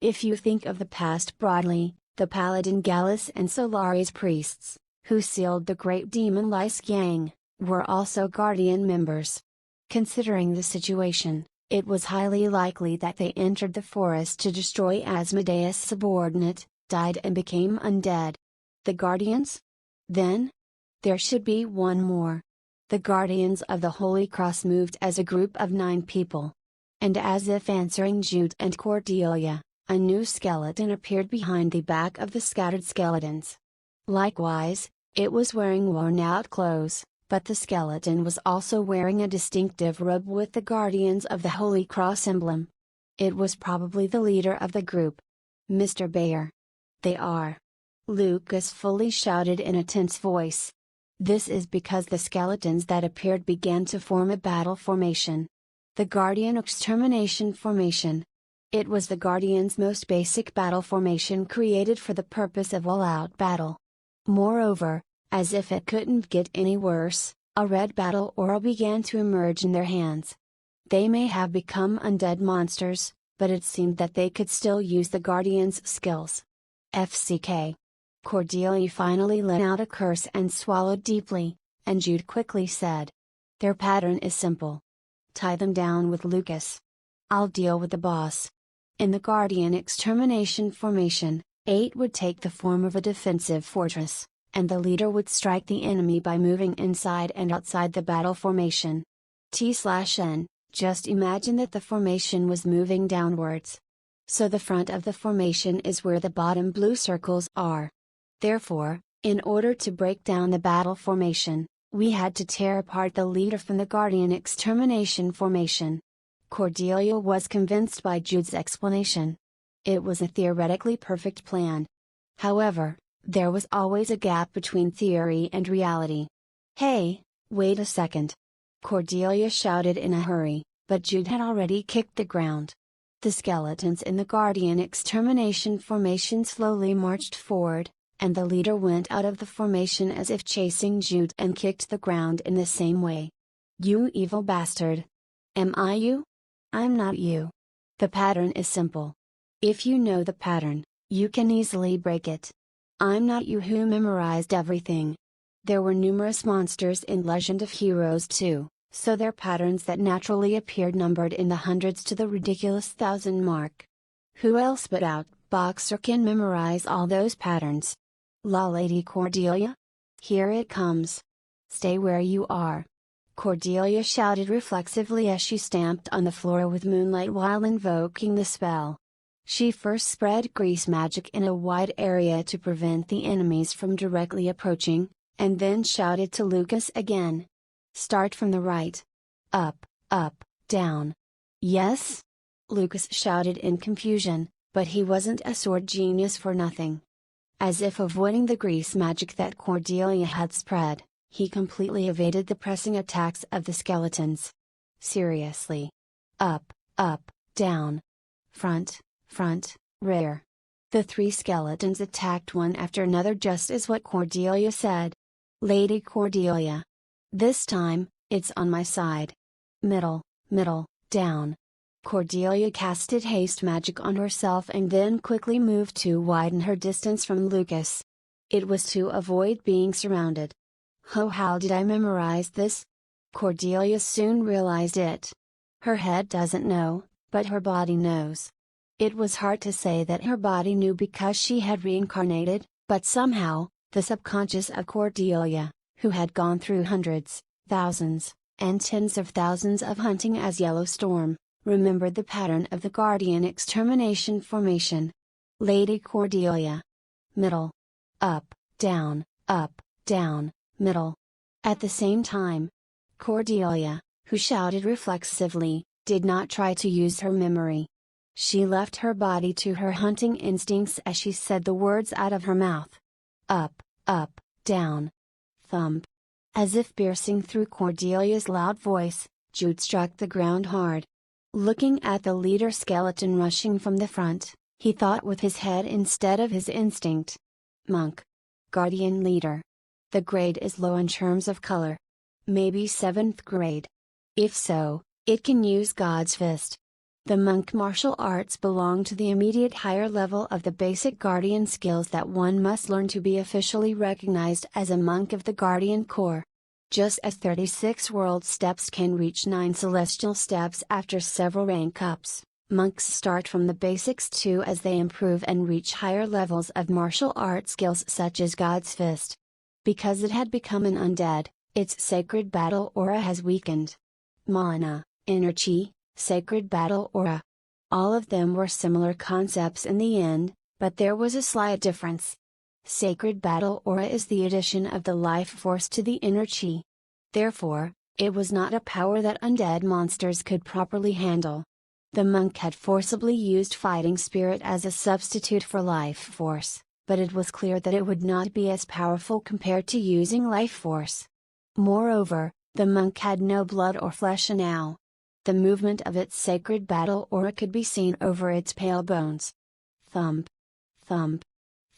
If you think of the past broadly, the Paladin Gallus and Solari's priests, who sealed the great demon Lys Gang, were also Guardian members. Considering the situation, it was highly likely that they entered the forest to destroy Asmodeus' subordinate, died and became undead. The Guardians? Then? There should be one more. The Guardians of the Holy Cross moved as a group of 9 people. And as if answering Jude and Cordelia, a new skeleton appeared behind the back of the scattered skeletons. Likewise, it was wearing worn-out clothes, but the skeleton was also wearing a distinctive robe with the Guardians of the Holy Cross emblem. It was probably the leader of the group. Mr. Bayer. They are. Lucas fully shouted in a tense voice. This is because the skeletons that appeared began to form a battle formation. The Guardian Extermination Formation. It was the Guardian's most basic battle formation created for the purpose of all-out battle. Moreover, as if it couldn't get any worse, a red battle aura began to emerge in their hands. They may have become undead monsters, but it seemed that they could still use the Guardian's skills. FCK. Cordelia finally let out a curse and swallowed deeply, and Jude quickly said. Their pattern is simple. Tie them down with Lucas. I'll deal with the boss. In the Guardian Extermination Formation, 8 would take the form of a defensive fortress, and the leader would strike the enemy by moving inside and outside the battle formation. T/N, just imagine that the formation was moving downwards. So the front of the formation is where the bottom blue circles are. Therefore, in order to break down the battle formation, we had to tear apart the leader from the Guardian Extermination Formation. Cordelia was convinced by Jude's explanation. It was a theoretically perfect plan. However, there was always a gap between theory and reality. Hey, wait a second! Cordelia shouted in a hurry, but Jude had already kicked the ground. The skeletons in the Guardian Extermination Formation slowly marched forward, and the leader went out of the formation as if chasing Jude and kicked the ground in the same way. You evil bastard! Am I you? I'm not you. The pattern is simple. If you know the pattern, you can easily break it. I'm not you who memorized everything. There were numerous monsters in Legend of Heroes too, so their patterns that naturally appeared numbered in the hundreds to the ridiculous 1,000 mark. Who else but Outboxer can memorize all those patterns? La Lady Cordelia? Here it comes. Stay where you are. Cordelia shouted reflexively as she stamped on the floor with moonlight while invoking the spell. She first spread grease magic in a wide area to prevent the enemies from directly approaching, and then shouted to Lucas again. Start from the right. Up, down. Yes? Lucas shouted in confusion, but he wasn't a sword genius for nothing. As if avoiding the grease magic that Cordelia had spread, he completely evaded the pressing attacks of the skeletons. Seriously. Up, down. Front, rear. The 3 skeletons attacked one after another just as what Cordelia said. Lady Cordelia. This time, it's on my side. Middle, down. Cordelia casted haste magic on herself and then quickly moved to widen her distance from Lucas. It was to avoid being surrounded. Oh, how did I memorize this? Cordelia soon realized it. Her head doesn't know, but her body knows. It was hard to say that her body knew because she had reincarnated, but somehow, the subconscious of Cordelia, who had gone through hundreds, thousands, and tens of thousands of hunting as Yellow Storm, remembered the pattern of the Guardian extermination formation. Lady Cordelia. Middle. Up, down, middle. At the same time, Cordelia, who shouted reflexively, did not try to use her memory. She left her body to her hunting instincts as she said the words out of her mouth. Up, down. Thump. As if piercing through Cordelia's loud voice, Jude struck the ground hard. Looking at the leader skeleton rushing from the front, he thought with his head instead of his instinct. Monk. Guardian leader. The grade is low in terms of color. Maybe 7th grade. If so, it can use God's Fist. The monk martial arts belong to the immediate higher level of the basic guardian skills that one must learn to be officially recognized as a monk of the Guardian Corps. Just as 36 world steps can reach 9 celestial steps after several rank ups, monks start from the basics too as they improve and reach higher levels of martial art skills such as God's Fist. Because it had become an undead, its sacred battle aura has weakened. Mana, inner chi, sacred battle aura. All of them were similar concepts in the end, but there was a slight difference. Sacred battle aura is the addition of the life force to the inner chi. Therefore, it was not a power that undead monsters could properly handle. The monk had forcibly used fighting spirit as a substitute for life force, but it was clear that it would not be as powerful compared to using life force. Moreover, the monk had no blood or flesh now. The movement of its sacred battle aura could be seen over its pale bones. Thump. Thump.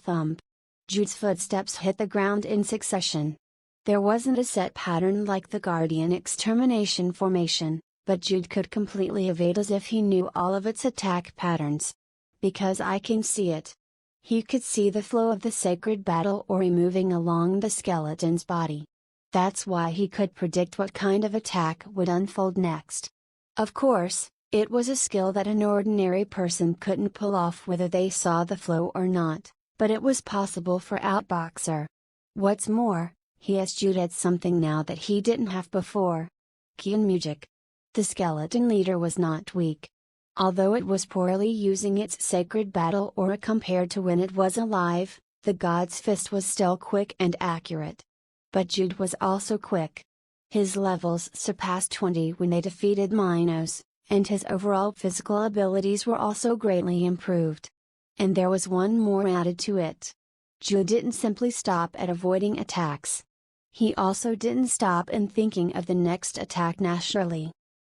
Thump. Jude's footsteps hit the ground in succession. There wasn't a set pattern like the Guardian extermination formation, but Jude could completely evade as if he knew all of its attack patterns. Because I can see it. He could see the flow of the sacred battle aura moving along the skeleton's body. That's why he could predict what kind of attack would unfold next. Of course, it was a skill that an ordinary person couldn't pull off whether they saw the flow or not, but it was possible for Outboxer. What's more, he has Jude at something now that he didn't have before. Kian music. The skeleton leader was not weak. Although it was poorly using its sacred battle aura compared to when it was alive, the God's Fist was still quick and accurate. But Jude was also quick. His levels surpassed 20 when they defeated Minos, and his overall physical abilities were also greatly improved. And there was one more added to it. Jude didn't simply stop at avoiding attacks. He also didn't stop in thinking of the next attack naturally.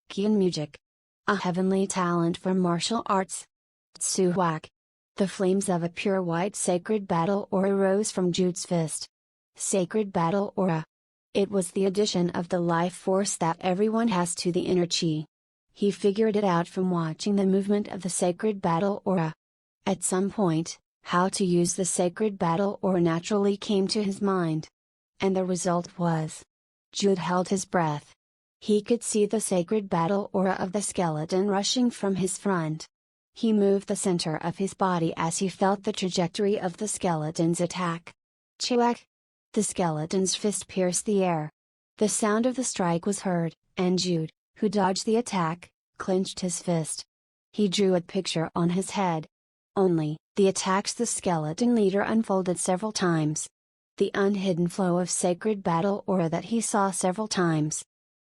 Kian music. A heavenly talent for martial arts. Tsuwak. The flames of a pure white sacred battle aura rose from Jude's fist. Sacred battle aura. It was the addition of the life force that everyone has to the inner chi. He figured it out from watching the movement of the sacred battle aura. At some point, how to use the sacred battle aura naturally came to his mind. And the result was. Jude held his breath. He could see the sacred battle aura of the skeleton rushing from his front. He moved the center of his body as he felt the trajectory of the skeleton's attack. Chwak! The skeleton's fist pierced the air. The sound of the strike was heard, and Jude, who dodged the attack, clenched his fist. He drew a picture on his head. Only, the attacks the skeleton leader unfolded several times. The unhidden flow of sacred battle aura that he saw several times.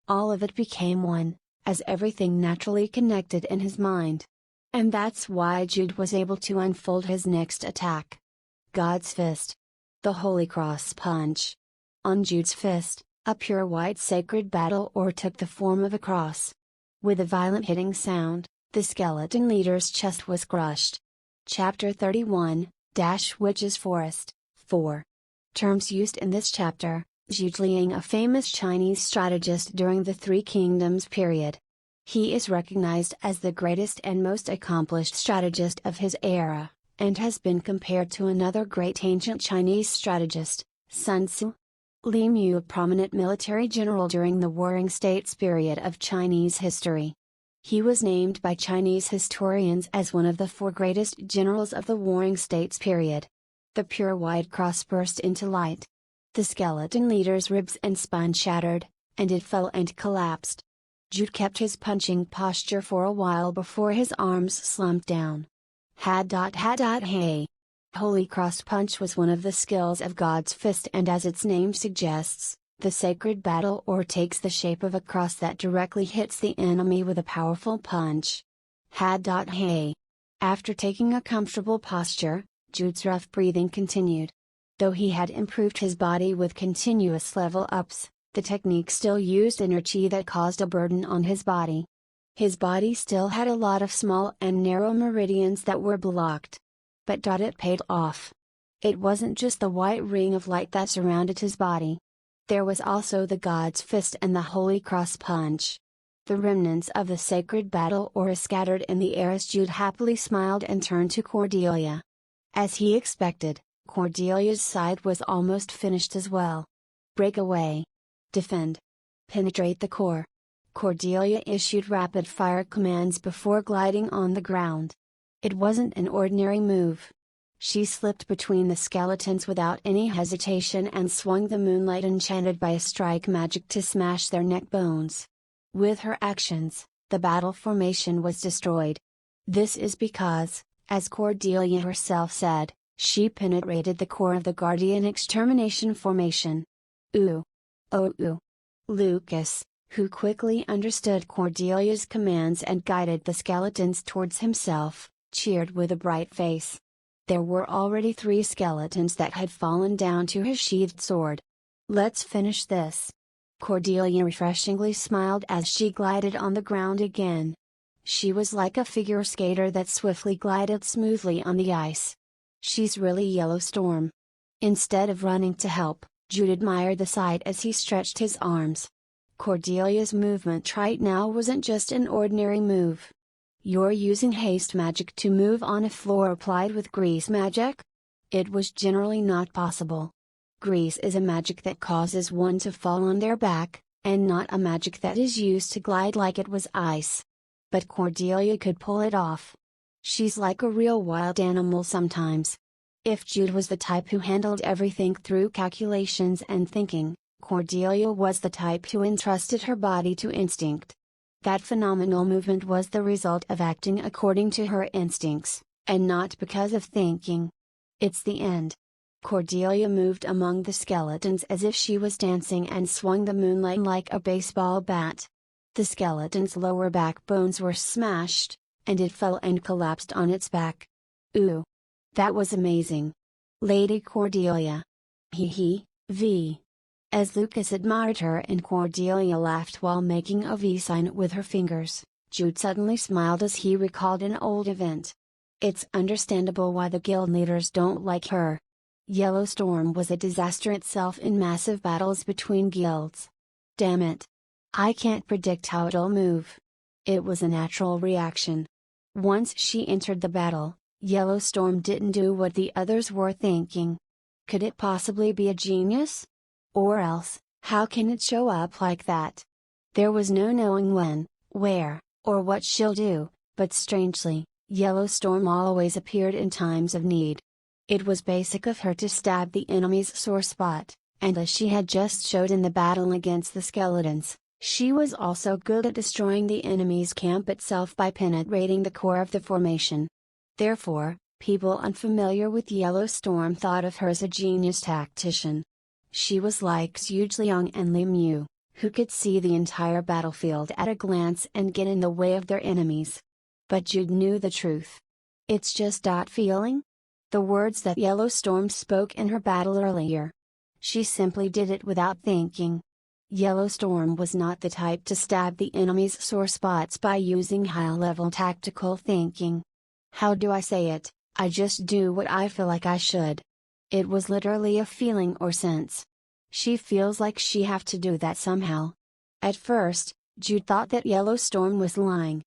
All of it became one, as everything naturally connected in his mind. And that's why Jude was able to unfold his next attack. God's Fist. The Holy Cross Punch. On Jude's fist, a pure white sacred battle aura took the form of a cross. With a violent hitting sound, the skeleton leader's chest was crushed. Chapter 31, Witch's Forest, 4. Terms used in this chapter: Zhu Liang, a famous Chinese strategist during the Three Kingdoms period. He is recognized as the greatest and most accomplished strategist of his era, and has been compared to another great ancient Chinese strategist, Sun Tzu. Li Mu, a prominent military general during the Warring States period of Chinese history. He was named by Chinese historians as one of the 4 greatest generals of the Warring States period. The pure white cross burst into light. The skeleton leader's ribs and spine shattered, and it fell and collapsed. Jude kept his punching posture for a while before his arms slumped down. Hey. Holy Cross Punch was one of the skills of God's Fist, and as its name suggests, the sacred battle aura takes the shape of a cross that directly hits the enemy with a powerful punch. Hey. After taking a comfortable posture, Jude's rough breathing continued. Though he had improved his body with continuous level ups, the technique still used energy that caused a burden on his body. His body still had a lot of small and narrow meridians that were blocked. But it paid off. It wasn't just the white ring of light that surrounded his body. There was also the God's Fist and the Holy Cross Punch. The remnants of the sacred battle aura scattered in the air as Jude happily smiled and turned to Cordelia. As he expected, Cordelia's side was almost finished as well. Break away. Defend. Penetrate the core. Cordelia issued rapid-fire commands before gliding on the ground. It wasn't an ordinary move. She slipped between the skeletons without any hesitation and swung the moonlight enchanted by a strike magic to smash their neck bones. With her actions, the battle formation was destroyed. This is because, as Cordelia herself said, she penetrated the core of the Guardian Extermination formation. Ooh. Oh ooh. Lucas, who quickly understood Cordelia's commands and guided the skeletons towards himself, cheered with a bright face. There were already 3 skeletons that had fallen down to his sheathed sword. Let's finish this. Cordelia refreshingly smiled as she glided on the ground again. She was like a figure skater that swiftly glided smoothly on the ice. She's really Yellow Storm. Instead of running to help, Jude admired the sight as he stretched his arms. Cordelia's movement right now wasn't just an ordinary move. You're using haste magic to move on a floor applied with grease magic? It was generally not possible. Grease is a magic that causes one to fall on their back, and not a magic that is used to glide like it was ice. But Cordelia could pull it off. She's like a real wild animal sometimes. If Jude was the type who handled everything through calculations and thinking, Cordelia was the type who entrusted her body to instinct. That phenomenal movement was the result of acting according to her instincts, and not because of thinking. It's the end. Cordelia moved among the skeletons as if she was dancing and swung the moonlight like a baseball bat. The skeleton's lower backbones were smashed, and it fell and collapsed on its back. Ooh! That was amazing. Lady Cordelia. V. As Lucas admired her and Cordelia laughed while making a V sign with her fingers, Jude suddenly smiled as he recalled an old event. It's understandable why the guild leaders don't like her. Yellow Storm was a disaster itself in massive battles between guilds. Damn it. I can't predict how it'll move. It was a natural reaction. Once she entered the battle, Yellow Storm didn't do what the others were thinking. Could it possibly be a genius? Or else, how can it show up like that? There was no knowing when, where, or what she'll do, but strangely, Yellow Storm always appeared in times of need. It was basic of her to stab the enemy's sore spot, and as she had just showed in the battle against the skeletons, she was also good at destroying the enemy's camp itself by penetrating the core of the formation. Therefore, People unfamiliar with Yellowstorm thought of her as a genius tactician. She was like Zhuge Liang and Li Mu, who could see the entire battlefield at a glance and get in the way of their enemies. But Jude knew the truth. It's just that feeling? The words that Yellowstorm spoke in her battle earlier. She simply did it without thinking. Yellowstorm was not the type to stab the enemy's sore spots by using high-level tactical thinking. How do I say it? I just do what I feel like I should. It was literally a feeling or sense. She feels like she have to do that somehow. At first, Jude thought that Yellowstorm was lying.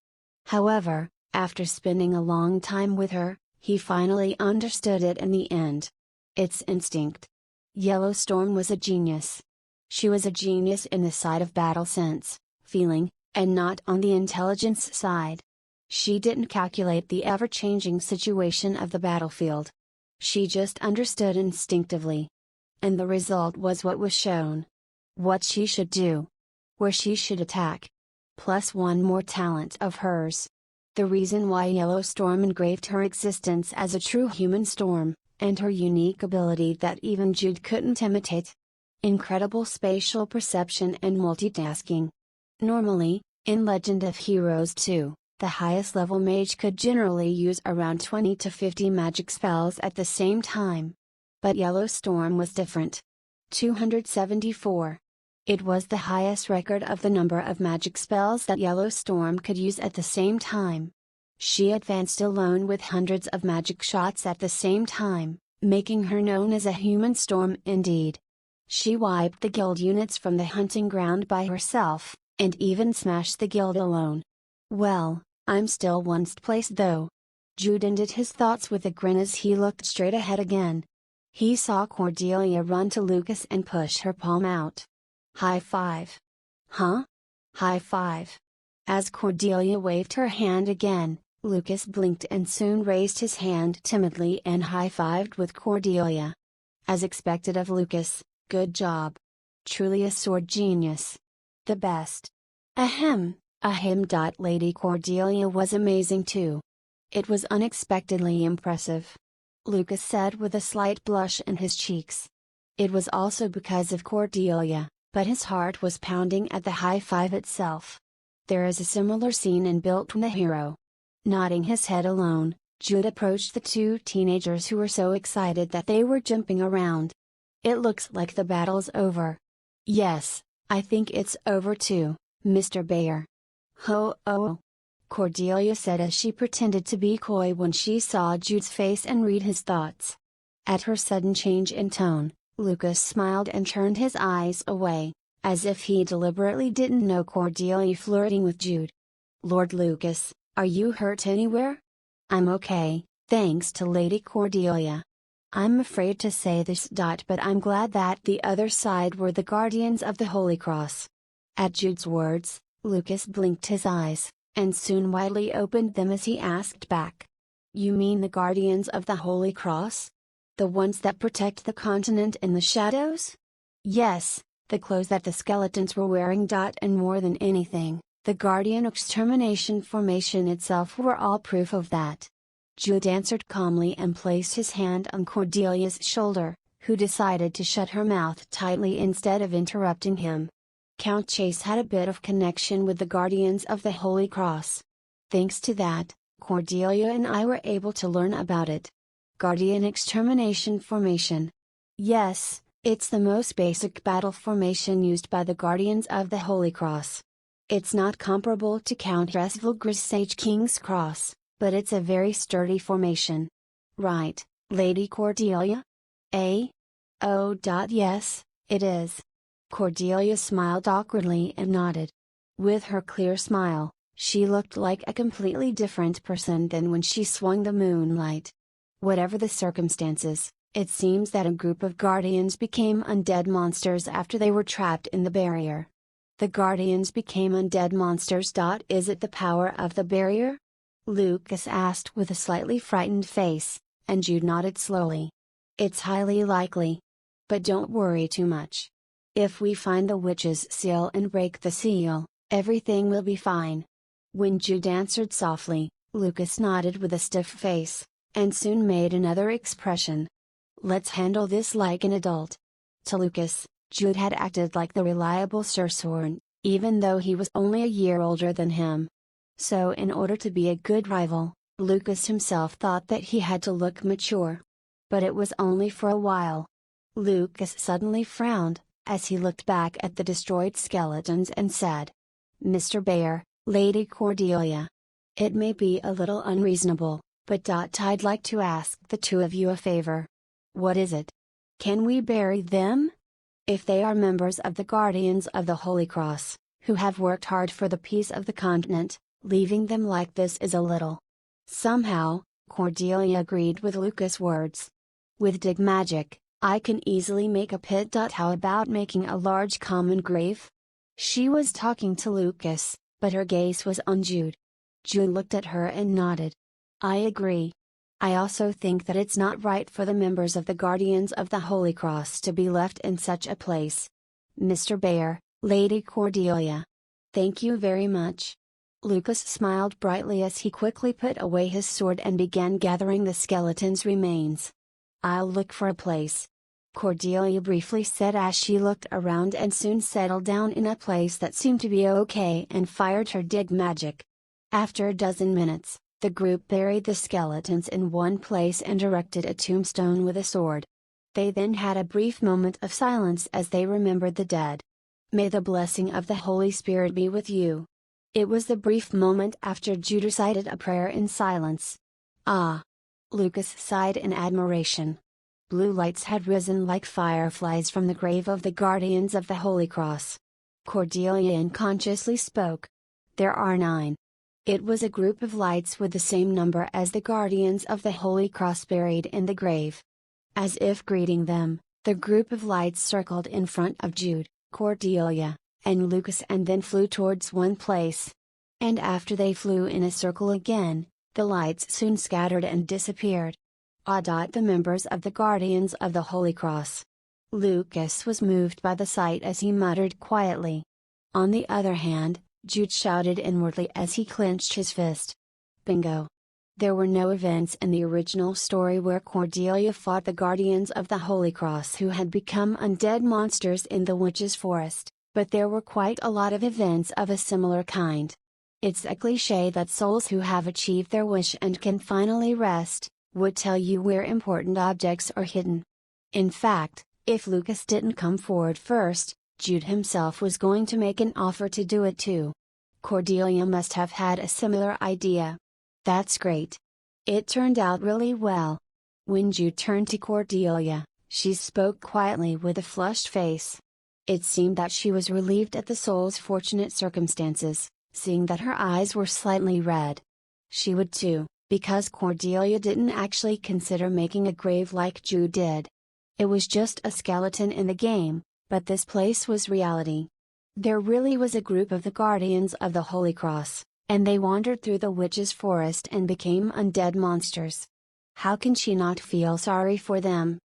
However, after spending a long time with her, he finally understood it in the end. It's instinct. Yellowstorm was a genius. She was a genius in the side of battle sense, feeling, and not on the intelligence side. She didn't calculate the ever-changing situation of the battlefield. She just understood instinctively. And the result was what was shown. What she should do. Where she should attack. Plus one more talent of hers. The reason why Yellowstorm engraved her existence as a true human storm, and her unique ability that even Jude couldn't imitate. Incredible spatial perception and multitasking. Normally, in Legend of Heroes 2, the highest level mage could generally use around 20 to 50 magic spells at the same time. But Yellowstorm was different. 274. It was the highest record of the number of magic spells that Yellowstorm could use at the same time. She advanced alone with hundreds of magic shots at the same time, making her known as a human storm indeed. She wiped the guild units from the hunting ground by herself, and even smashed the guild alone. Well, I'm still one place though. Jude ended his thoughts with a grin as he looked straight ahead again. He saw Cordelia run to Lucas and push her palm out. High five. Huh? High five. As Cordelia waved her hand again, Lucas blinked and soon raised his hand timidly and high-fived with Cordelia. As expected of Lucas, good job. Truly a sword genius. The best. Ahem. Lady Cordelia was amazing too. It was unexpectedly impressive. Lucas said with a slight blush in his cheeks. It was also because of Cordelia, but his heart was pounding at the high five itself. There is a similar scene in Built from the Hero. Nodding his head alone, Jude approached the two teenagers who were so excited that they were jumping around. It looks like the battle's over. Yes, I think it's over too, Mr. Bayer. Oh. Cordelia said as she pretended to be coy when she saw Jude's face and read his thoughts. At her sudden change in tone, Lucas smiled and turned his eyes away, as if he deliberately didn't know Cordelia flirting with Jude. Lord Lucas, are you hurt anywhere? I'm okay, thanks to Lady Cordelia. I'm afraid to say this. But I'm glad that the other side were the guardians of the Holy Cross. At Jude's words, Lucas blinked his eyes, and soon widely opened them as he asked back. You mean the guardians of the Holy Cross? The ones that protect the continent in the shadows? Yes, the clothes that the skeletons were wearing. And more than anything, the Guardian Extermination Formation itself were all proof of that. Jude answered calmly and placed his hand on Cordelia's shoulder, who decided to shut her mouth tightly instead of interrupting him. Count Chase had a bit of connection with the Guardians of the Holy Cross. Thanks to that, Cordelia and I were able to learn about it. Guardian Extermination Formation. Yes, it's the most basic battle formation used by the Guardians of the Holy Cross. It's not comparable to Count Resvulgris Sage King's Cross, but it's a very sturdy formation. Right, Lady Cordelia? Eh? Oh. Yes, it is. Cordelia smiled awkwardly and nodded. With her clear smile, she looked like a completely different person than when she swung the moonlight. Whatever the circumstances, it seems that a group of guardians became undead monsters after they were trapped in the barrier. The guardians became undead monsters. Is it the power of the barrier? Lucas asked with a slightly frightened face, and Jude nodded slowly. It's highly likely. But don't worry too much. If we find the witch's seal and break the seal, everything will be fine. When Jude answered softly, Lucas nodded with a stiff face, and soon made another expression. "Let's handle this like an adult." To Lucas, Jude had acted like the reliable sorcerer, even though he was only a year older than him. So in order to be a good rival, Lucas himself thought that he had to look mature. But it was only for a while. Lucas suddenly frowned, as he looked back at the destroyed skeletons and said, "Mr. Bear, Lady Cordelia. It may be a little unreasonable, but I'd like to ask the two of you a favor." "What is it?" "Can we bury them? If they are members of the Guardians of the Holy Cross, who have worked hard for the peace of the continent, leaving them like this is a little." Somehow, Cordelia agreed with Lucas' words. "With dig magic, I can easily make a pit. How about making a large common grave?" She was talking to Lucas, but her gaze was on Jude. Jude looked at her and nodded. "I agree. I also think that it's not right for the members of the Guardians of the Holy Cross to be left in such a place." "Mr. Bear, Lady Cordelia. Thank you very much." Lucas smiled brightly as he quickly put away his sword and began gathering the skeleton's remains. "I'll look for a place," Cordelia briefly said as she looked around and soon settled down in a place that seemed to be okay and fired her dig magic. After a dozen minutes, the group buried the skeletons in one place and erected a tombstone with a sword. They then had a brief moment of silence as they remembered the dead. "May the blessing of the Holy Spirit be with you." It was the brief moment after Jude recited a prayer in silence. "Ah!" Lucas sighed in admiration. Blue lights had risen like fireflies from the grave of the Guardians of the Holy Cross. Cordelia unconsciously spoke. "There are 9. It was a group of lights with the same number as the Guardians of the Holy Cross buried in the grave. As if greeting them, the group of lights circled in front of Jude, Cordelia, and Lucas and then flew towards one place. And after they flew in a circle again, the lights soon scattered and disappeared. The members of the Guardians of the Holy Cross. Lucas was moved by the sight as he muttered quietly. On the other hand, Jude shouted inwardly as he clenched his fist. Bingo! There were no events in the original story where Cordelia fought the Guardians of the Holy Cross who had become undead monsters in the Witch's Forest, but there were quite a lot of events of a similar kind. It's a cliché that souls who have achieved their wish and can finally rest, would tell you where important objects are hidden. In fact, if Lucas didn't come forward first, Jude himself was going to make an offer to do it too. Cordelia must have had a similar idea. That's great. It turned out really well. When Jude turned to Cordelia, she spoke quietly with a flushed face. It seemed that she was relieved at the soul's fortunate circumstances, seeing that her eyes were slightly red. She would too, because Cordelia didn't actually consider making a grave like Jude did. It was just a skeleton in the game, but this place was reality. There really was a group of the Guardians of the Holy Cross, and they wandered through the Witch's Forest and became undead monsters. How can she not feel sorry for them?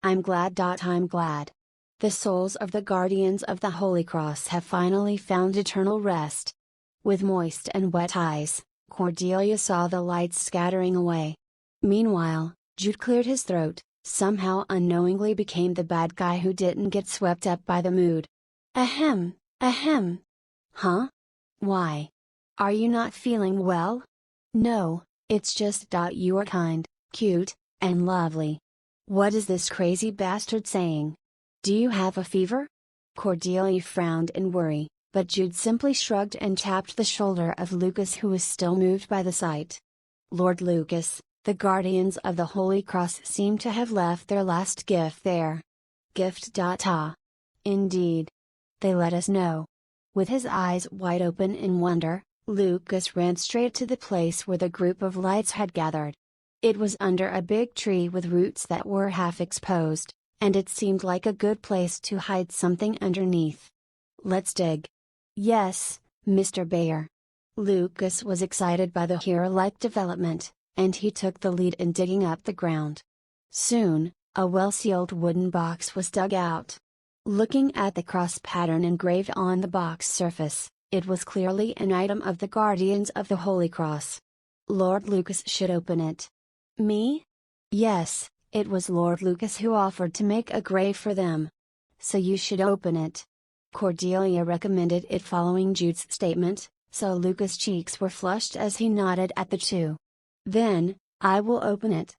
I'm glad. I'm glad. The souls of the Guardians of the Holy Cross have finally found eternal rest. With moist and wet eyes, Cordelia saw the lights scattering away. Meanwhile, Jude cleared his throat, somehow unknowingly became the bad guy who didn't get swept up by the mood. Ahem, ahem. Huh? Why? Are you not feeling well? No, it's just you are kind, cute, and lovely. What is this crazy bastard saying? Do you have a fever? Cordelia frowned in worry, but Jude simply shrugged and tapped the shoulder of Lucas, who was still moved by the sight. Lord Lucas, the Guardians of the Holy Cross seem to have left their last gift there. Gift. Indeed. They let us know. With his eyes wide open in wonder, Lucas ran straight to the place where the group of lights had gathered. It was under a big tree with roots that were half exposed, and it seemed like a good place to hide something underneath. Let's dig. Yes, Mr. Bear. Lucas was excited by the hero-like development, and he took the lead in digging up the ground. Soon, a well-sealed wooden box was dug out. Looking at the cross pattern engraved on the box surface, it was clearly an item of the Guardians of the Holy Cross. Lord Lucas should open it. Me? Yes, it was Lord Lucas who offered to make a grave for them. So you should open it. Cordelia recommended it following Jude's statement, so Lucas' cheeks were flushed as he nodded at the two. Then, I will open it.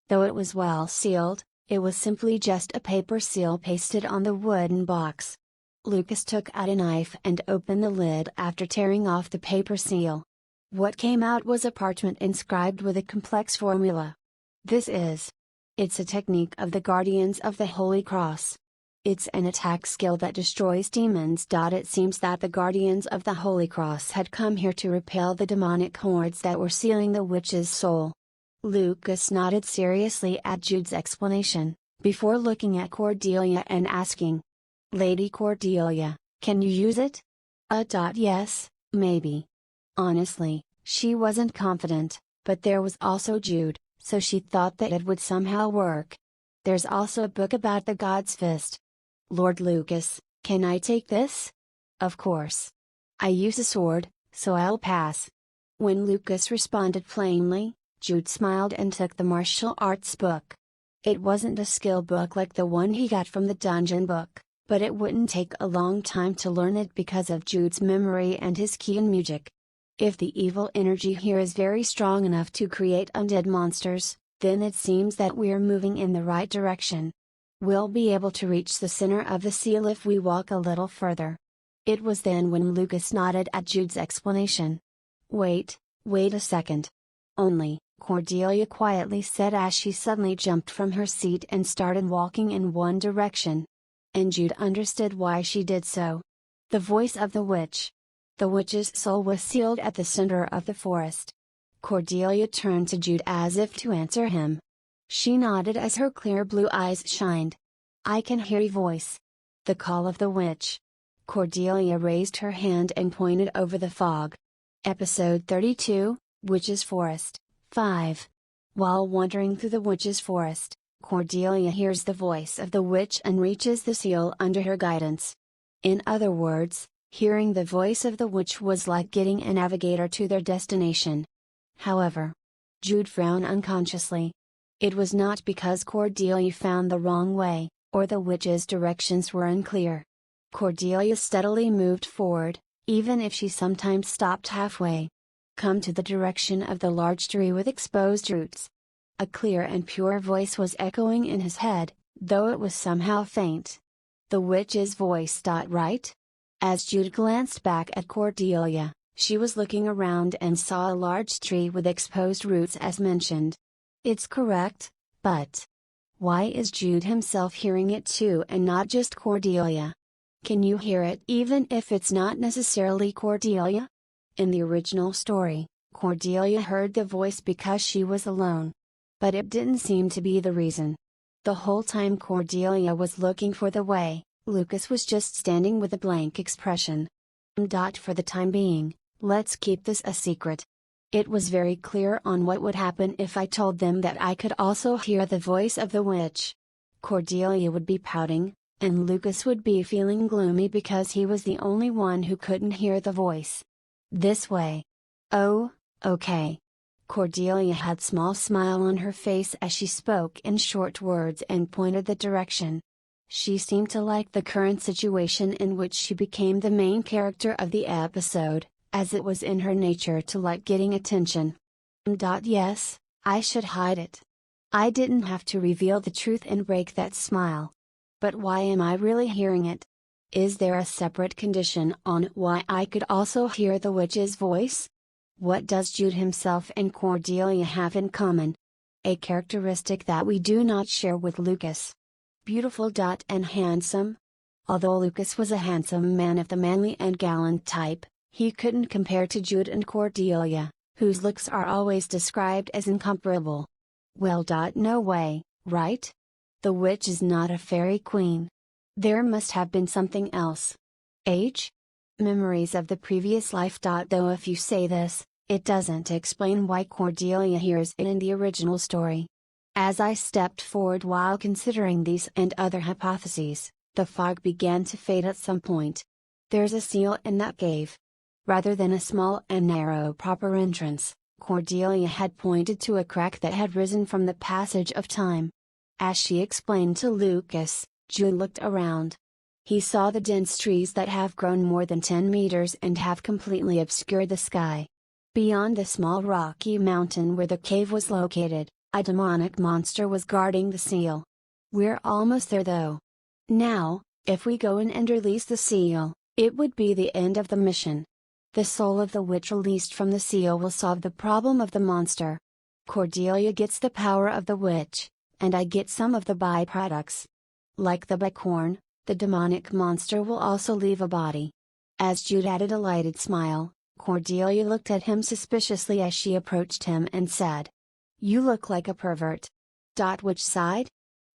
Though it was well sealed, it was simply just a paper seal pasted on the wooden box. Lucas took out a knife and opened the lid after tearing off the paper seal. What came out was a parchment inscribed with a complex formula. It's a technique of the Guardians of the Holy Cross. It's an attack skill that destroys demons. It seems that the Guardians of the Holy Cross had come here to repel the demonic hordes that were sealing the witch's soul. Lucas nodded seriously at Jude's explanation, before looking at Cordelia and asking, Lady Cordelia, can you use it? Yes, maybe. Honestly, she wasn't confident, but there was also Jude, so she thought that it would somehow work. There's also a book about the God's Fist. Lord Lucas, can I take this? Of course. I use a sword, so I'll pass. When Lucas responded plainly, Jude smiled and took the martial arts book. It wasn't a skill book like the one he got from the dungeon book, but it wouldn't take a long time to learn it because of Jude's memory and his keen music. If the evil energy here is very strong enough to create undead monsters, then it seems that we're moving in the right direction. We'll be able to reach the center of the seal if we walk a little further. It was then when Lucas nodded at Jude's explanation. Wait a second. Only, Cordelia quietly said as she suddenly jumped from her seat and started walking in one direction. And Jude understood why she did so. The voice of the witch. The witch's soul was sealed at the center of the forest. Cordelia turned to Jude as if to answer him. She nodded as her clear blue eyes shined. I can hear your voice. The call of the witch. Cordelia raised her hand and pointed over the fog. Episode 32, Witch's Forest, 5. While wandering through the witch's forest, Cordelia hears the voice of the witch and reaches the seal under her guidance. In other words, hearing the voice of the witch was like getting a navigator to their destination. However, Jude frowned unconsciously. It was not because Cordelia found the wrong way, or the witch's directions were unclear. Cordelia steadily moved forward, even if she sometimes stopped halfway. Come to the direction of the large tree with exposed roots. A clear and pure voice was echoing in his head, though it was somehow faint. The witch's voice. Right? As Jude glanced back at Cordelia, she was looking around and saw a large tree with exposed roots as mentioned. It's correct, but why is Jude himself hearing it too and not just Cordelia? Can you hear it even if it's not necessarily Cordelia? In the original story, Cordelia heard the voice because she was alone. But it didn't seem to be the reason. The whole time Cordelia was looking for the way, Lucas was just standing with a blank expression. For the time being, let's keep this a secret. It was very clear on what would happen if I told them that I could also hear the voice of the witch. Cordelia would be pouting, and Lucas would be feeling gloomy because he was the only one who couldn't hear the voice. This way. Oh, okay. Cordelia had a small smile on her face as she spoke in short words and pointed the direction. She seemed to like the current situation in which she became the main character of the episode, as it was in her nature to like getting attention. Yes, I should hide it. I didn't have to reveal the truth and break that smile. But why am I really hearing it? Is there a separate condition on why I could also hear the witch's voice? What does Jude himself and Cordelia have in common? A characteristic that we do not share with Lucas. Beautiful. And handsome? Although Lucas was a handsome man of the manly and gallant type, he couldn't compare to Jude and Cordelia, whose looks are always described as incomparable. Well. No way, right? The witch is not a fairy queen. There must have been something else. Memories of the previous life. Though if you say this, it doesn't explain why Cordelia hears it in the original story. As I stepped forward while considering these and other hypotheses, the fog began to fade at some point. There's a seal in that cave. Rather than a small and narrow proper entrance, Cordelia had pointed to a crack that had risen from the passage of time. As she explained to Lucas, Jude looked around. He saw the dense trees that have grown more than 10 meters and have completely obscured the sky. Beyond the small rocky mountain where the cave was located, a demonic monster was guarding the seal. We're almost there though. Now, if we go in and release the seal, it would be the end of the mission. The soul of the witch released from the seal will solve the problem of the monster. Cordelia gets the power of the witch, and I get some of the byproducts. Like the bicorn, the demonic monster will also leave a body. As Jude added a lighted smile, Cordelia looked at him suspiciously as she approached him and said, "You look like a pervert." Which side?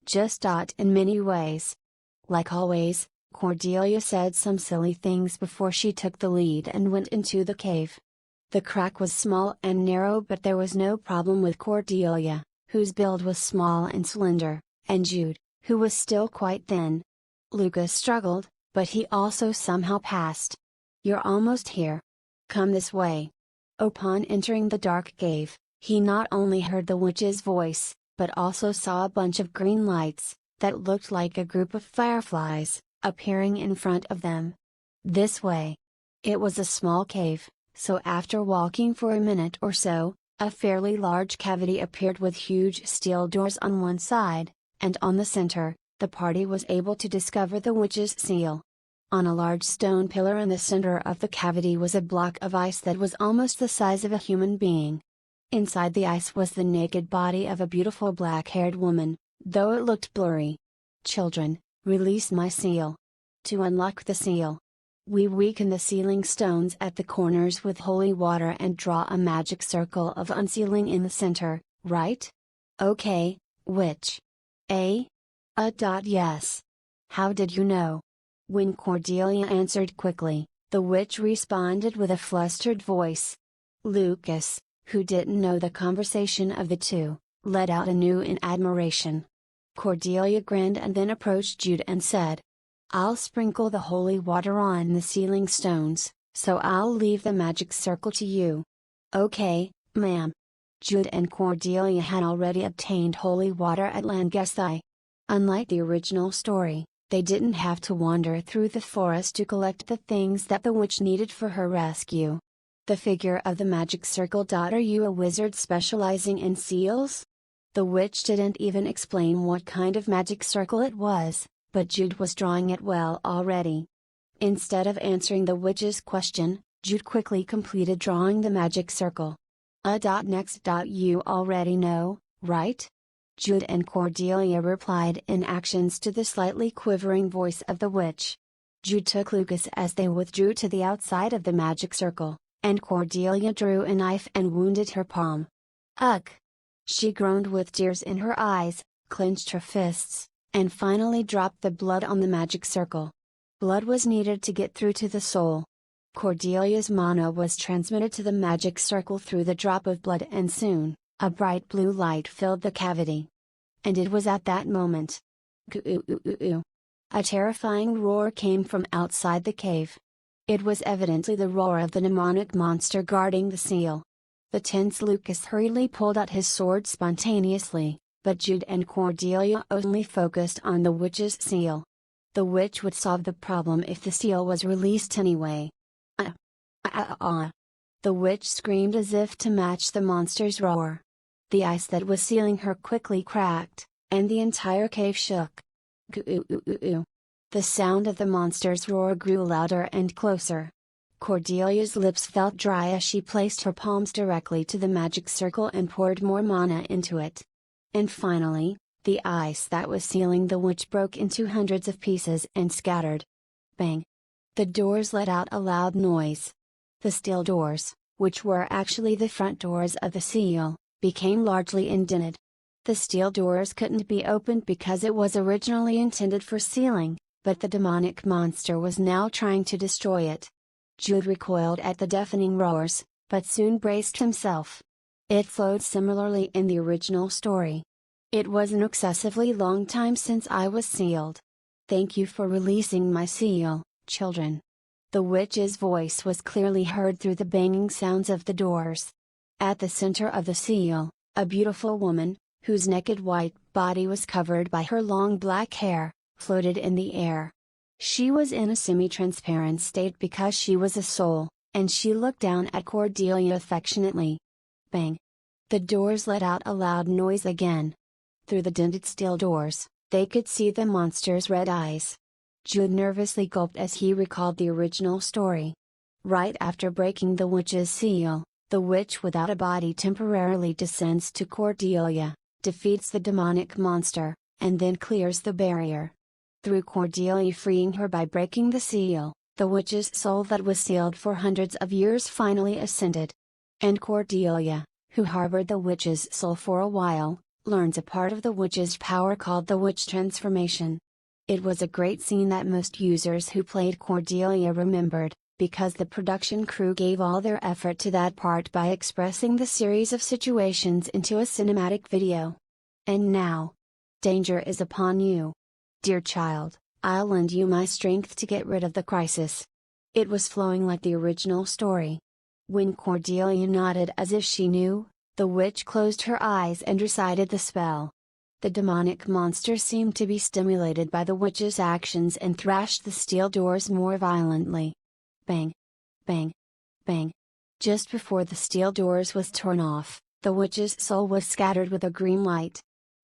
Just in many ways. Like always, Cordelia said some silly things before she took the lead and went into the cave. The crack was small and narrow, but there was no problem with Cordelia, whose build was small and slender, and Jude, who was still quite thin. Lucas struggled, but he also somehow passed. "You're almost here. Come this way." Upon entering the dark cave, he not only heard the witch's voice, but also saw a bunch of green lights, that looked like a group of fireflies, appearing in front of them. "This way." It was a small cave, so after walking for a minute or so, a fairly large cavity appeared with huge steel doors on one side, and on the center, the party was able to discover the witch's seal. On a large stone pillar in the center of the cavity was a block of ice that was almost the size of a human being. Inside the ice was the naked body of a beautiful black-haired woman, though it looked blurry. "Children, release my seal." To unlock the seal, we weaken the sealing stones at the corners with holy water and draw a magic circle of unsealing in the center, right? Okay, witch. Yes. How did you know? When Cordelia answered quickly, the witch responded with a flustered voice. Lucas, who didn't know the conversation of the two, let out anew in admiration. Cordelia grinned and then approached Jude and said, "I'll sprinkle the holy water on the sealing stones, so I'll leave the magic circle to you." "Okay, ma'am." Jude and Cordelia had already obtained holy water at Langesthai. Unlike the original story, they didn't have to wander through the forest to collect the things that the witch needed for her rescue. The figure of the magic circle. Are you a wizard specializing in seals? The witch didn't even explain what kind of magic circle it was, but Jude was drawing it well already. Instead of answering the witch's question, Jude quickly completed drawing the magic circle. Next. You already know, right? Jude and Cordelia replied in actions to the slightly quivering voice of the witch. Jude took Lucas as they withdrew to the outside of the magic circle, and Cordelia drew a knife and wounded her palm. "Ugh!" She groaned with tears in her eyes, clenched her fists, and finally dropped the blood on the magic circle. Blood was needed to get through to the soul. Cordelia's mana was transmitted to the magic circle through the drop of blood, and soon, a bright blue light filled the cavity. And it was at that moment. A terrifying roar came from outside the cave. It was evidently the roar of the demonic monster guarding the seal. The tense Lucas hurriedly pulled out his sword spontaneously, but Jude and Cordelia only focused on the witch's seal. The witch would solve the problem if the seal was released anyway. The witch screamed as if to match the monster's roar. The ice that was sealing her quickly cracked, and the entire cave shook. The sound of the monster's roar grew louder and closer. Cordelia's lips felt dry as she placed her palms directly to the magic circle and poured more mana into it. And finally, the ice that was sealing the witch broke into hundreds of pieces and scattered. Bang! The doors let out a loud noise. The steel doors, which were actually the front doors of the seal, became largely indented. The steel doors couldn't be opened because it was originally intended for sealing, but the demonic monster was now trying to destroy it. Jude recoiled at the deafening roars, but soon braced himself. It flowed similarly in the original story. "It was an excessively long time since I was sealed. Thank you for releasing my seal, children." The witch's voice was clearly heard through the banging sounds of the doors. At the center of the seal, a beautiful woman, whose naked white body was covered by her long black hair, floated in the air. She was in a semi-transparent state because she was a soul, and she looked down at Cordelia affectionately. Bang! The doors let out a loud noise again. Through the dented steel doors, they could see the monster's red eyes. Jude nervously gulped as he recalled the original story. Right after breaking the witch's seal, the witch without a body temporarily descends to Cordelia, defeats the demonic monster, and then clears the barrier. Through Cordelia freeing her by breaking the seal, the witch's soul that was sealed for hundreds of years finally ascended. And Cordelia, who harbored the witch's soul for a while, learns a part of the witch's power called the witch transformation. It was a great scene that most users who played Cordelia remembered, because the production crew gave all their effort to that part by expressing the series of situations into a cinematic video. And now, danger is upon you. Dear child, I'll lend you my strength to get rid of the crisis. It was flowing like the original story. When Cordelia nodded as if she knew, the witch closed her eyes and recited the spell. The demonic monster seemed to be stimulated by the witch's actions and thrashed the steel doors more violently. Bang! Bang! Bang! Just before the steel doors was torn off, the witch's soul was scattered with a green light.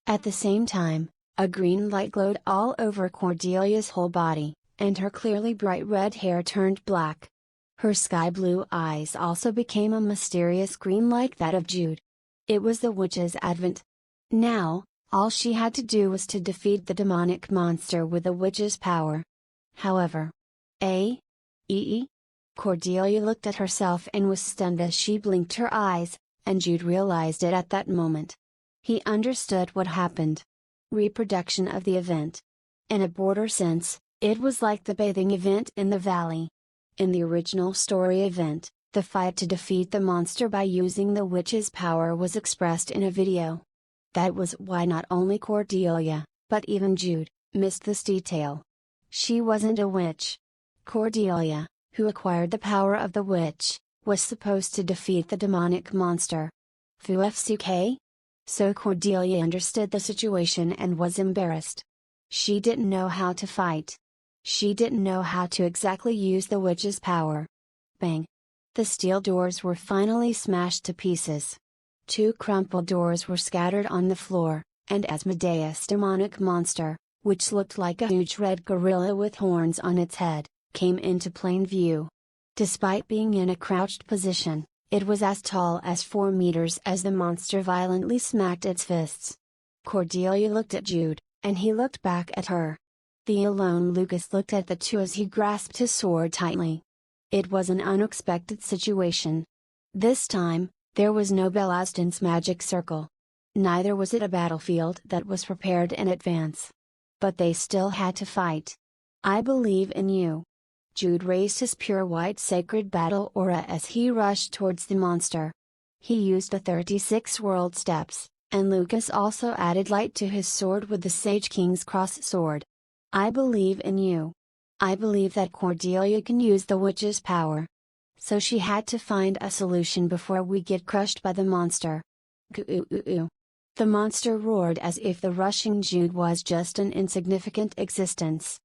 At the same time, a green light glowed all over Cordelia's whole body, and her clearly bright red hair turned black. Her sky blue eyes also became a mysterious green like that of Jude. It was the witch's advent. Now, all she had to do was to defeat the demonic monster with the witch's power. However, Cordelia looked at herself and was stunned as she blinked her eyes, and Jude realized it at that moment. He understood what happened. Reproduction of the event. In a broader sense, it was like the bathing event in the valley. In the original story event, the fight to defeat the monster by using the witch's power was expressed in a video. That was why not only Cordelia, but even Jude, missed this detail. She wasn't a witch. Cordelia, who acquired the power of the witch, was supposed to defeat the demonic monster. FUFCK? So Cordelia understood the situation and was embarrassed. She didn't know how to fight. She didn't know how to exactly use the witch's power. Bang! The steel doors were finally smashed to pieces. 2 crumpled doors were scattered on the floor, and Asmodeus' demonic monster, which looked like a huge red gorilla with horns on its head, came into plain view. Despite being in a crouched position, it was as tall as 4 meters as the monster violently smacked its fists. Cordelia looked at Jude, and he looked back at her. The alone Lucas looked at the two as he grasped his sword tightly. It was an unexpected situation. This time, there was no Bellaston's magic circle. Neither was it a battlefield that was prepared in advance. But they still had to fight. I believe in you. Jude raised his pure white sacred battle aura as he rushed towards the monster. He used the 36 world steps, and Lucas also added light to his sword with the Sage King's cross sword. I believe in you. I believe that Cordelia can use the witch's power. So she had to find a solution before we get crushed by the monster. Goo-oo-oo. The monster roared as if the rushing Jude was just an insignificant existence.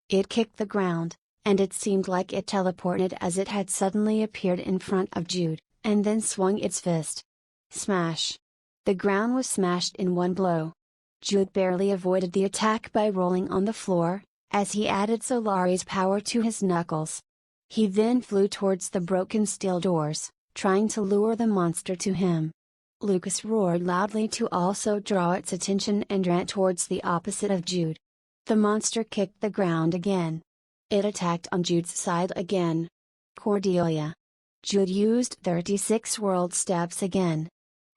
It kicked the ground, and it seemed like it teleported as it had suddenly appeared in front of Jude, and then swung its fist. Smash! The ground was smashed in one blow. Jude barely avoided the attack by rolling on the floor, as he added Solari's power to his knuckles. He then flew towards the broken steel doors, trying to lure the monster to him. Lucas roared loudly to also draw its attention and ran towards the opposite of Jude. The monster kicked the ground again. It attacked on Jude's side again. Cordelia. Jude used 36 world steps again.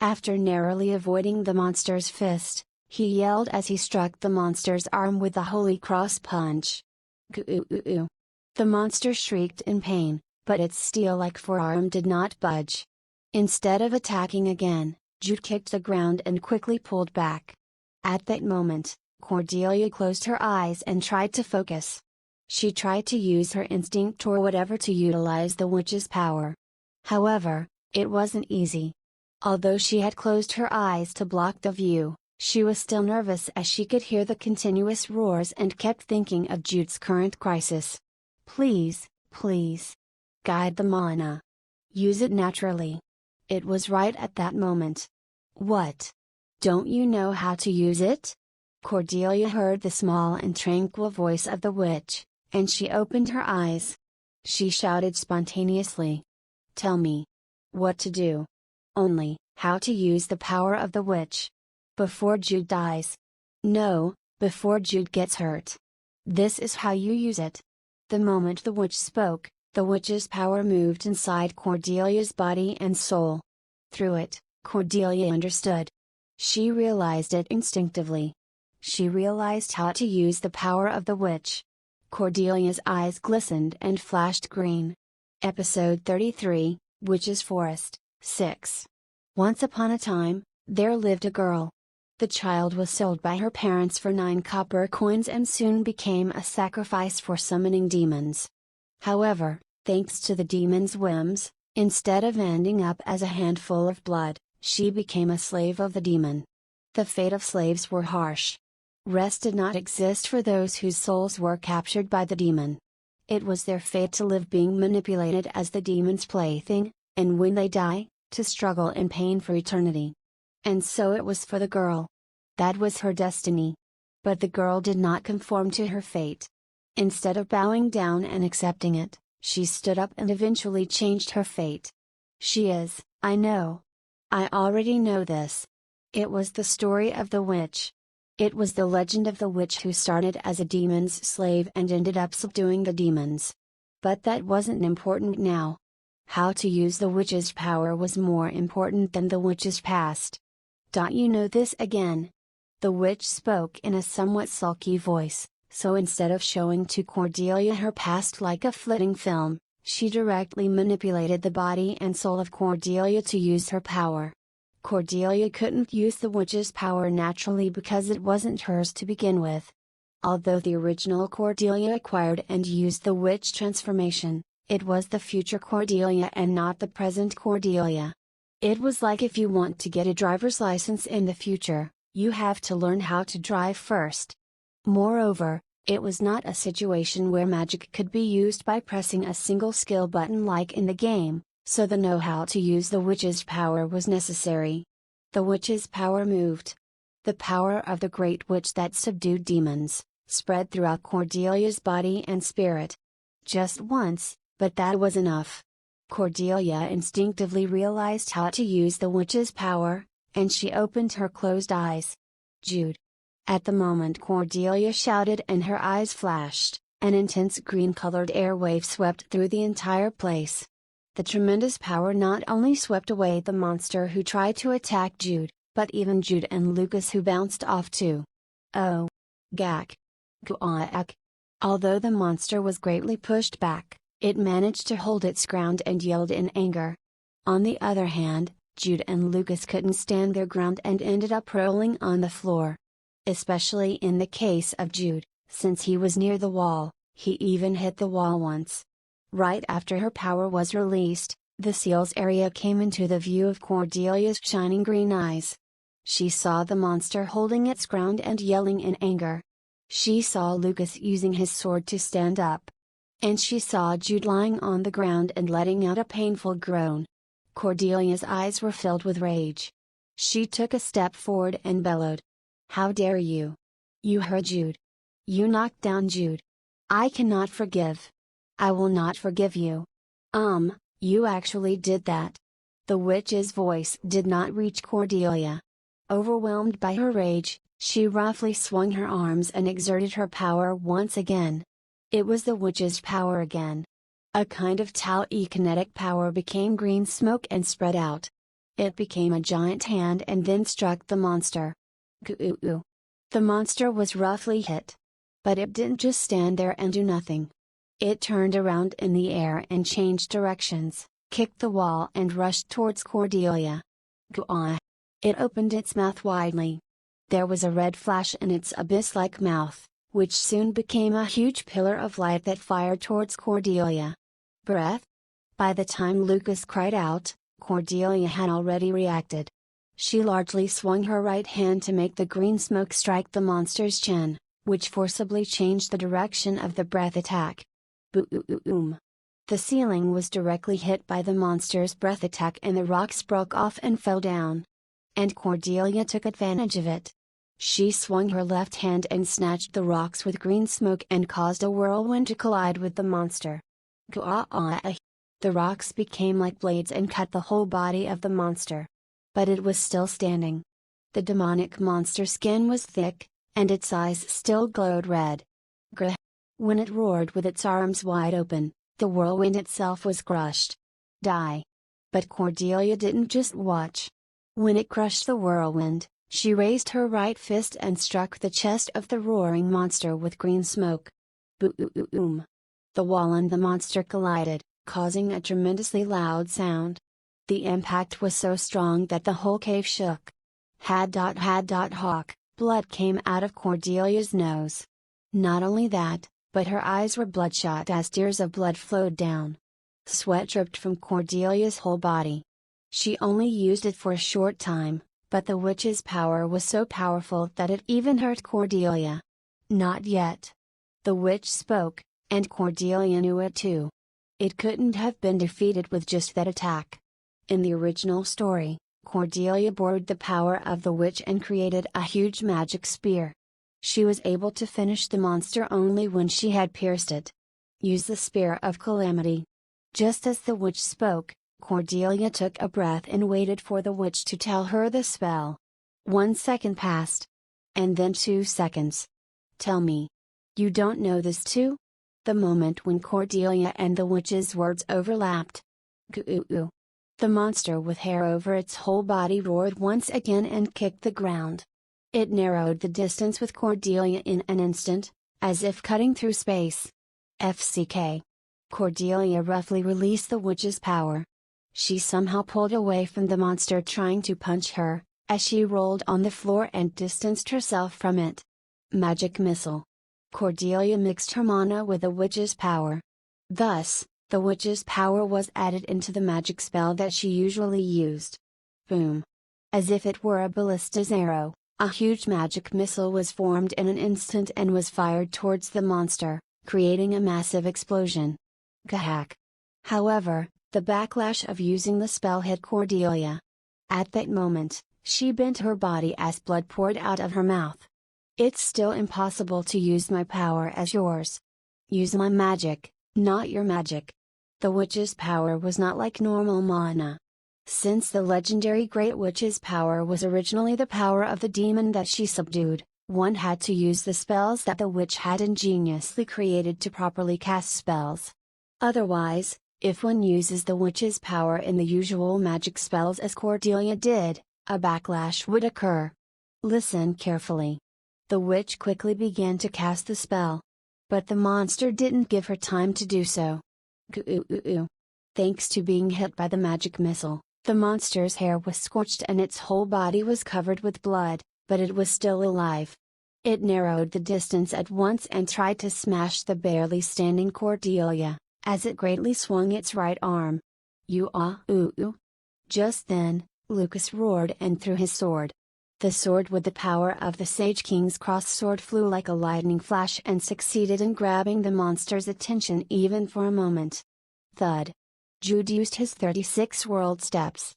After narrowly avoiding the monster's fist, he yelled as he struck the monster's arm with the Holy Cross punch. Goo-oo-oo. The monster shrieked in pain, but its steel-like forearm did not budge. Instead of attacking again, Jude kicked the ground and quickly pulled back. At that moment, Cordelia closed her eyes and tried to focus. She tried to use her instinct or whatever to utilize the witch's power. However, it wasn't easy. Although she had closed her eyes to block the view, she was still nervous as she could hear the continuous roars and kept thinking of Jude's current crisis. Please, please. Guide the mana. Use it naturally. It was right at that moment. What? Don't you know how to use it? Cordelia heard the small and tranquil voice of the witch, and she opened her eyes. She shouted spontaneously. Tell me. What to do. Only, how to use the power of the witch. Before Jude dies. No, before Jude gets hurt. This is how you use it. The moment the witch spoke, the witch's power moved inside Cordelia's body and soul. Through it, Cordelia understood. She realized it instinctively. She realized how to use the power of the witch. Cordelia's eyes glistened and flashed green. Episode 33, Witch's Forest, 6. Once upon a time, there lived a girl. The child was sold by her parents for 9 copper coins and soon became a sacrifice for summoning demons. However, thanks to the demon's whims, instead of ending up as a handful of blood, she became a slave of the demon. The fate of slaves were harsh. Rest did not exist for those whose souls were captured by the demon. It was their fate to live being manipulated as the demon's plaything, and when they die, to struggle in pain for eternity. And so it was for the girl. That was her destiny. But the girl did not conform to her fate. Instead of bowing down and accepting it, she stood up and eventually changed her fate. She is, I know. I already know this. It was the story of the witch. It was the legend of the witch who started as a demon's slave and ended up subduing the demons. But that wasn't important now. How to use the witch's power was more important than the witch's past. Don't you know this again? The witch spoke in a somewhat sulky voice, so instead of showing to Cordelia her past like a flitting film, she directly manipulated the body and soul of Cordelia to use her power. Cordelia couldn't use the witch's power naturally because it wasn't hers to begin with. Although the original Cordelia acquired and used the witch transformation, it was the future Cordelia and not the present Cordelia. It was like if you want to get a driver's license in the future, you have to learn how to drive first. Moreover, it was not a situation where magic could be used by pressing a single skill button like in the game, so the know-how to use the witch's power was necessary. The witch's power moved. The power of the great witch that subdued demons, spread throughout Cordelia's body and spirit. Just once, but that was enough. Cordelia instinctively realized how to use the witch's power, and she opened her closed eyes. Jude. At the moment Cordelia shouted and her eyes flashed, an intense green-colored airwave swept through the entire place. The tremendous power not only swept away the monster who tried to attack Jude, but even Jude and Lucas who bounced off too. Oh. Gak. Guaak. Although the monster was greatly pushed back, it managed to hold its ground and yelled in anger. On the other hand, Jude and Lucas couldn't stand their ground and ended up rolling on the floor. Especially in the case of Jude, since he was near the wall, he even hit the wall once. Right after her power was released, the seals area came into the view of Cordelia's shining green eyes. She saw the monster holding its ground and yelling in anger. She saw Lucas using his sword to stand up. And she saw Jude lying on the ground and letting out a painful groan. Cordelia's eyes were filled with rage. She took a step forward and bellowed. How dare you? You hurt Jude. You knocked down Jude. I cannot forgive. I will not forgive you. You actually did that. The witch's voice did not reach Cordelia. Overwhelmed by her rage, she roughly swung her arms and exerted her power once again. It was the witch's power again. A kind of tau-kinetic power became green smoke and spread out. It became a giant hand and then struck the monster. Goo-oo. The monster was roughly hit. But it didn't just stand there and do nothing. It turned around in the air and changed directions, kicked the wall and rushed towards Cordelia. Goo-ah. It opened its mouth widely. There was a red flash in its abyss-like mouth, which soon became a huge pillar of light that fired towards Cordelia. Breath? By the time Lucas cried out, Cordelia had already reacted. She largely swung her right hand to make the green smoke strike the monster's chin, which forcibly changed the direction of the breath attack. Boom! The ceiling was directly hit by the monster's breath attack and the rocks broke off and fell down. And Cordelia took advantage of it. She swung her left hand and snatched the rocks with green smoke and caused a whirlwind to collide with the monster. The rocks became like blades and cut the whole body of the monster. But it was still standing. The demonic monster's skin was thick, and its eyes still glowed red. Grr! When it roared with its arms wide open, the whirlwind itself was crushed. Die! But Cordelia didn't just watch. When it crushed the whirlwind, she raised her right fist and struck the chest of the roaring monster with green smoke. Boom! The wall and the monster collided, causing a tremendously loud sound. The impact was so strong that the whole cave shook. Hawk, blood came out of Cordelia's nose. Not only that, but her eyes were bloodshot as tears of blood flowed down. Sweat dripped from Cordelia's whole body. She only used it for a short time, but the witch's power was so powerful that it even hurt Cordelia. Not yet. The witch spoke, and Cordelia knew it too. It couldn't have been defeated with just that attack. In the original story, Cordelia borrowed the power of the witch and created a huge magic spear. She was able to finish the monster only when she had pierced it. Use the Spear of Calamity. Just as the witch spoke, Cordelia took a breath and waited for the witch to tell her the spell. 1 second passed. And then 2 seconds. Tell me. You don't know this too? The moment when Cordelia and the witch's words overlapped. Goo. The monster with hair over its whole body roared once again and kicked the ground. It narrowed the distance with Cordelia in an instant, as if cutting through space. FCK. Cordelia roughly released the witch's power. She somehow pulled away from the monster trying to punch her, as she rolled on the floor and distanced herself from it. Magic Missile. Cordelia mixed her mana with the witch's power. Thus, the witch's power was added into the magic spell that she usually used. Boom! As if it were a ballista's arrow, a huge magic missile was formed in an instant and was fired towards the monster, creating a massive explosion. Gahak! However, the backlash of using the spell hit Cordelia. At that moment, she bent her body as blood poured out of her mouth. It's still impossible to use my power as yours. Use my magic, not your magic. The witch's power was not like normal mana. Since the legendary Great Witch's power was originally the power of the demon that she subdued, one had to use the spells that the witch had ingeniously created to properly cast spells. Otherwise, if one uses the witch's power in the usual magic spells as Cordelia did, a backlash would occur. Listen carefully. The witch quickly began to cast the spell. But the monster didn't give her time to do so. Goo. Thanks to being hit by the magic missile, the monster's hair was scorched and its whole body was covered with blood, but it was still alive. It narrowed the distance at once and tried to smash the barely standing Cordelia, as it greatly swung its right arm. Just then, Lucas roared and threw his sword. The sword with the power of the Sage King's cross-sword flew like a lightning flash and succeeded in grabbing the monster's attention even for a moment. Thud. Jude used his 36 world steps.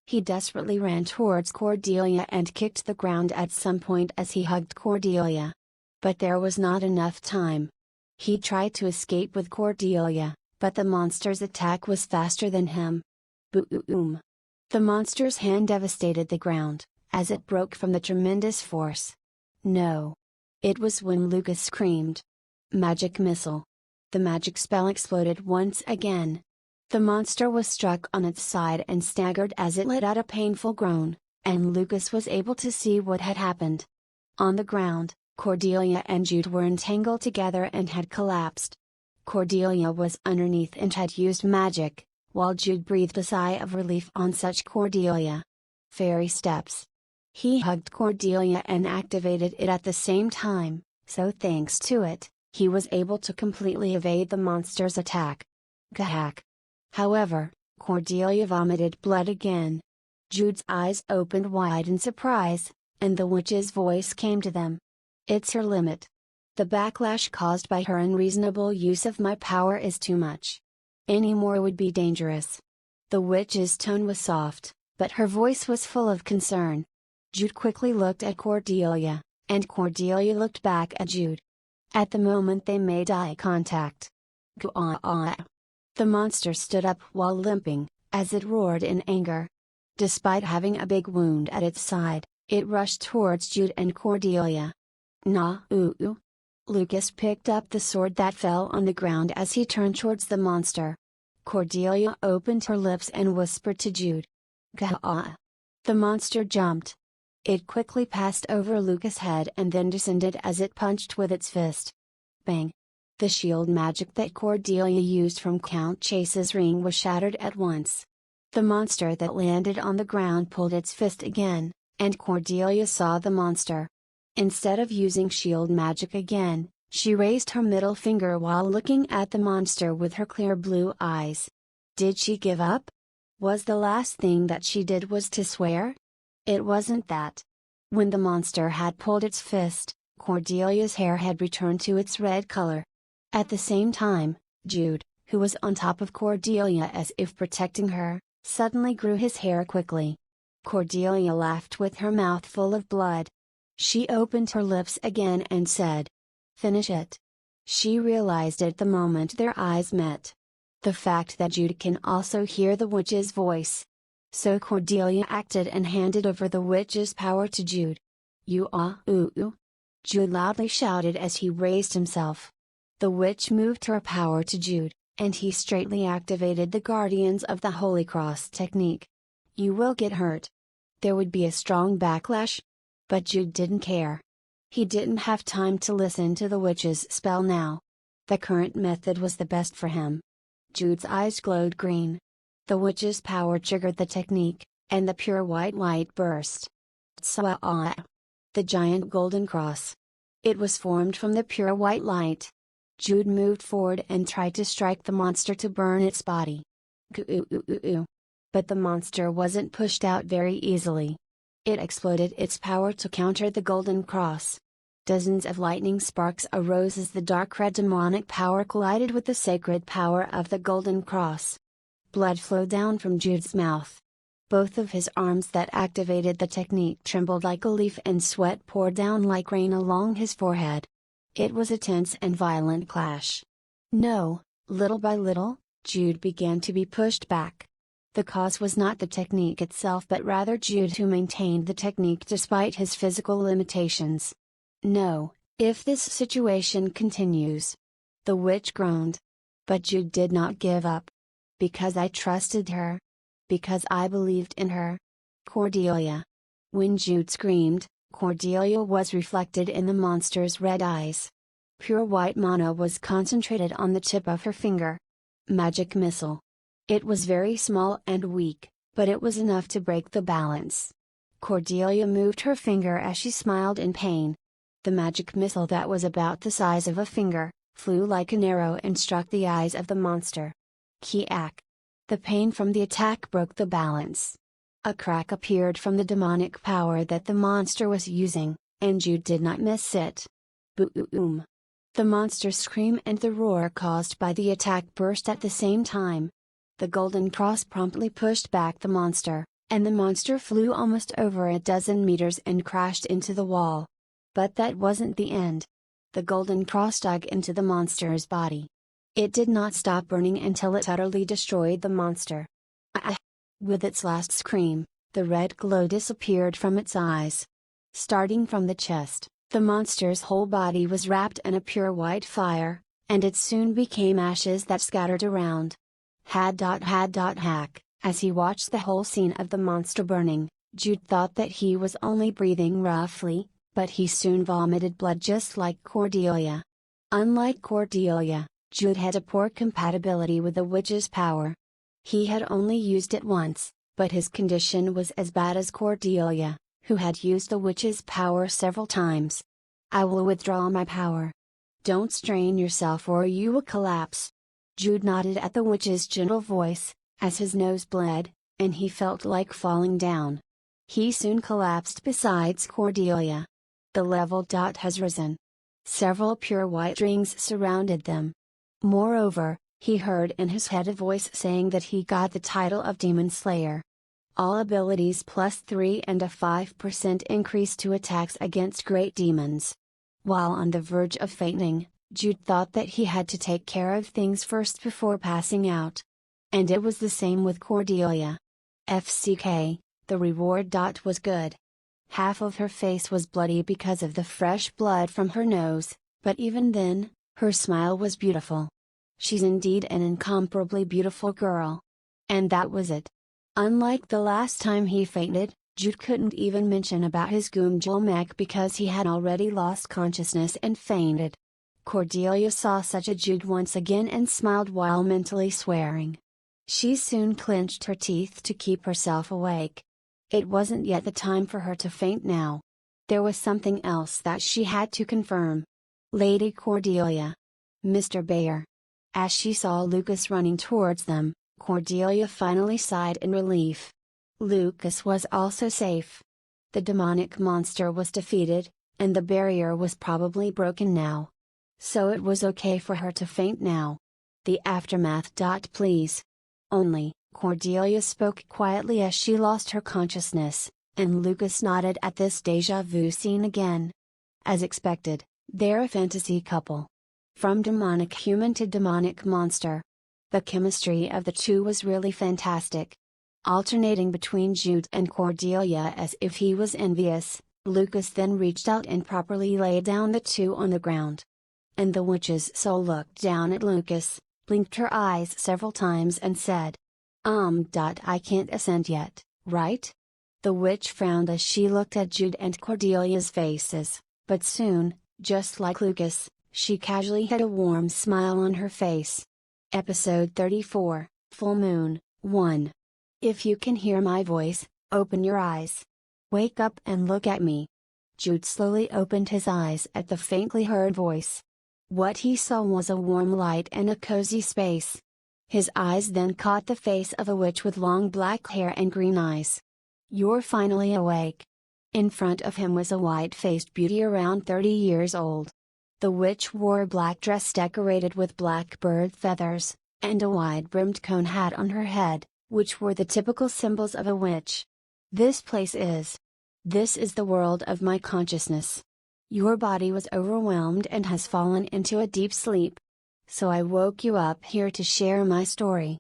He desperately ran towards Cordelia and kicked the ground at some point as he hugged Cordelia. But there was not enough time. He tried to escape with Cordelia, but the monster's attack was faster than him. Boom! The monster's hand devastated the ground, as it broke from the tremendous force. No! It was when Lucas screamed. Magic Missile. The magic spell exploded once again. The monster was struck on its side and staggered as it let out a painful groan, and Lucas was able to see what had happened. On the ground, Cordelia and Jude were entangled together and had collapsed. Cordelia was underneath and had used magic, while Jude breathed a sigh of relief on such Cordelia. Fairy steps. He hugged Cordelia and activated it at the same time, so thanks to it, he was able to completely evade the monster's attack. Gahak! However, Cordelia vomited blood again. Jude's eyes opened wide in surprise, and the witch's voice came to them. "It's her limit. The backlash caused by her unreasonable use of my power is too much. Any more would be dangerous." The witch's tone was soft, but her voice was full of concern. Jude quickly looked at Cordelia, and Cordelia looked back at Jude. At the moment they made eye contact. "Gah!" The monster stood up while limping, as it roared in anger. Despite having a big wound at its side, it rushed towards Jude and Cordelia. "Nah-oo." Lucas picked up the sword that fell on the ground as he turned towards the monster. Cordelia opened her lips and whispered to Jude. "Gah!" The monster jumped. It quickly passed over Lucas' head and then descended as it punched with its fist. Bang! The shield magic that Cordelia used from Count Chase's ring was shattered at once. The monster that landed on the ground pulled its fist again, and Cordelia saw the monster. Instead of using shield magic again, she raised her middle finger while looking at the monster with her clear blue eyes. Did she give up? Was the last thing that she did was to swear? It wasn't that. When the monster had pulled its fist, Cordelia's hair had returned to its red color. At the same time, Jude, who was on top of Cordelia as if protecting her, suddenly grew his hair quickly. Cordelia laughed with her mouth full of blood. She opened her lips again and said, "Finish it." She realized it the moment their eyes met. The fact that Jude can also hear the witch's voice. So Cordelia acted and handed over the witch's power to Jude. "You-ah-oo!" Jude loudly shouted as he raised himself. The witch moved her power to Jude, and he straightly activated the Guardians of the Holy Cross technique. "You will get hurt." There would be a strong backlash. But Jude didn't care. He didn't have time to listen to the witch's spell now. The current method was the best for him. Jude's eyes glowed green. The witch's power triggered the technique, and the pure white light burst. Tsa-ah! The giant golden cross. It was formed from the pure white light. Jude moved forward and tried to strike the monster to burn its body. Goo-oo-oo-oo. But the monster wasn't pushed out very easily. It exploded its power to counter the golden cross. Dozens of lightning sparks arose as the dark red demonic power collided with the sacred power of the golden cross. Blood flowed down from Jude's mouth. Both of his arms that activated the technique trembled like a leaf and sweat poured down like rain along his forehead. It was a tense and violent clash. No, little by little, Jude began to be pushed back. The cause was not the technique itself but rather Jude who maintained the technique despite his physical limitations. "No, if this situation continues." The witch groaned. But Jude did not give up. "Because I trusted her. Because I believed in her." Cordelia. When Jude screamed, Cordelia was reflected in the monster's red eyes. Pure white mana was concentrated on the tip of her finger. Magic missile. It was very small and weak, but it was enough to break the balance. Cordelia moved her finger as she smiled in pain. The magic missile that was about the size of a finger, flew like an arrow and struck the eyes of the monster. Kiak. The pain from the attack broke the balance. A crack appeared from the demonic power that the monster was using, and Jude did not miss it. Boom! The monster's scream and the roar caused by the attack burst at the same time. The golden cross promptly pushed back the monster, and the monster flew almost over a dozen meters and crashed into the wall. But that wasn't the end. The golden cross dug into the monster's body. It did not stop burning until it utterly destroyed the monster. With its last scream, the red glow disappeared from its eyes. Starting from the chest, the monster's whole body was wrapped in a pure white fire, and it soon became ashes that scattered around. Hack. As he watched the whole scene of the monster burning, Jude thought that he was only breathing roughly, but he soon vomited blood just like Cordelia. Unlike Cordelia, Jude had a poor compatibility with the witch's power. He had only used it once, but his condition was as bad as Cordelia, who had used the witch's power several times. "I will withdraw my power. Don't strain yourself or you will collapse." Jude nodded at the witch's gentle voice, as his nose bled, and he felt like falling down. He soon collapsed beside Cordelia. The level dot has risen. Several pure white rings surrounded them. Moreover, he heard in his head a voice saying that he got the title of Demon Slayer. All abilities +3 and a 5% increase to attacks against great demons. While on the verge of fainting, Jude thought that he had to take care of things first before passing out. And it was the same with Cordelia. FCK, the reward dot was good. Half of her face was bloody because of the fresh blood from her nose, but even then, her smile was beautiful. She's indeed an incomparably beautiful girl. And that was it. Unlike the last time he fainted, Jude couldn't even mention about his Goomjulmek because he had already lost consciousness and fainted. Cordelia saw such a Jude once again and smiled while mentally swearing. She soon clenched her teeth to keep herself awake. It wasn't yet the time for her to faint now. There was something else that she had to confirm. Lady Cordelia. Mr. Bayer. As she saw Lucas running towards them, Cordelia finally sighed in relief. Lucas was also safe. The demonic monster was defeated, and the barrier was probably broken now. So it was okay for her to faint now. The aftermath. Please. Only, Cordelia spoke quietly as she lost her consciousness, and Lucas nodded at this deja vu scene again. As expected, they're a fantasy couple. From demonic human to demonic monster. The chemistry of the two was really fantastic. Alternating between Jude and Cordelia as if he was envious, Lucas then reached out and properly laid down the two on the ground. And the witch's soul looked down at Lucas, blinked her eyes several times and said, I can't ascend yet, right? The witch frowned as she looked at Jude and Cordelia's faces, but soon, just like Lucas, she casually had a warm smile on her face. Episode 34, Full Moon, 1. If you can hear my voice, open your eyes. Wake up and look at me. Jude slowly opened his eyes at the faintly heard voice. What he saw was a warm light and a cozy space. His eyes then caught the face of a witch with long black hair and green eyes. You're finally awake. In front of him was a white-faced beauty around 30 years old. The witch wore a black dress decorated with black bird feathers, and a wide-brimmed cone hat on her head, which were the typical symbols of a witch. This is the world of my consciousness. Your body was overwhelmed and has fallen into a deep sleep. So I woke you up here to share my story.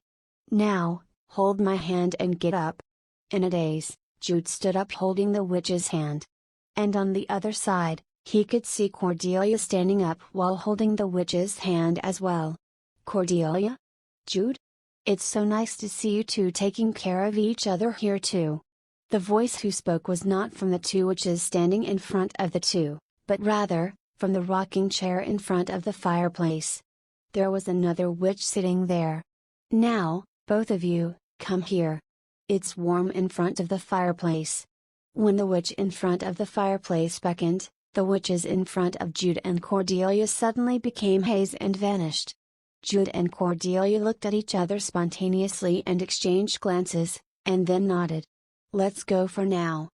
Now, hold my hand and get up. In a daze, Jude stood up holding the witch's hand. And on the other side, he could see Cordelia standing up while holding the witch's hand as well. Cordelia? Jude? It's so nice to see you two taking care of each other here too. The voice who spoke was not from the two witches standing in front of the two, but rather, from the rocking chair in front of the fireplace. There was another witch sitting there. Now, both of you, come here. It's warm in front of the fireplace. When the witch in front of the fireplace beckoned, the witches in front of Jude and Cordelia suddenly became haze and vanished. Jude and Cordelia looked at each other spontaneously and exchanged glances, and then nodded. Let's go for now.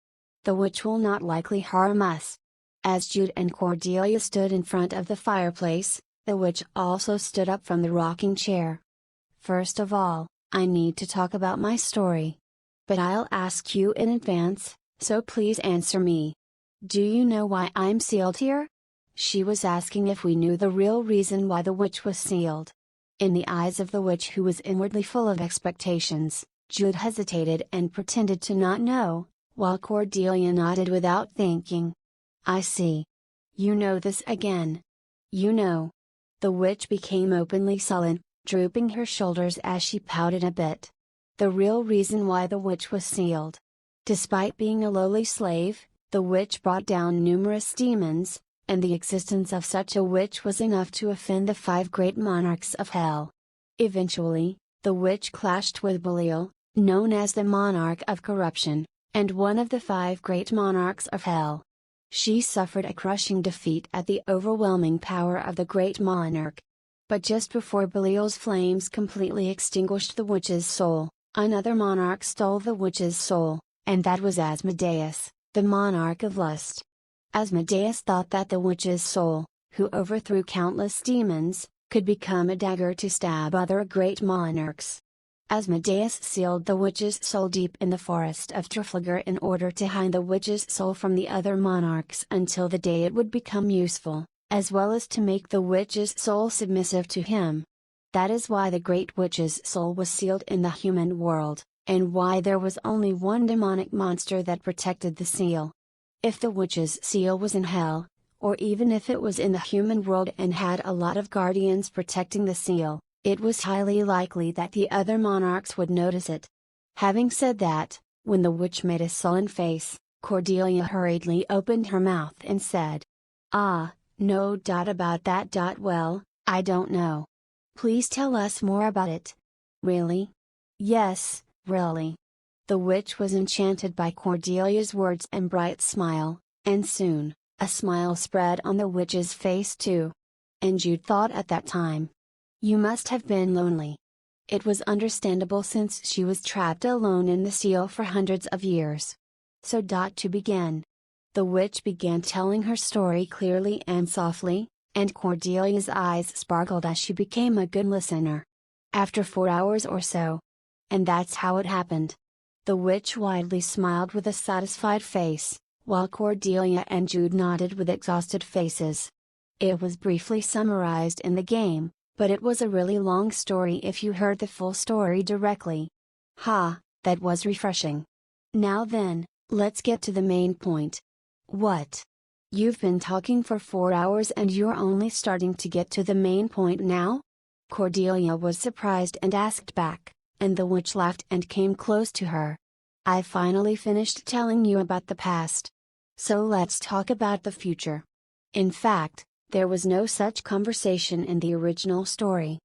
The witch will not likely harm us. As Jude and Cordelia stood in front of the fireplace, the witch also stood up from the rocking chair. First of all, I need to talk about my story. But I'll ask you in advance, so please answer me. Do you know why I'm sealed here? She was asking if we knew the real reason why the witch was sealed. In the eyes of the witch, who was inwardly full of expectations, Jude hesitated and pretended to not know, while Cordelia nodded without thinking. I see. You know this again. You know. The witch became openly sullen, drooping her shoulders as she pouted a bit. The real reason why the witch was sealed. Despite being a lowly slave, the witch brought down numerous demons, and the existence of such a witch was enough to offend the 5 great monarchs of hell. Eventually, the witch clashed with Belial, known as the monarch of corruption, and one of the 5 great monarchs of hell. She suffered a crushing defeat at the overwhelming power of the great monarch. But just before Belial's flames completely extinguished the witch's soul, Another monarch stole the witch's soul, and that was Asmodeus, the monarch of lust. Asmodeus thought that the witch's soul, who overthrew countless demons, could become a dagger to stab other great monarchs. Asmodeus sealed the witch's soul deep in the forest of Trafalgar in order to hide the witch's soul from the other monarchs until the day it would become useful, as well as to make the witch's soul submissive to him. That is why the great witch's soul was sealed in the human world, and why there was only one demonic monster that protected the seal. If the witch's seal was in hell, or even if it was in the human world and had a lot of guardians protecting the seal, it was highly likely that the other monarchs would notice it. Having said that, when the witch made a sullen face, Cordelia hurriedly opened her mouth and said, "Ah, no doubt about that. Well, I don't know. Please tell us more about it." "Really?" "Yes, really." The witch was enchanted by Cordelia's words and bright smile, and soon, a smile spread on the witch's face too. And Jude thought at that time, "You must have been lonely." It was understandable since she was trapped alone in the seal for hundreds of years. So to begin. The witch began telling her story clearly and softly, and Cordelia's eyes sparkled as she became a good listener. After 4 hours or so. And that's how it happened. The witch widely smiled with a satisfied face, while Cordelia and Jude nodded with exhausted faces. It was briefly summarized in the game, but it was a really long story if you heard the full story directly. Ha, that was refreshing. Now then, let's get to the main point. What? You've been talking for 4 hours and you're only starting to get to the main point now? Cordelia was surprised and asked back, and the witch laughed and came close to her. "I finally finished telling you about the past. So let's talk about the future." In fact, there was no such conversation in the original story.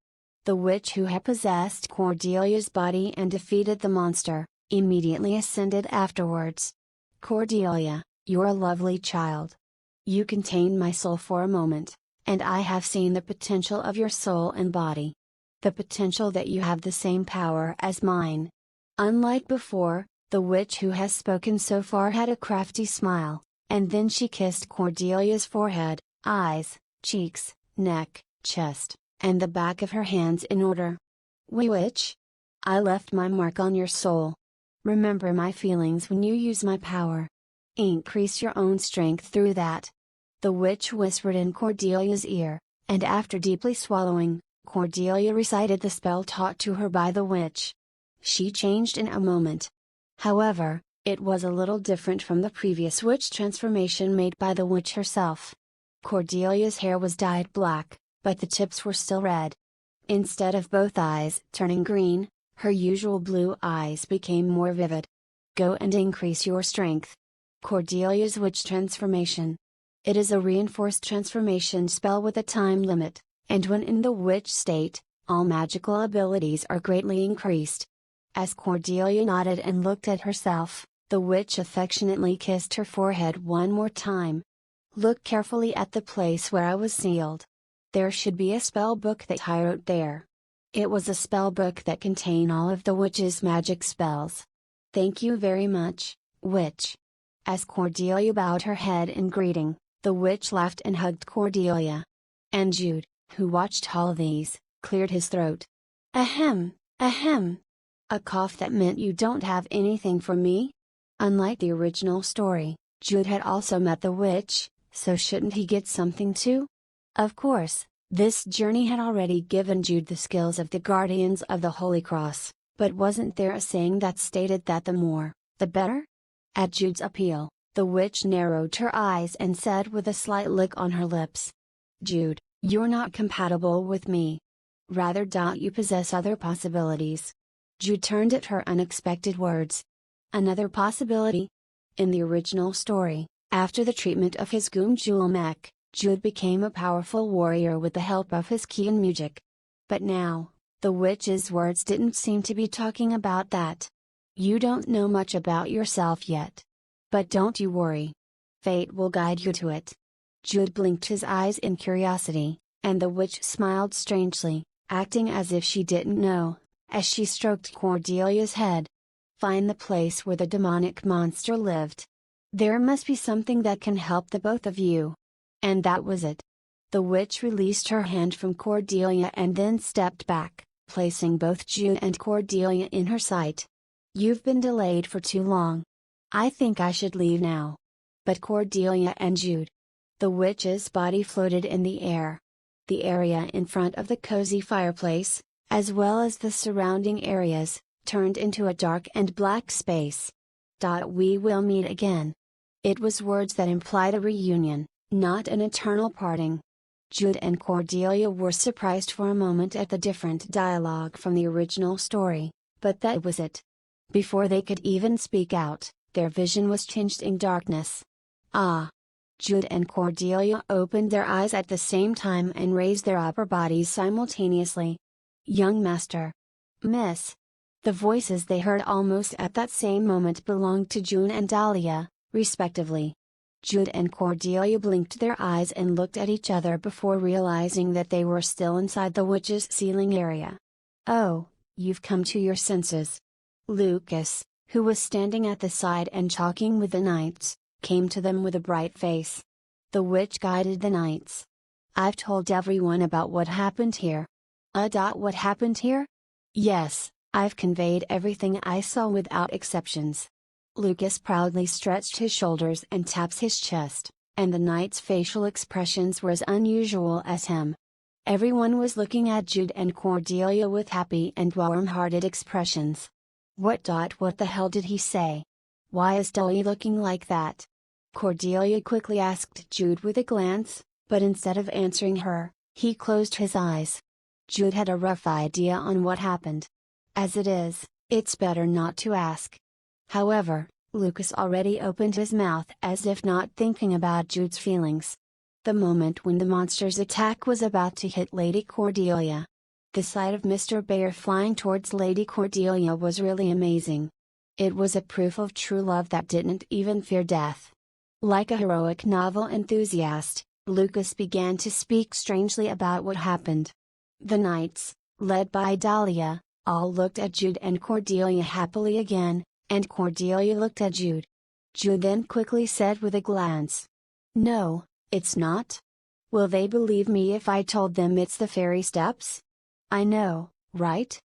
The witch who had possessed Cordelia's body and defeated the monster, immediately ascended afterwards. "Cordelia, you're a lovely child. You contained my soul for a moment, and I have seen the potential of your soul and body. The potential that you have the same power as mine." Unlike before, the witch who has spoken so far had a crafty smile, and then she kissed Cordelia's forehead, eyes, cheeks, neck, chest, and the back of her hands in order. "Witch? I left my mark on your soul. Remember my feelings when you use my power. Increase your own strength through that." The witch whispered in Cordelia's ear, and after deeply swallowing, Cordelia recited the spell taught to her by the witch. She changed in a moment. However, it was a little different from the previous witch transformation made by the witch herself. Cordelia's hair was dyed black, but the tips were still red. Instead of both eyes turning green, her usual blue eyes became more vivid. "Go and increase your strength." Cordelia's witch transformation. It is a reinforced transformation spell with a time limit, and when in the witch state, all magical abilities are greatly increased. As Cordelia nodded and looked at herself, the witch affectionately kissed her forehead one more time. "Look carefully at the place where I was sealed. There should be a spell book that I wrote there." It was a spell book that contained all of the witch's magic spells. "Thank you very much, witch." As Cordelia bowed her head in greeting, the witch laughed and hugged Cordelia. And Jude, who watched all these, cleared his throat. "Ahem, ahem. A cough that meant you don't have anything for me?" Unlike the original story, Jude had also met the witch, so shouldn't he get something too? Of course, this journey had already given Jude the skills of the Guardians of the Holy Cross, but wasn't there a saying that stated that the more, the better? At Jude's appeal, the witch narrowed her eyes and said with a slight lick on her lips, "Jude, you're not compatible with me. Rather, you possess other possibilities." Jude turned at her unexpected words. Another possibility? In the original story, after the treatment of his Gumjulmek, Jude became a powerful warrior with the help of his key and music. But now, the witch's words didn't seem to be talking about that. "You don't know much about yourself yet. But don't you worry. Fate will guide you to it." Jude blinked his eyes in curiosity, and the witch smiled strangely, acting as if she didn't know. as she stroked Cordelia's head. "Find the place where the demonic monster lived. There must be something that can help the both of you." And that was it. The witch released her hand from Cordelia and then stepped back, placing both Jude and Cordelia in her sight. "You've been delayed for too long. I think I should leave now." "But Cordelia and Jude." The witch's body floated in the air. The area in front of the cozy fireplace, as well as the surrounding areas, turned into a dark and black space. "We will meet again." It was words that implied a reunion, not an eternal parting. Jude and Cordelia were surprised for a moment at the different dialogue from the original story, but that was it. Before they could even speak out, their vision was tinged in darkness. "Ah!" Jude and Cordelia opened their eyes at the same time and raised their upper bodies simultaneously. "Young master." "Miss." The voices they heard almost at that same moment belonged to June and Dahlia, respectively. Jude and Cordelia blinked their eyes and looked at each other before realizing that they were still inside the witch's ceiling area. "Oh, you've come to your senses." Lucas, who was standing at the side and talking with the knights, came to them with a bright face. The witch guided the knights. "I've told everyone about what happened here." What happened here?" "Yes, I've conveyed everything I saw without exceptions." Lucas proudly stretched his shoulders and tapped his chest, and the knight's facial expressions were as unusual as him. Everyone was looking at Jude and Cordelia with happy and warm-hearted expressions. What the hell did he say? Why is Dahlia looking like that?" Cordelia quickly asked Jude with a glance, but instead of answering her, he closed his eyes. Jude had a rough idea on what happened. As it is, it's better not to ask. However, Lucas already opened his mouth as if not thinking about Jude's feelings. The moment when the monster's attack was about to hit Lady Cordelia. The sight of Mr. Bear flying towards Lady Cordelia was really amazing. It was a proof of true love that didn't even fear death. Like a heroic novel enthusiast, Lucas began to speak strangely about what happened. The knights, led by Dahlia, all looked at Jude and Cordelia happily again, and Cordelia looked at Jude. Jude then quickly said with a glance, "No, it's not. Will they believe me if I told them it's the fairy steps?" "I know, right?"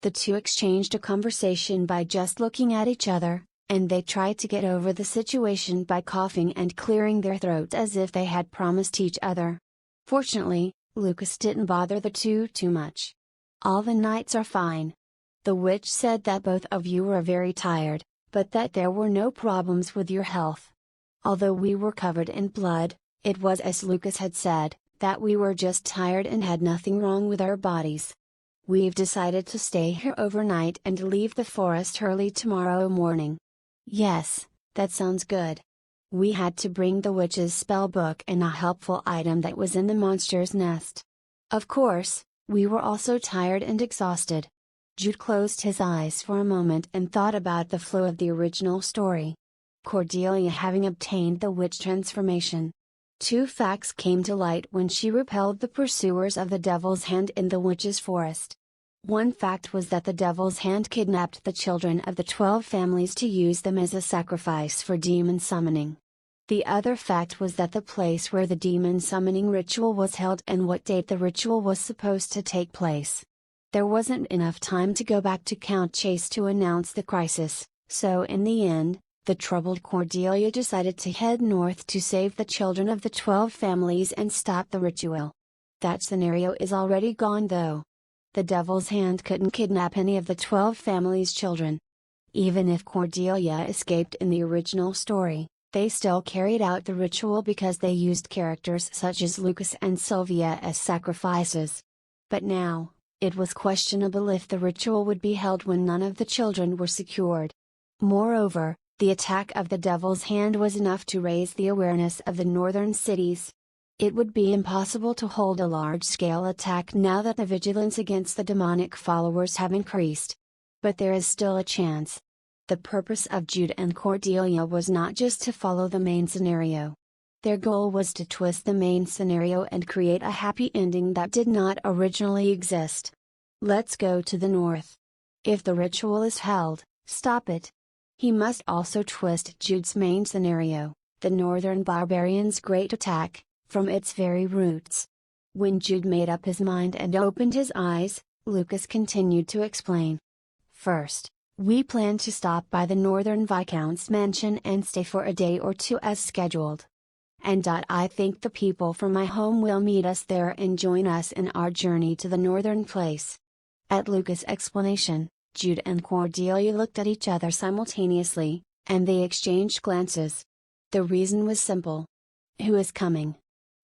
The two exchanged a conversation by just looking at each other, and they tried to get over the situation by coughing and clearing their throats as if they had promised each other. Fortunately, Lucas didn't bother the two too much. "All the knights are fine. The witch said that both of you were very tired, but that there were no problems with your health. Although we were covered in blood, it was as Lucas had said, that we were just tired and had nothing wrong with our bodies. We've decided to stay here overnight and leave the forest early tomorrow morning." "Yes, that sounds good. We had to bring the witch's spell book and a helpful item that was in the monster's nest. Of course, we were also tired and exhausted." Jude closed his eyes for a moment and thought about the flow of the original story. Cordelia having obtained the witch transformation. Two facts came to light when she repelled the pursuers of the Devil's Hand in the witch's forest. One fact was that the Devil's Hand kidnapped the children of the 12 families to use them as a sacrifice for demon summoning. The other fact was that the place where the demon summoning ritual was held and what date the ritual was supposed to take place. There wasn't enough time to go back to Count Chase to announce the crisis, so in the end, the troubled Cordelia decided to head north to save the children of the 12 families and stop the ritual. That scenario is already gone though. The Devil's Hand couldn't kidnap any of the 12 families' children. Even if Cordelia escaped in the original story, they still carried out the ritual because they used characters such as Lucas and Sylvia as sacrifices. But now, it was questionable if the ritual would be held when none of the children were secured. Moreover, the attack of the Devil's Hand was enough to raise the awareness of the northern cities. It would be impossible to hold a large-scale attack now that the vigilance against the demonic followers have increased. But there is still a chance. The purpose of Jude and Cordelia was not just to follow the main scenario. Their goal was to twist the main scenario and create a happy ending that did not originally exist. Let's go to the north. If the ritual is held, stop it. He must also twist Jude's main scenario, the Northern Barbarians' Great Attack, from its very roots. When Jude made up his mind and opened his eyes, Lucas continued to explain. First, we plan to stop by the Northern Viscount's mansion and stay for a day or two as scheduled. And I think the people from my home will meet us there and join us in our journey to the northern place. At Lucas' explanation, Jude and Cordelia looked at each other simultaneously, and they exchanged glances. The reason was simple. Who is coming?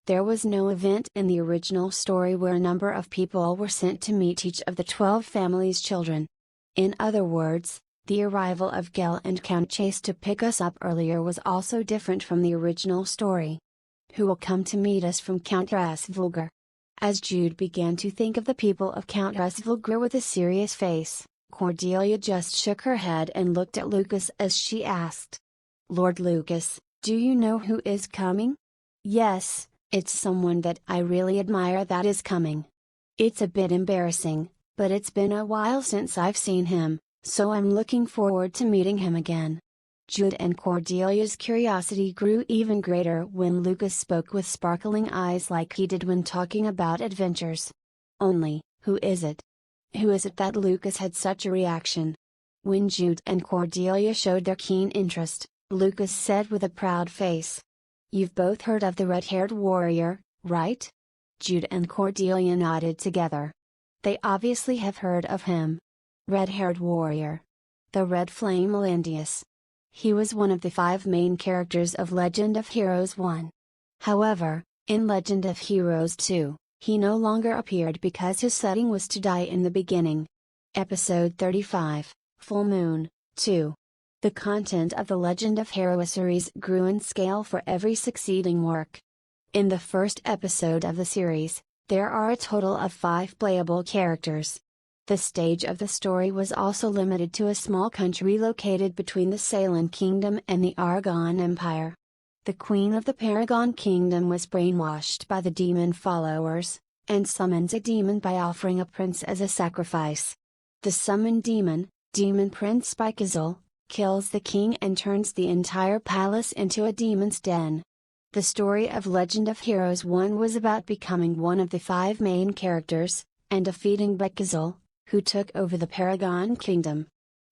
There was no event in the original story where a number of people were sent to meet each of the 12 families' children. In other words, the arrival of Gel and Count Chase to pick us up earlier was also different from the original story. Who will come to meet us from Count Rasvulgar? As Jude began to think of the people of Count Rasvulgar with a serious face, Cordelia just shook her head and looked at Lucas as she asked. Lord Lucas, do you know who is coming? Yes, it's someone that I really admire that is coming. It's a bit embarrassing, but it's been a while since I've seen him, so I'm looking forward to meeting him again. Jude and Cordelia's curiosity grew even greater when Lucas spoke with sparkling eyes like he did when talking about adventures. Only, who is it? Who is it that Lucas had such a reaction? When Jude and Cordelia showed their keen interest, Lucas said with a proud face. You've both heard of the red-haired warrior, right? Jude and Cordelia nodded together. They obviously have heard of him. Red-haired warrior. The Red Flame Landius. He was one of the 5 main characters of Legend of Heroes 1. However, in Legend of Heroes 2, he no longer appeared because his setting was to die in the beginning. Episode 35, Full Moon, 2. The content of the Legend of Heroes series grew in scale for every succeeding work. In the first episode of the series, there are a total of 5 playable characters. The stage of the story was also limited to a small country located between the Salen Kingdom and the Argon Empire. The queen of the Paragon Kingdom was brainwashed by the demon followers, and summons a demon by offering a prince as a sacrifice. The summoned demon, Demon Prince Spikeazel, kills the king and turns the entire palace into a demon's den. The story of Legend of Heroes 1 was about becoming one of the 5 main characters, and defeating Spikeazel, who took over the Paragon Kingdom.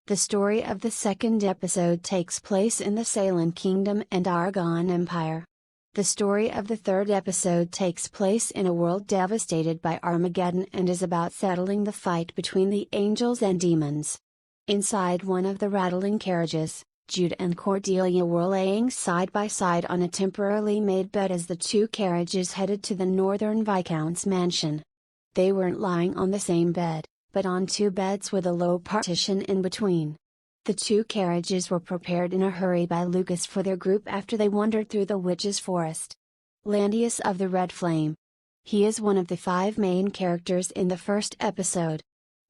The story of the second episode takes place in the Salen Kingdom and Argon Empire. The story of the third episode takes place in a world devastated by Armageddon and is about settling the fight between the angels and demons. Inside one of the rattling carriages, Jude and Cordelia were laying side by side on a temporarily made bed as the 2 carriages headed to the Northern Viscount's mansion. They weren't lying on the same bed, but on 2 beds with a low partition in between. The 2 carriages were prepared in a hurry by Lucas for their group after they wandered through the Witch's Forest. Landius of the Red Flame. He is one of the 5 main characters in the first episode.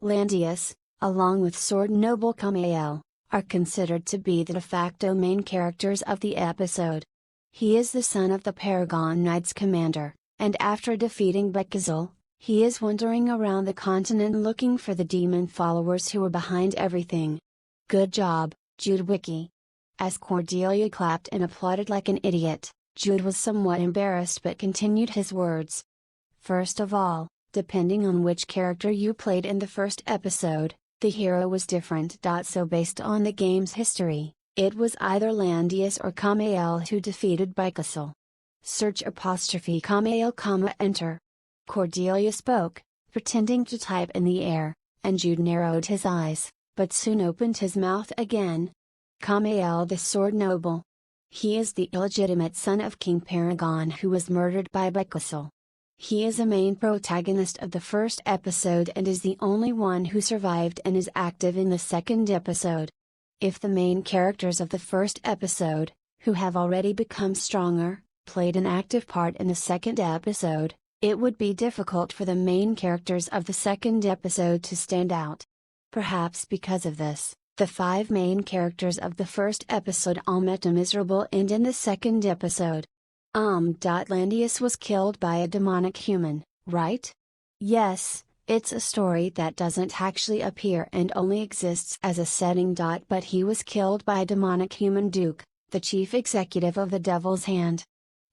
Landius, along with Sword Noble Kamael, are considered to be the de facto main characters of the episode. He is the son of the Paragon Knights commander, and after defeating Spikeazel, he is wandering around the continent looking for the demon followers who are behind everything. Good job, Jude Wiki. As Cordelia clapped and applauded like an idiot, Jude was somewhat embarrassed but continued his words. First of all, depending on which character you played in the first episode, the hero was different. So based on the game's history, it was either Landius or Kamael who defeated Spikeazel. Search Kamael, enter. Cordelia spoke, pretending to type in the air, and Jude narrowed his eyes, but soon opened his mouth again. Kamael the Sword Noble. He is the illegitimate son of King Paragon who was murdered by Spikeazel. He is a main protagonist of the first episode and is the only one who survived and is active in the second episode. If the main characters of the first episode, who have already become stronger, played an active part in the second episode, it would be difficult for the main characters of the second episode to stand out. Perhaps because of this, the 5 main characters of the first episode all met a miserable end in the second episode. Landius was killed by a demonic human, right? Yes, It's a story that doesn't actually appear and only exists as a setting. But he was killed by a demonic human duke, the chief executive of the Devil's Hand.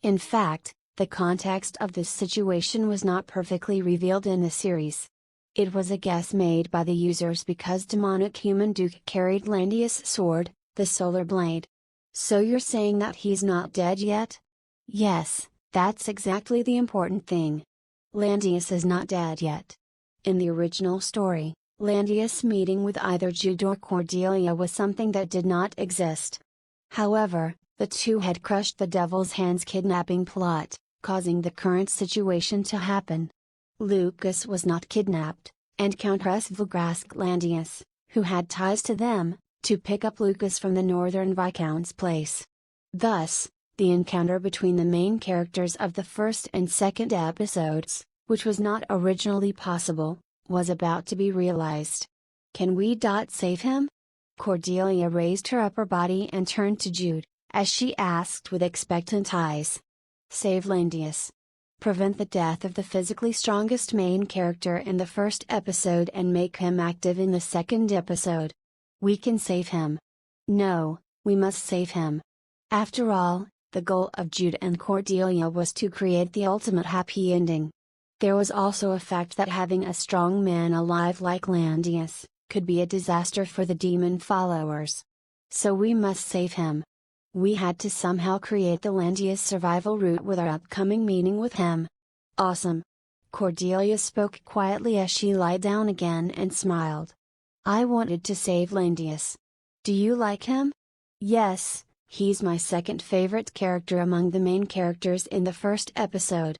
In fact, the context of this situation was not perfectly revealed in the series. It was a guess made by the users because demonic human duke carried Landius' sword, the Solar Blade. So you're saying that he's not dead yet? Yes, that's exactly the important thing. Landius is not dead yet. In the original story, Landius meeting with either Jude or Cordelia was something that did not exist. However, the two had crushed the Devil's Hand's kidnapping plot, causing the current situation to happen. Lucas was not kidnapped, and Countess Vlog asked Landius, who had ties to them, to pick up Lucas from the Northern Viscount's place. Thus, the encounter between the main characters of the first and second episodes, which was not originally possible, was about to be realized. Can we save him? Cordelia raised her upper body and turned to Jude, as she asked with expectant eyes. Save Landius. Prevent the death of the physically strongest main character in the first episode and make him active in the second episode. We can save him. No, we must save him. After all, the goal of Jude and Cordelia was to create the ultimate happy ending. There was also a fact that having a strong man alive like Landius could be a disaster for the demon followers. So we must save him. We had to somehow create the Landius survival route with our upcoming meeting with him. Awesome. Cordelia spoke quietly as she lay down again and smiled. I wanted to save Landius. Do you like him? Yes, he's my second favorite character among the main characters in the first episode.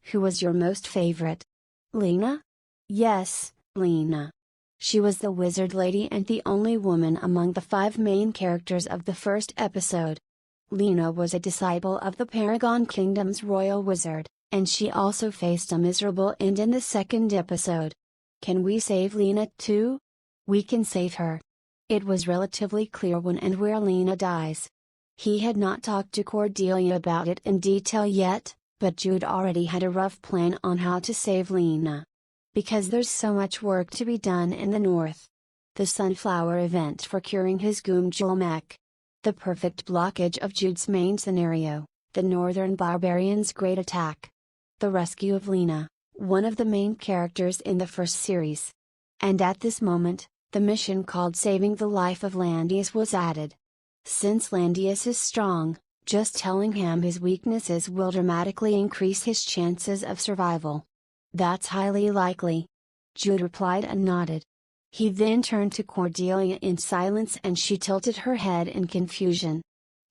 Who was your most favorite? Lena? Yes, Lena. She was the wizard lady and the only woman among the 5 main characters of the first episode. Lena was a disciple of the Paragon Kingdom's royal wizard, and she also faced a miserable end in the second episode. Can we save Lena too? We can save her. It was relatively clear when and where Lena dies. He had not talked to Cordelia about it in detail yet, but Jude already had a rough plan on how to save Lena. Because there's so much work to be done in the north. The sunflower event for curing his Goomjul mech. The perfect blockage of Jude's main scenario, the northern barbarians' great attack. The rescue of Lena, one of the main characters in the first series. And at this moment, the mission called Saving the Life of Landius was added. Since Landius is strong, just telling him his weaknesses will dramatically increase his chances of survival. That's highly likely. Jude replied and nodded. He then turned to Cordelia in silence and she tilted her head in confusion.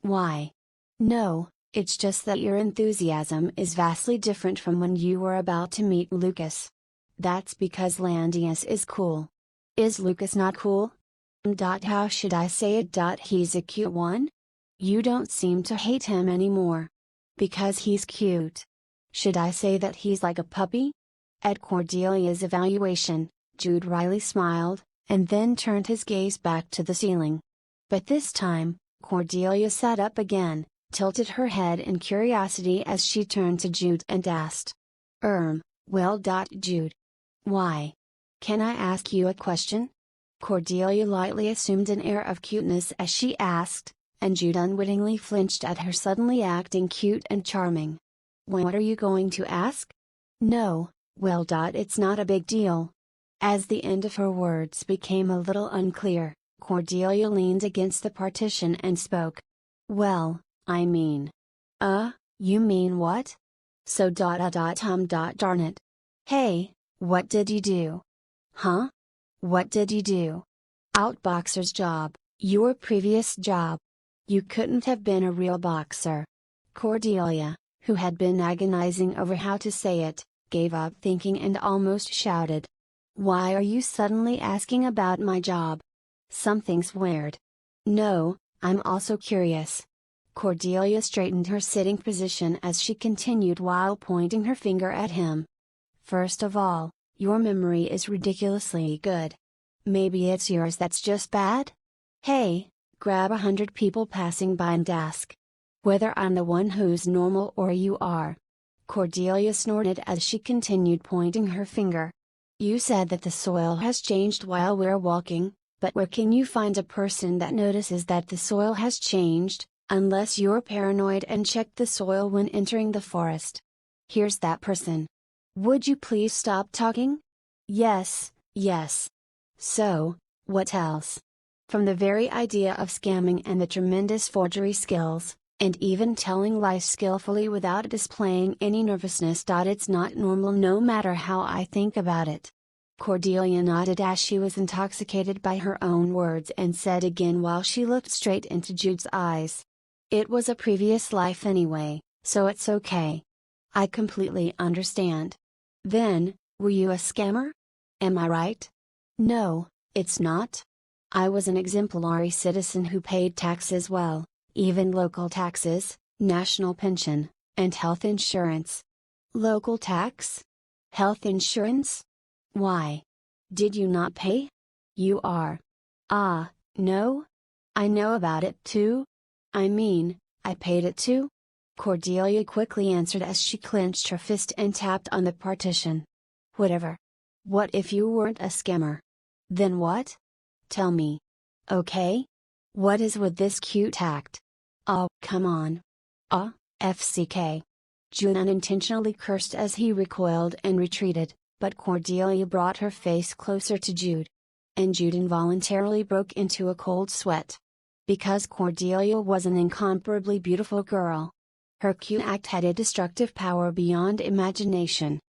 Why? No, it's just that your enthusiasm is vastly different from when you were about to meet Lucas. That's because Landius is cool. Is Lucas not cool? How should I say it? He's a cute one? You don't seem to hate him anymore. Because he's cute. Should I say that he's like a puppy? At Cordelia's evaluation, Jude wryly smiled, and then turned his gaze back to the ceiling. But this time, Cordelia sat up again, tilted her head in curiosity as she turned to Jude and asked. Well. Jude. Why? Can I ask you a question? Cordelia lightly assumed an air of cuteness as she asked, and Jude unwittingly flinched at her suddenly acting cute and charming. What are you going to ask? No, well. It's not a big deal. As the end of her words became a little unclear, Cordelia leaned against the partition and spoke. Well, I mean. You mean what? So. Darn it. Hey, what did you do? Huh? What did you do? Outboxer's job, your previous job. You couldn't have been a real boxer. Cordelia, who had been agonizing over how to say it, gave up thinking and almost shouted. Why are you suddenly asking about my job? Something's weird. No, I'm also curious. Cordelia straightened her sitting position as she continued while pointing her finger at him. First of all, your memory is ridiculously good. Maybe it's yours that's just bad? Hey, grab 100 people passing by and ask. Whether I'm the one who's normal or you are. Cordelia snorted as she continued pointing her finger. You said that the soil has changed while we're walking, but where can you find a person that notices that the soil has changed, unless you're paranoid and check the soil when entering the forest? Here's that person. Would you please stop talking? Yes, yes. So, what else? From the very idea of scamming and the tremendous forgery skills, and even telling lies skillfully without displaying any nervousness. It's not normal no matter how I think about it. Cordelia nodded as she was intoxicated by her own words and said again while she looked straight into Jude's eyes. It was a previous life anyway, so it's okay. I completely understand. Then, were you a scammer? Am I right? No, it's not. I was an exemplary citizen who paid taxes well, even local taxes, national pension, and health insurance. Local tax? Health insurance? Why? Did you not pay? You are. Ah, no? I know about it too. I mean, I paid it too. Cordelia quickly answered as she clenched her fist and tapped on the partition. Whatever. What if you weren't a scammer? Then what? Tell me. Okay? What is with this cute act? Oh, come on. FCK. Jude unintentionally cursed as he recoiled and retreated, but Cordelia brought her face closer to Jude. And Jude involuntarily broke into a cold sweat. Because Cordelia was an incomparably beautiful girl. Her cute act had a destructive power beyond imagination.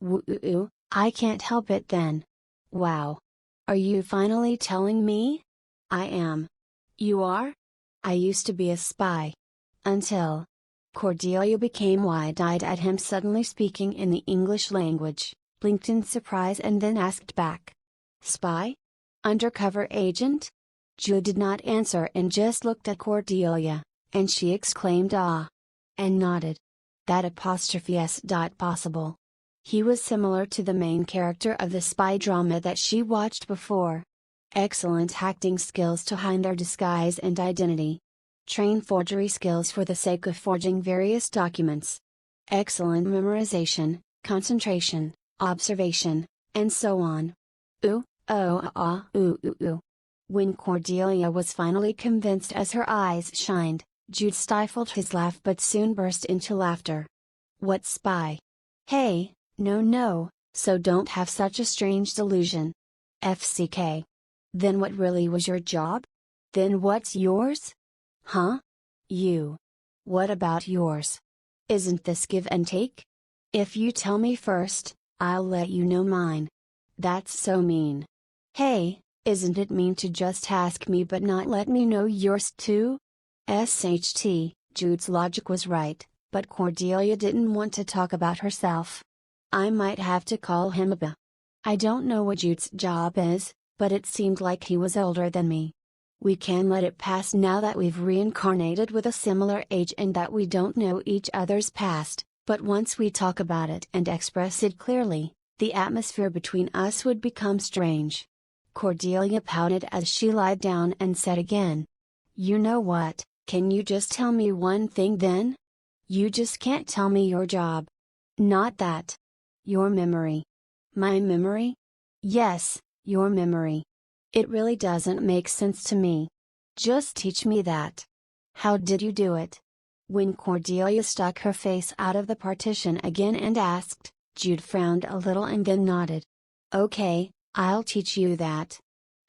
Woo, I can't help it then. Wow. Are you finally telling me? I am. You are? I used to be a spy. Until. Cordelia became wide-eyed at him suddenly speaking in the English language, blinked in surprise and then asked back. Spy? Undercover agent? Jude did not answer and just looked at Cordelia, and she exclaimed ah. And nodded. That apostrophe s. Possible. He was similar to the main character of the spy drama that she watched before. Excellent acting skills to hide their disguise and identity. Train forgery skills for the sake of forging various documents. Excellent memorization, concentration, observation, and so on. When Cordelia was finally convinced as her eyes shined, Jude stifled his laugh but soon burst into laughter. What spy? Hey, no, so don't have such a strange delusion. FCK. Then what really was your job? Then what's yours? Huh? You. What about yours? Isn't this give and take? If you tell me first, I'll let you know mine. That's so mean. Hey, isn't it mean to just ask me but not let me know yours too? SHT, Jude's logic was right, but Cordelia didn't want to talk about herself. I might have to call him a b. I don't know what Jude's job is, but it seemed like he was older than me. We can let it pass now that we've reincarnated with a similar age and that we don't know each other's past, but once we talk about it and express it clearly, the atmosphere between us would become strange. Cordelia pouted as she lied down and said again. You know what, can you just tell me one thing then? You just can't tell me your job. Not that. Your memory. My memory? Yes, your memory. It really doesn't make sense to me. Just teach me that. How did you do it? When Cordelia stuck her face out of the partition again and asked, Jude frowned a little and then nodded. Okay, I'll teach you that.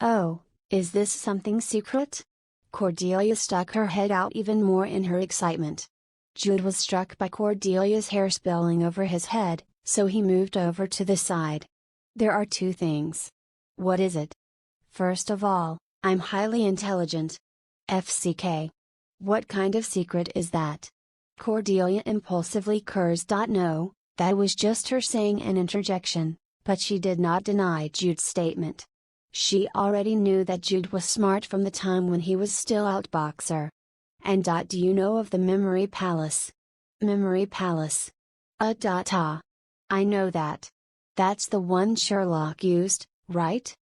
Oh, is this something secret? Cordelia stuck her head out even more in her excitement. Jude was struck by Cordelia's hair spilling over his head, so he moved over to the side. There are two things. What is it? First of all, I'm highly intelligent. FCK. What kind of secret is that? Cordelia impulsively cursed. No, that was just her saying an interjection, but she did not deny Jude's statement. She already knew that Jude was smart from the time when he was still outboxer. And do you know of the Memory Palace? Memory Palace. I know that. That's the one Sherlock used, right?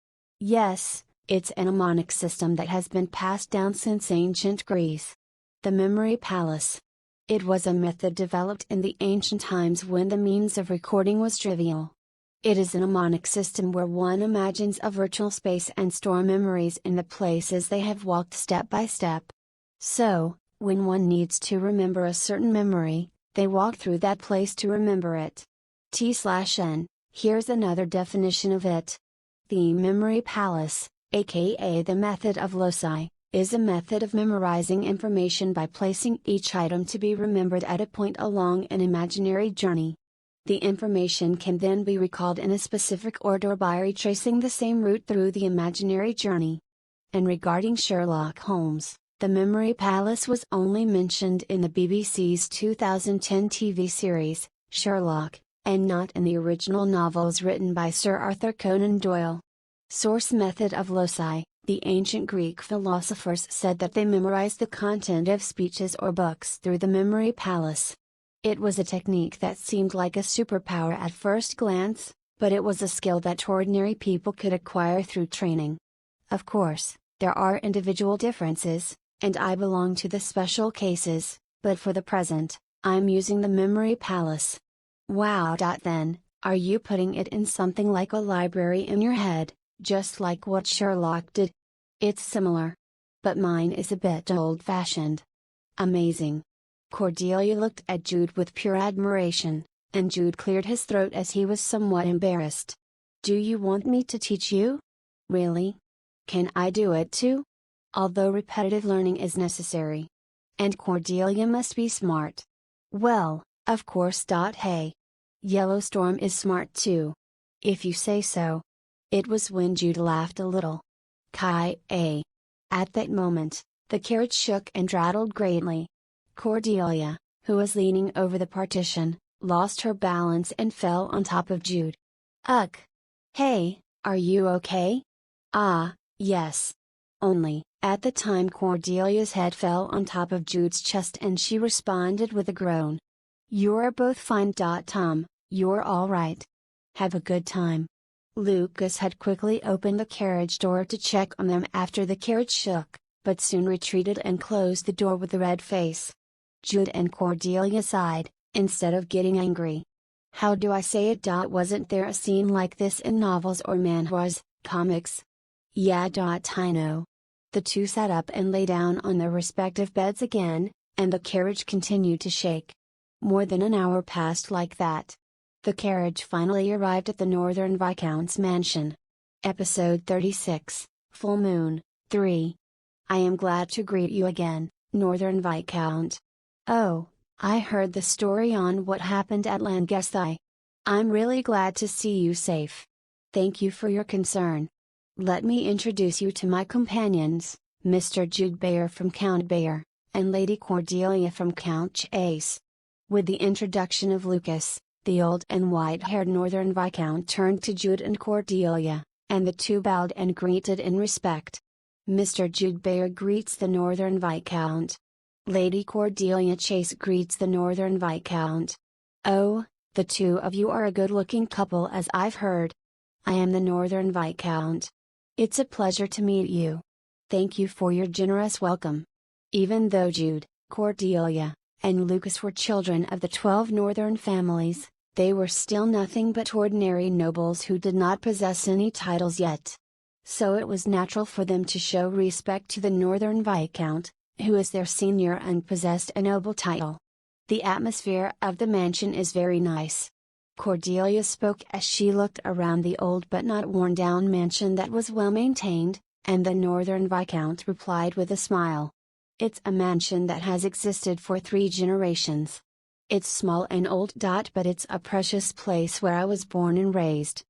Yes, it's a mnemonic system that has been passed down since ancient Greece. The Memory Palace. It was a method developed in the ancient times when the means of recording was trivial. It is a mnemonic system where one imagines a virtual space and store memories in the places they have walked step by step. So, when one needs to remember a certain memory, they walk through that place to remember it. T/N, here's another definition of it. The memory palace, aka the method of loci, is a method of memorizing information by placing each item to be remembered at a point along an imaginary journey. The information can then be recalled in a specific order by retracing the same route through the imaginary journey. And regarding Sherlock Holmes, the memory palace was only mentioned in the BBC's 2010 TV series, Sherlock, and not in the original novels written by Sir Arthur Conan Doyle. Source method of loci. The ancient Greek philosophers said that they memorized the content of speeches or books through the memory palace. It was a technique that seemed like a superpower at first glance, but it was a skill that ordinary people could acquire through training. Of course, there are individual differences, and I belong to the special cases, but for the present, I'm using the memory palace. Wow. Then, are you putting it in something like a library in your head, just like what Sherlock did? It's similar. But mine is a bit old-fashioned. Amazing. Cordelia looked at Jude with pure admiration, and Jude cleared his throat as he was somewhat embarrassed. Do you want me to teach you? Really? Can I do it too? Although repetitive learning is necessary. And Cordelia must be smart. Well, of course. Hey. Yellowstorm is smart too. If you say so. It was when Jude laughed a little. Kai-a. At that moment, the carriage shook and rattled greatly. Cordelia, who was leaning over the partition, lost her balance and fell on top of Jude. Ugh! Hey, are you okay? Ah, yes. Only, at the time Cordelia's head fell on top of Jude's chest and she responded with a groan. You're both fine. Tom, you're all right. Have a good time. Lucas had quickly opened the carriage door to check on them after the carriage shook, but soon retreated and closed the door with a red face. Jude and Cordelia sighed, instead of getting angry. How do I say it? Wasn't there a scene like this in novels or manhwas, comics? Yeah. I know. The two sat up and lay down on their respective beds again, and the carriage continued to shake. More than an hour passed like that. The carriage finally arrived at the Northern Viscount's mansion. Episode 36, Full Moon, 3. I am glad to greet you again, Northern Viscount. Oh, I heard the story on what happened at Langesthie. I'm really glad to see you safe. Thank you for your concern. Let me introduce you to my companions, Mr. Jude Bayer from Count Bayer, and Lady Cordelia from Count Chase. With the introduction of Lucas, the old and white-haired Northern Viscount turned to Jude and Cordelia, and the two bowed and greeted in respect. Mr. Jude Bayer greets the Northern Viscount. Lady Cordelia Chase greets the Northern Viscount. Oh, the two of you are a good-looking couple, as I've heard. I am the Northern Viscount. It's a pleasure to meet you. Thank you for your generous welcome. Even though Jude, Cordelia, and Lucas were children of the 12 Northern families, they were still nothing but ordinary nobles who did not possess any titles yet. So it was natural for them to show respect to the Northern Viscount, who is their senior and possessed a noble title. The atmosphere of the mansion is very nice. Cordelia spoke as she looked around the old but not worn-down mansion that was well maintained, and the Northern Viscount replied with a smile. It's a mansion that has existed for 3 generations. It's small and old. But it's a precious place where I was born and raised.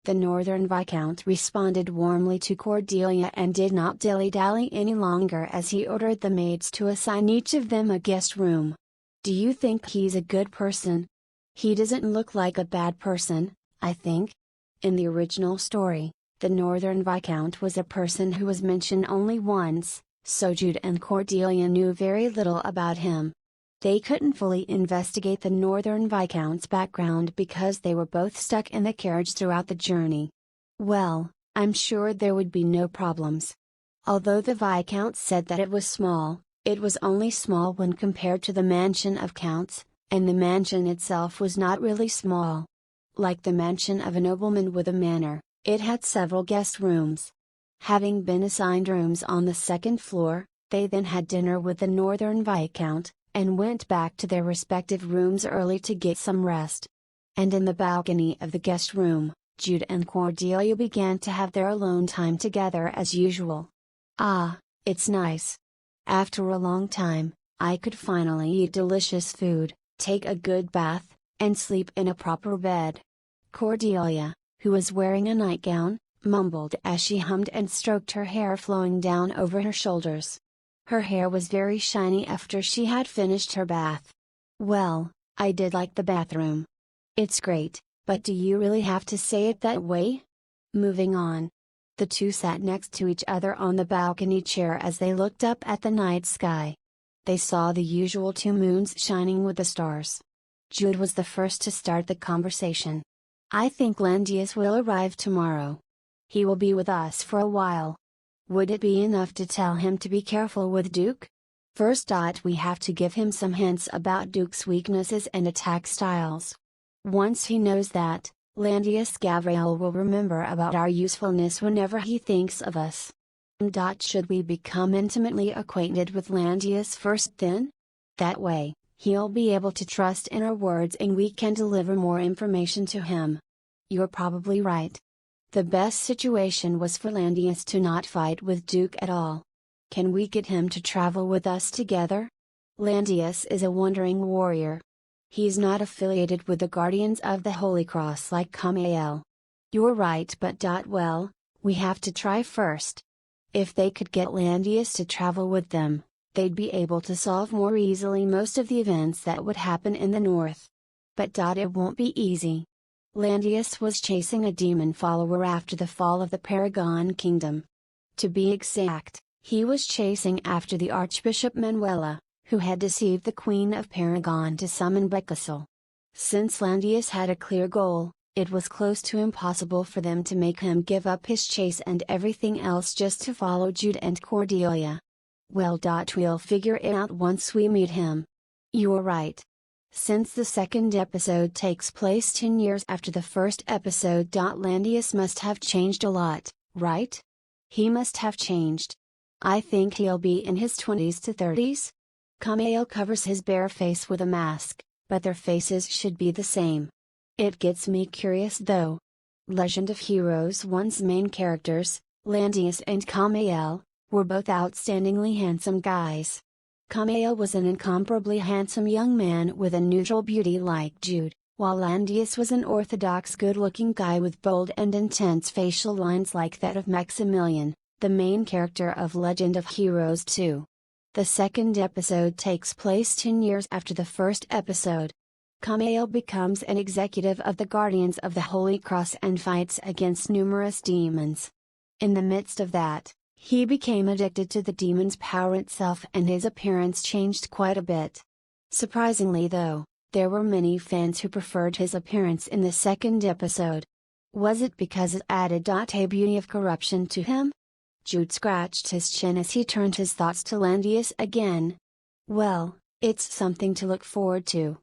The Northern Viscount responded warmly to Cordelia and did not dilly-dally any longer as he ordered the maids to assign each of them a guest room. Do you think he's a good person? He doesn't look like a bad person, I think. In the original story, the Northern Viscount was a person who was mentioned only once, so Jude and Cordelia knew very little about him. They couldn't fully investigate the Northern Viscount's background because they were both stuck in the carriage throughout the journey. Well, I'm sure there would be no problems. Although the Viscount said that it was small, it was only small when compared to the mansion of counts, and the mansion itself was not really small. Like the mansion of a nobleman with a manor, it had several guest rooms. Having been assigned rooms on the second floor, they then had dinner with the Northern Viscount, and went back to their respective rooms early to get some rest. And in the balcony of the guest room, Jude and Cordelia began to have their alone time together as usual. Ah, it's nice. After a long time, I could finally eat delicious food, take a good bath, and sleep in a proper bed. Cordelia, who was wearing a nightgown, mumbled as she hummed and stroked her hair flowing down over her shoulders. Her hair was very shiny after she had finished her bath. Well, I did like the bathroom. It's great, but do you really have to say it that way? Moving on. The two sat next to each other on the balcony chair as they looked up at the night sky. They saw the usual two moons shining with the stars. Jude was the first to start the conversation. I think Landius will arrive tomorrow. He will be with us for a while. Would it be enough to tell him to be careful with Duke? First, we have to give him some hints about Duke's weaknesses and attack styles. Once he knows that, Landius Gavriel will remember about our usefulness whenever he thinks of us. Should we become intimately acquainted with Landius first then? That way, he'll be able to trust in our words and we can deliver more information to him. You're probably right. The best situation was for Landius to not fight with Duke at all. Can we get him to travel with us together? Landius is a wandering warrior. He's not affiliated with the Guardians of the Holy Cross like Kamael. You're right, but well, we have to try first. If they could get Landius to travel with them, they'd be able to solve more easily most of the events that would happen in the north. But it won't be easy. Landius was chasing a demon follower after the fall of the Paragon Kingdom. To be exact, he was chasing after the Archbishop Manuela, who had deceived the Queen of Paragon to summon Becasel. Since Landius had a clear goal, it was close to impossible for them to make him give up his chase and everything else just to follow Jude and Cordelia. Well, we'll figure it out once we meet him. You're right. Since the second episode takes place 10 years after the first episode, Landius must have changed a lot, right? He must have changed. I think he'll be in his 20s to 30s. Kamael covers his bare face with a mask, but their faces should be the same. It gets me curious though. Legend of Heroes 1's main characters, Landius and Kamael, were both outstandingly handsome guys. Kamael was an incomparably handsome young man with a neutral beauty like Jude, while Landius was an orthodox good-looking guy with bold and intense facial lines like that of Maximilian, the main character of Legend of Heroes 2. The second episode takes place 10 years after the first episode. Kamael becomes an executive of the Guardians of the Holy Cross and fights against numerous demons. In the midst of that, he became addicted to the demon's power itself and his appearance changed quite a bit. Surprisingly though, there were many fans who preferred his appearance in the second episode. Was it because it added a beauty of corruption to him? Jude scratched his chin as he turned his thoughts to Landius again. Well, it's something to look forward to.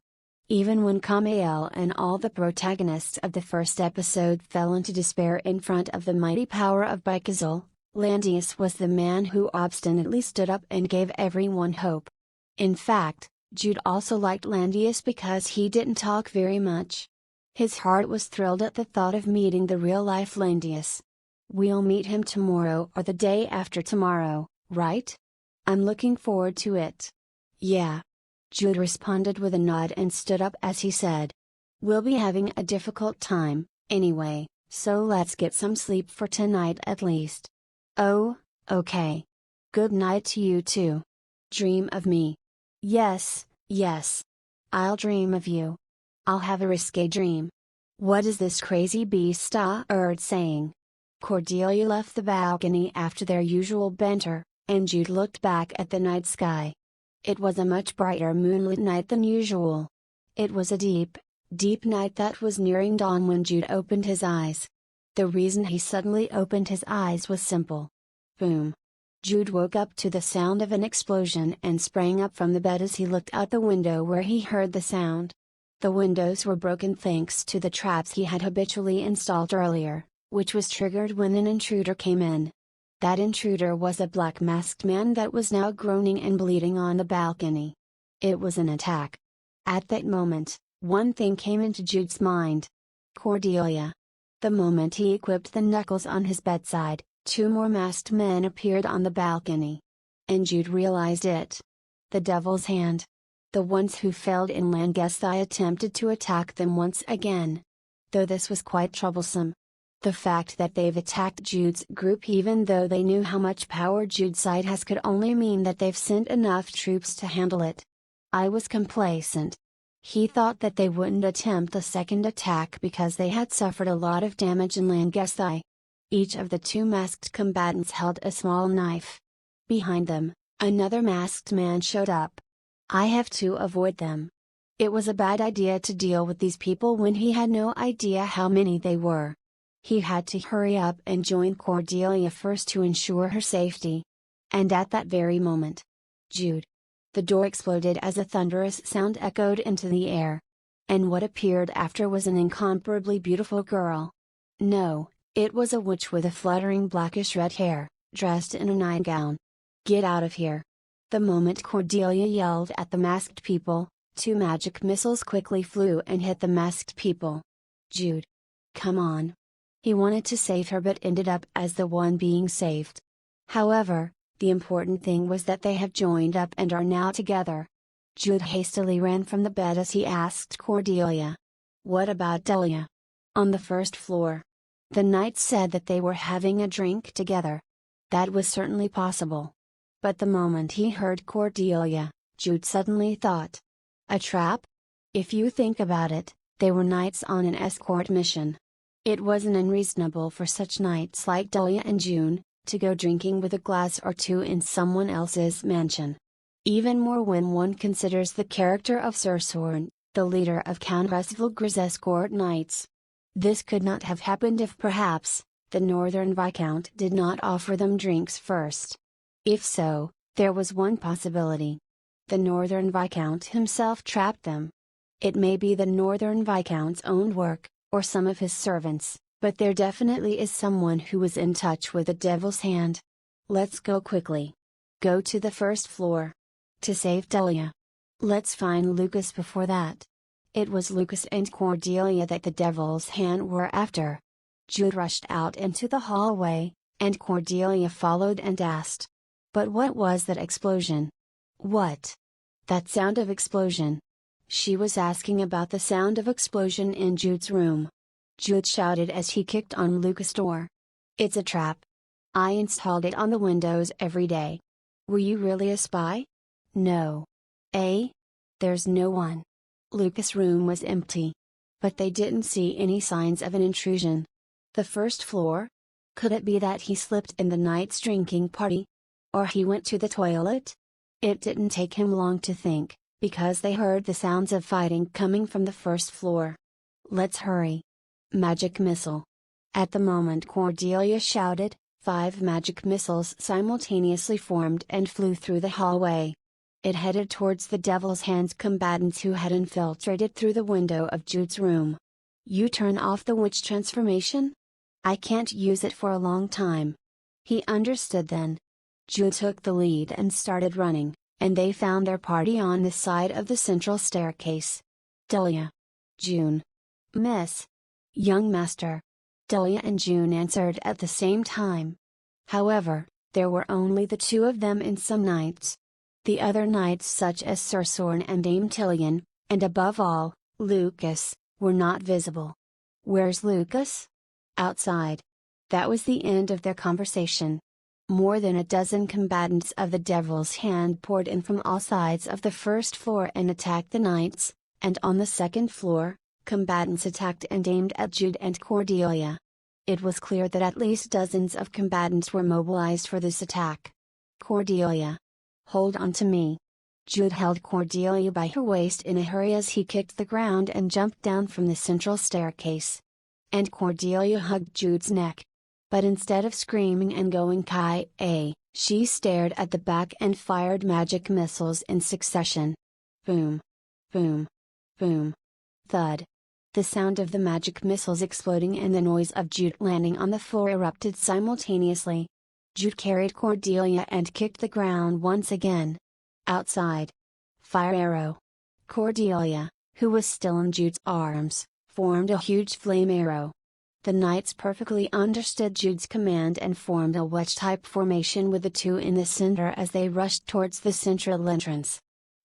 Even when Kamael and all the protagonists of the first episode fell into despair in front of the mighty power of Becasel, Landius was the man who obstinately stood up and gave everyone hope. In fact, Jude also liked Landius because he didn't talk very much. His heart was thrilled at the thought of meeting the real-life Landius. We'll meet him tomorrow or the day after tomorrow, right? I'm looking forward to it. Yeah. Jude responded with a nod and stood up as he said. We'll be having a difficult time, anyway, so let's get some sleep for tonight at least. Oh, okay. Good night to you too. Dream of me. Yes, yes. I'll dream of you. I'll have a risque dream. What is this crazy beast saying? Cordelia left the balcony after their usual banter, and Jude looked back at the night sky. It was a much brighter moonlit night than usual. It was a deep, deep night that was nearing dawn when Jude opened his eyes. The reason he suddenly opened his eyes was simple. Boom. Jude woke up to the sound of an explosion and sprang up from the bed as he looked out the window where he heard the sound. The windows were broken thanks to the traps he had habitually installed earlier, which was triggered when an intruder came in. That intruder was a black masked man that was now groaning and bleeding on the balcony. It was an attack. At that moment, one thing came into Jude's mind. Cordelia. The moment he equipped the knuckles on his bedside, two more masked men appeared on the balcony. And Jude realized it. The Devil's Hand. The ones who failed in Langesthi attempted to attack them once again. Though this was quite troublesome. The fact that they've attacked Jude's group even though they knew how much power Jude's side has could only mean that they've sent enough troops to handle it. I was complacent. He thought that they wouldn't attempt a second attack because they had suffered a lot of damage in Langesthi. Each of the two masked combatants held a small knife. Behind them, another masked man showed up. I have to avoid them. It was a bad idea to deal with these people when he had no idea how many they were. He had to hurry up and join Cordelia first to ensure her safety. And at that very moment, Jude. The door exploded as a thunderous sound echoed into the air. And what appeared after was an incomparably beautiful girl. No, it was a witch with a fluttering blackish red hair, dressed in a nightgown. Get out of here. The moment Cordelia yelled at the masked people, two magic missiles quickly flew and hit the masked people. Jude. Come on. He wanted to save her but ended up as the one being saved. However, the important thing was that they have joined up and are now together. Jude hastily ran from the bed as he asked Cordelia. What about Delia? On the first floor. The knights said that they were having a drink together. That was certainly possible. But the moment he heard Cordelia, Jude suddenly thought. A trap? If you think about it, they were knights on an escort mission. It wasn't unreasonable for such knights like Delia and June, to go drinking with a glass or two in someone else's mansion. Even more when one considers the character of Sir Soren, the leader of Count Rusvelg's escort knights. This could not have happened if perhaps, the Northern Viscount did not offer them drinks first. If so, there was one possibility. The Northern Viscount himself trapped them. It may be the Northern Viscount's own work, or some of his servants, but there definitely is someone who was in touch with the Devil's Hand. Let's go quickly. Go to the first floor. To save Delia. Let's find Lucas before that. It was Lucas and Cordelia that the Devil's Hand were after. Jude rushed out into the hallway, and Cordelia followed and asked. But what was that explosion? What? That sound of explosion. She was asking about the sound of explosion in Jude's room. Jude shouted as he kicked on Lucas' door. It's a trap. I installed it on the windows every day. Were you really a spy? No. Eh? There's no one. Lucas' room was empty. But they didn't see any signs of an intrusion. The first floor? Could it be that he slipped in the night's drinking party? Or he went to the toilet? It didn't take him long to think, because they heard the sounds of fighting coming from the first floor. Let's hurry. Magic missile. At the moment Cordelia shouted, 5 magic missiles simultaneously formed and flew through the hallway. It headed towards the Devil's Hand's combatants who had infiltrated through the window of Jude's room. You turn off the witch transformation? I can't use it for a long time. He understood then. Jude took the lead and started running, and they found their party on the side of the central staircase. Delia. June. Miss. Young master. Delia and June answered at the same time. However, there were only the two of them and some knights. The other knights such as Sir Soren and Dame Tillian, and above all, Lucas, were not visible. Where's Lucas? Outside. That was the end of their conversation. More than a dozen combatants of the Devil's Hand poured in from all sides of the first floor and attacked the knights, and on the second floor, combatants attacked and aimed at Jude and Cordelia. It was clear that at least dozens of combatants were mobilized for this attack. Cordelia. Hold on to me. Jude held Cordelia by her waist in a hurry as he kicked the ground and jumped down from the central staircase. And Cordelia hugged Jude's neck. But instead of screaming and going Ki-A, she stared at the back and fired magic missiles in succession. Boom. Boom. Boom. Thud. The sound of the magic missiles exploding and the noise of Jude landing on the floor erupted simultaneously. Jude carried Cordelia and kicked the ground once again. Outside. Fire arrow. Cordelia, who was still in Jude's arms, formed a huge flame arrow. The knights perfectly understood Jude's command and formed a wedge-type formation with the two in the center as they rushed towards the central entrance.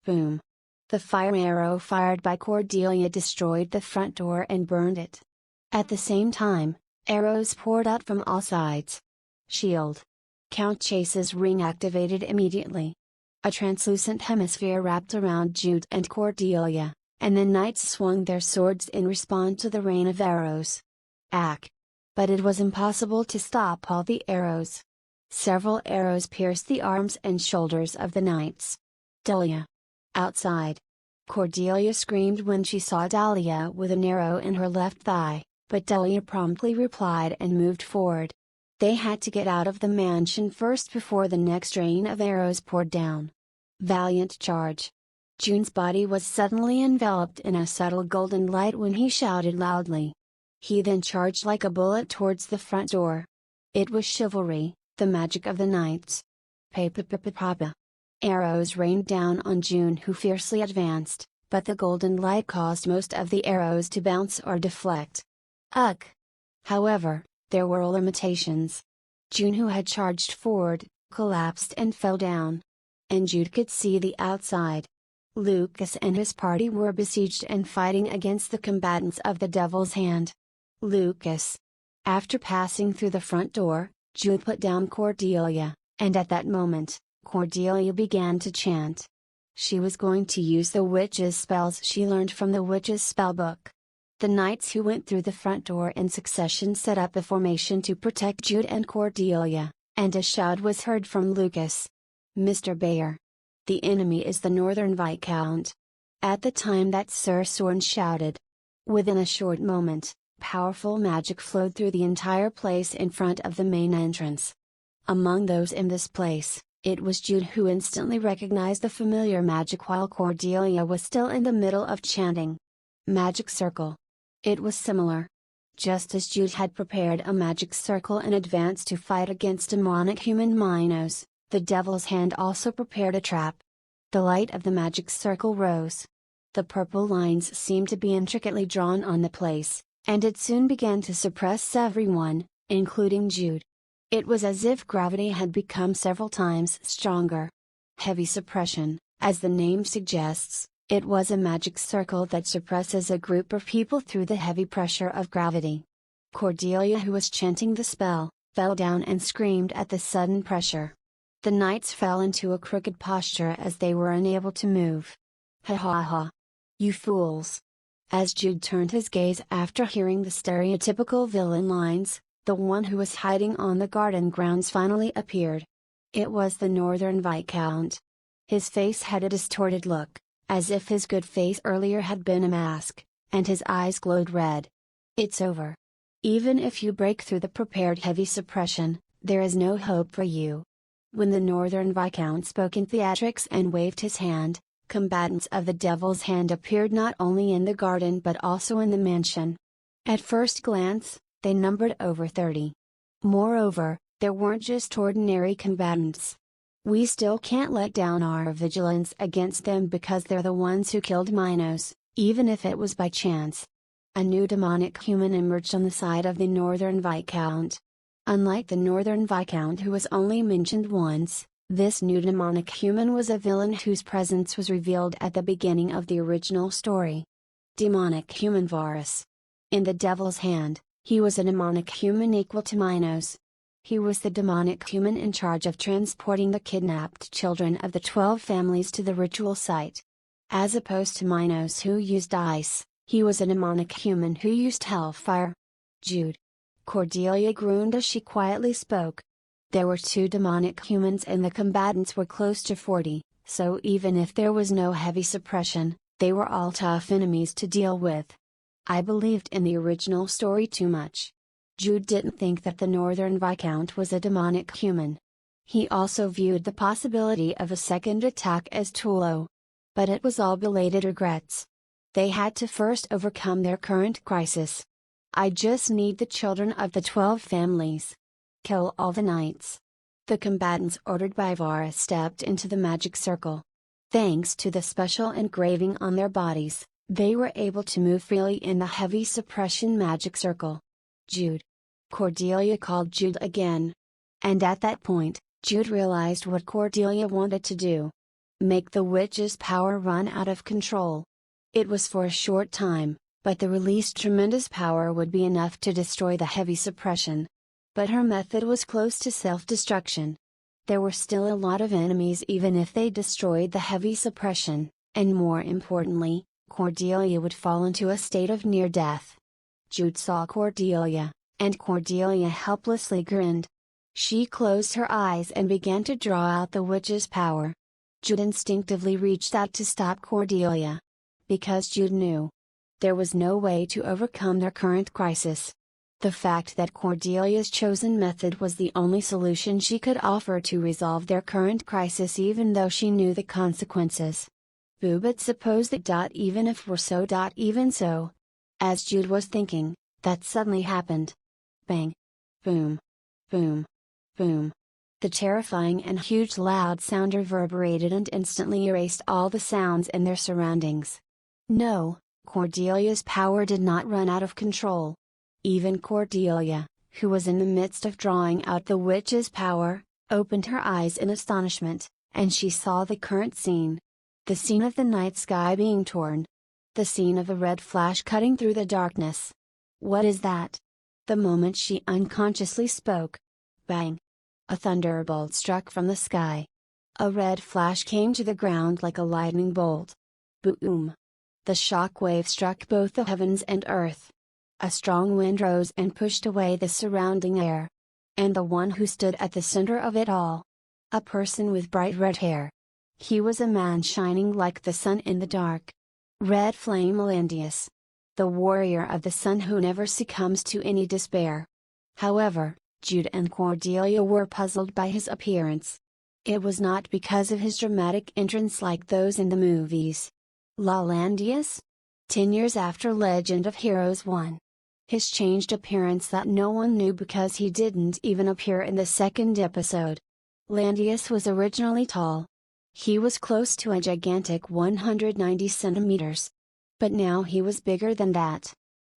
Boom! The fire arrow fired by Cordelia destroyed the front door and burned it. At the same time, arrows poured out from all sides. Shield. Count Chase's ring activated immediately. A translucent hemisphere wrapped around Jude and Cordelia, and the knights swung their swords in response to the rain of arrows. But it was impossible to stop all the arrows. Several arrows pierced the arms and shoulders of the knights. Dahlia. Outside. Cordelia screamed when she saw Dahlia with an arrow in her left thigh, but Dahlia promptly replied and moved forward. They had to get out of the mansion first before the next rain of arrows poured down. Valiant charge. June's body was suddenly enveloped in a subtle golden light when he shouted loudly. He then charged like a bullet towards the front door. It was chivalry, the magic of the knights. Papa. Arrows rained down on June, who fiercely advanced, but the golden light caused most of the arrows to bounce or deflect. Ugh! However, there were limitations. June, who had charged forward, collapsed and fell down. And Jude could see the outside. Lucas and his party were besieged and fighting against the combatants of the Devil's Hand. Lucas. After passing through the front door, Jude put down Cordelia, and at that moment, Cordelia began to chant. She was going to use the witch's spells she learned from the witch's spellbook. The knights who went through the front door in succession set up a formation to protect Jude and Cordelia, and a shout was heard from Lucas. Mr. Bayer. The enemy is the Northern Viscount. At the time that Sir Soren shouted. Within a short moment, powerful magic flowed through the entire place in front of the main entrance. Among those in this place, it was Jude who instantly recognized the familiar magic while Cordelia was still in the middle of chanting. Magic circle. It was similar. Just as Jude had prepared a magic circle in advance to fight against demonic human Minos, the Devil's Hand also prepared a trap. The light of the magic circle rose. The purple lines seemed to be intricately drawn on the place, and it soon began to suppress everyone, including Jude. It was as if gravity had become several times stronger. Heavy suppression, as the name suggests, it was a magic circle that suppresses a group of people through the heavy pressure of gravity. Cordelia, who was chanting the spell, fell down and screamed at the sudden pressure. The knights fell into a crooked posture as they were unable to move. Ha ha ha! You fools! As Jude turned his gaze after hearing the stereotypical villain lines, the one who was hiding on the garden grounds finally appeared. It was the Northern Viscount. His face had a distorted look, as if his good face earlier had been a mask, and his eyes glowed red. It's over. Even if you break through the prepared heavy suppression, there is no hope for you. When the Northern Viscount spoke in theatrics and waved his hand, combatants of the Devil's Hand appeared not only in the garden but also in the mansion. At first glance, they numbered over 30. Moreover, there weren't just ordinary combatants. We still can't let down our vigilance against them because they're the ones who killed Minos, even if it was by chance. A new demonic human emerged on the side of the Northern Viscount. Unlike the Northern Viscount, who was only mentioned once, this new demonic human was a villain whose presence was revealed at the beginning of the original story. Demonic human Varus. In the Devil's Hand, he was a demonic human equal to Minos. He was the demonic human in charge of transporting the kidnapped children of the 12 families to the ritual site. As opposed to Minos, who used ice, he was a demonic human who used hellfire. Jude. Cordelia groaned as she quietly spoke. There were 2 demonic humans and the combatants were close to 40, so even if there was no heavy suppression, they were all tough enemies to deal with. I believed in the original story too much. Jude didn't think that the Northern Viscount was a demonic human. He also viewed the possibility of a second attack as too low. But it was all belated regrets. They had to first overcome their current crisis. I just need the children of the 12 families. Kill all the knights. The combatants ordered by Vara stepped into the magic circle. Thanks to the special engraving on their bodies, they were able to move freely in the heavy suppression magic circle. Jude. Cordelia called Jude again. And at that point, Jude realized what Cordelia wanted to do. Make the witch's power run out of control. It was for a short time, but the released tremendous power would be enough to destroy the heavy suppression. But her method was close to self-destruction. There were still a lot of enemies even if they destroyed the heavy suppression, and more importantly, Cordelia would fall into a state of near death. Jude saw Cordelia, and Cordelia helplessly grinned. She closed her eyes and began to draw out the witch's power. Jude instinctively reached out to stop Cordelia. Because Jude knew there was no way to overcome their current crisis. The fact that Cordelia's chosen method was the only solution she could offer to resolve their current crisis even though she knew the consequences. But suppose that even if we're so even so. As Jude was thinking, that suddenly happened. Bang. Boom. Boom. Boom. The terrifying and huge loud sound reverberated and instantly erased all the sounds in their surroundings. No, Cordelia's power did not run out of control. Even Cordelia, who was in the midst of drawing out the witch's power, opened her eyes in astonishment, and she saw the current scene. The scene of the night sky being torn. The scene of a red flash cutting through the darkness. What is that? The moment she unconsciously spoke. Bang! A thunderbolt struck from the sky. A red flash came to the ground like a lightning bolt. Boom! The shock wave struck both the heavens and earth. A strong wind rose and pushed away the surrounding air. And the one who stood at the center of it all. A person with bright red hair. He was a man shining like the sun in the dark. Red Flame Landius. The warrior of the sun who never succumbs to any despair. However, Jude and Cordelia were puzzled by his appearance. It was not because of his dramatic entrance like those in the movies. Landius? 10 years after Legend of Heroes 1. His changed appearance that no one knew because he didn't even appear in the second episode. Landius was originally tall. He was close to a gigantic 190 centimeters. But now he was bigger than that.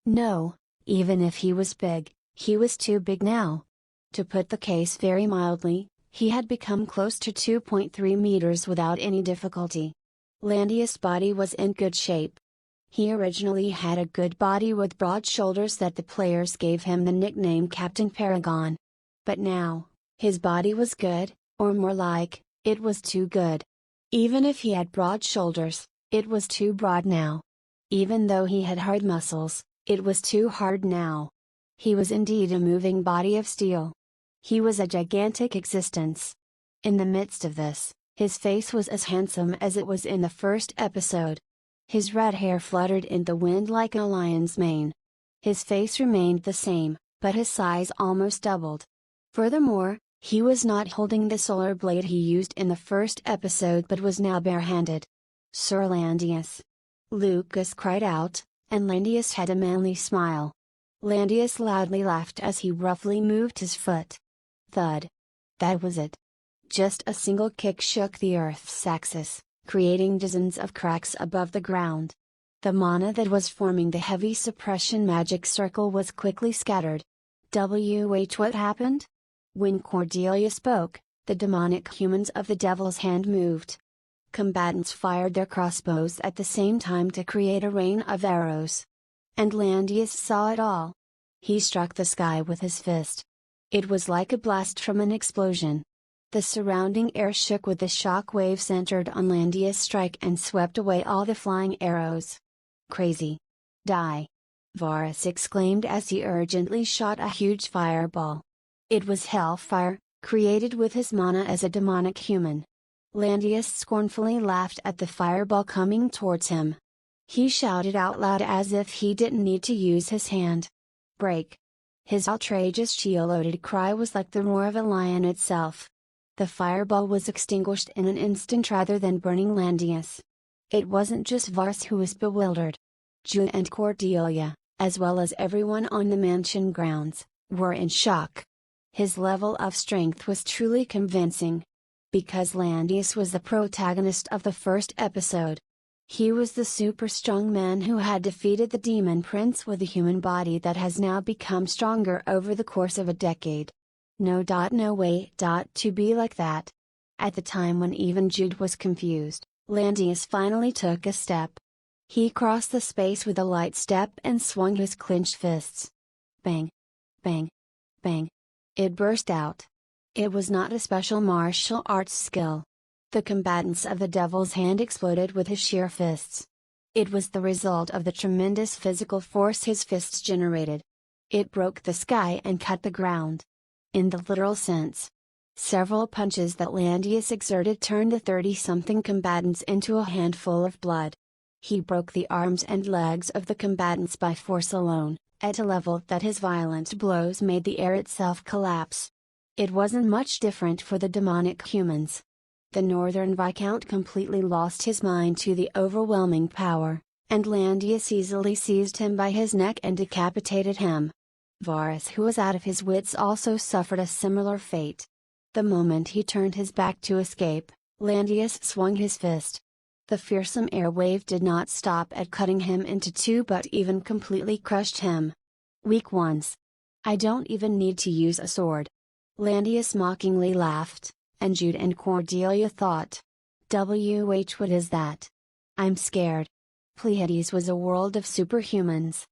No, even if he was big, he was too big now. To put the case very mildly, he had become close to 2.3 meters without any difficulty. Landius' body was in good shape. He originally had a good body with broad shoulders that the players gave him the nickname Captain Paragon. But now, his body was good, or more like, it was too good. Even if he had broad shoulders, it was too broad now. Even though he had hard muscles, it was too hard now. He was indeed a moving body of steel. He was a gigantic existence. In the midst of this, his face was as handsome as it was in the first episode. His red hair fluttered in the wind like a lion's mane. His face remained the same, but his size almost doubled. Furthermore, he was not holding the solar blade he used in the first episode but was now barehanded. Sir Landius! Lucas cried out, and Landius had a manly smile. Landius loudly laughed as he roughly moved his foot. Thud! That was it. Just a single kick shook the Earth's axis, creating dozens of cracks above the ground. The mana that was forming the heavy suppression magic circle was quickly scattered. What happened? When Cordelia spoke, the demonic humans of the Devil's Hand moved. Combatants fired their crossbows at the same time to create a rain of arrows. And Landius saw it all. He struck the sky with his fist. It was like a blast from an explosion. The surrounding air shook with the shock wave centered on Landius' strike and swept away all the flying arrows. Crazy! Die! Varus exclaimed as he urgently shot a huge fireball. It was hellfire, created with his mana as a demonic human. Landius scornfully laughed at the fireball coming towards him. He shouted out loud as if he didn't need to use his hand. Break! His outrageous cheer-loaded cry was like the roar of a lion itself. The fireball was extinguished in an instant rather than burning Landius. It wasn't just Varus who was bewildered. Jude and Cordelia, as well as everyone on the mansion grounds, were in shock. His level of strength was truly convincing. Because Landius was the protagonist of the first episode. He was the super strong man who had defeated the demon prince with a human body that has now become stronger over the course of a decade. No way to be like that. At the time when even Jude was confused, Landius finally took a step. He crossed the space with a light step and swung his clenched fists. Bang! Bang! Bang! It burst out. It was not a special martial arts skill. The combatants of the Devil's Hand exploded with his sheer fists. It was the result of the tremendous physical force his fists generated. It broke the sky and cut the ground. In the literal sense. Several punches that Landius exerted turned the 30-something combatants into a handful of blood. He broke the arms and legs of the combatants by force alone, at a level that his violent blows made the air itself collapse. It wasn't much different for the demonic humans. The Northern Viscount completely lost his mind to the overwhelming power, and Landius easily seized him by his neck and decapitated him. Varus, who was out of his wits, also suffered a similar fate. The moment he turned his back to escape, Landius swung his fist. The fearsome air wave did not stop at cutting him into two but even completely crushed him. Weak ones. I don't even need to use a sword. Landius mockingly laughed, and Jude and Cordelia thought. What is that? I'm scared. Pleiades was a world of superhumans.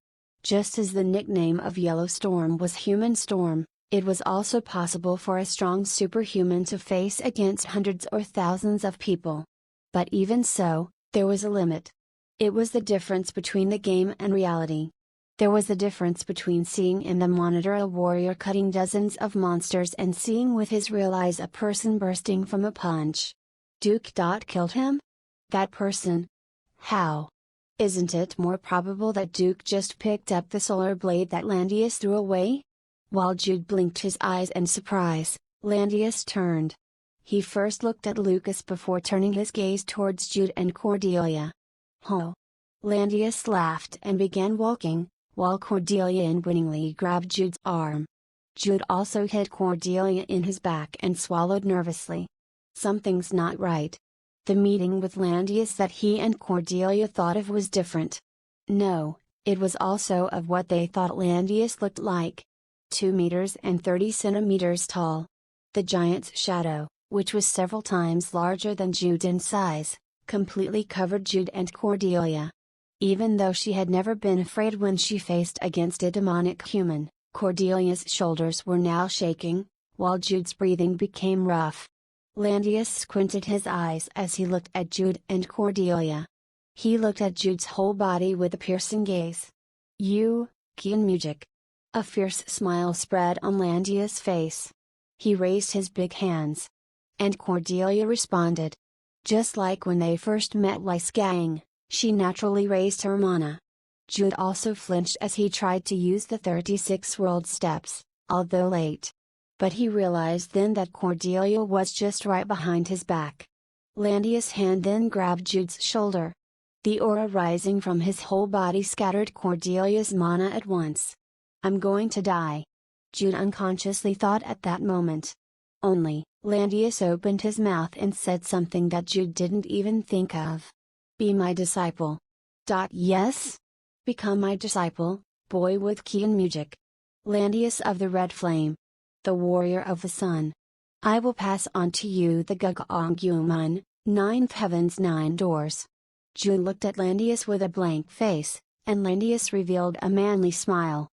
Just as the nickname of Yellow Storm was Human Storm, it was also possible for a strong superhuman to face against hundreds or thousands of people. But even so, there was a limit. It was the difference between the game and reality. There was the difference between seeing in the monitor a warrior cutting dozens of monsters and seeing with his real eyes a person bursting from a punch. Duke killed him? That person? How? Isn't it more probable that Duke just picked up the solar blade that Landius threw away? While Jude blinked his eyes in surprise, Landius turned. He first looked at Lucas before turning his gaze towards Jude and Cordelia. Ho! Landius laughed and began walking, while Cordelia unwittingly grabbed Jude's arm. Jude also hit Cordelia in his back and swallowed nervously. Something's not right. The meeting with Landius that he and Cordelia thought of was different. No, it was also of what they thought Landius looked like. 2 meters and 30 centimeters tall. The giant's shadow, which was several times larger than Jude in size, completely covered Jude and Cordelia. Even though she had never been afraid when she faced against a demonic human, Cordelia's shoulders were now shaking, while Jude's breathing became rough. Landius squinted his eyes as he looked at Jude and Cordelia. He looked at Jude's whole body with a piercing gaze. You, Kian. A fierce smile spread on Landius' face. He raised his big hands. And Cordelia responded. Just like when they first met Lyskaing, she naturally raised her mana. Jude also flinched as he tried to use the 36 world steps, although late. But he realized then that Cordelia was just right behind his back. Landius' hand then grabbed Jude's shoulder. The aura rising from his whole body scattered Cordelia's mana at once. I'm going to die. Jude unconsciously thought at that moment. Only, Landius opened his mouth and said something that Jude didn't even think of. Be my disciple. Yes? Become my disciple, boy with Kian. Landius of the Red Flame. The warrior of the sun. I will pass on to you the Gugonggumun, 9th heaven's 9 doors. Jude looked at Landius with a blank face, and Landius revealed a manly smile.